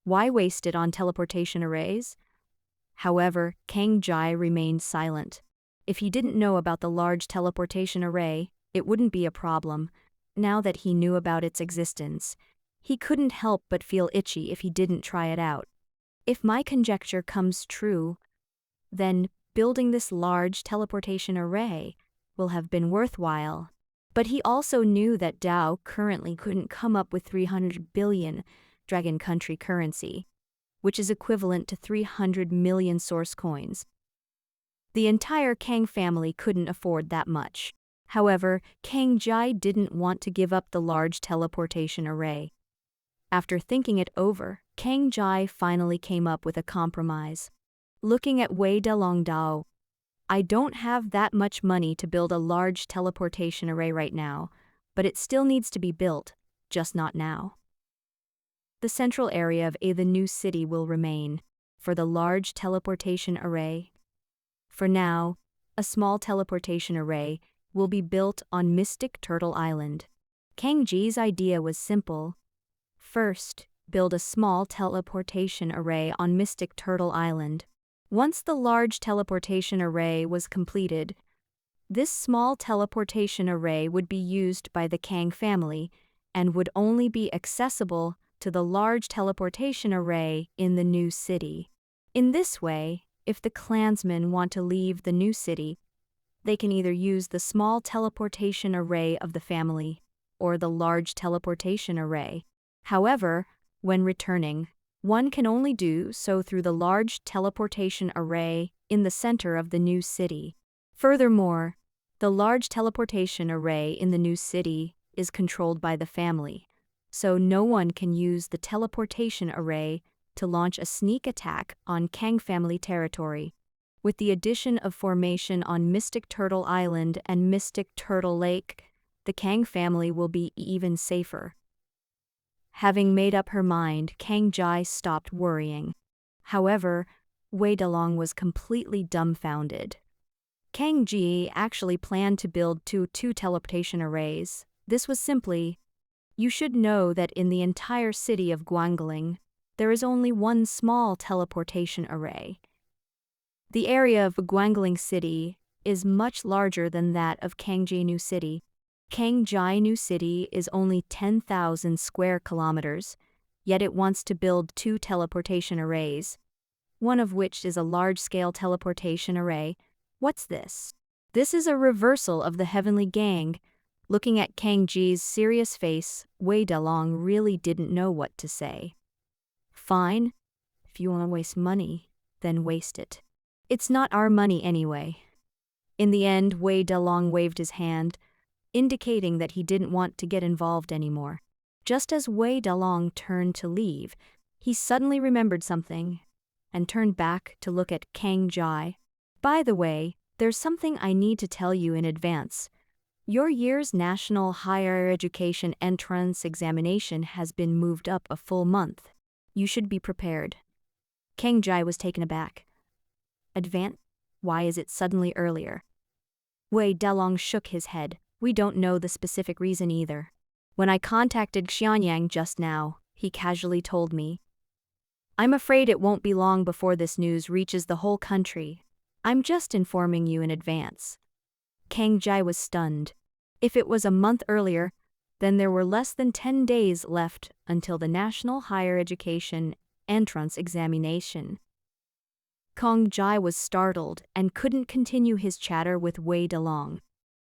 A: Why waste it on teleportation arrays? However, Kang Jai remained silent. If he didn't know about the large teleportation array, it wouldn't be a problem. Now that he knew about its existence, he couldn't help but feel itchy if he didn't try it out. If my conjecture comes true, then building this large teleportation array will have been worthwhile. But he also knew that Dao currently couldn't come up with 300 billion Dragon Country currency, which is equivalent to 300 million source coins. The entire Kang family couldn't afford that much. However, Kang Jai didn't want to give up the large teleportation array. After thinking it over, Kang Jai finally came up with a compromise. Looking at Wei Delong Dao, I don't have that much money to build a large teleportation array right now, but it still needs to be built, just not now. The central area of the new city will remain for the large teleportation array. For now, a small teleportation array will be built on Mystic Turtle Island. Kang Ji's idea was simple. First, build a small teleportation array on Mystic Turtle Island. Once the large teleportation array was completed, this small teleportation array would be used by the Kang family and would only be accessible to the large teleportation array in the new city. In this way, if the clansmen want to leave the new city, they can either use the small teleportation array of the family or the large teleportation array. However, when returning, One can only do so through the large teleportation array in the center of the new city. Furthermore, the large teleportation array in the new city is controlled by the family, so no one can use the teleportation array to launch a sneak attack on Kang family territory. With the addition of formation on Mystic Turtle Island and Mystic Turtle Lake, the Kang family will be even safer. Having made up her mind, Kang Jai stopped worrying. However, Wei Dalong was completely dumbfounded. Kang Ji actually planned to build two teleportation arrays. This was simply, you should know that in the entire city of Guangling, there is only one small teleportation array. The area of Guangling City is much larger than that of Kangji New City. Kangjai New City is only 10,000 square kilometers, yet it wants to build two teleportation arrays, one of which is a large-scale teleportation array. What's this? This is a reversal of the heavenly gang. Looking at Kangji's serious face, Wei Dalong really didn't know what to say. Fine. If you want to waste money, then waste it. It's not our money anyway. In the end, Wei Dalong waved his hand, indicating that he didn't want to get involved anymore. Just as Wei Dalong turned to leave, he suddenly remembered something and turned back to look at Kang Jai. By the way, there's something I need to tell you in advance. Your year's National Higher Education Entrance Examination has been moved up a full month. You should be prepared. Kang Jai was taken aback. Advance? Why is it suddenly earlier? Wei Dalong shook his head. We don't know the specific reason either. When I contacted Xianyang just now, he casually told me. I'm afraid it won't be long before this news reaches the whole country. I'm just informing you in advance. Kang Jai was stunned. If it was a month earlier, then there were less than 10 days left until the National Higher Education Entrance Examination. Kang Jai was startled and couldn't continue his chatter with Wei Dalong.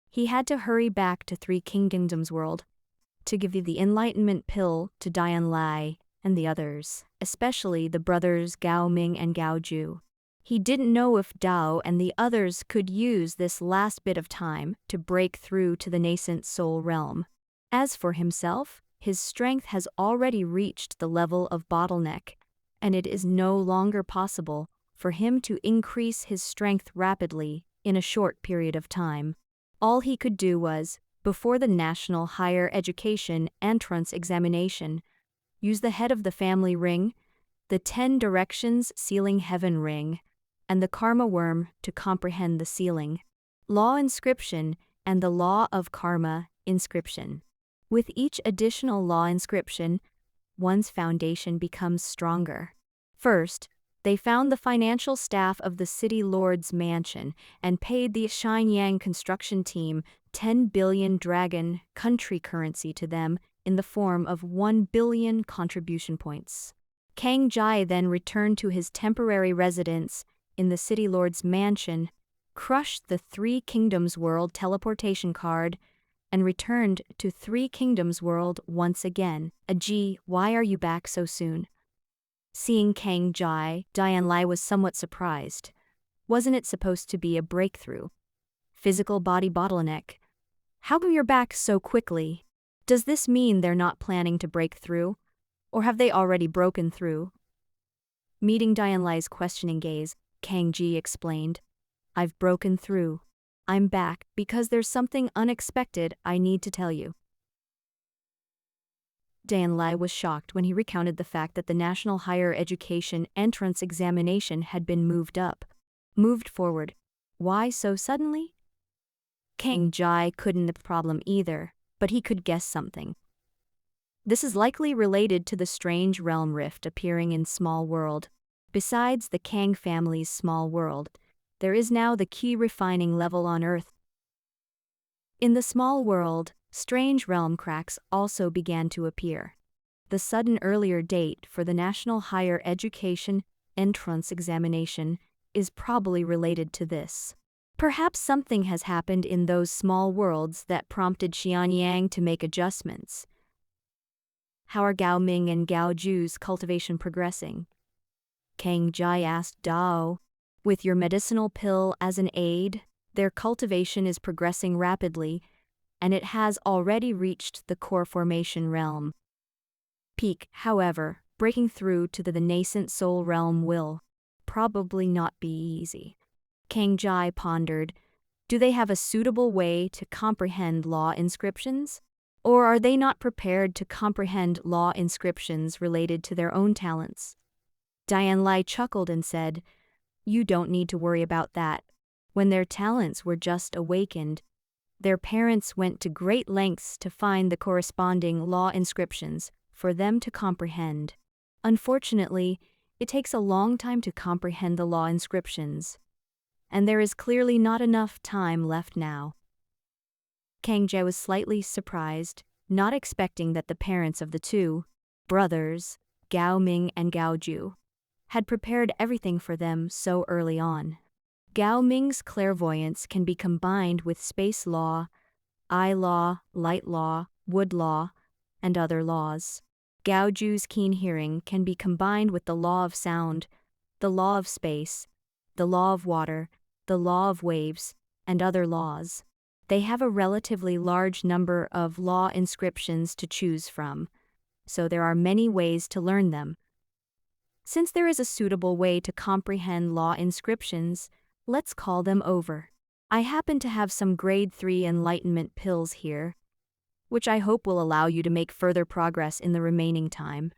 A: He had to hurry back to Three Kingdoms World to give the enlightenment pill to Dian Lai and the others, especially the brothers Gao Ming and Gao Ju. He didn't know if Dao and the others could use this last bit of time to break through to the nascent soul realm. As for himself, his strength has already reached the level of bottleneck, and it is no longer possible for him to increase his strength rapidly in a short period of time. All he could do was, before the National Higher Education Entrance Examination, use the head of the family ring, the 10 directions sealing heaven ring, and the karma worm to comprehend the sealing, law inscription, and the law of karma inscription. With each additional law inscription, one's foundation becomes stronger. First, they found the financial staff of the city lord's mansion and paid the Xianyang construction team 10 billion dragon country currency to them in the form of 1 billion contribution points. Kang Jai then returned to his temporary residence in the city lord's mansion, crushed the Three Kingdoms World teleportation card, and returned to Three Kingdoms World once again. Aji, why are you back so soon? Seeing Kang Jai, Dian Lai was somewhat surprised. Wasn't it supposed to be a breakthrough? Physical body bottleneck. How come you're back so quickly? Does this mean they're not planning to break through? Or have they already broken through? Meeting Dian Lai's questioning gaze, Kang Ji explained, I've broken through. I'm back because there's something unexpected I need to tell you. Dian Lai was shocked when he recounted the fact that the National Higher Education Entrance Examination had been moved forward. Why so suddenly? Kang Jai couldn't the problem either, but he could guess something. This is likely related to the strange realm rift appearing in Small World. Besides the Kang family's Small World, there is now the key refining level on Earth. In the Small World, strange realm cracks also began to appear. The sudden earlier date for the National Higher Education Entrance Examination is probably related to this. Perhaps something has happened in those small worlds that prompted Xianyang to make adjustments. How are Gao Ming and Gao Ju's cultivation progressing? Kang Jai asked Dao. With your medicinal pill as an aid, their cultivation is progressing rapidly, and it has already reached the core formation realm. Peak, however, breaking through to the nascent soul realm will probably not be easy. Kang Jai pondered, do they have a suitable way to comprehend law inscriptions? Or are they not prepared to comprehend law inscriptions related to their own talents? Diane Lai chuckled and said, you don't need to worry about that. When their talents were just awakened, their parents went to great lengths to find the corresponding law inscriptions for them to comprehend. Unfortunately, it takes a long time to comprehend the law inscriptions, and there is clearly not enough time left now. Kang Jie was slightly surprised, not expecting that the parents of the two brothers, Gao Ming and Gao Ju, had prepared everything for them so early on. Gao Ming's clairvoyance can be combined with space law, eye law, light law, wood law, and other laws. Gao Ju's keen hearing can be combined with the law of sound, the law of space, the law of water, the law of waves, and other laws. They have a relatively large number of law inscriptions to choose from, so there are many ways to learn them. Since there is a suitable way to comprehend law inscriptions, let's call them over. I happen to have some grade 3 enlightenment pills here, which I hope will allow you to make further progress in the remaining time.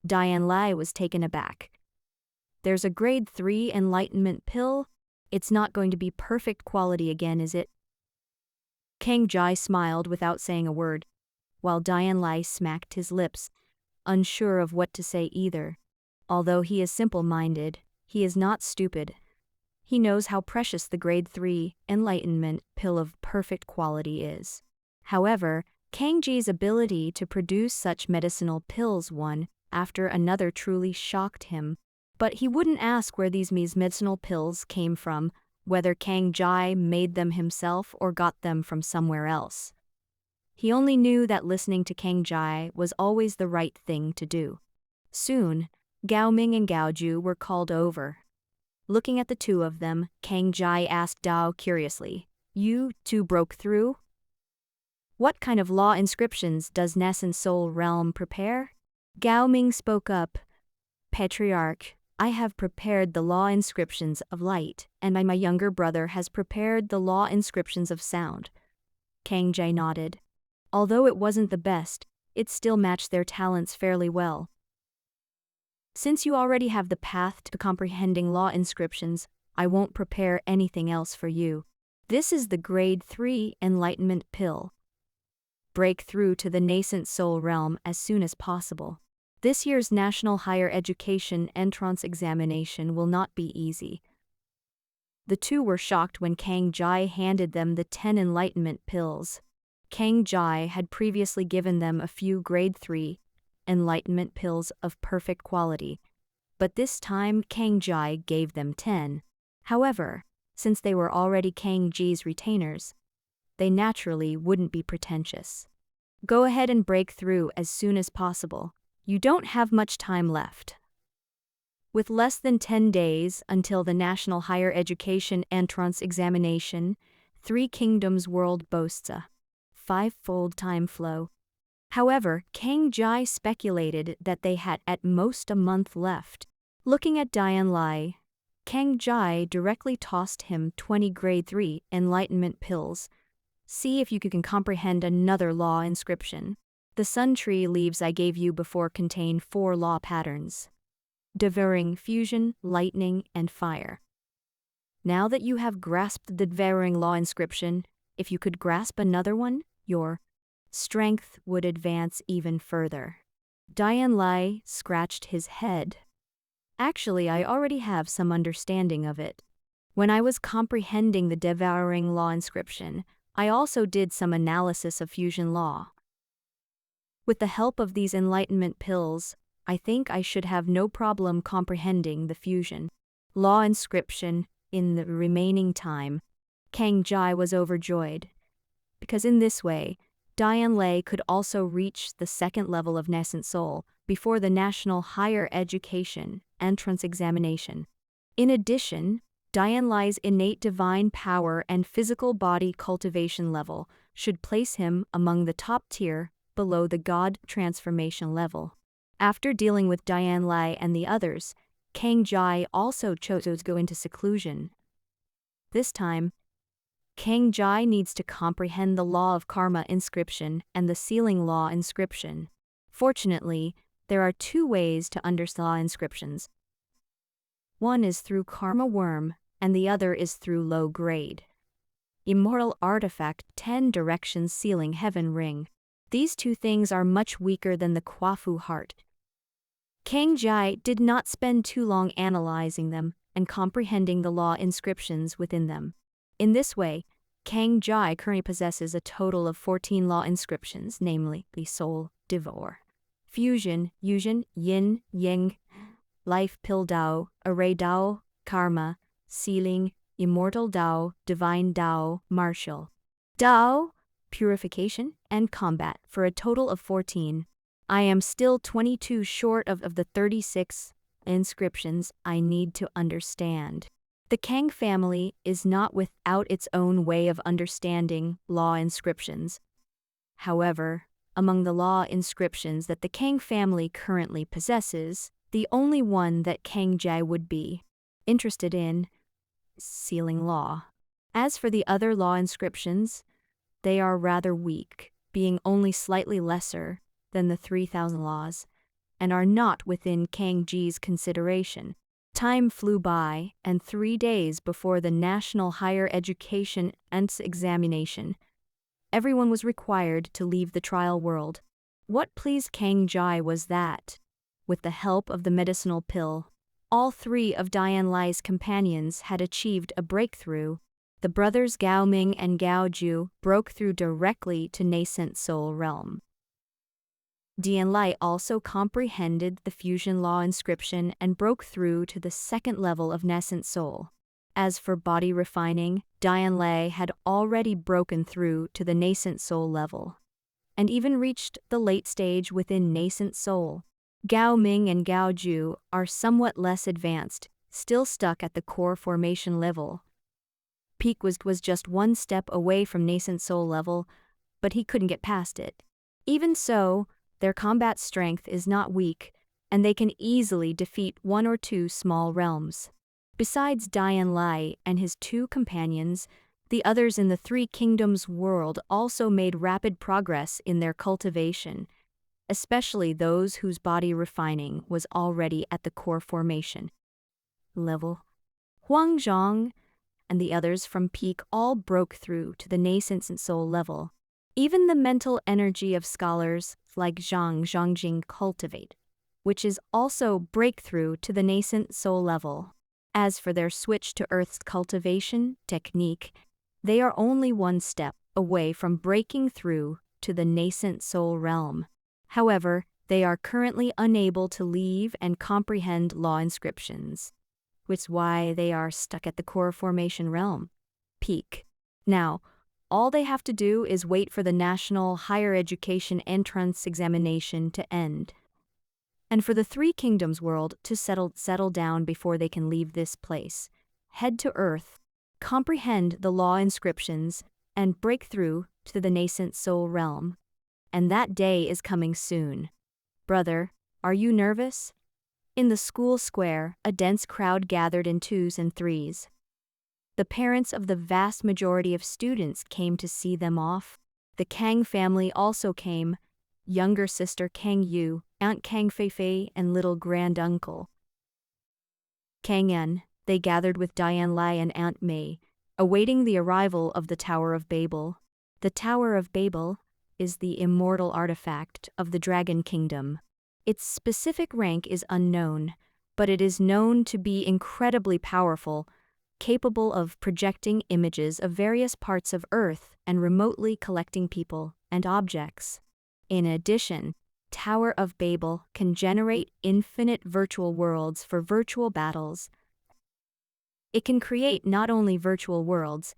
A: Diane Lai was taken aback. There's a grade 3 enlightenment pill? It's not going to be perfect quality again, is it? Kang Jai smiled without saying a word, while Diane Lai smacked his lips, unsure of what to say either. Although he is simple-minded, he is not stupid. He knows how precious the grade 3 enlightenment pill of perfect quality is. However, Kang Ji's ability to produce such medicinal pills one after another truly shocked him. But he wouldn't ask where these medicinal pills came from, whether Kang Jai made them himself or got them from somewhere else. He only knew that listening to Kang Jai was always the right thing to do. Soon, Gao Ming and Gao Ju were called over. Looking at the two of them, Kang Jai asked Dao curiously, you two broke through? What kind of law inscriptions does nascent soul realm prepare? Gao Ming spoke up, Patriarch, I have prepared the law inscriptions of light, and my younger brother has prepared the law inscriptions of sound. Kang Jai nodded. Although it wasn't the best, it still matched their talents fairly well. Since you already have the path to comprehending law inscriptions, I won't prepare anything else for you. This is the grade 3 enlightenment pill. Break through to the nascent soul realm as soon as possible. This year's National Higher Education entrance examination will not be easy. The two were shocked when Kang Jai handed them the 10 enlightenment pills. Kang Jai had previously given them a few grade 3 enlightenment pills of perfect quality, but this time Kang Jai gave them 10. However, since they were already Kang Ji's retainers, they naturally wouldn't be pretentious. Go ahead and break through as soon as possible. You don't have much time left. With less than 10 days until the National Higher Education entrance examination, Three Kingdoms world boasts a 5-fold time flow. However, Kang Jai speculated that they had at most a month left. Looking at Diane Lai, Kang Jai directly tossed him 20 grade 3 enlightenment pills. See if you can comprehend another law inscription. The sun tree leaves I gave you before contain 4 law patterns: devouring, fusion, lightning, and fire. Now that you have grasped the devouring law inscription, if you could grasp another one, your strength would advance even further. Diane Lai scratched his head. Actually, I already have some understanding of it. When I was comprehending the devouring law inscription, I also did some analysis of fusion law. With the help of these enlightenment pills, I think I should have no problem comprehending the fusion law inscription in the remaining time. Kang Jai was overjoyed, because in this way, Diane Lay could also reach the second level of nascent soul before the National Higher Education entrance examination. In addition, Diane Lay's innate divine power and physical body cultivation level should place him among the top tier below the God transformation level. After dealing with Diane Lay and the others, Kang Jai also chose to go into seclusion. This time, Kang Jai needs to comprehend the law of karma inscription and the sealing law inscription. Fortunately, there are two ways to understand law inscriptions. One is through karma worm, and the other is through low grade immortal artifact 10 directions sealing heaven ring. These two things are much weaker than the Kwafu heart. Kang Jai did not spend too long analyzing them and comprehending the law inscriptions within them. In this way, Kang Jai currently possesses a total of 14 law inscriptions, namely the soul, devour, fusion, yin, yang, life pill Dao, array Dao, karma, sealing, immortal Dao, divine Dao, martial Dao, purification, and combat, for a total of 14. I am still 22 short of the 36 inscriptions I need to understand. The Kang family is not without its own way of understanding law inscriptions. However, among the law inscriptions that the Kang family currently possesses, the only one that Kang Jai would be interested in is sealing law. As for the other law inscriptions, they are rather weak, being only slightly lesser than the 3,000 laws, and are not within Kang Ji's consideration. Time flew by, and 3 days before the National Higher Education entrance examination, everyone was required to leave the trial world. What pleased Kang Jai was that, with the help of the medicinal pill, all 3 of Diane Lai's companions had achieved a breakthrough. The brothers Gao Ming and Gao Ju broke through directly to nascent soul realm. Diane Lai also comprehended the fusion law inscription and broke through to the second level of nascent soul. As for body refining, Diane Lai had already broken through to the nascent soul level, and even reached the late stage within nascent soul. Gao Ming and Gao Ju are somewhat less advanced, still stuck at the core formation level. Peak was just 1 step away from nascent soul level, but he couldn't get past it. Even so, their combat strength is not weak, and they can easily defeat 1 or 2 small realms. Besides Diane Lai and his 2 companions, the others in the 3 kingdoms world also made rapid progress in their cultivation, especially those whose body refining was already at the core formation level. Huang Zhang and the others from Peak all broke through to the nascent soul level. Even the mental energy of scholars like Zhang Zhangjing cultivate, which is also breakthrough to the nascent soul level. As for their switch to Earth's cultivation technique, they are only 1 step away from breaking through to the nascent soul realm. However, they are currently unable to leave and comprehend law inscriptions, which is why they are stuck at the core formation realm, Peak. Now, all they have to do is wait for the National Higher Education entrance examination to end, and for the 3 kingdoms world to settle down before they can leave this place, head to Earth, comprehend the law inscriptions, and break through to the nascent soul realm. And that day is coming soon. Brother, are you nervous? In the school square, a dense crowd gathered in 2s and 3s. The parents of the vast majority of students came to see them off. The Kang family also came, younger sister Kang Yu, Aunt Kang Feifei, and little granduncle Kang En. They gathered with Diane Lai and Aunt Mei, awaiting the arrival of the Tower of Babel. The Tower of Babel is the immortal artifact of the Dragon Kingdom. Its specific rank is unknown, but it is known to be incredibly powerful, capable of projecting images of various parts of Earth and remotely collecting people and objects. In addition, Tower of Babel can generate infinite virtual worlds for virtual battles. It can create not only virtual worlds,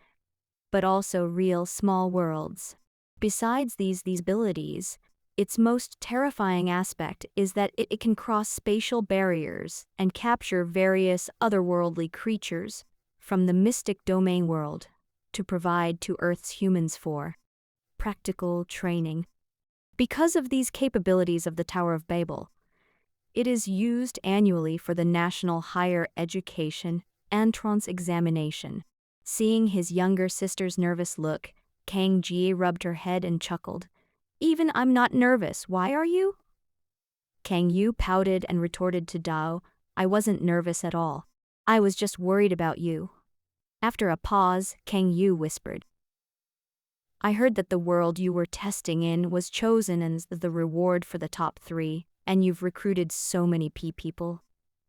A: but also real small worlds. Besides these abilities, its most terrifying aspect is that it can cross spatial barriers and capture various otherworldly creatures from the mystic domain world to provide to Earth's humans for practical training. Because of these capabilities of the Tower of Babel, it is used annually for the National Higher Education entrance examination. Seeing his younger sister's nervous look, Kang Ji rubbed her head and chuckled. Even I'm not nervous, why are you? Kang Yu pouted and retorted to Dao, I wasn't nervous at all. I was just worried about you. After a pause, Kang Yu whispered, I heard that the world you were testing in was chosen as the reward for the top 3, and you've recruited so many people.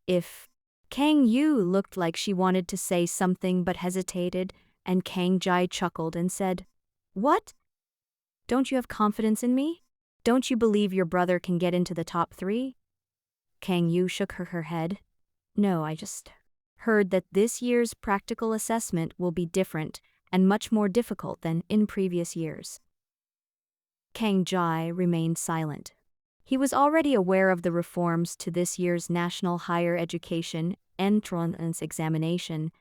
A: If Kang Yu looked like she wanted to say something but hesitated, and Kang Jai chuckled and said, What? Don't you have confidence in me? Don't you believe your brother can get into the top 3? Kang Yu shook her head. No, I just heard that this year's practical assessment will be different and much more difficult than in previous years. Kang Jai remained silent. He was already aware of the reforms to this year's National Higher Education entrance examination,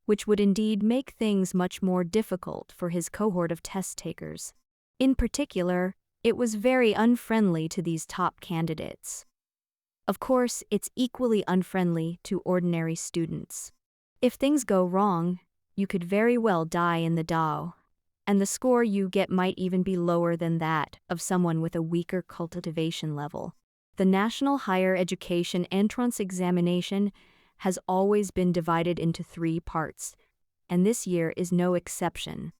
A: which would indeed make things much more difficult for his cohort of test takers. In particular, it was very unfriendly to these top candidates. Of course, it's equally unfriendly to ordinary students. If things go wrong, you could very well die in the Dao, and the score you get might even be lower than that of someone with a weaker cultivation level. The National Higher Education entrance examination has always been divided into 3 parts, and this year is no exception.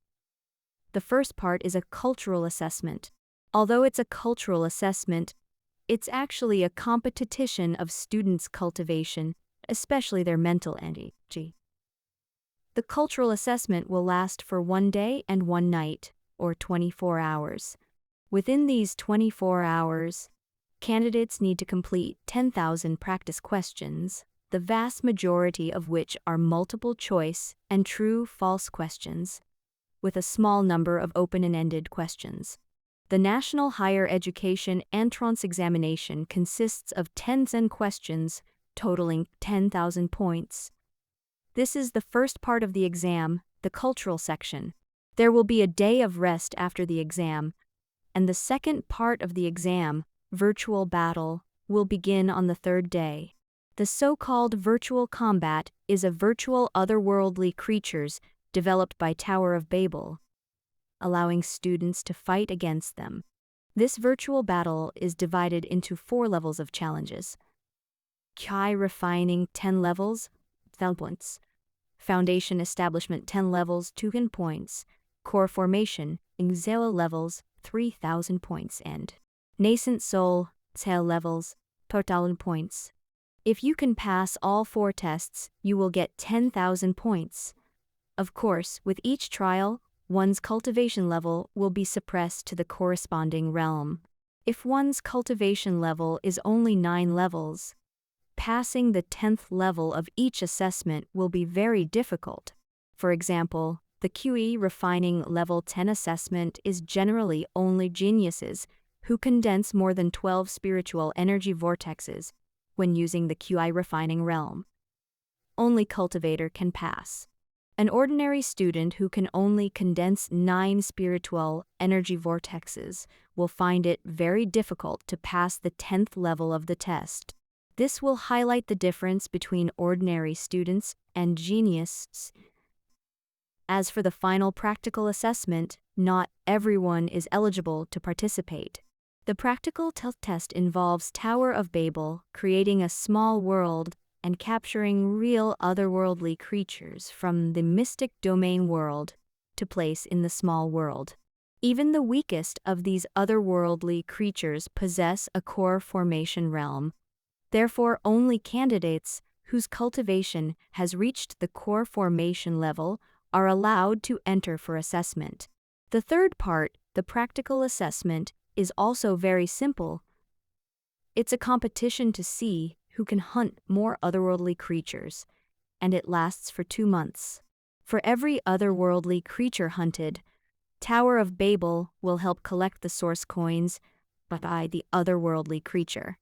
A: The first part is a cultural assessment. Although it's a cultural assessment, it's actually a competition of students' cultivation, especially their mental energy. The cultural assessment will last for 1 day and 1 night, or 24 hours. Within these 24 hours, candidates need to complete 10,000 practice questions, the vast majority of which are multiple choice and true-false questions, with a small number of open and ended questions. The National Higher Education entrance examination consists of 10,000 questions, totaling 10,000 points. This is the first part of the exam, the cultural section. There will be a day of rest after the exam, and the second part of the exam, virtual battle, will begin on the 3rd day. The so-called virtual combat is a virtual otherworldly creatures developed by Tower of Babel, allowing students to fight against them. This virtual battle is divided into 4 levels of challenges. Kai refining 10 levels, 1000 points. Foundation establishment 10 levels, 2,000 points. Core formation, 0 levels, 3,000 points. And nascent soul, 10 levels, 4,000 points. If you can pass all 4 tests, you will get 10,000 points. Of course, with each trial, one's cultivation level will be suppressed to the corresponding realm. If one's cultivation level is only 9 levels, passing the 10th level of each assessment will be very difficult. For example, the QE refining level 10 assessment is generally only geniuses who condense more than 12 spiritual energy vortexes when using the QI refining realm. Only cultivator can pass. An ordinary student who can only condense 9 spiritual energy vortexes will find it very difficult to pass the 10th level of the test. This will highlight the difference between ordinary students and geniuses. As for the final practical assessment, not everyone is eligible to participate. The practical test involves Tower of Babel, creating a small world and capturing real otherworldly creatures from the mystic domain world to place in the small world. Even the weakest of these otherworldly creatures possess a core formation realm. Therefore, only candidates whose cultivation has reached the core formation level are allowed to enter for assessment. The third part, the practical assessment, is also very simple. It's a competition to see who can hunt more otherworldly creatures, and it lasts for 2 months. For every otherworldly creature hunted, Tower of Babel will help collect the source coins by the otherworldly creature.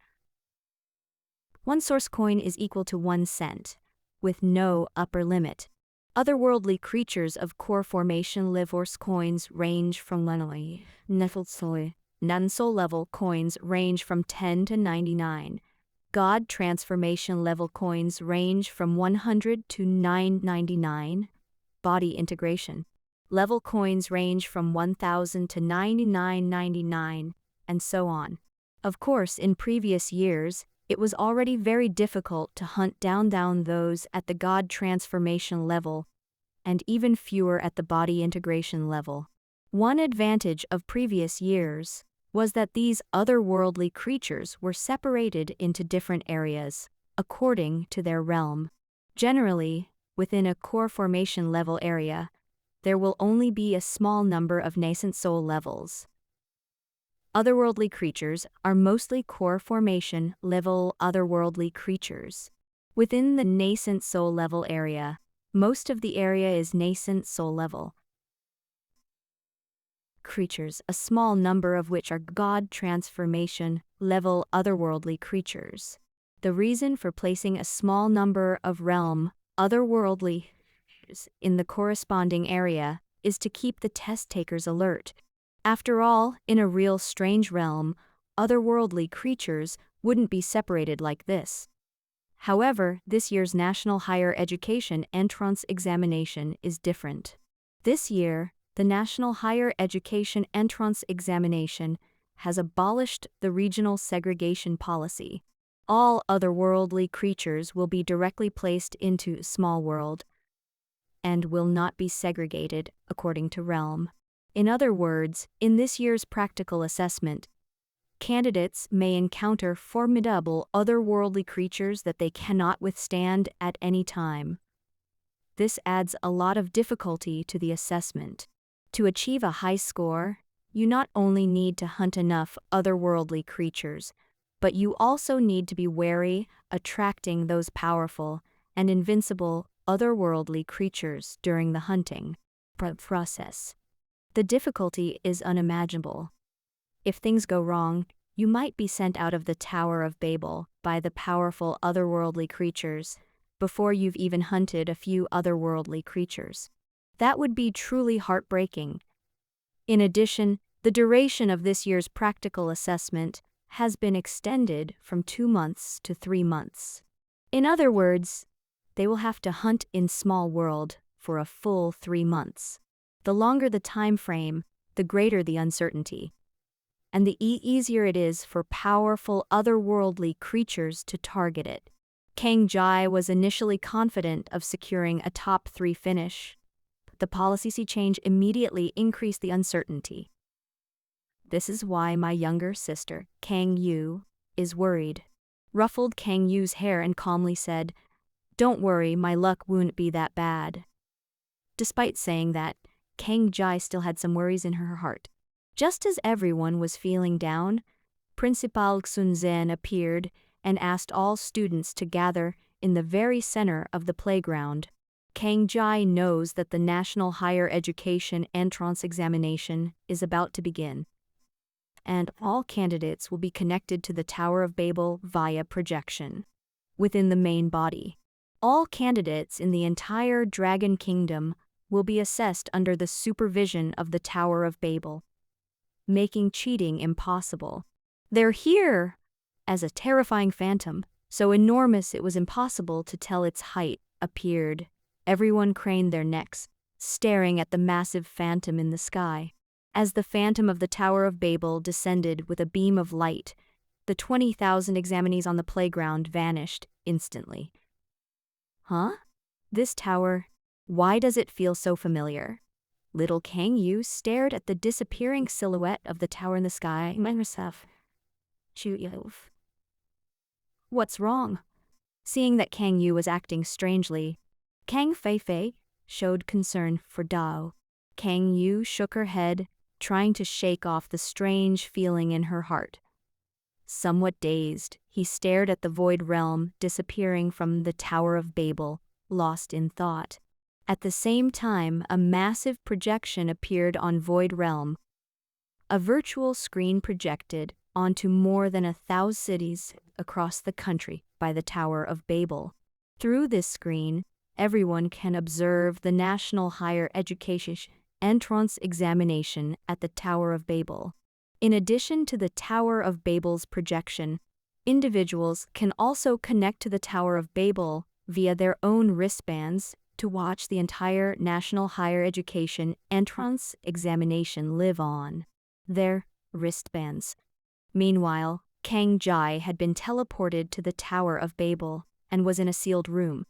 A: One source coin is equal to 1 cent, with no upper limit. Otherworldly creatures of core formation Livor's coins range from Nansol level coins range from 10 to 99. God transformation level coins range from 100 to 999. Body integration level coins range from 1000 to 99.99, and so on. Of course, in previous years, it was already very difficult to hunt down those at the God transformation level, and even fewer at the body integration level. One advantage of previous years was that these otherworldly creatures were separated into different areas, according to their realm. Generally, within a core formation level area, there will only be a small number of nascent soul levels. Otherworldly creatures are mostly core formation level otherworldly creatures. Within the nascent soul level area, most of the area is nascent soul level creatures, a small number of which are God transformation level otherworldly creatures. The reason for placing a small number of realm otherworldly in the corresponding area is to keep the test takers alert. After all, in a real strange realm, otherworldly creatures wouldn't be separated like this. However, this year's National Higher Education Entrance Examination is different. This year, the National Higher Education Entrance Examination has abolished the regional segregation policy. All otherworldly creatures will be directly placed into Small World and will not be segregated according to realm. In other words, in this year's practical assessment, candidates may encounter formidable otherworldly creatures that they cannot withstand at any time. This adds a lot of difficulty to the assessment. To achieve a high score, you not only need to hunt enough otherworldly creatures, but you also need to be wary attracting those powerful and invincible otherworldly creatures during the hunting process. The difficulty is unimaginable. If things go wrong, you might be sent out of the Tower of Babel by the powerful otherworldly creatures before you've even hunted a few otherworldly creatures. That would be truly heartbreaking. In addition, the duration of this year's practical assessment has been extended from 2 months to 3 months. In other words, they will have to hunt in Small World for a full 3 months. The longer the time frame, the greater the uncertainty, and the easier it is for powerful otherworldly creatures to target it. Kang Jai was initially confident of securing a top 3 finish. The policy change immediately increased the uncertainty. This is why my younger sister, Kang Yu, is worried. Ruffled Kang Yu's hair and calmly said, "Don't worry, my luck won't be that bad." Despite saying that, Kang Jai still had some worries in her heart. Just as everyone was feeling down, Principal Sun Zhen appeared and asked all students to gather in the very center of the playground. Kang Jai knows that the National Higher Education Entrance Examination is about to begin, and all candidates will be connected to the Tower of Babel via projection. Within the main body, all candidates in the entire Dragon Kingdom will be assessed under the supervision of the Tower of Babel, making cheating impossible. They're here as a terrifying phantom, so enormous it was impossible to tell its height, appeared. Everyone craned their necks, staring at the massive phantom in the sky. As the phantom of the Tower of Babel descended with a beam of light, the 20,000 examinees on the playground vanished instantly. Huh? This tower, why does it feel so familiar? Little Kang Yu stared at the disappearing silhouette of the tower in the sky. What's wrong? Seeing that Kang Yu was acting strangely, Kang Feifei showed concern for Dao. Kang Yu shook her head, trying to shake off the strange feeling in her heart. Somewhat dazed, he stared at the void realm disappearing from the Tower of Babel, lost in thought. At the same time, a massive projection appeared on Void Realm. A virtual screen projected onto more than 1,000 cities across the country by the Tower of Babel. Through this screen, everyone can observe the National Higher Education entrance examination at the Tower of Babel. In addition to the Tower of Babel's projection, individuals can also connect to the Tower of Babel via their own wristbands to watch the entire National Higher Education entrance examination live on their wristbands. Meanwhile, Kang Jai had been teleported to the Tower of Babel and was in a sealed room.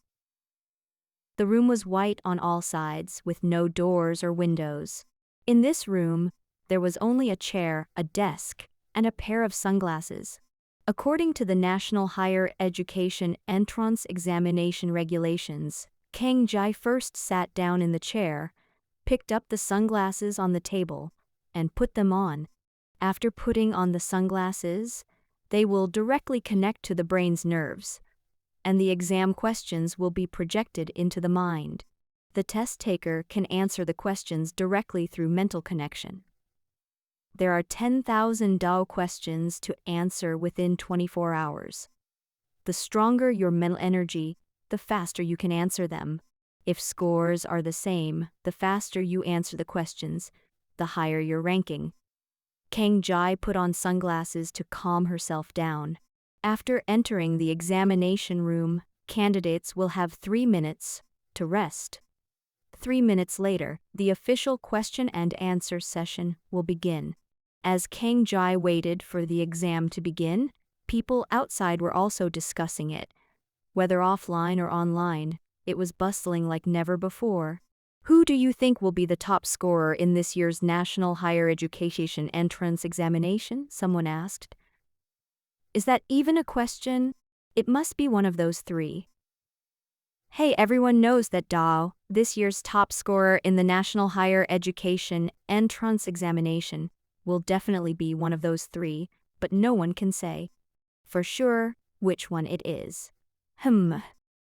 A: The room was white on all sides, with no doors or windows. In this room, there was only a chair, a desk, and a pair of sunglasses. According to the National Higher Education Entrance Examination Regulations, Kang Jai first sat down in the chair, picked up the sunglasses on the table, and put them on. After putting on the sunglasses, they will directly connect to the brain's nerves, and the exam questions will be projected into the mind. The test taker can answer the questions directly through mental connection. There are 10,000 Dao questions to answer within 24 hours. The stronger your mental energy, the faster you can answer them. If scores are the same, the faster you answer the questions, the higher your ranking. Kang Jai put on sunglasses to calm herself down. After entering the examination room, candidates will have 3 minutes to rest. 3 minutes later, the official question and answer session will begin. As Kang Jai waited for the exam to begin, people outside were also discussing it. Whether offline or online, it was bustling like never before. Who do you think will be the top scorer in this year's National Higher Education Entrance Examination? Someone asked. Is that even a question? It must be one of those three. Hey, everyone knows that Dao, this year's top scorer in the National Higher Education Entrance Examination, will definitely be one of those three, but no one can say for sure which one it is.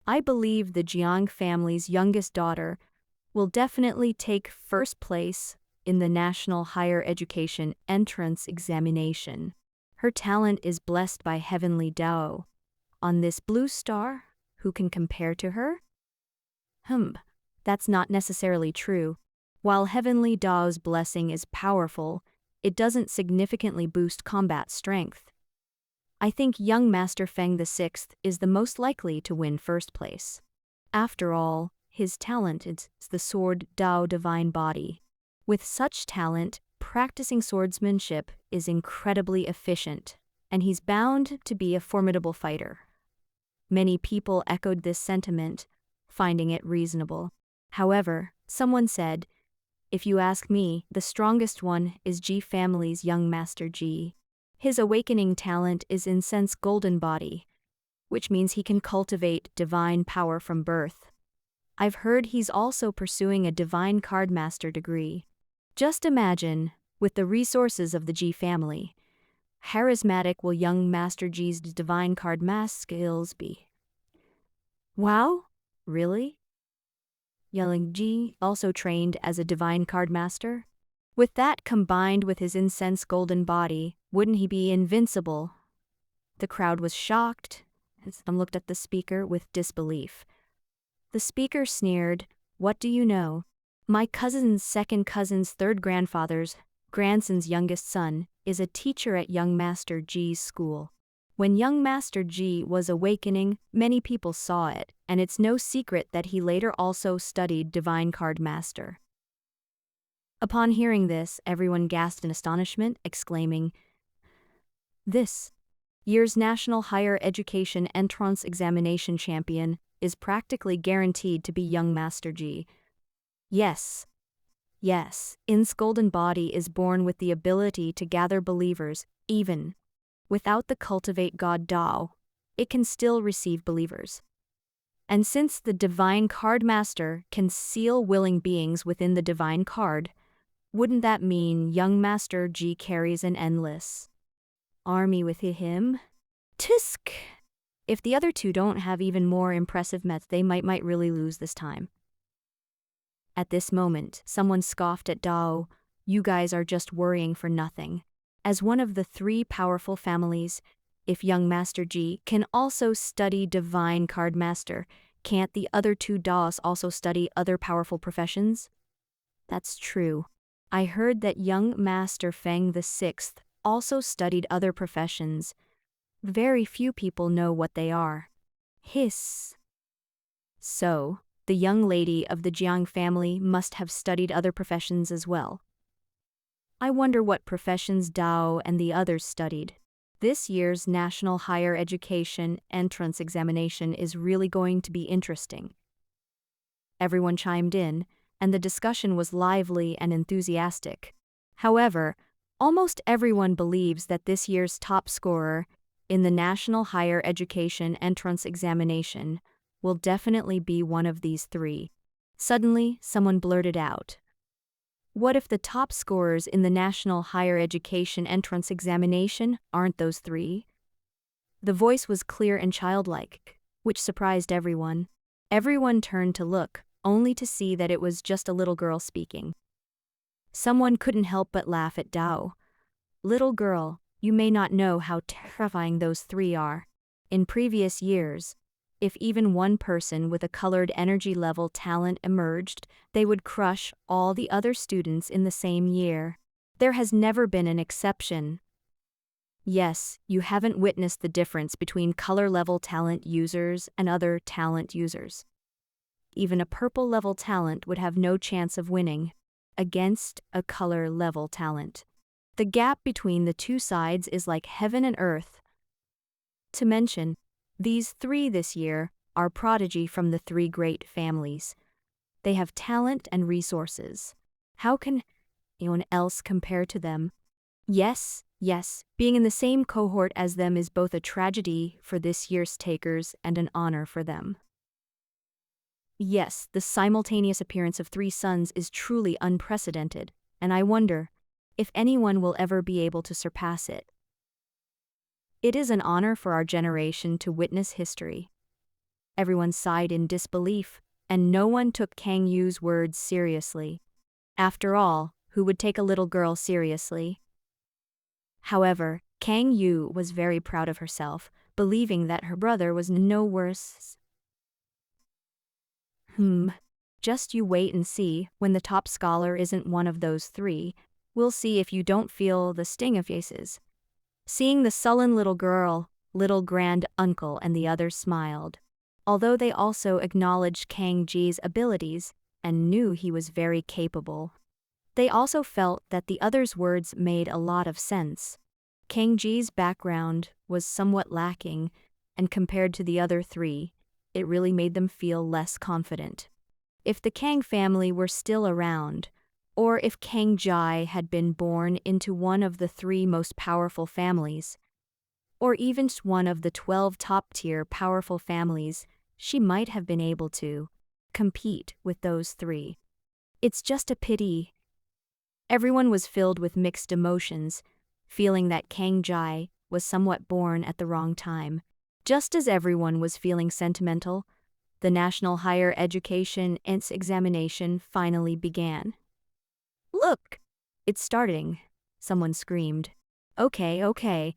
A: I believe the Jiang family's youngest daughter will definitely take first place in the National Higher Education Entrance Examination. Her talent is blessed by Heavenly Dao. On this blue star, who can compare to her? That's not necessarily true. While Heavenly Dao's blessing is powerful, it doesn't significantly boost combat strength. I think young Master Feng VI is the most likely to win first place. After all, his talent is the sword Dao Divine Body. With such talent, practicing swordsmanship is incredibly efficient, and he's bound to be a formidable fighter. Many people echoed this sentiment, finding it reasonable. However, someone said, if you ask me, the strongest one is Ji family's young Master Ji. His awakening talent is Incense Golden Body, which means he can cultivate divine power from birth. I've heard he's also pursuing a Divine Card Master degree. Just imagine, with the resources of the Ji family, charismatic will young Master Ji's Divine Card Master skills be? Wow? Really? Young Ji also trained as a Divine Card Master? With that combined with his Incense Golden Body, wouldn't he be invincible? The crowd was shocked. Some looked at the speaker with disbelief. The speaker sneered, "What do you know? My cousin's second cousin's third grandfather's grandson's youngest son is a teacher at young Master Ji's school. When young Master Ji was awakening, many people saw it, and it's no secret that he later also studied Divine Card Master." Upon hearing this, everyone gasped in astonishment, exclaiming, "This year's National Higher Education Entrance Examination champion is practically guaranteed to be young Master Ji." Yes, In's golden body is born with the ability to gather believers, even without the cultivate God Dao, it can still receive believers. And since the Divine Card Master can seal willing beings within the Divine Card, wouldn't that mean young Master Ji carries an endless army with him? Tisk! If the other two don't have even more impressive methods, they might really lose this time. At this moment, someone scoffed at Dao. You guys are just worrying for nothing. As one of the three powerful families, if young Master Ji can also study Divine Card Master, can't the other two Daos also study other powerful professions? That's true. I heard that young Master Feng the Sixth also studied other professions. Very few people know what they are. Hiss. So, the young lady of the Jiang family must have studied other professions as well. I wonder what professions Dao and the others studied. This year's National Higher Education Entrance Examination is really going to be interesting. Everyone chimed in, and the discussion was lively and enthusiastic. However, almost everyone believes that this year's top scorer in the National Higher Education Entrance Examination will definitely be one of these three. Suddenly, someone blurted out, "What if the top scorers in the National Higher Education Entrance Examination aren't those three?" The voice was clear and childlike, which surprised everyone. Everyone turned to look, only to see that it was just a little girl speaking. Someone couldn't help but laugh at Dao. "Little girl, you may not know how terrifying those three are. In previous years, if even one person with a colored energy level talent emerged, they would crush all the other students in the same year. There has never been an exception. Yes, you haven't witnessed the difference between color level talent users and other talent users. Even a purple level talent would have no chance of winning against a color level talent. The gap between the two sides is like heaven and earth. To mention, these three this year are prodigy from the three great families. They have talent and resources. How can anyone else compare to them? Yes, being in the same cohort as them is both a tragedy for this year's takers and an honor for them. Yes, the simultaneous appearance of three suns is truly unprecedented, and I wonder if anyone will ever be able to surpass it. It is an honor for our generation to witness history. Everyone sighed in disbelief, and no one took Kang Yu's words seriously. After all, who would take a little girl seriously? However, Kang Yu was very proud of herself, believing that her brother was no worse. Just you wait and see, when the top scholar isn't one of those three, we'll see if you don't feel the sting of faces. Seeing the sullen little girl, little grand uncle and the others smiled. Although they also acknowledged Kang Ji's abilities and knew he was very capable. They also felt that the others' words made a lot of sense. Kang Ji's background was somewhat lacking, and compared to the other three, it really made them feel less confident. If the Kang family were still around, or if Kang Jai had been born into one of the three most powerful families, or even one of the 12 top-tier powerful families, she might have been able to compete with those three. It's just a pity. Everyone was filled with mixed emotions, feeling that Kang Jai was somewhat born at the wrong time. Just as everyone was feeling sentimental, the National Higher Education Examination finally began. "Look! It's starting," someone screamed. Okay.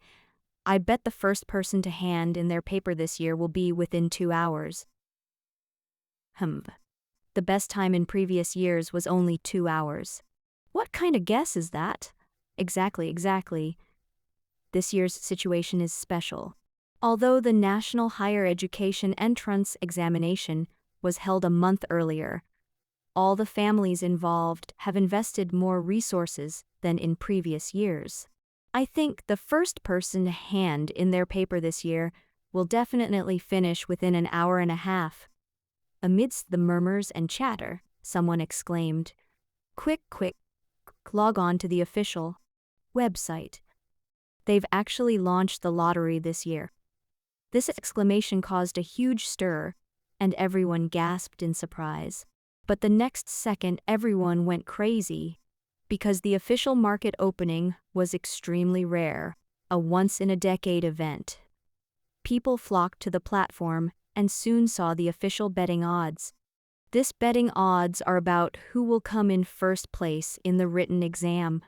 A: I bet the first person to hand in their paper this year will be within 2 hours. The best time in previous years was only 2 hours. What kind of guess is that? Exactly. This year's situation is special. Although the National Higher Education Entrance Examination was held a month earlier, all the families involved have invested more resources than in previous years. I think the first person to hand in their paper this year will definitely finish within an hour and a half. Amidst the murmurs and chatter, someone exclaimed, Quick, log on to the official website. They've actually launched the lottery this year." This exclamation caused a huge stir, and everyone gasped in surprise. But the next second everyone went crazy, because the official market opening was extremely rare, a once-in-a-decade event. People flocked to the platform and soon saw the official betting odds. This betting odds are about who will come in first place in the written exam.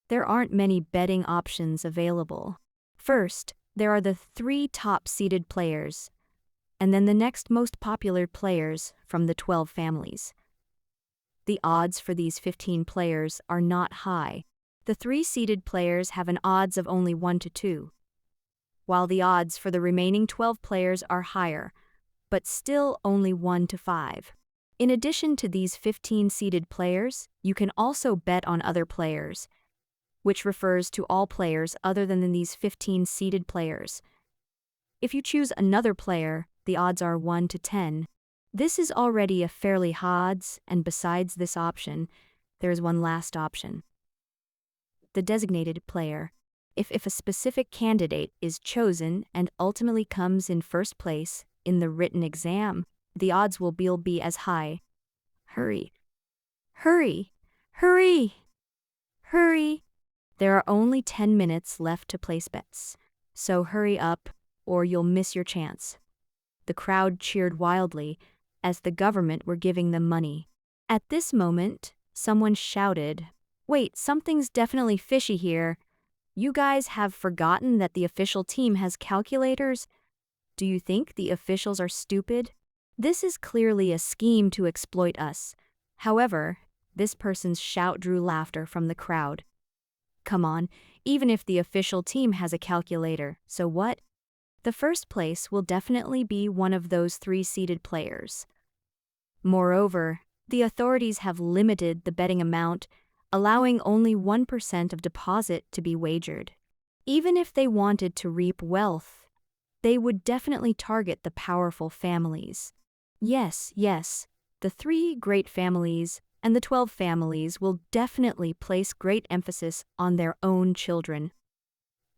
A: There aren't many betting options available. First, there are the 3 top-seeded players, and then the next most popular players from the 12 families. The odds for these 15 players are not high. The 3 seeded players have an odds of only 1 to 2, while the odds for the remaining 12 players are higher, but still only 1 to 5. In addition to these 15 seeded players, you can also bet on other players, which refers to all players other than these 15 seeded players. If you choose another player, the odds are 1 to 10. This is already a fairly high odds, and besides this option, there is one last option. The designated player. If a specific candidate is chosen and ultimately comes in first place in the written exam, the odds will be as high. Hurry. Hurry. Hurry. Hurry. There are only 10 minutes left to place bets, so hurry up or you'll miss your chance. The crowd cheered wildly as the government were giving them money. At this moment, someone shouted, "Wait, something's definitely fishy here. You guys have forgotten that the official team has calculators? Do you think the officials are stupid? This is clearly a scheme to exploit us." However, this person's shout drew laughter from the crowd. Come on, even if the official team has a calculator, so what? The first place will definitely be one of those 3 seeded players. Moreover, the authorities have limited the betting amount, allowing only 1% of deposit to be wagered. Even if they wanted to reap wealth, they would definitely target the powerful families. Yes, the 3 great families and the 12 families will definitely place great emphasis on their own children.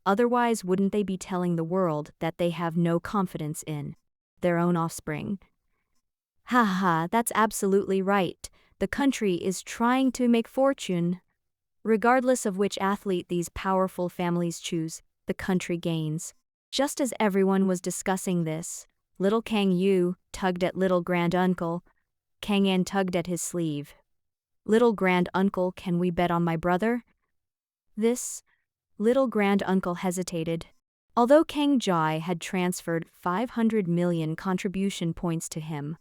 A: Otherwise, wouldn't they be telling the world that they have no confidence in their own offspring? That's absolutely right. The country is trying to make fortune. Regardless of which athlete these powerful families choose, the country gains. Just as everyone was discussing this, little Kang Yu tugged at little granduncle. Kang An tugged at his sleeve. "Little granduncle, can we bet on my brother?" This little granduncle hesitated. Although Kang Jai had transferred 500 million contribution points to him,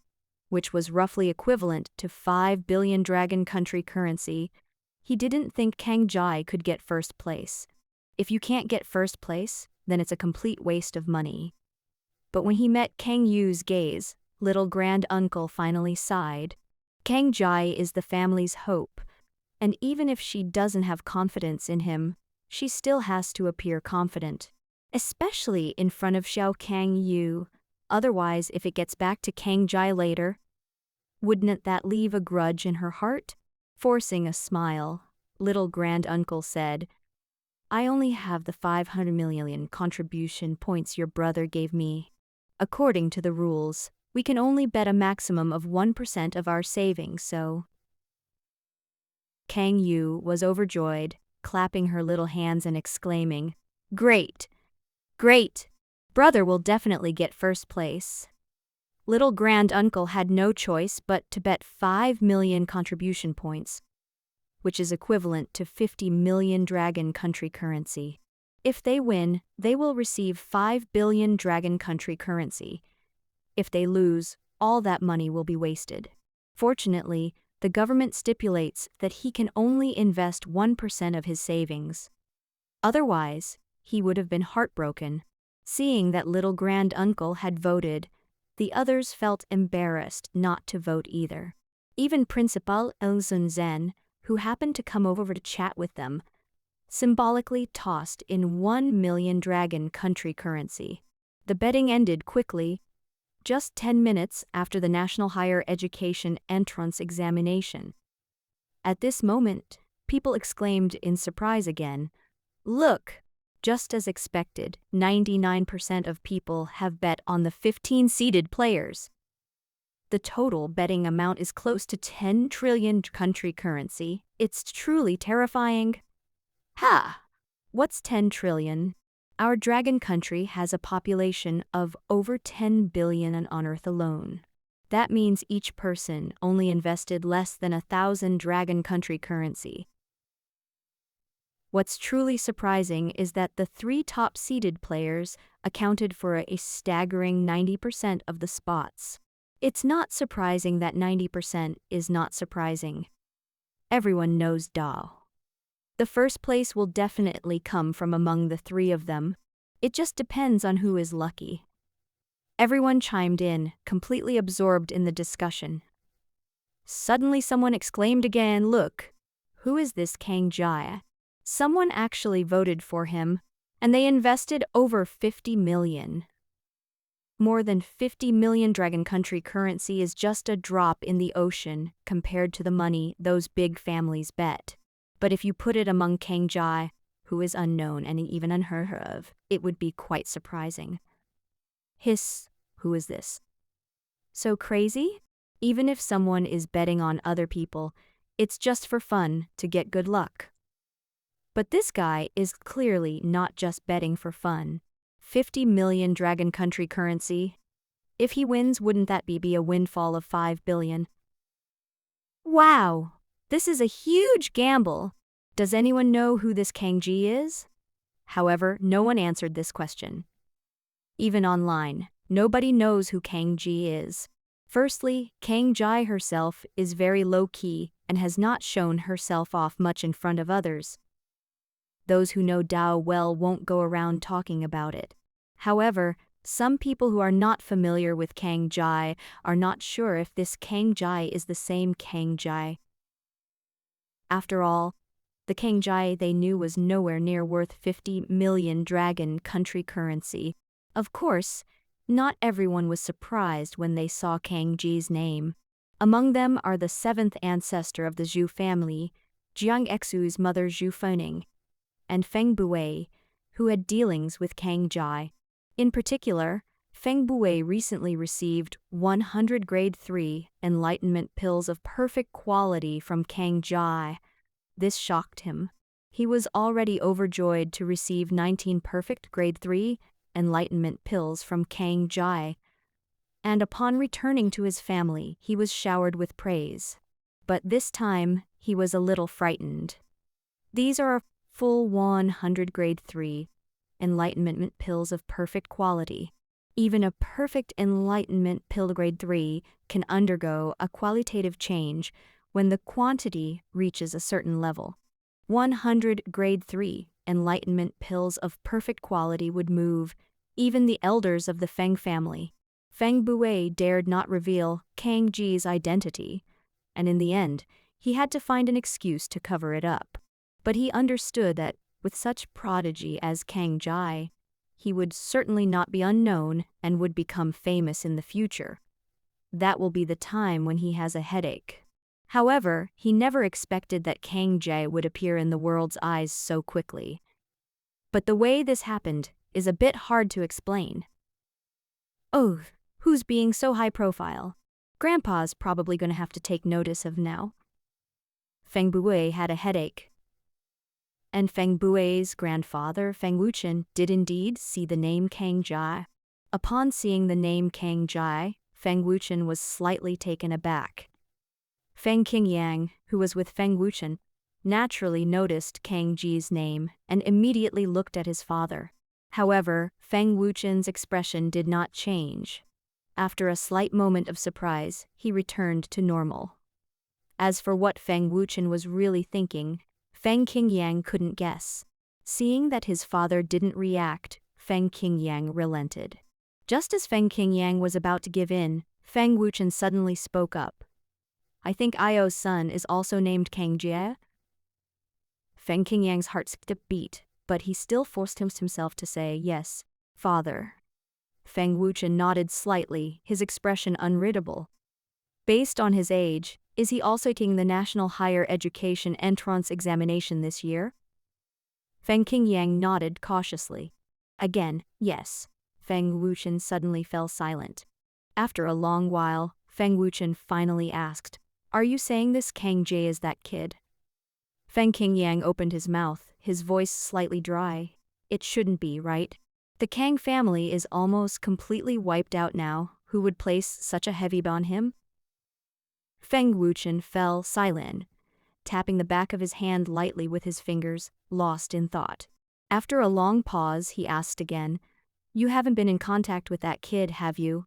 A: which was roughly equivalent to 5 billion Dragon Country currency, he didn't think Kang Jai could get first place. If you can't get first place, then it's a complete waste of money. But when he met Kang Yu's gaze, little granduncle finally sighed. Kang Jai is the family's hope, and even if she doesn't have confidence in him, she still has to appear confident, especially in front of Xiao Kang Yu. Otherwise, if it gets back to Kang Jai later, wouldn't that leave a grudge in her heart? Forcing a smile, little granduncle said, "I only have the 500 million contribution points your brother gave me. According to the rules, we can only bet a maximum of 1% of our savings, so..." Kang Yu was overjoyed, clapping her little hands and exclaiming, "Great! Great! Brother will definitely get first place." Little granduncle had no choice but to bet 5 million contribution points, which is equivalent to 50 million Dragon Country currency. If they win, they will receive 5 billion Dragon Country currency. If they lose, all that money will be wasted. Fortunately, the government stipulates that he can only invest 1% of his savings. Otherwise, he would have been heartbroken. Seeing that little granduncle had voted, the others felt embarrassed not to vote either. Even Principal Elsun Zen, who happened to come over to chat with them, symbolically tossed in 1 million Dragon Country currency. The betting ended quickly, just 10 minutes after the National Higher Education entrance examination. At this moment, people exclaimed in surprise again, "Look!" Just as expected, 99% of people have bet on the 15-seeded players. The total betting amount is close to 10 trillion country currency. It's truly terrifying. What's 10 trillion? Our dragon country has a population of over 10 billion on Earth alone. That means each person only invested less than 1,000 Dragon Country currency. What's truly surprising is that the 3 top-seeded players accounted for a staggering 90% of the spots. It's not surprising that 90% is not surprising. Everyone knows Dao. The first place will definitely come from among the 3 of them. It just depends on who is lucky. Everyone chimed in, completely absorbed in the discussion. Suddenly someone exclaimed again, "Look, who is this Kang Jia?" Someone actually voted for him, and they invested over 50 million. More than 50 million Dragon Country currency is just a drop in the ocean compared to the money those big families bet. But if you put it among Kang Jia, who is unknown and even unheard of, it would be quite surprising. Hiss, who is this? So crazy? Even if someone is betting on other people, it's just for fun to get good luck. But this guy is clearly not just betting for fun. 50 million Dragon Country currency. If he wins, wouldn't that be a windfall of 5 billion? Wow, this is a huge gamble. Does anyone know who this Kang Ji is? However, no one answered this question. Even online, nobody knows who Kang Ji is. Firstly, Kang Jia herself is very low-key and has not shown herself off much in front of others. Those who know Dao well won't go around talking about it. However, some people who are not familiar with Kang Jia are not sure if this Kang Jia is the same Kang Jia. After all, the Kang Jia they knew was nowhere near worth 50 million Dragon Country currency. Of course, not everyone was surprised when they saw Kang Ji's name. Among them are the 7th ancestor of the Zhu family, Jiang Exu's mother Zhu Fening, and Feng Bui, who had dealings with Kang Jia. In particular, Feng Bui recently received 100 grade 3 enlightenment pills of perfect quality from Kang Jia. This shocked him. He was already overjoyed to receive 19 perfect grade 3 enlightenment pills from Kang Jia. And upon returning to his family, he was showered with praise. But this time, he was a little frightened. These are full 100 grade 3 enlightenment pills of perfect quality. Even a perfect enlightenment pill grade 3 can undergo a qualitative change when the quantity reaches a certain level. 100 grade 3 enlightenment pills of perfect quality would move even the elders of the Feng family. Feng Bui dared not reveal Kang Ji's identity, and in the end, he had to find an excuse to cover it up. But he understood that with such prodigy as Kang Jia, he would certainly not be unknown and would become famous in the future. That will be the time when he has a headache. However, he never expected that Kang Jia would appear in the world's eyes so quickly. But the way this happened is a bit hard to explain. Oh, who's being so high profile? Grandpa's probably going to have to take notice of now. Feng Bui had a headache. And Feng Bui's grandfather, Feng Wuchen, did indeed see the name Kang Jia. Upon seeing the name Kang Jia, Feng Wuchen was slightly taken aback. Feng Qingyang, who was with Feng Wuchen, naturally noticed Kang Ji's name and immediately looked at his father. However, Feng Wuchen's expression did not change. After a slight moment of surprise, he returned to normal. As for what Feng Wuchen was really thinking, Feng Qingyang couldn't guess. Seeing that his father didn't react, Feng Qingyang relented. Just as Feng Qingyang was about to give in, Feng Wuchen suddenly spoke up. "I think Io's son is also named Kang Jia?" Feng Qingyang's heart skipped a beat, but he still forced himself to say, "Yes, father." Feng Wuchen nodded slightly, his expression unreadable. Based on his age, is he also taking the National Higher Education Entrance Examination this year? Feng Qingyang nodded cautiously. Again, yes. Feng Wuchen suddenly fell silent. After a long while, Feng Wuchen finally asked, "Are you saying this Kang Jia is that kid?" Feng Qingyang opened his mouth, his voice slightly dry. "It shouldn't be, right? The Kang family is almost completely wiped out now. who would place such a heavy on him? Feng Wuchen fell silent, tapping the back of his hand lightly with his fingers, lost in thought. After a long pause, he asked again, "You haven't been in contact with that kid, have you?"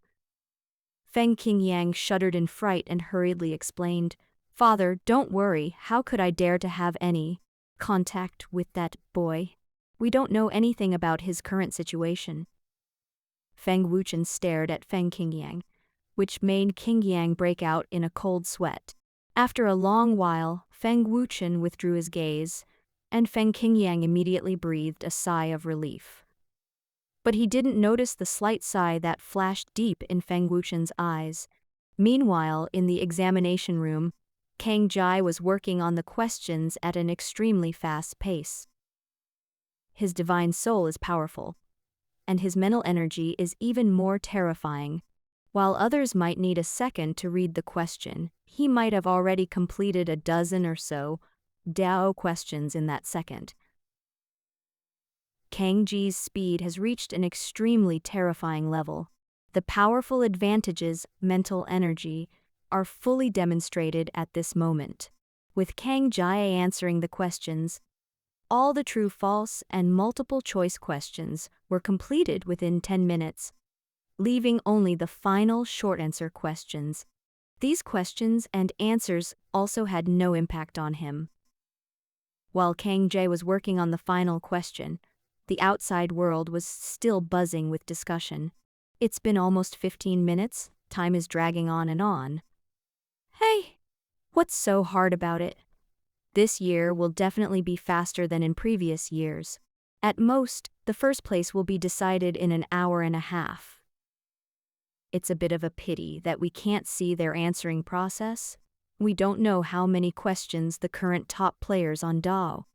A: Feng Qingyang shuddered in fright and hurriedly explained, "Father, don't worry, how could I dare to have any contact with that boy? We don't know anything about his current situation." Feng Wuchen stared at Feng Qingyang, which made Qingyang break out in a cold sweat. After a long while, Feng Wuchen withdrew his gaze, and Feng Qingyang immediately breathed a sigh of relief. But he didn't notice the slight sigh that flashed deep in Feng Wuchen's eyes. Meanwhile, in the examination room, Kang Jai was working on the questions at an extremely fast pace. His divine soul is powerful, and his mental energy is even more terrifying. While others might need a second to read the question, he might have already completed a dozen or so Dao questions in that second. Kang Ji's speed has reached an extremely terrifying level. The powerful advantages, mental energy, are fully demonstrated at this moment. With Kang Jai answering the questions, all the true, false, and multiple choice questions were completed within 10 minutes, leaving only the final short answer questions. These questions and answers also had no impact on him. While Kang Jai was working on the final question, the outside world was still buzzing with discussion. It's been almost 15 minutes, time is dragging on and on. Hey, what's so hard about it? This year will definitely be faster than in previous years. At most, the first place will be decided in an hour and a half. It's a bit of a pity that we can't see their answering process. We don't know how many questions the current top players on Dao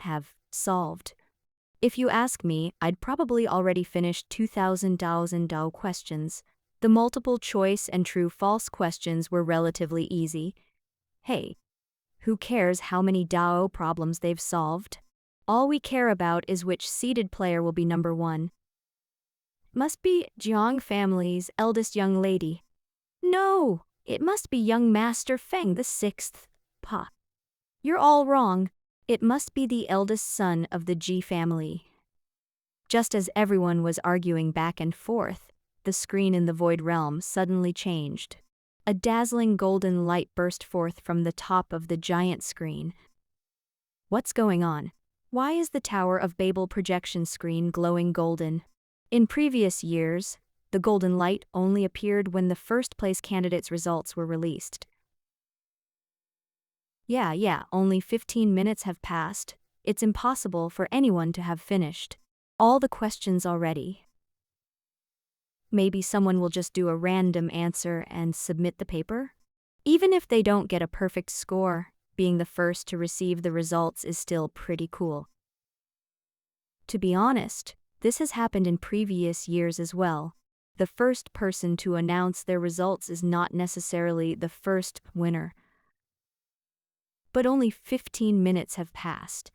A: have solved. If you ask me, I'd probably already finished 2,000 Dao questions. The multiple choice and true-false questions were relatively easy. Hey, who cares how many Dao problems they've solved? All we care about is which seeded player will be number one. Must be Jiang family's eldest young lady. No, it must be young Master Feng the sixth. Pa. You're all wrong. It must be the eldest son of the Ji family. Just as everyone was arguing back and forth, the screen in the void realm suddenly changed. A dazzling golden light burst forth from the top of the giant screen. What's going on? Why is the Tower of Babel projection screen glowing golden? In previous years, the golden light only appeared when the first place candidates' results were released. Yeah, only 15 minutes have passed. It's impossible for anyone to have finished all the questions already. Maybe someone will just do a random answer and submit the paper? Even if they don't get a perfect score, being the first to receive the results is still pretty cool. To be honest, this has happened in previous years as well. The first person to announce their results is not necessarily the first winner. But only 15 minutes have passed.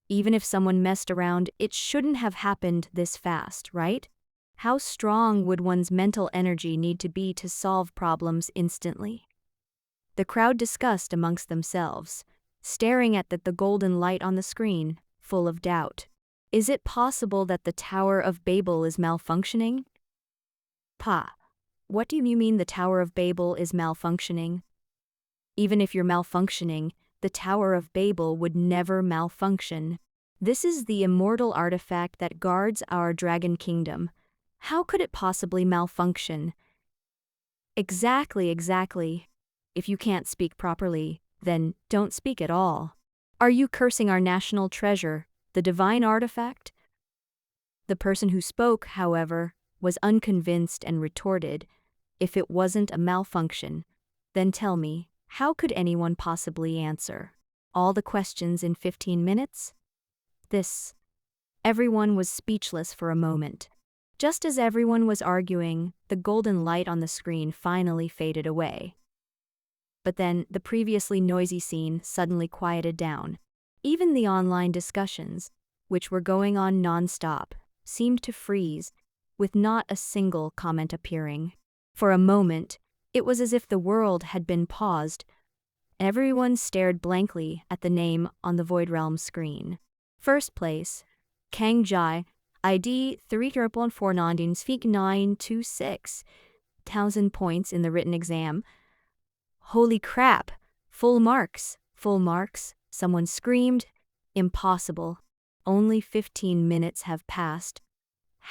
A: Even if someone messed around, it shouldn't have happened this fast, right? How strong would one's mental energy need to be to solve problems instantly? The crowd discussed amongst themselves, staring at the golden light on the screen, full of doubt. Is it possible that the Tower of Babel is malfunctioning? Pa, what do you mean the Tower of Babel is malfunctioning? Even if you're malfunctioning, the Tower of Babel would never malfunction. This is the immortal artifact that guards our dragon kingdom. How could it possibly malfunction? Exactly. If you can't speak properly, then don't speak at all. Are you cursing our national treasure, the divine artifact? The person who spoke, however, was unconvinced and retorted, "If it wasn't a malfunction, then tell me, how could anyone possibly answer all the questions in 15 minutes? Everyone was speechless for a moment. Just as everyone was arguing, the golden light on the screen finally faded away. But then the previously noisy scene suddenly quieted down. Even the online discussions, which were going on non-stop, seemed to freeze, with not a single comment appearing. For a moment, it was as if the world had been paused. Everyone stared blankly at the name on the Void Realm screen. First place, Kang Jai, ID 34926, 1,000 points in the written exam. Holy crap! Full marks! Full marks! Someone screamed. Impossible. Only 15 minutes have passed.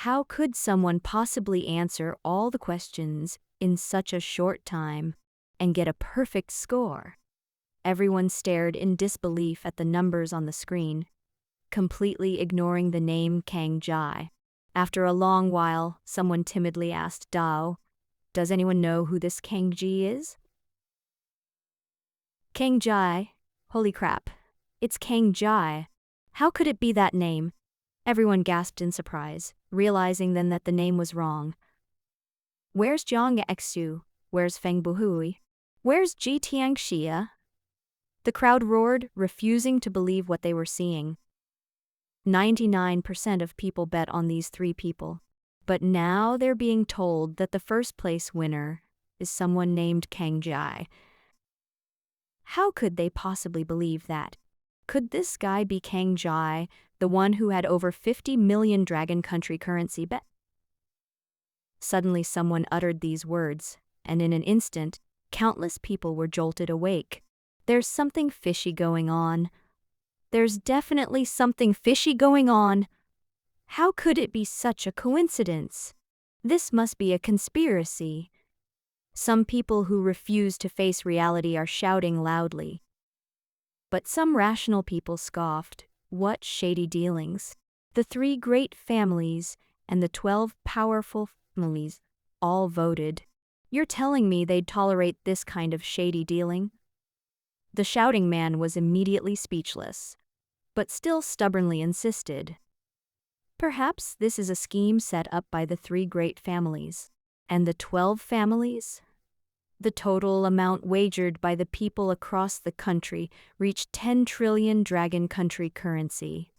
A: How could someone possibly answer all the questions in such a short time and get a perfect score? Everyone stared in disbelief at the numbers on the screen, completely ignoring the name Kang Jai. After a long while, someone timidly asked Dao, "Does anyone know who this Kang Ji is?" Kang Jai? Holy crap. It's Kang Jai. How could it be that name? Everyone gasped in surprise, realizing then that the name was wrong. Where's Jiang Xu? Where's Feng Buhui? Where's Ji Tiangxia? The crowd roared, refusing to believe what they were seeing. 99% of people bet on these three people. But now they're being told that the first place winner is someone named Kang Jai. How could they possibly believe that? Could this guy be Kang Jai, the one who had over 50 million Dragon Country currency bet? Suddenly someone uttered these words, and in an instant, countless people were jolted awake. There's something fishy going on. There's definitely something fishy going on. How could it be such a coincidence? This must be a conspiracy. Some people who refuse to face reality are shouting loudly. But some rational people scoffed. What shady dealings! The 3 great families and the 12 powerful families all voted. You're telling me they'd tolerate this kind of shady dealing? The shouting man was immediately speechless, but still stubbornly insisted. Perhaps this is a scheme set up by the 3 great families. And the 12 families? The total amount wagered by the people across the country reached 10 trillion Dragon Country currency.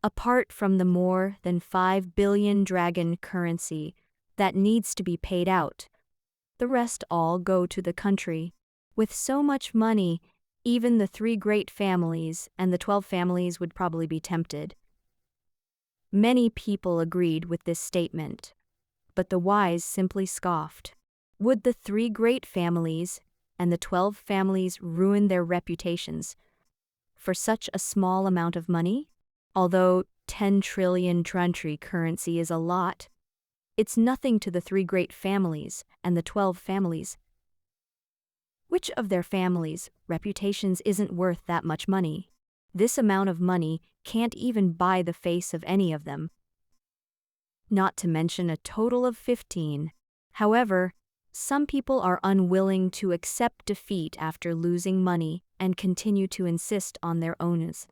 A: Apart from the more than 5 billion Dragon currency that needs to be paid out, the rest all go to the country. With so much money, even the 3 great families and the 12 families would probably be tempted. Many people agreed with this statement, but the wise simply scoffed. Would the 3 great families and the 12 families ruin their reputations for such a small amount of money? Although 10 trillion country currency is a lot, it's nothing to the 3 great families and the 12 families. Which of their families' reputations isn't worth that much money? This amount of money can't even buy the face of any of them. Not to mention a total of 15. However, some people are unwilling to accept defeat after losing money and continue to insist on their owners.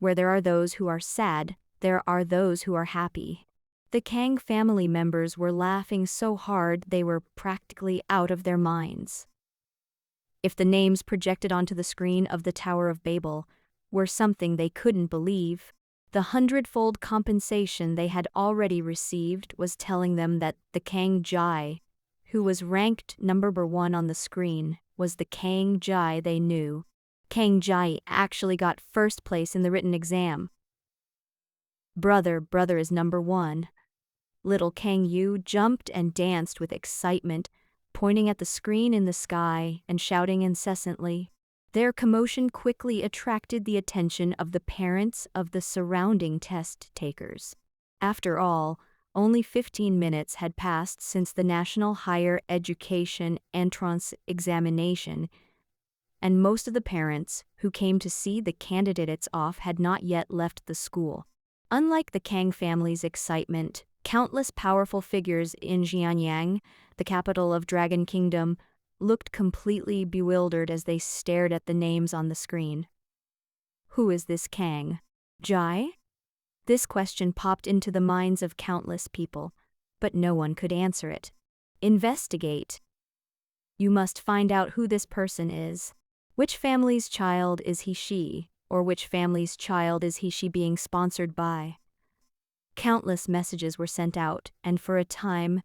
A: Where there are those who are sad, there are those who are happy. The Kang family members were laughing so hard they were practically out of their minds. If the names projected onto the screen of the Tower of Babel were something they couldn't believe, the 100-fold compensation they had already received was telling them that the Kang Jai, who was ranked number 1 on the screen, was the Kang Jai they knew. Kang Jai actually got first place in the written exam. Brother is number 1. Little Kang Yu jumped and danced with excitement, pointing at the screen in the sky and shouting incessantly. Their commotion quickly attracted the attention of the parents of the surrounding test takers. After all, only 15 minutes had passed since the National Higher Education Entrance Examination, and most of the parents who came to see the candidates off had not yet left the school. Unlike the Kang family's excitement, countless powerful figures in Xianyang, the capital of Dragon Kingdom, looked completely bewildered as they stared at the names on the screen. Who is this Kang Jai? This question popped into the minds of countless people, but no one could answer it. Investigate. You must find out who this person is. Which family's child is he/she, or which family's child is he/she being sponsored by? Countless messages were sent out, and for a time,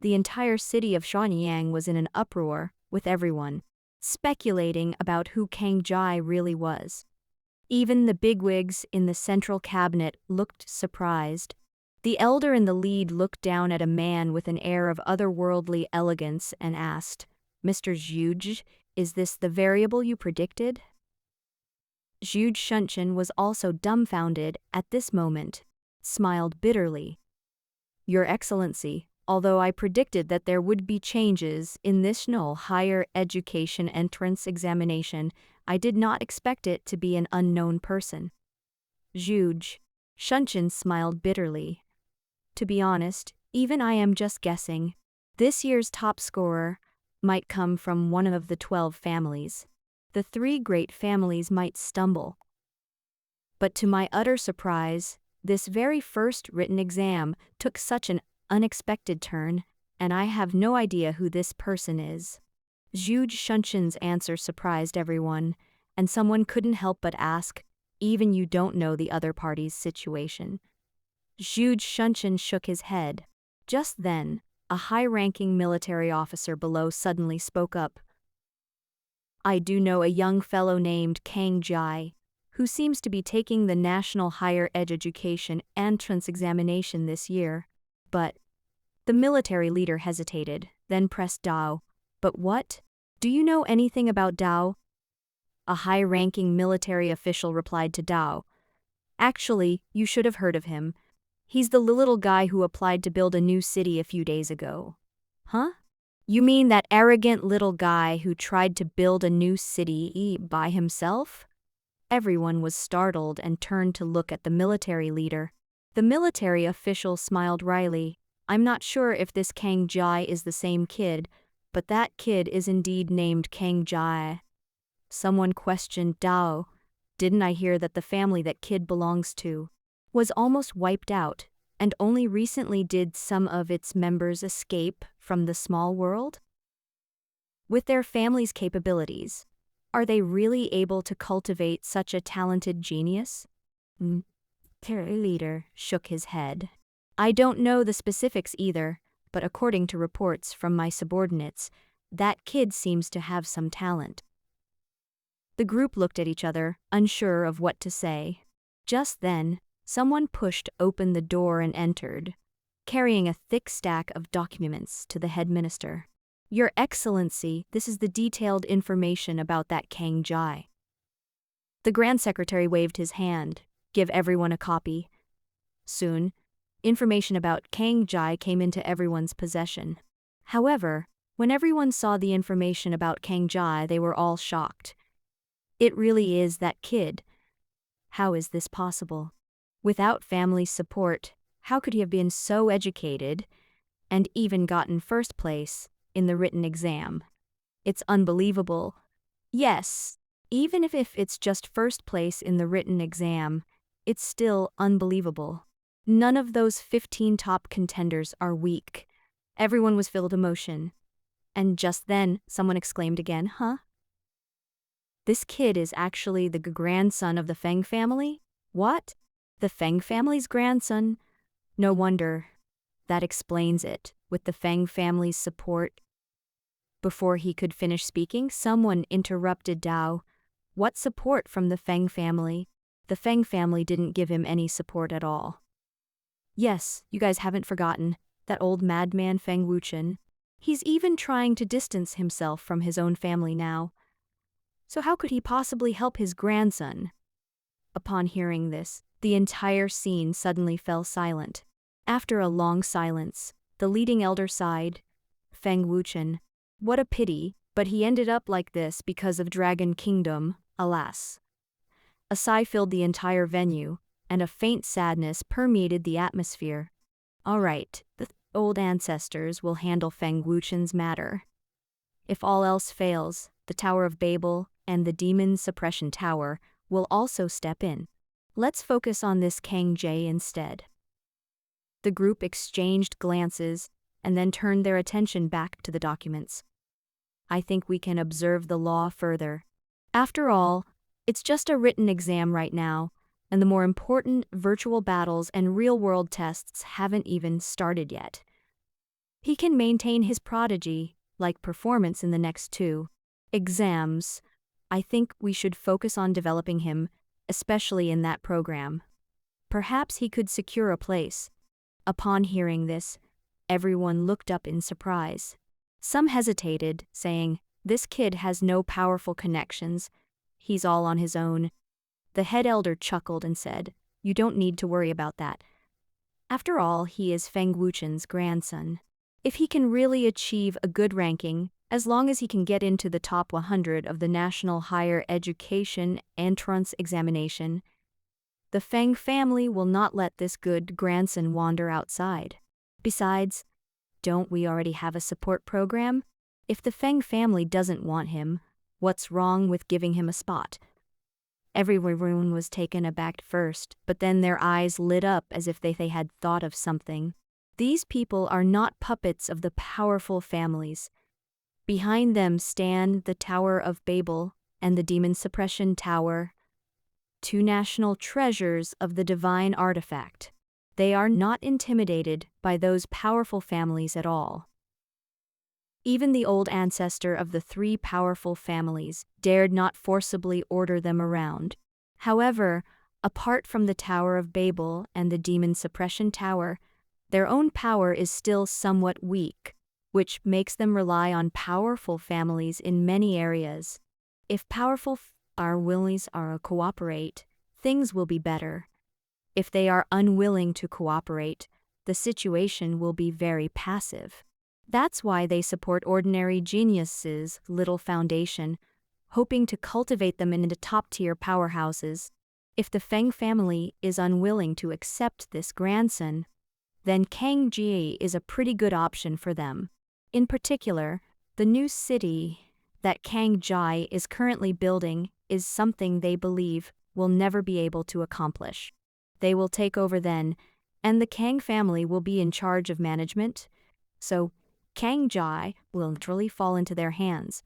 A: the entire city of Shenyang was in an uproar, with everyone speculating about who Kang Jai really was. Even the bigwigs in the central cabinet looked surprised. The elder in the lead looked down at a man with an air of otherworldly elegance and asked, "Mr. Zhuge, is this the variable you predicted?" Zhuge Shunshin was also dumbfounded at this moment, smiled bitterly. "Your Excellency, although I predicted that there would be changes in this national higher education entrance examination, I did not expect it to be an unknown person." Zhuge Shunshin smiled bitterly. "To be honest, even I am just guessing. This year's top scorer might come from one of the 12 families. The 3 great families might stumble. But to my utter surprise, this very first written exam took such an unexpected turn, and I have no idea who this person is." Zhuge Shunshin's answer surprised everyone, and someone couldn't help but ask, "Even you don't know the other party's situation?" Zhuge Shunshin shook his head. Just then, a high-ranking military officer below suddenly spoke up. "I do know a young fellow named Kang Jai, who seems to be taking the National Higher Education Entrance Examination this year, but..." The military leader hesitated, then pressed Dao. "But what? Do you know anything about Dao?" A high-ranking military official replied to Dao. "Actually, you should have heard of him. He's the little guy who applied to build a new city a few days ago." "Huh? You mean that arrogant little guy who tried to build a new city by himself?" Everyone was startled and turned to look at the military leader. The military official smiled wryly. "I'm not sure if this Kang Jai is the same kid, but that kid is indeed named Kang Jai." Someone questioned Dao. "Didn't I hear that the family that kid belongs to was almost wiped out, and only recently did some of its members escape from the small world? With their family's capabilities, are they really able to cultivate such a talented genius?" The leader shook his head. "I don't know the specifics either, but according to reports from my subordinates, that kid seems to have some talent." The group looked at each other, unsure of what to say. Just then, someone pushed open the door and entered, carrying a thick stack of documents to the head minister. "Your Excellency, this is the detailed information about that Kang Jai." The Grand Secretary waved his hand. "Give everyone a copy." Soon, information about Kang Jai came into everyone's possession. However, when everyone saw the information about Kang Jai, they were all shocked. "It really is that kid. How is this possible? Without family support, how could he have been so educated and even gotten first place in the written exam? It's unbelievable." Yes, even if it's just first place in the written exam, it's still unbelievable. None of those 15 top contenders are weak. Everyone was filled with emotion. And just then, someone exclaimed again, "Huh? This kid is actually the grandson of the Feng family?" "What? The Feng family's grandson? No wonder. That explains it, with the Feng family's support." Before he could finish speaking, someone interrupted Dao. "What support from the Feng family? The Feng family didn't give him any support at all." "Yes, you guys haven't forgotten, that old madman Feng Wuchen. He's even trying to distance himself from his own family now. So how could he possibly help his grandson?" Upon hearing this, the entire scene suddenly fell silent. After a long silence, the leading elder sighed. "Feng Wuchen. What a pity, but he ended up like this because of Dragon Kingdom, alas." A sigh filled the entire venue, and a faint sadness permeated the atmosphere. "All right, the old ancestors will handle Feng Wuchen's matter. If all else fails, the Tower of Babel and the Demon Suppression Tower will also step in. Let's focus on this Kang Jai instead." The group exchanged glances and then turned their attention back to the documents. "I think we can observe the law further. After all, it's just a written exam right now, and the more important virtual battles and real-world tests haven't even started yet." He can maintain his prodigy-like performance in the next 2 exams. I think we should focus on developing him, especially in that program. Perhaps he could secure a place. Upon hearing this, everyone looked up in surprise. Some hesitated, saying, "This kid has no powerful connections. He's all on his own." The head elder chuckled and said, "You don't need to worry about that. After all, he is Feng Wuchen's grandson. If he can really achieve a good ranking, as long as he can get into the top 100 of the National Higher Education Entrance Examination, the Feng family will not let this good grandson wander outside. Besides, don't we already have a support program? If the Feng family doesn't want him, what's wrong with giving him a spot?" Everyone was taken aback first, but then their eyes lit up as if they had thought of something. These people are not puppets of the powerful families. Behind them stand the Tower of Babel and the Demon Suppression Tower, 2 national treasures of the divine artifact. They are not intimidated by those powerful families at all. Even the old ancestor of the 3 powerful families dared not forcibly order them around. However, apart from the Tower of Babel and the Demon Suppression Tower, their own power is still somewhat weak, which makes them rely on powerful families in many areas. If powerful are willing to cooperate, things will be better. If they are unwilling to cooperate, the situation will be very passive. That's why they support ordinary geniuses' little foundation, hoping to cultivate them into top-tier powerhouses. If the Feng family is unwilling to accept this grandson, then Kang Ji is a pretty good option for them. In particular, the new city that Kang Ji is currently building is something they believe will never be able to accomplish. They will take over then, and the Kang family will be in charge of management, so Kang Ji will literally fall into their hands.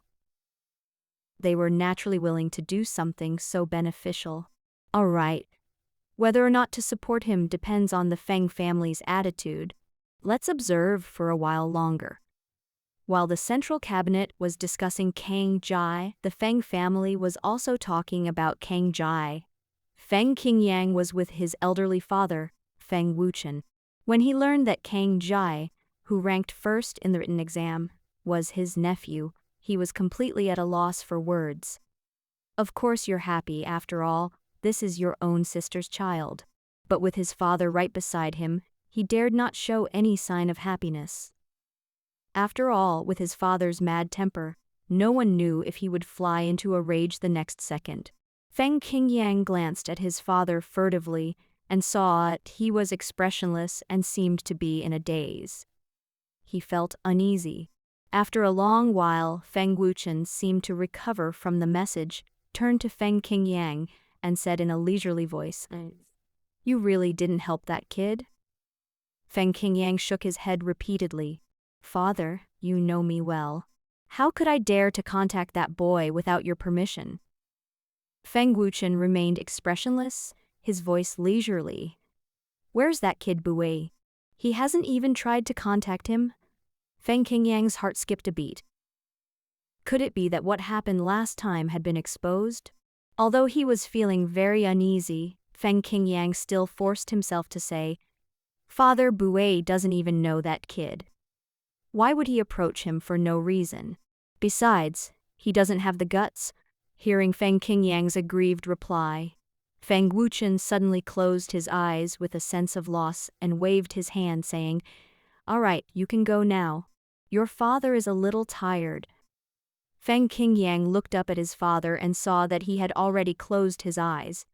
A: They were naturally willing to do something so beneficial. All right. Whether or not to support him depends on the Feng family's attitude. Let's observe for a while longer. While the central cabinet was discussing Kang Ji, the Feng family was also talking about Kang Ji. Feng Qingyang was with his elderly father, Feng Wuchen. When he learned that Kang Ji, who ranked first in the written exam, was his nephew, he was completely at a loss for words. Of course you're happy, after all, this is your own sister's child. But with his father right beside him, he dared not show any sign of happiness. After all, with his father's mad temper, no one knew if he would fly into a rage the next second. Feng Qingyang glanced at his father furtively and saw that he was expressionless and seemed to be in a daze. He felt uneasy. After a long while, Feng Wuchen seemed to recover from the message, turned to Feng Qingyang, and said in a leisurely voice, "You really didn't help that kid?" Feng Qingyang shook his head repeatedly. "Father, you know me well. How could I dare to contact that boy without your permission?" Feng Wuchen remained expressionless, his voice leisurely. "Where's that kid Bui? He hasn't even tried to contact him?" Feng Qingyang's heart skipped a beat. Could it be that what happened last time had been exposed? Although he was feeling very uneasy, Feng Qingyang still forced himself to say, "Father Bui doesn't even know that kid. Why would he approach him for no reason? Besides, he doesn't have the guts." Hearing Feng Qingyang's aggrieved reply, Feng Wuchen suddenly closed his eyes with a sense of loss and waved his hand, saying, "All right, you can go now. Your father is a little tired." Feng Qingyang looked up at his father and saw that he had already closed his eyes.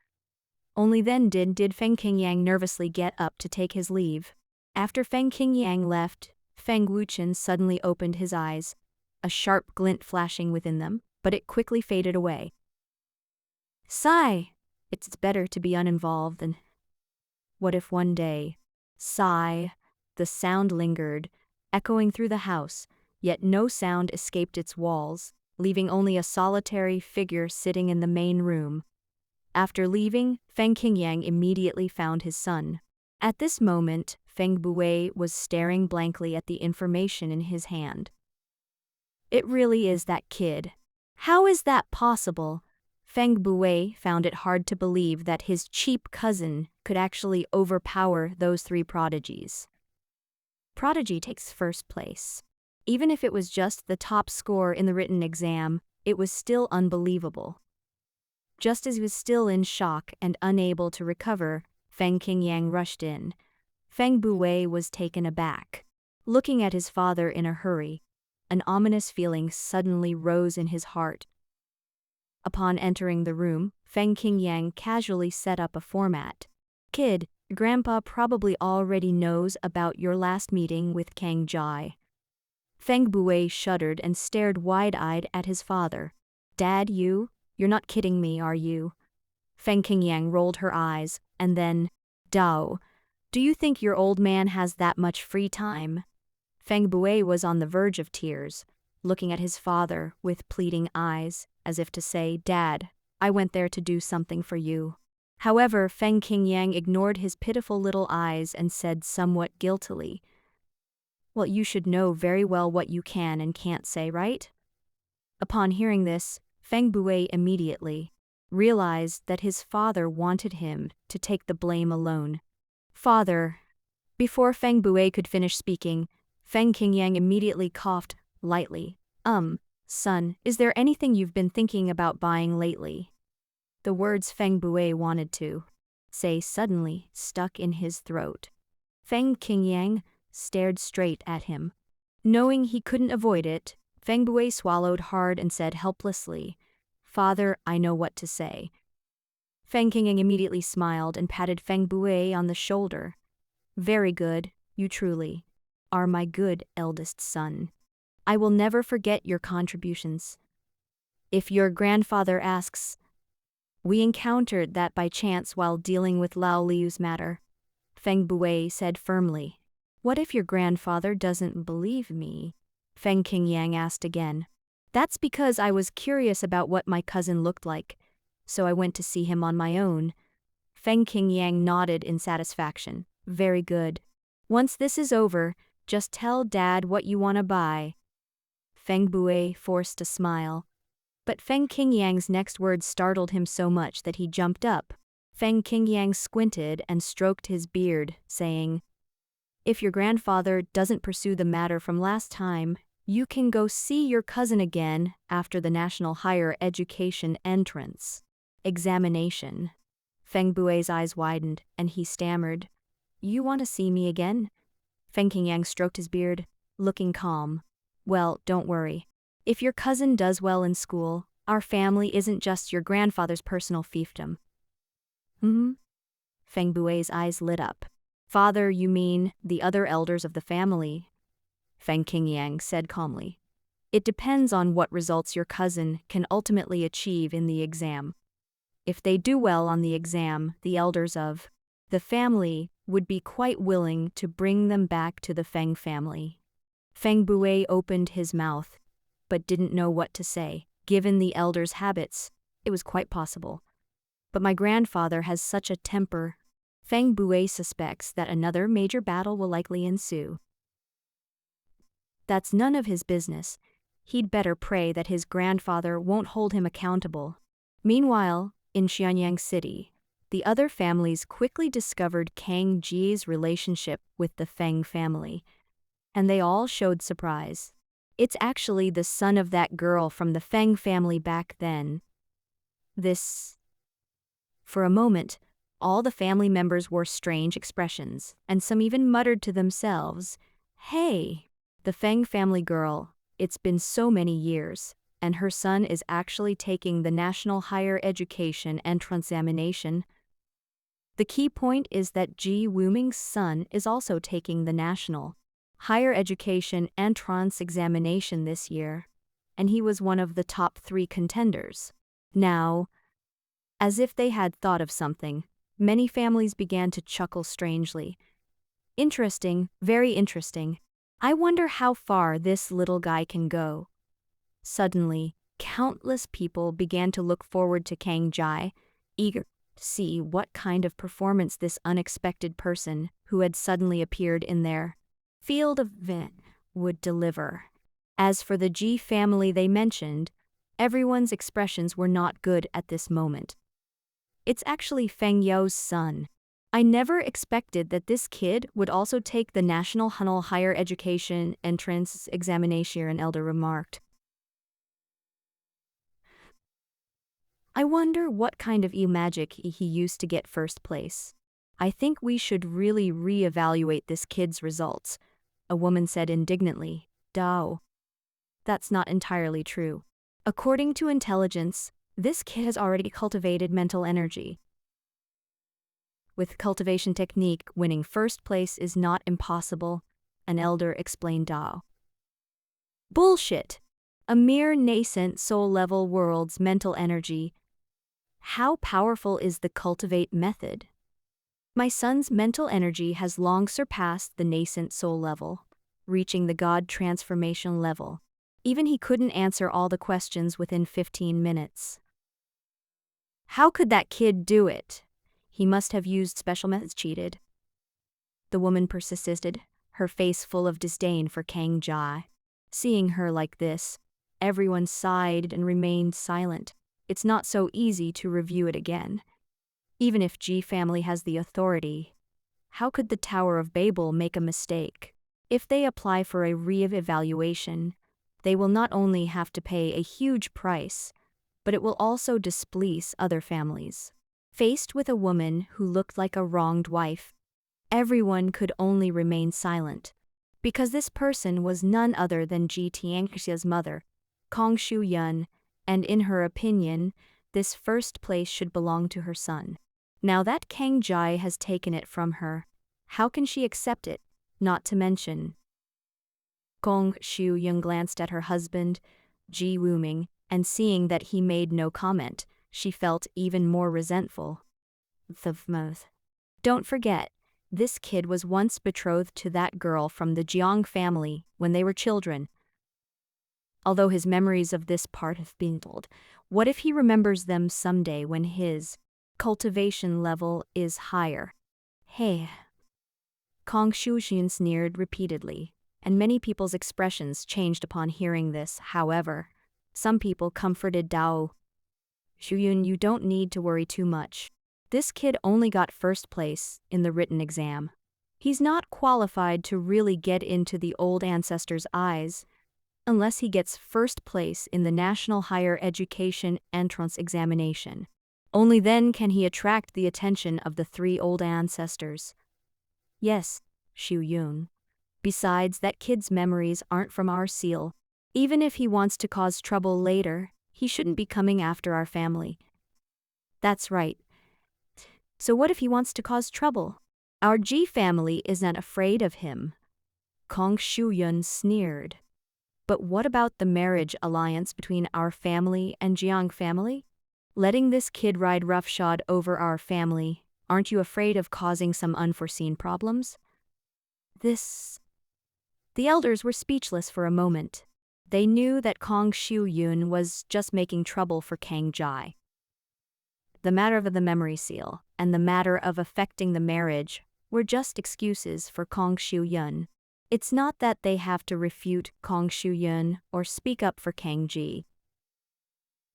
A: Only then did Feng Qingyang nervously get up to take his leave. After Feng Qingyang left, Feng Wuchen suddenly opened his eyes, a sharp glint flashing within them, but it quickly faded away. Sigh! It's better to be uninvolved than... What if one day... Sigh! The sound lingered, echoing through the house, yet no sound escaped its walls, leaving only a solitary figure sitting in the main room. After leaving, Feng Qingyang immediately found his son. At this moment, Feng Bui was staring blankly at the information in his hand. It really is that kid. How is that possible? Feng Bui found it hard to believe that his cheap cousin could actually overpower those three prodigies. Prodigy takes first place. Even if it was just the top score in the written exam, it was still unbelievable. Just as he was still in shock and unable to recover, Feng Qingyang rushed in. Feng Bui was taken aback. Looking at his father in a hurry, an ominous feeling suddenly rose in his heart. Upon entering the room, Feng Qingyang casually set up a format. Kid, Grandpa probably already knows about your last meeting with Kang Jai. Feng Bui shuddered and stared wide-eyed at his father. Dad, you're not kidding me, are you? Feng Qingyang rolled her eyes, and then, Dao, do you think your old man has that much free time? Feng Bui was on the verge of tears, looking at his father with pleading eyes, as if to say, Dad, I went there to do something for you. However, Feng Qingyang ignored his pitiful little eyes and said somewhat guiltily, Well, you should know very well what you can and can't say, right? Upon hearing this, Feng Bui immediately realized that his father wanted him to take the blame alone. Father. Before Feng Bui could finish speaking, Feng Qingyang immediately coughed lightly. Son, is there anything you've been thinking about buying lately? The words Feng Bui wanted to say suddenly stuck in his throat. Feng Qingyang stared straight at him. Knowing he couldn't avoid it, Feng Bui swallowed hard and said helplessly, Father, I know what to say. Feng Qingyang immediately smiled and patted Feng Bui on the shoulder. Very good, you truly are my good eldest son. I will never forget your contributions. If your grandfather asks, we encountered that by chance while dealing with Lao Liu's matter, Feng Bui said firmly. What if your grandfather doesn't believe me? Feng Qingyang asked again. That's because I was curious about what my cousin looked like, so I went to see him on my own. Feng Qingyang nodded in satisfaction. Very good. Once this is over, just tell Dad what you want to buy. Feng Bui forced a smile. But Feng Qingyang's next words startled him so much that he jumped up. Feng Qingyang squinted and stroked his beard, saying, If your grandfather doesn't pursue the matter from last time, you can go see your cousin again after the National Higher Education entrance examination. Feng Bui's eyes widened, and he stammered, You want to see me again? Feng Qingyang stroked his beard, looking calm. Well, don't worry. If your cousin does well in school, our family isn't just your grandfather's personal fiefdom. Feng Bui's eyes lit up. Father, you mean the other elders of the family? Feng Qingyang said calmly. It depends on what results your cousin can ultimately achieve in the exam. If they do well on the exam, the elders of the family would be quite willing to bring them back to the Feng family. Feng Bui opened his mouth, but didn't know what to say. Given the elders' habits, it was quite possible. But my grandfather has such a temper. Feng Bui suspects that another major battle will likely ensue. That's none of his business. He'd better pray that his grandfather won't hold him accountable. Meanwhile, in Xianyang City, the other families quickly discovered Kang Ji's relationship with the Feng family, and they all showed surprise. It's actually the son of that girl from the Feng family back then. For a moment, all the family members wore strange expressions, and some even muttered to themselves, Hey, the Feng family girl, it's been so many years, and her son is actually taking the National Higher Education entrance examination. The key point is that Ji Wuming's son is also taking the National Higher Education entrance examination this year, and he was one of the top 3 contenders. Now, as if they had thought of something, many families began to chuckle strangely. Interesting, very interesting. I wonder how far this little guy can go. Suddenly, countless people began to look forward to Kang Jai, eager see what kind of performance this unexpected person who had suddenly appeared in their field of vent would deliver. As for the G family they mentioned, everyone's expressions were not good at this moment. It's actually Feng Yao's son. I never expected that this kid would also take the National Hunnell Higher Education Entrance Examination, an elder remarked. I wonder what kind of magic he used to get first place. I think we should really re-evaluate this kid's results, a woman said indignantly. Dao. That's not entirely true. According to intelligence, this kid has already cultivated mental energy. With cultivation technique, winning first place is not impossible, an elder explained Dao. Bullshit! A mere nascent soul-level world's mental energy. How powerful is the cultivate method? My son's mental energy has long surpassed the nascent soul level, reaching the God transformation level. Even he couldn't answer all the questions within 15 minutes. How could that kid do it? He must have used special methods. Cheated. The woman persisted, her face full of disdain for Kang Jai. Seeing her like this, everyone sighed and remained silent. It's not so easy to review it again. Even if G family has the authority, how could the Tower of Babel make a mistake? If they apply for a re-evaluation, they will not only have to pay a huge price, but it will also displease other families. Faced with a woman who looked like a wronged wife, everyone could only remain silent, because this person was none other than Ji Tianxia's mother, Kong Shu-yun, and in her opinion, this first place should belong to her son. Now that Kang Jai has taken it from her, how can she accept it, not to mention? Kong Shu-yun glanced at her husband, Ji Wuming, and seeing that he made no comment, she felt even more resentful. Don't forget, this kid was once betrothed to that girl from the Jiang family when they were children. Although his memories of this part have been told, what if he remembers them someday when his cultivation level is higher? Hey. Kong Shu-yun sneered repeatedly, and many people's expressions changed upon hearing this. However, some people comforted Dao. Shu-yun, you don't need to worry too much. This kid only got first place in the written exam. He's not qualified to really get into the old ancestors' eyes unless he gets first place in the National Higher Education Entrance Examination. Only then can he attract the attention of the three old ancestors. Yes, Shu-yun. Besides, that kid's memories aren't from our seal. Even if he wants to cause trouble later, he shouldn't be coming after our family. That's right. So what if he wants to cause trouble? Our Ji family isn't afraid of him. Kong Shu-yun sneered. But what about the marriage alliance between our family and Jiang family? Letting this kid ride roughshod over our family, aren't you afraid of causing some unforeseen problems? The elders were speechless for a moment. They knew that Kong Shu-yun was just making trouble for Kang Jai. The matter of the memory seal and the matter of affecting the marriage were just excuses for Kong Shu-yun. It's not that they have to refute Kong Shu-yun or speak up for Kang Ji.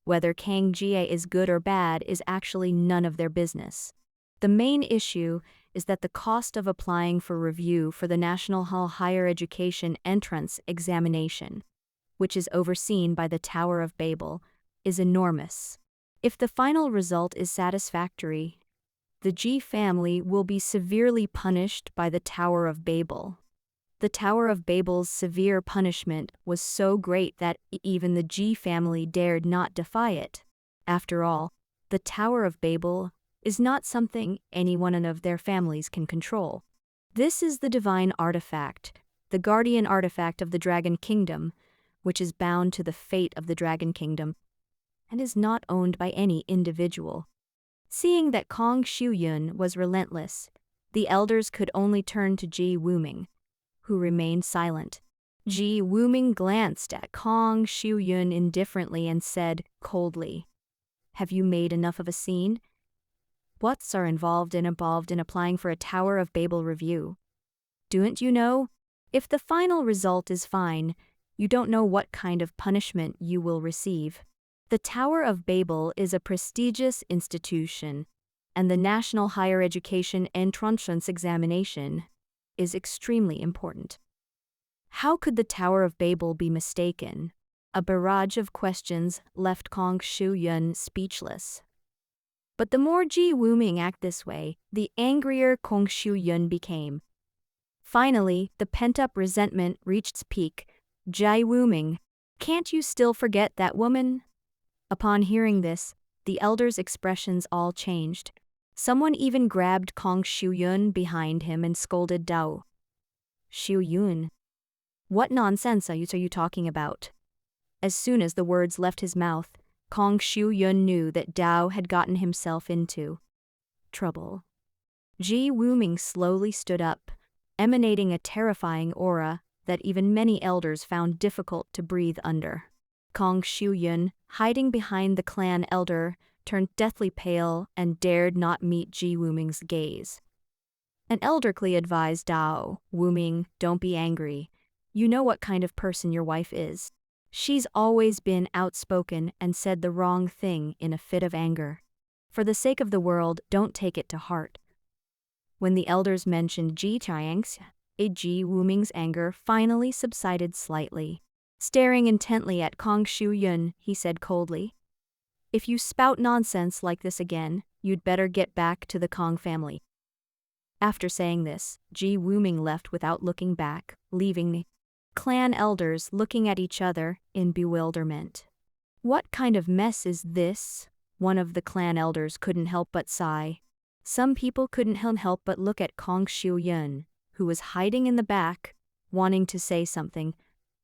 A: Whether Kang Jie is good or bad is actually none of their business. The main issue is that the cost of applying for review for the National Higher Education Entrance Examination, which is overseen by the Tower of Babel, is enormous. If the final result is satisfactory, the Ji family will be severely punished by the Tower of Babel. The Tower of Babel's severe punishment was so great that even the Ji family dared not defy it. After all, the Tower of Babel is not something any one of their families can control. This is the divine artifact, the guardian artifact of the Dragon Kingdom, which is bound to the fate of the Dragon Kingdom, and is not owned by any individual. Seeing that Kong Shu-yun was relentless, the elders could only turn to Ji Wuming, who remained silent. Ji Wuming glanced at Kong Shu-yun indifferently and said coldly, "Have you made enough of a scene? What's are involved in applying for a Tower of Babel review? Don't you know? If the final result is fine, you don't know what kind of punishment you will receive. The Tower of Babel is a prestigious institution, and the National Higher Education Entrance Examination is extremely important. How could the Tower of Babel be mistaken? A barrage of questions left Kong Shu-yun speechless. But the more Ji Wuming acted this way, the angrier Kong Shu-yun became. Finally, the pent-up resentment reached its peak. Ji Wuming, can't you still forget that woman? Upon hearing this, the elders' expressions all changed. Someone even grabbed Kong Shu-yun behind him and scolded Dao. Shu-yun, what nonsense are you talking about? As soon as the words left his mouth, Kong Shu-yun knew that Dao had gotten himself into trouble. Ji Wuming slowly stood up, emanating a terrifying aura that even many elders found difficult to breathe under. Kong Shu-yun, hiding behind the clan elder, turned deathly pale and dared not meet Ji Wuming's gaze. An elderly advised Dao, Wuming, don't be angry. You know what kind of person your wife is. She's always been outspoken and said the wrong thing in a fit of anger. For the sake of the world, don't take it to heart. When the elders mentioned Ji Wuming's anger finally subsided slightly. Staring intently at Kong Shu-yun, he said coldly, if you spout nonsense like this again, you'd better get back to the Kong family. After saying this, Ji Wuming left without looking back, leaving the clan elders looking at each other in bewilderment. What kind of mess is this? One of the clan elders couldn't help but sigh. Some people couldn't help but look at Kong Shu-yun, who was hiding in the back, wanting to say something,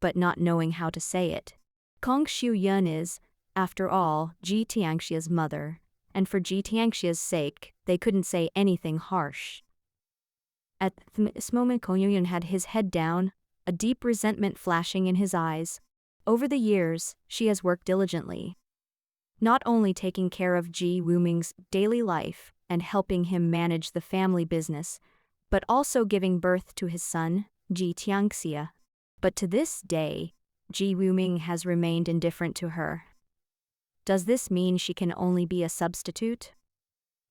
A: but not knowing how to say it. Kong Shu-yun is, after all, Ji Tiangxia's mother, and for Ji Tiangxia's sake, they couldn't say anything harsh. At this moment, Kong Shu-yun had his head down, a deep resentment flashing in his eyes. Over the years, she has worked diligently, not only taking care of Ji Wuming's daily life and helping him manage the family business, but also giving birth to his son, Ji Tiangxia. But to this day, Ji Wuming has remained indifferent to her. Does this mean she can only be a substitute?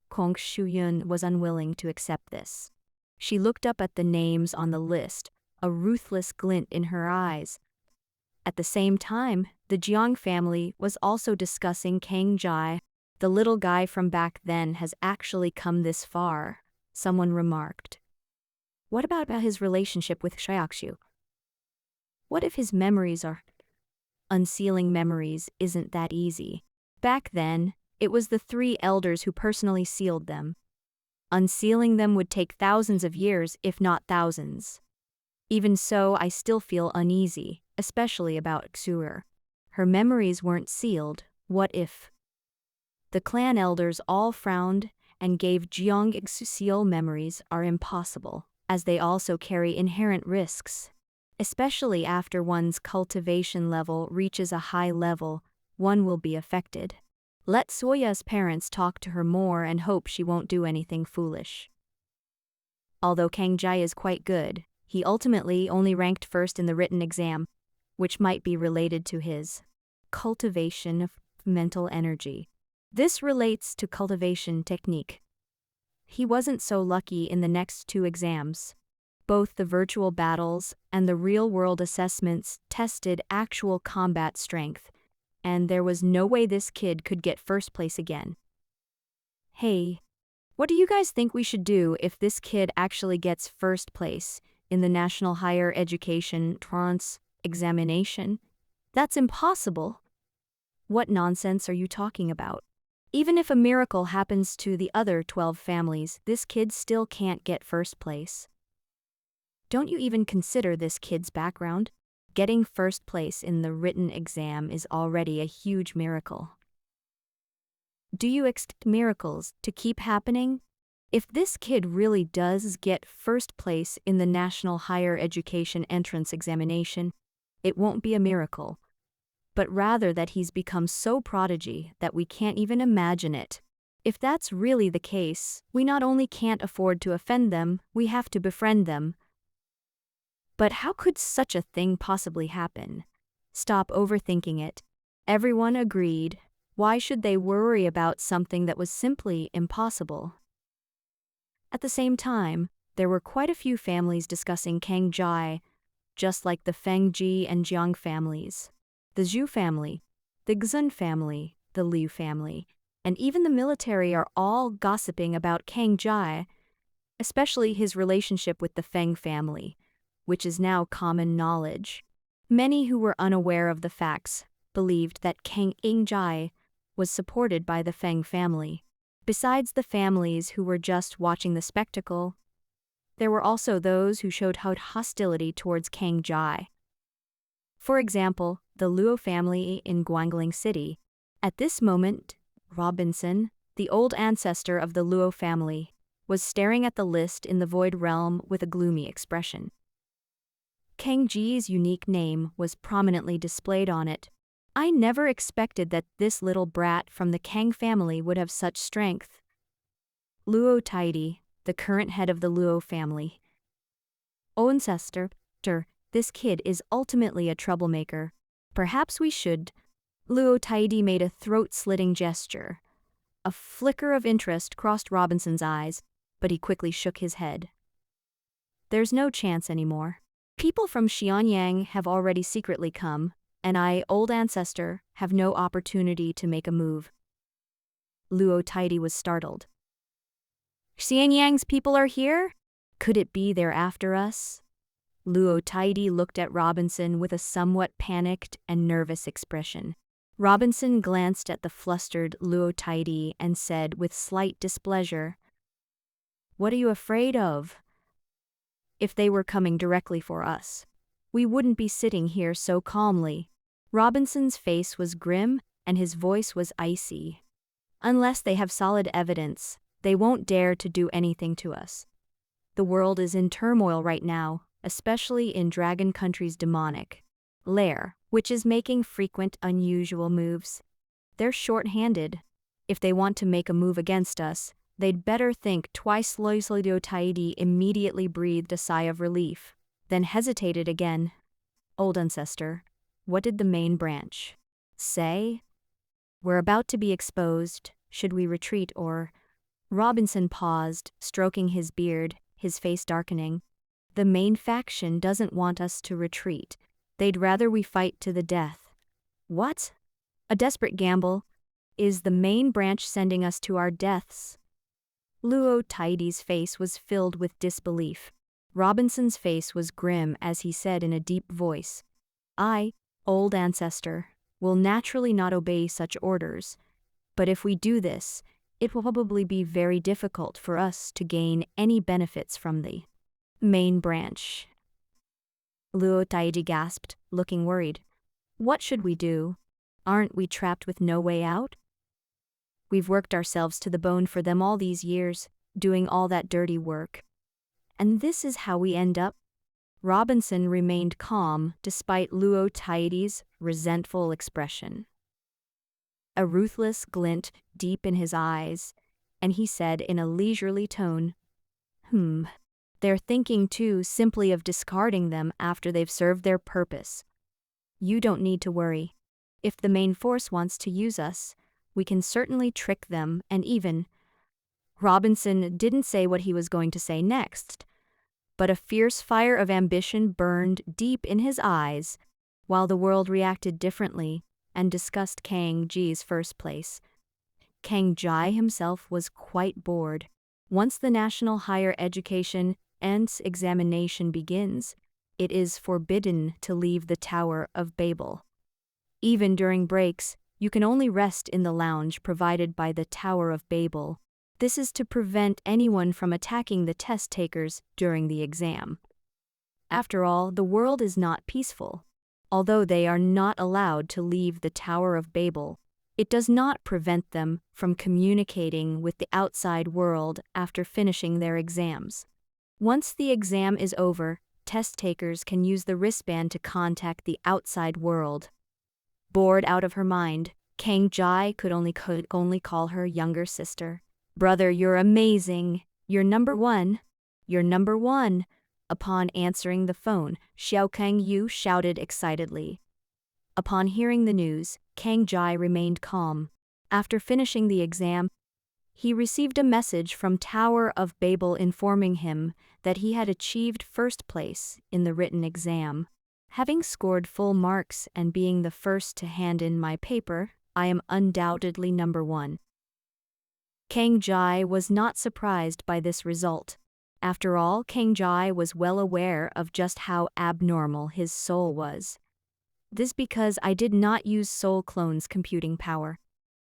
A: Kong Shu-yun was unwilling to accept this. She looked up at the names on the list, a ruthless glint in her eyes. At the same time, the Jiang family was also discussing Kang Jai. The little guy from back then has actually come this far, someone remarked. What about his relationship with Xiaoxu? What if his memories are... Unsealing memories isn't that easy. Back then, it was the 3 elders who personally sealed them. Unsealing them would take thousands of years, if not thousands. Even so, I still feel uneasy, especially about Xuer. Her memories weren't sealed. What if? The clan elders all frowned and gave Jiang seal memories are impossible, as they also carry inherent risks. Especially after one's cultivation level reaches a high level, one will be affected. Let Soya's parents talk to her more and hope she won't do anything foolish. Although Kang Jai is quite good, he ultimately only ranked first in the written exam, which might be related to his cultivation of mental energy. This relates to cultivation technique. He wasn't so lucky in the next 2 exams. Both the virtual battles and the real-world assessments tested actual combat strength, and there was no way this kid could get first place again. Hey, what do you guys think we should do if this kid actually gets first place in the National Higher Education Entrance Examination? That's impossible. What nonsense are you talking about? Even if a miracle happens to the other 12 families, this kid still can't get first place. Don't you even consider this kid's background? Getting first place in the written exam is already a huge miracle. Do you expect miracles to keep happening? If this kid really does get first place in the National Higher Education Entrance Examination, it won't be a miracle, but rather that he's become so prodigy that we can't even imagine it. If that's really the case, we not only can't afford to offend them, we have to befriend them. But how could such a thing possibly happen? Stop overthinking it. Everyone agreed. Why should they worry about something that was simply impossible? At the same time, there were quite a few families discussing Kang Jai, just like the Feng Ji and Jiang families. The Zhu family, the Xun family, the Liu family, and even the military are all gossiping about Kang Jai, especially his relationship with the Feng family, which is now common knowledge. Many who were unaware of the facts believed that Kang Jai was supported by the Feng family. Besides the families who were just watching the spectacle, there were also those who showed hostility towards Kang Jai. For example, the Luo family in Guangling City. At this moment, Robinson, the old ancestor of the Luo family, was staring at the list in the void realm with a gloomy expression. Kang Ji's unique name was prominently displayed on it. I never expected that this little brat from the Kang family would have such strength. Luo Taidi, the current head of the Luo family. Ancestor, this kid is ultimately a troublemaker. Perhaps we should. Luo Taidi made a throat-slitting gesture. A flicker of interest crossed Robinson's eyes, but he quickly shook his head. There's no chance anymore. People from Xianyang have already secretly come, and I, old ancestor, have no opportunity to make a move. Luo Taidi was startled. Xianyang's people are here? Could it be they're after us? Luo Taidi looked at Robinson with a somewhat panicked and nervous expression. Robinson glanced at the flustered Luo Taidi and said with slight displeasure, "What are you afraid of? If they were coming directly for us, we wouldn't be sitting here so calmly." Robinson's face was grim and his voice was icy. Unless they have solid evidence, they won't dare to do anything to us. The world is in turmoil right now, especially in Dragon Country's demonic lair, which is making frequent unusual moves. They're short-handed. If they want to make a move against us, they'd better think twice. Luo Taidi immediately breathed a sigh of relief, then hesitated again. Old ancestor, what did the main branch say? We're about to be exposed. Should we retreat or... Robinson paused, stroking his beard, his face darkening. The main faction doesn't want us to retreat. They'd rather we fight to the death. What? A desperate gamble? Is the main branch sending us to our deaths? Luo Taidi's face was filled with disbelief. Robinson's face was grim as he said in a deep voice, I, old ancestor, will naturally not obey such orders, but if we do this, it will probably be very difficult for us to gain any benefits from the main branch. Luo Taidi gasped, looking worried. What should we do? Aren't we trapped with no way out? We've worked ourselves to the bone for them all these years, doing all that dirty work. And this is how we end up? Robinson remained calm despite Luo Taidi's resentful expression. A ruthless glint deep in his eyes, and he said in a leisurely tone, They're thinking too simply of discarding them after they've served their purpose. You don't need to worry. If the main force wants to use us, we can certainly trick them and even... Robinson didn't say what he was going to say next, but a fierce fire of ambition burned deep in his eyes, while the world reacted differently and discussed Kang Ji's first place. Kang Jai himself was quite bored. Once the National Higher Education ENTS examination begins, it is forbidden to leave the Tower of Babel. Even during breaks, you can only rest in the lounge provided by the Tower of Babel. This is to prevent anyone from attacking the test takers during the exam. After all, the world is not peaceful. Although they are not allowed to leave the Tower of Babel, it does not prevent them from communicating with the outside world after finishing their exams. Once the exam is over, test takers can use the wristband to contact the outside world. Bored out of her mind, Kang Jai could only call her younger sister. Brother, you're amazing. You're number one. You're number one. Upon answering the phone, Xiao Kang Yu shouted excitedly. Upon hearing the news, Kang Jai remained calm. After finishing the exam, he received a message from Tower of Babel informing him that he had achieved first place in the written exam. Having scored full marks and being the first to hand in my paper, I am undoubtedly number one. Kang Jai was not surprised by this result. After all, Kang Jai was well aware of just how abnormal his soul was. This because I did not use Soul Clone's computing power.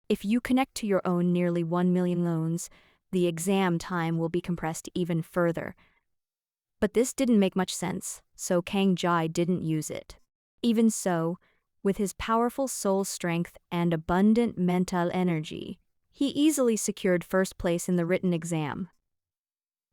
A: If you connect to your own nearly 1 million clones, the exam time will be compressed even further. But this didn't make much sense, so Kang Jai didn't use it. Even so, with his powerful soul strength and abundant mental energy, he easily secured first place in the written exam.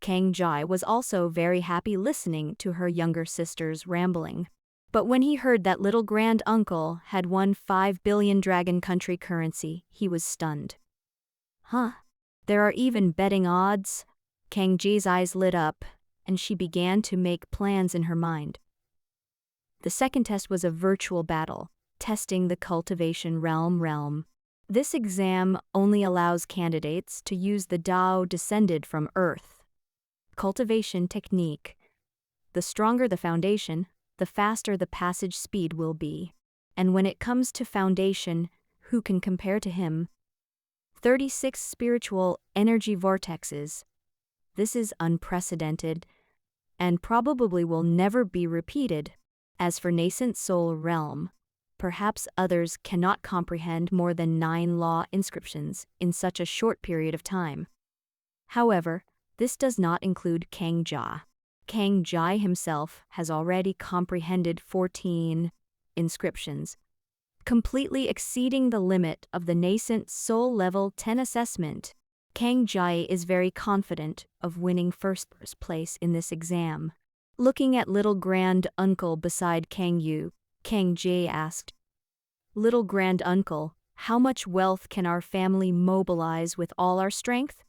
A: Kang Jai was also very happy listening to her younger sister's rambling. But when he heard that little grand-uncle had won 5 billion Dragon Country currency, he was stunned. Huh? There are even betting odds? Kang Ji's eyes lit up, and she began to make plans in her mind. The second test was a virtual battle, testing the cultivation realm. This exam only allows candidates to use the Tao descended from Earth. Cultivation technique. The stronger the foundation, the faster the passage speed will be. And when it comes to foundation, who can compare to him? 36 spiritual energy vortexes. This is unprecedented, and probably will never be repeated. As for nascent soul realm, perhaps others cannot comprehend more than 9 law inscriptions in such a short period of time. However, this does not include Kang Jia. Kang Jai himself has already comprehended 14 inscriptions, completely exceeding the limit of the nascent soul level 10 assessment. Kang Jai is very confident of winning first place in this exam. Looking at little grand-uncle beside Kang Yu, Kang Jai asked, "Little grand-uncle, how much wealth can our family mobilize with all our strength?"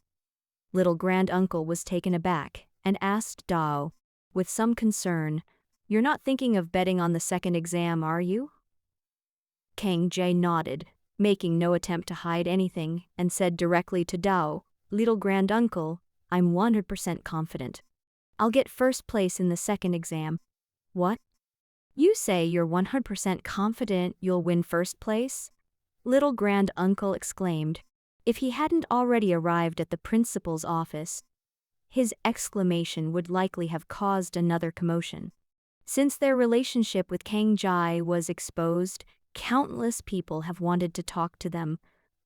A: Little grand-uncle was taken aback and asked Dao, with some concern, "You're not thinking of betting on the second exam, are you?" Kang Jai nodded, making no attempt to hide anything, and said directly to Dao, "Little grand-uncle, I'm 100% confident. I'll get first place in the second exam." "What? You say you're 100% confident you'll win first place?" Little grand-uncle exclaimed. If he hadn't already arrived at the principal's office, his exclamation would likely have caused another commotion. Since their relationship with Kang Jai was exposed, countless people have wanted to talk to them,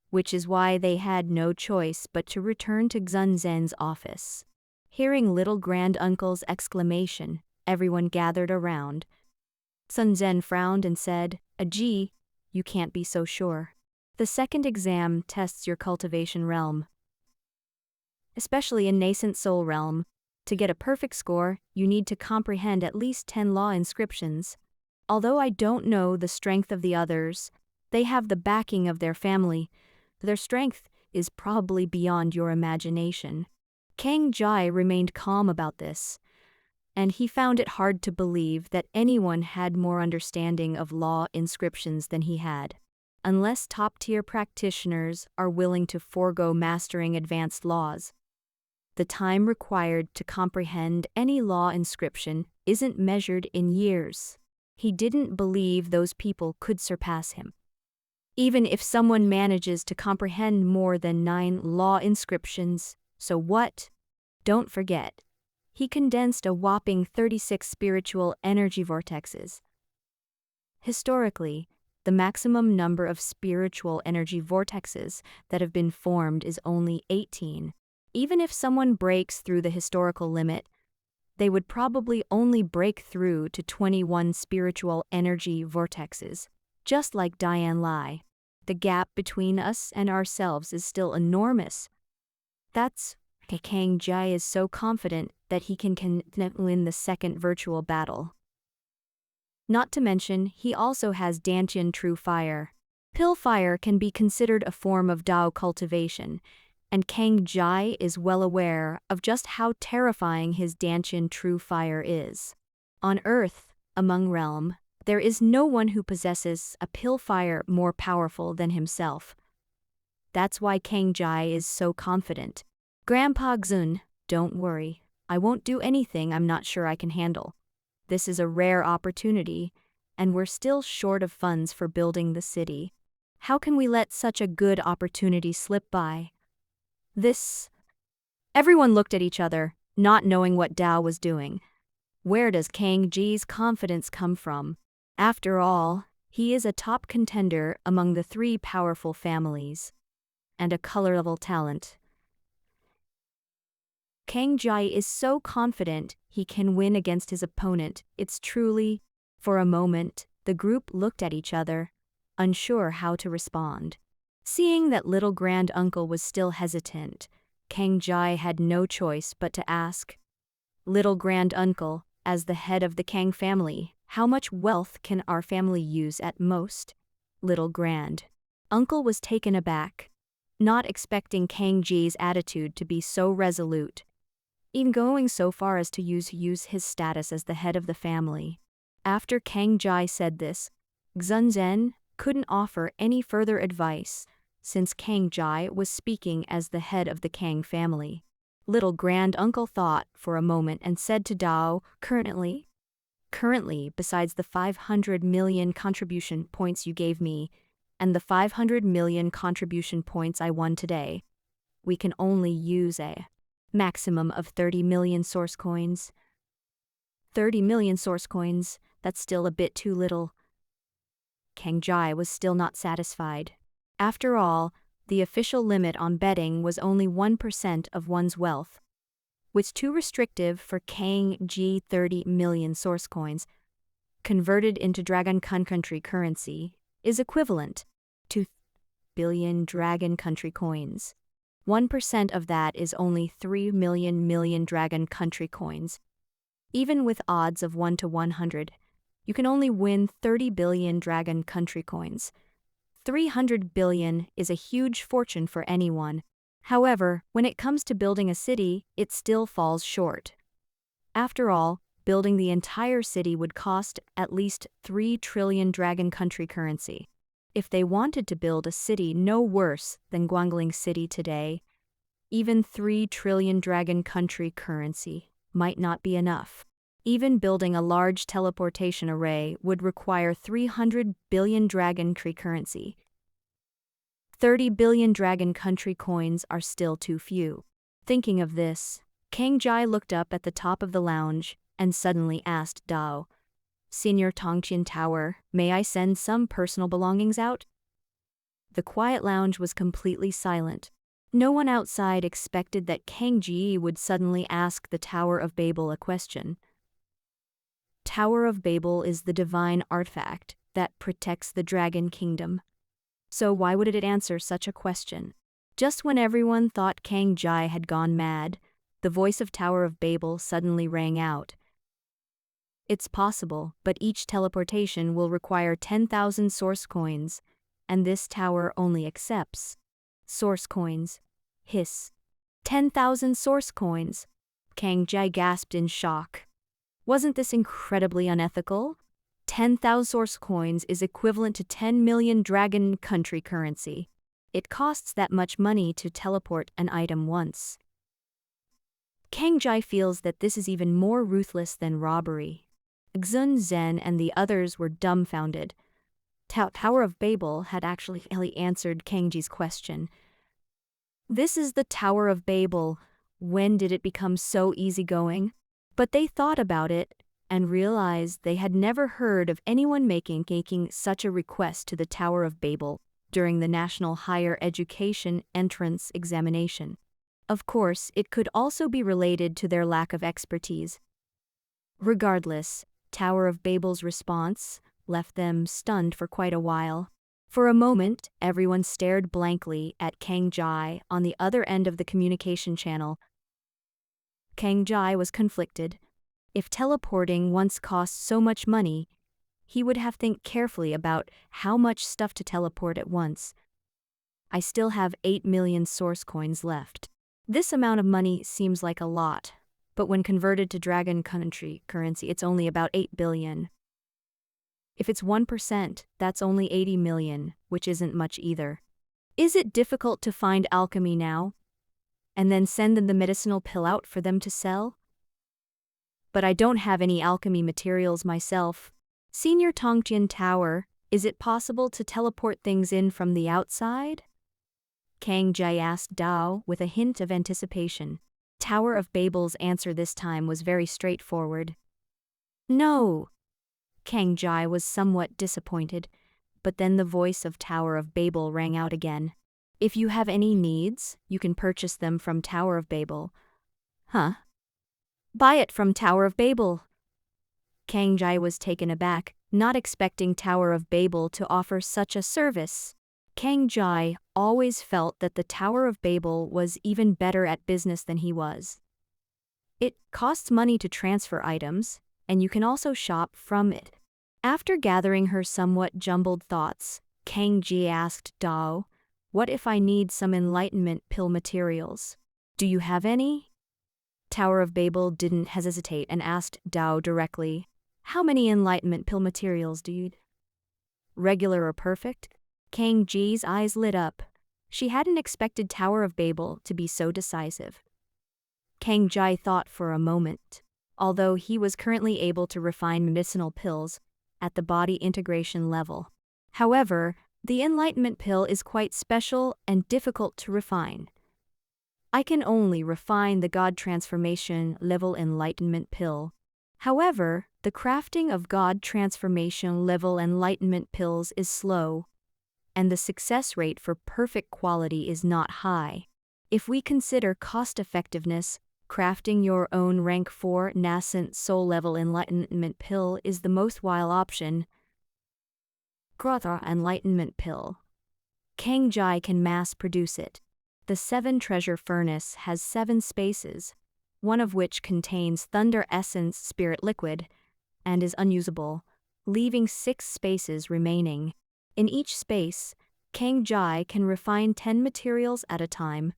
A: which is why they had no choice but to return to Xun Zhen's office. Hearing little grand-uncle's exclamation, everyone gathered around. Sun Zhen frowned and said, "Gee, you can't be so sure. The second exam tests your cultivation realm, especially in nascent soul realm. To get a perfect score, you need to comprehend at least 10 law inscriptions. Although I don't know the strength of the others, they have the backing of their family. Their strength is probably beyond your imagination." Kang Jai remained calm about this, and he found it hard to believe that anyone had more understanding of law inscriptions than he had. Unless top-tier practitioners are willing to forego mastering advanced laws, the time required to comprehend any law inscription isn't measured in years. He didn't believe those people could surpass him. Even if someone manages to comprehend more than 9 law inscriptions, so what? Don't forget, he condensed a whopping 36 spiritual energy vortexes. Historically, the maximum number of spiritual energy vortexes that have been formed is only 18. Even if someone breaks through the historical limit, they would probably only break through to 21 spiritual energy vortexes. Just like Diane Lai, the gap between us and ourselves is still enormous. That's why Kang Jai is so confident that he can win the second virtual battle. Not to mention, he also has Dantian True Fire. Pill fire can be considered a form of Dao cultivation, and Kang Jai is well aware of just how terrifying his Danshin true fire is. On Earth, among realm, there is no one who possesses a pill fire more powerful than himself. That's why Kang Jai is so confident. Grandpa Xun, don't worry. I won't do anything I'm not sure I can handle. This is a rare opportunity, and we're still short of funds for building the city. How can we let such a good opportunity slip by? Everyone looked at each other, not knowing what Dao was doing. Where does Kang Ji's confidence come from? After all, he is a top contender among the 3 powerful families, and a color-level talent. Kang Jai is so confident he can win against his opponent. It's truly, for a moment, the group looked at each other, unsure how to respond. Seeing that little grand-uncle was still hesitant, Kang Jai had no choice but to ask, "Little grand-uncle, as the head of the Kang family, how much wealth can our family use at most?" Little grand-uncle was taken aback, not expecting Kang Ji's attitude to be so resolute, even going so far as to use his status as the head of the family. After Kang Jai said this, Xun Zhen couldn't offer any further advice, since Kang Jai was speaking as the head of the Kang family. Little grand-uncle thought for a moment and said to Dao, Currently, besides the 500 million contribution points you gave me, and the 500 million contribution points I won today, we can only use a maximum of 30 million source coins. 30 million source coins, that's still a bit too little. Kang Jai was still not satisfied. After all, the official limit on betting was only 1% of one's wealth, which is too restrictive for Kang Ji. 30 million source coins, converted into Dragon Country currency, is equivalent to billion Dragon Country coins. 1% of that is only 3 million Dragon Country coins. Even with odds of 1 to 100, you can only win 30 billion Dragon Country coins. 300 billion is a huge fortune for anyone. However, when it comes to building a city, it still falls short. After all, building the entire city would cost at least 3 trillion Dragon Country currency. If they wanted to build a city no worse than Guangling City today, even 3 trillion Dragon Country currency might not be enough. Even building a large teleportation array would require 300 billion Dragon Country currency. 30 billion Dragon Country coins are still too few. Thinking of this, Kang Jai looked up at the top of the lounge and suddenly asked Dao, "Senior Tongqian Tower, may I send some personal belongings out?" The quiet lounge was completely silent. No one outside expected that Kang Ji would suddenly ask the Tower of Babel a question. Tower of Babel is the divine artifact that protects the Dragon Kingdom. So why would it answer such a question? Just when everyone thought Kang Jai had gone mad, the voice of Tower of Babel suddenly rang out. "It's possible, but each teleportation will require 10,000 source coins, and this tower only accepts source coins." Hiss. 10,000 source coins. Kang Jai gasped in shock. Wasn't this incredibly unethical? 10,000 source coins is equivalent to 10 million Dragon Country currency. It costs that much money to teleport an item once. Kang Jai feels that this is even more ruthless than robbery. Xun Zhen and the others were dumbfounded. Tower of Babel had actually answered Kang Ji's question. This is the Tower of Babel. When did it become so easygoing? But they thought about it and realized they had never heard of anyone making such a request to the Tower of Babel during the National Higher Education Entrance Examination. Of course, it could also be related to their lack of expertise. Regardless, Tower of Babel's response left them stunned for quite a while. For a moment, everyone stared blankly at Kang Jai on the other end of the communication channel. Kang Jai was conflicted. If teleporting once cost so much money, he would have think carefully about how much stuff to teleport at once. I still have 8 million source coins left. This amount of money seems like a lot, but when converted to Dragon Country currency, it's only about 8 billion. If it's 1%, that's only 80 million, which isn't much either. Is it difficult to find alchemy now? And then send them the medicinal pill out for them to sell? But I don't have any alchemy materials myself. Senior Tongtian Tower, is it possible to teleport things in from the outside? Kang Jai asked Dao with a hint of anticipation. Tower of Babel's answer this time was very straightforward. No. Kang Jai was somewhat disappointed, but then the voice of Tower of Babel rang out again. If you have any needs, you can purchase them from Tower of Babel. Huh? Buy it from Tower of Babel. Kang Jai was taken aback, not expecting Tower of Babel to offer such a service. Kang Jai always felt that the Tower of Babel was even better at business than he was. It costs money to transfer items, and you can also shop from it. After gathering her somewhat jumbled thoughts, Kang Jai asked Dao, "What if I need some enlightenment pill materials? Do you have any?" Tower of Babel didn't hesitate and asked Dao directly, "How many enlightenment pill materials do you need? Regular or perfect?" Kang Ji's eyes lit up. She hadn't expected Tower of Babel to be so decisive. Kang Jai thought for a moment. Although he was currently able to refine medicinal pills at the body integration level. However, the enlightenment pill is quite special and difficult to refine. I can only refine the God transformation level enlightenment pill. However, the crafting of God transformation level enlightenment pills is slow, and the success rate for perfect quality is not high. If we consider cost-effectiveness, crafting your own rank 4 nascent soul level enlightenment pill is the most worthwhile option. Grotha enlightenment pill. Kang Jai can mass produce it. The 7 treasure furnace has 7 spaces, one of which contains thunder essence spirit liquid and is unusable, leaving 6 spaces remaining. In each space, Kang Jai can refine 10 materials at a time,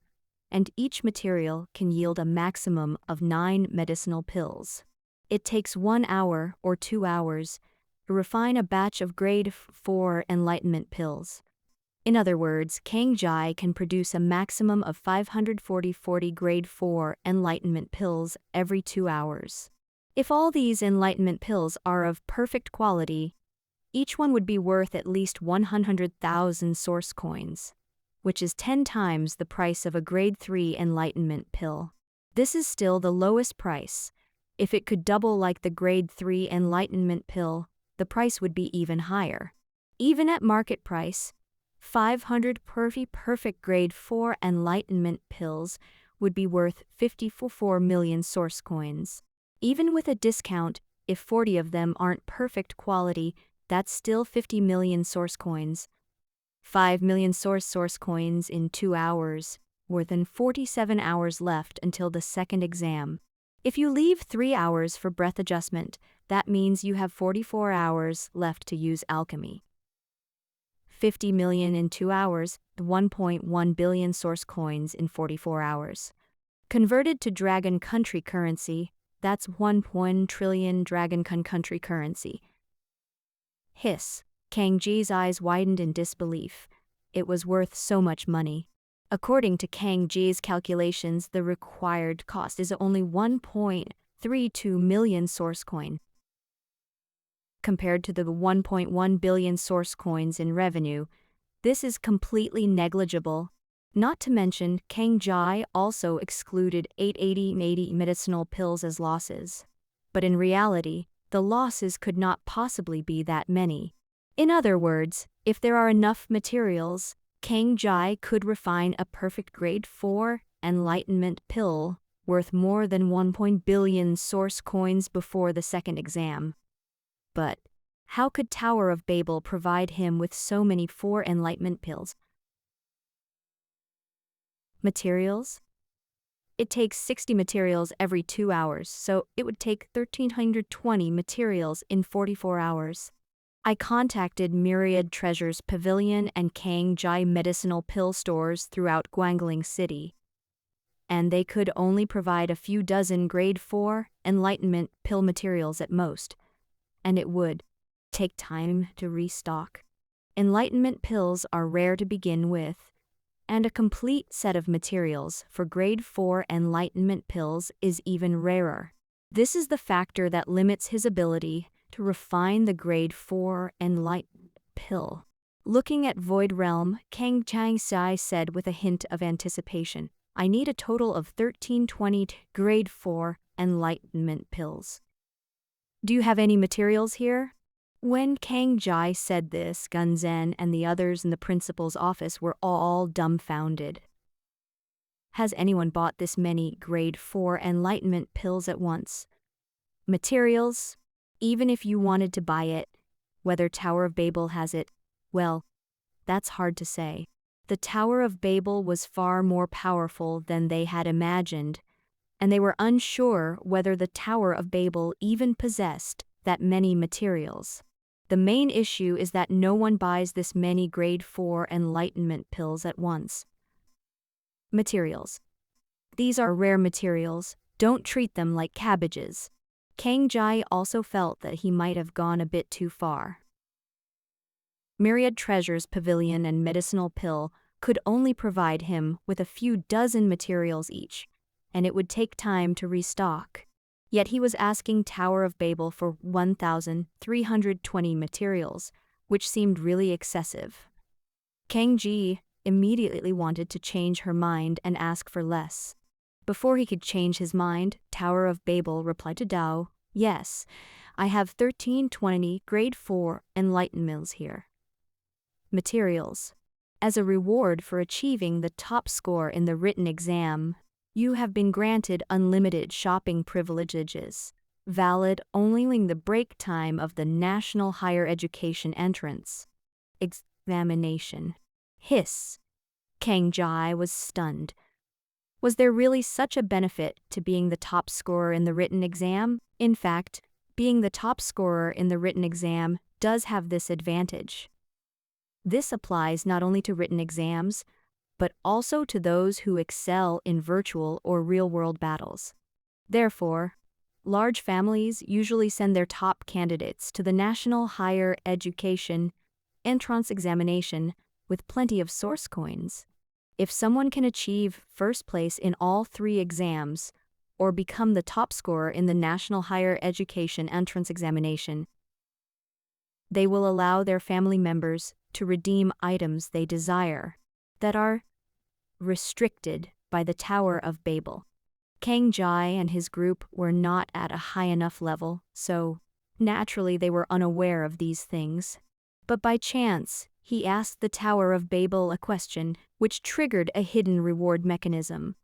A: and each material can yield a maximum of 9 medicinal pills. It takes 1 hour or 2 hours to refine a batch of grade 4 enlightenment pills. In other words, Kang Jai can produce a maximum of 540 grade 4 enlightenment pills every 2 hours. If all these enlightenment pills are of perfect quality, each one would be worth at least 100,000 source coins, which is 10 times the price of a grade 3 enlightenment pill. This is still the lowest price. If it could double like the grade 3 enlightenment pill, the price would be even higher. Even at market price, 500 perfect grade 4 enlightenment pills would be worth 54 million source coins. Even with a discount, if 40 of them aren't perfect quality, that's still 50 million source coins. 5 million source coins in 2 hours, more than 47 hours left until the second exam. If you leave 3 hours for breath adjustment, that means you have 44 hours left to use alchemy. 50 million in 2 hours, 1.1 billion source coins in 44 hours. Converted to Dragon Country currency, that's 1 trillion Dragon Country currency. Hiss. Kang Ji's eyes widened in disbelief. It was worth so much money. According to Kang Ji's calculations, the required cost is only 1.32 million source coin. Compared to the 1.1 billion source coins in revenue, this is completely negligible. Not to mention, Kang Jai also excluded 880 medicinal pills as losses. But in reality, the losses could not possibly be that many. In other words, if there are enough materials, Kang Jai could refine a perfect grade 4 enlightenment pill worth more than 1 billion source coins before the second exam. But how could Tower of Babel provide him with so many 4 enlightenment pills? Materials? It takes 60 materials every 2 hours, so it would take 1,320 materials in 44 hours. I contacted Myriad Treasures Pavilion and Kang Jai medicinal pill stores throughout Guangling City, and they could only provide a few dozen grade 4 enlightenment pill materials at most, and it would take time to restock. Enlightenment pills are rare to begin with, and a complete set of materials for grade 4 enlightenment pills is even rarer. This is the factor that limits his ability to refine the grade 4 enlightenment pill. Looking at Void Realm, Kang Chang Sai said with a hint of anticipation, I need a total of 1320 grade 4 enlightenment pills. Do you have any materials here? When Kang Jai said this, Gunzen and the others in the principal's office were all dumbfounded. Has anyone bought this many grade 4 enlightenment pills at once? Materials? Even if you wanted to buy it, whether Tower of Babel has it, well, that's hard to say. The Tower of Babel was far more powerful than they had imagined, and they were unsure whether the Tower of Babel even possessed that many materials. The main issue is that no one buys this many grade 4 enlightenment pills at once. Materials. These are rare materials, don't treat them like cabbages. Kang Jai also felt that he might have gone a bit too far. Myriad Treasures Pavilion and Medicinal Pill could only provide him with a few dozen materials each, and it would take time to restock. Yet he was asking Tower of Babel for 1,320 materials, which seemed really excessive. Kang Ji immediately wanted to change her mind and ask for less. Before he could change his mind, Tower of Babel replied to Dao, yes, I have 1320 grade 4 enlightenments here. Materials. As a reward for achieving the top score in the written exam, you have been granted unlimited shopping privileges, valid only during the break time of the National Higher Education Entrance Examination. Hiss. Kang Jai was stunned. Was there really such a benefit to being the top scorer in the written exam? In fact, being the top scorer in the written exam does have this advantage. This applies not only to written exams, but also to those who excel in virtual or real-world battles. Therefore, large families usually send their top candidates to the National Higher Education Entrance Examination with plenty of source coins. If someone can achieve first place in all 3 exams, or become the top scorer in the National Higher Education Entrance Examination, they will allow their family members to redeem items they desire that are restricted by the Tower of Babel. Kang Jai and his group were not at a high enough level, so naturally they were unaware of these things. But by chance, he asked the Tower of Babel a question which triggered a hidden reward mechanism.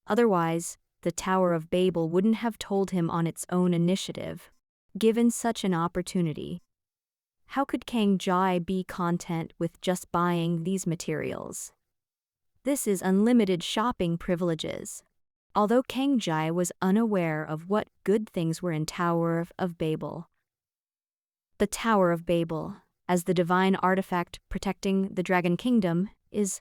A: Otherwise, the Tower of Babel wouldn't have told him on its own initiative. Given such an opportunity, how could Kang Jai be content with just buying these materials? This is unlimited shopping privileges. Although Kang Jai was unaware of what good things were in Tower of Babel. The Tower of Babel, as the divine artifact protecting the Dragon Kingdom, is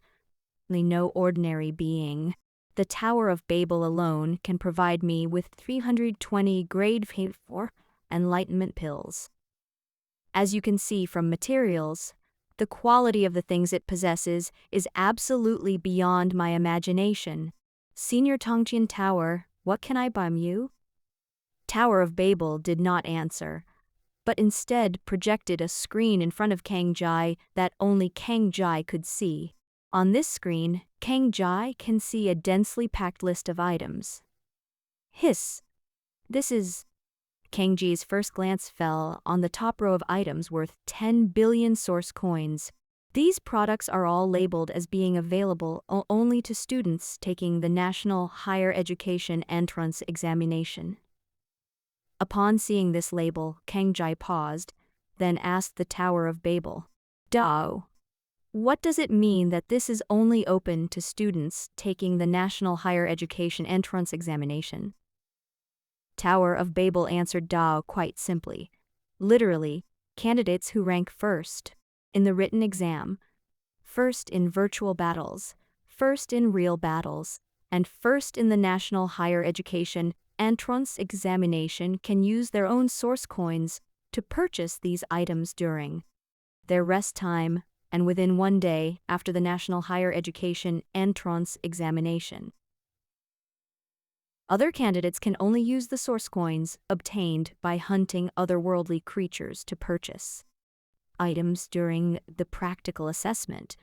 A: no ordinary being. The Tower of Babel alone can provide me with 320 grade 4 enlightenment pills. As you can see from materials, the quality of the things it possesses is absolutely beyond my imagination. Senior Tongqian Tower, what can I buy you? Tower of Babel did not answer, but instead projected a screen in front of Kang Jai that only Kang Jai could see. On this screen, Kang Jai can see a densely packed list of items. Hiss. This is... Kang Ji's first glance fell on the top row of items worth 10 billion source coins. These products are all labeled as being available only to students taking the National Higher Education Entrance Examination. Upon seeing this label, Kang Jai paused, then asked the Tower of Babel, Dao, what does it mean that this is only open to students taking the National Higher Education Entrance Examination? Tower of Babel answered Dao quite simply. Literally, Candidates who rank first in the written exam, first in virtual battles, first in real battles, and first in the national higher education entrance examination can use their own source coins to purchase these items during their rest time and within 1 day after the national higher education entrance examination. Other candidates can only use the source coins obtained by hunting otherworldly creatures to purchase items during the practical assessment.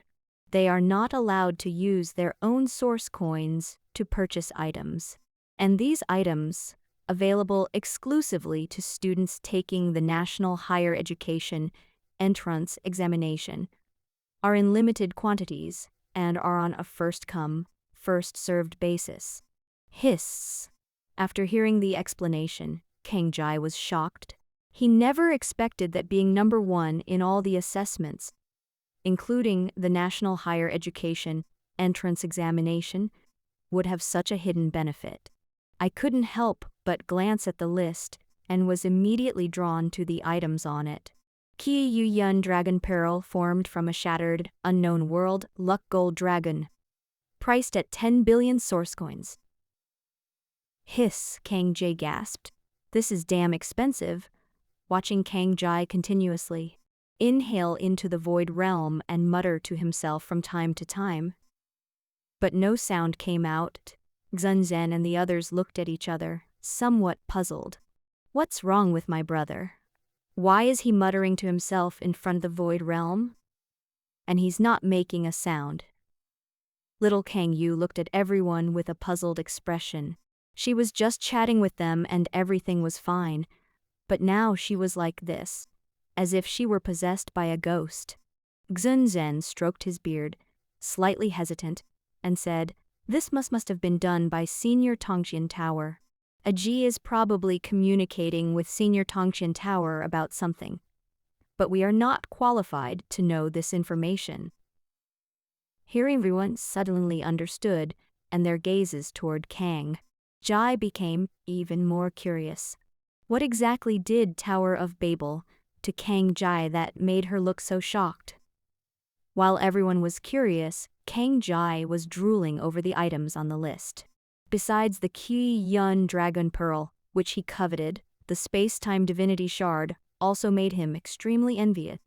A: They are not allowed to use their own source coins to purchase items, and these items, available exclusively to students taking the National Higher Education Entrance Examination, are in limited quantities and are on a first-come, first-served basis. Hiss. After hearing the explanation, Kang Jai was shocked. He never expected that being number 1 in all the assessments, including the National Higher Education Entrance Examination, would have such a hidden benefit. I couldn't help but glance at the list and was immediately drawn to the items on it. Ki Yu Yun Dragon Pearl formed from a shattered, unknown world, Luck Gold Dragon, priced at 10 billion source coins. Hiss, Kang Jai gasped. This is damn expensive. Watching Kang Jai continuously inhale into the void realm and mutter to himself from time to time. But no sound came out. Xunzhen and the others looked at each other, somewhat puzzled. What's wrong with my brother? Why is he muttering to himself in front of the void realm? And he's not making a sound. Little Kang Yu looked at everyone with a puzzled expression. She was just chatting with them and everything was fine, but now she was like this, as if she were possessed by a ghost. Xunzhen stroked his beard, slightly hesitant, and said, "This must have been done by Senior Tongxian Tower. Aji is probably communicating with Senior Tongxian Tower about something, but we are not qualified to know this information." Hearing everyone suddenly understood, and their gazes toward Kang Jai became even more curious. What exactly did Tower of Babel to Kang Jai that made her look so shocked? While everyone was curious, Kang Jai was drooling over the items on the list. Besides the Ki Yun Dragon Pearl, which he coveted, the space-time divinity shard also made him extremely envious.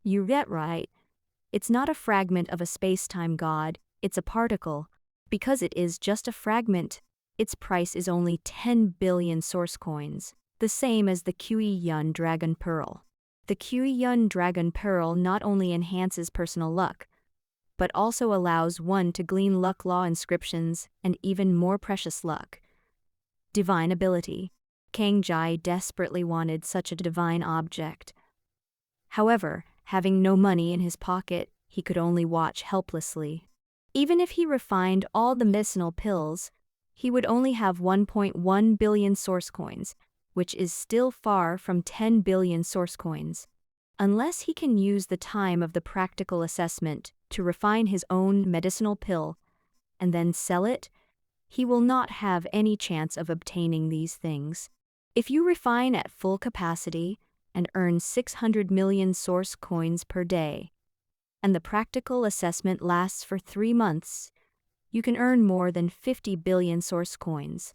A: You get right. It's not a fragment of a space-time god, it's a particle. Because it is just a fragment, its price is only 10 billion source coins, the same as the Kui Yun Dragon Pearl. The Kui Yun Dragon Pearl not only enhances personal luck, but also allows one to glean luck law inscriptions and even more precious luck. Divine ability. Kang Jai desperately wanted such a divine object. However, having no money in his pocket, he could only watch helplessly. Even if he refined all the medicinal pills, he would only have 1.1 billion source coins, which is still far from 10 billion source coins. Unless he can use the time of the practical assessment to refine his own medicinal pill and then sell it, he will not have any chance of obtaining these things. If you refine at full capacity and earn 600 million source coins per day, and the practical assessment lasts for 3 months, you can earn more than 50 billion source coins.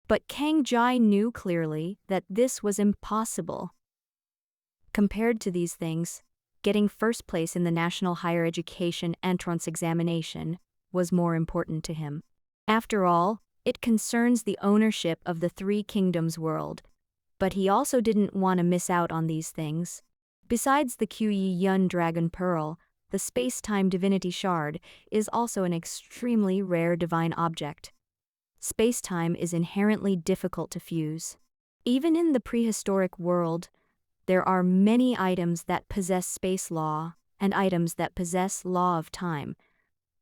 A: But Kang Jai knew clearly that this was impossible. Compared to these things, getting first place in the National Higher Education Entrance Examination was more important to him. After all, it concerns the ownership of the Three Kingdoms world, but he also didn't want to miss out on these things. Besides the Kui Yun Dragon Pearl, the space-time divinity shard is also an extremely rare divine object. Space-time is inherently difficult to fuse. Even in the prehistoric world, there are many items that possess space law and items that possess law of time,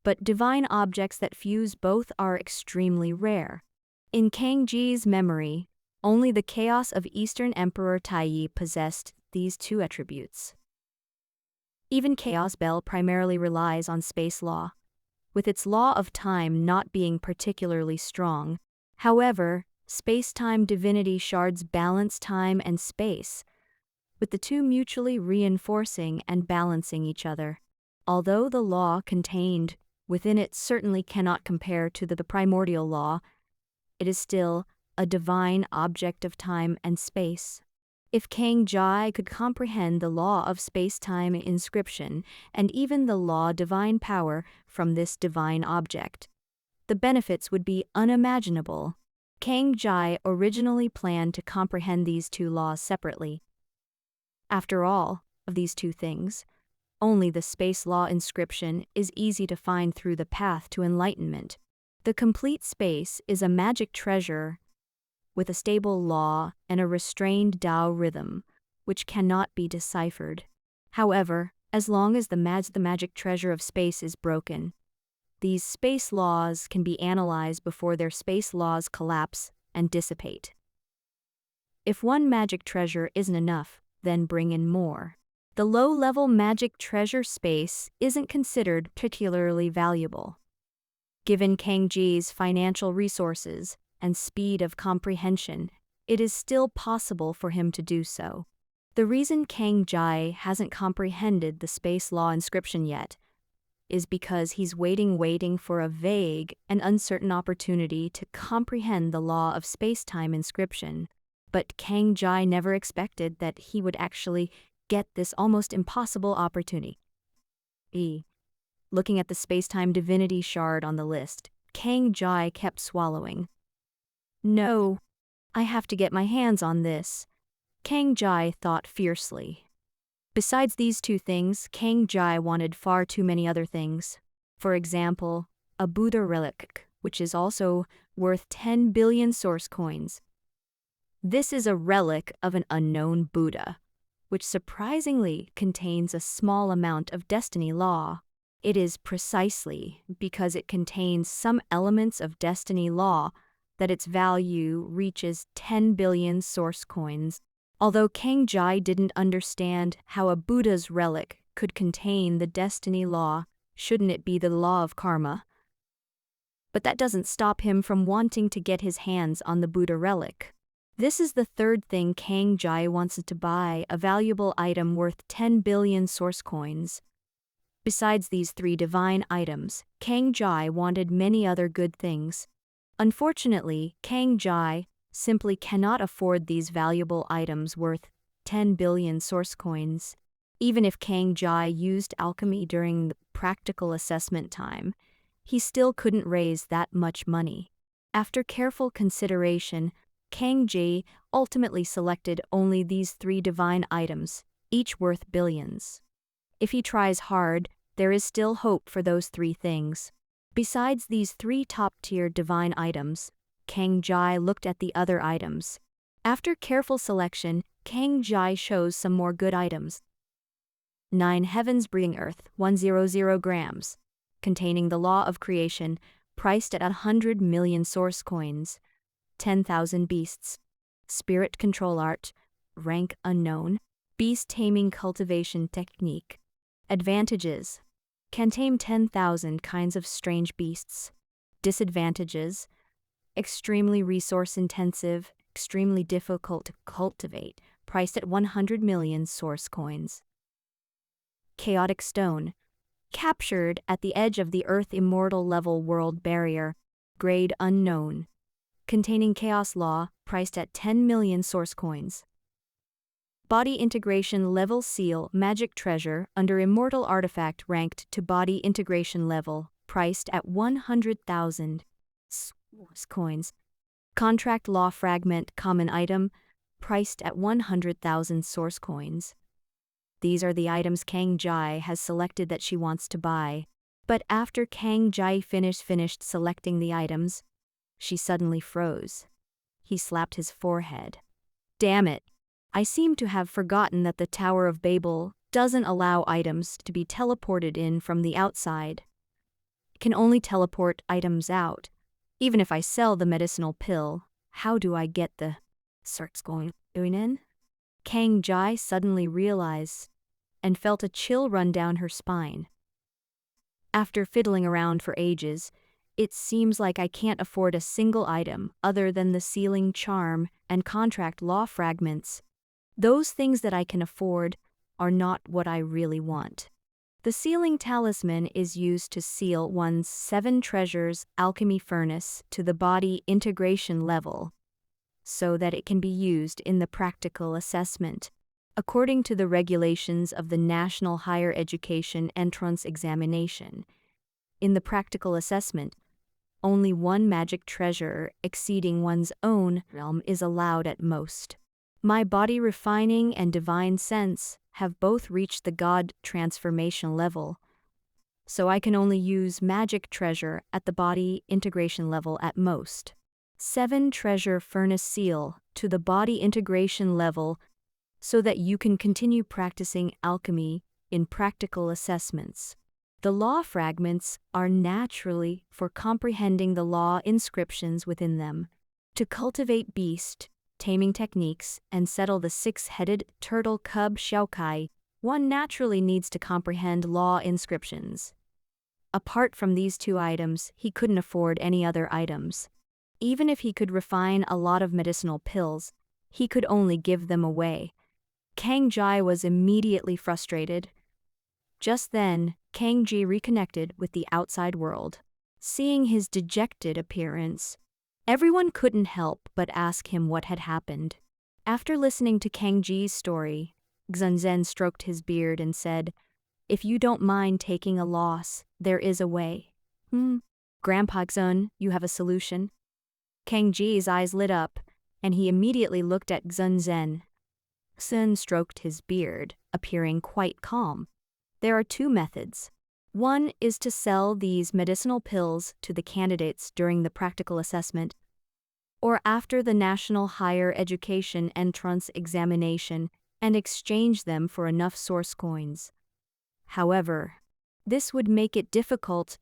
A: but divine objects that fuse both are extremely rare. In Kang Ji's memory, only the chaos of Eastern Emperor Taiyi possessed these two attributes. Even Chaos Bell primarily relies on space law, with its law of time not being particularly strong. However, space-time divinity shards balance time and space, with the two mutually reinforcing and balancing each other. Although the law contained within it certainly cannot compare to the primordial law, it is still a divine object of time and space. If Kang Jai could comprehend the law of space-time inscription and even the law divine power from this divine object, the benefits would be unimaginable. Kang Jai originally planned to comprehend these two laws separately. After all, of these two things, only the space law inscription is easy to find through the path to enlightenment. The complete space is a magic treasure with a stable law and a restrained Tao rhythm, which cannot be deciphered. However, as long as the magic treasure of space is broken, these space laws can be analyzed before their space laws collapse and dissipate. If one magic treasure isn't enough, then bring in more. The low-level magic treasure space isn't considered particularly valuable. Given Kang Ji's financial resources and speed of comprehension, it is still possible for him to do so. The reason Kang Jai hasn't comprehended the space law inscription yet is because he's waiting for a vague and uncertain opportunity to comprehend the law of space-time inscription. But Kang Jai never expected that he would actually get this almost impossible opportunity. Looking at the space-time divinity shard on the list, Kang Jai kept swallowing. No, I have to get my hands on this, Kang Jai thought fiercely. Besides these two things, Kang Jai wanted far too many other things. For example, a Buddha relic, which is also worth 10 billion source coins. This is a relic of an unknown Buddha, which surprisingly contains a small amount of destiny law. It is precisely because it contains some elements of destiny law that its value reaches 10 billion source coins. Although Kang Jai didn't understand how a Buddha's relic could contain the destiny law, shouldn't it be the law of karma? But that doesn't stop him from wanting to get his hands on the Buddha relic. This is the third thing Kang Jai wants to buy, a valuable item worth 10 billion source coins. Besides these three divine items, Kang Jai wanted many other good things. Unfortunately, Kang Jai simply cannot afford these valuable items worth 10 billion source coins. Even if Kang Jai used alchemy during the practical assessment time, he still couldn't raise that much money. After careful consideration, Kang Jai ultimately selected only these three divine items, each worth billions. If he tries hard, there is still hope for those three things. Besides these three top-tier divine items, Kang Jai looked at the other items. After careful selection, Kang Jai chose some more good items. 9 heavens breathing earth, 100 grams, containing the law of creation, priced at 100 million source coins. 10,000 beasts. Spirit control art, rank unknown. Beast taming cultivation technique. Advantages: can tame 10,000 kinds of strange beasts. Disadvantages: extremely resource-intensive, extremely difficult to cultivate, priced at 100 million source coins. Chaotic stone, captured at the edge of the Earth immortal level world barrier, grade unknown, containing chaos law, priced at 10 million source coins. Body integration level seal, magic treasure, under immortal artifact ranked to body integration level, priced at 100,000 source coins. Contract law fragment, common item, priced at 100,000 source coins. These are the items Kang Jai has selected that she wants to buy. But after Kang Jai finished selecting the items, she suddenly froze. He slapped his forehead. Damn it! I seem to have forgotten that the Tower of Babel doesn't allow items to be teleported in from the outside. It can only teleport items out. Even if I sell the medicinal pill, how do I get the certs going in? Kang Jai suddenly realized and felt a chill run down her spine. After fiddling around for ages, it seems like I can't afford a single item other than the sealing charm and contract law fragments. Those things that I can afford are not what I really want. The sealing talisman is used to seal one's 7 treasures alchemy furnace to the body integration level, so that it can be used in the practical assessment, according to the regulations of the National Higher Education Entrance Examination. In the practical assessment, only one magic treasure exceeding one's own realm is allowed at most. My body refining and divine sense have both reached the God transformation level, so I can only use magic treasure at the body integration level at most. 7 treasure furnace seal to the body integration level so that you can continue practicing alchemy in practical assessments. The law fragments are naturally for comprehending the law inscriptions within them. To cultivate beast, taming techniques, and settle the 6-headed turtle cub Xiaokai, one naturally needs to comprehend law inscriptions. Apart from these 2 items, he couldn't afford any other items. Even if he could refine a lot of medicinal pills, he could only give them away. Kang Jai was immediately frustrated. Just then, Kang Ji reconnected with the outside world. Seeing his dejected appearance, everyone couldn't help but ask him what had happened. After listening to Kang Ji's story, Xunzhen stroked his beard and said, "If you don't mind taking a loss, there is a way." Grandpa Xun, you have a solution?" Kang Ji's eyes lit up, and he immediately looked at Xunzhen. Xun stroked his beard, appearing quite calm. There are 2 methods. One is to sell these medicinal pills to the candidates during the practical assessment, or after the National Higher Education Entrance Examination, and exchange them for enough source coins. However, this would make it difficult.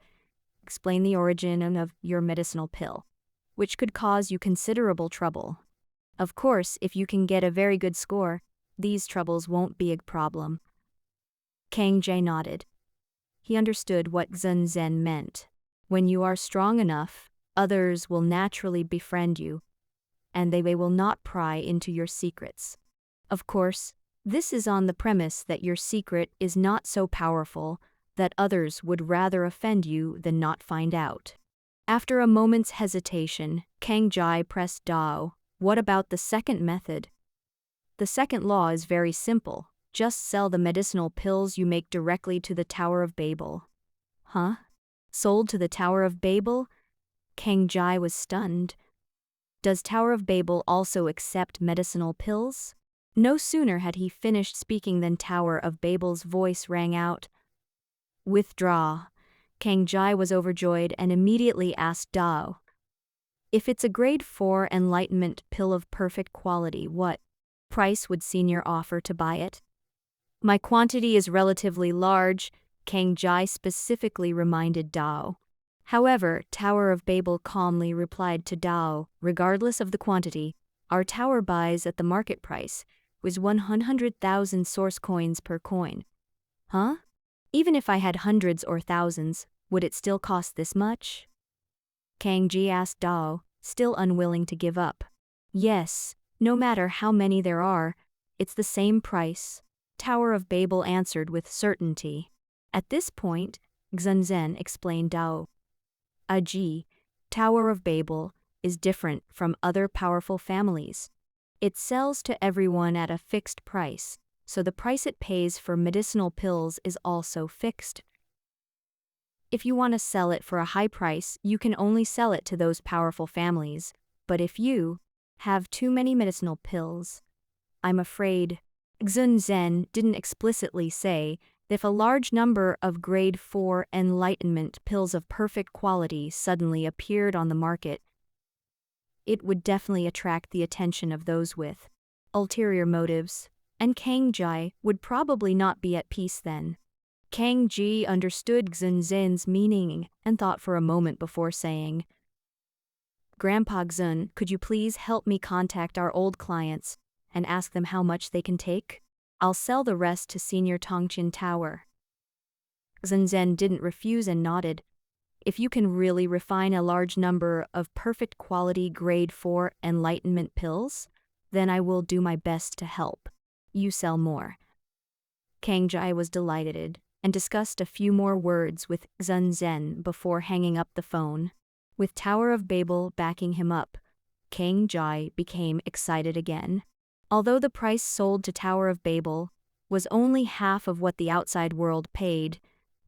A: Explain the origin of your medicinal pill, which could cause you considerable trouble. Of course, if you can get a very good score, these troubles won't be a problem. Kang Jie nodded. He understood what Xunzhen meant. When you are strong enough, others will naturally befriend you, and they will not pry into your secrets. Of course, this is on the premise that your secret is not so powerful that others would rather offend you than not find out. After a moment's hesitation, Kang Jai pressed Dao. What about the second method? The second law is very simple. Just sell the medicinal pills you make directly to the Tower of Babel. Huh? Sold to the Tower of Babel? Kang Jai was stunned. Does Tower of Babel also accept medicinal pills? No sooner had he finished speaking than Tower of Babel's voice rang out. Withdraw. Kang Jai was overjoyed and immediately asked Dao. If it's a grade 4 enlightenment pill of perfect quality, what price would senior offer to buy it? My quantity is relatively large, Kang Jai specifically reminded Dao. However, Tower of Babel calmly replied to Dao, regardless of the quantity, our tower buys at the market price, with 100,000 source coins per coin. Huh? Even if I had hundreds or thousands, would it still cost this much? Kang Ji asked Dao, still unwilling to give up. Yes, no matter how many there are, it's the same price, Tower of Babel answered with certainty. At this point, Xunzhen explained Dao. Aji, Tower of Babel is different from other powerful families. It sells to everyone at a fixed price, so the price it pays for medicinal pills is also fixed. If you want to sell it for a high price, you can only sell it to those powerful families, but if you have too many medicinal pills, I'm afraid. Xunzhen didn't explicitly say that if a large number of grade 4 enlightenment pills of perfect quality suddenly appeared on the market, it would definitely attract the attention of those with ulterior motives, and Kang Jai would probably not be at peace then. Kang Ji understood Xunzhen's meaning and thought for a moment before saying, Grandpa Xun, could you please help me contact our old clients and ask them how much they can take? I'll sell the rest to Senior Tongqin Tower. Xunzhen didn't refuse and nodded. If you can really refine a large number of perfect quality grade 4 enlightenment pills, then I will do my best to help. You sell more. Kang Jai was delighted and discussed a few more words with Zun Zhen before hanging up the phone. With Tower of Babel backing him up, Kang Jai became excited again. Although the price sold to Tower of Babel was only half of what the outside world paid,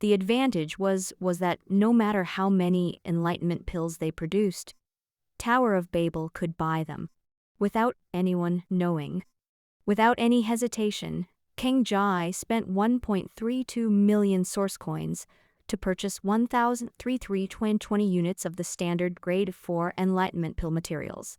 A: the advantage was that no matter how many enlightenment pills they produced, Tower of Babel could buy them, without anyone knowing. Without any hesitation, Kang Jai spent 1.32 million source coins to purchase 1,320 units of the standard grade 4 enlightenment pill materials.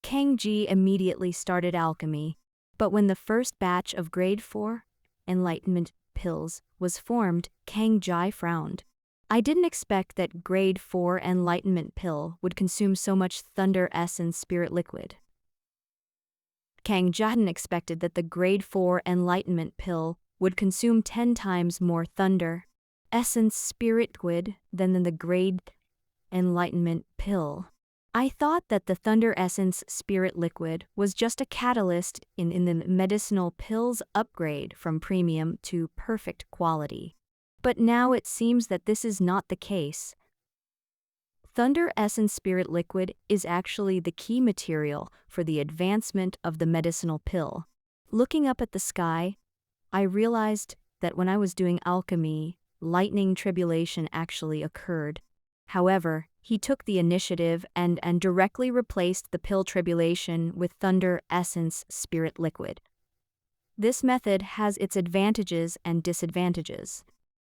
A: Kang Ji immediately started alchemy, but when the first batch of grade 4 enlightenment pills was formed, Kang Jai frowned. I didn't expect that grade 4 enlightenment pill would consume so much thunder essence spirit liquid. Kang Jai expected that the grade 4 enlightenment pill would consume 10 times more thunder essence spirit liquid than the grade enlightenment pill. I thought that the thunder essence spirit liquid was just a catalyst in the medicinal pills upgrade from premium to perfect quality. But now it seems that this is not the case. Thunder essence spirit liquid is actually the key material for the advancement of the medicinal pill. Looking up at the sky, I realized that when I was doing alchemy, lightning tribulation actually occurred. However, he took the initiative and directly replaced the pill tribulation with thunder essence spirit liquid. This method has its advantages and disadvantages.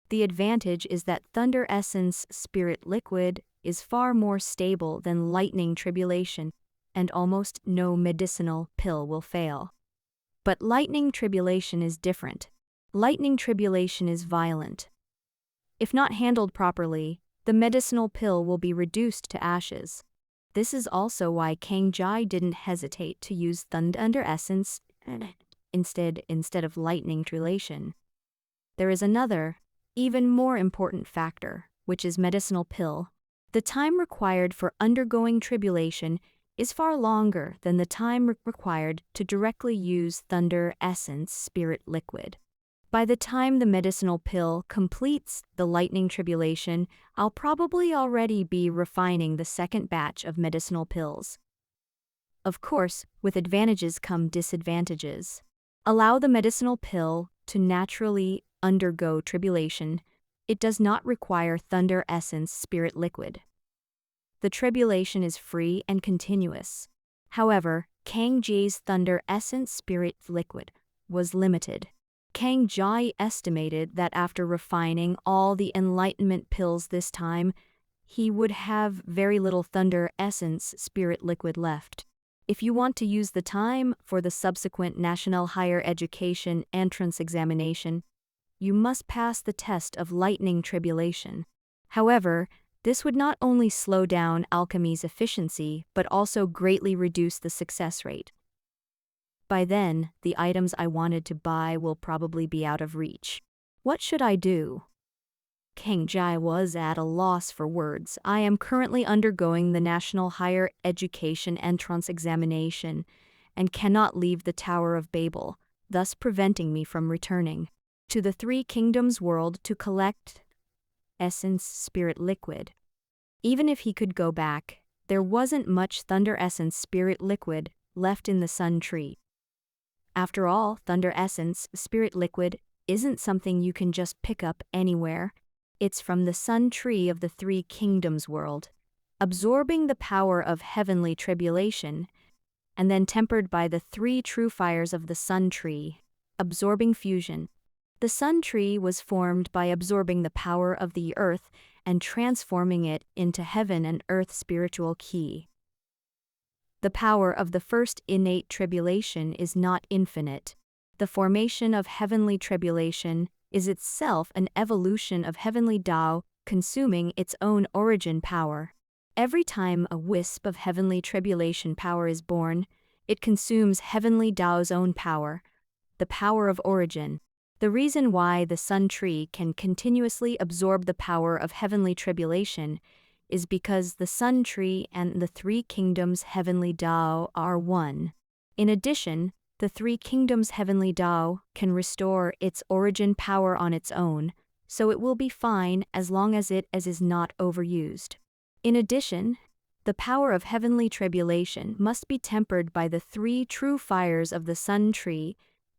A: The advantage is that thunder essence spirit liquid is far more stable than lightning tribulation, and almost no medicinal pill will fail. But lightning tribulation is different. Lightning tribulation is violent. If not handled properly, the medicinal pill will be reduced to ashes. This is also why Kang Jai didn't hesitate to use thunder essence instead of lightning tribulation. There is another, even more important factor, which is medicinal pill. The time required for undergoing tribulation is far longer than the time required to directly use thunder essence spirit liquid. By the time the medicinal pill completes the lightning tribulation, I'll probably already be refining the second batch of medicinal pills. Of course, with advantages come disadvantages. Allow the medicinal pill to naturally undergo tribulation. It does not require thunder essence spirit liquid. The tribulation is free and continuous. However, Kang Jai's thunder essence spirit liquid was limited. Kang Jai estimated that after refining all the enlightenment pills this time, he would have very little thunder essence spirit liquid left. If you want to use the time for the subsequent National Higher Education entrance examination, you must pass the test of lightning tribulation. However, this would not only slow down alchemy's efficiency, but also greatly reduce the success rate. By then, the items I wanted to buy will probably be out of reach. What should I do? Kang Jai was at a loss for words. I am currently undergoing the National Higher Education entrance examination and cannot leave the Tower of Babel, thus preventing me from returning to the Three Kingdoms world to collect essence spirit liquid. Even if he could go back, there wasn't much thunder essence spirit liquid left in the sun tree. After all, thunder essence spirit liquid isn't something you can just pick up anywhere. It's from the sun tree of the Three Kingdoms world, absorbing the power of heavenly tribulation, and then tempered by the three true fires of the sun tree, absorbing fusion. The sun tree was formed by absorbing the power of the earth and transforming it into heaven and earth spiritual key. The power of the first innate tribulation is not infinite. The formation of heavenly tribulation is itself an evolution of heavenly Tao consuming its own origin power. Every time a wisp of heavenly tribulation power is born, it consumes heavenly Tao's own power, the power of origin. The reason why the sun tree can continuously absorb the power of heavenly tribulation is because the sun tree and the Three Kingdoms heavenly Tao are one. In addition, The Three Kingdoms Heavenly Tao can restore its origin power on its own, so it will be fine as long as it is not overused. In addition, the power of heavenly tribulation must be tempered by the three true fires of the Sun Tree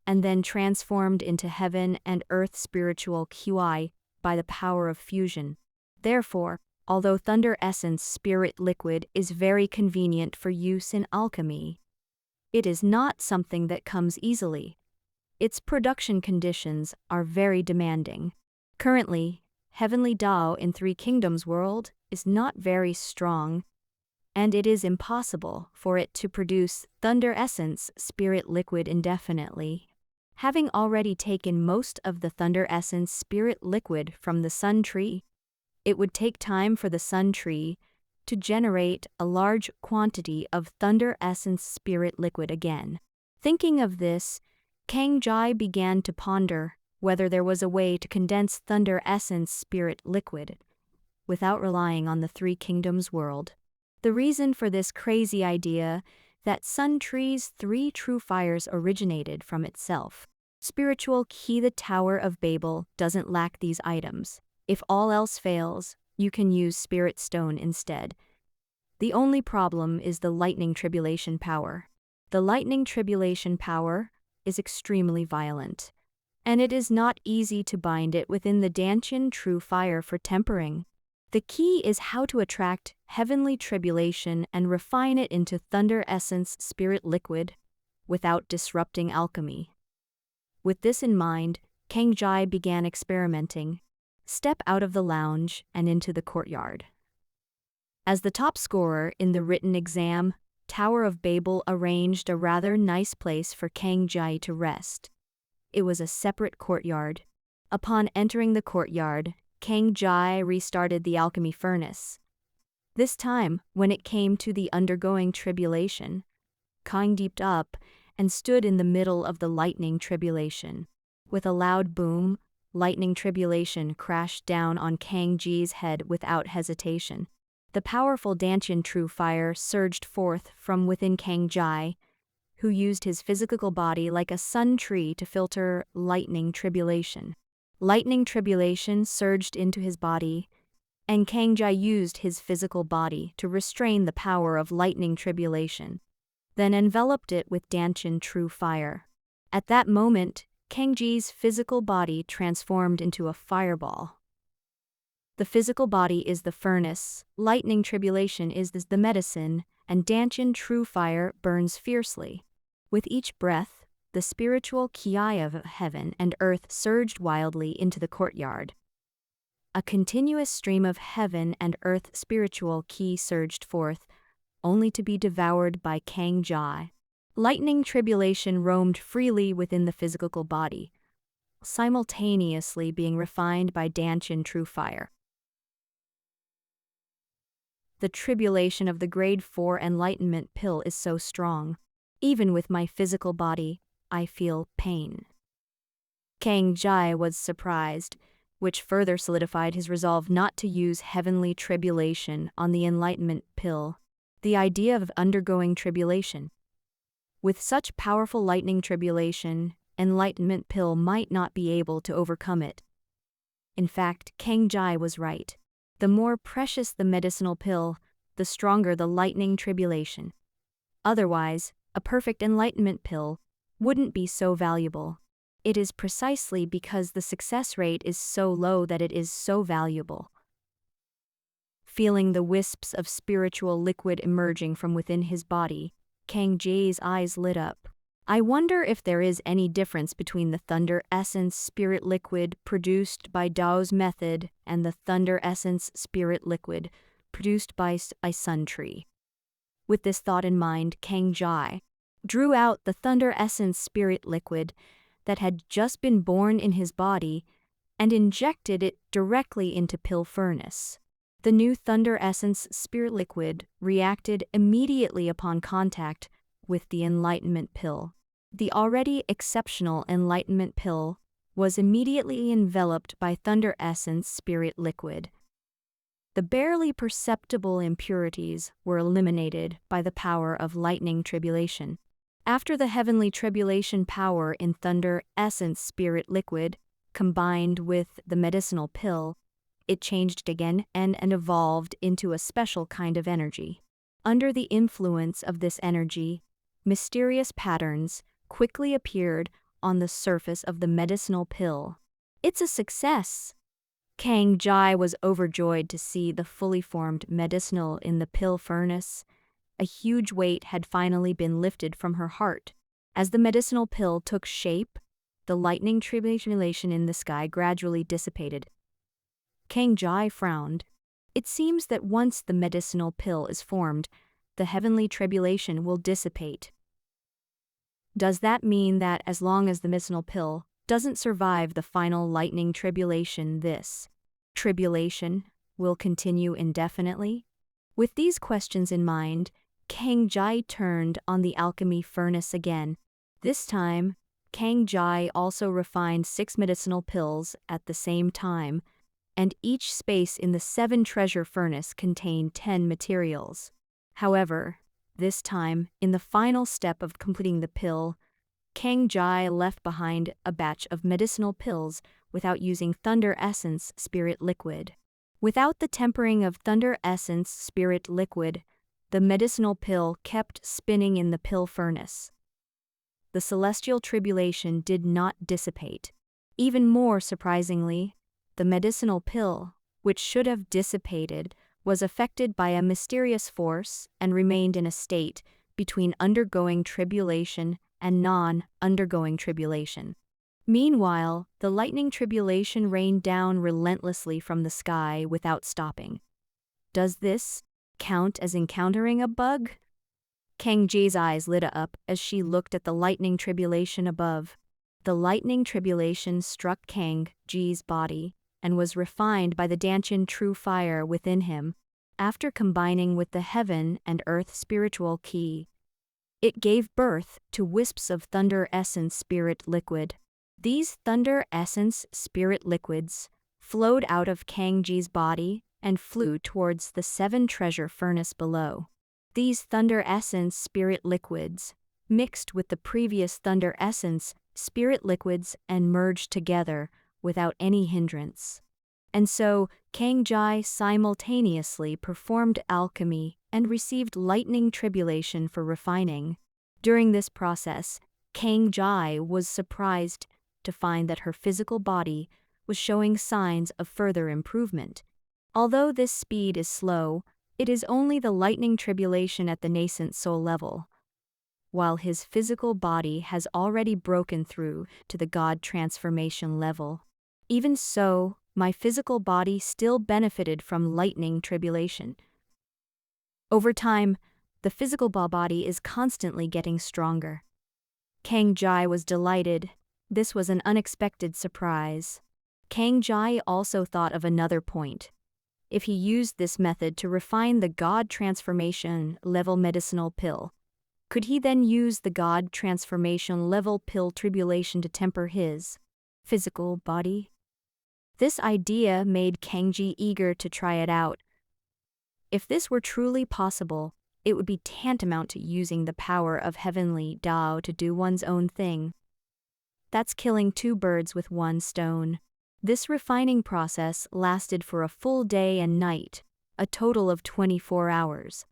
A: and then transformed into heaven and earth spiritual QI by the power of fusion. Therefore, although Thunder Essence Spirit Liquid is very convenient for use in alchemy, it is not something that comes easily. Its production conditions are very demanding. Currently, Heavenly Tao in Three Kingdoms world is not very strong, and it is impossible for it to produce Thunder Essence Spirit Liquid indefinitely. Having already taken most of the Thunder Essence Spirit Liquid from the Sun Tree, it would take time for the Sun Tree to generate a large quantity of Thunder Essence Spirit Liquid again. Thinking of this, Kang Jai began to ponder whether there was a way to condense Thunder Essence Spirit Liquid without relying on the Three Kingdoms world. The reason for this crazy idea that Sun Tree's three true fires originated from itself. Spiritual Key. The Tower of Babel doesn't lack these items. If all else fails, you can use Spirit Stone instead. The only problem is the lightning tribulation power. The lightning tribulation power is extremely violent, and it is not easy to bind it within the Dantian true fire for tempering. The key is how to attract heavenly tribulation and refine it into Thunder Essence Spirit Liquid without disrupting alchemy. With this in mind, Kang Jai began experimenting. Step out of the lounge and into the courtyard. As the top scorer in the written exam, Tower of Babel arranged a rather nice place for Kang Jai to rest. It was a separate courtyard. Upon entering the courtyard, Kang Jai restarted the alchemy furnace. This time, when it came to the undergoing tribulation, Kang leaped up and stood in the middle of the lightning tribulation. With a loud boom, lightning tribulation crashed down on Kang Jai's head without hesitation. The powerful Dantian true fire surged forth from within Kang Jai, who used his physical body like a sun tree to filter lightning tribulation. Lightning tribulation surged into his body, and Kang Jai used his physical body to restrain the power of lightning tribulation, then enveloped it with Dantian true fire. At that moment, Kang Jai's physical body transformed into a fireball. The physical body is the furnace, lightning tribulation is the medicine, and Dantian true fire burns fiercely. With each breath, the spiritual ki of heaven and earth surged wildly into the courtyard. A continuous stream of heaven and earth spiritual ki surged forth, only to be devoured by Kang Jai. Lightning tribulation roamed freely within the physical body, simultaneously being refined by Dantian true fire. The tribulation of the grade 4 enlightenment pill is so strong. Even with my physical body, I feel pain. Kang Jai was surprised, which further solidified his resolve not to use heavenly tribulation on the enlightenment pill. The idea of undergoing tribulation. With such powerful lightning tribulation, enlightenment pill might not be able to overcome it. In fact, Kang Jai was right. The more precious the medicinal pill, the stronger the lightning tribulation. Otherwise, a perfect enlightenment pill wouldn't be so valuable. It is precisely because the success rate is so low that it is so valuable. Feeling the wisps of spiritual liquid emerging from within his body, Kang Jai's eyes lit up. I wonder if there is any difference between the Thunder Essence Spirit Liquid produced by Dao's method and the Thunder Essence Spirit Liquid produced by Sun Tree. With this thought in mind, Kang Jai drew out the Thunder Essence Spirit Liquid that had just been born in his body and injected it directly into pill furnace. The new Thunder Essence Spirit Liquid reacted immediately upon contact with the enlightenment pill. The already exceptional enlightenment pill was immediately enveloped by Thunder Essence Spirit Liquid. The barely perceptible impurities were eliminated by the power of lightning tribulation. After the heavenly tribulation power in thunder essence spirit liquid, combined with the medicinal pill, it changed again and evolved into a special kind of energy. Under the influence of this energy, mysterious patterns quickly appeared on the surface of the medicinal pill. It's a success! Kang Jai was overjoyed to see the fully formed medicinal in the pill furnace. A huge weight had finally been lifted from her heart. As the medicinal pill took shape, the lightning tribulation in the sky gradually dissipated. Kang Jai frowned. It seems that once the medicinal pill is formed, the heavenly tribulation will dissipate. Does that mean that as long as the medicinal pill doesn't survive the final lightning tribulation, this tribulation will continue indefinitely? With these questions in mind, Kang Jai turned on the alchemy furnace again. This time, Kang Jai also refined 6 medicinal pills at the same time, and each space in the 7 treasure furnace contained 10 materials. However, this time, in the final step of completing the pill, Kang Jai left behind a batch of medicinal pills without using thunder essence spirit liquid. Without the tempering of thunder essence spirit liquid, the medicinal pill kept spinning in the pill furnace. The celestial tribulation did not dissipate. Even more surprisingly, the medicinal pill, which should have dissipated, was affected by a mysterious force and remained in a state between undergoing tribulation and non-undergoing tribulation. Meanwhile, the lightning tribulation rained down relentlessly from the sky without stopping. Does this count as encountering a bug? Kang Ji's eyes lit up as she looked at the lightning tribulation above. The lightning tribulation struck Kang Ji's body and was refined by the Danchin true fire within him. After combining with the heaven and earth spiritual key, it gave birth to wisps of thunder essence spirit liquid. These thunder essence spirit liquids flowed out of Kang Ji's body and flew towards the 7 treasure furnace below. These thunder essence spirit liquids mixed with the previous thunder essence spirit liquids and merged together without any hindrance. And so, Kang Jai simultaneously performed alchemy and received lightning tribulation for refining. During this process, Kang Jai was surprised to find that her physical body was showing signs of further improvement. Although this speed is slow, it is only the lightning tribulation at the nascent soul level, while his physical body has already broken through to the God transformation level. Even so, my physical body still benefited from lightning tribulation. Over time, the physical body is constantly getting stronger. Kang Jai was delighted. This was an unexpected surprise. Kang Jai also thought of another point. If he used this method to refine the God transformation level medicinal pill, could he then use the God transformation level pill tribulation to temper his physical body? This idea made Kang Ji eager to try it out. If this were truly possible, it would be tantamount to using the power of heavenly Tao to do one's own thing. That's killing 2 birds with 1 stone. This refining process lasted for a full day and night, a total of 24 hours.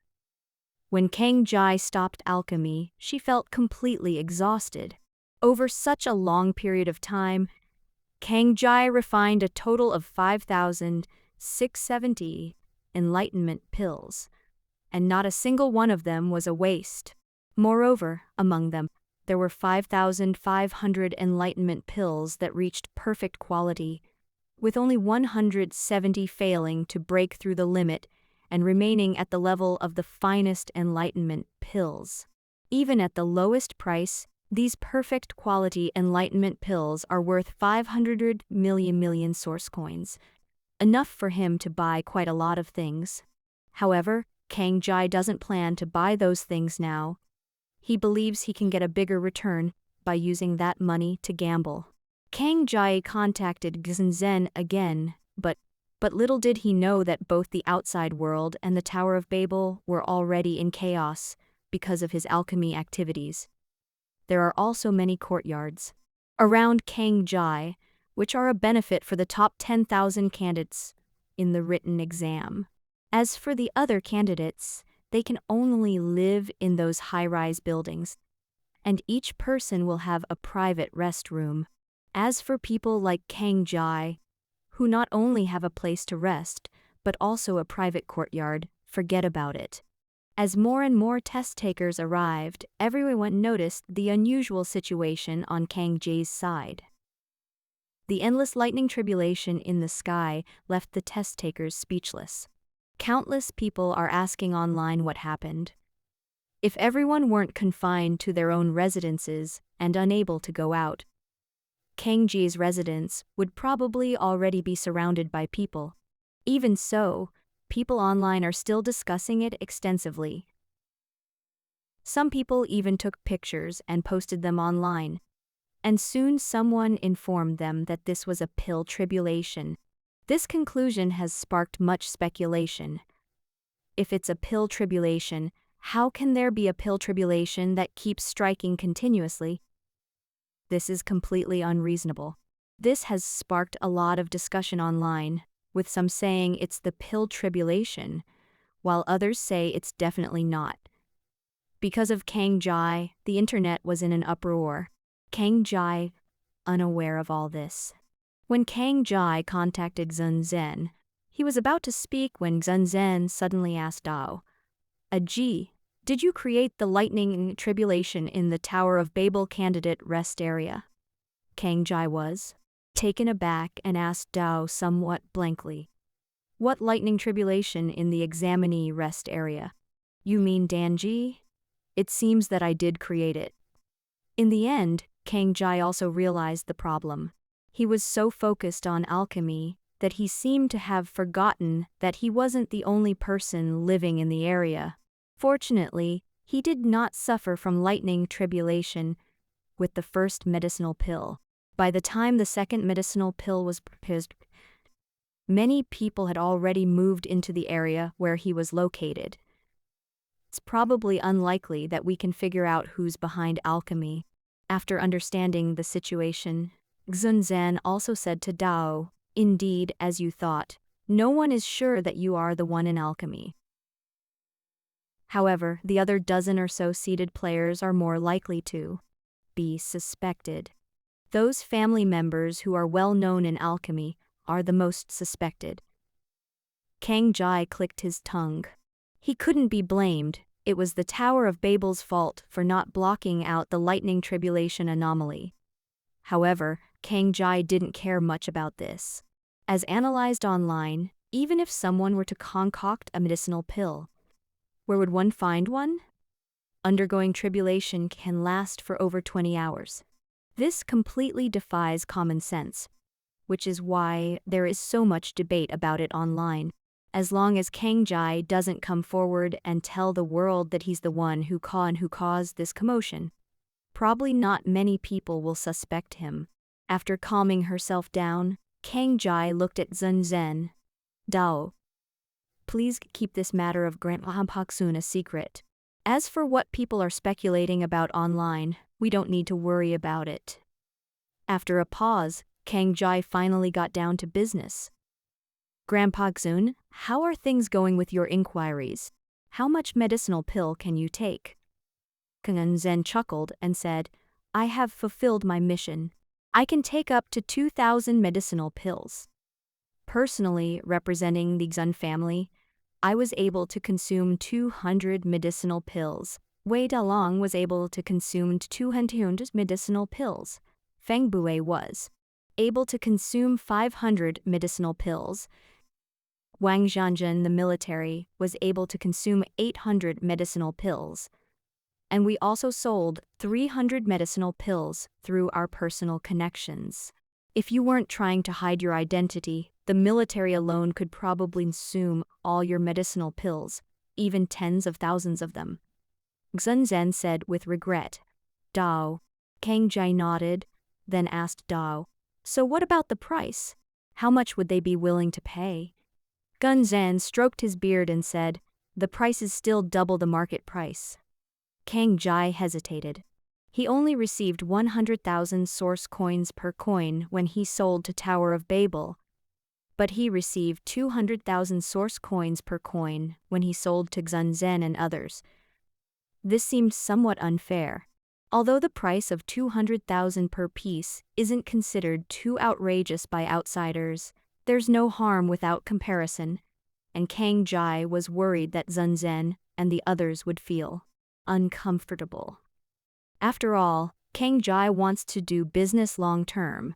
A: When Kang Jai stopped alchemy, she felt completely exhausted. Over such a long period of time, Kang Jai refined a total of 5,670 enlightenment pills, and not a single one of them was a waste. Moreover, among them, there were 5,500 enlightenment pills that reached perfect quality, with only 170 failing to break through the limit and remaining at the level of the finest enlightenment pills. Even at the lowest price, these perfect quality enlightenment pills are worth 500 million source coins, enough for him to buy quite a lot of things. However, Kang Jai doesn't plan to buy those things now. He believes he can get a bigger return by using that money to gamble. Kang Jai contacted Zen again, but little did he know that both the outside world and the Tower of Babel were already in chaos because of his alchemy activities. there are also many courtyards around Kang Jai, which are a benefit for the top 10,000 candidates in the written exam. As for the other candidates, they can only live in those high-rise buildings, and each person will have a private restroom. As for people like Kang Jai, who not only have a place to rest, but also a private courtyard, forget about it. As more and more test takers arrived, everyone noticed the unusual situation on Kang Jai's side. The endless lightning tribulation in the sky left the test takers speechless. Countless people are asking online what happened. If everyone weren't confined to their own residences and unable to go out, Kang Jai's residence would probably already be surrounded by people. Even so, people online are still discussing it extensively. Some people even took pictures and posted them online, and soon someone informed them that this was a pill tribulation. This conclusion has sparked much speculation. If it's a pill tribulation, how can there be a pill tribulation that keeps striking continuously? This is completely unreasonable. This has sparked a lot of discussion online, with some saying it's the pill tribulation, while others say it's definitely not. Because of Kang Jai, the internet was in an uproar. Kang Jai, unaware of all this. When Kang Jai contacted Xun Zhen, he was about to speak when Xun Zhen suddenly asked Dao, "Ji, did you create the lightning tribulation in the Tower of Babel candidate rest area?" Kang Jai was taken aback and asked Dao somewhat blankly, "What lightning tribulation in the examinee rest area? You mean Danji? It seems that I did create it." In the end, Kang Jai also realized the problem. He was so focused on alchemy that he seemed to have forgotten that he wasn't the only person living in the area. Fortunately, he did not suffer from lightning tribulation with the first medicinal pill. By the time the second medicinal pill was prepared, many people had already moved into the area where he was located. It's probably unlikely that we can figure out who's behind alchemy. After understanding the situation, Xun Zhen also said to Dao, "Indeed, as you thought, no one is sure that you are the one in alchemy. However, the other dozen or so seeded players are more likely to be suspected. Those family members who are well known in alchemy are the most suspected." Kang Jai clicked his tongue. He couldn't be blamed. It was the Tower of Babel's fault for not blocking out the lightning tribulation anomaly. However, Kang Jai didn't care much about this. As analyzed online, even if someone were to concoct a medicinal pill, where would one find one? Undergoing tribulation can last for over 20 hours. This completely defies common sense, which is why there is so much debate about it online. As long as Kang Jai doesn't come forward and tell the world that he's the one who caused this commotion, probably not many people will suspect him. After calming herself down, Kang Jai looked at Xun Zhen. "Dao, please keep this matter of Grandpa Paksun a secret. As for what people are speculating about online, we don't need to worry about it." After a pause, Kang Jai finally got down to business. "Grandpa Xun, how are things going with your inquiries? How much medicinal pill can you take?" Xun Zhen chuckled and said, "I have fulfilled my mission. I can take up to 2,000 medicinal pills. Personally, representing the Xun family, I was able to consume 200 medicinal pills. Wei Dalong was able to consume 200 medicinal pills. Feng Bue was able to consume 500 medicinal pills. Wang Zhanzhen, the military, was able to consume 800 medicinal pills. And we also sold 300 medicinal pills through our personal connections. If you weren't trying to hide your identity, the military alone could probably consume all your medicinal pills, even tens of thousands of them." Xun Zhen said with regret. "Dao." Kang Jai nodded, then asked Dao, "So what about the price? How much would they be willing to pay?" Xun Zhen stroked his beard and said, "The price is still double the market price." Kang Jai hesitated. He only received 100,000 source coins per coin when he sold to Tower of Babel, but he received 200,000 source coins per coin when he sold to Xunzen and others. This seemed somewhat unfair. Although the price of 200,000 per piece isn't considered too outrageous by outsiders, there's no harm without comparison, and Kang Jai was worried that Xunzen and the others would feel uncomfortable. After all, Kang Jai wants to do business long-term,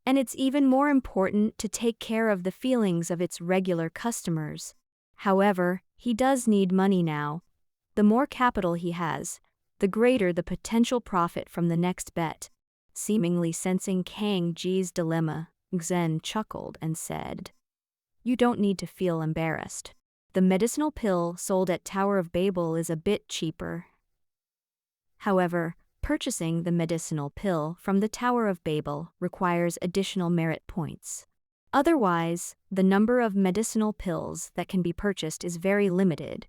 A: and it's even more important to take care of the feelings of its regular customers. However, he does need money now. The more capital he has, the greater the potential profit from the next bet. Seemingly sensing Kang Ji's dilemma, Xen chuckled and said, "You don't need to feel embarrassed. The medicinal pill sold at Tower of Babel is a bit cheaper. However, purchasing the medicinal pill from the Tower of Babel requires additional merit points. Otherwise, the number of medicinal pills that can be purchased is very limited,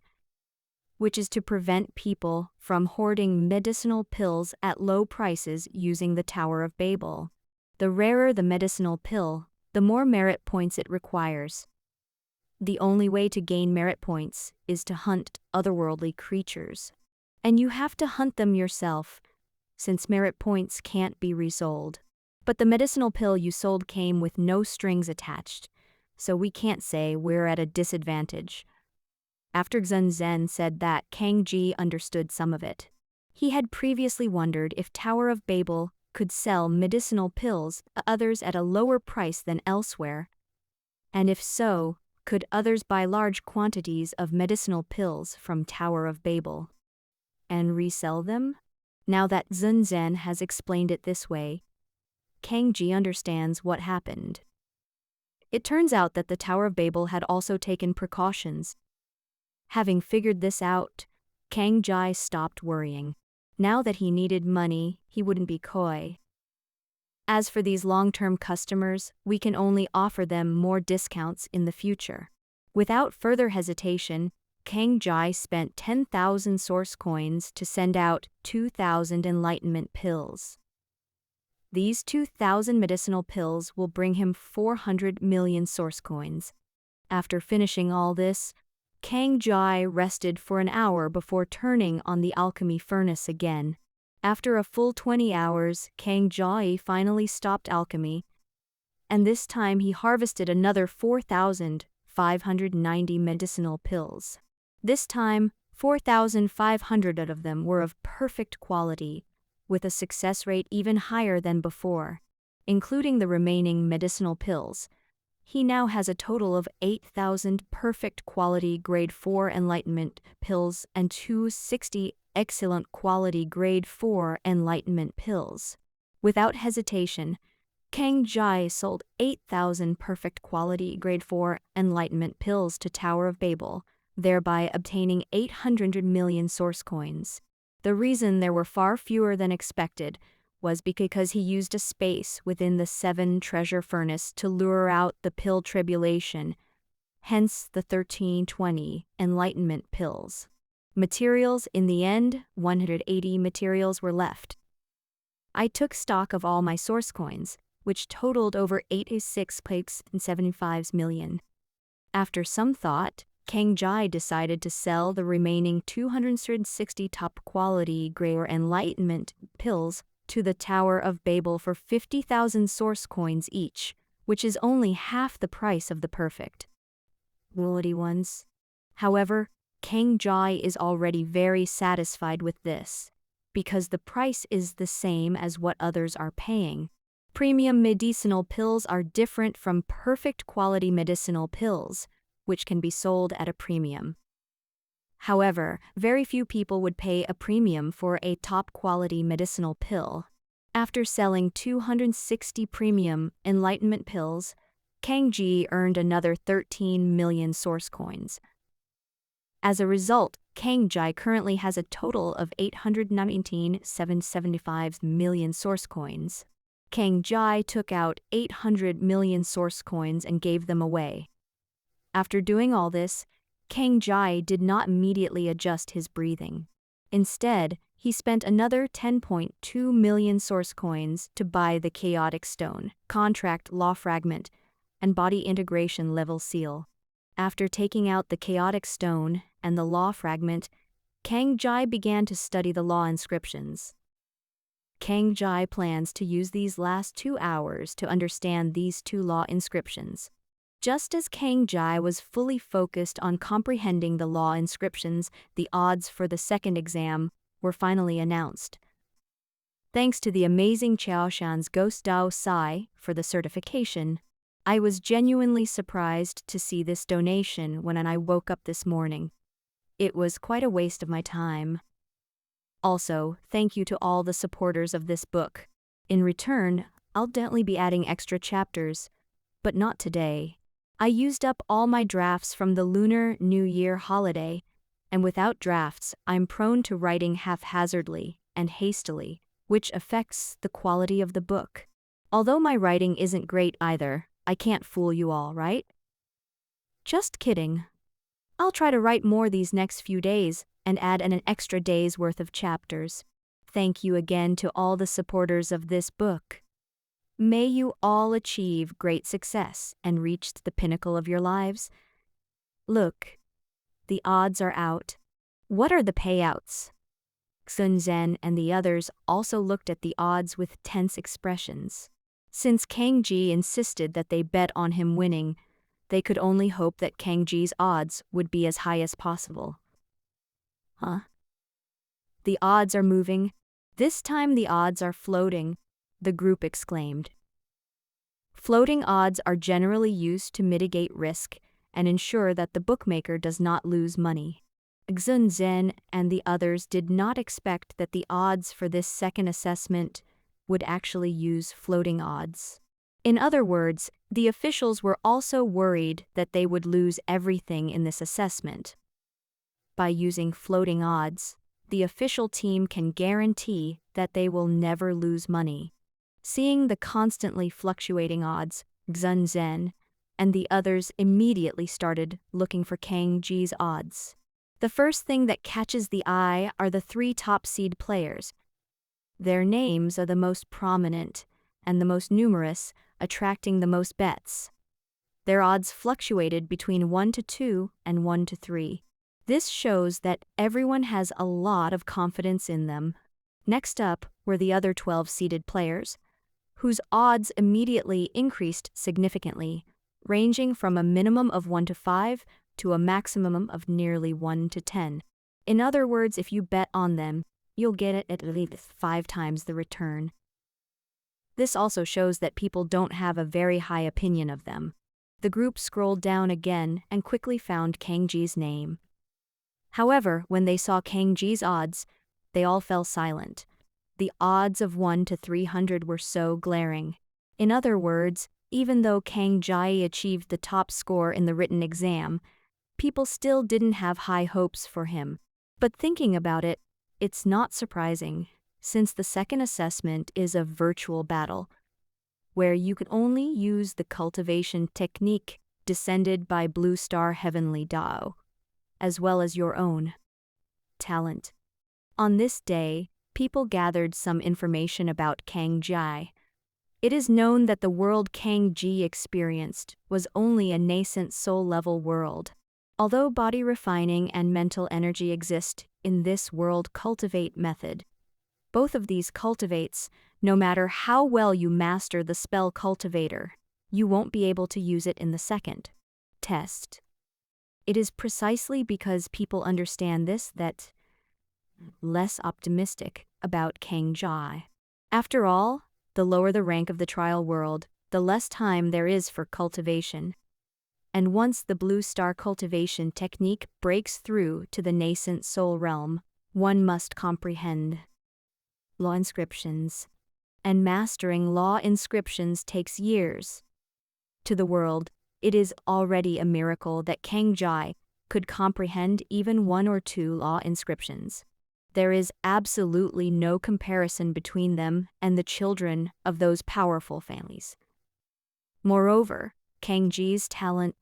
A: which is to prevent people from hoarding medicinal pills at low prices using the Tower of Babel. The rarer the medicinal pill, the more merit points it requires. The only way to gain merit points is to hunt otherworldly creatures. And you have to hunt them yourself, since merit points can't be resold. But the medicinal pill you sold came with no strings attached, so we can't say we're at a disadvantage." After Xunzen said that, Kang Ji understood some of it. He had previously wondered if Tower of Babel could sell medicinal pills to others at a lower price than elsewhere, and if so, could others buy large quantities of medicinal pills from Tower of Babel and resell them? Now that Xunzen has explained it this way, Kang Ji understands what happened. It turns out that the Tower of Babel had also taken precautions. Having figured this out, Kang Jai stopped worrying. Now that he needed money, he wouldn't be coy. As for these long-term customers, we can only offer them more discounts in the future. Without further hesitation, Kang Jai spent 10,000 source coins to send out 2,000 enlightenment pills. These 2,000 medicinal pills will bring him 400 million source coins. After finishing all this, Kang Jai rested for an hour before turning on the alchemy furnace again. After a full 20 hours, Kang Jai finally stopped alchemy, and this time he harvested another 4,590 medicinal pills. This time, 4,500 of them were of perfect quality, with a success rate even higher than before. Including the remaining medicinal pills, he now has a total of 8,000 perfect quality grade 4 enlightenment pills and 260 excellent quality grade 4 enlightenment pills. Without hesitation, Kang Jai sold 8,000 perfect quality grade 4 enlightenment pills to Tower of Babel, thereby obtaining 800 million source coins. The reason there were far fewer than expected was because he used a space within the 7 treasure furnace to lure out the pill tribulation, hence the 1320 enlightenment pills. Materials in the end, 180 materials were left. I took stock of all my source coins, which totaled over 86.75 million. After some thought, Kang Jai decided to sell the remaining 260 top-quality Greyer Enlightenment pills to the Tower of Babel for 50,000 source coins each, which is only half the price of the perfect quality ones. However, Kang Jai is already very satisfied with this, because the price is the same as what others are paying. Premium medicinal pills are different from perfect quality medicinal pills, which can be sold at a premium. However, very few people would pay a premium for a top-quality medicinal pill. After selling 260 premium enlightenment pills, Kang Ji earned another 13 million source coins. As a result, Kang Jai currently has a total of 819,775 million source coins. Kang Jai took out 800 million source coins and gave them away. After doing all this, Kang Jai did not immediately adjust his breathing. Instead, he spent another 10.2 million source coins to buy the chaotic stone, contract law fragment, and body integration level seal. After taking out the chaotic stone and the law fragment, Kang Jai began to study the law inscriptions. Kang Jai plans to use these last 2 hours to understand these 2 law inscriptions. Just as Kang Jai was fully focused on comprehending the law inscriptions, the odds for the second exam were finally announced. Thanks to the amazing Chaoshan's Ghost Dao Sai for the certification, I was genuinely surprised to see this donation when I woke up this morning. It was quite a waste of my time. Also, thank you to all the supporters of this book. In return, I'll definitely be adding extra chapters, but not today. I used up all my drafts from the Lunar New Year holiday, and without drafts, I'm prone to writing haphazardly and hastily, which affects the quality of the book. Although my writing isn't great either, I can't fool you all, right? Just kidding. I'll try to write more these next few days and add an extra day's worth of chapters. Thank you again to all the supporters of this book. May you all achieve great success and reach the pinnacle of your lives. Look, the odds are out. What are the payouts? Sun Zhen and the others also looked at the odds with tense expressions. Since Kang Ji insisted that they bet on him winning, they could only hope that Kang Ji's odds would be as high as possible. Huh? The odds are moving. This time the odds are floating, the group exclaimed. Floating odds are generally used to mitigate risk and ensure that the bookmaker does not lose money. Xun Zhen and the others did not expect that the odds for this second assessment would actually use floating odds. In other words, the officials were also worried that they would lose everything in this assessment. By using floating odds, the official team can guarantee that they will never lose money. Seeing the constantly fluctuating odds, Xun Zhen and the others immediately started looking for Kang Ji's odds. The first thing that catches the eye are the 3 top seed players. Their names are the most prominent and the most numerous, attracting the most bets. Their odds fluctuated between 1 to 2 and 1 to 3. This shows that everyone has a lot of confidence in them. Next up were the other 12 seeded players, whose odds immediately increased significantly, ranging from a minimum of 1 to 5 to a maximum of nearly 1 to 10. In other words, if you bet on them, you'll get it at least 5 times the return. This also shows that people don't have a very high opinion of them. The group scrolled down again and quickly found Kang Ji's name. However, when they saw Kang Ji's odds, they all fell silent. The odds of 1 to 300 were so glaring. In other words, even though Kang Jai achieved the top score in the written exam, people still didn't have high hopes for him. But thinking about it, it's not surprising, since the second assessment is a virtual battle, where you can only use the cultivation technique descended by Blue Star Heavenly Dao, as well as your own talent. On this day, people gathered some information about Kang Jai. It is known that the world Kang Ji experienced was only a nascent soul-level world. Although body refining and mental energy exist in this world cultivate method, both of these cultivates, no matter how well you master the spell cultivator, you won't be able to use it in the second test. It is precisely because people understand this that less optimistic about Kang Jai. After all, the lower the rank of the trial world, the less time there is for cultivation. And once the Blue Star cultivation technique breaks through to the nascent soul realm, one must comprehend law inscriptions. And mastering law inscriptions takes years. To the world, it is already a miracle that Kang Jai could comprehend even 1 or 2 law inscriptions. There is absolutely no comparison between them and the children of those powerful families. Moreover, Kang Ji's talent,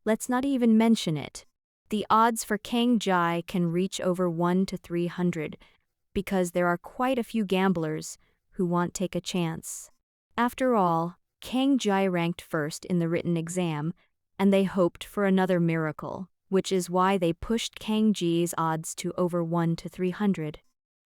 A: let's not even mention it. The odds for Kang Jai can reach over 1 to 300, because there are quite a few gamblers who won't take a chance. After all, Kang Jai ranked first in the written exam, and they hoped for another miracle, which is why they pushed Kang Ji's odds to over 1 to 300.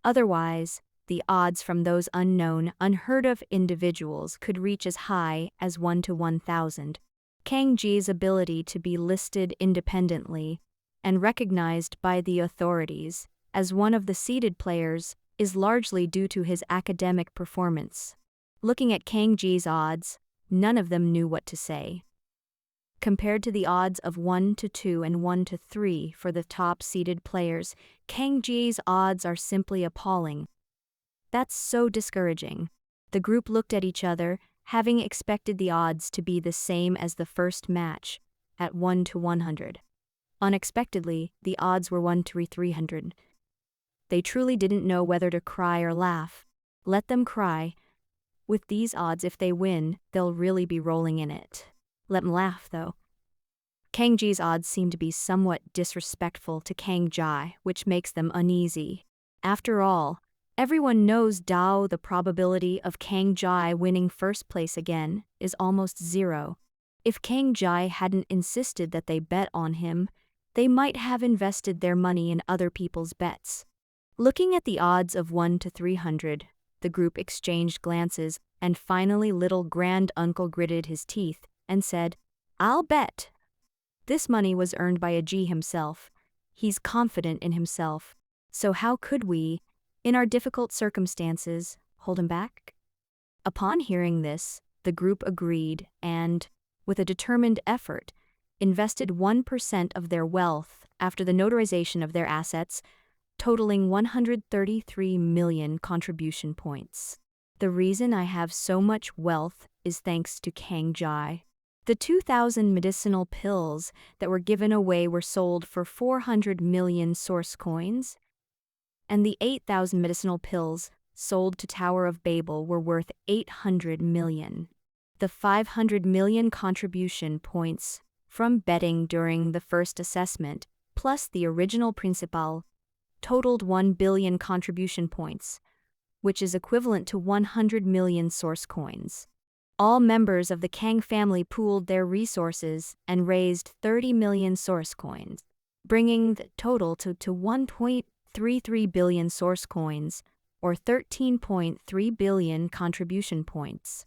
A: Otherwise, the odds from those unknown, unheard-of individuals could reach as high as 1 to 1,000. Kang Ji's ability to be listed independently and recognized by the authorities as one of the seeded players is largely due to his academic performance. Looking at Kang Ji's odds, none of them knew what to say. Compared to the odds of 1 to 2 and 1 to 3 for the top seeded players, Kang Ji's odds are simply appalling. That's so discouraging. The group looked at each other, having expected the odds to be the same as the first match, at 1 to 100. Unexpectedly, the odds were 1 to 300. They truly didn't know whether to cry or laugh. Let them cry. With these odds, if they win, they'll really be rolling in it. Let them laugh, though. Kang Ji's odds seem to be somewhat disrespectful to Kang Jai, which makes them uneasy. After all, everyone knows the probability of Kang Jai winning first place again is almost 0. If Kang Jai hadn't insisted that they bet on him, they might have invested their money in other people's bets. Looking at the odds of 1 to 300, the group exchanged glances, and finally little grand uncle gritted his teeth and said, "I'll bet." This money was earned by a G himself. He's confident in himself. So how could we, in our difficult circumstances, hold him back? Upon hearing this, the group agreed and, with a determined effort, invested 1% of their wealth after the notarization of their assets, totaling 133 million contribution points. The reason I have so much wealth is thanks to Kang Jai. The 2,000 medicinal pills that were given away were sold for 400 million source coins, and the 8,000 medicinal pills sold to Tower of Babel were worth 800 million. The 500 million contribution points from betting during the first assessment, plus the original principal, totaled 1 billion contribution points, which is equivalent to 100 million source coins. All members of the Kang family pooled their resources and raised 30 million source coins, bringing the total to 1.33 billion source coins, or 13.3 billion contribution points.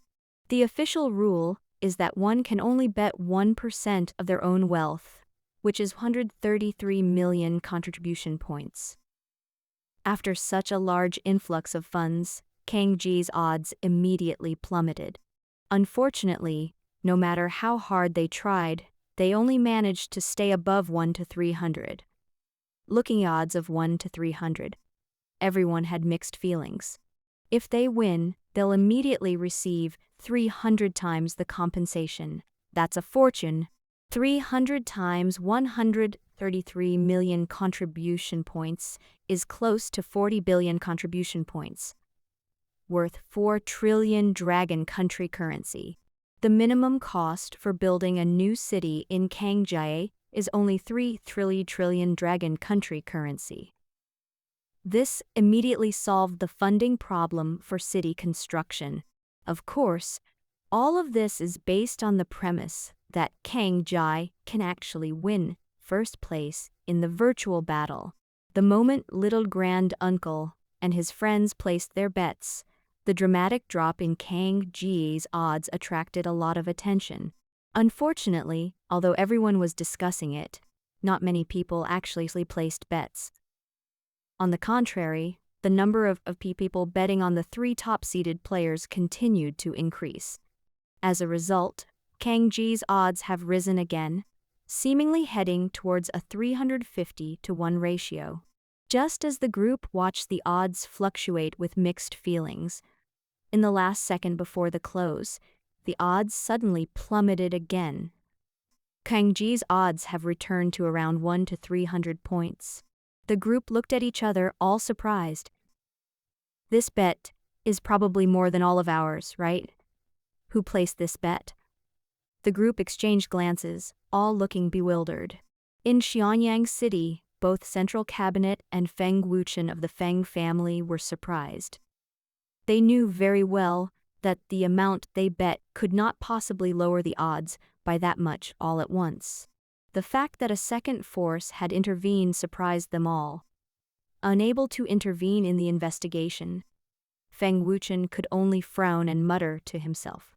A: The official rule is that one can only bet 1% of their own wealth, which is 133 million contribution points. After such a large influx of funds, Kang Ji's odds immediately plummeted. Unfortunately, no matter how hard they tried, they only managed to stay above 1 to 300. Looking at odds of 1 to 300, everyone had mixed feelings. If they win, they'll immediately receive 300 times the compensation. That's a fortune. 300 times 133 million contribution points is close to 40 billion contribution points, worth 4 trillion dragon country currency. The minimum cost for building a new city in Kang Jai is only 3 trillion dragon country currency. This immediately solved the funding problem for city construction. Of course, all of this is based on the premise that Kang Jai can actually win first place in the virtual battle. The moment little grand uncle and his friends placed their bets, the dramatic drop in Kang Ji's odds attracted a lot of attention. Unfortunately, although everyone was discussing it, not many people actually placed bets. On the contrary, the number of people betting on the 3 top-seeded players continued to increase. As a result, Kang Ji's odds have risen again, seemingly heading towards a 350 to 1 ratio. Just as the group watched the odds fluctuate with mixed feelings, in the last second before the close, the odds suddenly plummeted again. Kang Ji's odds have returned to around 1 to 300 points. The group looked at each other, all surprised. This bet is probably more than all of ours, right? Who placed this bet? The group exchanged glances, all looking bewildered. In Xianyang City, both Central Cabinet and Feng Wuchen of the Feng family were surprised. They knew very well that the amount they bet could not possibly lower the odds by that much all at once. The fact that a second force had intervened surprised them all. Unable to intervene in the investigation, Feng Wuchen could only frown and mutter to himself.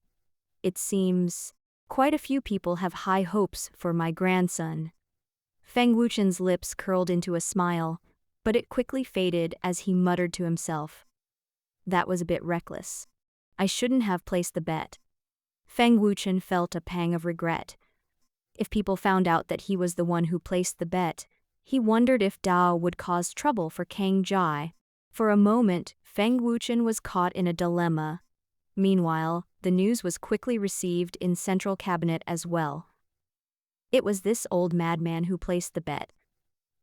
A: It seems quite a few people have high hopes for my grandson. Feng Wuchen's lips curled into a smile, but it quickly faded as he muttered to himself. That was a bit reckless. I shouldn't have placed the bet. Feng Wuchen felt a pang of regret. If people found out that he was the one who placed the bet, he wondered if Dao would cause trouble for Kang Jai. For a moment, Feng Wuchen was caught in a dilemma. Meanwhile, the news was quickly received in Central Cabinet as well. It was this old madman who placed the bet.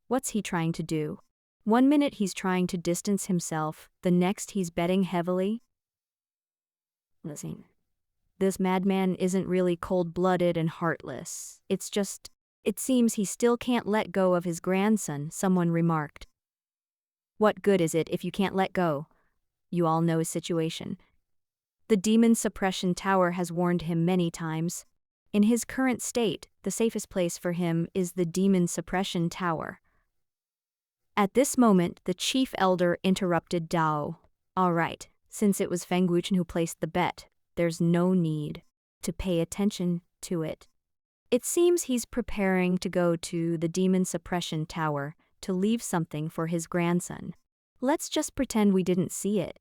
A: What's he trying to do? One minute he's trying to distance himself, the next he's betting heavily. Listen, this madman isn't really cold-blooded and heartless. It seems he still can't let go of his grandson, someone remarked. What good is it if you can't let go? You all know his situation. The demon suppression tower has warned him many times. In his current state, the safest place for him is the demon suppression tower. At this moment, the chief elder interrupted Dao. All right, since it was Feng Wuchen who placed the bet, there's no need to pay attention to it. It seems he's preparing to go to the demon suppression tower to leave something for his grandson. Let's just pretend we didn't see it.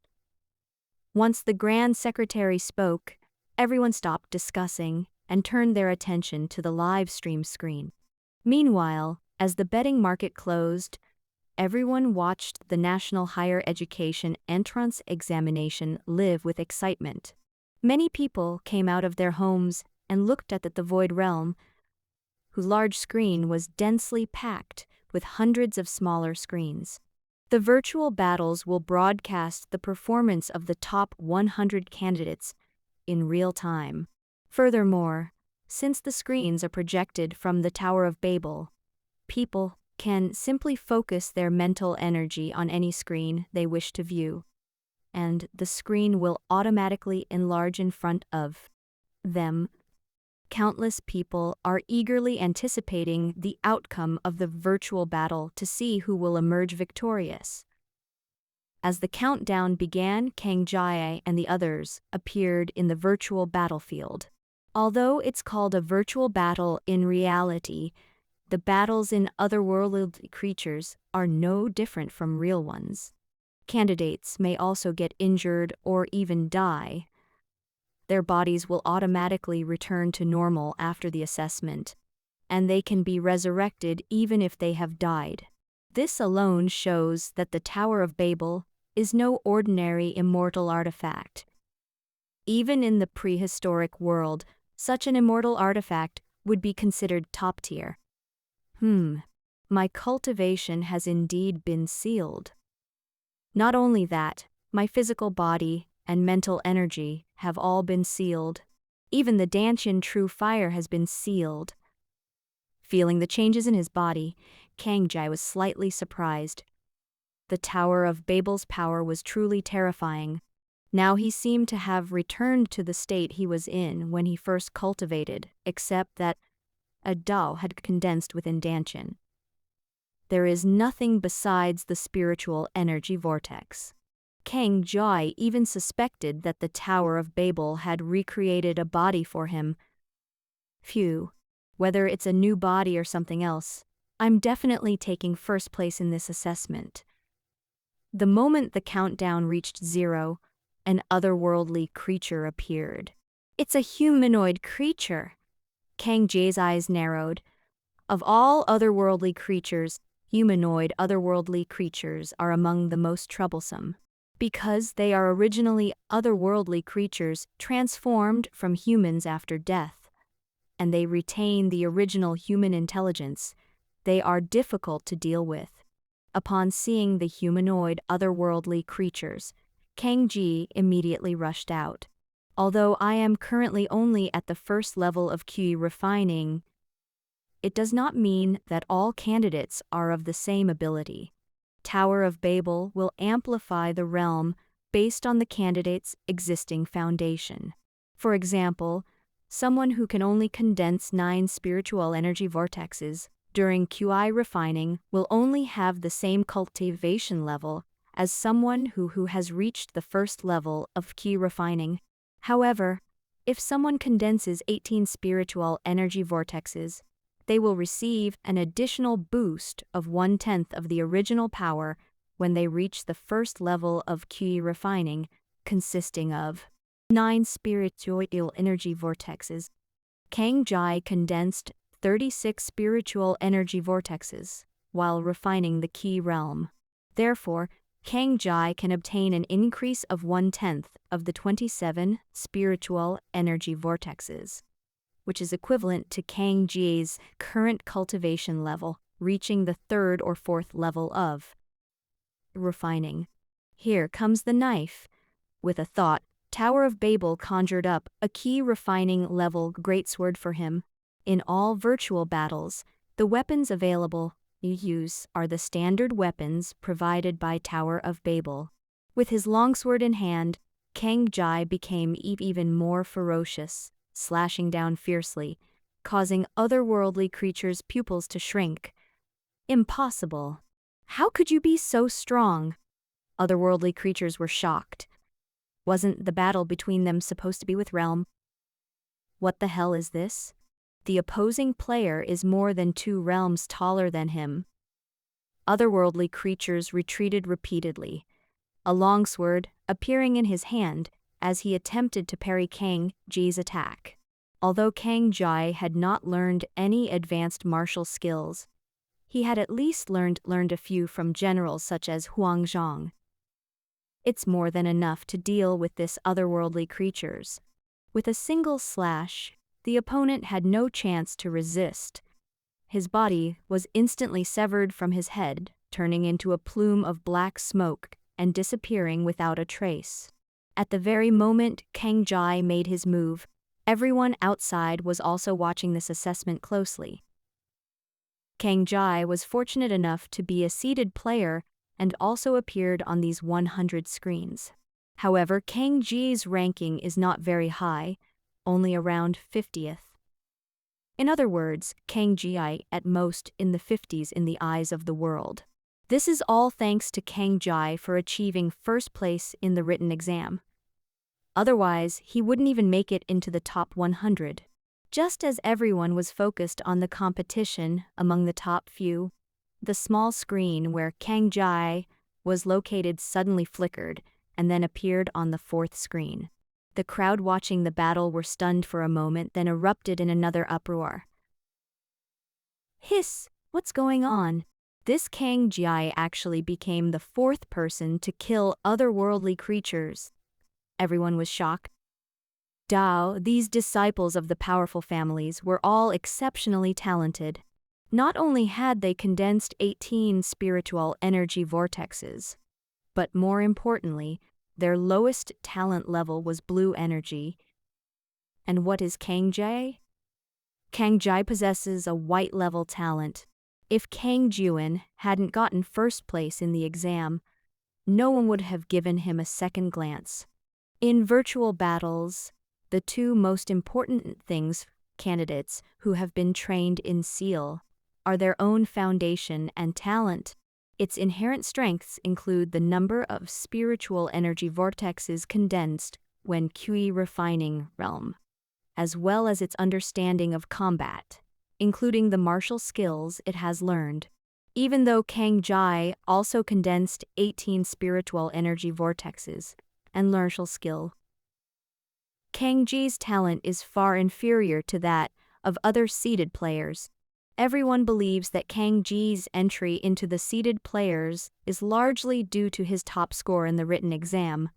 A: Once the Grand Secretary spoke, everyone stopped discussing and turned their attention to the live stream screen. Meanwhile, as the betting market closed, everyone watched the National Higher Education Entrance Examination live with excitement. Many people came out of their homes and looked at the Void Realm, whose large screen was densely packed with hundreds of smaller screens. The virtual battles will broadcast the performance of the top 100 candidates in real time. Furthermore, since the screens are projected from the Tower of Babel, people can simply focus their mental energy on any screen they wish to view, and the screen will automatically enlarge in front of them. Countless people are eagerly anticipating the outcome of the virtual battle to see who will emerge victorious. As the countdown began, Kang Jai and the others appeared in the virtual battlefield. Although it's called a virtual battle, in reality, the battles in otherworldly creatures are no different from real ones. Candidates may also get injured or even die. Their bodies will automatically return to normal after the assessment, and they can be resurrected even if they have died. This alone shows that the Tower of Babel is no ordinary immortal artifact. Even in the prehistoric world, such an immortal artifact would be considered top tier. My cultivation has indeed been sealed. Not only that, my physical body and mental energy have all been sealed. Even the Danshin true fire has been sealed. Feeling the changes in his body, Kang Jai was slightly surprised. The Tower of Babel's power was truly terrifying. Now he seemed to have returned to the state he was in when he first cultivated, except that a Dao had condensed within Danshin. There is nothing besides the spiritual energy vortex. Kang Jai even suspected that the Tower of Babel had recreated a body for him. Phew, whether it's a new body or something else, I'm definitely taking first place in this assessment. The moment the countdown reached 0, an otherworldly creature appeared. It's a humanoid creature. Kang Jai's eyes narrowed. Of all otherworldly creatures, humanoid otherworldly creatures are among the most troublesome. Because they are originally otherworldly creatures transformed from humans after death, and they retain the original human intelligence, they are difficult to deal with. Upon seeing the humanoid otherworldly creatures, Kang Ji immediately rushed out. Although I am currently only at the first level of QE refining, it does not mean that all candidates are of the same ability. Tower of Babel will amplify the realm based on the candidate's existing foundation. For example, someone who can only condense 9 spiritual energy vortexes during QI refining will only have the same cultivation level as someone who has reached the first level of Qi refining. However, if someone condenses 18 spiritual energy vortexes, they will receive an additional boost of 1/10 of the original power when they reach the first level of Qi refining, consisting of 9 spiritual energy vortexes. Kang Jai condensed 36 spiritual energy vortexes while refining the Qi realm. Therefore, Kang Jai can obtain an increase of 1/10 of the 27 spiritual energy vortexes, which is equivalent to Kang Jai's current cultivation level, reaching the 3rd or 4th level of refining. Here comes the knife. With a thought, Tower of Babel conjured up a Qi refining level greatsword for him. In all virtual battles, the weapons available to use are the standard weapons provided by Tower of Babel. With his longsword in hand, Kang Jai became even more ferocious, slashing down fiercely, causing otherworldly creatures' pupils to shrink. Impossible. How could you be so strong? Otherworldly creatures were shocked. Wasn't the battle between them supposed to be with realm? What the hell is this? The opposing player is more than 2 realms taller than him. Otherworldly creatures retreated repeatedly, a longsword appearing in his hand as he attempted to parry Kang Jai's attack. Although Kang Jai had not learned any advanced martial skills, he had at least learned a few from generals such as Huang Zhang. It's more than enough to deal with this otherworldly creatures. With a single slash, the opponent had no chance to resist. His body was instantly severed from his head, turning into a plume of black smoke and disappearing without a trace. At the very moment Kang Jai made his move, everyone outside was also watching this assessment closely. Kang Jai was fortunate enough to be a seeded player and also appeared on these 100 screens. However, Kang Jai's ranking is not very high, only around 50th. In other words, Kang Jai at most in the 50s in the eyes of the world. This is all thanks to Kang Jai for achieving first place in the written exam. Otherwise, he wouldn't even make it into the top 100. Just as everyone was focused on the competition among the top few, the small screen where Kang Jai was located suddenly flickered and then appeared on the 4th screen. The crowd watching the battle were stunned for a moment, then erupted in another uproar. Hiss! What's going on? This Kang Jai actually became the 4th person to kill otherworldly creatures. Everyone was shocked. Dao, these disciples of the powerful families, were all exceptionally talented. Not only had they condensed 18 spiritual energy vortexes, but more importantly, their lowest talent level was blue energy. And what is Kang Jai? Kang Jai possesses a white level talent. If Kang Jiun hadn't gotten first place in the exam, no one would have given him a second glance. In virtual battles, the 2 most important things candidates who have been trained in SEAL are their own foundation and talent. Its inherent strengths include the number of spiritual energy vortexes condensed when QE refining realm, as well as its understanding of combat, including the martial skills it has learned. Even though Kang Jai also condensed 18 spiritual energy vortexes and martial skill, Kang Jai's talent is far inferior to that of other seeded players. Everyone believes that Kang Jai's entry into the seeded players is largely due to his top score in the written exam.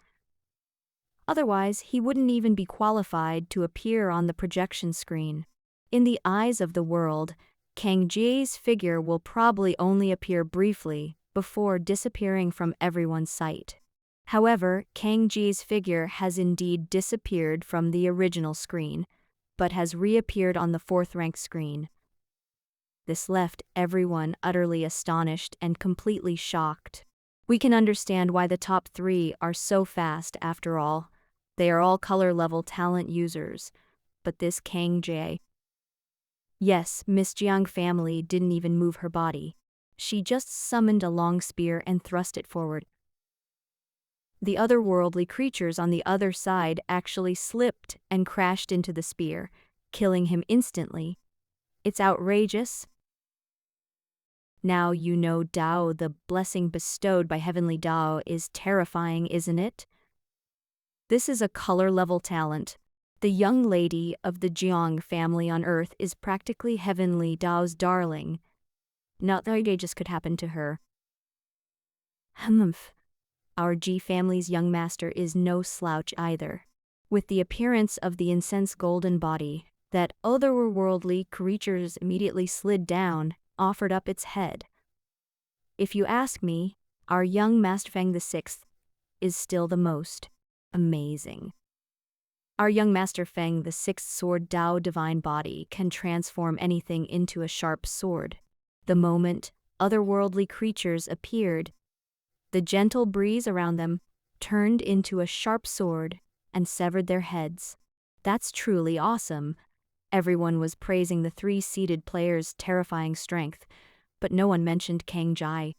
A: Otherwise, he wouldn't even be qualified to appear on the projection screen. In the eyes of the world, Kang Jai's figure will probably only appear briefly before disappearing from everyone's sight. However, Kang Jai's figure has indeed disappeared from the original screen, but has reappeared on the 4th rank screen. This left everyone utterly astonished and completely shocked. We can understand why the top three are so fast after all. They are all color-level talent users. But this Kang Jae. Yes, Miss Jiang family didn't even move her body. She just summoned a long spear and thrust it forward. The otherworldly creatures on the other side actually slipped and crashed into the spear, killing him instantly. It's outrageous. Now you know Dao, the blessing bestowed by heavenly Dao, is terrifying, isn't it? This is a color-level talent. The young lady of the Jiang family on Earth is practically heavenly Dao's darling. Not that outrageous could happen to her. Humph. Our Ji family's young master is no slouch either. With the appearance of the incense golden body, that otherworldly creatures immediately slid down, offered up its head. If you ask me, our young Master Feng VI is still the most amazing. Our young Master Feng VI sword Dao divine body can transform anything into a sharp sword. The moment otherworldly creatures appeared, the gentle breeze around them turned into a sharp sword and severed their heads. That's truly awesome. Everyone was praising the three-seated player's terrifying strength, but no one mentioned Kang Jae.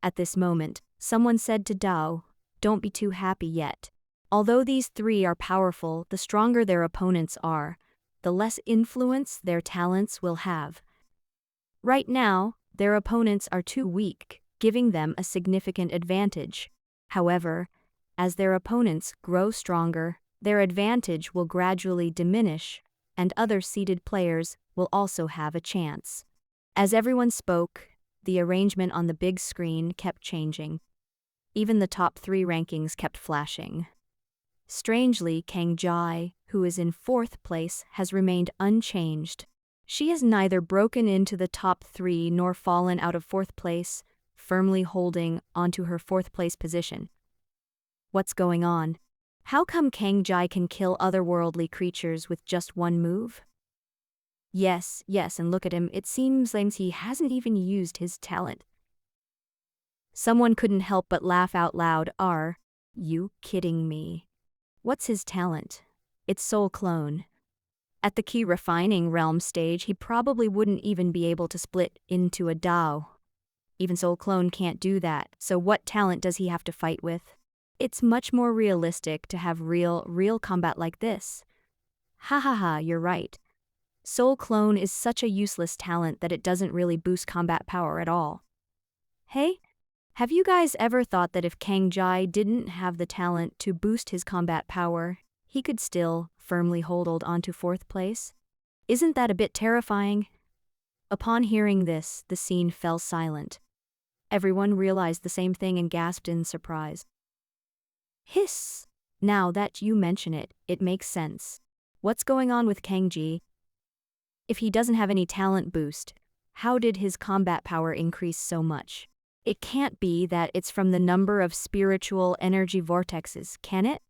A: At this moment, someone said to Dao, "Don't be too happy yet. Although these three are powerful, the stronger their opponents are, the less influence their talents will have. Right now, their opponents are too weak, giving them a significant advantage. However, as their opponents grow stronger, their advantage will gradually diminish, and other seeded players will also have a chance." As everyone spoke, the arrangement on the big screen kept changing. Even the top three rankings kept flashing. Strangely, Kang Jae, who is in 4th place, has remained unchanged. She has neither broken into the top three nor fallen out of 4th place, firmly holding onto her 4th place position. What's going on? How come Kang Jae can kill otherworldly creatures with just one move? Yes, and look at him, it seems like he hasn't even used his talent. Someone couldn't help but laugh out loud. Are you kidding me? What's his talent? It's soul clone. At the key refining realm stage, he probably wouldn't even be able to split into a Dao. Even soul clone can't do that, so what talent does he have to fight with? It's much more realistic to have real combat like this. Ha, you're right. Soul clone is such a useless talent that it doesn't really boost combat power at all. Hey, have you guys ever thought that if Kang Jae didn't have the talent to boost his combat power, he could still firmly hold onto 4th place? Isn't that a bit terrifying? Upon hearing this, the scene fell silent. Everyone realized the same thing and gasped in surprise. Hiss! Now that you mention it, it makes sense. What's going on with Kang Jae? If he doesn't have any talent boost, how did his combat power increase so much? It can't be that it's from the number of spiritual energy vortexes, can it?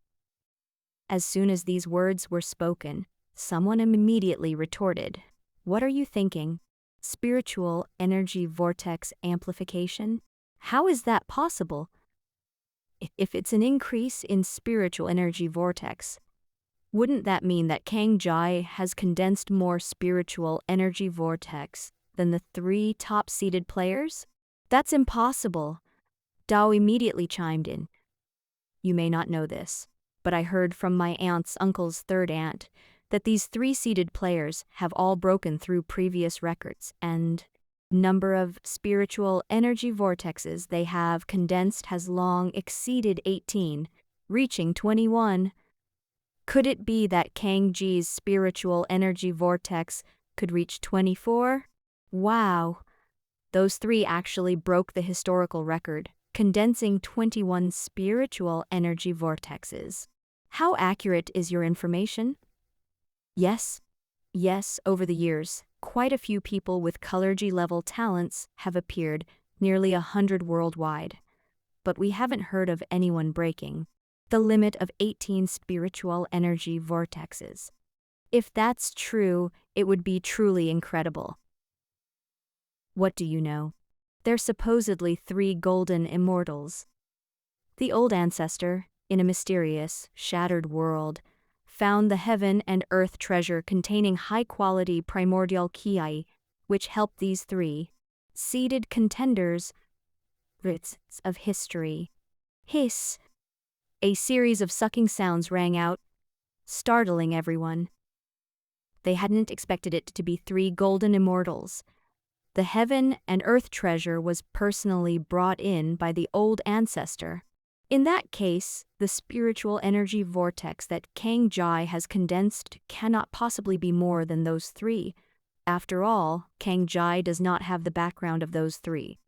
A: As soon as these words were spoken, someone immediately retorted, "What are you thinking? Spiritual energy vortex amplification? How is that possible? If it's an increase in spiritual energy vortex, wouldn't that mean that Kang Jae has condensed more spiritual energy vortex than the three top-seeded players? That's impossible." Dao immediately chimed in. "You may not know this, but I heard from my aunt's uncle's third aunt that these three-seeded players have all broken through previous records, and number of spiritual energy vortexes they have condensed has long exceeded 18, reaching 21. Could it be that Kang Ji's spiritual energy vortex could reach 24? Wow! Those three actually broke the historical record, condensing 21 spiritual energy vortexes. How accurate is your information?" Yes, over the years, quite a few people with color-G-level talents have appeared, nearly 100 worldwide. But we haven't heard of anyone breaking the limit of 18 spiritual energy vortexes. If that's true, it would be truly incredible. What do you know? They're supposedly 3 golden immortals. The old ancestor, in a mysterious, shattered world, found the heaven and earth treasure containing high-quality primordial ki, which helped these 3 seeded contenders of history. Hiss! A series of sucking sounds rang out, startling everyone. They hadn't expected it to be 3 golden immortals. The heaven and earth treasure was personally brought in by the old ancestor. In that case, the spiritual energy vortex that Kang Jai has condensed cannot possibly be more than those 3. After all, Kang Jai does not have the background of those 3.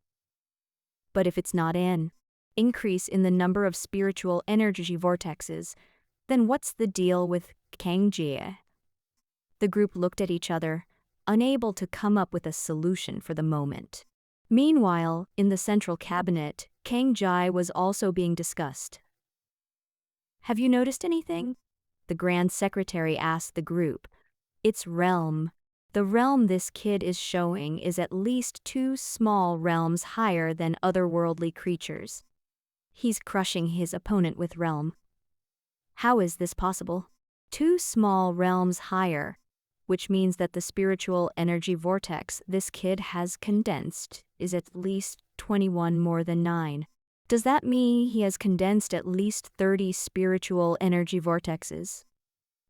A: But if it's not an increase in the number of spiritual energy vortexes, then what's the deal with Kang Jie? The group looked at each other, unable to come up with a solution for the moment. Meanwhile, in the central cabinet, Kang Jai was also being discussed. Have you noticed anything? The Grand Secretary asked the group. It's realm. The realm this kid is showing is at least 2 small realms higher than otherworldly creatures. He's crushing his opponent with realm. How is this possible? 2 small realms higher, which means that the spiritual energy vortex this kid has condensed is at least 21 more than 9. Does that mean he has condensed at least 30 spiritual energy vortexes?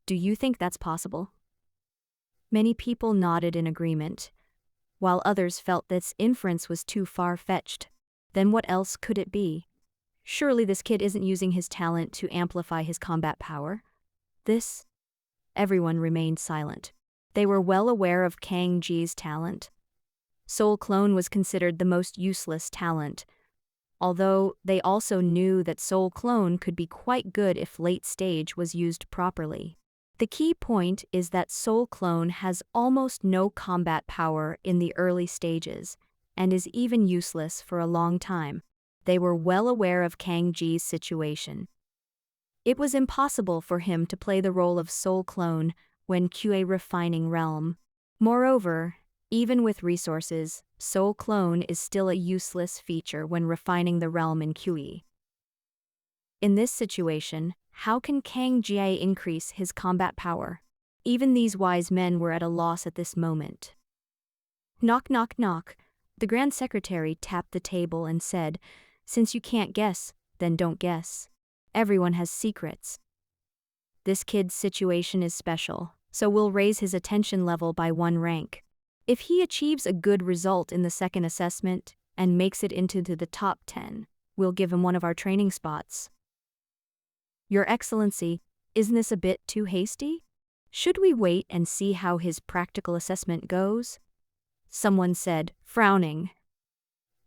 A: Do you think that's possible? Many people nodded in agreement, while others felt this inference was too far-fetched. Then what else could it be? Surely this kid isn't using his talent to amplify his combat power. Everyone remained silent. They were well aware of Kang Ji's talent. Soul Clone was considered the most useless talent, although they also knew that Soul Clone could be quite good if late stage was used properly. The key point is that Soul Clone has almost no combat power in the early stages, and is even useless for a long time. They were well aware of Kang Ji's situation. It was impossible for him to play the role of Soul Clone when QA refining realm. Moreover, even with resources, Soul Clone is still a useless feature when refining the realm in QE. In this situation, how can Kang Jie increase his combat power? Even these wise men were at a loss at this moment. Knock, knock, knock. The Grand Secretary tapped the table and said, "Since you can't guess, then don't guess. Everyone has secrets. This kid's situation is special, so we'll raise his attention level by 1 rank. If he achieves a good result in the second assessment and makes it into the top 10, we'll give him one of our training spots." Your Excellency, isn't this a bit too hasty? Should we wait and see how his practical assessment goes? Someone said, frowning.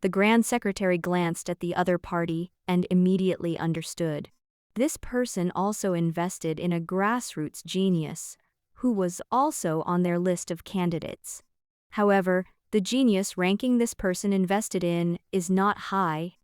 A: The Grand Secretary glanced at the other party and immediately understood. This person also invested in a grassroots genius, who was also on their list of candidates. However, the genius ranking this person invested in is not high,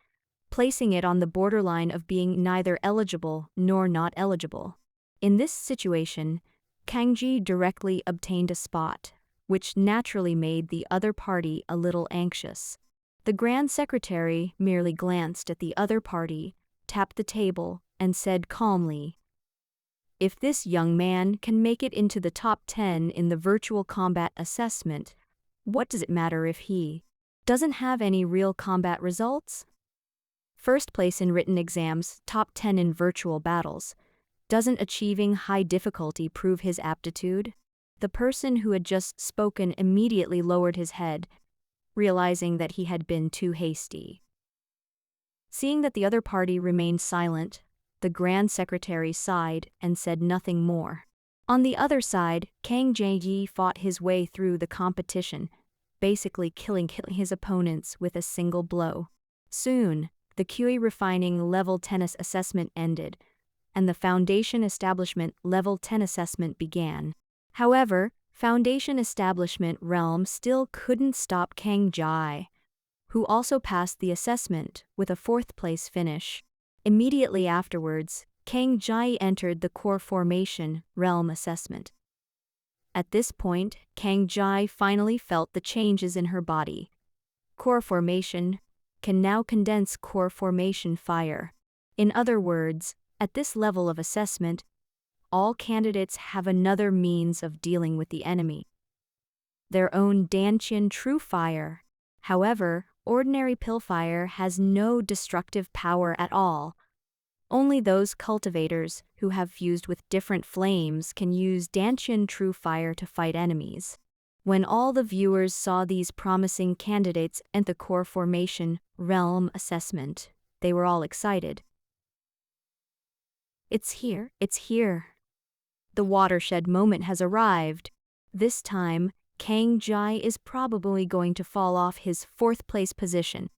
A: placing it on the borderline of being neither eligible nor not eligible. In this situation, Kang Ji directly obtained a spot, which naturally made the other party a little anxious. The Grand Secretary merely glanced at the other party, tapped the table, and said calmly, "If this young man can make it into the top 10 in the virtual combat assessment, what does it matter if he doesn't have any real combat results? First place in written exams, top 10 in virtual battles. Doesn't achieving high difficulty prove his aptitude?" The person who had just spoken immediately lowered his head, realizing that he had been too hasty. Seeing that the other party remained silent, the Grand Secretary sighed and said nothing more. On the other side, Kang Jie fought his way through the competition, basically killing his opponents with a single blow. Soon, the QE refining level 10 assessment ended, and the Foundation Establishment level 10 assessment began. However, Foundation Establishment realm still couldn't stop Kang Jie, who also passed the assessment with a 4th place finish. Immediately afterwards, Kang Jie entered the Core Formation realm assessment. At this point, Kang Jie finally felt the changes in her body. core formation can now condense core formation fire. In other words, at this level of assessment, all candidates have another means of dealing with the enemy. Their own Dantian true fire. However, ordinary pill fire has no destructive power at all. Only those cultivators who have fused with different flames can use Dantian true fire to fight enemies. When all the viewers saw these promising candidates and the core formation realm assessment, they were all excited. It's here, it's here. The watershed moment has arrived. This time, Kang Jai is probably going to fall off his fourth-place position.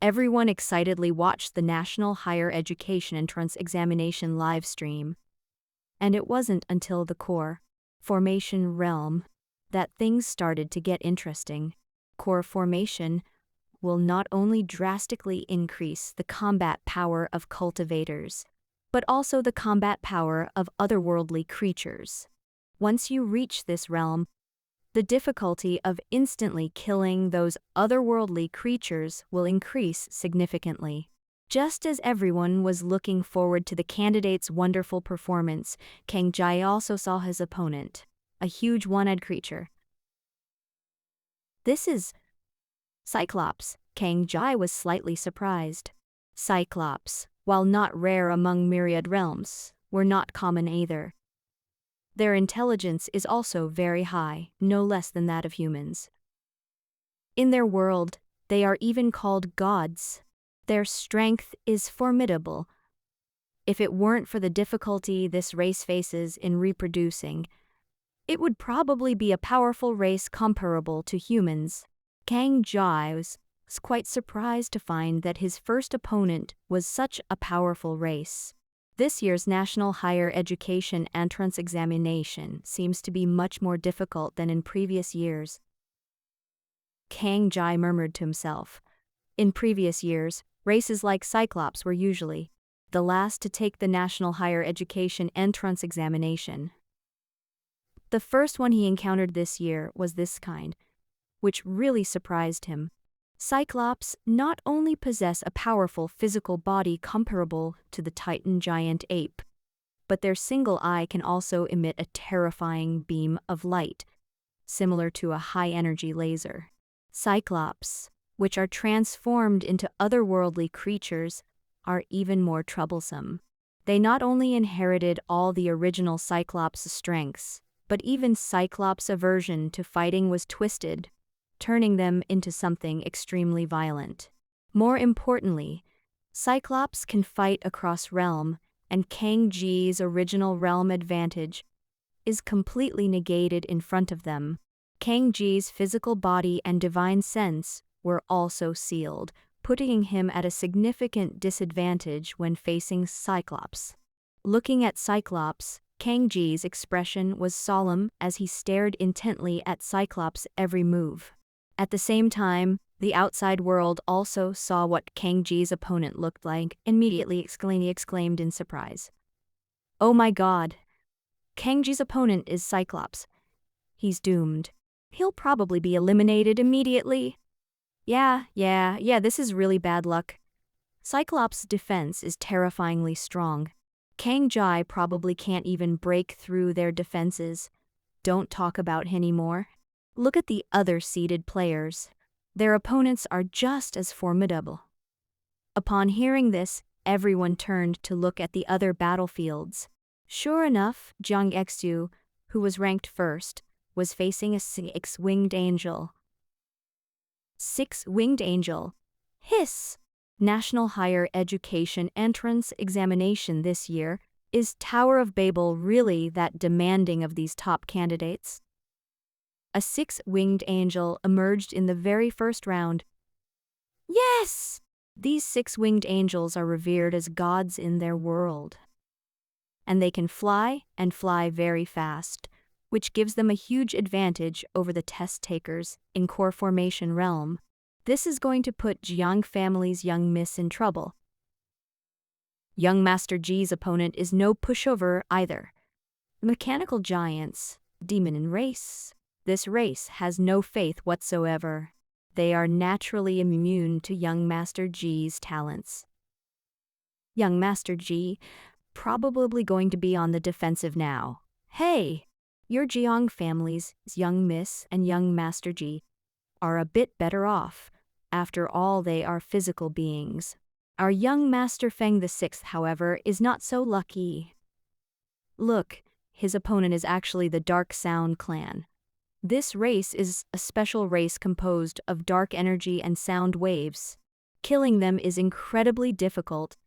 A: Everyone excitedly watched the National Higher Education Entrance Examination live stream. And it wasn't until the core formation realm that things started to get interesting. Core formation will not only drastically increase the combat power of cultivators, but also the combat power of otherworldly creatures. Once you reach this realm, the difficulty of instantly killing those otherworldly creatures will increase significantly. Just as everyone was looking forward to the candidate's wonderful performance, Kang Jai also saw his opponent, a huge one-eyed creature. This is Cyclops. Kang Jai was slightly surprised. Cyclops, while not rare among myriad realms, were not common either. Their intelligence is also very high, no less than that of humans. In their world, they are even called gods. Their strength is formidable. If it weren't for the difficulty this race faces in reproducing, it would probably be a powerful race comparable to humans. Kang Jai was quite surprised to find that his first opponent was such a powerful race. This year's National Higher Education Entrance Examination seems to be much more difficult than in previous years. Kang Jai murmured to himself. In previous years, races like Cyclops were usually the last to take the National Higher Education Entrance Examination. The first one he encountered this year was this kind, which really surprised him. Cyclops not only possess a powerful physical body comparable to the Titan giant ape, but their single eye can also emit a terrifying beam of light, similar to a high-energy laser. Cyclops, which are transformed into otherworldly creatures, are even more troublesome. They not only inherited all the original Cyclops' strengths, but even Cyclops' aversion to fighting was twisted, turning them into something extremely violent. More importantly, Cyclops can fight across realm, and Kang Jai's original realm advantage is completely negated in front of them. Kang Jai's physical body and divine sense were also sealed, putting him at a significant disadvantage when facing Cyclops. Looking at Cyclops, Kang Jai's expression was solemn as he stared intently at Cyclops' every move. At the same time, the outside world also saw what Kang Jai's opponent looked like, immediately exclaimed in surprise. Oh my god! Kang Jai's opponent is Cyclops. He's doomed. He'll probably be eliminated immediately. Yeah, this is really bad luck. Cyclops' defense is terrifyingly strong. Kang Jai probably can't even break through their defenses. Don't talk about anymore. Look at the other seeded players. Their opponents are just as formidable. Upon hearing this, everyone turned to look at the other battlefields. Sure enough, Jiang Exu, who was ranked first, was facing a six-winged angel. Six-winged angel. Hiss! National Higher Education Entrance Examination this year. Is Tower of Babel really that demanding of these top candidates? A six-winged angel emerged in the very first round. Yes! These six-winged angels are revered as gods in their world. And they can fly and fly very fast, which gives them a huge advantage over the test takers in core formation realm. This is going to put Jiang family's young miss in trouble. Young Master Ji's opponent is no pushover either. Mechanical giants, demon in race. This race has no faith whatsoever. they are naturally immune to young Master G's talents. Young Master G, probably going to be on the defensive now. Hey, your Jiang families, young Miss and young Master G, are a bit better off. After all, they are physical beings. Our young Master Feng the Sixth, however, is not so lucky. Look, his opponent is actually the Dark Sound clan. This race is a special race composed of dark energy and sound waves. Killing them is incredibly difficult,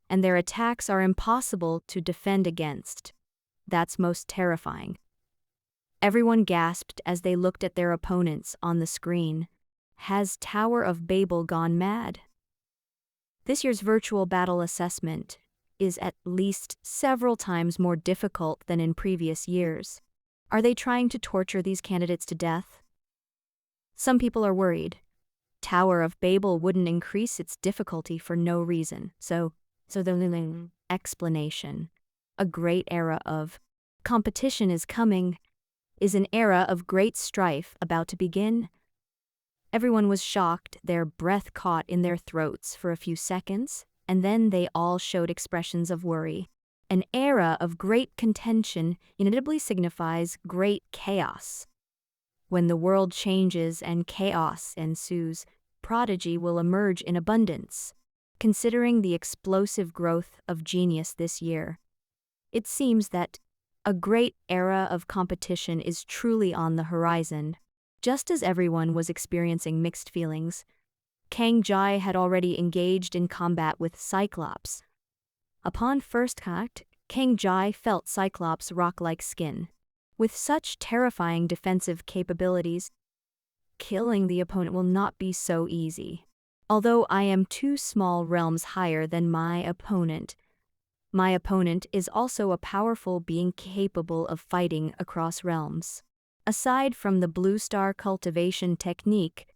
A: and their attacks are impossible to defend against. That's most terrifying. Everyone gasped as they looked at their opponents on the screen. Has Tower of Babel gone mad? This year's virtual battle assessment is at least several times more difficult than in previous years. Are they trying to torture these candidates to death? Some people are worried. Tower of Babel wouldn't increase its difficulty for no reason, so the explanation. A great era of competition is coming. Is an era of great strife about to begin? Everyone was shocked, their breath caught in their throats for a few seconds, and then they all showed expressions of worry. An era of great contention inevitably signifies great chaos. When the world changes and chaos ensues, prodigy will emerge in abundance. Considering the explosive growth of genius this year, it seems that a great era of competition is truly on the horizon. Just as everyone was experiencing mixed feelings, Kang Jai had already engaged in combat with Cyclops. Upon first contact, Kang Jai felt Cyclops' rock-like skin. With such terrifying defensive capabilities, killing the opponent will not be so easy. Although I am 2 small realms higher than my opponent is also a powerful being capable of fighting across realms. Aside from the blue star cultivation technique,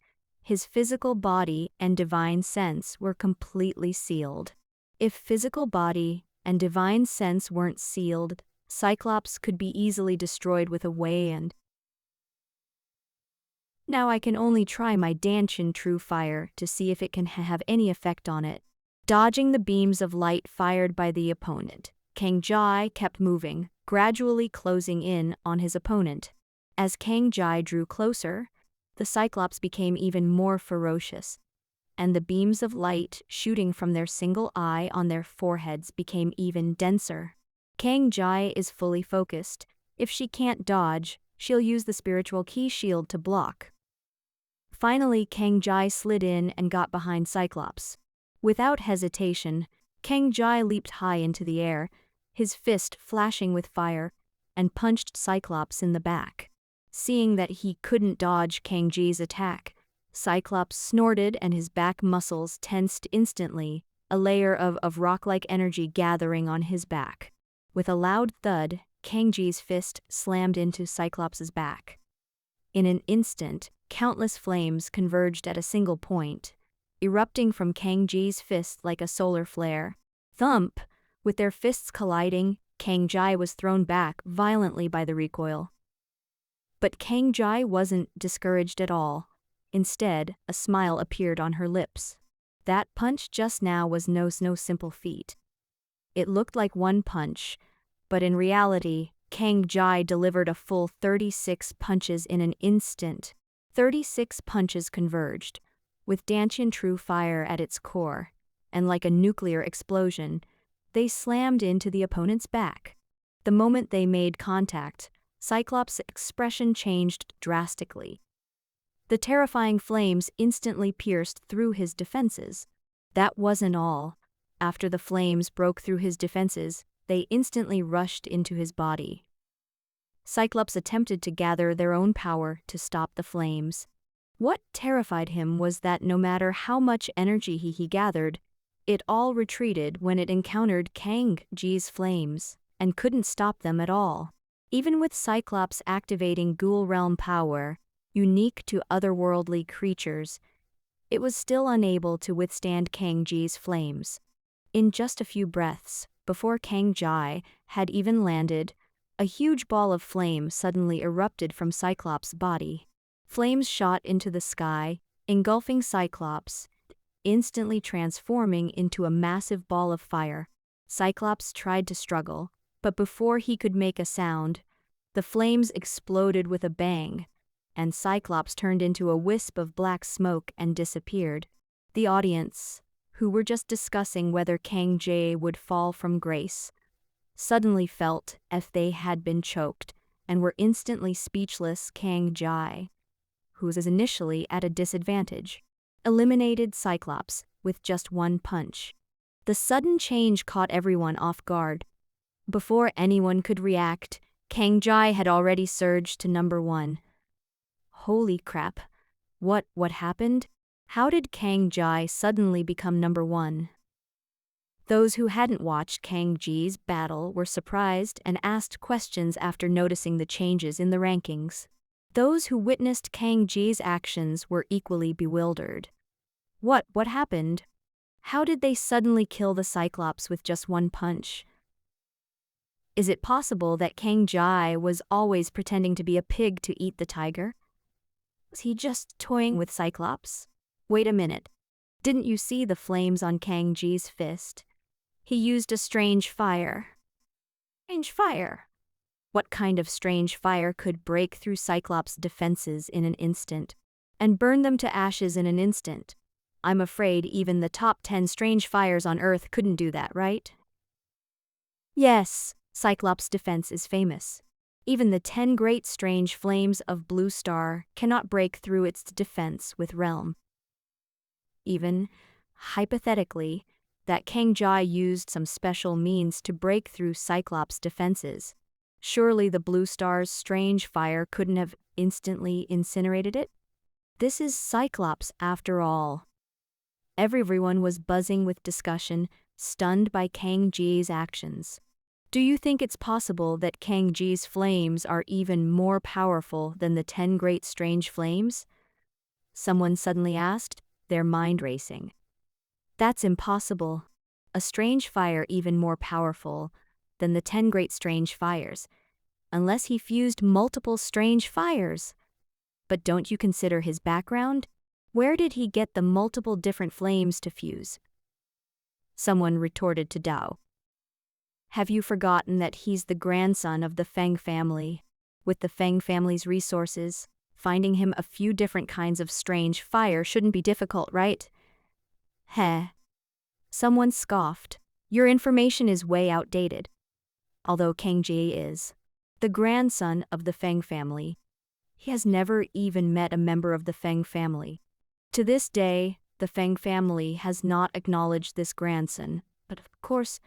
A: his physical body and divine sense were completely sealed. If physical body and divine sense weren't sealed, Cyclops could be easily destroyed with a and now I can only try my Danshin True Fire to see if it can have any effect on it. Dodging the beams of light fired by the opponent, Kang Jai kept moving, gradually closing in on his opponent. As Kang Jai drew closer, the Cyclops became even more ferocious, and the beams of light shooting from their single eye on their foreheads became even denser. Kang Jai is fully focused. If she can't dodge, she'll use the spiritual key shield to block. Finally, Kang Jai slid in and got behind Cyclops. Without hesitation, Kang Jai leaped high into the air, his fist flashing with fire, and punched Cyclops in the back. Seeing that he couldn't dodge Kang Jai's attack, Cyclops snorted and his back muscles tensed instantly, a layer of rock-like energy gathering on his back. With a loud thud, Kang Jai's fist slammed into Cyclops' back. In an instant, countless flames converged at a single point, erupting from Kang Jai's fist like a solar flare. Thump! With their fists colliding, Kang Jai was thrown back violently by the recoil. But Kang Jai wasn't discouraged at all. Instead, a smile appeared on her lips. That punch just now was no simple feat. It looked like one punch, but in reality, Kang Jai delivered a full 36 punches in an instant. 36 punches converged, with Danshin True Fire at its core, and like a nuclear explosion, they slammed into the opponent's back. The moment they made contact, Cyclops' expression changed drastically. The terrifying flames instantly pierced through his defenses. That wasn't all. After the flames broke through his defenses, they instantly rushed into his body. Cyclops attempted to gather their own power to stop the flames. What terrified him was that no matter how much energy he gathered, it all retreated when it encountered Kang Jai's flames, and couldn't stop them at all. Even with Cyclops activating Ghoul Realm power, unique to otherworldly creatures, it was still unable to withstand Kang Jai's flames. In just a few breaths, before Kang Jai had even landed, a huge ball of flame suddenly erupted from Cyclops' body. Flames shot into the sky, engulfing Cyclops, instantly transforming into a massive ball of fire. Cyclops tried to struggle, but before he could make a sound, the flames exploded with a bang, and Cyclops turned into a wisp of black smoke and disappeared. The audience, who were just discussing whether Kang Jae would fall from grace, suddenly felt as they had been choked and were instantly speechless. Kang Jae, who was initially at a disadvantage, eliminated Cyclops with just one punch. The sudden change caught everyone off guard. Before anyone could react, Kang Jae had already surged to number 1. Holy crap. What happened? How did Kang Jae suddenly become number 1? Those who hadn't watched Kang Jae's battle were surprised and asked questions after noticing the changes in the rankings. Those who witnessed Kang Jae's actions were equally bewildered. What happened? How did they suddenly kill the Cyclops with just one punch? Is it possible that Kang Jae was always pretending to be a pig to eat the tiger? Was he just toying with Cyclops? Wait a minute. Didn't you see the flames on Kang Jae's fist? He used a strange fire. Strange fire? What kind of strange fire could break through Cyclops' defenses in an instant and burn them to ashes in an instant? I'm afraid even the top 10 strange fires on Earth couldn't do that, right? Yes, Cyclops' defense is famous. Even the 10 great strange flames of Blue Star cannot break through its defense with Realm. Even, hypothetically, that Kang Jae used some special means to break through Cyclops' defenses. Surely the Blue Star's strange fire couldn't have instantly incinerated it? This is Cyclops after all. Everyone was buzzing with discussion, stunned by Kang Jae's actions. Do you think it's possible that Kang Jae's flames are even more powerful than the 10 great strange flames? Someone suddenly asked, their mind racing. That's impossible. A strange fire even more powerful than the 10 great strange fires, unless he fused multiple strange fires. But don't you consider his background? Where did he get the multiple different flames to fuse? Someone retorted to Dao. Have you forgotten that he's the grandson of the Feng family? With the Feng family's resources, finding him a few different kinds of strange fire shouldn't be difficult, right? Heh. Someone scoffed. Your information is way outdated. Although Kang Jae is the grandson of the Feng family, he has never even met a member of the Feng family. To this day, the Feng family has not acknowledged this grandson, but of course,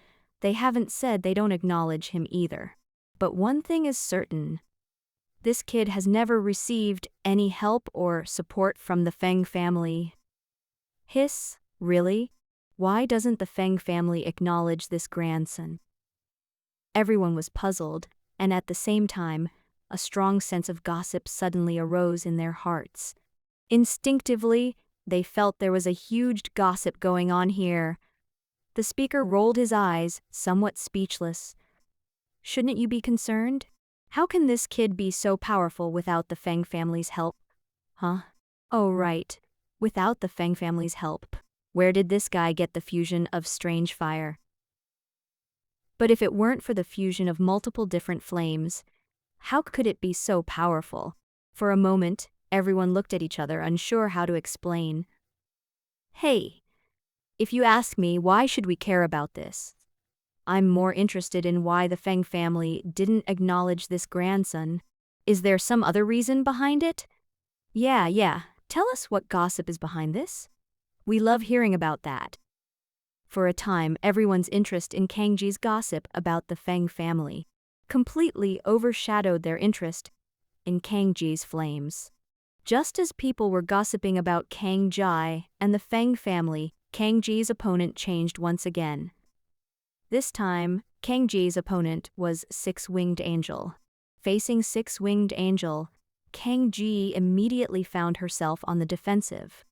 A: they haven't said they don't acknowledge him either. But one thing is certain. This kid has never received any help or support from the Feng family. Hiss, really? Why doesn't the Feng family acknowledge this grandson? Everyone was puzzled, and at the same time, a strong sense of gossip suddenly arose in their hearts. Instinctively, they felt there was a huge gossip going on here. The speaker rolled his eyes, somewhat speechless. Shouldn't you be concerned? How can this kid be so powerful without the Feng family's help? Huh? Oh right, without the Feng family's help. Where did this guy get the fusion of strange fire? But if it weren't for the fusion of multiple different flames, how could it be so powerful? For a moment, everyone looked at each other, unsure how to explain. Hey, if you ask me, why should we care about this? I'm more interested in why the Feng family didn't acknowledge this grandson. Is there some other reason behind it? Yeah. Tell us what gossip is behind this. We love hearing about that. For a time, everyone's interest in Kang Jae's gossip about the Feng family completely overshadowed their interest in Kang Jae's flames. Just as people were gossiping about Kang Jae and the Feng family, Kang Jae's opponent changed once again. This time, Kang Jae's opponent was Six-Winged Angel. Facing Six-Winged Angel, Kang Jae immediately found herself on the defensive.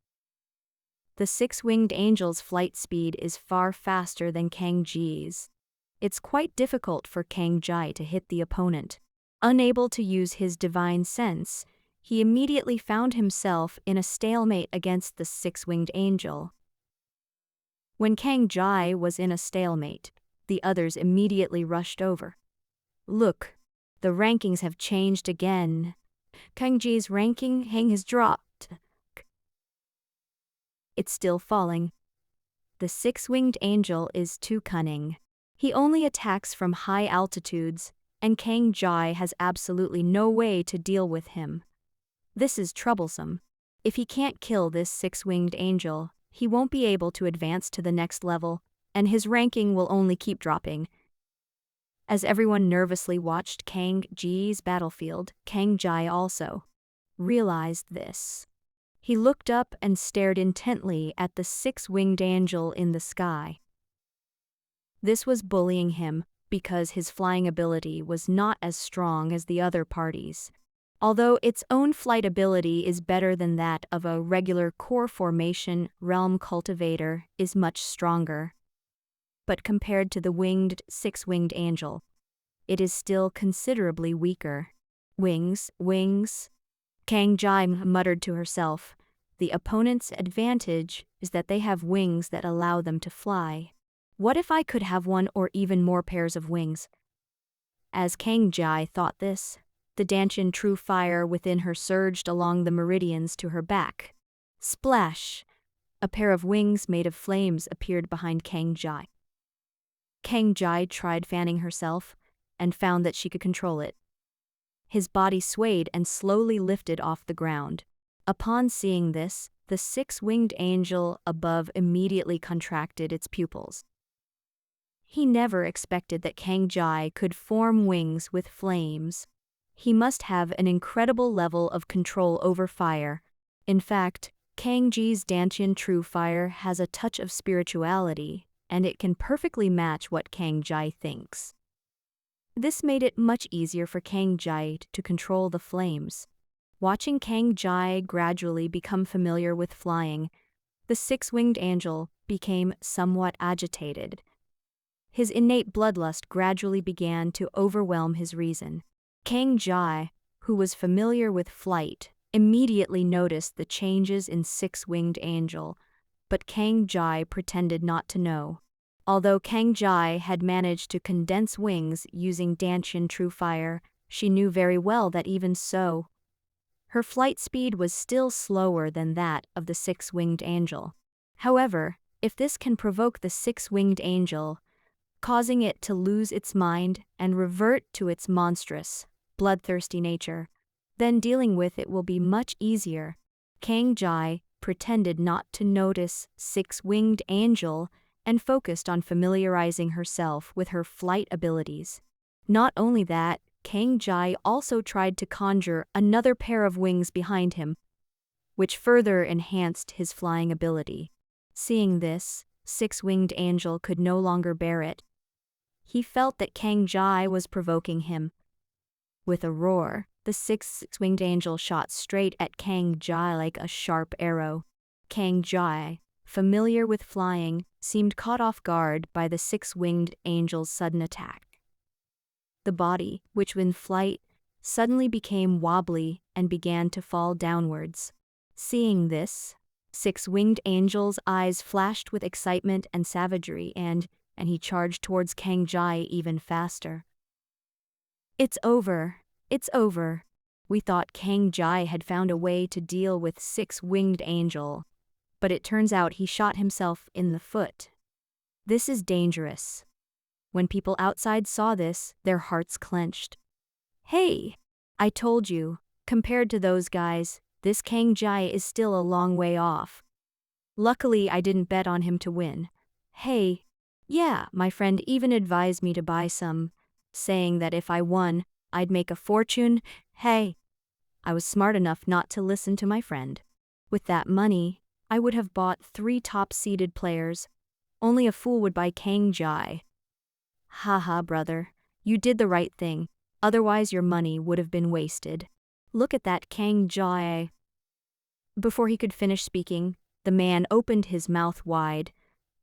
A: The Six-Winged Angel's flight speed is far faster than Kang Jae's. It's quite difficult for Kang Jae to hit the opponent. Unable to use his divine sense, he immediately found himself in a stalemate against the six-winged angel. When Kang Jai was in a stalemate, the others immediately rushed over. Look, the rankings have changed again. Kang Ji's ranking has dropped. It's still falling. The six-winged angel is too cunning. He only attacks from high altitudes, and Kang Jai has absolutely no way to deal with him. This is troublesome. If he can't kill this six-winged angel, he won't be able to advance to the next level, and his ranking will only keep dropping. As everyone nervously watched Kang Ji's battlefield, Kang Jai also realized this. He looked up and stared intently at the six-winged angel in the sky. This was bullying him because his flying ability was not as strong as the other parties. Although its own flight ability is better than that of a regular core formation realm cultivator is much stronger. But compared to the six-winged angel, it is still considerably weaker. Wings. Kang Jai muttered to herself. The opponent's advantage is that they have wings that allow them to fly. What if I could have one or even more pairs of wings? As Kang Jai thought this, the Danshin true fire within her surged along the meridians to her back. Splash! A pair of wings made of flames appeared behind Kang Jai. Kang Jai tried fanning herself and found that she could control it. His body swayed and slowly lifted off the ground. Upon seeing this, the six-winged angel above immediately contracted its pupils. He never expected that Kang Jai could form wings with flames. He must have an incredible level of control over fire. In fact, Kang Ji's Danshin true fire has a touch of spirituality, and it can perfectly match what Kang Jai thinks. This made it much easier for Kang Jai to control the flames. Watching Kang Jai gradually become familiar with flying, the six-winged angel became somewhat agitated. His innate bloodlust gradually began to overwhelm his reason. Kang Jai, who was familiar with flight, immediately noticed the changes in six-winged angel, but Kang Jai pretended not to know. Although Kang Jai had managed to condense wings using Danshin true fire, she knew very well that even so, her flight speed was still slower than that of the six-winged angel. However, if this can provoke the six-winged angel, causing it to lose its mind and revert to its monstrous, bloodthirsty nature, then dealing with it will be much easier. Kang Jai pretended not to notice six-winged angel and focused on familiarizing herself with her flight abilities. Not only that, Kang Jai also tried to conjure another pair of wings behind him, which further enhanced his flying ability. Seeing this, six-winged angel could no longer bear it. He felt that Kang Jai was provoking him. With a roar, the six-winged angel shot straight at Kang Jai like a sharp arrow. Kang Jai, familiar with flying, seemed caught off guard by the six-winged angel's sudden attack. The body, which in flight, suddenly became wobbly and began to fall downwards. Seeing this, six-winged angel's eyes flashed with excitement and savagery, and he charged towards Kang Jai even faster. It's over. We thought Kang Jai had found a way to deal with six-winged angel, but it turns out he shot himself in the foot. This is dangerous. When people outside saw this, their hearts clenched. Hey, I told you, compared to those guys, this Kang Jai is still a long way off. Luckily, I didn't bet on him to win. Hey, yeah, my friend even advised me to buy some, saying that if I won, I'd make a fortune. Hey, I was smart enough not to listen to my friend. With that money, I would have bought 3 top-seeded players. Only a fool would buy Kang Jai. Haha, brother, you did the right thing, otherwise your money would have been wasted. Look at that Kang Jai. Before he could finish speaking, the man opened his mouth wide.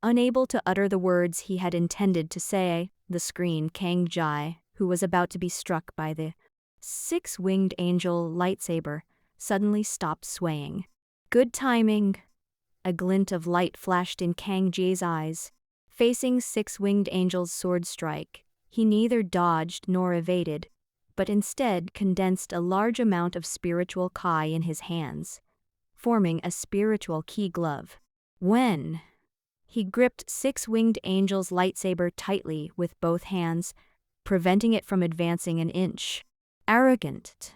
A: Unable to utter the words he had intended to say, the screen Kang Jai, who was about to be struck by the six-winged angel lightsaber, suddenly stopped swaying. Good timing. A glint of light flashed in Kang Jie's eyes. Facing six-winged angel's sword strike, he neither dodged nor evaded, but instead condensed a large amount of spiritual Kai in his hands, forming a spiritual key glove. When he gripped six-winged angel's lightsaber tightly with both hands, preventing it from advancing an inch. Arrogant.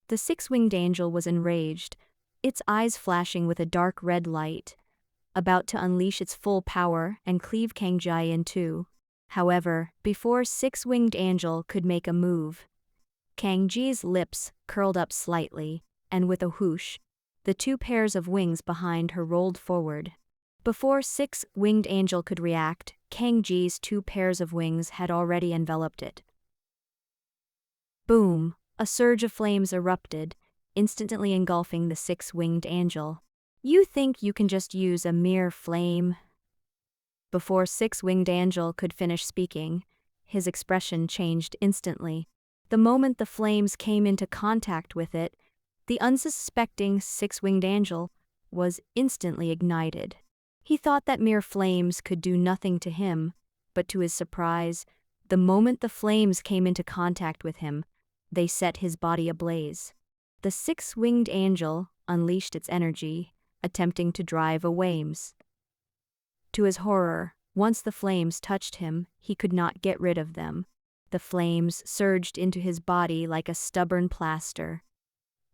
A: The six-winged angel was enraged, its eyes flashing with a dark red light, about to unleash its full power and cleave Kang Jie in two. However, before six-winged angel could make a move, Kang Jie's lips curled up slightly, and with a whoosh, the two pairs of wings behind her rolled forward. Before six-winged angel could react, Kang Jie's two pairs of wings had already enveloped it. Boom! A surge of flames erupted, instantly engulfing the six-winged angel. You think you can just use a mere flame? Before six-winged angel could finish speaking, his expression changed instantly. The moment the flames came into contact with it, the unsuspecting six-winged angel was instantly ignited. He thought that mere flames could do nothing to him, but to his surprise, the moment the flames came into contact with him, they set his body ablaze. The six-winged angel unleashed its energy, attempting to drive away flames. To his horror, once the flames touched him, he could not get rid of them. The flames surged into his body like a stubborn plaster.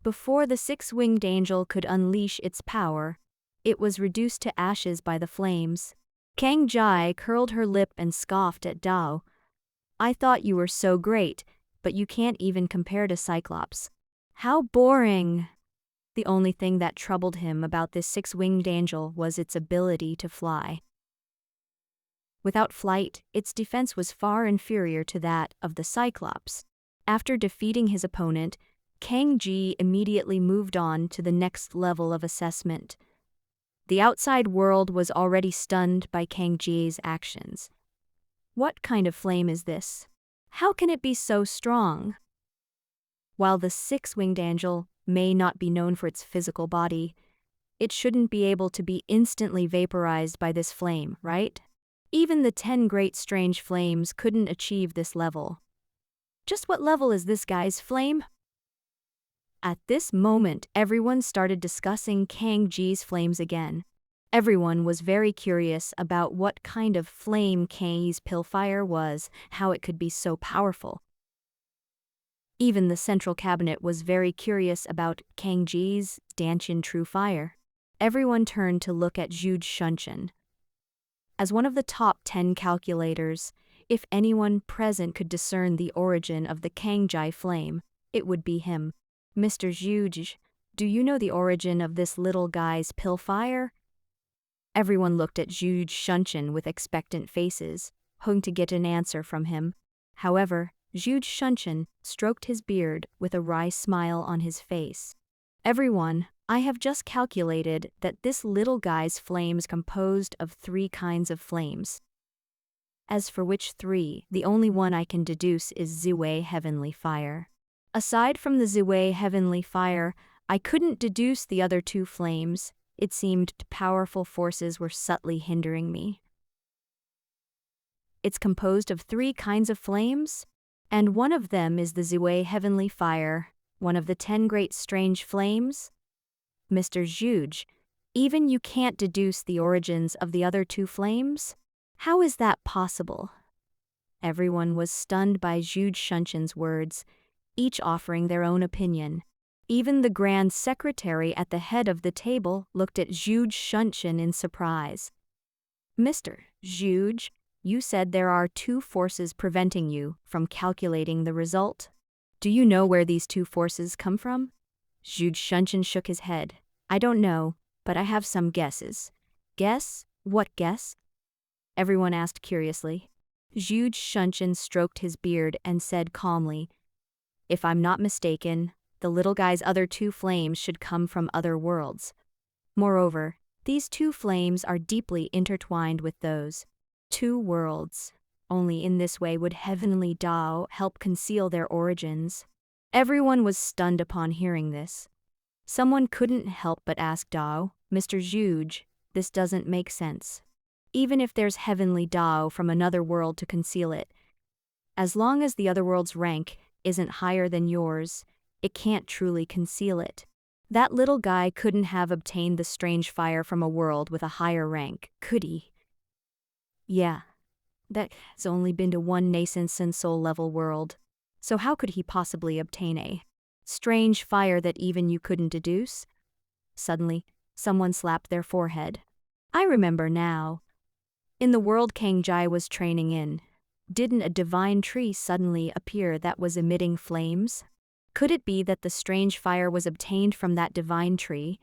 A: Before the six-winged angel could unleash its power, it was reduced to ashes by the flames. Kang Jie curled her lip and scoffed at Dao. I thought you were so great, but you can't even compare to Cyclops. How boring! The only thing that troubled him about this six-winged angel was its ability to fly. Without flight, its defense was far inferior to that of the Cyclops. After defeating his opponent, Kang Jie immediately moved on to the next level of assessment. The outside world was already stunned by Kang Jie's actions. What kind of flame is this? How can it be so strong? While the six-winged angel may not be known for its physical body, it shouldn't be able to be instantly vaporized by this flame, right? Even the 10 great strange flames couldn't achieve this level. Just what level is this guy's flame? At this moment, everyone started discussing Kang Jie's flames again. Everyone was very curious about what kind of flame Kang's pillfire was, how it could be so powerful. Even the central cabinet was very curious about Kang Jie's Danshin True Fire. Everyone turned to look at Zhu Shunshan. As one of the top 10 calculators, if anyone present could discern the origin of the Kang Jie flame, it would be him. Mr. Zhu, do you know the origin of this little guy's pillfire? Everyone looked at Zhu Shunshan with expectant faces, hoping to get an answer from him. However, Zhu Shunshan stroked his beard with a wry smile on his face. Everyone, I have just calculated that this little guy's flames composed of 3 kinds of flames. As for which 3, the only one I can deduce is Ziwei Heavenly Fire. Aside from the Ziwei Heavenly Fire, I couldn't deduce the other 2 flames. It seemed powerful forces were subtly hindering me. It's composed of 3 kinds of flames, and one of them is the Ziwei Heavenly Fire, one of the 10 great strange flames. Mr. Zhu, even you can't deduce the origins of the other 2 flames? How is that possible? Everyone was stunned by Zhu Shunshan's words, each offering their own opinion. Even the Grand Secretary at the head of the table looked at Zhu Shunshan in surprise. Mr. Zhu, you said there are 2 forces preventing you from calculating the result. Do you know where these 2 forces come from? Zhu Shunshan shook his head. I don't know, but I have some guesses. Guess? What guess? Everyone asked curiously. Zhu Shunshan stroked his beard and said calmly, if I'm not mistaken, the little guy's other 2 flames should come from other worlds. Moreover, these 2 flames are deeply intertwined with those 2 worlds. Only in this way would Heavenly Dao help conceal their origins. Everyone was stunned upon hearing this. Someone couldn't help but ask Dao, Mr. Zhuge, this doesn't make sense. Even if there's heavenly Dao from another world to conceal it, as long as the other world's rank isn't higher than yours, it can't truly conceal it. That little guy couldn't have obtained the strange fire from a world with a higher rank, could he? Yeah, that's only been to one nascent soul level world. So how could he possibly obtain a strange fire that even you couldn't deduce? Suddenly, someone slapped their forehead. I remember now. In the world Kang Jai was training in, didn't a divine tree suddenly appear that was emitting flames? Could it be that the strange fire was obtained from that divine tree?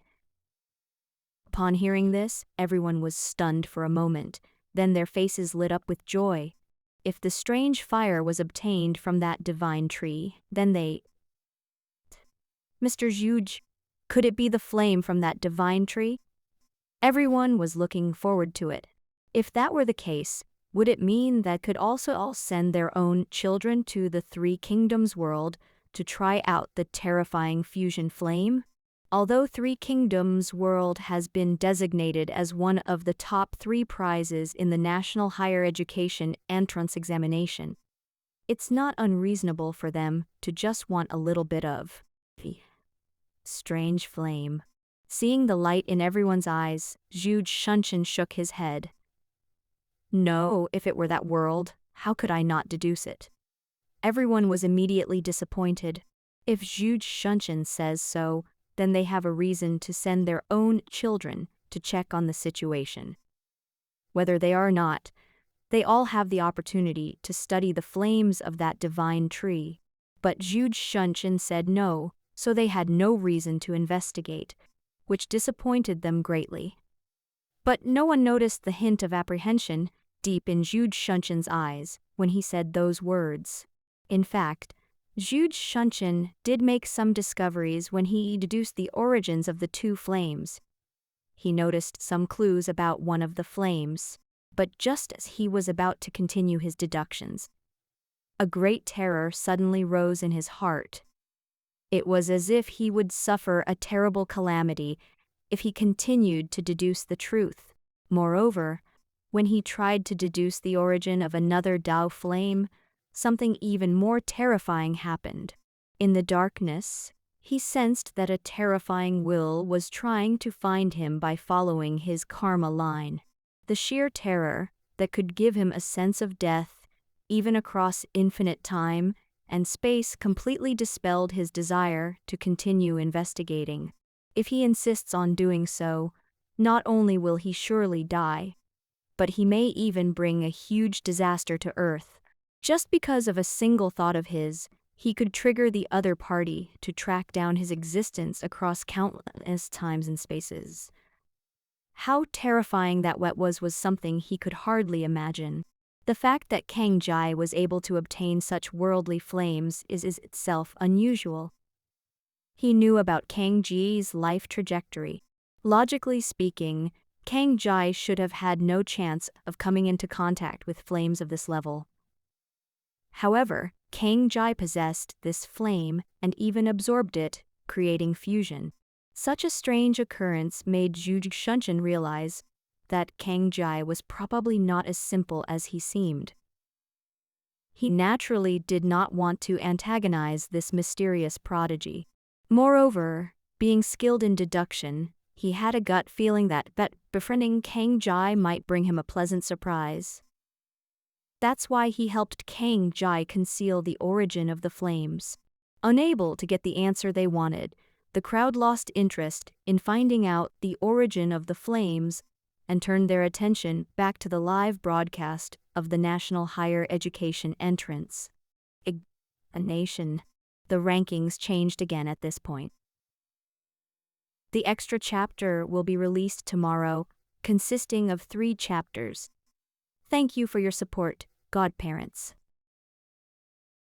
A: Upon hearing this, everyone was stunned for a moment, then their faces lit up with joy. If the strange fire was obtained from that divine tree, then Mr. Zhuge, could it be the flame from that divine tree? Everyone was looking forward to it. If that were the case, would it mean that could also all send their own children to the Three Kingdoms world to try out the terrifying fusion flame? Although Three Kingdoms world has been designated as one of the top 3 prizes in the National Higher Education Entrance Examination, it's not unreasonable for them to just want a little bit of the strange flame. Seeing the light in everyone's eyes, Zhuge Shunshin shook his head. No, if it were that world, how could I not deduce it? Everyone was immediately disappointed. If Zhuge Shunshin says so, then they have a reason to send their own children to check on the situation. Whether they are or not, they all have the opportunity to study the flames of that divine tree. But Zhuge Shunshin said no, so they had no reason to investigate, which disappointed them greatly. But no one noticed the hint of apprehension deep in Zhuge Shunshin's eyes when he said those words. In fact, Zhuge Shunshin did make some discoveries when he deduced the origins of the 2 flames. He noticed some clues about one of the flames, but just as he was about to continue his deductions, a great terror suddenly rose in his heart. It was as if he would suffer a terrible calamity if he continued to deduce the truth. Moreover, when he tried to deduce the origin of another Dao flame, something even more terrifying happened. In the darkness, he sensed that a terrifying will was trying to find him by following his karma line. The sheer terror that could give him a sense of death, even across infinite time and space, completely dispelled his desire to continue investigating. If he insists on doing so, not only will he surely die, but he may even bring a huge disaster to Earth. Just because of a single thought of his, he could trigger the other party to track down his existence across countless times and spaces. How terrifying that was something he could hardly imagine. The fact that Kang Jai was able to obtain such worldly flames is itself unusual. He knew about Kang Ji's life trajectory. Logically speaking, Kang Jai should have had no chance of coming into contact with flames of this level. However, Kang Jai possessed this flame and even absorbed it, creating fusion. Such a strange occurrence made Zhuge Shunshin realize that Kang Jai was probably not as simple as he seemed. He naturally did not want to antagonize this mysterious prodigy. Moreover, being skilled in deduction, he had a gut feeling that befriending Kang Jai might bring him a pleasant surprise. That's why he helped Kang Jai conceal the origin of the flames. Unable to get the answer they wanted, the crowd lost interest in finding out the origin of the flames and turned their attention back to the live broadcast of the National Higher Education Entrance Examination. The rankings changed again at this point. The extra chapter will be released tomorrow, consisting of 3 chapters. Thank you for your support, godparents.